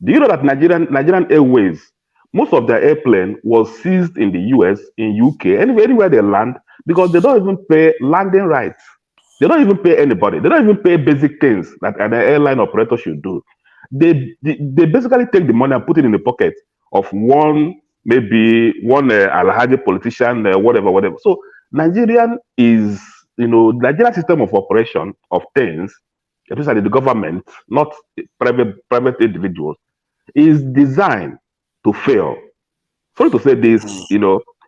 Do you know that Nigerian Airways, most of their airplane was seized in the US, in UK, anywhere they land, because they don't even pay landing rights. They don't even pay anybody. They don't even pay basic things that an airline operator should do. They basically take the money and put it in the pocket of one Alhaji politician, whatever. So Nigerian system of operation of things, especially the government, not private individuals, is designed to fail. Sorry to say this,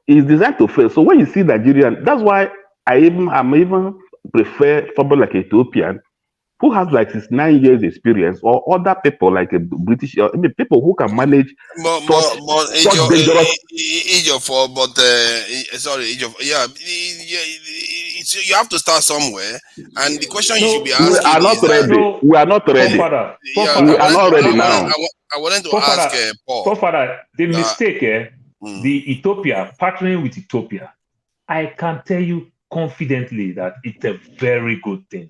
is designed to fail. So when you see Nigerian, that's why I'm even prefer somebody like Ethiopian who has like 9 years experience, or other people like a British, people who can manage such dangerous. You have to start somewhere, and the question you should be asking we are not ready. We are not ready. We are not ready now. I wanted to ask Paul. The mistake, the Ethiopia partnering with Ethiopia, I can tell you confidently that it's a very good thing.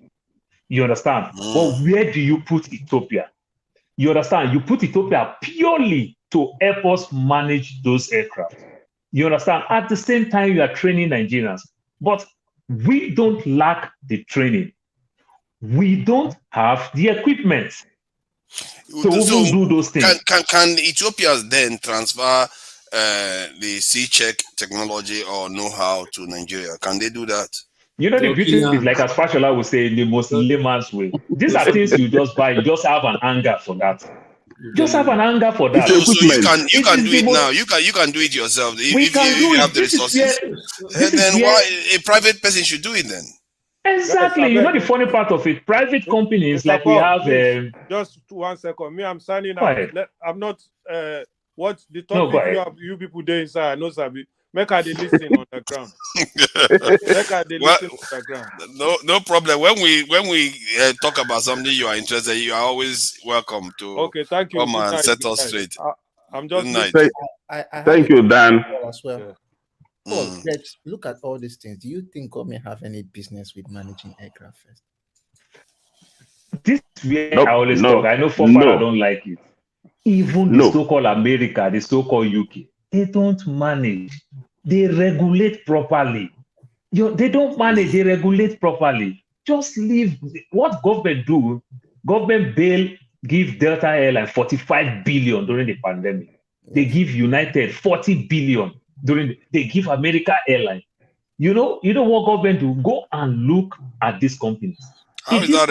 You understand? But where do you put Ethiopia? You understand? You put Ethiopia purely to help us manage those aircraft. You understand? At the same time, you are training Nigerians. But we don't lack the training. We don't have the equipment to even do those things. Can Ethiopians then transfer the C-check technology or know-how to Nigeria? Can they do that? You know, the beauty is, like as Fashola would say, in the most layman's way. These are things you just buy. You just have an anger for that. Just have an anger for that. So you can do it now. You can do it yourself. If you have the resources. Then why a private person should do it then? Exactly. You know the funny part of it. Private companies like we have. Just 1 second. Me, I'm signing Go out. ahead. I'm not. What the No, go topic ahead. you people there inside? I know, Sabi. Make her they listen on the ground. Make her they listen on the ground. No problem. When we talk about something you are interested, you are always welcome to. Okay, thank you. Come Good and night, set good us night. straight. I'm just Good night. Thank you, Dan. As well. Paul, let's look at all these things. Do you think government have any business with managing aircraft first? This is where I always talk. I know Fofana don't like it. Even the so-called America, the so-called UK, they don't manage. They regulate properly. They don't manage. They regulate properly. Just leave. What government do? Government give Delta Airlines 45 billion during the pandemic. They give United 40 billion they give America Airlines. You know what government do? Go and look at these companies. How is that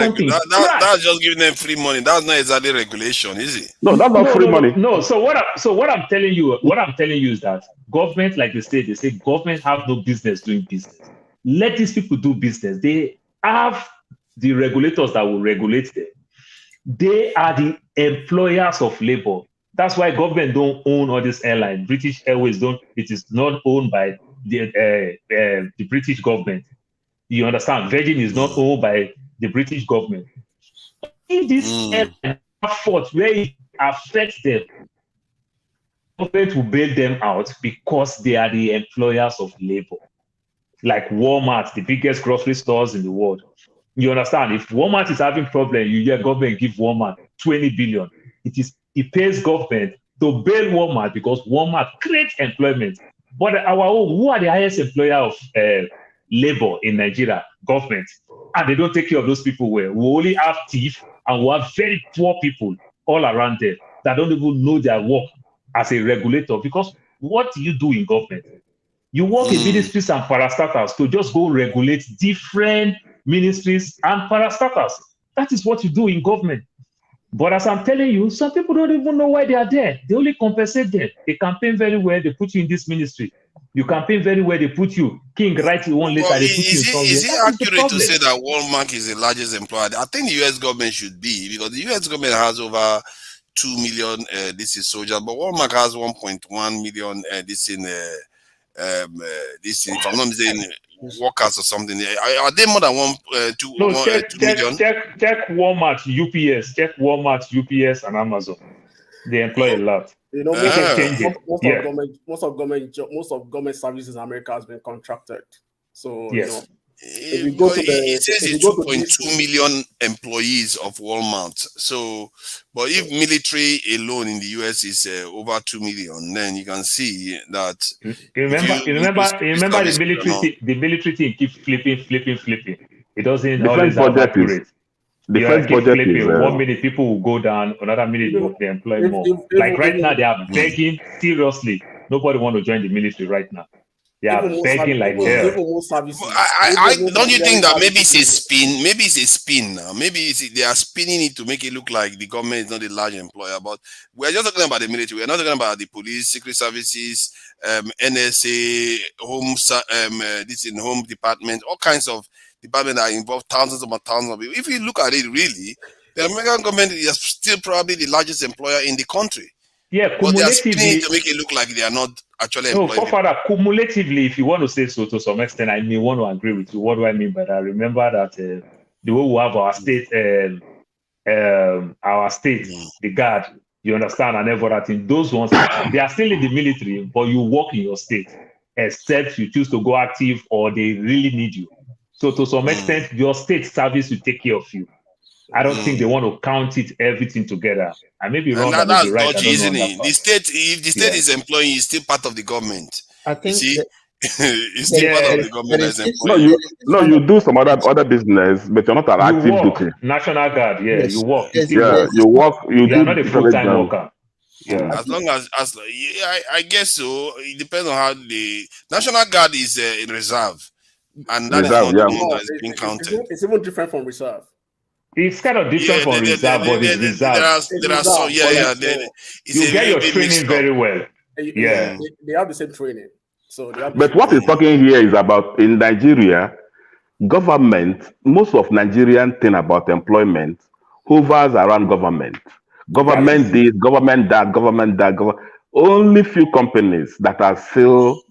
that's just giving them free money. That's not exactly regulation, is it? No, that's not free money. No. So what I'm telling you is that government, like they say government have no business doing business. Let these people do business. They have the regulators that will regulate them. They are the employers of labor. That's why government don't own all these airlines. British Airways don't. It is not owned by the British government. You understand? Virgin is not owned by the British government. If this airline fault where it affects them, government will bail them out because they are the employers of labor. Like Walmart, the biggest grocery stores in the world. You understand? If Walmart is having problem, you hear government give Walmart 20 billion. It pays government to bail Walmart because Walmart creates employment. But who are the highest employer of labor in Nigeria? Government. And they don't take care of those people well. We only have thieves and we have very poor people all around there that don't even know their work as a regulator. Because what do you do in government? You work in ministries and parastatals to just go regulate different ministries and parastatals. That is what you do in government. But as I'm telling you, some people don't even know why they are there. They only compensate them. They campaign very well. They put you in this ministry. You campaign very well. They put you. King write you one letter. They put you in somewhere. Is it accurate to say that Walmart is the largest employer? I think the U.S. government should be, because the U.S. government has over 2 million soldiers, but Walmart has 1.1 million if I'm not mistaken, workers or something. Are they more than 2 million? Check Walmart, UPS. Check Walmart, UPS, and Amazon. They employ a lot. You know, most of government services in America has been contracted. So yes. If you go to it says it's 2.2 million employees of Walmart. So, but if military alone in the US is over 2 million, then you can see that. Remember the military thing keeps flipping. It doesn't always have accurate. Defense budget is 1 minute people will go down, another minute they employ more. Like right now, they are begging seriously. Nobody want to join the military right now. They are begging like hell. I don't you think that maybe it's a spin? Maybe it's a spin now. Maybe they are spinning it to make it look like the government is not a large employer. But we're just talking about the military. We're not talking about the police, secret services, NSA, home department, all kinds of departments that involve thousands upon thousands of people. If you look at it, really, the American government is still probably the largest employer in the country. Yeah, but they are spinning to make it look like they are not actually employed. No, further, cumulatively, if you want to say so to some extent, I may want to agree with you. What do I mean by that? Remember that the way we have our state, the guard, you understand, and everything, those ones, they are still in the military, but you work in your state, except you choose to go active or they really need you. So to some extent, your state service will take care of you. I don't think they want to count everything together. I may be wrong. That's dodgy, isn't it? The state, if the state is employing, is still part of the government. I think It's still part of the government as No, you do some other business, but you're not an active duty. National Guard, yeah, Yes. you work. Yes, You Yeah, work. you work. You You do are not a different full-time exams. worker. Yeah. As long as yeah, I guess so. It depends on how the National Guard is in reserve, and that is Reserve, not the yeah. one that is being counted. It's even different from reserve. It's kind of different from reserve, but it's reserve. There are some, You get your training very well. Yeah. They have the same training. So they have But what he's talking here is about in Nigeria, government, most of Nigerian thing about employment hovers around government. Government this, government that, government that. Only few companies that are still,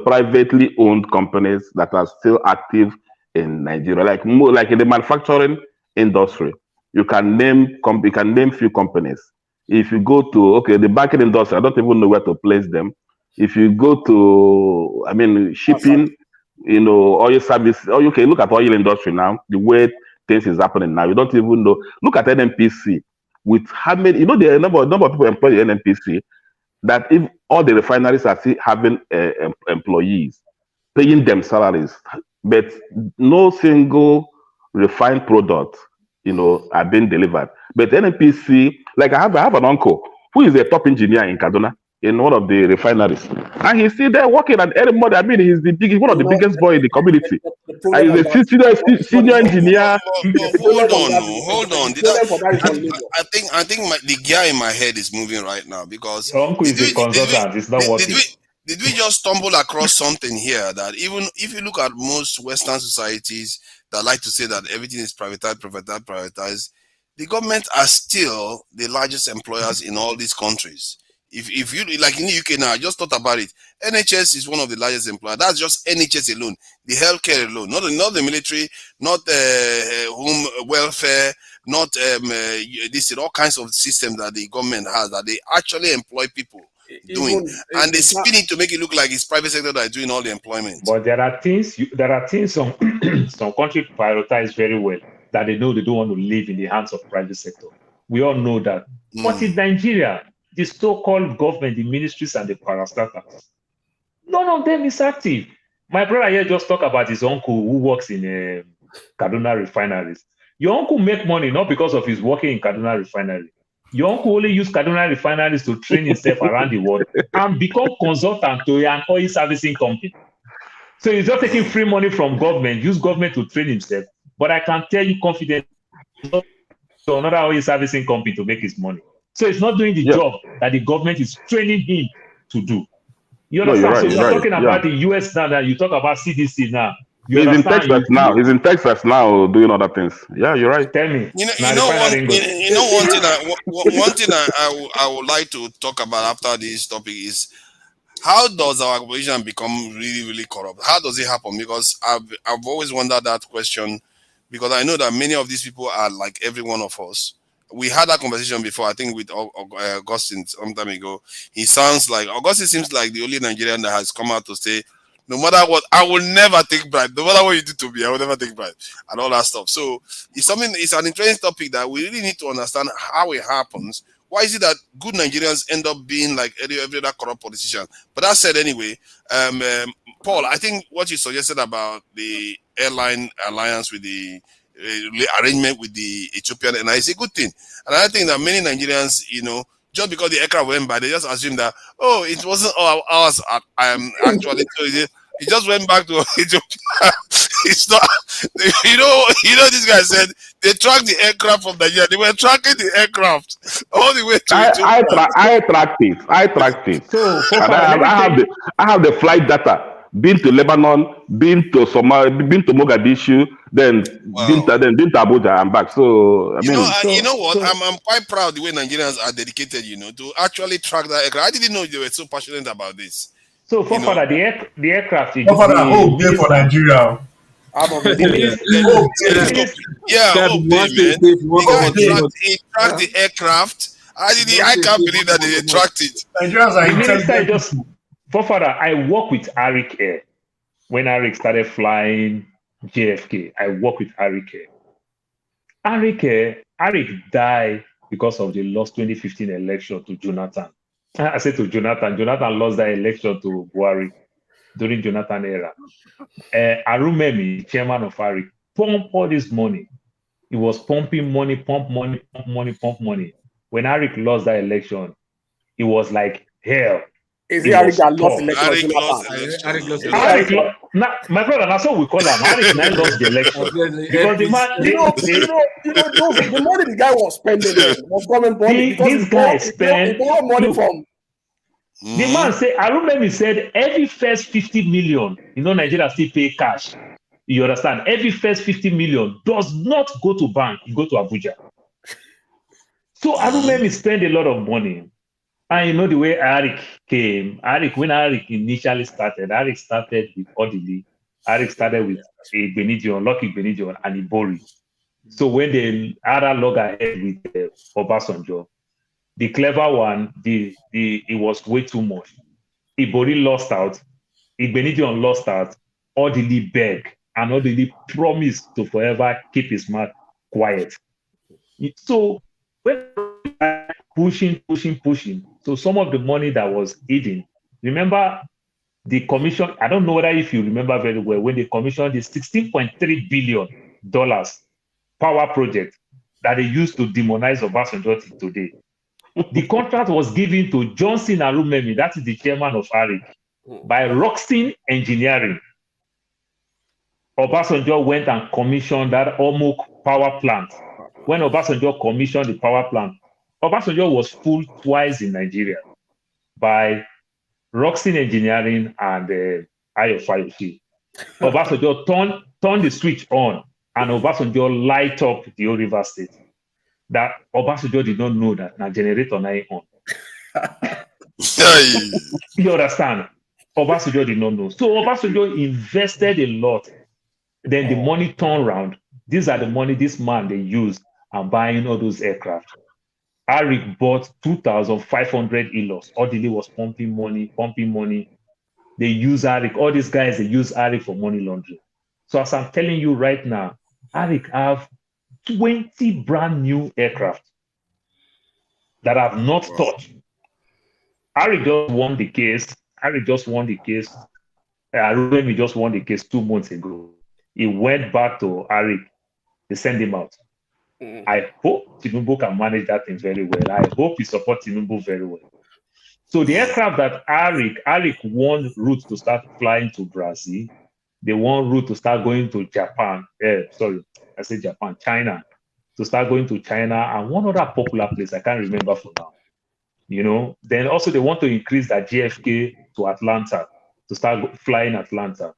privately owned companies that are still active in Nigeria, like in the manufacturing industry. You can name few companies. If you go to the banking industry, I don't even know where to place them. If you go to, shipping, oil service, or you can look at oil industry now, the way things is happening now, you don't even know. Look at NNPC, with how many, the number of people employed in NNPC, that if all the refineries are still having employees, paying them salaries, but no single refined product, are being delivered. But NNPC, like I have an uncle who is a top engineer in Kaduna, in one of the refineries, and he's still there working at every month. He's one of the biggest boy in the community. And he's a senior engineer. Hold on. I think the gear in my head is moving right now, because Your uncle is a consultant. It's not working. Did we just stumble across something here that even if you look at most Western societies that like to say that everything is privatized, the government are still the largest employers in all these countries. If you like in the UK now, I just thought about it. NHS is one of the largest employers. That's just NHS alone, the healthcare alone, not the military, not home welfare, not all kinds of systems that the government has that they actually employ people doing, and they spin it to make it look like it's private sector that is doing all the employment. But there are things some some countries prioritize very well that they know they don't want to live in the hands of private sector. We all know that. But in Nigeria, the so-called government, the ministries and the parastatals, none of them is active. My brother here just talked about his uncle who works in Kaduna refineries. Your uncle make money not because of his working in Kaduna refinery. Your uncle only use Kaduna refineries to train himself around the world and become consultant to an oil servicing company. So he's just taking free money from government, use government to train himself. But I can tell you confidently, to another oil servicing company to make his money. So it's not doing the job that the government is training him to do. You understand? No, so you're talking about the US now, that you talk about CDC now. He's in Texas now. He's in Texas now doing other things. Yeah, you're right. Tell me. One thing I would like to talk about after this topic is, how does our opposition become really, really corrupt? How does it happen? Because I've always wondered that question, because I know that many of these people are like every one of us. We had that conversation before, I think, with Augustine some time ago. Augustine seems like the only Nigerian that has come out to say, no matter what, I will never take bribe. No matter what you do to me, I will never take bribe, and all that stuff. So it's an interesting topic that we really need to understand how it happens. Why is it that good Nigerians end up being like every other corrupt politician? But that said, anyway, Paul, I think what you suggested about the airline alliance with the arrangement with the Ethiopian Airlines is a good thing. And I think that many Nigerians, just because the aircraft went by, they just assume that, it wasn't ours. Actually, so it just went back to Ethiopia. It's not, this guy said they tracked the aircraft from Nigeria. They were tracking the aircraft all the way to Ethiopia. I tracked it. So I have the flight data. Been to Lebanon, been to Somalia, been to Mogadishu, then been to Abuja and back. So you know what? I'm quite proud the way Nigerians are dedicated, to actually track that aircraft. I didn't know they were so passionate about this. So for the aircraft, for Nigeria. He tracked the aircraft. I can't believe that they tracked it. Nigerians are I work with Arik Air. When Arik started flying JFK, I work with Arik Air. Arik died because of the lost 2015 election to Jonathan. I said to Jonathan lost that election to Buhari. during Jonathan era. Arumemi, chairman of ARIC, pumped all this money. He was pumping money, pump money. When ARIC lost that election, it was like hell. Is it ARIC that lost election? My brother, that's what we call him. ARIC now lost the election. Because the man, the money the guy was spending was government money. This guy spent money from. The man said, Arumemi said, every first 50 million, Nigeria still pay cash. You understand? Every first 50 million does not go to bank, it go to Abuja. So Arumemi spent a lot of money. And the way ARIC came, when ARIC initially started, ARIC started with Odili, ARIC started with Lucky Benidion, and Ibori. So when they had a loggerhead with Obasanjo, the clever one, it was way too much. Ibori lost out, Benidion lost out, Odili begged, and Odili promised to forever keep his mouth quiet. So when pushing. So some of the money that was hidden, remember the commission, I don't know whether if you remember very well, when they commissioned the $16.3 billion power project that they used to demonize Obasanjo today. The contract was given to Johnson Arumemi, that is the chairman of ARIC, by Roxin Engineering. Obasanjo went and commissioned that Omuk power plant. When Obasanjo commissioned the power plant, Obasanjo was fooled twice in Nigeria by Roxin Engineering and Ayo Fayoshi. Obasanjo turned the switch on, and Obasanjo light up the whole River State. That Obasanjo did not know that na generator na on. You understand? Obasanjo did not know. So Obasanjo invested a lot. Then the money turned around. These are the money this man they used and buying all those aircraft. ARIC bought 2,500 ELOS. Odili was pumping money. They use ARIC. All these guys, they use ARIC for money laundering. So as I'm telling you right now, ARIC have 20 brand new aircraft that have not touched. ARIC just won the case. Arumemi just won the case 2 months ago. He went back to ARIC. They sent him out. I hope Tinubu can manage that thing very well. I hope he supports Tinubu very well. So the aircraft that ARIC won route to start flying to Brazil. They want route to start going to Japan. China. To start going to China and one other popular place, I can't remember for now. Then also they want to increase that JFK to Atlanta, to start flying Atlanta.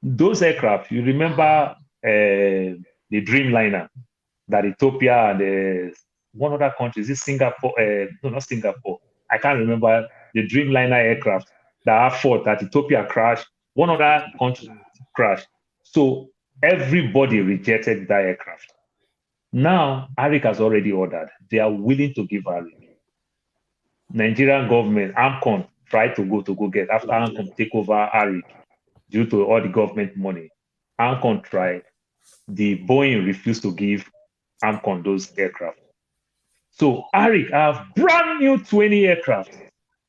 Those aircraft, you remember the Dreamliner that Ethiopia and one other country, is it Singapore? No, not Singapore. I can't remember the Dreamliner aircraft that have fought that Ethiopia crashed. One other country crashed. So everybody rejected that aircraft. Now, ARIC has already ordered. They are willing to give ARIC. Nigerian government, AMCON, tried to go get. After AMCON take over ARIC, due to all the government money, AMCON tried. The Boeing refused to give AMCON those aircraft. So ARIC have brand new 20 aircraft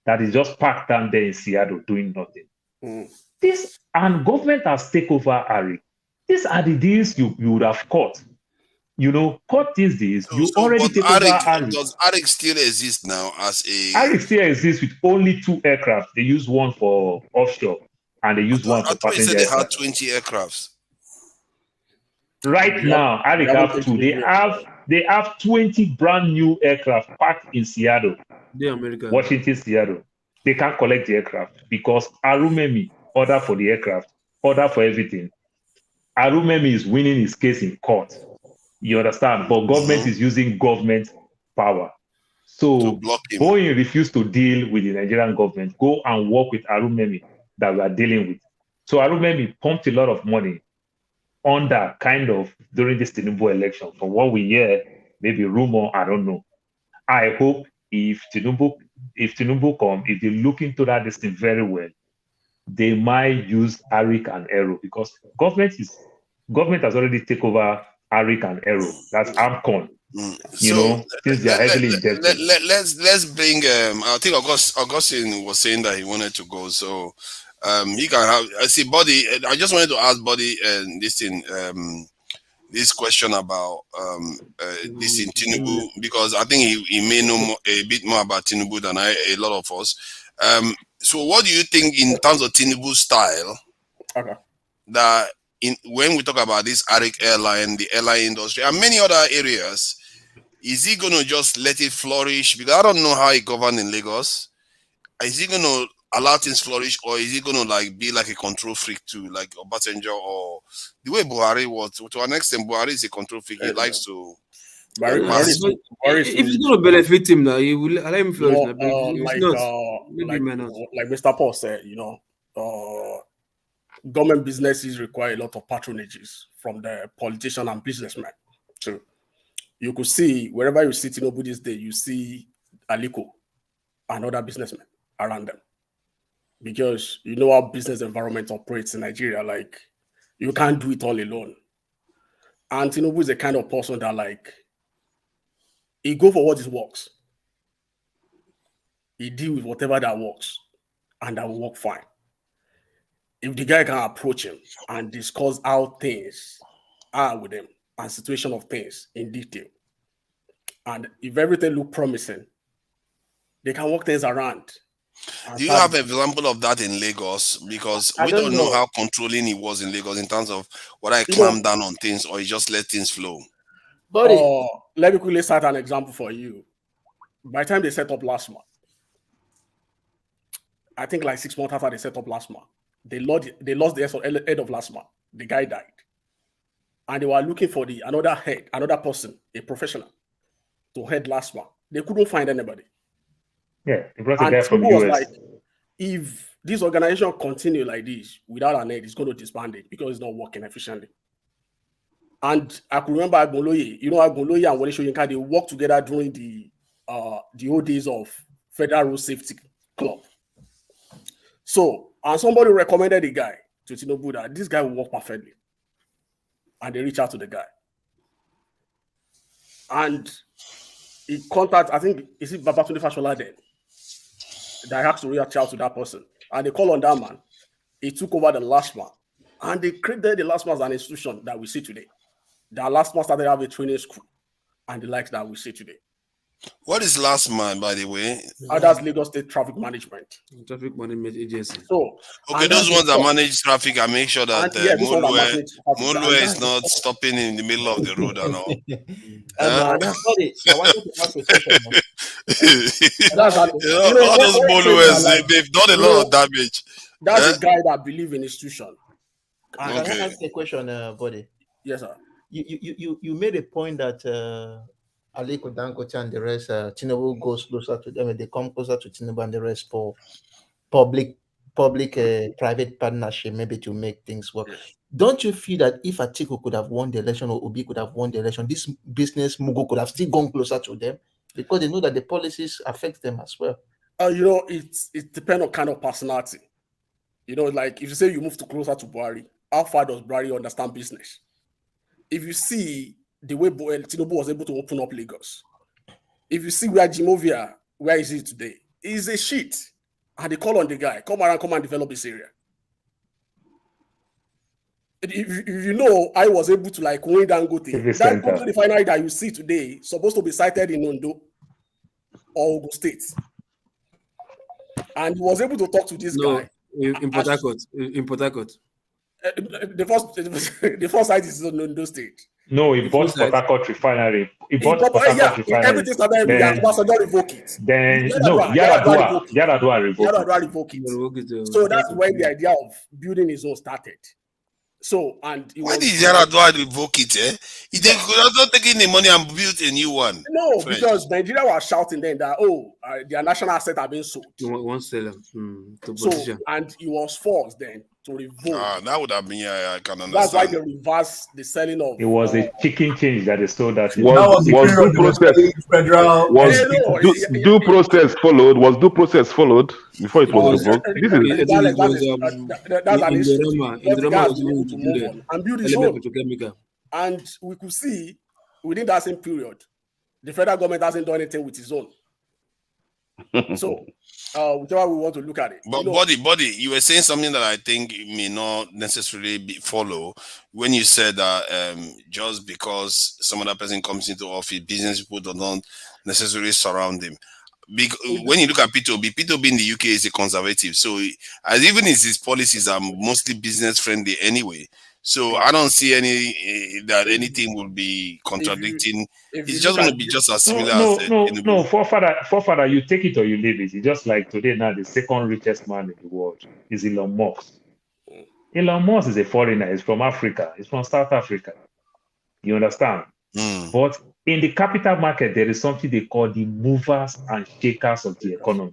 that is just parked down there in Seattle doing nothing. This, and government has taken over ARIC. These are the deals you would have caught. Cut these days, you already take over ARIC. Does ARIC still exist now as a... ARIC still exists with only 2 aircraft. They use one for offshore and they use one for passenger. I thought you said they had 20 aircrafts. Right now, ARIC have 2. They have 20 brand new aircraft parked in Seattle, Washington, Seattle. They can't collect the aircraft because Arumemi order for the aircraft, order for everything. Arumemi is winning his case in court. You understand? But government is using government power. So Boeing refused to deal with the Nigerian government. Go and work with Arumemi that we are dealing with. So Arumemi pumped a lot of money on that kind of during this Tinubu election. From what we hear, maybe rumor, I don't know. I hope if Tinubu come, if they look into that this thing very well, they might use ARIC and Aero because government has already taken over ARIC and Aero. That's AMCON. Since they are heavily indebted. Let's bring. I think Augustine was saying that he wanted to go. So He can have. I see, Buddy. I just wanted to ask Buddy this thing. This question about this in Tinubu, because I think he may know a bit more about Tinubu than a lot of us. So what do you think in terms of Tinubu's style? Okay. That when we talk about this Arik airline, the airline industry, and many other areas, is he going to just let it flourish? Because I don't know how he governed in Lagos. Is he going to allow things flourish, or is he going to like be like a control freak too, like Obasanjo, or the way Buhari was? To an extent, Buhari is a control freak. He likes to. If it's going to benefit him now, he will allow him flourish. Like Mr. Paul said, government businesses require a lot of patronages from the politician and businessmen. So you could see wherever you see Tinubu this day, you see Aliko and other businessmen around them. Because you know how business environment operates in Nigeria, like you can't do it all alone. And Tinubu is the kind of person that like he go for what it works. He deal with whatever that works, and that will work fine. If the guy can approach him and discuss how things are with him and situation of things in detail, and if everything look promising, they can work things around. Do you have an example of that in Lagos? Because we don't know how controlling he was in Lagos in terms of whether I clamp down on things or he just let things flow. Let me quickly start an example for you. By the time they set up last month, I think like 6 months after they set up last month, they lost the head of last month. The guy died. And they were looking for another person, a professional, to head last month. They couldn't find anybody. Yeah, they brought a guy from the US. Like, if this organization continue like this without an head, it's going to disband it because it's not working efficiently. And I could remember Agbonloye, Agbonloye and Wole Soyinka, they worked together during the old days of Federal Road Safety Club. So, and somebody recommended the guy to Tinubu that this guy will work perfectly. And they reach out to the guy. And he contacts, I think, is it Babatunde Fashola then? That has to reach out to that person. And they call on that man. He took over the last man. And they created the last man as an institution that we see today. The last man started to have a training school. And the likes that we see today. What is last man, by the way? That's Lagos State Traffic Management. Traffic Management Agency. So, okay, those ones that manage traffic and make sure that Molue is not stopping in the middle of the road and all. Sorry, I wanted to ask a question. All those Molues, they've done a lot of damage. That's a guy that believes in institution. Can I ask a question, buddy? Yes, sir. You made a point that Aliko Dangote and the rest, Tinubu goes closer to them, and they come closer to Tinubu and the rest for public-private partnership, maybe to make things work. Don't you feel that if Atiku could have won the election or Obi could have won the election, this business mogul could have still gone closer to them because they know that the policies affect them as well? It depends on kind of personality. Like if you say you move to closer to Buhari, how far does Buhari understand business? If you see the way Tinubu was able to open up Lagos, if you see where Jimovia, where is he today? He's a shit. And they call on the guy, come and develop this area. If I was able to like win Dangote, the refinery that you see today supposed to be sited in Ondo or Ogun State. And he was able to talk to this guy. In Port Harcourt. The first site is in Ondo State. No, he bought Port Harcourt refinery. He bought Port Harcourt refinery. Everything started with Ambassador revoke it. Then Yaradua revoke it. So that's when the idea of building his own started. So why did Yaradua revoke it? He could not taking the money and build a new one. No, because Nigeria was shouting then that their national assets have been sold. One seller. And he was forced then to revoke. That would have been I can understand. That's why they reversed the selling of. It was a chicken change that they sold that. Due process followed? Was due process followed before it was revoked? And build his own. And we could see within that same period, the federal government hasn't done anything with his own. So, whichever we want to look at it. But body, you were saying something that I think may not necessarily follow when you said that just because some other person comes into office, business people do not necessarily surround him. When you look at P2B in the UK is a conservative, so as even as his policies are mostly business friendly anyway. So I don't see that anything will be contradicting. It's just going to be just as similar as no. Forefather, you take it or you leave it. It's just like today now, the second richest man in the world is Elon Musk. Elon Musk is a foreigner. He's from Africa. He's from South Africa. You understand? But in the capital market, there is something they call the movers and shakers of the economy.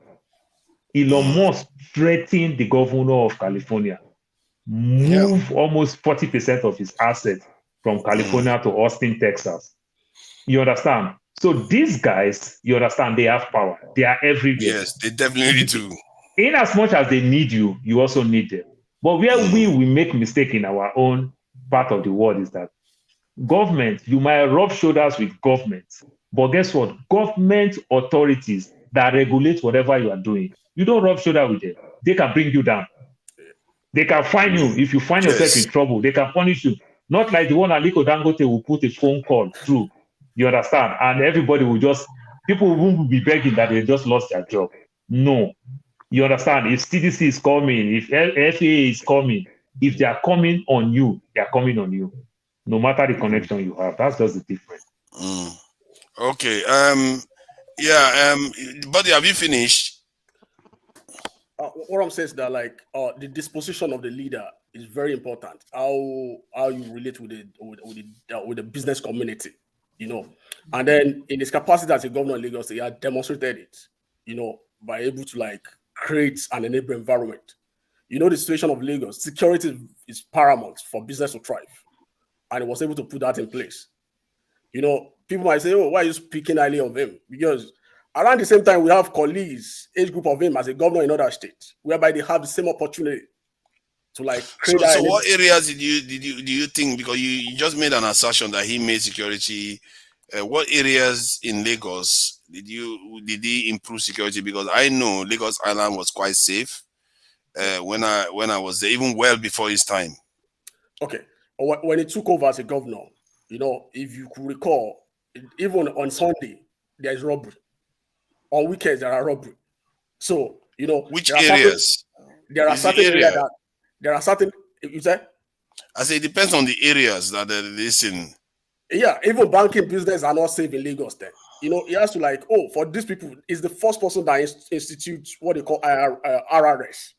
Elon Musk threatened the governor of California, move almost 40% of his assets from California to Austin, Texas. You understand? So these guys, you understand, they have power. They are everywhere. Yes, they definitely do. In as much as they need you, you also need them. But where we make mistake in our own part of the world is that government, you might rub shoulders with government, but guess what? Government authorities that regulate whatever you are doing, you don't rub shoulder with them. They can bring you down. They can fine you. If you find yourself in trouble, they can punish you. Not like the one Aliko Dangote will put a phone call through. You understand? And everybody will people will be begging that they just lost their job. No. You understand? If CDC is coming, if FAA is coming, if they are coming on you, they are coming on you. No matter the connection you have. That's just the difference. Okay. Buddy, have you finished? What I'm saying is that the disposition of the leader is very important. How you relate with the business community, and then in his capacity as a governor of Lagos, he had demonstrated it, by able to create an enabling environment. The situation of Lagos, security is paramount for business to thrive, and he was able to put that in place. People might say, "Oh, why are you speaking highly of him?" Because around the same time, we have colleagues, age group of him as a governor in other states, whereby they have the same opportunity to create. So what areas do you think? Because you just made an assertion that he made security. What areas in Lagos did he improve security? Because I know Lagos Island was quite safe when I was there, even well before his time. Okay, when he took over as a governor, if you could recall, even on Sunday there is robbery. On weekends there are robbery. So which areas? There are certain areas that there are certain. You say? I say it depends on the areas that they're listening. Yeah, even banking business are not safe in Lagos. Then he has to for these people, is the first person that institutes what they call RRS.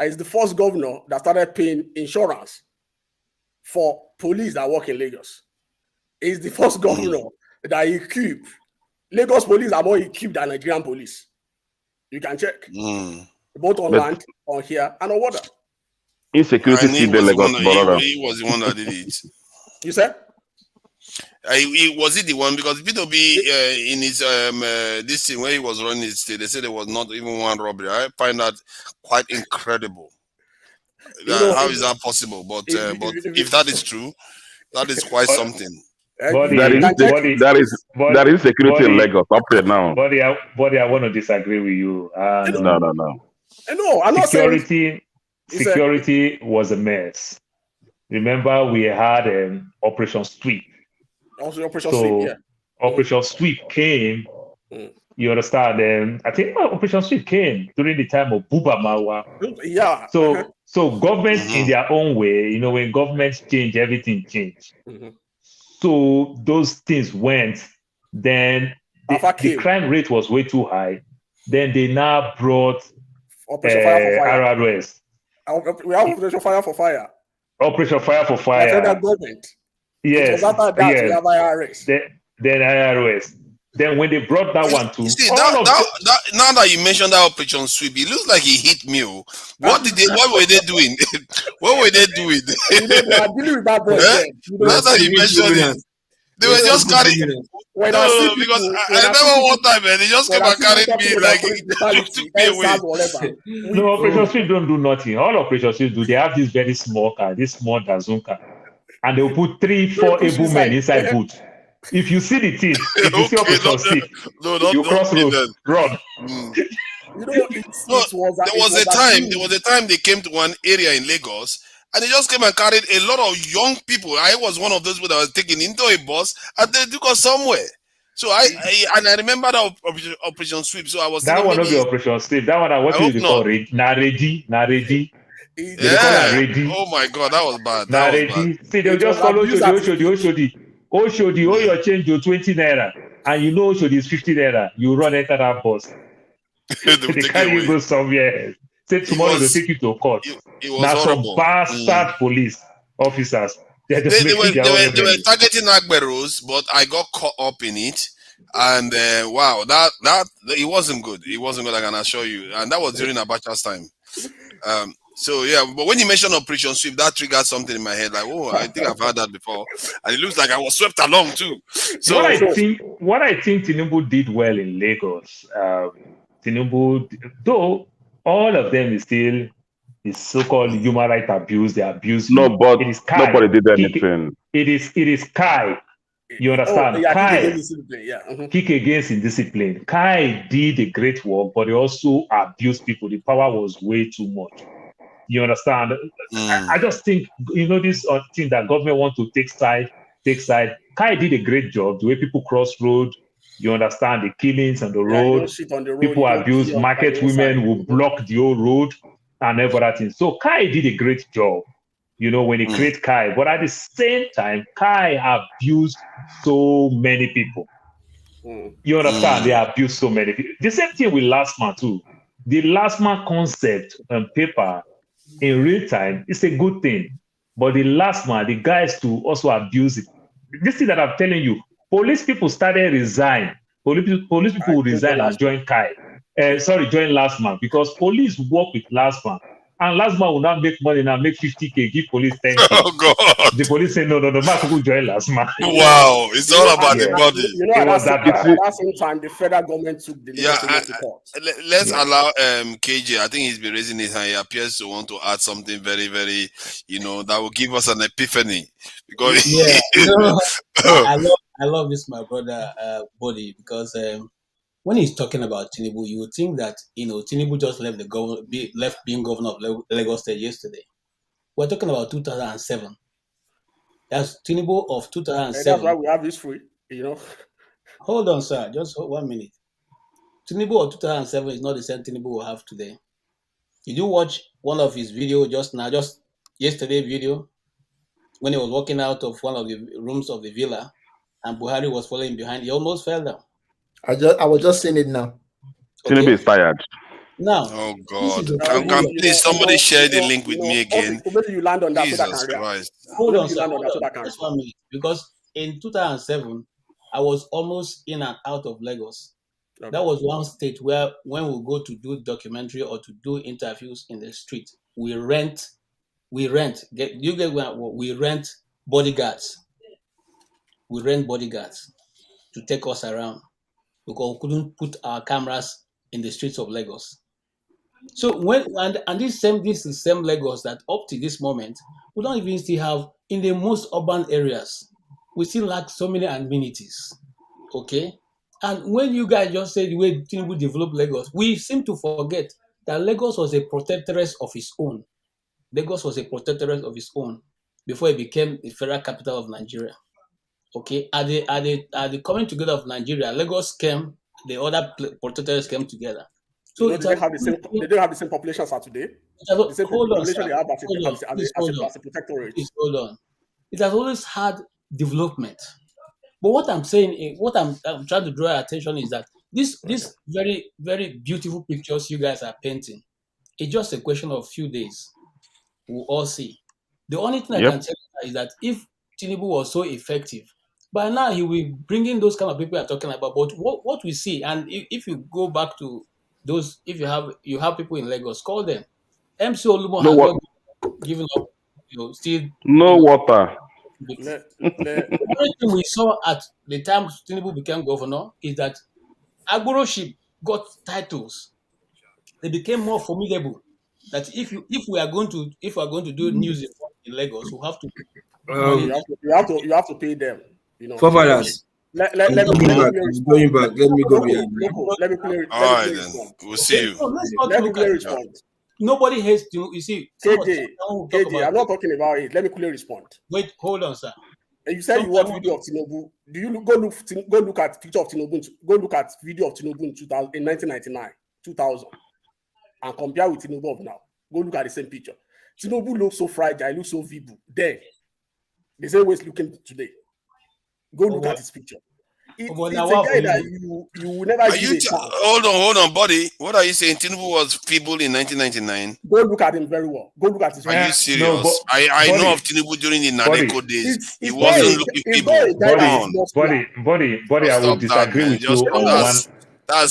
Is the first governor that started paying insurance for police that work in Lagos. Is the first governor that equipped. Lagos police are more equipped than Nigerian police. You can check. Both on land, on here, and on water. Insecurity still the Lagos border. He was the one that did it. You said? Was it the one? Because P2B in his this thing where he was running his state, they said there was not even one robbery. I find that quite incredible. How is that possible? But if that is true, that is quite something. That is security in Lagos up there now. Buddy, I want to disagree with you. No. No, I'm not saying security was a mess. Remember, we had Operation Sweep. Also, Operation Sweep, yeah. Operation Sweep came. You understand? I think Operation Sweep came during the time of Buba Marwa. Yeah. So governments in their own way, when governments change, everything changed. So those things went. Then the crime rate was way too high. Then they now brought Operation Fire for Fire. RRS. We have Operation Fire for Fire. Operation Fire for Fire. Federal government. Yes. So after that, we have IRS. Then IRS. Then when they brought that one to now that you mentioned that Operation Sweep, it looks like he hit me. What were they doing? What were they doing? They are dealing with that That's how you mentioned it. They were just carrying. Because I remember one time, man, they just came and carried me took me away. No, Operation Sweep don't do nothing. All Operation Sweep do, they have this very small car, this small Dazunka, and they will put 3-4 able men inside boot. If you see the teeth, if you see Operation Stick, you cross road, run. You know, it was a time they came to one area in Lagos and they just came and carried a lot of young people. I was one of those people that was taken into a bus and they took us somewhere. So I remember that Operation Sweep. So I was that one not be Operation Sweep. That one I what you call ready. Yeah. Oh my God, that was bad. That was bad. See, they'll just follow Oshodi. Oh, your change your 20 naira. And you know Oshodi is 50 naira. You run enter that bus. They carry you go somewhere. Say tomorrow they'll take you to court. Now some bastard police officers. They were targeting Agberos, but I got caught up in it. And wow, that it wasn't good. It wasn't good, I can assure you. And that was during Abacha's time. So yeah, but when you mentioned Operation Sweep, that triggered something in my head. Like, oh, I think I've heard that before, and it looks like I was swept along too. So what I think Tinubu did well in Lagos, Tinubu, though all of them is still is so-called human rights abuse. They abuse. Nobody did anything. It is Kai. You understand? Kai kick against indiscipline. Kai did a great work, but he also abused people. The power was way too much. You understand? I just think, this thing that government want to take side. Kai did a great job. The way people cross road, you understand, the killings on the road. People abuse market women who block the old road and everything. So Kai did a great job, when he create Kai. But at the same time, Kai abused so many people. You understand? They abused so many people. The same thing with last man too. The last man concept on paper in real time is a good thing. But the last man, the guys to also abuse it. This thing that I'm telling you, police people started resign. Police people will resign and join Kai. Join last man, because police work with last man. And last man will not make money now, make 50K, give police 10K. Oh God. The police say, no, Mark will join last man. Wow, it's all about the body. At that same time, the federal government took the to court. Let's allow KJ. I think he's been raising his hand. He appears to want to add something very, very, that will give us an epiphany. Because I love this, my brother, Body, because when he's talking about Tinubu, you would think that Tinubu just left being governor of Lagos State yesterday. We're talking about 2007. That's Tinubu of 2007. That's why we have this free, Hold on, sir. Just 1 minute. Tinubu of 2007 is not the same Tinubu we have today. Did you watch one of his videos just yesterday video, when he was walking out of one of the rooms of the villa and Buhari was following behind? He almost fell down. I was just seeing it now. Tinubu is tired. Now, oh God! Can please somebody share the link with me again? Maybe you land on that. Jesus Christ! Hold on, sir. Just 1 minute, because in 2007, I was almost in and out of Lagos. Okay. That was one state where, when we go to do documentary or to do interviews in the street, we rent bodyguards. We rent bodyguards to take us around, because we couldn't put our cameras in the streets of Lagos. So this is the same Lagos that up to this moment, we don't even still have, in the most urban areas, we still lack so many amenities. Okay? And when you guys just say the way Tinubu developed Lagos, we seem to forget that Lagos was a protectorate of its own. Lagos was a protectorate of its own before it became the federal capital of Nigeria. Okay? At the coming together of Nigeria, Lagos came, the other protectorates came together. So they don't have the same population as today. The same population they have as a protectorate. Please hold on. It has always had development. But what I'm saying, what I'm trying to draw your attention is that this very, very beautiful pictures you guys are painting, it's just a question of few days. We'll all see. The only thing I can tell you is that if Tinubu was so effective, by now he will be bringing those kind of people you're talking about. But what we see, and if you go back to those, if you have people in Lagos, call them. MC Olumo has not given up, still water. The only thing we saw at the time Tinubu became governor is that Agboroship got titles. They became more formidable. That if we are going to do news in Lagos, we have to you have to pay them. Forefathers, Let I'm me going back. quickly I'm respond. going back. Let me go behind. Let me quickly All right, then. respond. We'll see you. So let's not Let me look quickly at respond. nobody hates Tinubu. You see, KJ, I'm not talking about it. Let me quickly respond. Wait, hold on, sir. You said you watch video of Tinubu. Do you go look at picture of Tinubu? Go look at video of Tinubu in 1999, 2000, and compare with Tinubu of now. Go look at the same picture. Tinubu looks so fragile, looks so feeble. Then the same way it's looking today. Go look at his picture. It's a guy that you will never give a chance. Hold on, buddy. What are you saying? Tinubu was feeble in 1999. Go look at him very well. Go look at his. Are you serious? I know of Tinubu during the Nadeko days. He wasn't looking feeble. Buddy, I will disagree with you on one.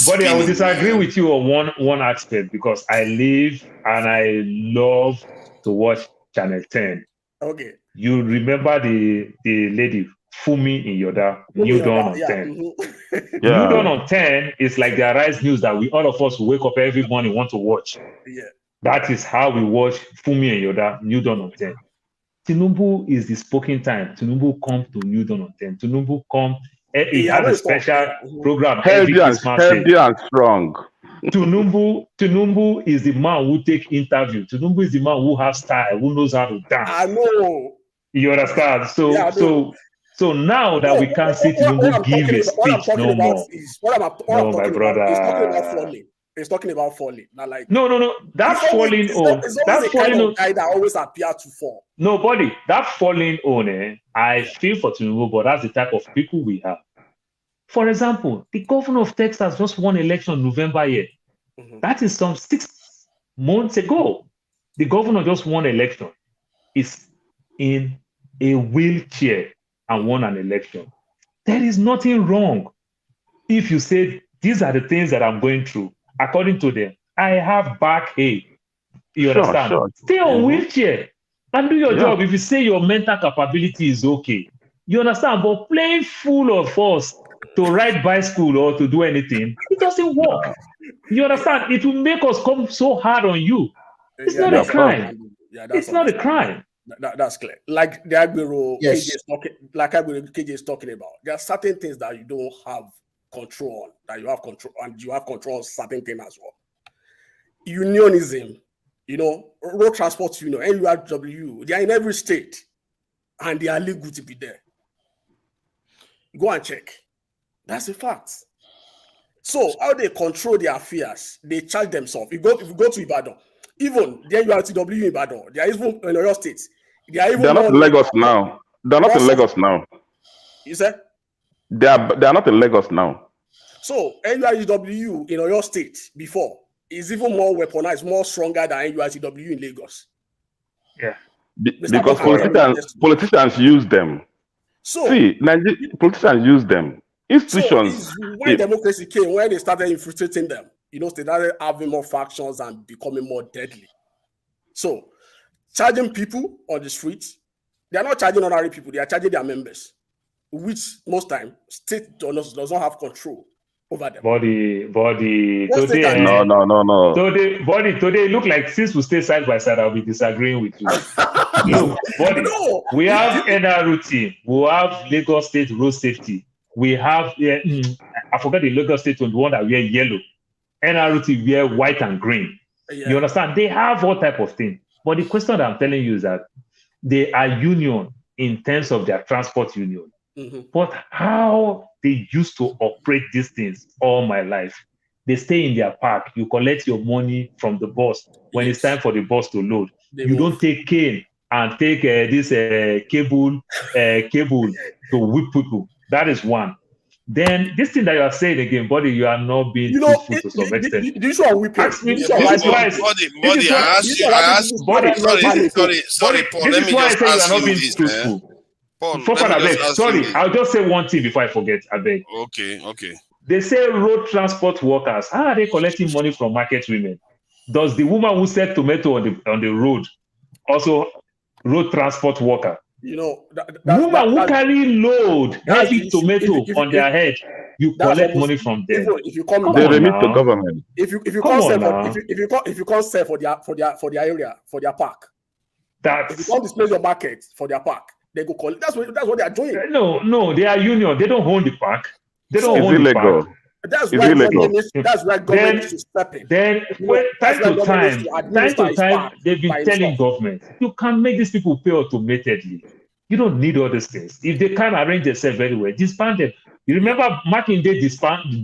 Buddy, I will disagree with you on one aspect because I live and I love to watch Channel 10. Okay. You remember the lady Fumi in Yoda, New Dawn on 10. New Dawn on 10 is like the Arise News that all of us who wake up every morning want to watch. Yeah. That is how we watch Fumi and Yoda, New Dawn on 10. Tinubu is the spoken time. Tinubu come to New Dawn on 10. Tinubu come. He has a special program every Christmas day. Healthy and strong. Tinubu is the man who take interview. Tinubu is the man who has style, who knows how to dance. I know. You understand? So now that we can't see Tinubu give a speech no more. No, my brother. He's talking about falling. Not like no. That's falling on. That's falling on. Guy that always appear to fall. Nobody. That falling on. I feel for Tinubu, but that's the type of people we have. For example, the governor of Texas just won election November here. That is some 6 months ago. The governor just won election. Is in a wheelchair and won an election. There is nothing wrong if you say these are the things that I'm going through. According to them, I have backache. You understand? Sure. Stay on wheelchair and do your job. If you say your mental capability is okay, you understand. But playing full of force to ride bicycle or to do anything, it doesn't work. You understand? It will make us come so hard on you. It's not a crime. It's not a crime. That's clear. Like the Agbero KJ is talking about. There are certain things that you don't have control on, that you have control, and you have control on certain things as well. Unionism, road transport union, NURW, they are in every state and they are legal to be there. Go and check. That's a fact. So how they control their affairs, they charge themselves. If you go to Ibadan, even the NURTW in Ibadan, they are even in your states. They're not in Lagos now. They're not in Lagos now. You said? They are not in Lagos now. So NURTW in your state before is even more weaponized, more stronger than NURTW in Lagos. Yeah. Because politicians use them. So politicians use them. Institutions. So when democracy came, when they started infiltrating them, they started having more factions and becoming more deadly. So charging people on the streets, they are not charging ordinary people, they are charging their members, which most time state does not have control over them. Body. Today, no. Today, look like since we stay side by side, I'll be disagreeing with you. We have NRT, we have Lagos State Road Safety, we have I forgot the Lagos State one, the one that wear yellow. NRT wear white and green. You understand? They have all type of thing. But the question that I'm telling you is that they are union in terms of their transport union. But how they used to operate these things all my life, they stay in their park. You collect your money from the bus when it's time for the bus to load. You don't take cane and take this cable to whip people. That is one. Then this thing that you are saying again, buddy, you are not being truthful to some extent. This is what we pay. Sorry, Paul. Let me just ask you this, man. Paul, sorry, I'll just say one thing before I forget. I beg. Okay. They say road transport workers. How are they collecting money from market women? Does the woman who sell tomato on the road also road transport worker? Woman who carry load heavy tomato on their head, you collect money from them. If you come, they remit to government. If you can't sell for their area, for their park, if you can't display your market for their park, They go call. That's what they are doing. No, they are union. They don't own the park. They don't It's own the illegal. park. That's It's why illegal. government needs to step in. Then That's why government needs to administer its power they've been by telling himself. government, you can make these people pay automatedly. You don't need all these things. If they can arrange themselves very well, disband them. You remember Makinde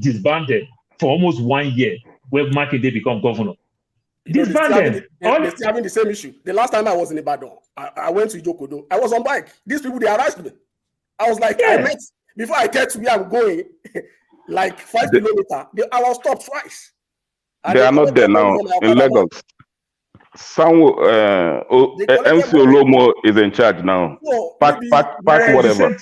disbanded for almost 1 year when Makinde become governor. Disband them. They're still having the same issue. The last time I was in Ibadan, I went to Ijokodo. I was on bike. These people, they harassed me. I was like, I met, before I get to where I'm going, like 5 kilometers, I was stopped twice. They are not there now in Lagos. MC Olomo is in charge now. No, Pack whatever.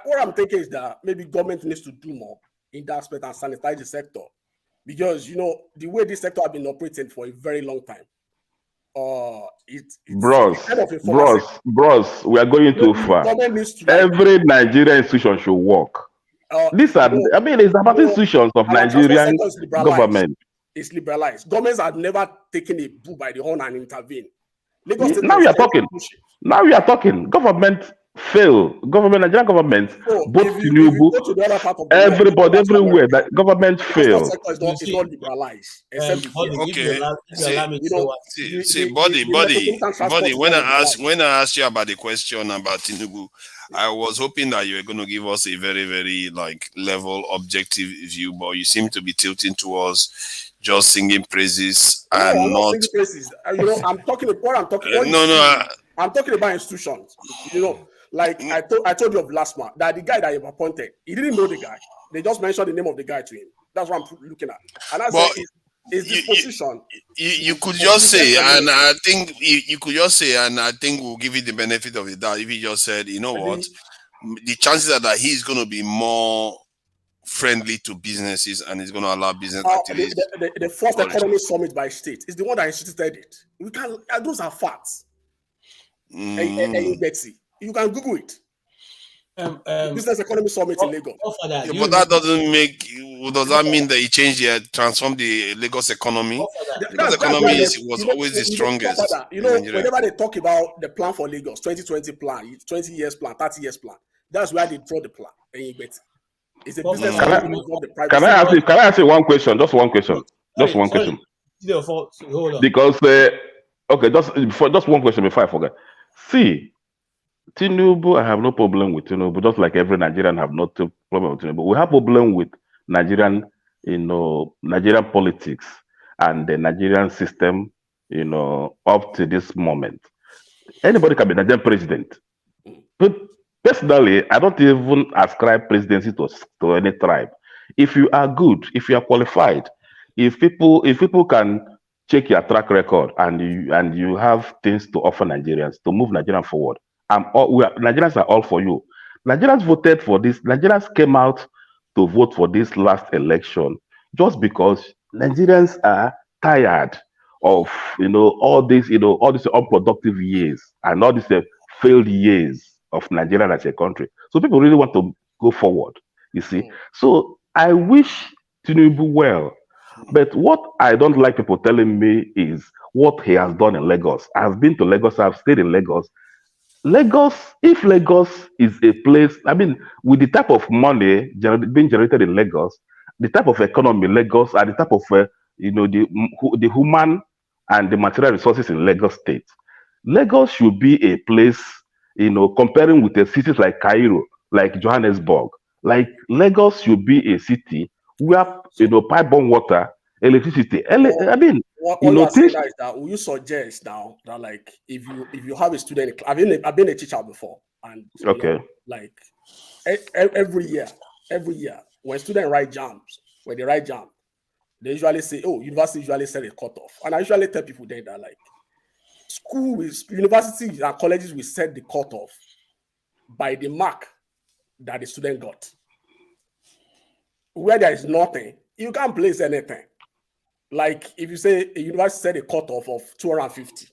What I'm thinking is that maybe government needs to do more in that aspect and sanitize the sector. Because, the way this sector has been operating for a very long time, bros, we are going too far. Every Nigerian institution should work. These are, it's about institutions of Nigerian government. It's liberalized. Governments have never taken a bull by the horn and intervened. Now we are talking. Government fail. Nigerian government, both Tinubu, everybody, everywhere, that government fail. It's not liberalized. See, buddy. When I asked you about the question about Tinubu, I was hoping that you were going to give us a very, very level, objective view, but you seem to be tilting towards just singing praises and not. Singing praises. I'm talking about I'm talking about institutions. I told you of last month that the guy that you appointed, he didn't know the guy. They just mentioned the name of the guy to him. That's what I'm looking at. And I said, is this position? You could just say, and I think you could just say, and I think we'll give you the benefit of the doubt if he just said, you know what, the chances are that he's going to be more friendly to businesses and he's going to allow business activities. The first economic summit by state is the one that instituted it. We can. Those are facts. Betsy, you can Google it. Business Economy Summit in Lagos. But that doesn't make. Does that mean that he changed transformed the Lagos economy? Lagos economy was always the strongest. Whenever they talk about the plan for Lagos, 2020 plan, 20 years plan, 30 years plan, that's where they draw the plan. It's a business. Can I ask you one question? Just one question. Just one question. Because just one question before I forget. See, Tinubu, I have no problem with Tinubu, just like every Nigerian have no problem with Tinubu. We have problem with Nigerian politics and the Nigerian system, up to this moment. Anybody can be Nigerian president. But personally, I don't even ascribe presidency to any tribe. If you are good, if you are qualified, if people can check your track record and you have things to offer Nigerians to move Nigeria forward, Nigerians are all for you. Nigerians voted for this. Nigerians came out to vote for this last election just because Nigerians are tired of all these unproductive years and all these failed years of Nigeria as a country. So people really want to go forward. You see, so I wish Tinubu well, but what I don't like people telling me is what he has done in Lagos. I've been to Lagos. I've stayed in Lagos. If Lagos is a place, with the type of money being generated in Lagos, the type of economy Lagos, and the type of the human and the material resources in Lagos State, Lagos should be a place, comparing with the cities like Cairo, like Johannesburg, like Lagos should be a city where pipe-borne water, electricity. What you are saying is that will you suggest now that if you have a student, I've been a teacher before, and every year when students write jams, they usually say, university usually set a cutoff, and I usually tell people then that universities and colleges will set the cutoff by the mark that the student got. Where there is nothing, you can't place anything. Like if you say a university set a cutoff of 250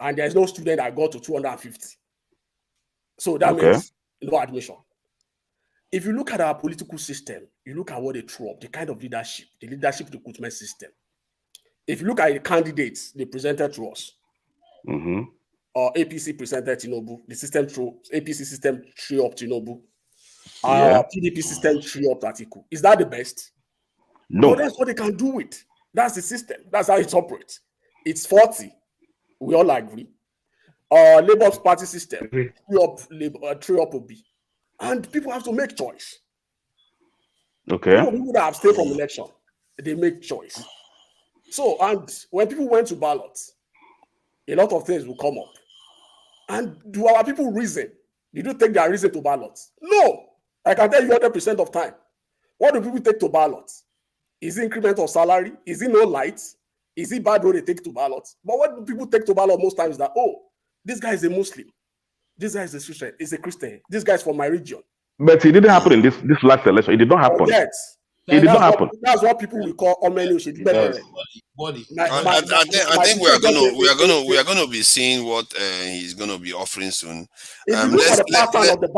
and there's no student that got to 250. So that means no admission. If you look at our political system, you look at what they throw up, the kind of leadership, the leadership recruitment system. If you look at the candidates they presented to us, APC presented Tinubu. The system threw APC system threw up Tinubu. Yeah. PDP system threw up Atiku. Is that the best? No. That's what they can do it. That's the system. That's how it operates. It's 40. We all agree. Labour Party system threw up OB. And people have to make choice. Okay. People that have stayed from election, they make choice. So, and when people went to ballots, a lot of things will come up. And do our people reason? Did you take their reason to ballots? No. I can tell you 100% of time. What do people take to ballots? Is it increment of salary? Is it no lights? Is it bad road they take to ballots? But what do people take to ballot most times is that, oh, this guy is a Muslim. This guy is a Christian. This guy is from my region. But it didn't happen in this last election. It did not happen. Yes. It did not happen. That's what people will call Omenu Shedibere. I think we are gonna be seeing what he's gonna be offering soon. If you look at the pattern of the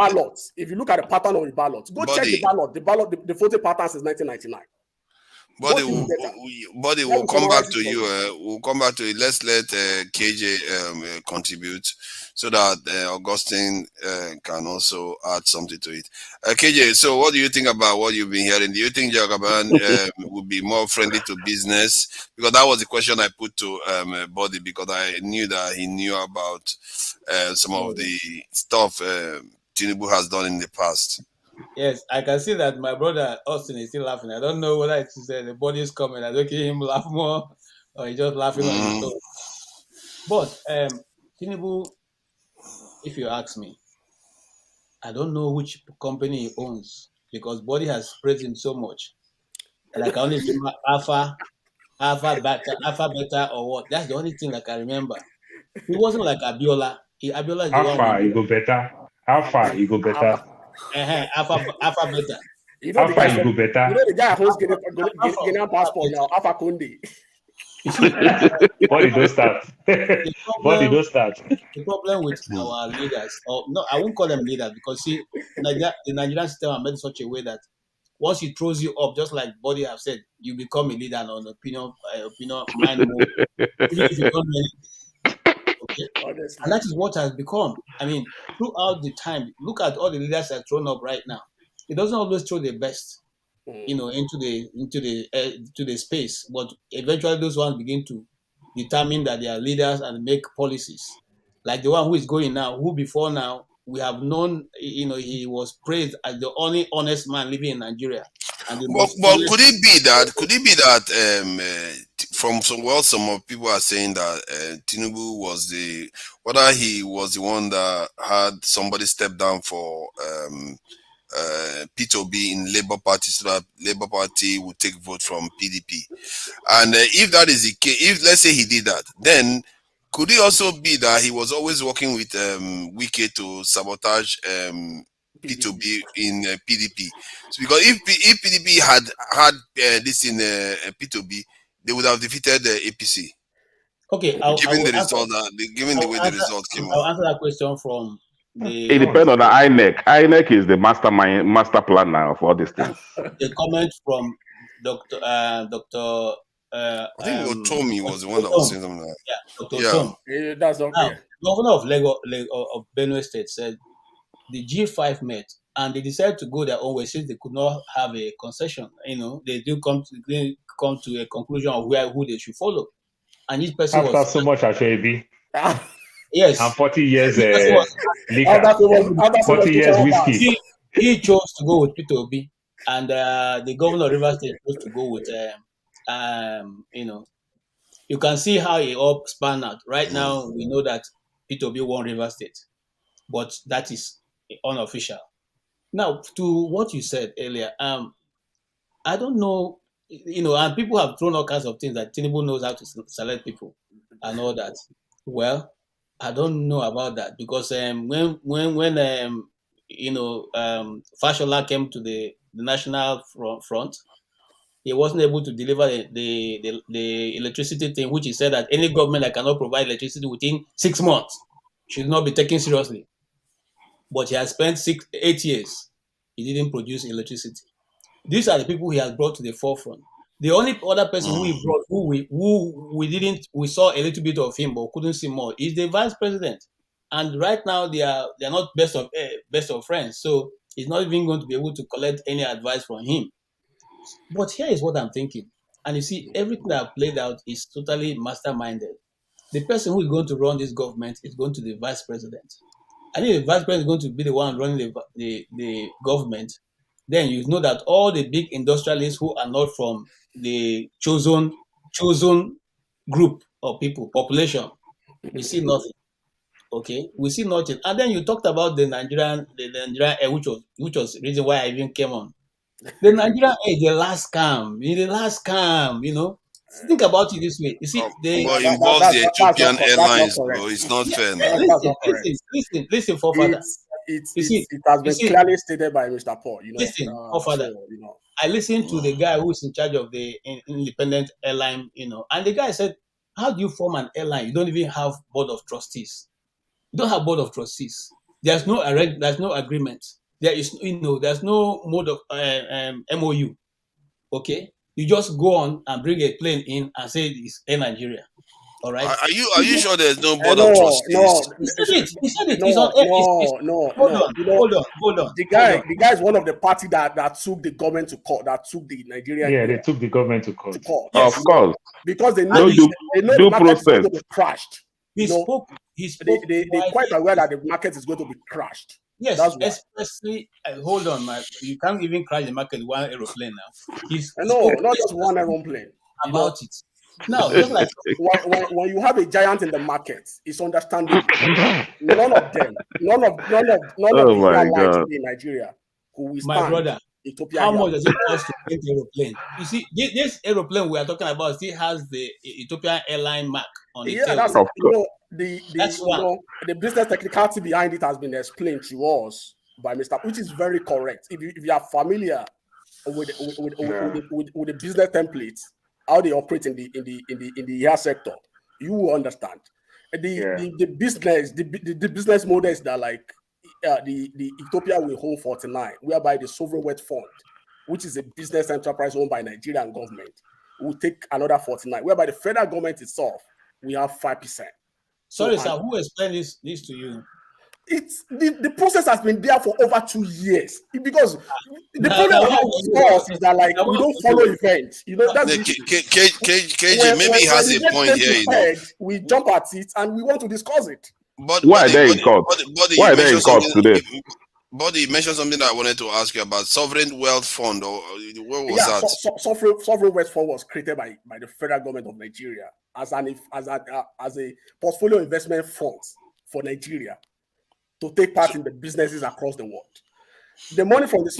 ballots, go check the ballot, the voting pattern since 1999. Buddy, we'll come back to you. We'll come back to it. Let's let KJ contribute so that Augustine can also add something to it. KJ, so what do you think about what you've been hearing? Do you think Jagaban would be more friendly to business? Because that was the question I put to Buddy, because I knew that he knew about some of the stuff Tinubu has done in the past. Yes, I can see that my brother Austin is still laughing. I don't know whether it's the body is coming. I don't hear him laugh more, or he's just laughing on his own. But Tinubu, if you ask me, I don't know which company he owns because Body has praised him so much. And I can only remember Alpha Beta, or what. That's the only thing I can remember. He wasn't like Abiola. Abiola is the one. How far you go better? Alpha Beta. You know Alpha you go better. You know the guy who's getting a passport now, Alpha Conde. Body don't start. Body don't start. The problem with our leaders, or no, I won't call them leaders because see, the Nigerian system are made in such a way that once it throws you up, just like Body have said, you become a leader and on opinion mind mode. Even if you don't know anything. Okay. And that is what has become. I mean, throughout the time, look at all the leaders that are thrown up right now. It doesn't always throw the best, into the space, but eventually those ones begin to determine that they are leaders and make policies. Like the one who is going now, who before now we have known, he was praised as the only honest man living in Nigeria. And but could it be that from some of people are saying that Tinubu was whether he was the one that had somebody step down for P2B in Labour Party so that Labour Party would take vote from PDP, and if that is the case, if let's say he did that, then could it also be that he was always working with Wike to sabotage P2B in PDP? So because if PDP had this in P2B, they would have defeated the APC. Okay, given the way the results came I'll out. answer that question from the. It depends on the INEC. INEC is the master planner of all these things. The comment from Dr. I think Otomi was the one that was saying something like that. Yeah, Dr. Tom. That's okay. Now, Governor of Lagos of Benue State said the G5 met and they decided to go their own way since they could not have a concession. They do come to a conclusion of who they should follow. And each person after so much Ashwebi. Yes. And 40 years liquor. 40 years whiskey. He chose to go with Peter Obi, and the governor of Rivers State chose to go with you can see how it all spanned out. Right now, we know that Peter Obi won Rivers State, but that is unofficial. Now, to what you said earlier, I don't know, and people have thrown all kinds of things that Tinubu knows how to select people and all that. Well, I don't know about that because when Fashola came to the national front, he wasn't able to deliver the electricity thing, which he said that any government that cannot provide electricity within 6 months should not be taken seriously. But he has spent 8 years. He didn't produce electricity. These are the people he has brought to the forefront. The only other person who he brought, we saw a little bit of him but couldn't see more, is the vice president. And right now they are not best of friends, so he's not even going to be able to collect any advice from him. But here is what I'm thinking, and you see, everything that played out is totally masterminded. The person who is going to run this government is going to be the vice president. And if the vice president is going to be the one running the government, then you know that all the big industrialists who are not from the chosen group of people, population, we see nothing. Okay, we see nothing. And then you talked about the Nigerian Air, which was the reason why I even came on. The Nigerian Air, the last scam, you know. Think about it this way. You see, but it involves the Ethiopian Airlines, bro. It's not fair now. Listen, forefather. It has been clearly stated by Mr. Paul. You know, listen, forefather. So, you know, I listened to the guy who is in charge of the independent airline, you know, and the guy said, "How do you form an airline? You don't even have board of trustees. You don't have board of trustees. There's no agreement. There is, you know, there's no mode of MOU. Okay." You just go on and bring a plane in and say it's Air Nigeria. All right. Are you sure there's no board of trustees? No. He said it. Hold on. The guy is one of the party that took the government to court. That took the Nigerian. Yeah, they took the government to court. Yes. Of course. Because they know the market is going to be crashed. He spoke. They're quite aware that the market is going to be crashed. Yes, especially hold on, man. You can't even crash the market with one aeroplane now. Not just one aeroplane. About it. No, just like when you have a giant in the market, it's understandable. None of the airlines in Nigeria who will stand. My brother, Ethiopian how much does it cost to rent an aeroplane? You see, this aeroplane we are talking about still has the Ethiopian Airline mark on the tail. That's the business technicality behind it has been explained to us by Mr. Which is very correct. If you are familiar with the business templates, how they operate in the air sector, you will understand. The business models that like the Ethiopia will hold 49, whereby the sovereign wealth fund, which is a business enterprise owned by Nigerian government, will take another 49, whereby the federal government itself we have 5%. Sorry, sir, who explained this to you? It's the process has been there for over 2 years. Because the problem is that like we don't follow events. You know, that's KJ, maybe he has a point here. You know, we jump at it and we want to discuss it. But why are they in court? Why are they in court today? Buddy, you mentioned something that I wanted to ask you about sovereign wealth fund, or what was that? Sovereign wealth fund was created by the federal government of Nigeria as a portfolio investment fund for Nigeria to take part in the businesses across the world. The money from this.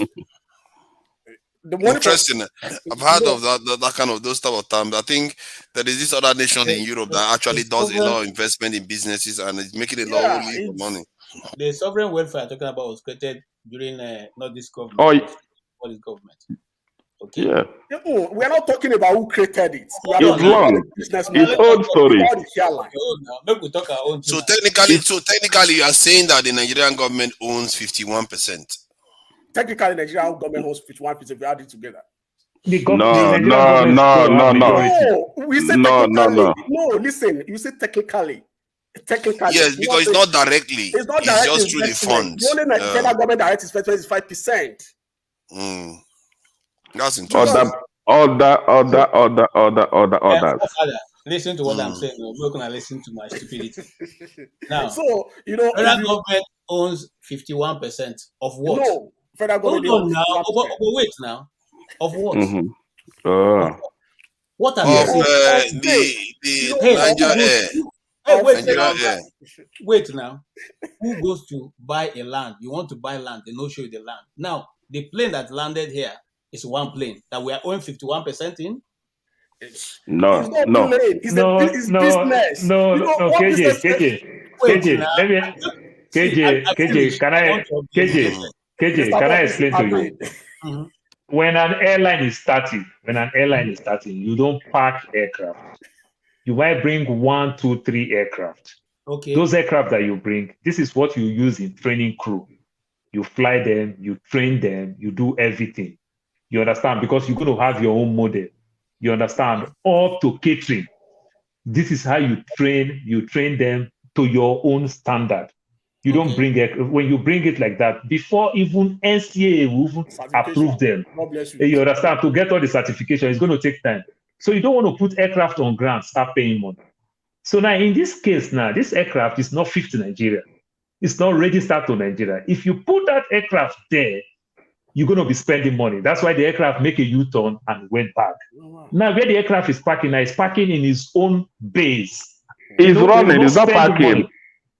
Interesting. I've heard of that kind of those type of terms. I think there is this other nation in Europe that actually does a lot of investment in businesses and is making a lot of money. The sovereign welfare I'm talking about was created during not this government, but this government. Okay. Yeah. We are not talking about who created it. It's long. It's old story. Maybe we talk our own. So technically, you are saying that the Nigerian government owns 51%. Technically, Nigerian government owns 51%. We add it together. No. We say technically. No, listen. You say technically. Yes, because it's not directly. It's not directly. It's just through the funds. The only federal government direct investment is 5%. That's interesting. Others. Listen to what I'm saying. We're not gonna listen to my stupidity. Now, so federal government owns 51% of what? No, federal government. Hold on now. Wait now. Of what? Mm-hmm. What are Wait now. Who goes to buy a land? You want to buy land, they no show you the land. Now, the plane that landed here is one plane that we are owing 51% in. No. It's business. No, KJ, can I explain to you? Mm-hmm. When an airline is starting, you don't park aircraft. You might bring 1, 2, 3 aircraft. Okay. Those aircraft that you bring, this is what you use in training crew. You fly them, you train them, you do everything. You understand? Because you're going to have your own model. You understand? Up to catering. This is how you train them to your own standard. You don't bring it, when you bring it like that, before even NCAA will even approve them. God bless you. You understand? To get all the certification, it's going to take time. So you don't want to put aircraft on ground, start paying money. So now in this case now, this aircraft is not fit to Nigeria. It's not registered to Nigeria. If you put that aircraft there, you're going to be spending money. That's why the aircraft make a U-turn and went back. Now where the aircraft is parking now, it's parking in its own base. It's running, it's not parking.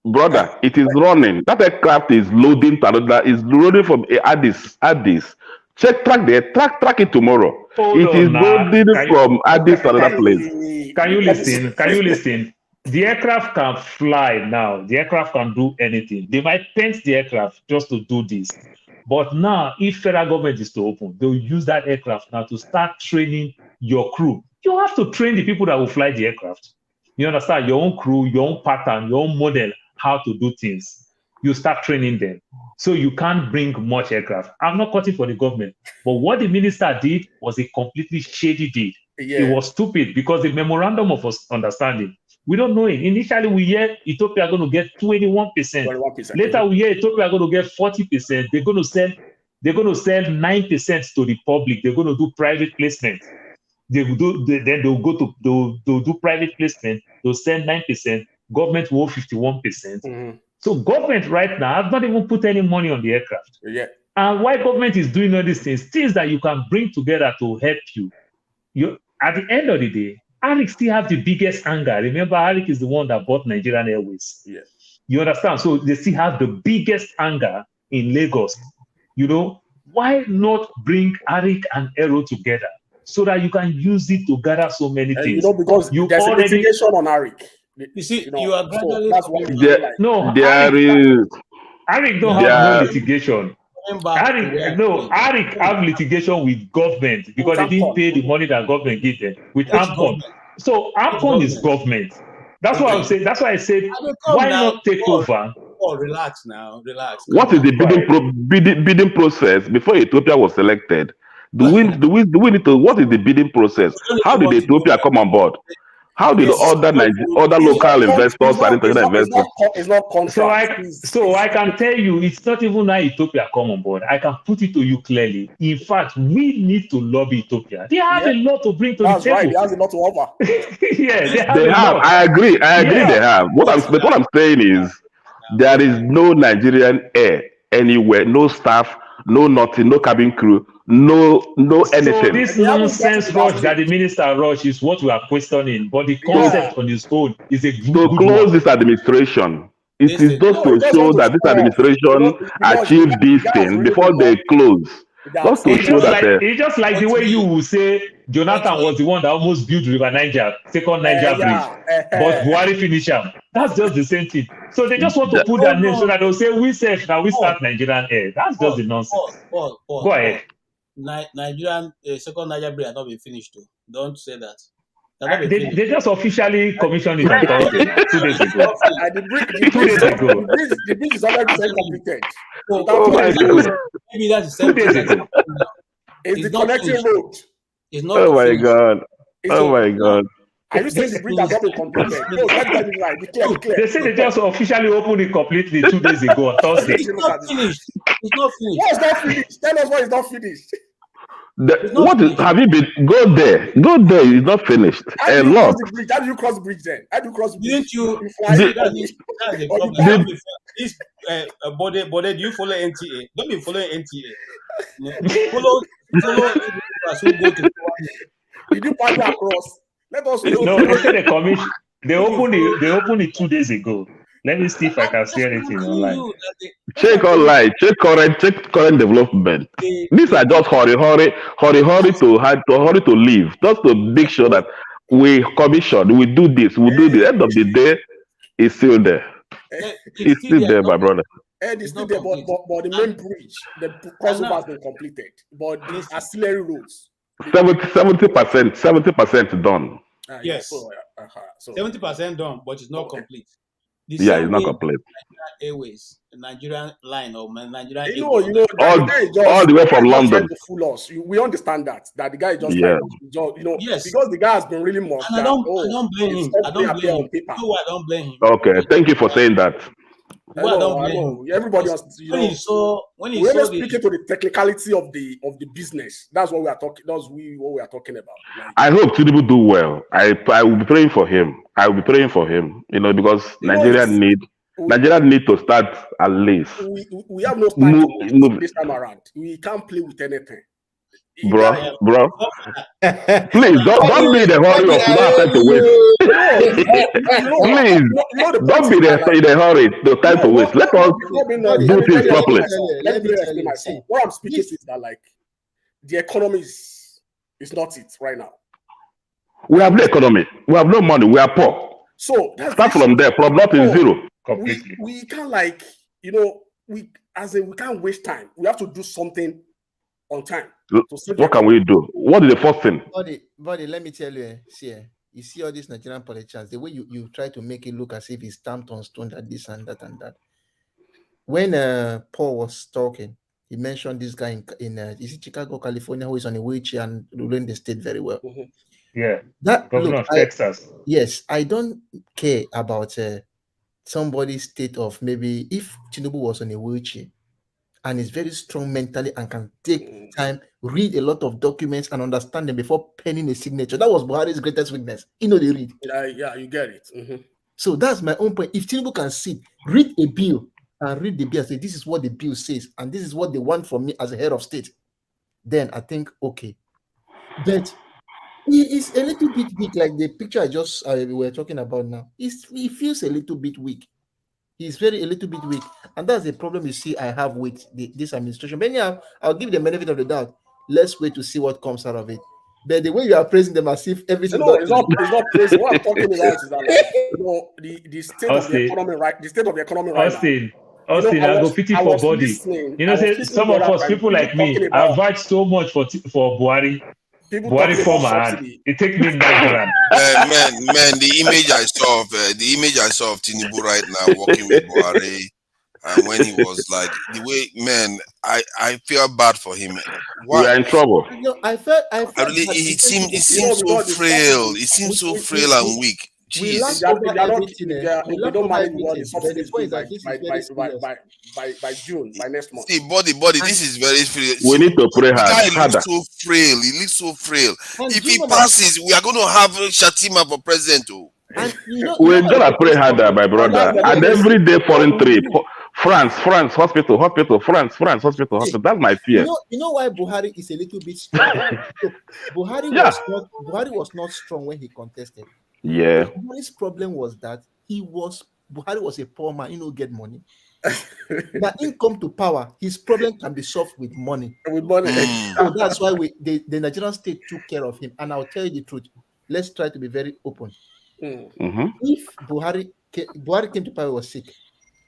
Brother, it is running. That aircraft is loading to another, is loading from Addis. Track it tomorrow. It is loading from Addis to another place. Can you listen? Can you listen? The aircraft can fly now. The aircraft can do anything. They might paint the aircraft just to do this. But now, if federal government is to open, they'll use that aircraft now to start training your crew. You have to train the people that will fly the aircraft. You understand? Your own crew, your own pattern, your own model, how to do things. You start training them. So you can't bring much aircraft. I'm not cutting for the government. But what the minister did was a completely shady deed. Yeah. It was stupid because the memorandum of understanding, we don't know it. Initially, we hear Ethiopia are going to get 21%. Later, we hear Ethiopia are going to get 40%. They're going to sell 9% to the public. They're going to do private placement. Then they'll do private placement. They'll sell 9%. Government will 51%. So government right now has not even put any money on the aircraft. Yeah. And why government is doing all these things that you can bring together to help you. At the end of the day, Arik still have the biggest anger. Remember, Arik is the one that bought Nigerian Airways. Yeah. You understand? So they still have the biggest anger in Lagos. You know, why not bring Arik and Aero together so that you can use it to gather so many things? You know, because there's a litigation on Arik. You see, you are gradually. Arik don't have no litigation. Arik have litigation with government because they didn't pay the money that government gave them with AMCON. So AMCON is government. That's what I'm saying. That's why I said, why not take over? Oh, relax now, relax. What is the bidding process before Ethiopia was selected? Do we need to? What is the bidding process? How did Ethiopia come on board? How did other local investors and international investors? It's not contract. So I can tell you, it's not even how Ethiopia come on board. I can put it to you clearly. In fact, we need to lobby Ethiopia. They have a lot to bring to the table. That's right. They have a lot to offer. Yeah, they have. I agree. They have. What I'm saying is, there is no Nigerian air anywhere, no staff, no nothing, no cabin crew. No anything. So this nonsense rush that the minister rush is what we are questioning, but the concept on his own is a good close this administration. It is just to show that this administration achieved this thing before they close. Just to show that it's just like the way you will say Jonathan was the one that almost built River Niger, second Niger bridge, but Buhari finished him. That's just the same thing. So they just want to put their name so that they'll say we said now we start Nigerian Air. That's just the nonsense. Go ahead. Nigerian second Niger bridge has not been finished too. Don't say that. They just officially commissioned it on Thursday, 2 days ago. The bridge is already completed. Oh my God. Maybe that's 2 days ago. It's the connecting road. It's not. Oh my God. Oh my God. Are you saying the bridge has not been completed? No, let's get it right. Be clear. They say they just officially opened it completely 2 days ago on Thursday. It's not finished. It's not finished. What's not finished? Tell us why it's not finished. Have you been? Go there. It's not finished. A lot. How do you cross the bridge then? How do you cross the bridge? Didn't you? That's the problem. Bode, do you follow NTA? Don't be following NTA. Follow who go to. Did you pass across? Let us know. No, they say the commission. They opened it 2 days ago. Let me see if I can see anything online. Check online. Check current development. These are just hurry to leave. Just to make sure that we commission, we do this, we do the end of the day. It's still there. It's still there, my brother. It's still there, but the main bridge, the crossover has been completed. But these ancillary roads. 70% done. Yes. 70% done, but it's not complete. The Yeah, same it's not way complete. Nigerian Airways, the Nigerian line or Nigerian You Airways. know, that All, the guy is just all the way from trying London. to fool us. We understand that the guy is just Yeah. just because the guy has been really mocked. And I don't blame him. I don't blame him. On paper. No, I don't blame him. Okay, thank you for saying that. I know. Everybody else, when he saw we're not speaking to the technicality of the business. That's what we are talking. What we are talking about. Like, I hope Tinubu do well. I will be praying for him. I will be praying for him. Because Nigeria need to start at least. We have no start this time around. We can't play with anything. Bro. Please don't be in the hurry of not time to waste. Please don't be in the hurry to time to waste. Let us do things properly. Let me explain myself. What I'm speaking is that the economy is not it right now. We have no economy. We have no money. We are poor. So start from there. From nothing zero. Completely. We can't we can't waste time. We have to do something on time. What can we do? What is the first thing? Buddy, let me tell you, you see all these Nigerian politicians, the way you try to make it look as if it's stamped on stone that this and that and that. When Paul was talking, he mentioned this guy in is it Chicago, California, who is on a wheelchair and ruling the state very well. Mm-hmm. Yeah, Governor of Texas. Yes, I don't care about somebody's state of maybe if Tinubu was on a wheelchair and is very strong mentally and can take time, read a lot of documents and understand them before penning a signature. That was Buhari's greatest weakness. They read. Yeah, you get it. Mm-hmm. So that's my own point. If Tinubu can sit, read a bill and read the bill and say, this is what the bill says and this is what they want from me as a head of state, then I think, okay. But he is a little bit weak, like the picture we were talking about now. He feels a little bit weak. He's a little bit weak, and that's the problem you see I have with this administration. But anyhow, I'll give the benefit of the doubt. Let's wait to see what comes out of it. But the way you are praising them as if everything. No, it's not praising. What I'm talking about is that the state of the economy, right? The state of the economy right now. Austin, I go pity for body. Say some of us, people like me, I vouch so much for Buhari. Buhari for my hand. It takes me 9 grand. Man, the image I saw of Tinubu right now working with Buhari, and when he was like the way, man, I feel bad for him. Why? We are in trouble. I felt it seems so frail. It seems so frail and weak. We don't manage by June, by next month. See, body, this is very frail. We need to pray hard. He looks so frail. He looks so frail. If he passes, we are going to have Shettima for president. We're gonna pray harder, my brother. And every day foreign trip. France, hospital, France, hospital. That's my fear. You know why Buhari is a little bit strong? Buhari was not strong when he contested. Yeah. Buhari's problem was that Buhari was a poor man, get money. Now, in come to power, his problem can be solved with money. So that's why the Nigerian state took care of him. And I'll tell you the truth. Let's try to be very open. Mm-hmm. If Buhari came to power, was sick.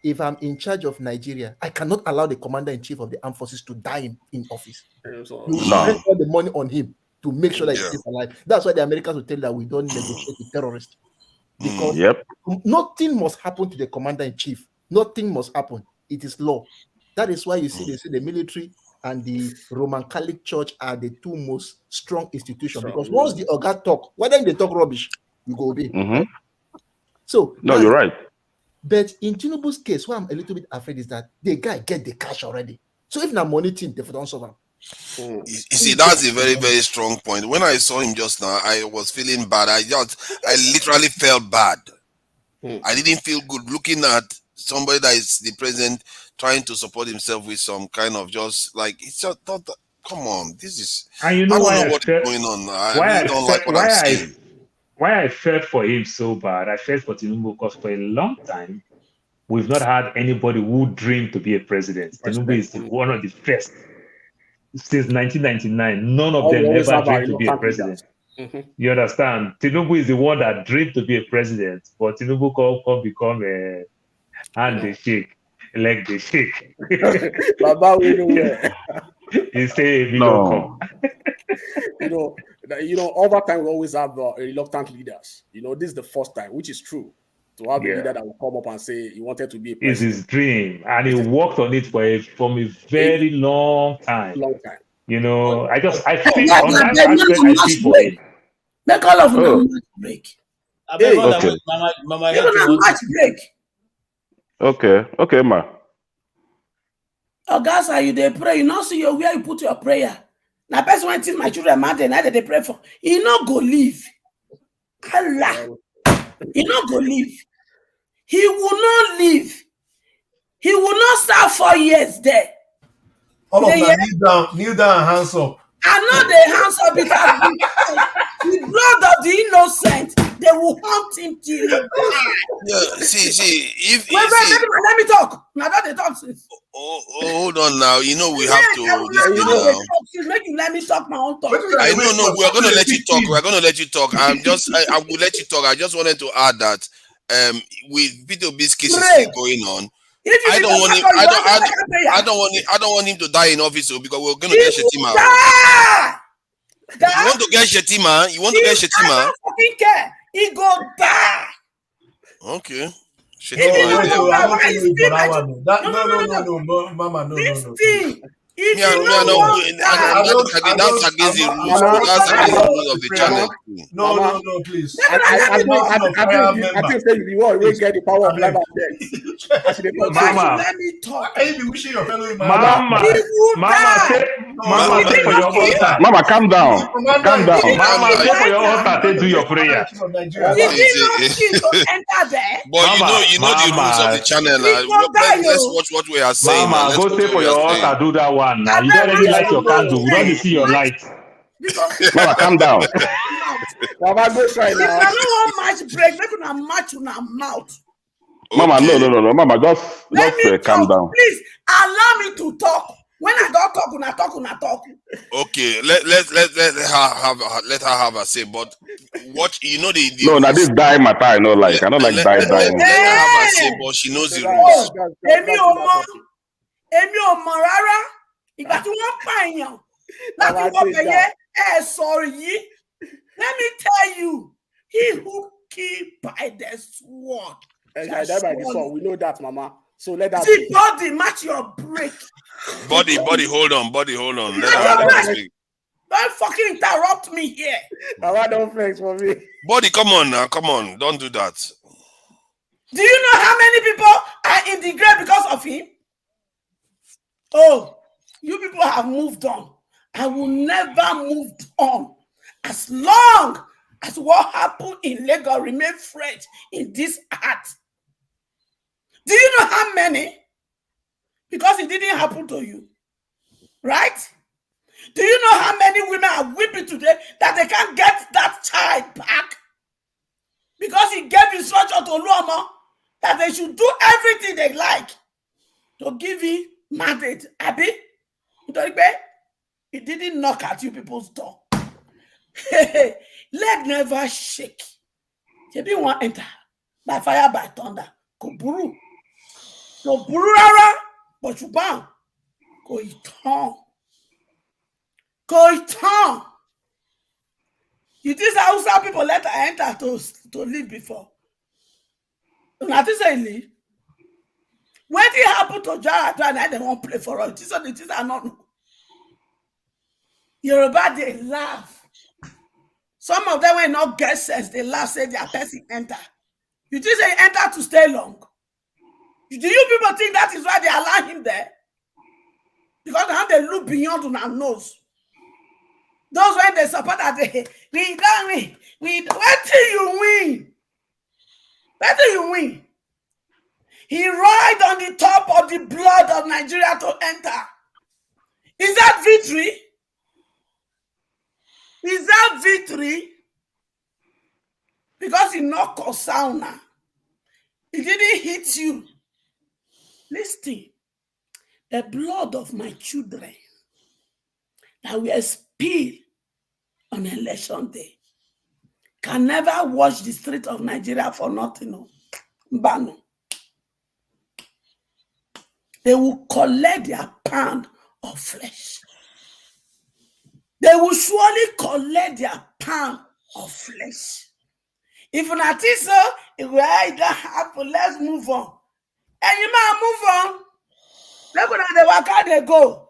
If I'm in charge of Nigeria, I cannot allow the commander-in-chief of the armed forces to die in office. You spend all the money on him to make sure that he stays alive. That's why the Americans will tell you that we don't negotiate with terrorists. Because nothing must happen to the commander-in-chief. Nothing must happen. It is law. That is why you see the military and the Roman Catholic Church are the two most strong institutions. Because once the Oga talk, whether they talk rubbish, you go obey. Mm-hmm. So you're right. But in Tinubu's case, what I'm a little bit afraid is that the guy get the cash already. So if not money team, they don't solve him. You see, that's a very, very strong point. When I saw him just now, I was feeling bad. I literally felt bad. I didn't feel good looking at somebody that is the president trying to support himself with some kind of just like it's just thought. Come on, this is. And you know I don't why know what is going on. I really don't like what I'm seeing. Why I felt for him so bad, I felt for Tinubu because for a long time, we've not had anybody who dreamed to be a president. Tinubu is one of the first. Since 1999, none of them ever dreamed to be a president. You understand? Tinubu is the one that dreamed to be a president, but Tinubu come become a hand they shake, leg they shake. He say, no. Over time we always have reluctant leaders. This is the first time, which is true. To have a leader that will come up and say he wanted to be a It's president. his dream, and he worked on it from a very long time. Long time. You know, I feel Guys, on I that beg, aspect, man, I match feel for break. him. Make all of them Oh, match break. I beg, Hey, Mama, okay, Mama, you let you know want match break. okay, ma. Oh, guys, are you they pray? You know, see where you put your prayer. Now, person when teach my children, man, they pray for. He not go leave. Allah, he not go leave. He will not leave. He will not serve 4 years there. All of They- them kneel down, hands up. I know they hands up because the blood of the innocent, they will hunt him till he die. Yeah, see, if Wait, let me talk. Now that they talk since. hold on now. You know we have to this thing now. Make you let me talk my own talk. I know, we are gonna let you talk. We're gonna let you talk. I will let you talk. I just wanted to add that with P2B's case is still going on. I don't want him. I don't want him to die in office because we're gonna get Shettima. You want to get Shettima? You want to get Shettima? I don't fucking care. He go die. Okay. No, Mama, no. That's against the rules. That's against the rules of the channel. No, please. I think say you want to get the power of life and death. Mama, let me talk. Can you be wishing your fellow Mama, take for your altar. Mama, calm down. Calm down. Mama, take for your altar. Take do your prayer. But you know the rules of the channel. Let's watch what we are saying. Mama, go stay for your altar. Do that one. Now you don't already light your candle. We don't see your light. Mama, calm down. Mama, go try If now. I don't want match break, make una match una mouth. Mama, no. Mama, just calm down. Please allow me to talk. When I don't talk, una talk. Okay, let her have a say. But watch, you know the No, now this die matter. I know, like I don't like dying. Let her have a say, but she knows the rules. Èmi ò mọ̀ rárá. Ìgbà tí wọ́n pààyàn láti wọ́n bẹ̀yẹ sọ̀rọ̀ yìí. Let me tell you, he who killed by the sword. We know that, Mama. So let that the body match your break. Body, hold on. Let her speak. Don't fucking interrupt me here. Mama, don't flex for me. Body, come on now, don't do that. Do you know how many people are in the grave because of him? Oh, you people have moved on. I will never move on as long as what happened in Lagos remain fresh in this heart. Do you know how many? Because it didn't happen to you, right? Do you know how many women are weeping today that they can't get that child back? Because he gave instruction to Luomo that they should do everything they like to give him mandate. Abi, it didn't knock at you people's door. Leg never shake. If you want to enter by fire, by thunder, go buru. Go buru rara, but you bang. Go itan. Go itan. You think Hausa people let her enter to live before? Nothing say leave. When it happened to Jara, they won't play for us. This are not. Yoruba, they laugh. Some of them will not get sense. They laugh, say their person enter. You think they enter to stay long? Do you people think that is why they allow him there? Because now they look beyond on our nose. Those when they support that we don't win. Wait till you win. Wait till you win. He ride on the top of the blood of Nigeria to enter. Is that victory? Is that victory? Because he not concerned now. It didn't hit you. Listen, the blood of my children that we spill on election day can never wash the street of Nigeria for nothing. No. Mbano. They will collect their pound of flesh. They will surely collect their pound of flesh. If you not think so, it will either happen. Let's move on. And you might move on. Let's go down the work out they go.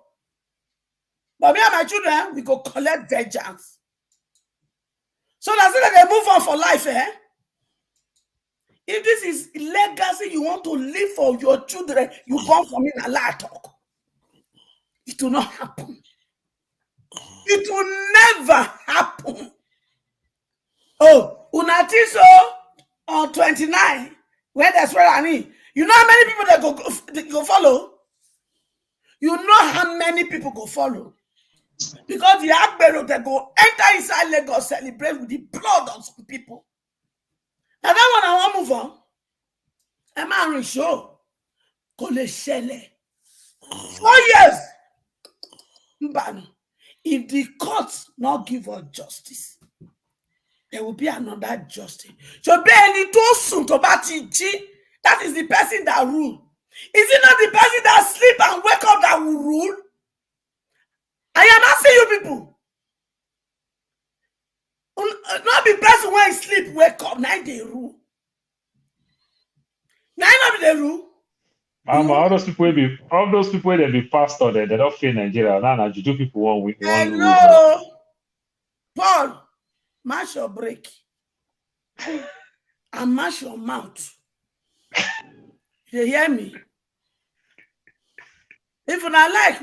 But me and my children, we go collect vengeance. So that's it, they move on for life, eh? If this is legacy you want to leave for your children, you born for me in a lot talk. It will not happen. It will never happen. Oh, Unatiso on 29, when that's where I mean. You know how many people that go follow? You know how many people go follow? Because the Agbero that go enter inside Lagos celebrate with the blood of some people. Now that one I want to move on. I'm not sure. Kole Shele. 4 years. Mbano. If the courts not give us justice, there will be another justice. So that is the person that rule. Is it not the person that sleep and wake up that will rule? I am asking you people. Not the person when sleep, wake up, now they rule. Now not the rule. Mama, all those people that be pastor, they don't feel Nigeria. Now juju people want Hello. Paul, mash your break. And mash your mouth. You hear me? If you not like,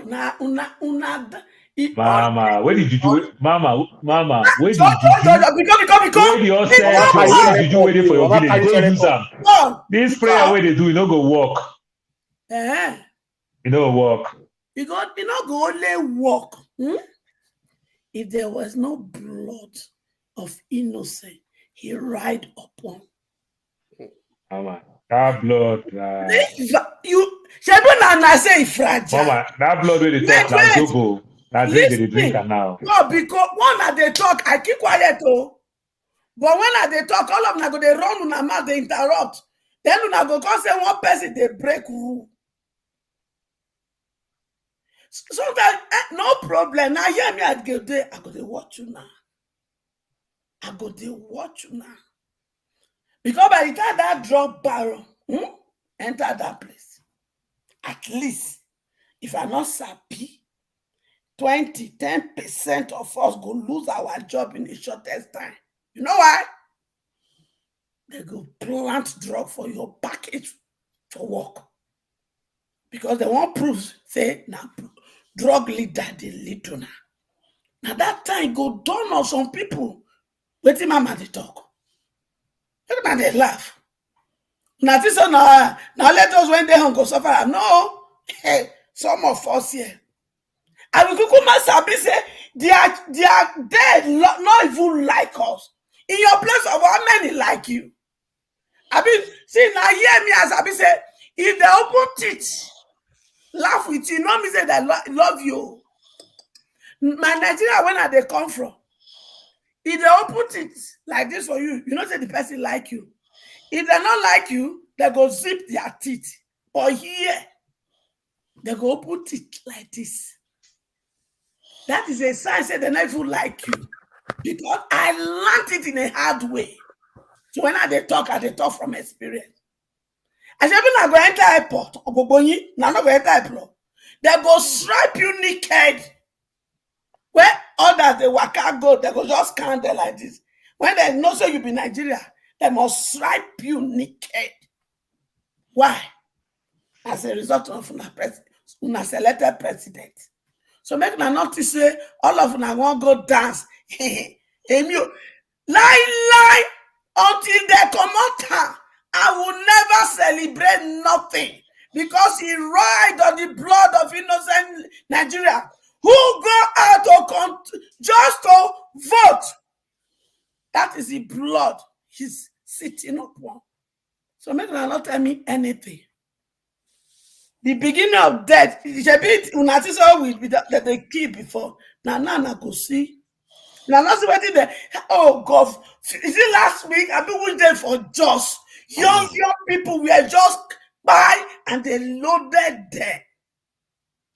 Mama, where did you do it? Mama, where did you because you all say where did you waiting for your village? Go use them. This prayer where they do, you no go walk. You know walk. You not go only walk. If there was no blood of innocent, he ride upon. Mama, that blood. You say fragile. Mama, that blood where they talk now zobo. Now drink they drink now. No, because one at they talk, I keep quiet oh. But when at they talk, all of them go they run on a mouth, they interrupt. Then una go come say one person they break rule. So that no problem. Now hear me at go there. I go to watch you now. I go to watch you now. Because by the time that drug barrel enter that place, at least if I'm not happy, 10% of us go lose our job in the shortest time. You know why? They go plant drug for your package for work. Because they want proof, say, now drug leader, they lead to now. Now that time go down on some people. Wait till mama they talk. Let them they laugh. Now this one now let us when they go suffer. No, hey, some of us here. I will go sabi say they are dead, not even like us. In your place of how many like you? I mean, see now hear me as I be say, if they open teeth, laugh with you, not me say that love you. My Nigeria, when are they come from? If they open teeth like this for you, you know say the person like you. If they not like you, they go zip their teeth. But here, they go open teeth like this. That is a sign that they never like you. Because I learned it in a hard way. So when I talk from experience. I said, when I go enter airport, now not go enter airport, they go stripe you naked. Where others they waka go, they go just stand there like this. When they know so you be Nigeria, they must stripe you naked. Why? As a result of una selected president. So make me notice say all of them won't go dance. Lie until they come out. I will never celebrate nothing because he ride on the blood of innocent Nigeria who go out to just to vote. That is the blood he's sitting upon. So make me not tell me anything. The beginning of death, it's a bit that they kill before. Now go see. Now not see what they. Oh God! Is it last week? I've been waiting for just young people. We are just by and they loaded them.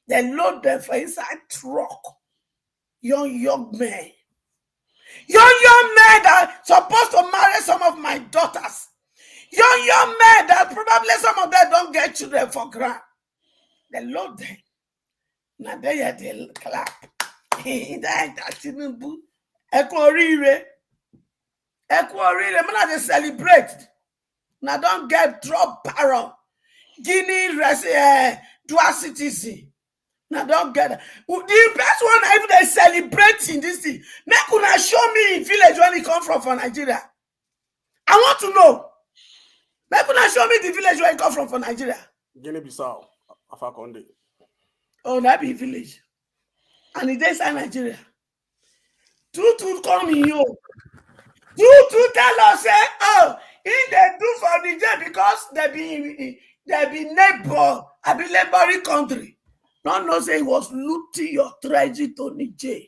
They load them for inside truck. Young men. Young men that supposed to marry some of my daughters. Young men that probably some of them don't get children for grant. They load them. Now they clap. That Tinubu. Ekorire. Man, they celebrate. Now don't get drop barrel. Guinea dual citizen. Now don't get it. The best one even they celebrate in this thing. Make una show me in village when he come from Nigeria. I want to know. Make una show me the village where he come from for Nigeria. Guinea-Bissau, Afakonde. Oh, that be village. And it is in Nigeria. Two come in you. Two tell us, say, oh, if they do for Nigeria because they be neighbor, I be neighboring country. Don't know say he was looting your treasure to Niger.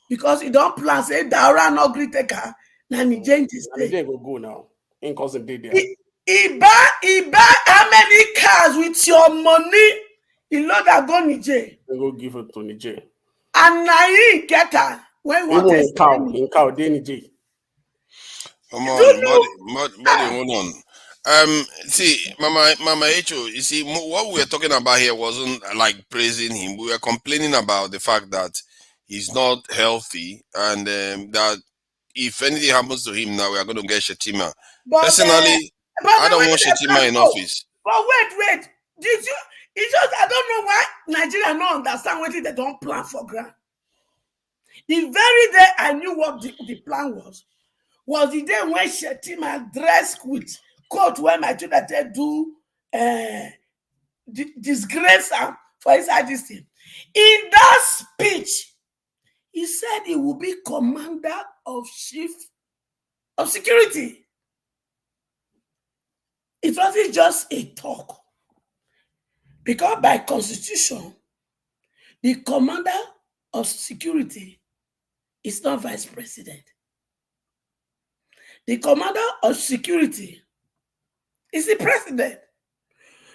Because he don't plan, say, Daura no agree take her. Now Niger is there. Niger will go now. In cause of there. He buy how many cars with your money? He know that go Niger. They go give it to Niger. And now he get her. When what is in cow, they Niger. Come on, buddy, hold on. See, Mama Echo, you see, what we were talking about here wasn't like praising him. We were complaining about the fact that he's not healthy and that if anything happens to him now, we are going to get Shettima. Personally, I don't want Shettima in office. But wait. Did you? It's just I don't know why Nigeria don't understand what they don't plan for grant. The very day I knew what the plan was the day when Shettima dressed with coat when my children they do disgrace for inside this thing. In that speech, he said he will be commander of chief of security. It wasn't just a talk. Because by constitution, the commander of security is not vice president. The commander of security is the president.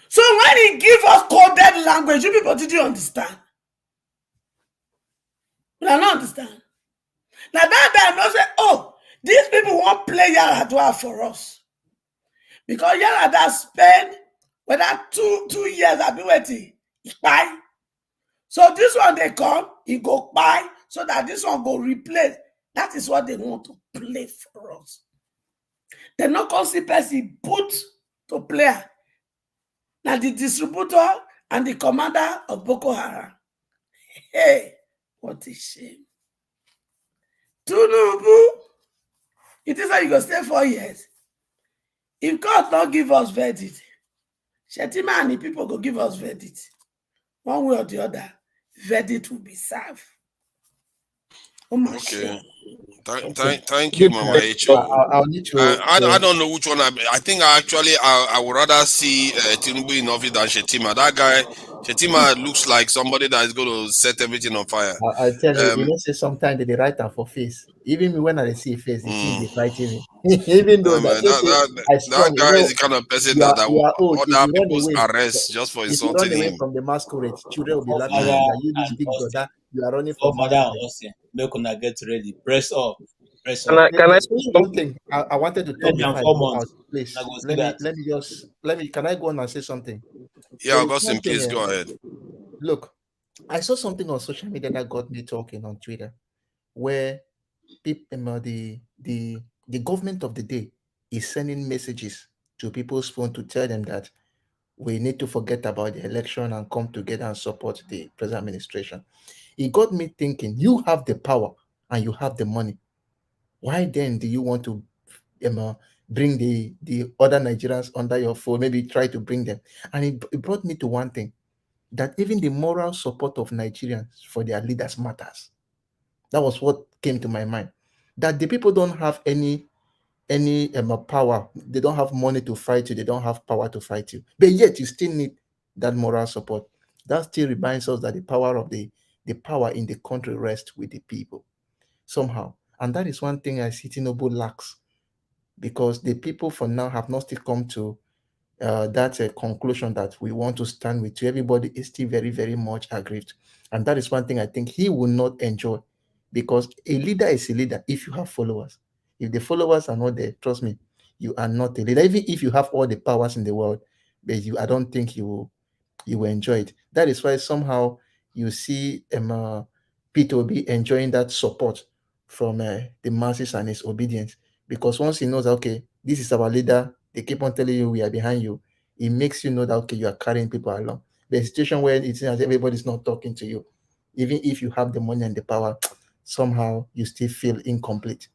So when he give us coded language, you people did you understand? But I don't understand. Now that time, I say, oh, these people won't play Yaradua for us. Because Yarada spend whether 2 years I've been waiting, he buy. So this one they come, he go buy, so that this one go replace. That is what they want to play for us. They not call person put to player. Now the distributor and the commander of Boko Haram. Hey, what a shame. Tinubu, it is how you go stay 4 years. If God don't give us verdict, Shettima and the people go give us verdict. One way or the other, verdict will be served. Oh my Okay. Okay. Thank you, Mama Echo. I'll need to. I don't know which one. I think I would rather see Tinubu in office than Shettima. That guy, Shettima looks like somebody that is going to set everything on fire. I tell you, you know, say sometimes they write them for face. Even me when I see a face, the thing they fighting me. Even though that guy is the kind of person that other people's arrest just for insulting him. From the masquerade, children will be laughing at you, this big brother. You are running from Madam Austin. Make una get ready. Press up. Can I one thing? I wanted to talk before please. Can I go on and say something? Yeah, Augustine, please go ahead. Look, I saw something on social media that got me talking on Twitter, where people, the government of the day is sending messages to people's phone to tell them that we need to forget about the election and come together and support the present administration. It got me thinking, you have the power and you have the money. Why then do you want to bring the other Nigerians under your fold, maybe try to bring them? And it brought me to one thing, that even the moral support of Nigerians for their leaders matters. That was what came to my mind. That the people don't have any power. They don't have money to fight you. They don't have power to fight you. But yet you still need that moral support. That still reminds us that the power of the power in the country rests with the people somehow. And that is one thing I see Tinubu lacks, because the people for now have not still come to that conclusion that we want to stand with you. Everybody is still very, very much aggrieved. And that is one thing I think he will not enjoy because a leader is a leader if you have followers. If the followers are not there, trust me, you are not a leader. Even if you have all the powers in the world, but I don't think you will enjoy it. That is why somehow you see Peter Obi enjoying that support from the masses and his obedience, because once he knows that, okay, this is our leader, they keep on telling you we are behind you, it makes you know that, okay, you are carrying people along. The situation where it's as everybody's not talking to you, even if you have the money and the power, somehow you still feel incomplete.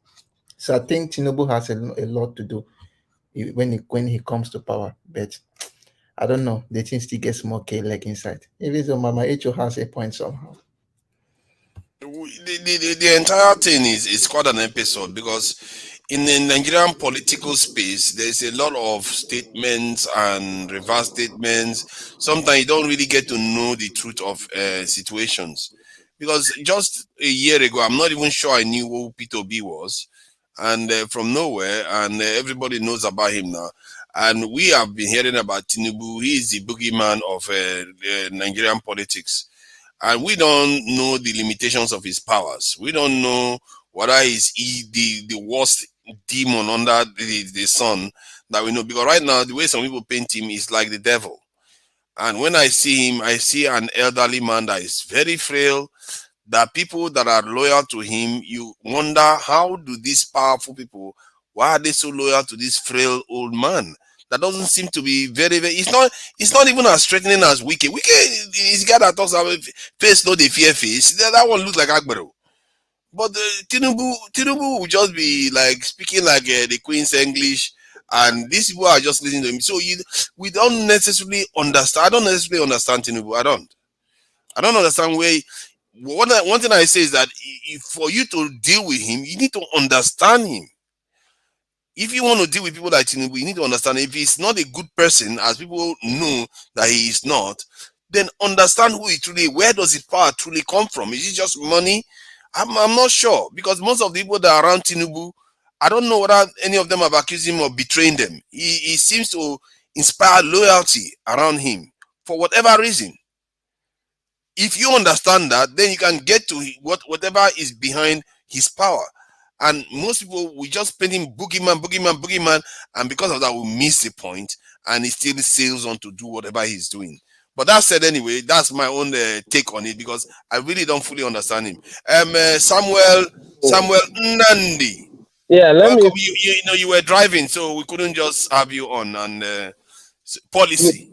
So I think Tinubu has a lot to do when he comes to power, but I don't know. The thing still gets more like inside. Even though Mama Echo has a point somehow. The entire thing is quite an episode, because in the Nigerian political space, there's a lot of statements and reverse statements. Sometimes you don't really get to know the truth of situations. Because just a year ago, I'm not even sure I knew who Peter Obi was, and from nowhere, and everybody knows about him now. And we have been hearing about Tinubu. He is the boogeyman of Nigerian politics. And we don't know the limitations of his powers. We don't know whether he's the worst demon under the sun that we know. Because right now, the way some people paint him is like the devil. And when I see him, I see an elderly man that is very frail, that people that are loyal to him, you wonder, how do these powerful people, why are they so loyal to this frail old man? That doesn't seem to be very, very, it's not even as threatening as Wike. Wike is the guy that talks about face, no the fear face. That one looks like Agbero. But Tinubu will just be like speaking like the Queen's English, and these people are just listening to him. So we don't necessarily understand. I don't necessarily understand Tinubu. I don't understand where. One thing I say is that for you to deal with him, you need to understand him. If you want to deal with people like Tinubu, you need to understand if he's not a good person, as people know that he is not, then understand who he truly, where does his power truly come from? Is it just money? I'm not sure, because most of the people that are around Tinubu, I don't know whether any of them have accused him of betraying them. He seems to inspire loyalty around him for whatever reason. If you understand that, then you can get to whatever is behind his power. And most people, we just paint him boogeyman, and because of that, we miss the point, and he still sails on to do whatever he's doing. But that said, anyway, that's my own take on it, because I really don't fully understand him. Samuel Nandi. Yeah, welcome. You were driving, so we couldn't just have you on. And policy.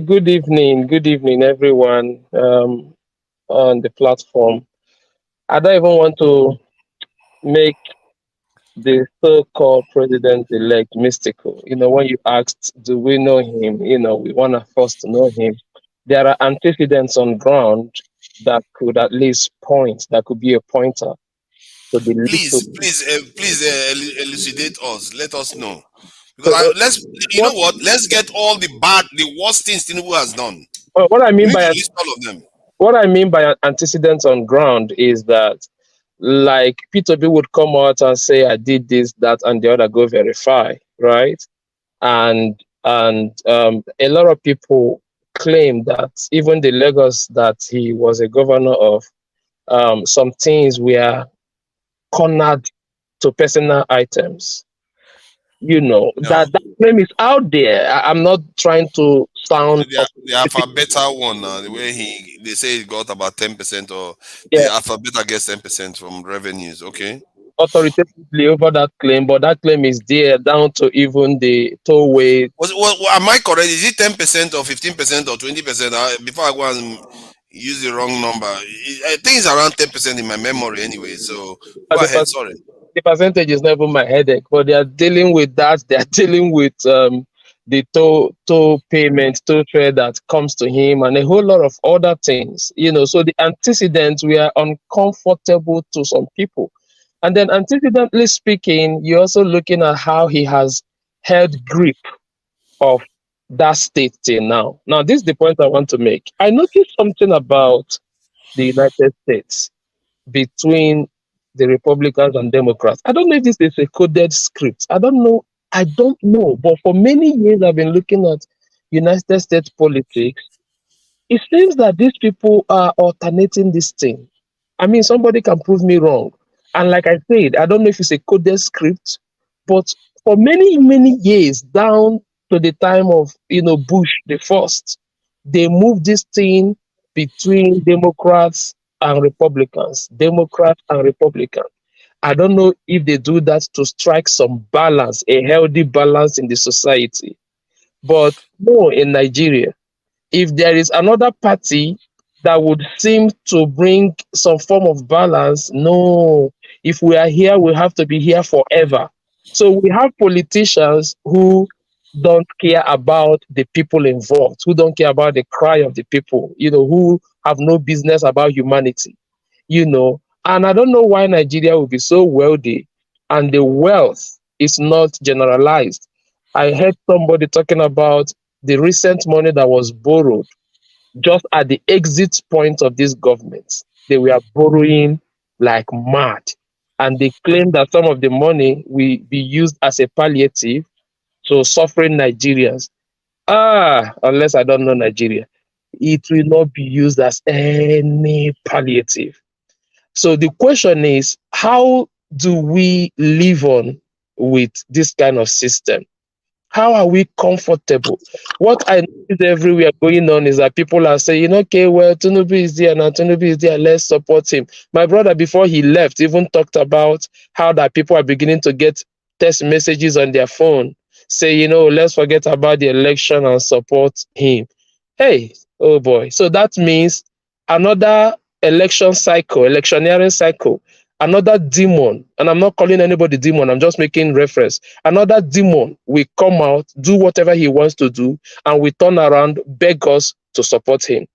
Good evening, everyone on the platform. I don't even want to make the so-called president-elect mystical. When you asked, do we know him? We want to first to know him. There are antecedents on ground that could at least that could be a pointer. So please elucidate us. Let us know. Because let's get all the worst things Tinubu has done. What I mean by list all of them. What I mean by antecedents on ground is that, like, Peter B would come out and say, I did this, that, and the other, go verify, right? And a lot of people claim that even the Lagos that he was a governor of, some things were cornered to personal items. That claim is out there. I'm not trying to sound. The Alphabeta one, the way they say he got about 10%, or the Alphabeta gets 10% from revenues. Okay. Authoritatively over that claim, but that claim is there down to even the tollway. Am I correct? Is it 10% or 15% or 20%? Before I go and use the wrong number, I think it's around 10% in my memory anyway. So go ahead. Sorry. The percentage is never my headache, but they are dealing with that. They are dealing with the toll payment, toll trade that comes to him, and a whole lot of other things. So the antecedents were uncomfortable to some people. And then antecedentally speaking, you're also looking at how he has held grip of that state till now. Now, this is the point I want to make. I noticed something about the United States between the Republicans and Democrats. I don't know if this is a coded script. I don't know. But for many years, I've been looking at United States politics. It seems that these people are alternating this thing. I mean, somebody can prove me wrong. And like I said, I don't know if it's a coded script, but for many, many years, down to the time of, Bush the first, they moved this thing between Democrats and Republicans, Democrats and Republicans. I don't know if they do that to strike some balance, a healthy balance in the society. But no, in Nigeria, if there is another party that would seem to bring some form of balance, no. If we are here, we have to be here forever. So we have politicians who don't care about the people involved, who don't care about the cry of the people, who have no business about humanity, And I don't know why Nigeria will be so wealthy and the wealth is not generalized. I heard somebody talking about the recent money that was borrowed just at the exit point of this government. They were borrowing like mad. And they claim that some of the money will be used as a palliative to suffering Nigerians. Unless I don't know Nigeria, it will not be used as any palliative. So the question is, how do we live on with this kind of system? How are we comfortable? What I notice everywhere going on is that people are saying, okay, well, Tinubu is there now, Tinubu is there, let's support him. My brother, before he left, even talked about how that people are beginning to get text messages on their phone saying, let's forget about the election and support him. Hey, oh boy. So that means another election cycle, electioneering cycle, another demon, and I'm not calling anybody demon, I'm just making reference. Another demon will come out, do whatever he wants to do, and we turn around, beg us to support him.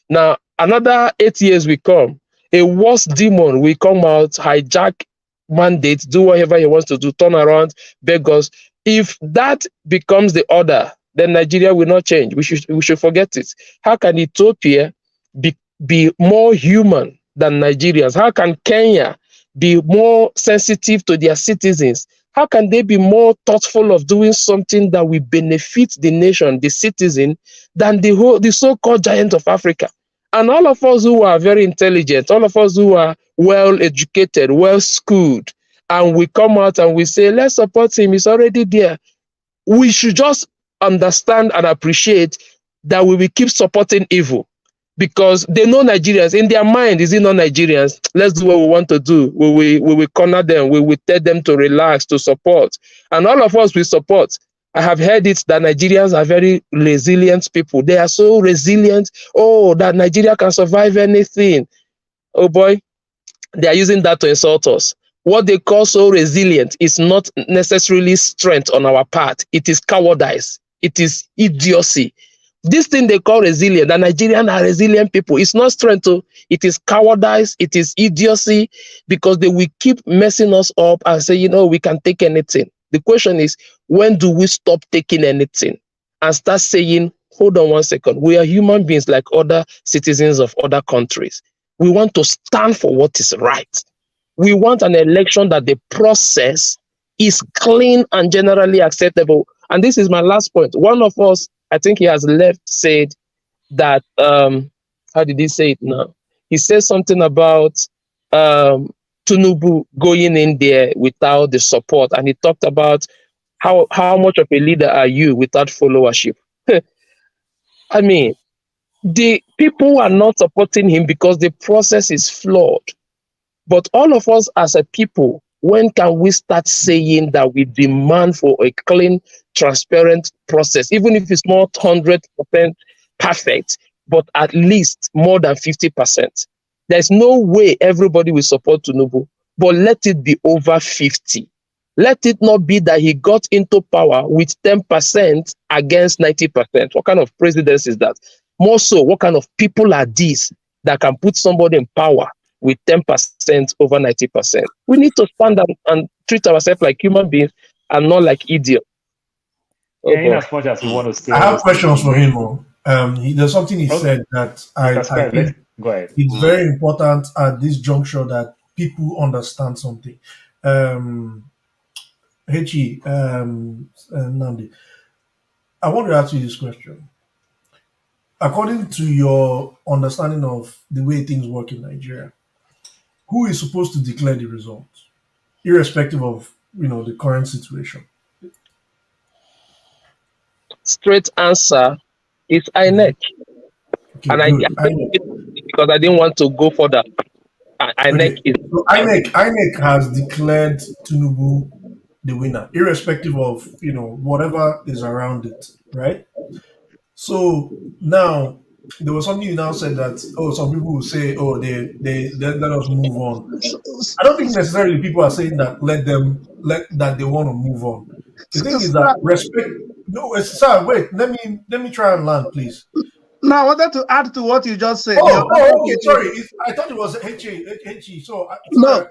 Now, another 8 years will come, a worse demon will come out, hijack mandate, do whatever he wants to do, turn around, beg us. If that becomes the order, then Nigeria will not change. We should forget it. How can Ethiopia be more human than Nigerians? How can Kenya be more sensitive to their citizens? How can they be more thoughtful of doing something that will benefit the nation, the citizen, than the so-called giant of Africa? And all of us who are very intelligent, all of us who are well educated, well schooled, and we come out and we say, let's support him, he's already there. We should just understand and appreciate that we will keep supporting evil, because they know Nigerians. In their mind, is it not Nigerians? Let's do what we want to do. We will corner them. We will tell them to relax, to support. And all of us will support. I have heard it that Nigerians are very resilient people. They are so resilient. Oh, that Nigeria can survive anything. Oh boy, they are using that to insult us. What they call so resilient is not necessarily strength on our part. It is cowardice. It is idiocy. This thing they call resilient, the Nigerians are resilient people. It's not strength, it is cowardice, it is idiocy, because they will keep messing us up and say, we can take anything. The question is, when do we stop taking anything and start saying, hold on one second, we are human beings like other citizens of other countries. We want to stand for what is right. We want an election that the process is clean and generally acceptable. And this is my last point. One of us, I think he has left, said that, how did he say it now? He said something about Tinubu going in there without the support. And he talked about how much of a leader are you without followership? I mean, the people are not supporting him because the process is flawed. But all of us as a people, when can we start saying that we demand for a clean, transparent process, even if it's not 100% perfect, but at least more than 50%? There's no way everybody will support Tinubu, but let it be over 50. Let it not be that he got into power with 10% against 90%. What kind of presidency is that? More so, what kind of people are these that can put somebody in power with 10% over 90%? We need to stand up and treat ourselves like human beings and not like idiots. Yeah, in as much as we want to stay. I have questions for him. There's something he said that I think go ahead. It's very important at this juncture that people understand something. Hechi, Nandi, I want to ask you this question. According to your understanding of the way things work in Nigeria, who is supposed to declare the results, irrespective of the current situation? Straight answer is INEC. Okay, And good. because I didn't want to go further. INEC is so INEC has declared Tinubu the winner, irrespective of whatever is around it, right? So now there was something you now said that some people will say they let us move on. I don't think necessarily people are saying that that they want to move on. The thing is that respect. No, sir, wait. Let me try and land, please. Now, I wanted to add to what you just said. Okay. Sorry, I thought it was HE. So no,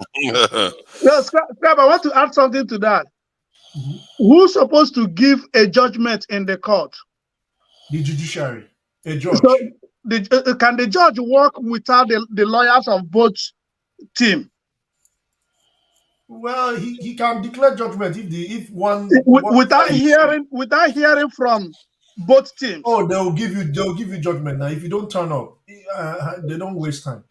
Scrap, I want to add something to that. Mm-hmm. Who's supposed to give a judgment in the court? The judiciary, a judge. So can the judge work without the lawyers of both teams? Well, he can declare judgment if one without hearing from both teams. Oh, they'll give you judgment. Now, if you don't turn up, they don't waste time.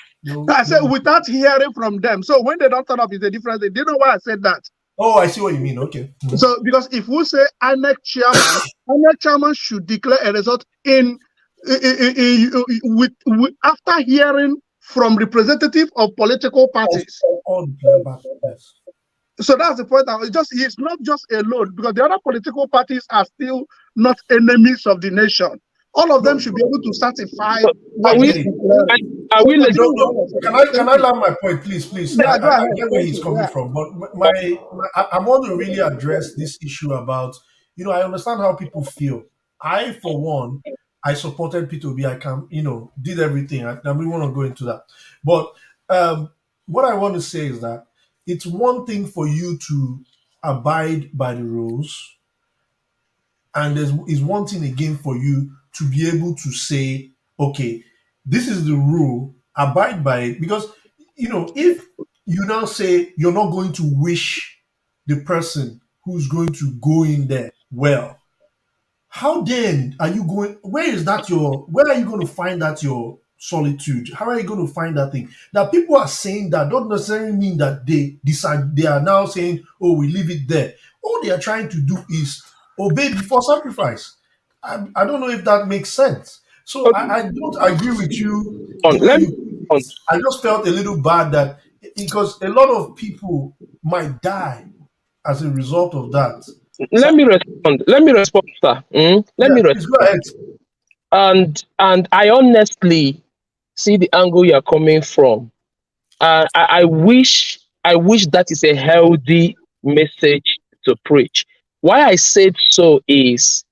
I said without hearing from them. So when they don't turn up, it's a different thing. Do you know why I said that? Oh, I see what you mean. Okay. Mm-hmm. So because if we say INEC chairman should declare a result after hearing from representative of political parties. So that's the point. It's not just alone, because the other political parties are still not enemies of the nation. All of them should be able to satisfy. Can I land my point, please? Yeah, I go ahead. get where he's coming from, but I want to really address this issue about, I understand how people feel. I, for one, I supported P2B. I did everything. I we want to go into that. But what I want to say is that it's one thing for you to abide by the rules, and is one thing again for you to be able to say, okay, this is the rule, abide by it. Because, if you now say you're not going to wish the person who's going to go in there well, how then are you going, where are you going to find that your solitude? How are you going to find that thing? That people are saying that don't necessarily mean that they decide, they are now saying, oh, we leave it there. All they are trying to do is obey before sacrifice. I don't know if that makes sense. So I don't agree with you. I just felt a little bad that because a lot of people might die as a result of that. Let me respond, sir. Let me respond. Go ahead. And I honestly see the angle you're coming from. I wish that is a healthy message to preach. Why I said so is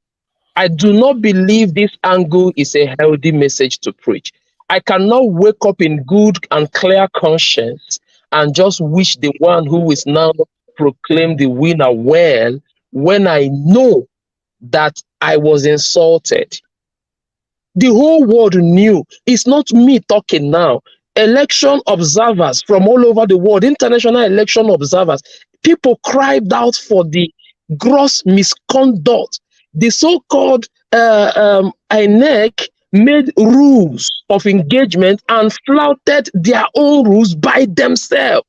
I do not believe this angle is a healthy message to preach. I cannot wake up in good and clear conscience and just wish the one who is now proclaimed the winner well when I know that I was insulted. The whole world knew. It's not me talking now. Election observers from all over the world, international election observers, people cried out for the gross misconduct. The so-called INEC made rules of engagement and flouted their own rules by themselves.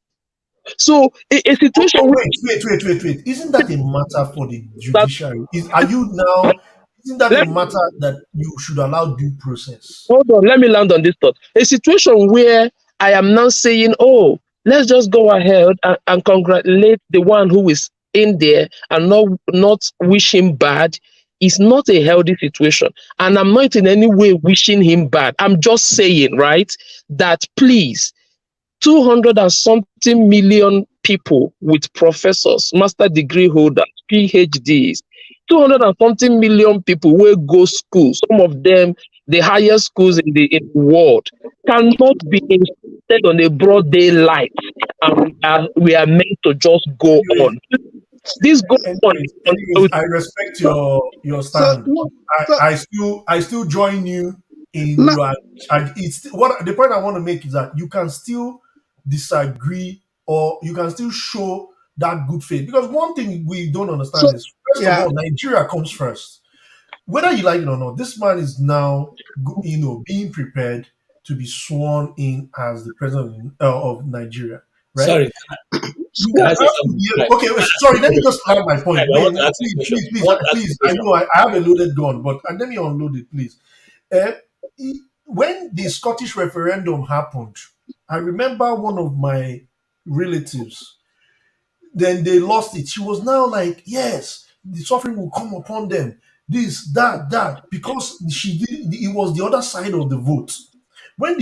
So a situation. Wait. Isn't that a matter for the judiciary? Isn't that a matter that you should allow due process? Hold on, let me land on this thought. A situation where I am now saying, oh, let's just go ahead and congratulate the one who is in there and not wish him bad is not a healthy situation. And I'm not in any way wishing him bad. I'm just saying, right, that please, 200 and something million people with professors, master degree holders, PhDs, 200 and something million people will go school, some of them the highest schools in the world, cannot be instead on a broad daylight, and we are meant to just go on. This goes on. I respect your stand. I still join you in your. It's what the point I want to make is that you can still disagree or you can still show that good faith, because one thing we don't understand is first of all, Nigeria comes first. Whether you like it or not, this man is now being prepared to be sworn in as the president of Nigeria, right? Sorry, can I say something? Okay, sorry, let me just land my point. I want to ask you a question. Please, I know I have a loaded gun, but let me unload it, please. When the Scottish referendum happened, I remember one of my relatives, then they lost it. She was now like, yes, the suffering will come upon them. This, that, because it was the other side of the vote. When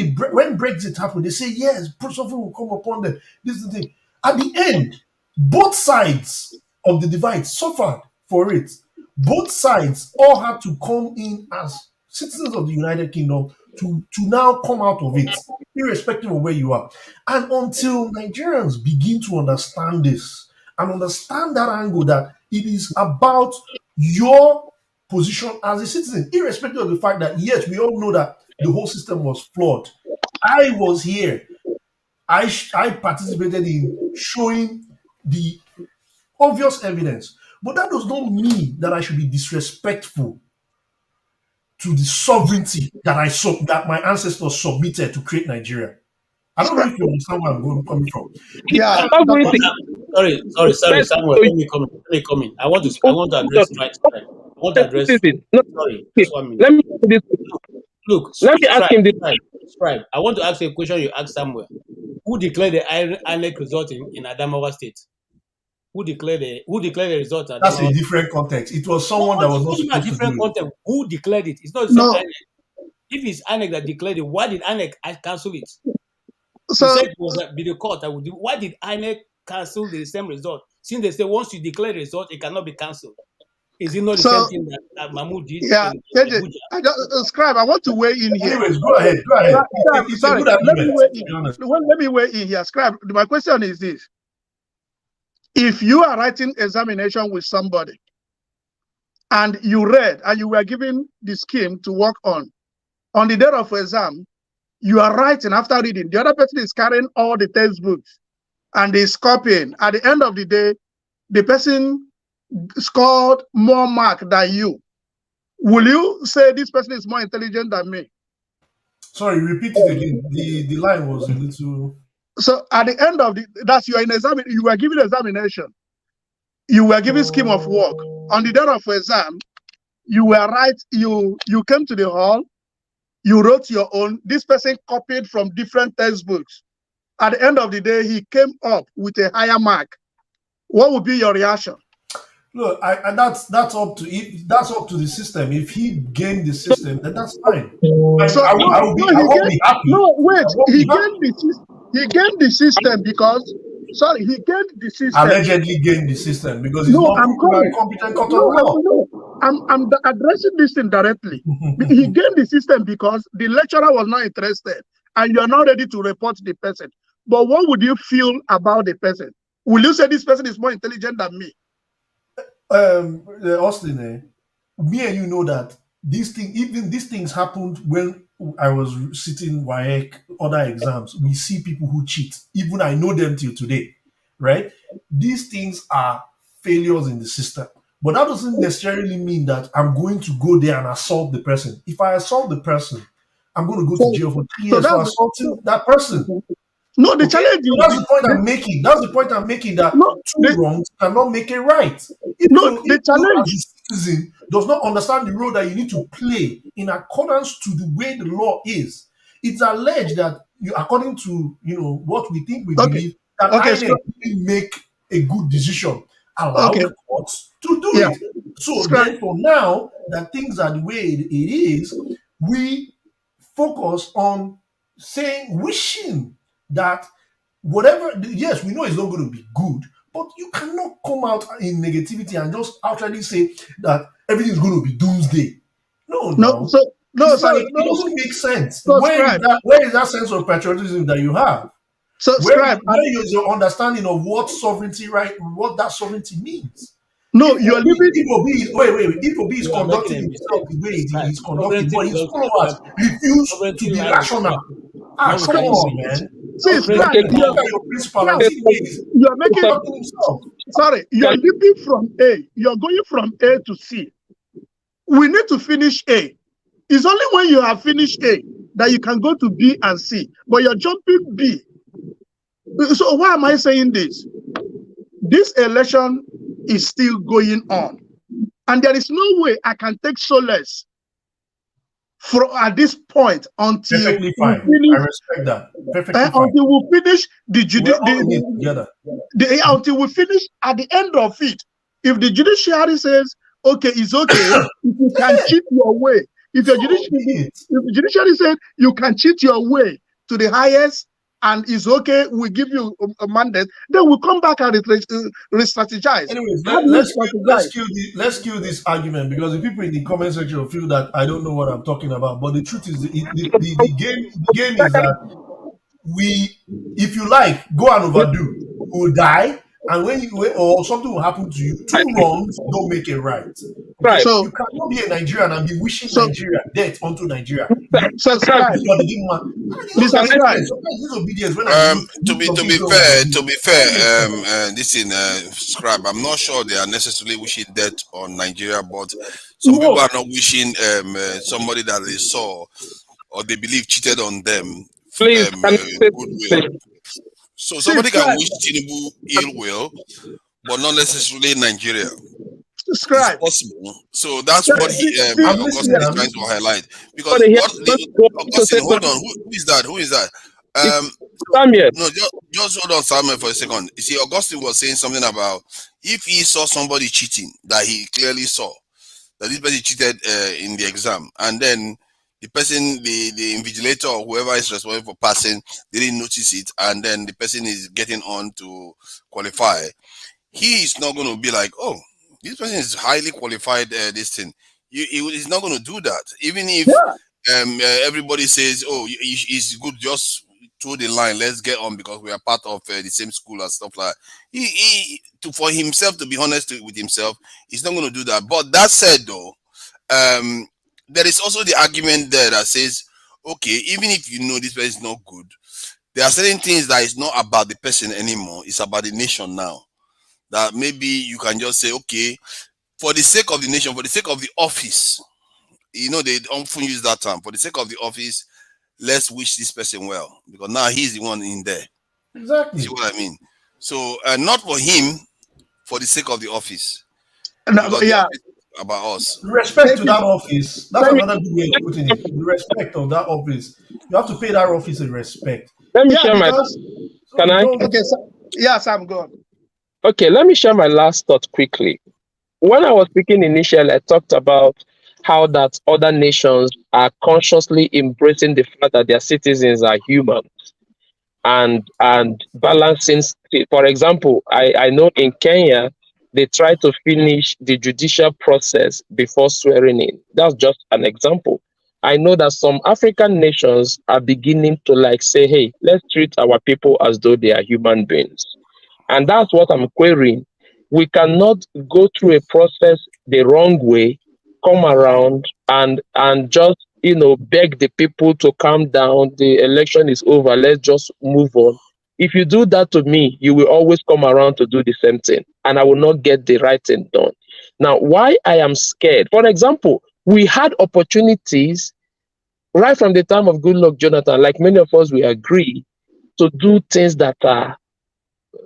Brexit happened, they say, yes, suffering will come upon them. This is the thing. At the end, both sides of the divide suffered for it. Both sides all had to come in as citizens of the United Kingdom to now come out of it, irrespective of where you are. And until Nigerians begin to understand this and understand that angle, that it is about your position as a citizen, irrespective of the fact that, yes, we all know that the whole system was flawed. I was here. I participated in showing the obvious evidence, but that does not mean that I should be disrespectful to the sovereignty that my ancestors submitted to create Nigeria. I don't know if you understand where I'm coming from. Yeah. Sorry, Samuel. Let me come in. I want to address Stripe. Sorry, just 1 minute. Let me do this. Look, let me ask him this. Stripe. I want to ask you a question you asked Samuel. Who declared the INEC result in Adamawa State? Who declared the result? That's a different context. It was someone that was not supposed to do it. Context. Who declared it? It's not the same INEC. If it's INEC that declared it, why did INEC cancel it? So you said it was be the court that would do. Why did INEC cancel the same result? Since they say once you declare the result, it cannot be cancelled. Is it not the same thing that Mahmoud did? Yeah, Scribe, I want to weigh in here. Anyways, go ahead. Sorry, let me weigh in here. Scribe, my question is this. If you are writing examination with somebody and you read and you were given the scheme to work on the day of exam, you are writing after reading. The other person is carrying all the textbooks and is copying. At the end of the day, the person scored more mark than you. Will you say this person is more intelligent than me? Sorry, repeat it again. The line was a little. So at the end of you are in exam, you were given examination. You were given scheme of work. On the day of exam, you were you came to the hall, you wrote your own. This person copied from different textbooks. At the end of the day, he came up with a higher mark. What would be your reaction? Look, that's up to the system. If he gained the system, then that's fine. I will be happy. No, wait. He gained the system because he gained the system. Allegedly gained the system because he's not a competent court of law. No, I'm addressing this thing directly. He gained the system because the lecturer was not interested, and you are not ready to report the person. But what would you feel about the person? Will you say this person is more intelligent than me? Austin, me and you know that these things happened when I was sitting WAEC, other exams. We see people who cheat. Even I know them till today, right? These things are failures in the system. But that doesn't necessarily mean that I'm going to go there and assault the person. If I assault the person, I'm going to go to jail for 3 years for assaulting that person. No, the challenge is that's the point I'm making. That's the point I'm making, that two wrongs cannot make it right. The challenge as a citizen does not understand the role that you need to play in accordance to the way the law is. It's alleged that according to what we think we believe, that INEC didn't make a good decision. Allow the courts to do it. So therefore, now that things are the way it is, we focus on wishing that whatever, yes, we know it's not going to be good, but you cannot come out in negativity and just outrightly say that everything is going to be doomsday. No. It doesn't make sense. Where is that sense of patriotism that you have? So, where is your understanding of what that sovereignty means? No, you're living. Ifobi is conducting himself the way he's conducting, but his followers refuse to be rational. Come on, man. See, you're making himself. Sorry, you're leaping from A. You're going from A to C. We need to finish A. It's only when you have finished A that you can go to B and C, but you're jumping B. So why am I saying this? This election is still going on, and there is no way I can take solace at this point until perfectly fine. I respect that. Perfectly fine. Until we finish until we finish at the end of it. If the judiciary says, okay, it's okay, if you can cheat your way, if the judiciary said you can cheat your way to the highest and it's okay, we give you a mandate, then we'll come back and re-strategize. Anyways, let's kill this argument, because the people in the comment section feel that I don't know what I'm talking about. But the truth is, the game is that if you like, go and overdo, you will die. And or something will happen to you. 2 wrongs don't make it right. Okay? So you cannot be a Nigerian and be wishing Nigeria death onto Nigeria. To be fair, Scribe, I'm not sure they are necessarily wishing death on Nigeria, but some people are not wishing somebody that they saw or they believe cheated on them. Goodwill. So somebody can wish Tinubu ill will, but not necessarily Nigeria. It's possible. So that's what Augustine is trying to highlight. Because Augustine, hold on, who is that? Samuel. No, just hold on, Samuel, for a second. You see, Augustine was saying something about if he saw somebody cheating that he clearly saw, that this person cheated in the exam, and then the person, the invigilator or whoever is responsible for passing, didn't notice it, and then the person is getting on to qualify. He is not going to be like, oh, this person is highly qualified. This thing, he's not going to do that. Even if everybody says, oh, it's good, just through the line, let's get on because we are part of the same school and stuff like that. For himself, to be honest with himself, he's not going to do that. But that said, though, there is also the argument there that says, okay, even if you know this person is not good, there are certain things that is not about the person anymore. It's about the nation now. That maybe you can just say, okay, for the sake of the nation, for the sake of the office, you know, they often use that term, for the sake of the office, let's wish this person well, because now he's the one in there. Exactly. See what I mean? So, not for him, for the sake of the office. About us. Respect to that office. That's another good way of putting it. The respect of that office. You have to pay that office a respect. Let me share my. Can I? Okay, yes, I'm good. Okay, let me share my last thought quickly. When I was speaking initially, I talked about how that other nations are consciously embracing the fact that their citizens are human and balancing. For example, I know in Kenya, they try to finish the judicial process before swearing in. That's just an example. I know that some African nations are beginning to say, hey, let's treat our people as though they are human beings. And that's what I'm querying. We cannot go through a process the wrong way, come around and just, beg the people to calm down. The election is over. Let's just move on. If you do that to me, you will always come around to do the same thing, and I will not get the right thing done. Now, why I am scared? For example, we had opportunities right from the time of Goodluck Jonathan, like many of us, we agree, to do things that are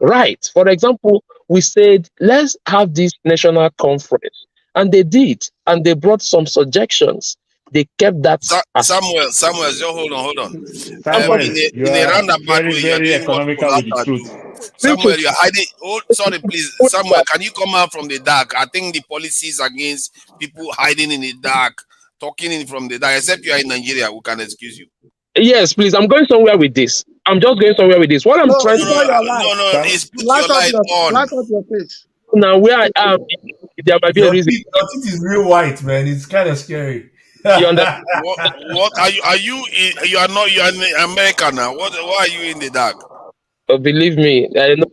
right. For example, we said, let's have this national conference. And they did, and they brought some suggestions. They kept that. Samuel, just hold on. Samuel, in a roundabout way, very economical with the truth. Samuel, you're hiding. Oh, sorry, please. Samuel, can you come out from the dark? I think the policies against people hiding in the dark, talking from the dark, except you are in Nigeria, we can excuse you. Yes, please. I'm going somewhere with this. I'm just going somewhere with this. What I'm trying to it's put your light on. Light up your face. Now, where I am, there might be a reason. Your teeth is real white, man. It's kind of scary. You understand? What are you? You are not. You are an American now. Why are you in the dark? Believe me, I know.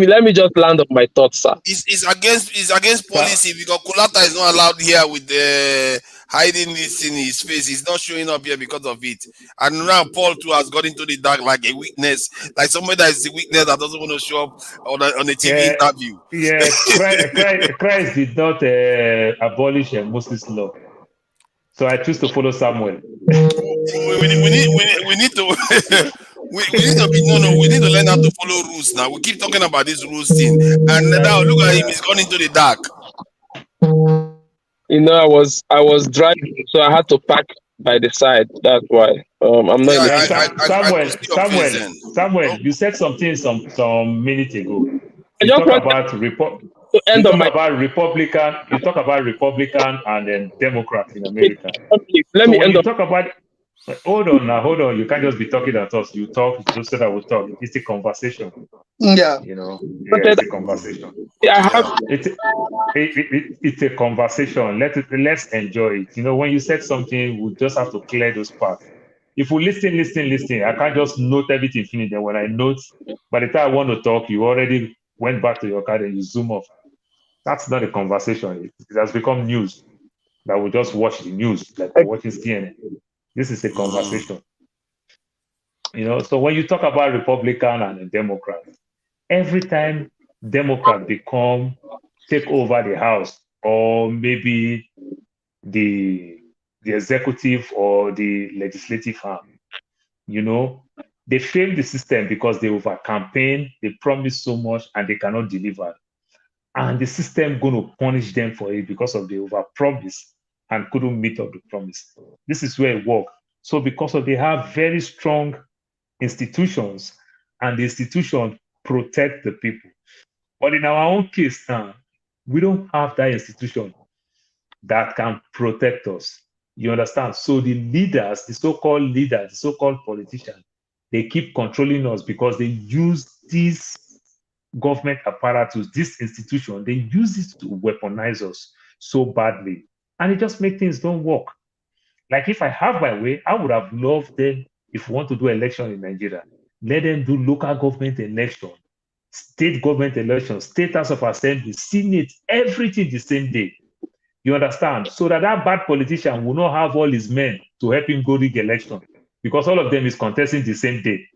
Let me just land on my thoughts, sir. It's against policy because Kulata is not allowed here with the hiding this in his face. He's not showing up here because of it. And now Paul too has got into the dark like a weakness, like somebody that is a weakness that doesn't want to show up on a TV interview. Yeah, Christ did not abolish Moses' law. So I choose to follow Samuel. We need to we need to be we need to learn how to follow rules now. We keep talking about this rules thing, and now look at him, he's gone into the dark. You know, I was driving, so I had to park by the side. That's why. I'm not. Yeah, Samuel, you said something some minutes ago. You talk about Republican. You talk about Republican and then Democrat in America. Let me end up. Talk about. Hold on. You can't just be talking at us. You talk just so that we talk. It's a conversation. Yeah. You know, it's a conversation. It's a conversation. Let's enjoy it. You know, when you said something, we just have to clear those parts. If we listen, I can't just note everything finished. Then when I note, by the time I want to talk, you already went back to your car and you zoom off. That's not a conversation. It has become news that we just watch the news like we're watching CNN. This is a conversation. You know, so when you talk about Republican and a Democrat, every time Democrat take over the House or maybe the executive or the legislative arm, you know, they fail the system because they over campaign, they promise so much and they cannot deliver. And the system going to punish them for it because of the over promise and couldn't meet up the promise. This is where it works. So because they have very strong institutions and the institutions protect the people. But in our own case now, we don't have that institution that can protect us. You understand? So the leaders, the so-called leaders, the so-called politicians, they keep controlling us because they use these government apparatus, this institution, they use it to weaponize us so badly. And it just makes things don't work. Like if I have my way, I would have loved them if we want to do election in Nigeria. Let them do local government election, state government election, state house of assembly, senate, everything the same day. You understand? So that bad politician will not have all his men to help him go rig election because all of them is contesting the same day.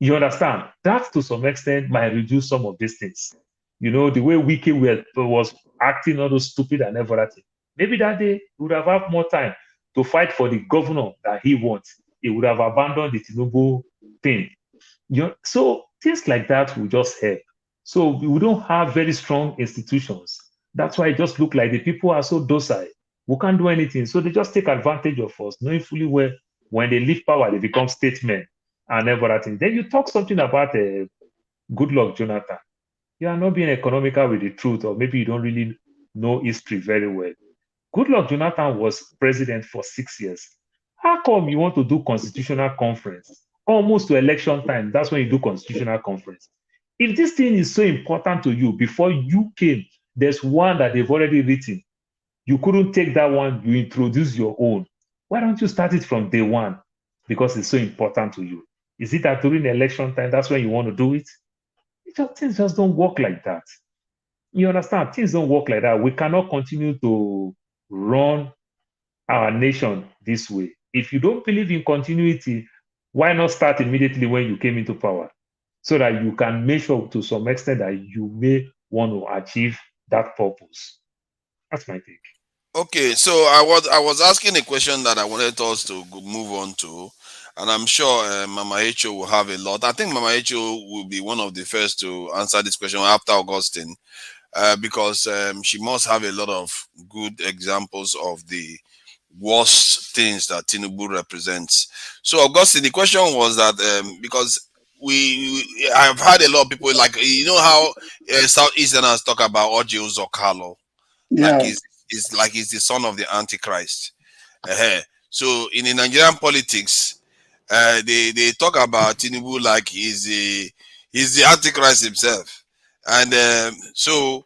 You understand? That to some extent might reduce some of these things. You know, the way Wiki was acting all those stupid and everything. Maybe that day he would have had more time to fight for the governor that he wants. He would have abandoned the Tinubu thing. You know, so things like that will just help. So we don't have very strong institutions. That's why it just looks like the people are so docile. We can't do anything. So they just take advantage of us, knowing fully well when they leave power, they become statesmen and everything. Then you talk something about Goodluck Jonathan. You are not being economical with the truth, or maybe you don't really know history very well. Goodluck Jonathan was president for 6 years. How come you want to do constitutional conference? Almost to election time, that's when you do constitutional conference. If this thing is so important to you, before you came, there's one that they've already written. You couldn't take that one, you introduce your own. Why don't you start it from day one? Because it's so important to you. Is it that during election time, that's when you want to do it? Things just don't work like that. You understand? Things don't work like that. We cannot continue to run our nation this way. If you don't believe in continuity, why not start immediately when you came into power? So that you can make sure to some extent that you may want to achieve that purpose. That's my take. Okay, so I was asking a question that I wanted us to move on to, and I'm sure Mama H.O. will have a lot. I think Mama H.O. will be one of the first to answer this question after Augustine, because she must have a lot of good examples of the worst things that Tinubu represents. So Augustine, the question was that because I've heard a lot of people, like, you know how Southeasterners talk about Oji Uzokalo, like he's the son of the Antichrist. So in the Nigerian politics, they talk about Tinubu like he's the Antichrist himself. And so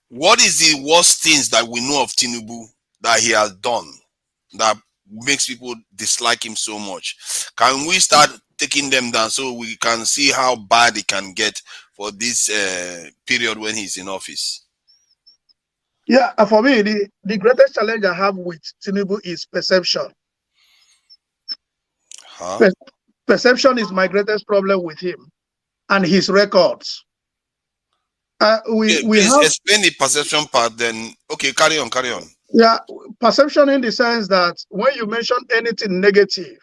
what is the worst things that we know of Tinubu that he has done that makes people dislike him so much? Can we start taking them down so we can see how bad it can get for this period when he's in office? Yeah, for me, the greatest challenge I have with Tinubu is perception. Perception is my greatest problem with him and his records. Please explain the perception part then. Okay, carry on. Yeah, perception in the sense that when you mention anything negative,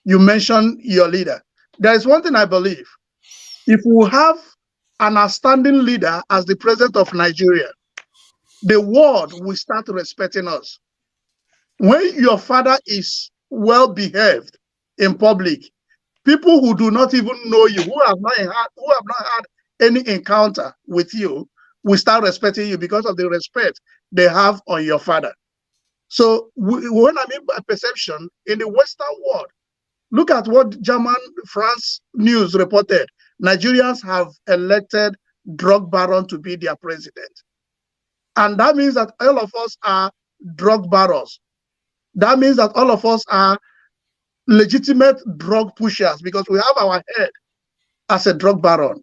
you mention your leader. There is one thing I believe. If we have an outstanding leader as the president of Nigeria, the world will start respecting us. When your father is well behaved in public, people who do not even know you, who have not had any encounter with you, will start respecting you because of the respect they have on your father. So when I mean by perception, in the Western world, look at what German, France news reported. Nigerians have elected drug baron to be their president. And that means that all of us are drug barons. That means that all of us are legitimate drug pushers because we have our head as a drug baron.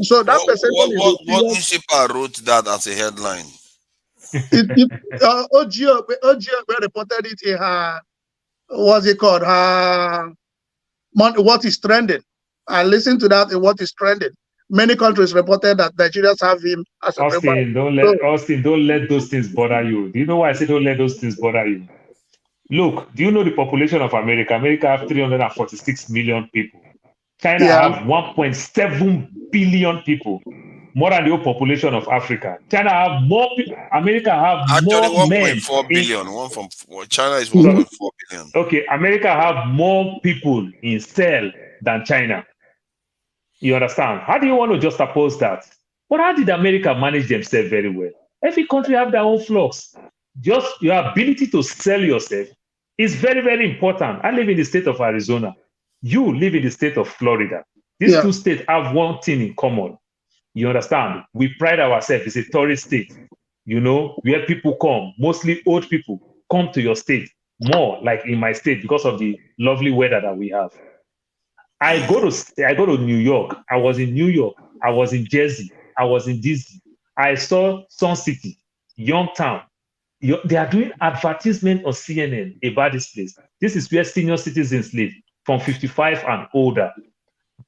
So that What newspaper wrote that as a headline? OGO reported it in her, what's it called? Her What is Trending. I listened to that in What is Trending. Many countries reported that Nigerians have him as a Austin, don't let those things bother you. Do you know why I say don't let those things bother you? Look, do you know the population of America? America have 346 million people. China have 1.7 billion people, more than the whole population of Africa. China have more people. America have more men. 1.4 billion. China is 1.4 billion. Okay, America have more people in cell than China. You understand? How do you want to just oppose that? But how did America manage themselves very well? Every country have their own flaws. Just your ability to sell yourself is very, very important. I live in the state of Arizona. You live in the state of Florida. These two states have one thing in common. You understand? We pride ourselves. It's a tourist state, you know, where people come, mostly old people, come to your state more, like in my state, because of the lovely weather that we have. I go to New York. I was in New York. I was in Jersey. I was in DC. I saw Sun City, Youngtown. They are doing advertisement on CNN about this place. This is where senior citizens live, from 55 and older,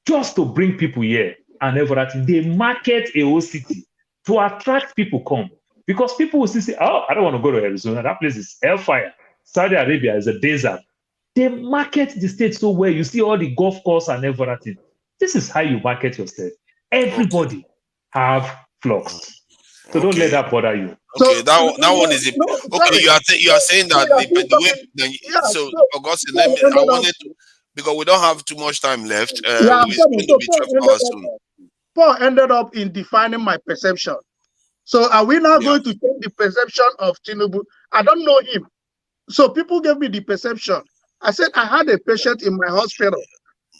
just to bring people here and everything. They market a whole city to attract people come, because people will say, oh, I don't want to go to Arizona. That place is hellfire. Saudi Arabia is a desert. They market the state so well. You see all the golf course and everything. This is how you market yourself. Everybody have flocks. So don't let that bother you. Okay, that one is it. Okay, you are saying that the way. So Augustine, I wanted to, because we don't have too much time left. It's going to be 12 hours soon. Paul ended up in defining my perception. So are we now going to change the perception of Tinubu? I don't know him. So people gave me the perception. I said I had a patient in my hospital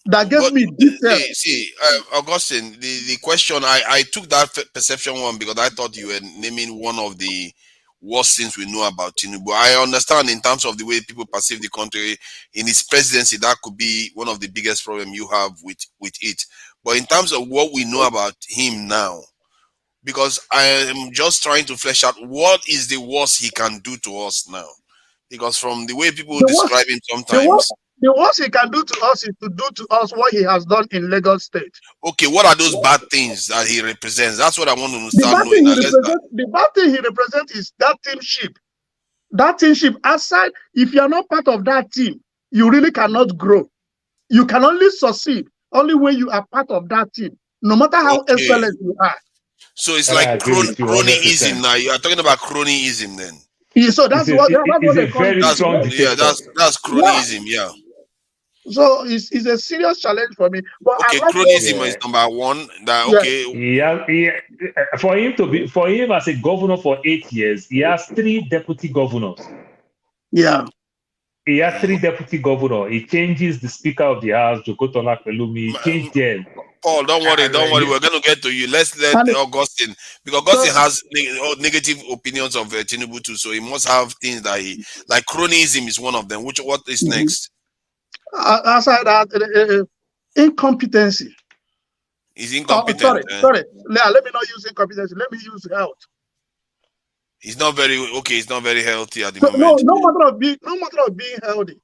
that gave me details. See, Augustine, the question, I took that perception one because I thought you were naming one of the worst things we know about Tinubu. I understand in terms of the way people perceive the country in his presidency, that could be one of the biggest problems you have with it. But in terms of what we know about him now, because I am just trying to flesh out what is the worst he can do to us now. Because from the way people describe him sometimes, the worst he can do to us is to do to us what he has done in Lagos State. Okay, what are those bad things that he represents? That's what I want to start knowing. The bad thing he represents is that teamship. That teamship, aside, if you are not part of that team, you really cannot grow. You can only succeed only when you are part of that team, no matter how excellent you are. So it's like cronyism now. You are talking about cronyism then. Yeah, so that's what they call it. That's cronyism, yeah. So it's a serious challenge for me. But okay, cronyism is number one. For him as a governor for 8 years, he has 3 deputy governors. Yeah. He has 3 deputy governors. He changes the Speaker of the House, Jokotola Pelumi. He changed them. Paul, don't worry. We're going to get to you. Let's let Augustine, because Augustine has negative opinions of Tinubu too, so he must have things that he like. Cronyism is one of them. What is next? Aside that, incompetency. He's incompetent. Sorry. Let me not use incompetency. Let me use health. He's not very healthy at the moment. No matter of being healthy.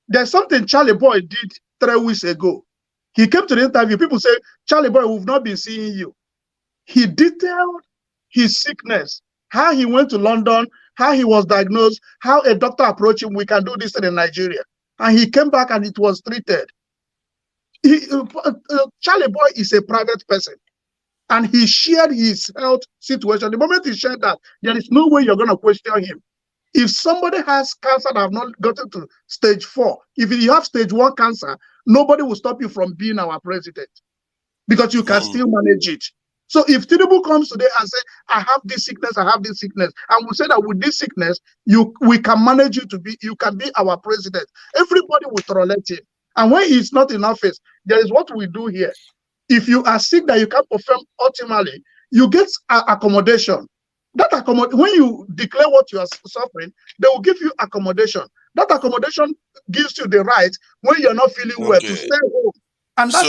There's something Charlie Boy did 3 weeks ago. He came to the interview. People say, Charlie Boy, we've not been seeing you. He detailed his sickness, how he went to London how he was diagnosed, how a doctor approached him. We can do this in Nigeria. And he came back and it was treated. Charlie Boy is a private person. And he shared his health situation. The moment he shared that, there is no way you're going to question him. If somebody has cancer that have not gotten to stage 4, if you have stage 1 cancer, nobody will stop you from being our president because you can still manage it. So if Tinubu comes today and say, I have this sickness, and we say that with this sickness, we can manage you can be our president. Everybody will tolerate him. And when he's not in office, there is what we do here. If you are sick that you can't perform optimally, you get accommodation. When you declare what you are suffering, they will give you accommodation. That accommodation gives you the right when you're not feeling well to stay home. And that's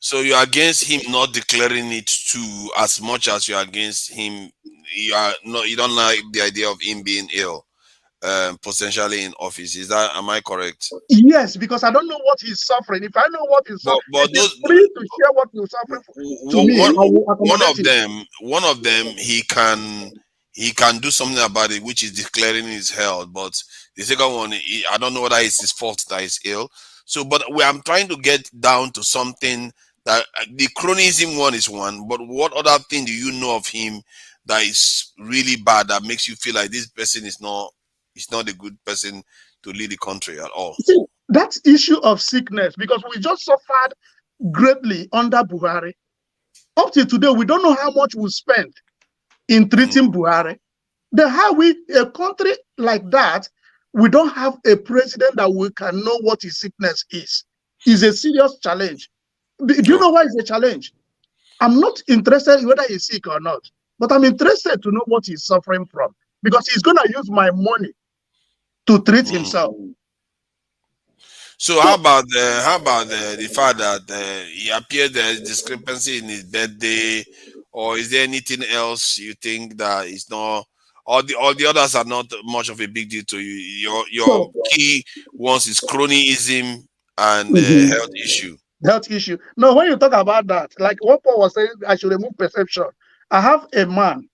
so you're against him not declaring it too, as much as you're against him. You don't like the idea of him being ill, potentially in office. Am I correct? Yes, because I don't know what he's suffering. If I know what he's suffering, it's free to share what you're suffering to me. One of them, he can do something about it, which is declaring his health. But the second one, I don't know whether it's his fault that he's ill. So, but I'm trying to get down to something that the chronism one is one. But what other thing do you know of him that is really bad that makes you feel like this person is not a good person to lead the country at all? See, that issue of sickness, because we just suffered greatly under Buhari. Up to today, we don't know how much we spent in treating Buhari. A country like that, we don't have a president that we can know what his sickness is. It's a serious challenge. Do you know why it's a challenge? I'm not interested in whether he's sick or not, but I'm interested to know what he's suffering from, because he's going to use my money to treat himself. So how about the fact that he appeared there's discrepancy in his birthday, or is there anything else you think that is not? All the others are not much of a big deal to you. Your key ones is cronyism and health issue. Health issue. No, when you talk about that, like what Paul was saying, I should remove perception. I have a man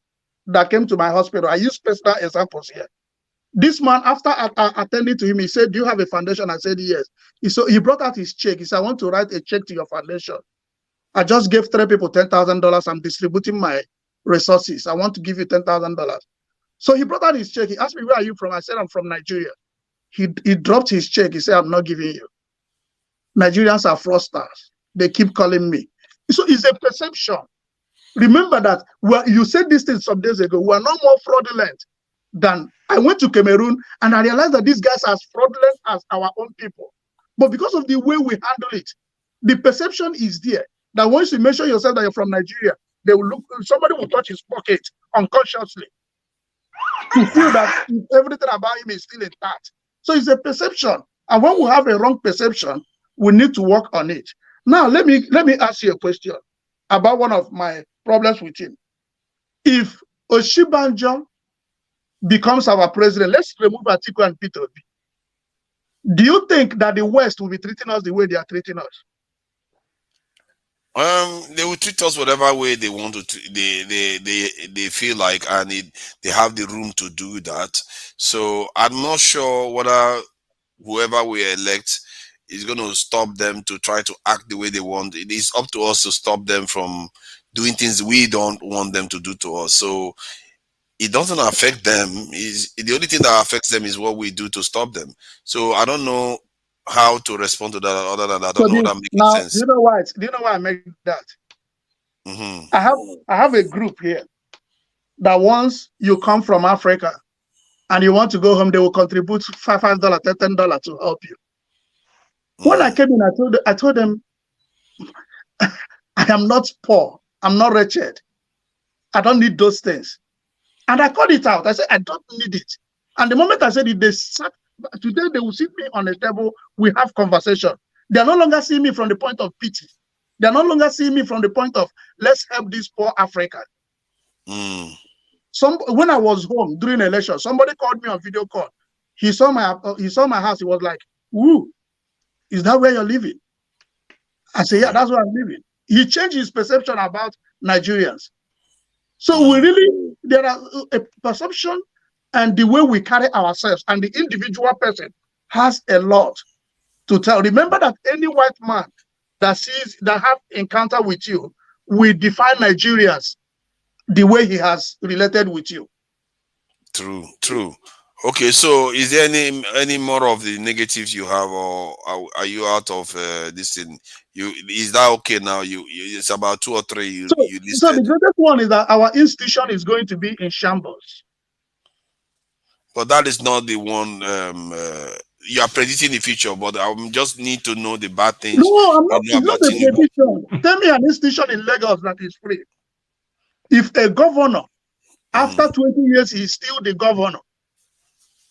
that came to my hospital. I use personal examples here. This man, after attending to him, he said, "Do you have a foundation?" I said, "Yes." He brought out his check. He said, "I want to write a check to your foundation. I just gave 3 people $10,000. I'm distributing my resources. I want to give you $10,000. So he brought out his check. He asked me, "Where are you from?" I said, "I'm from Nigeria." He dropped his check. He said, "I'm not giving you. Nigerians are fraudsters. They keep calling me." So it's a perception. Remember that you said this thing some days ago. We are no more fraudulent than. I went to Cameroon and I realized that these guys are as fraudulent as our own people. But because of the way we handle it, the perception is there that once you mention yourself that you're from Nigeria, they will somebody will touch his pocket unconsciously to feel that everything about him is still intact. So it's a perception. And when we have a wrong perception, we need to work on it. Now, let me ask you a question about one of my problems with him. If Oshibanjo becomes our president, let's remove Atiku and Peter Obi. Do you think that the West will be treating us the way they are treating us? They will treat us whatever way they want to. They feel like, and they have the room to do that. So I'm not sure whether whoever we elect is going to stop them to try to act the way they want. It is up to us to stop them from doing things we don't want them to do to us. So it doesn't affect them. The only thing that affects them is what we do to stop them. So I don't know how to respond to that other than that. I don't know that makes sense. Do you know why I make that? I have a group here that once you come from Africa and you want to go home, they will contribute $5, $10 to help you. When I came in, I told them, I am not poor. I'm not wretched. I don't need those things. And I called it out. I said, I don't need it. And the moment I said it, today they will sit me on a table. We have conversation. They are no longer seeing me from the point of pity. They are no longer seeing me from the point of let's help this poor African. When I was home during the election, somebody called me on video call. He saw my house. He was like, "Ooh, is that where you're living?" I said, "Yeah, that's where I'm living." He changed his perception about Nigerians. So we really, there are a perception and the way we carry ourselves, and the individual person has a lot to tell. Remember that any white man that have encounter with you will define Nigerians the way he has related with you. True, true. Okay, so is there any more of the negatives you have, or are you out of this thing? Is that okay now? It's about 2 or 3 you listed. So the greatest one is that our institution is going to be in shambles. But that is not the one. You are predicting the future, but I just need to know the bad things. No, I'm not. It's not a prediction. Tell me an institution in Lagos that is free. If a governor, after 20 years, he's still the governor.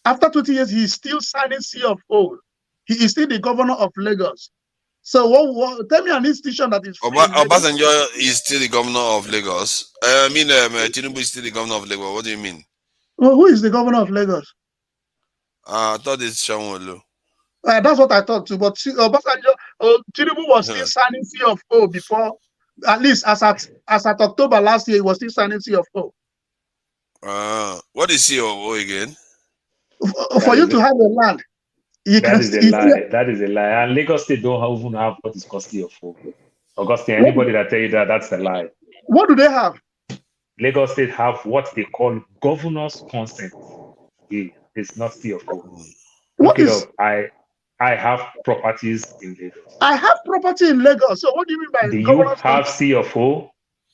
After 20 years, he's still signing CFO. He is still the governor of Lagos. So tell me an institution that is free. Obasanjo is still the governor of Lagos. Tinubu is still the governor of Lagos. What do you mean? Well, who is the governor of Lagos? I thought it's Shawolu. That's what I thought too. But Obasanjo, Tinubu was still signing CFO before, at least as at October last year, he was still signing CFO. What is CFO again? For you to have a land, that is a lie. That is a lie. And Lagos State don't even have what is called CFO. Augustine, anybody that tell you that, that's a lie. What do they have? Lagos State have what they call governor's consent. It's not CFO. Look it up. I have properties in Lagos. I have property in Lagos. So what do you mean by do you have CFO?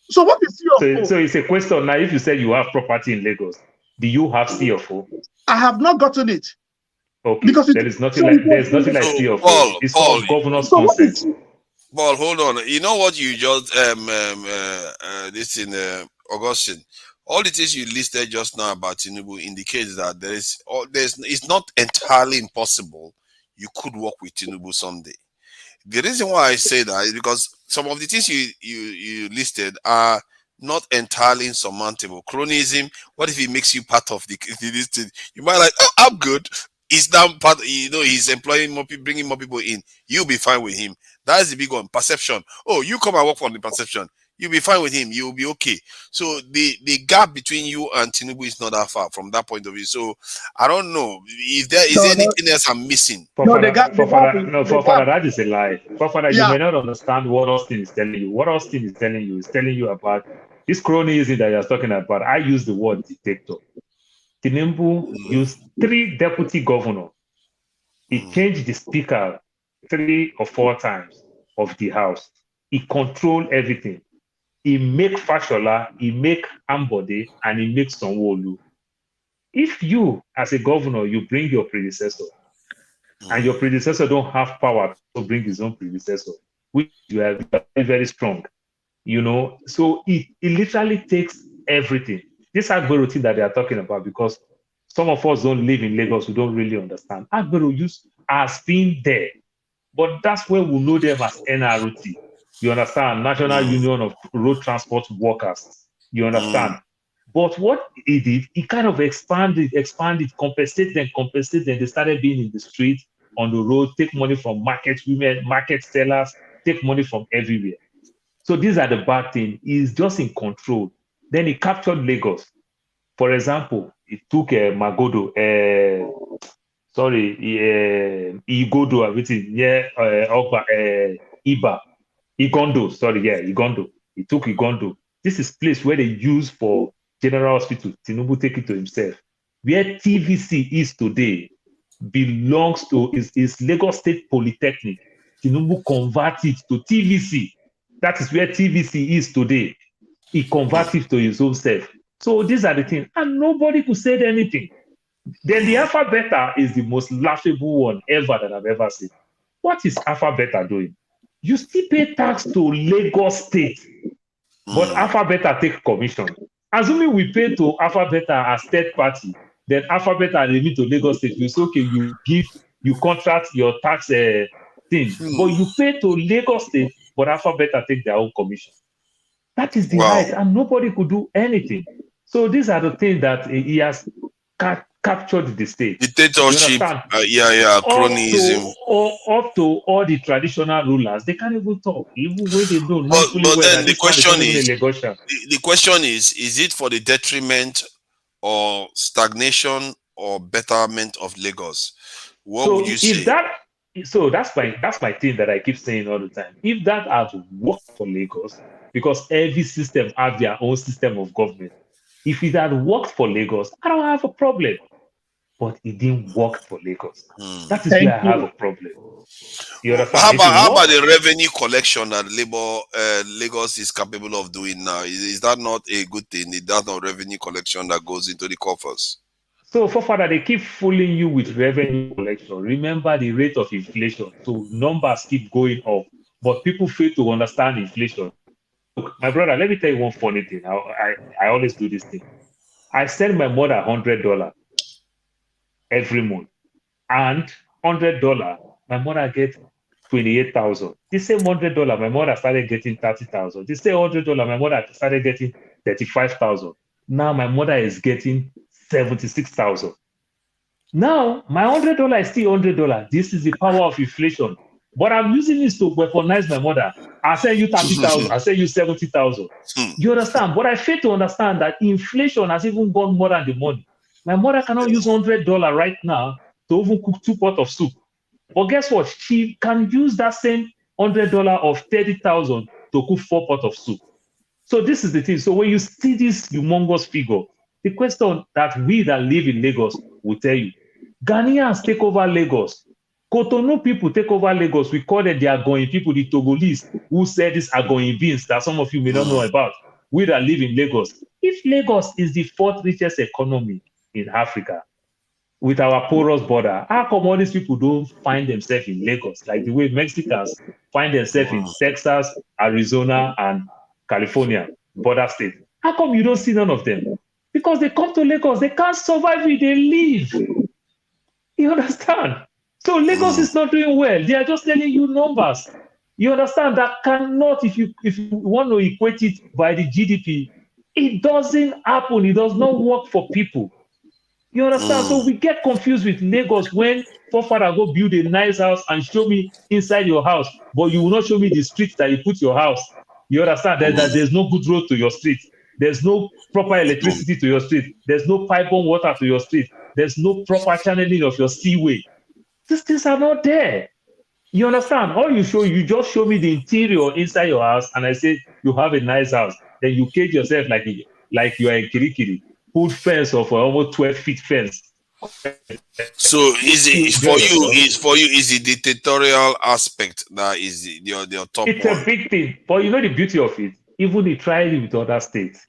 So what is CFO? So it's a question now. If you say you have property in Lagos, do you have CFO? I have not gotten it. Okay, because there's nothing like CFO. Paul, it's called governor's consent. Paul, hold on. You know what you just this in Augustine. All the things you listed just now about Tinubu indicates that it's not entirely impossible you could work with Tinubu someday. The reason why I say that is because some of the things you listed are not entirely insurmountable. Cronyism, what if he makes you part of this thing? You might like, oh, I'm good. He's now part, he's employing more people, bringing more people in. You'll be fine with him. That is the big one. Perception. Oh, you come and work for the perception. You'll be fine with him. You'll be okay. So the gap between you and Tinubu is not that far from that point of view. So I don't know if there is anything else I'm missing. That is a lie. You may not understand what Austin is telling you. What Austin is telling you about this cronyism that you're talking about. I use the word dictator. Tinubu used 3 deputy governors. He changed the speaker 3 or 4 times of the house. He controlled everything. He make Fashola, he make Ambode, and he make Sanwo-Olu. If you, as a governor, you bring your predecessor, and your predecessor don't have power to bring his own predecessor, which you are very, very strong, so it literally takes everything. This Agbero thing that they are talking about, because some of us don't live in Lagos, we don't really understand. Agbero has been there, but that's where we know them as NRT. You understand? National Union of Road Transport Workers. You understand? But what he did, he kind of expanded, compensated them. They started being in the street, on the road, take money from market women, market sellers, take money from everywhere. So these are the bad things. He's just in control. Then he captured Lagos. For example, he took Magodo, Igodo, everything, Iba. Igondo. He took Igondo. This is place where they use for General Hospital. Tinubu take it to himself. Where TVC is today belongs to is Lagos State Polytechnic. Tinubu converted to TVC. That is where TVC is today. He converted to his own self. So these are the things. And nobody could say anything. Then the Alpha Beta is the most laughable one ever that I've ever seen. What is Alpha Beta doing? You still pay tax to Lagos State, but Alpha Beta take commission. Assuming we pay to Alpha Beta as third party, then Alpha Beta remit to Lagos State. You say, okay, you contract your tax thing, but you pay to Lagos State, but Alpha Beta take their own commission. That is the right, and nobody could do anything. So these are the things that he has captured the state. Dictatorship, cronyism. Up to all the traditional rulers, they can't even talk, even when they know fully But well then that the this man is question not even a is, Lagosian. the question is it for the detriment or stagnation or betterment of Lagos? What would you say? That's my thing that I keep saying all the time. If that had worked for Lagos, because every system have their own system of government. If it had worked for Lagos, I don't have a problem. But it didn't work for Lagos. That is where I have a problem. You understand? How about the revenue collection that Lagos is capable of doing now? Is that not a good thing? Is that not revenue collection that goes into the coffers? So, Father, they keep fooling you with revenue collection. Remember the rate of inflation. So numbers keep going up, but people fail to understand inflation. Look, my brother, let me tell you one funny thing. I always do this thing. I send my mother $100 every month, and $100, my mother gets 28,000. The same $100, my mother started getting 30,000. The same $100, my mother started getting 35,000. Now my mother is getting 76,000. Now my $100 is still $100. This is the power of inflation. But I'm using this to weaponize my mother. I send you 30,000. I send you 70,000. You understand? But I fail to understand that inflation has even gone more than the money. My mother cannot use $100 right now to even cook 2 pots of soup. But guess what? She can use that same $100 of 30,000 to cook 4 pots of soup. So this is the thing. So when you see this humongous figure, the question that we that live in Lagos will tell you, Ghanaians take over Lagos. Cotonou people take over Lagos. We call them the Agoyin people, the Togolese, who said these Agoyin beans that some of you may not know about. We that live in Lagos. If Lagos is the 4th richest economy in Africa, with our porous border, how come all these people don't find themselves in Lagos, like the way Mexicans find themselves in Texas, Arizona, and California, border states? How come you don't see none of them? Because they come to Lagos, they can't survive it, they leave. You understand? So Lagos is not doing well. They are just telling you numbers. You understand? That cannot, if you want to equate it by the GDP, it doesn't happen. It does not work for people. You understand? So we get confused with Lagos when forefather go build a nice house and show me inside your house, but you will not show me the streets that you put your house. You understand that there's no good road to your street. There's no proper electricity to your street. There's no pipe-borne water to your street. There's no proper channeling of your seaway. These things are not there. You understand? All you just show me the interior inside your house, and I say you have a nice house. Then you cage yourself like you are a kirikiri. Put fence of almost 12 feet fence. So is the dictatorial aspect that is your top it's one? It's a big thing. But you know the beauty of it, even he tried it with other states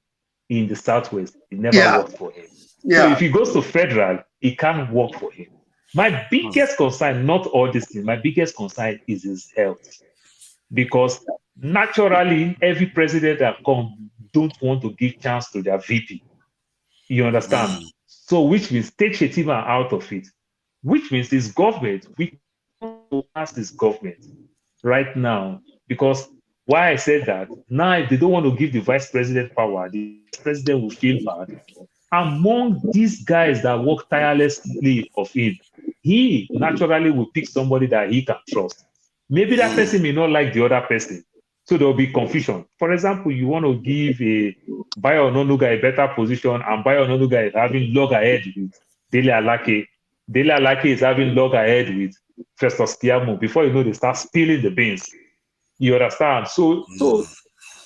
in the Southwest, it never worked for him. So if he goes to federal, it can't work for him. My biggest concern, not all this thing, my biggest concern is his health. Because naturally, every president that comes don't want to give chance to their VP. You understand? So which means take Shettima out of it. Which means this government, we can't ask this government right now. Because why I said that, now if they don't want to give the vice president power, the vice president will feel bad. Among these guys that work tirelessly of him, he naturally will pick somebody that he can trust. Maybe that person may not like the other person. So there will be confusion. For example, you want to give a Bayo Ononuga a better position, and Bayo Ononuga is having loggerhead with Dele Alake. Dele Alake is having loggerhead with Festus Keyamo. Before you know, they start spilling the beans. You understand? So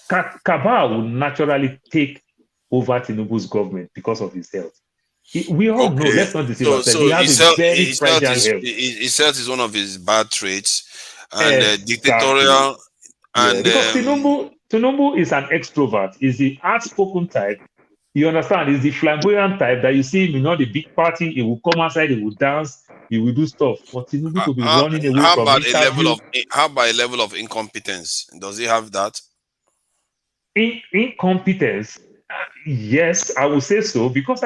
Kabah will naturally take over Tinubu's government because of his health. We all know, let's not deceive ourselves. He has a very fragile health. His health is one of his bad traits, and dictatorial. And because Tinubu is an extrovert, is the outspoken type. You understand? Is the flamboyant type that you see him in all the big party. He will come outside, he will dance, he will do stuff. For Tinubu to be running away from it. How about a level of incompetence? Does he have that? Incompetence, yes, I would say so, because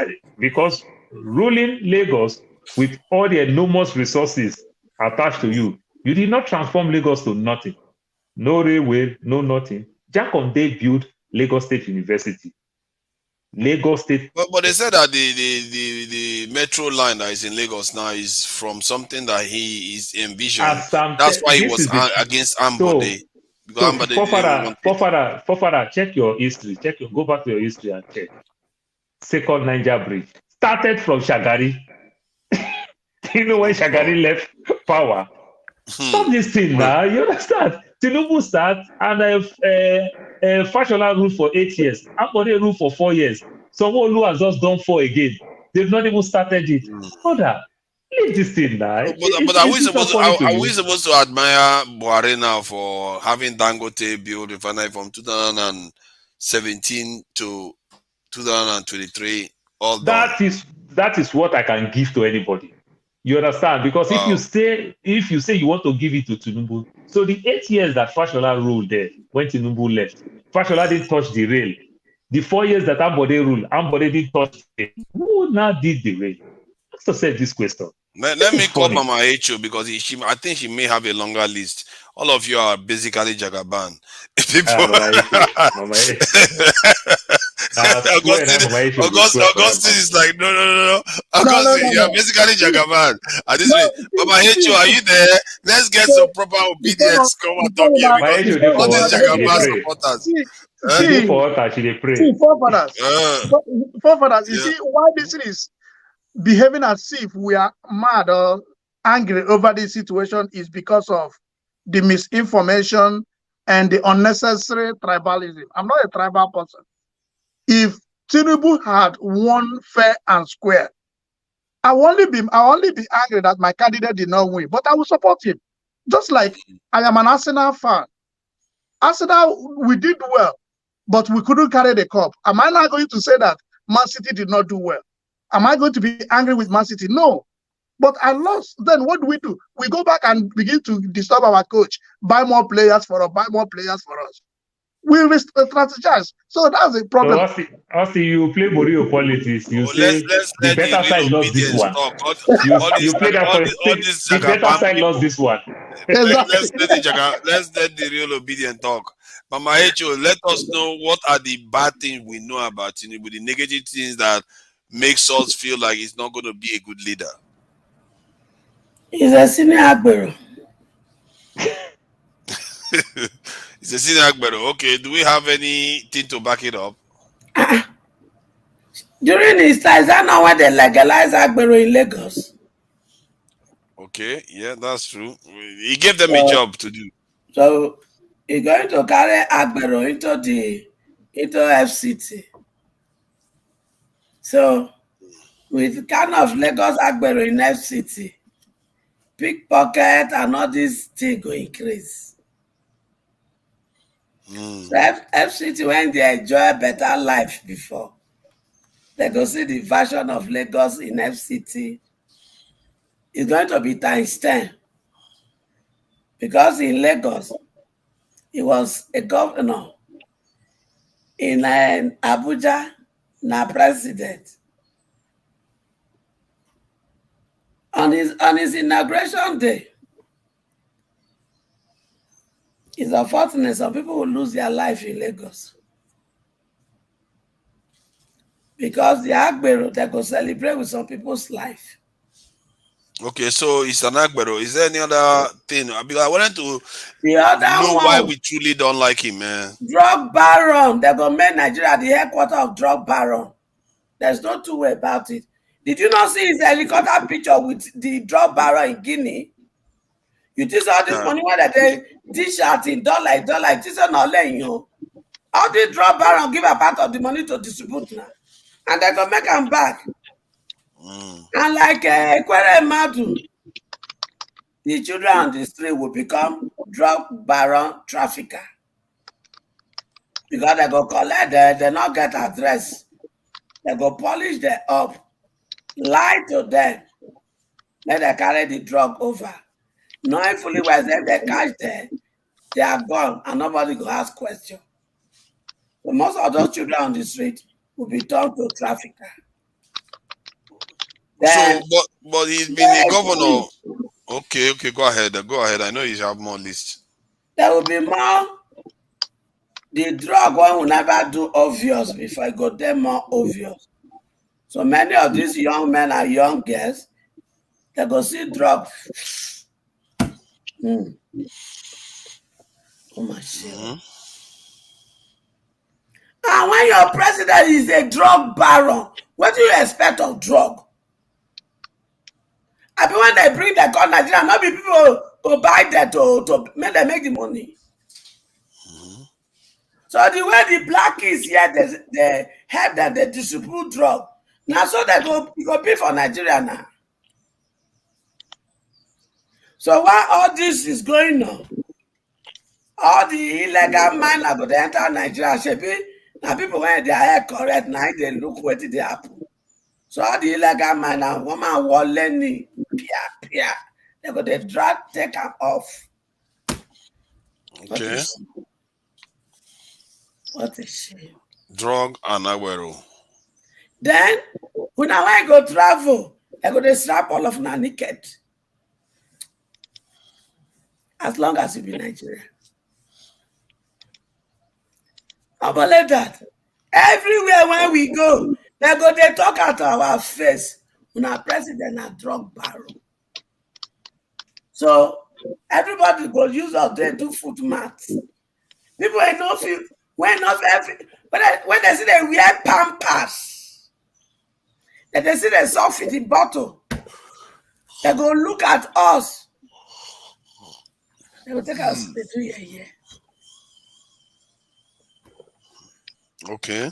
ruling Lagos with all the enormous resources attached to you did not transform Lagos to nothing. No railway, no nothing. Jack Conde built Lagos State University. Lagos State. But they said that the metro line that is in Lagos now is from something that he is envisioned. That's why he was against Ambode. So Ambode didn't even want Fofara, check your history. Go back to your history and check. Second Niger Bridge started from Shagari. You know when Shagari left power? Stop this thing now. You understand? Tinubu start and Fashola ruled for 8 years. Ambode ruled for 4 years. Someone has just done 4 again. They've not even started it. Brother, leave this thing now. But are we supposed to admire Buhari now for having Dangote build refinery from 2017 to 2023? All done. That is what I can give to anybody. You understand? Because if you say you want to give it to Tinubu, so the 8 years that Fashola ruled there when Tinubu left, Fashola didn't touch the rail. The 4 years that Ambode ruled, Ambode didn't touch the rail. Who now did the rail? Let's just say this question. Let me call Mama H.O. because I think she may have a longer list. All of you are basically Jagaban. Augustine is like, no. Augustine, you're basically Jagaban. Mama H.O., are you there? Let's get some proper obedience. Come and talk here because all these Jagaban supporters. Forefathers, you see why this is behaving as if we are mad or angry over this situation is because of the misinformation and the unnecessary tribalism. I'm not a tribal person. If Tinubu had won fair and square, I'll only be angry that my candidate did not win, but I will support him. Just like I am an Arsenal fan. Arsenal, we did well, but we couldn't carry the cup. Am I not going to say that Man City did not do well? Am I going to be angry with Man City? No. But I lost. Then what do? We go back and begin to disturb our coach, buy more players for us. We strategize. So that's the problem. So Austin, you play Borio politics. You say the better side lost this one. You play that for the better side lost this one. Let's let the real obedient talk. Mama H.O., let us know what are the bad things we know about Tinubu, the negative things that makes us feel like he's not going to be a good leader. He's a senior Agbero. He's a senior Agbero. Okay, do we have anything to back it up? During his time, is that not when they legalized Agbero in Lagos? Okay, yeah, that's true. He gave them a job to do. So he's going to carry Agbero into FCT. So with kind of Lagos Agbero in FCT, pickpocket and all these things go increase. So FCT, when they enjoy a better life before, they go see the version of Lagos in FCT. It's going to be times 10. Because in Lagos, he was a governor. In Abuja, na president. On his inauguration day, it's unfortunate some people will lose their life in Lagos. Because the Agbero, they go celebrate with some people's life. Okay, so it's an Agbero. Is there any other thing? I wanted to know why we truly don't like him, man. Drug baron. They go make Nigeria the headquarters of drug baron. There's no two way about it. Did you not see his helicopter picture with the drug baron in Guinea? You think all this money where they dish out in dollar, this is not letting you. All the drug baron give a part of the money to distribute now. And they go make them back. And like Kwere Madu, the children on the street will become drug baron trafficker. Because they go collect they not get address. They go polish them up, lie to them, let they carry the drug over. Knowing fully well if they catch them, they are gone and nobody go ask questions. So most of those children on the street will be turned to trafficker. Then, so, but he's been a governor. Okay, go ahead. I know you have more lists. There will be more. the drug one will never do obvious before I go there more obvious. So many of these young men and young girls, they go see drug. Oh my shit. And when your president is a drug baron, what do you expect of drug? I mean, when they bring the gun Nigeria, not be people to buy that to make them make the money. So the way the black is here, they help them, they distribute drug. Now so they go pay for Nigeria now. So while all this is going on, all the illegal miners go to enter Nigeria, now people when they are correct now, they look what they happen. So all the illegal miners, woman walling, pia, they go to drag, take them off. Okay. What a shame. Drug and Aguero. Then, when I go travel, I go to strap all of them naked. As long as you be Nigerian. How about that? Everywhere when we go, they go they talk at our face. When our president a drug baron. So everybody go use out there do foot mats. People ain't no feel when they see they wear pampers, and they see they soft in the bottle, they go look at us. They will take us to do yeah. Okay.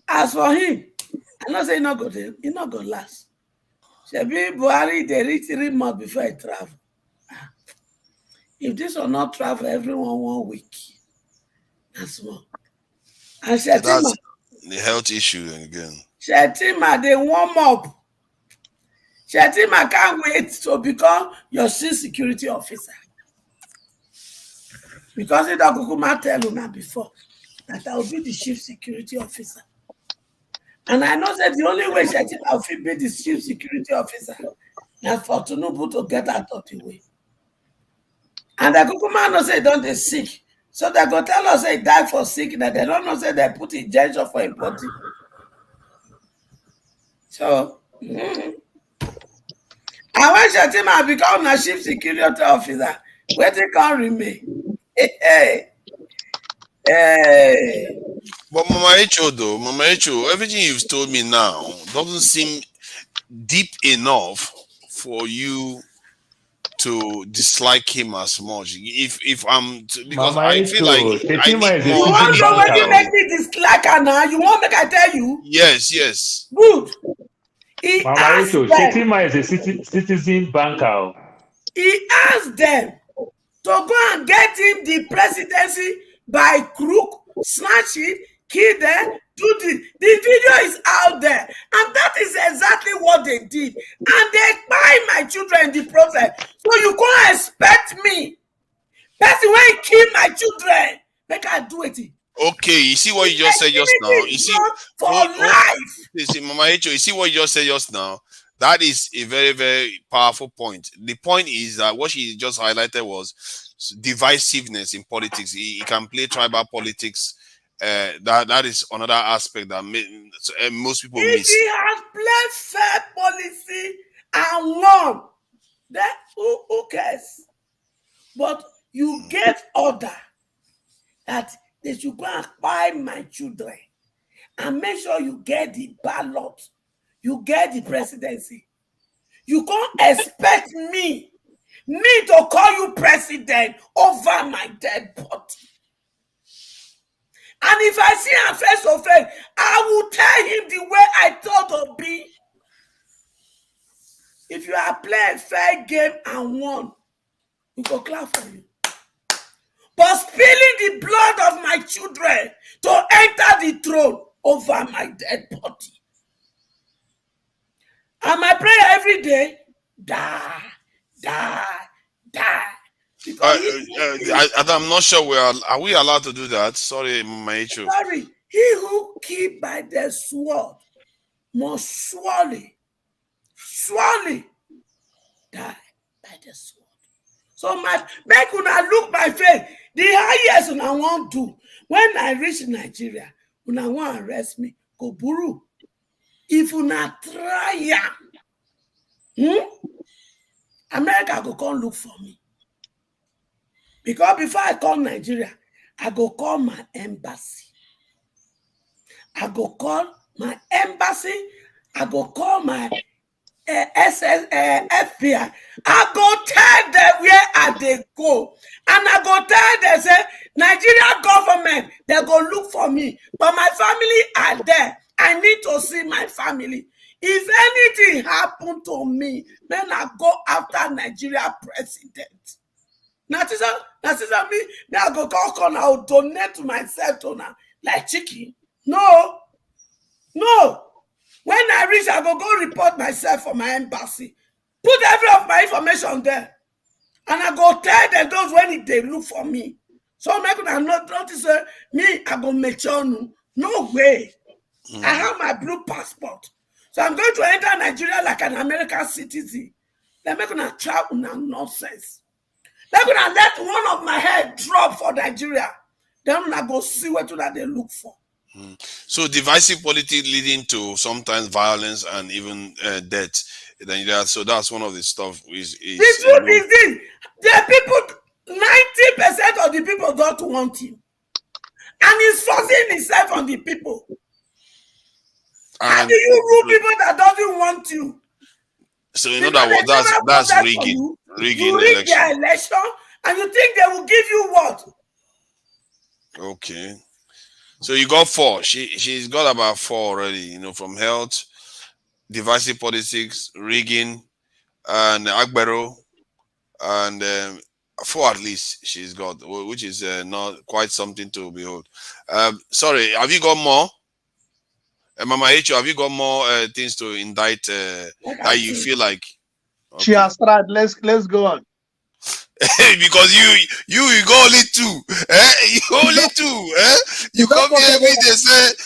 As for him, I know say he not go last. Shebi Buhari they reach 3 months before he travel. If this will not travel, everyone 1 week. That's one. And Shettima, That's the health issue again. Shettima, they warm up. Shettima can't wait to become your chief security officer. Because it Kukuma tell you before that I will be the chief security officer. And I know that the only way Shettima will be the chief security officer is for Tinubu to get out of the way. And the Kukuma knows they don't they sick. So they go tell us they die for sickness. They don't know say they put injection for him body. So and when Shettima become a chief security officer, where they can remain. Hey. But Mama Echo, everything you've told me now doesn't seem deep enough for you to dislike him as much. If I'm because Mama I feel like Shettima is a You want to know when you make me dislike her now? You want make I tell you? Yes. Good. Mama Echo, Shettima is a citizen banker. He asked them to go and get him the presidency by crook, snatch it, kill them, do the video is out there. And that is exactly what they did. And they buy my children in the process. So you can't expect me. That's the way he killed my children. Make I do it. Okay, you see what you just said just now. You see for life. You see, Mama Echo, you see what you just said just now. That is a very, very powerful point. The point is that what she just highlighted was divisiveness in politics. He can play tribal politics. That is another aspect that most people if miss. He has played fair policy and won, then who cares? But you gave order that they should go and buy my children and make sure you get the ballot, you get the presidency. You can't expect me to call you president over my dead body. And if I see him face to face, I will tell him the way I thought to be. If you are playing fair game and won, we go clap for you. But spilling the blood of my children to enter the throne over my dead body. And my prayer every day, die. I'm not sure are we allowed to do that? Sorry, Maichu. Sorry, he who keep by the sword must surely die by the sword. So make una look my face. The highest una won't do when I reach Nigeria, una want arrest me, go buru. If una try America go come look for me. Because before I call Nigeria, I go call my embassy. I go call my embassy. I go call my FBI. I go tell them where they go. And I go tell them, say, Nigeria government, they go look for me. But my family are there. I need to see my family. If anything happen to me, then I go after Nigeria president. Now, me, I go call, I will donate to myself to now, like chicken. No. When I reach, I go report myself for my embassy. Put every of my information there. And I go tell them those when they look for me. So make them not notice me, I go make sure no way. I have my blue passport. So I'm going to enter Nigeria like an American citizen. They're making a travel nonsense. They're going to let one of my head drop for Nigeria. Then I go see what they look for. So divisive politics leading to sometimes violence and even death. So that's one of the stuff. The truth is this: the people, 90% of the people don't want him, and he's forcing himself on the people. How do you rule people that doesn't want you? So you know that's rigging. You rig their election, and you think they will give you what? Okay. So you got 4. She's got about 4 already, you know, from health, divisive politics, rigging, and Agbero, and 4 at least she's got, which is not quite something to behold. Sorry, have you got more? Mama H, have you got more things to indict that you feel like? Okay. She has tried. Let's go on. Because you go only 2. You only 2. You come here every day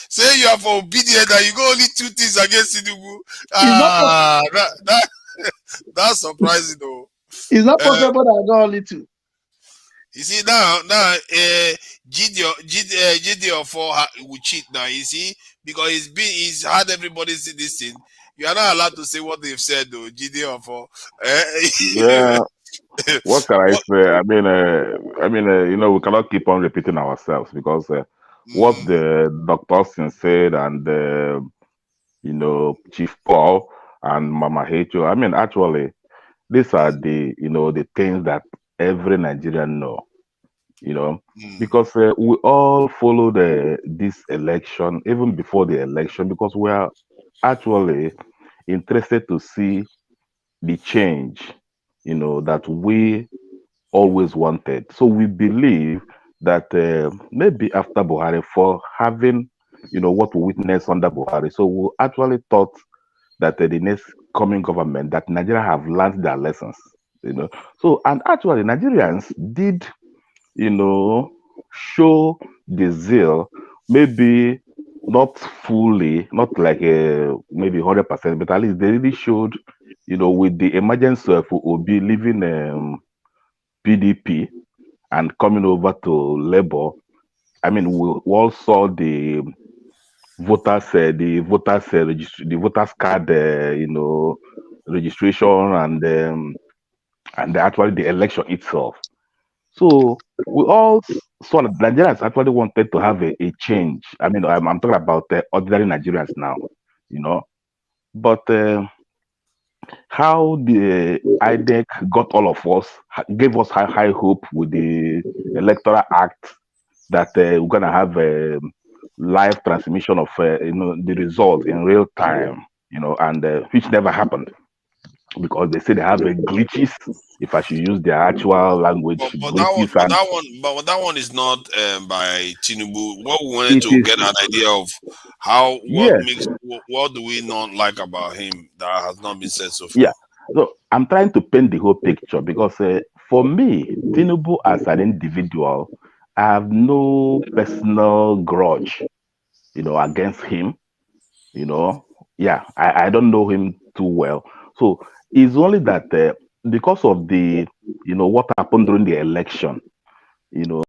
say you are for obedient and you go only 2 things against Tinubu. That's surprising though. It's not possible that I go only 2. You see now GD 4 will cheat now. You see, because he's had everybody see this thing. You are not allowed to say what they've said though. GD 4. Yeah. What can I say? I mean, you know, we cannot keep on repeating ourselves because what the Dr. Austin said and you know, Chief Paul and Mama Hecho. I mean, actually, these are the the things that every Nigerian know. You know, because we all followed this election even before the election because we are actually interested to see the change, you know, that we always wanted. So we believe that maybe after Buhari, for having, you know, what we witnessed under Buhari, so we actually thought that the next coming government, that Nigeria have learned their lessons, you know. So, and actually Nigerians did, you know, show the zeal, maybe not fully, not like maybe 100%, but at least they really showed, you know, with the emergence of Obi leaving PDP and coming over to Labour. I mean, we all saw the voters card, you know, registration and actually the election itself. So we all saw that Nigerians actually wanted to have a change. I mean, I'm talking about ordinary Nigerians now, you know. But how the IDEC got all of us, gave us high hope with the Electoral Act that we're going to have a live transmission of you know, the results in real time, you know, and which never happened because they say they have glitches. If I should use their actual language, but that one is not by Tinubu. What we wanted to get an idea of what do we not like about him that has not been said so far. Yeah, so I'm trying to paint the whole picture because for me, Tinubu as an individual, I have no personal grudge, you know, against him. You know, yeah, I don't know him too well, so it's only that because of the, you know, what happened during the election, you know,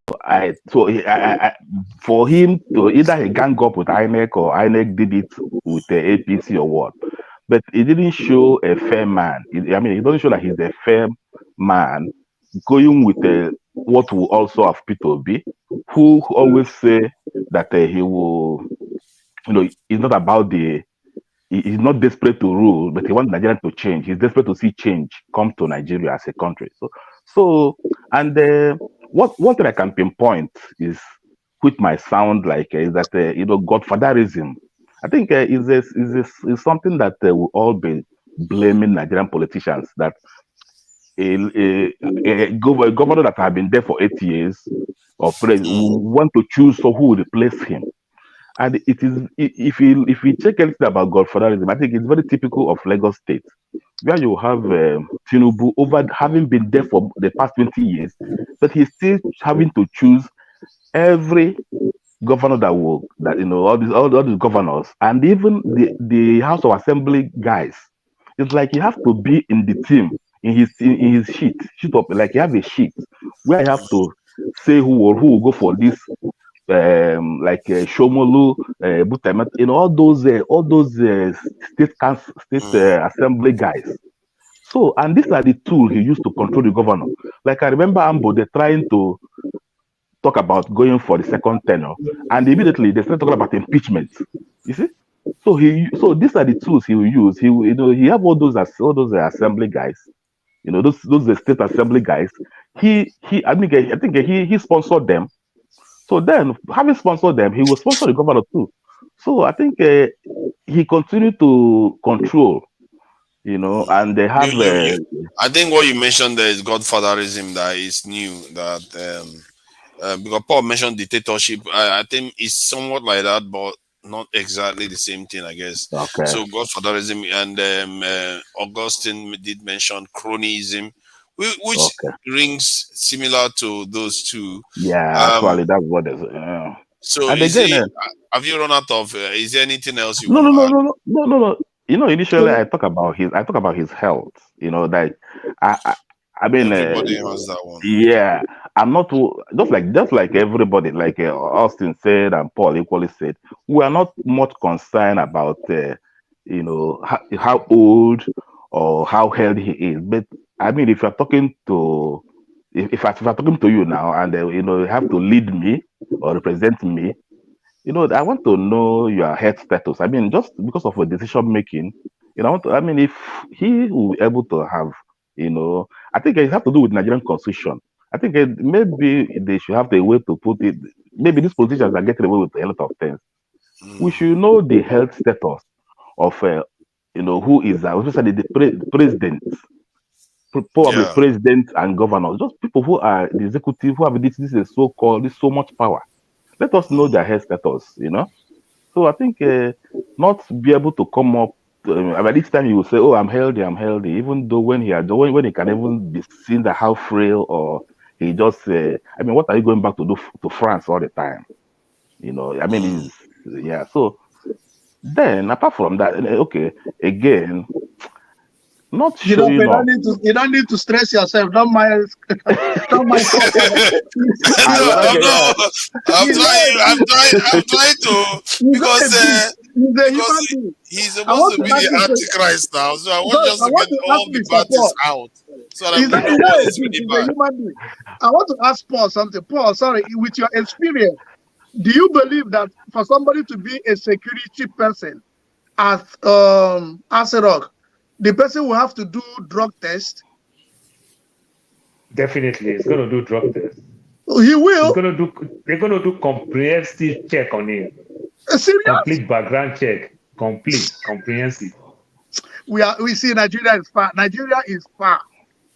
for him to either he gang up with INEC or INEC did it with the APC or what, but it didn't show a fair man. I mean, it doesn't show that he's a fair man going with what will also have Peter Obi, who always say that he will, it's not about he's not desperate to rule, but he wants Nigeria to change. He's desperate to see change come to Nigeria as a country. And one thing I can pinpoint is, which might sound like, is that godfatherism. I think is something that will all be blaming Nigerian politicians, that a governor that have been there for 8 years or president want to choose who will replace him. And it is, if we check anything about godfatherism, I think it's very typical of Lagos State, where you have Tinubu having been there for the past 20 years, but he's still having to choose every governor all these governors, and even the House of Assembly guys. It's like you have to be in the team, in his sheet up, like you have a sheet where you have to say who will go for this. Like Shomolu, Butamat, all those state assembly guys. So, and these are the tools he used to control the governor. Like I remember Ambo, they're trying to talk about going for the second tenure, and immediately they started talking about impeachment. You see, so these are the tools he will use. He have all those assembly guys. Those state assembly guys. I think he sponsored them. So then, having sponsored them, he will sponsor the governor too. So I think he continued to control, and they have. I think what you mentioned there is godfatherism that is new. That because Paul mentioned dictatorship, I think it's somewhat like that, but not exactly the same thing, I guess. Okay. So godfatherism, and Augustine did mention cronyism, which rings similar to those two. Yeah, actually, that's what it is. So, and again, have you run out of? Is there anything else you no, want no. Initially, I talk about his health. Like I mean, everybody has that one. Yeah, I'm not just like everybody, like Austin said and Paul equally said. We are not much concerned about how old or how healthy he is, but I mean, if you're talking to, if I'm talking to you now, and you have to lead me or represent me, I want to know your health status. I mean, just because of a decision making, if he will be able to have, I think it has to do with Nigerian constitution. I think maybe they should have the way to put it. Maybe these politicians are getting away with a lot of things. We should know the health status of, who is, especially the president. Probably president and governors, just people who are the executive, who have this so much power. Let us know their health status, So I think not be able to come up. By this time, you will say, "Oh, I'm healthy," even though when he can even be seen that how frail, or he just. What are you going back to do to France all the time? So then apart from that, okay, again. Not sure, you don't need to stress yourself. Don't mind. Don't mind. I'm trying to, because he's supposed to be the Antichrist now. So I want just to get all the bad things out. So that I want to ask Paul something. Paul, sorry, with your experience, do you believe that for somebody to be a security person at Aserok, the person will have to do drug test? Definitely, it's going to do drug test. He will. They're going to do comprehensive check on him. Serious? Complete background check. Comprehensive. We see Nigeria is far. Nigeria is far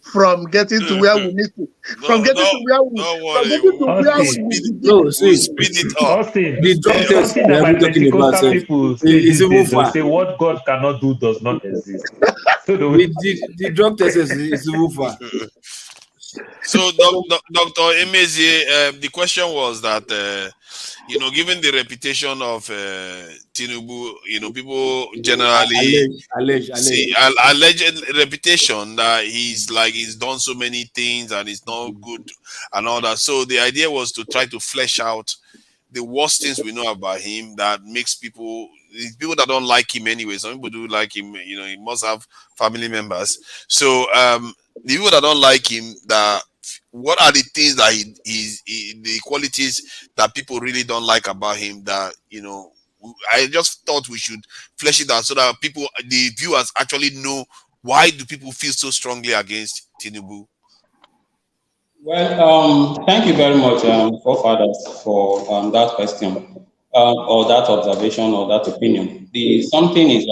from getting to where we need to. From getting to where we need to. No, see, speed it up. Austin, the drug test that my Pentecostal people say is even far. Say what God cannot do does not exist. So the drug test is even far. So, Dr. Emezi, the question was that, given the reputation of Tinubu, people generally see alleged reputation that he's done so many things and he's not good and all that. So the idea was to try to flesh out the worst things we know about him that makes people that don't like him anyway. Some people do like him, he must have family members. So the people that don't like him, what are the things that the qualities that people really don't like about him that, I just thought we should flesh it out so that the viewers actually know why do people feel so strongly against Tinubu. Well, thank you very much, forefathers, for that question or that observation or that opinion. Something is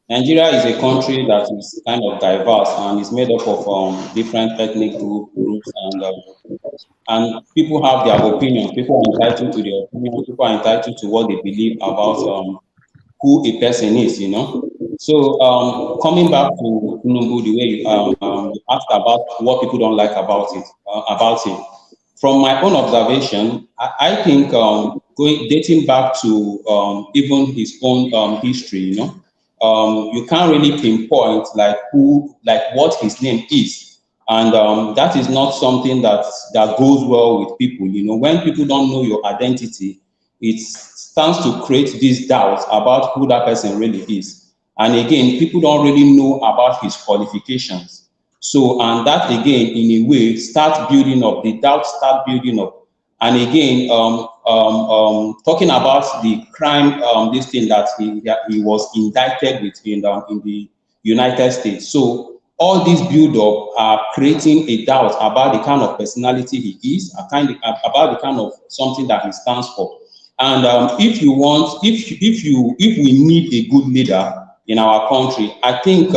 Nigeria is a country that is kind of diverse and is made up of different ethnic groups, and people have their opinion. People are entitled to their opinion. People are entitled to what they believe about who a person is, So coming back to Tinubu, the way you asked about what people don't like about him. From my own observation, I think dating back to even his own history, you can't really pinpoint what his name is, and that is not something that goes well with people. When people don't know your identity, it stands to create these doubts about who that person really is. And again, people don't really know about his qualifications. So, and that again, in a way, starts building up. The doubts start building up. And again, talking about the crime, this thing that he was indicted with in the United States. So all these build up are creating a doubt about the kind of personality he is, about the kind of something that he stands for. And if we need a good leader in our country, I think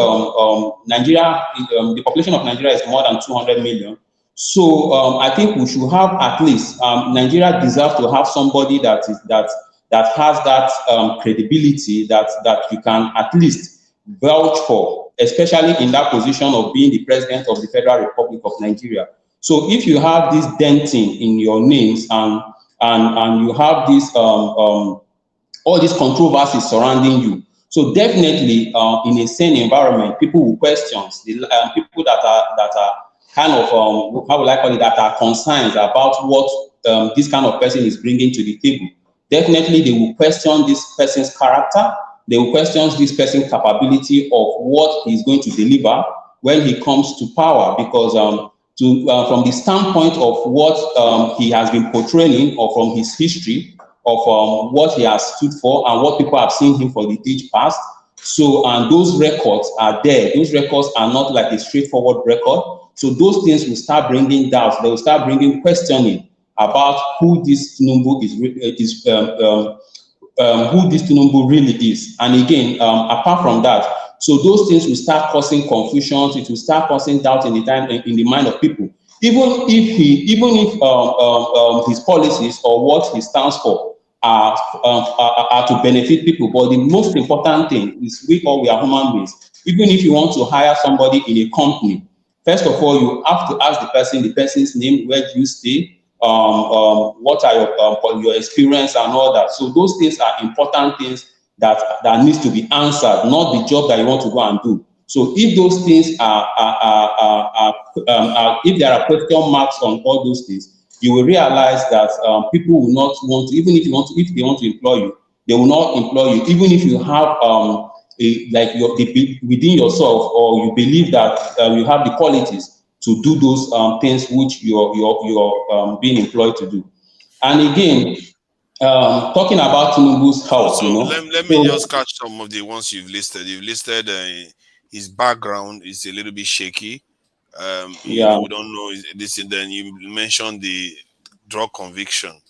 Nigeria, the population of Nigeria is more than 200 million. So I think we should have at least Nigeria deserves to have somebody that has that credibility that you can at least vouch for, especially in that position of being the president of the Federal Republic of Nigeria. So if you have this denting in your names and you have this all these controversies surrounding you, so definitely in a sane environment, people will question people that are kind of how would I call it, that are concerned about what this kind of person is bringing to the table. Definitely, they will question this person's character. They will question this person's capability of what he's going to deliver when he comes to power, because from the standpoint of what he has been portraying, or from his history of what he has stood for and what people have seen him for the age past. So, and those records are there. Those records are not like a straightforward record. So those things will start bringing doubts. They will start bringing questioning about who this Tinubu who this Tinubu really is. And again, apart from that, so those things will start causing confusion. It will start causing doubt in the mind of people. Even if his policies or what he stands for are to benefit people, but the most important thing is we are human beings. Even if you want to hire somebody in a company, first of all, you have to ask the person's name, where do you stay, what are your experience and all that. So those things are important things that needs to be answered, not the job that you want to go and do. So if those things if there are question marks on all those things, you will realize that people will not want to, even if they want to employ you, they will not employ you, even if you have within yourself, or you believe that you have the qualities to do those things which you're being employed to do. And again, talking about Tinubu's house, let me just catch some of the ones you've listed. You've listed his background is a little bit shaky. We don't know this, and then you mentioned the drug conviction.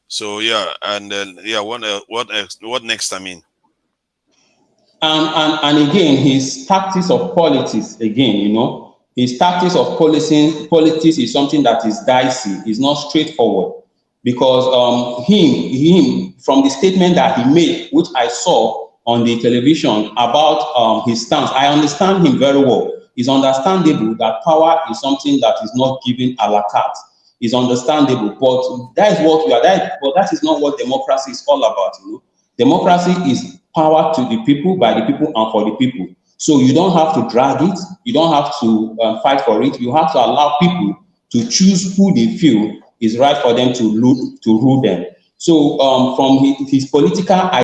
So and then what next? I mean, and again, his tactics of politics. Again, his tactics of politics is something that is dicey. It's not straightforward, because him from the statement that he made, which I saw on the television about his stance, I understand him very well. It's understandable that power is something that is not given a la carte. It's understandable, but that is what we are. But that is not what democracy is all about. You know, democracy is power to the people, by the people, and for the people. So you don't have to drag it. You don't have to fight for it. You have to allow people to choose who they feel is right for them to rule them. So from his political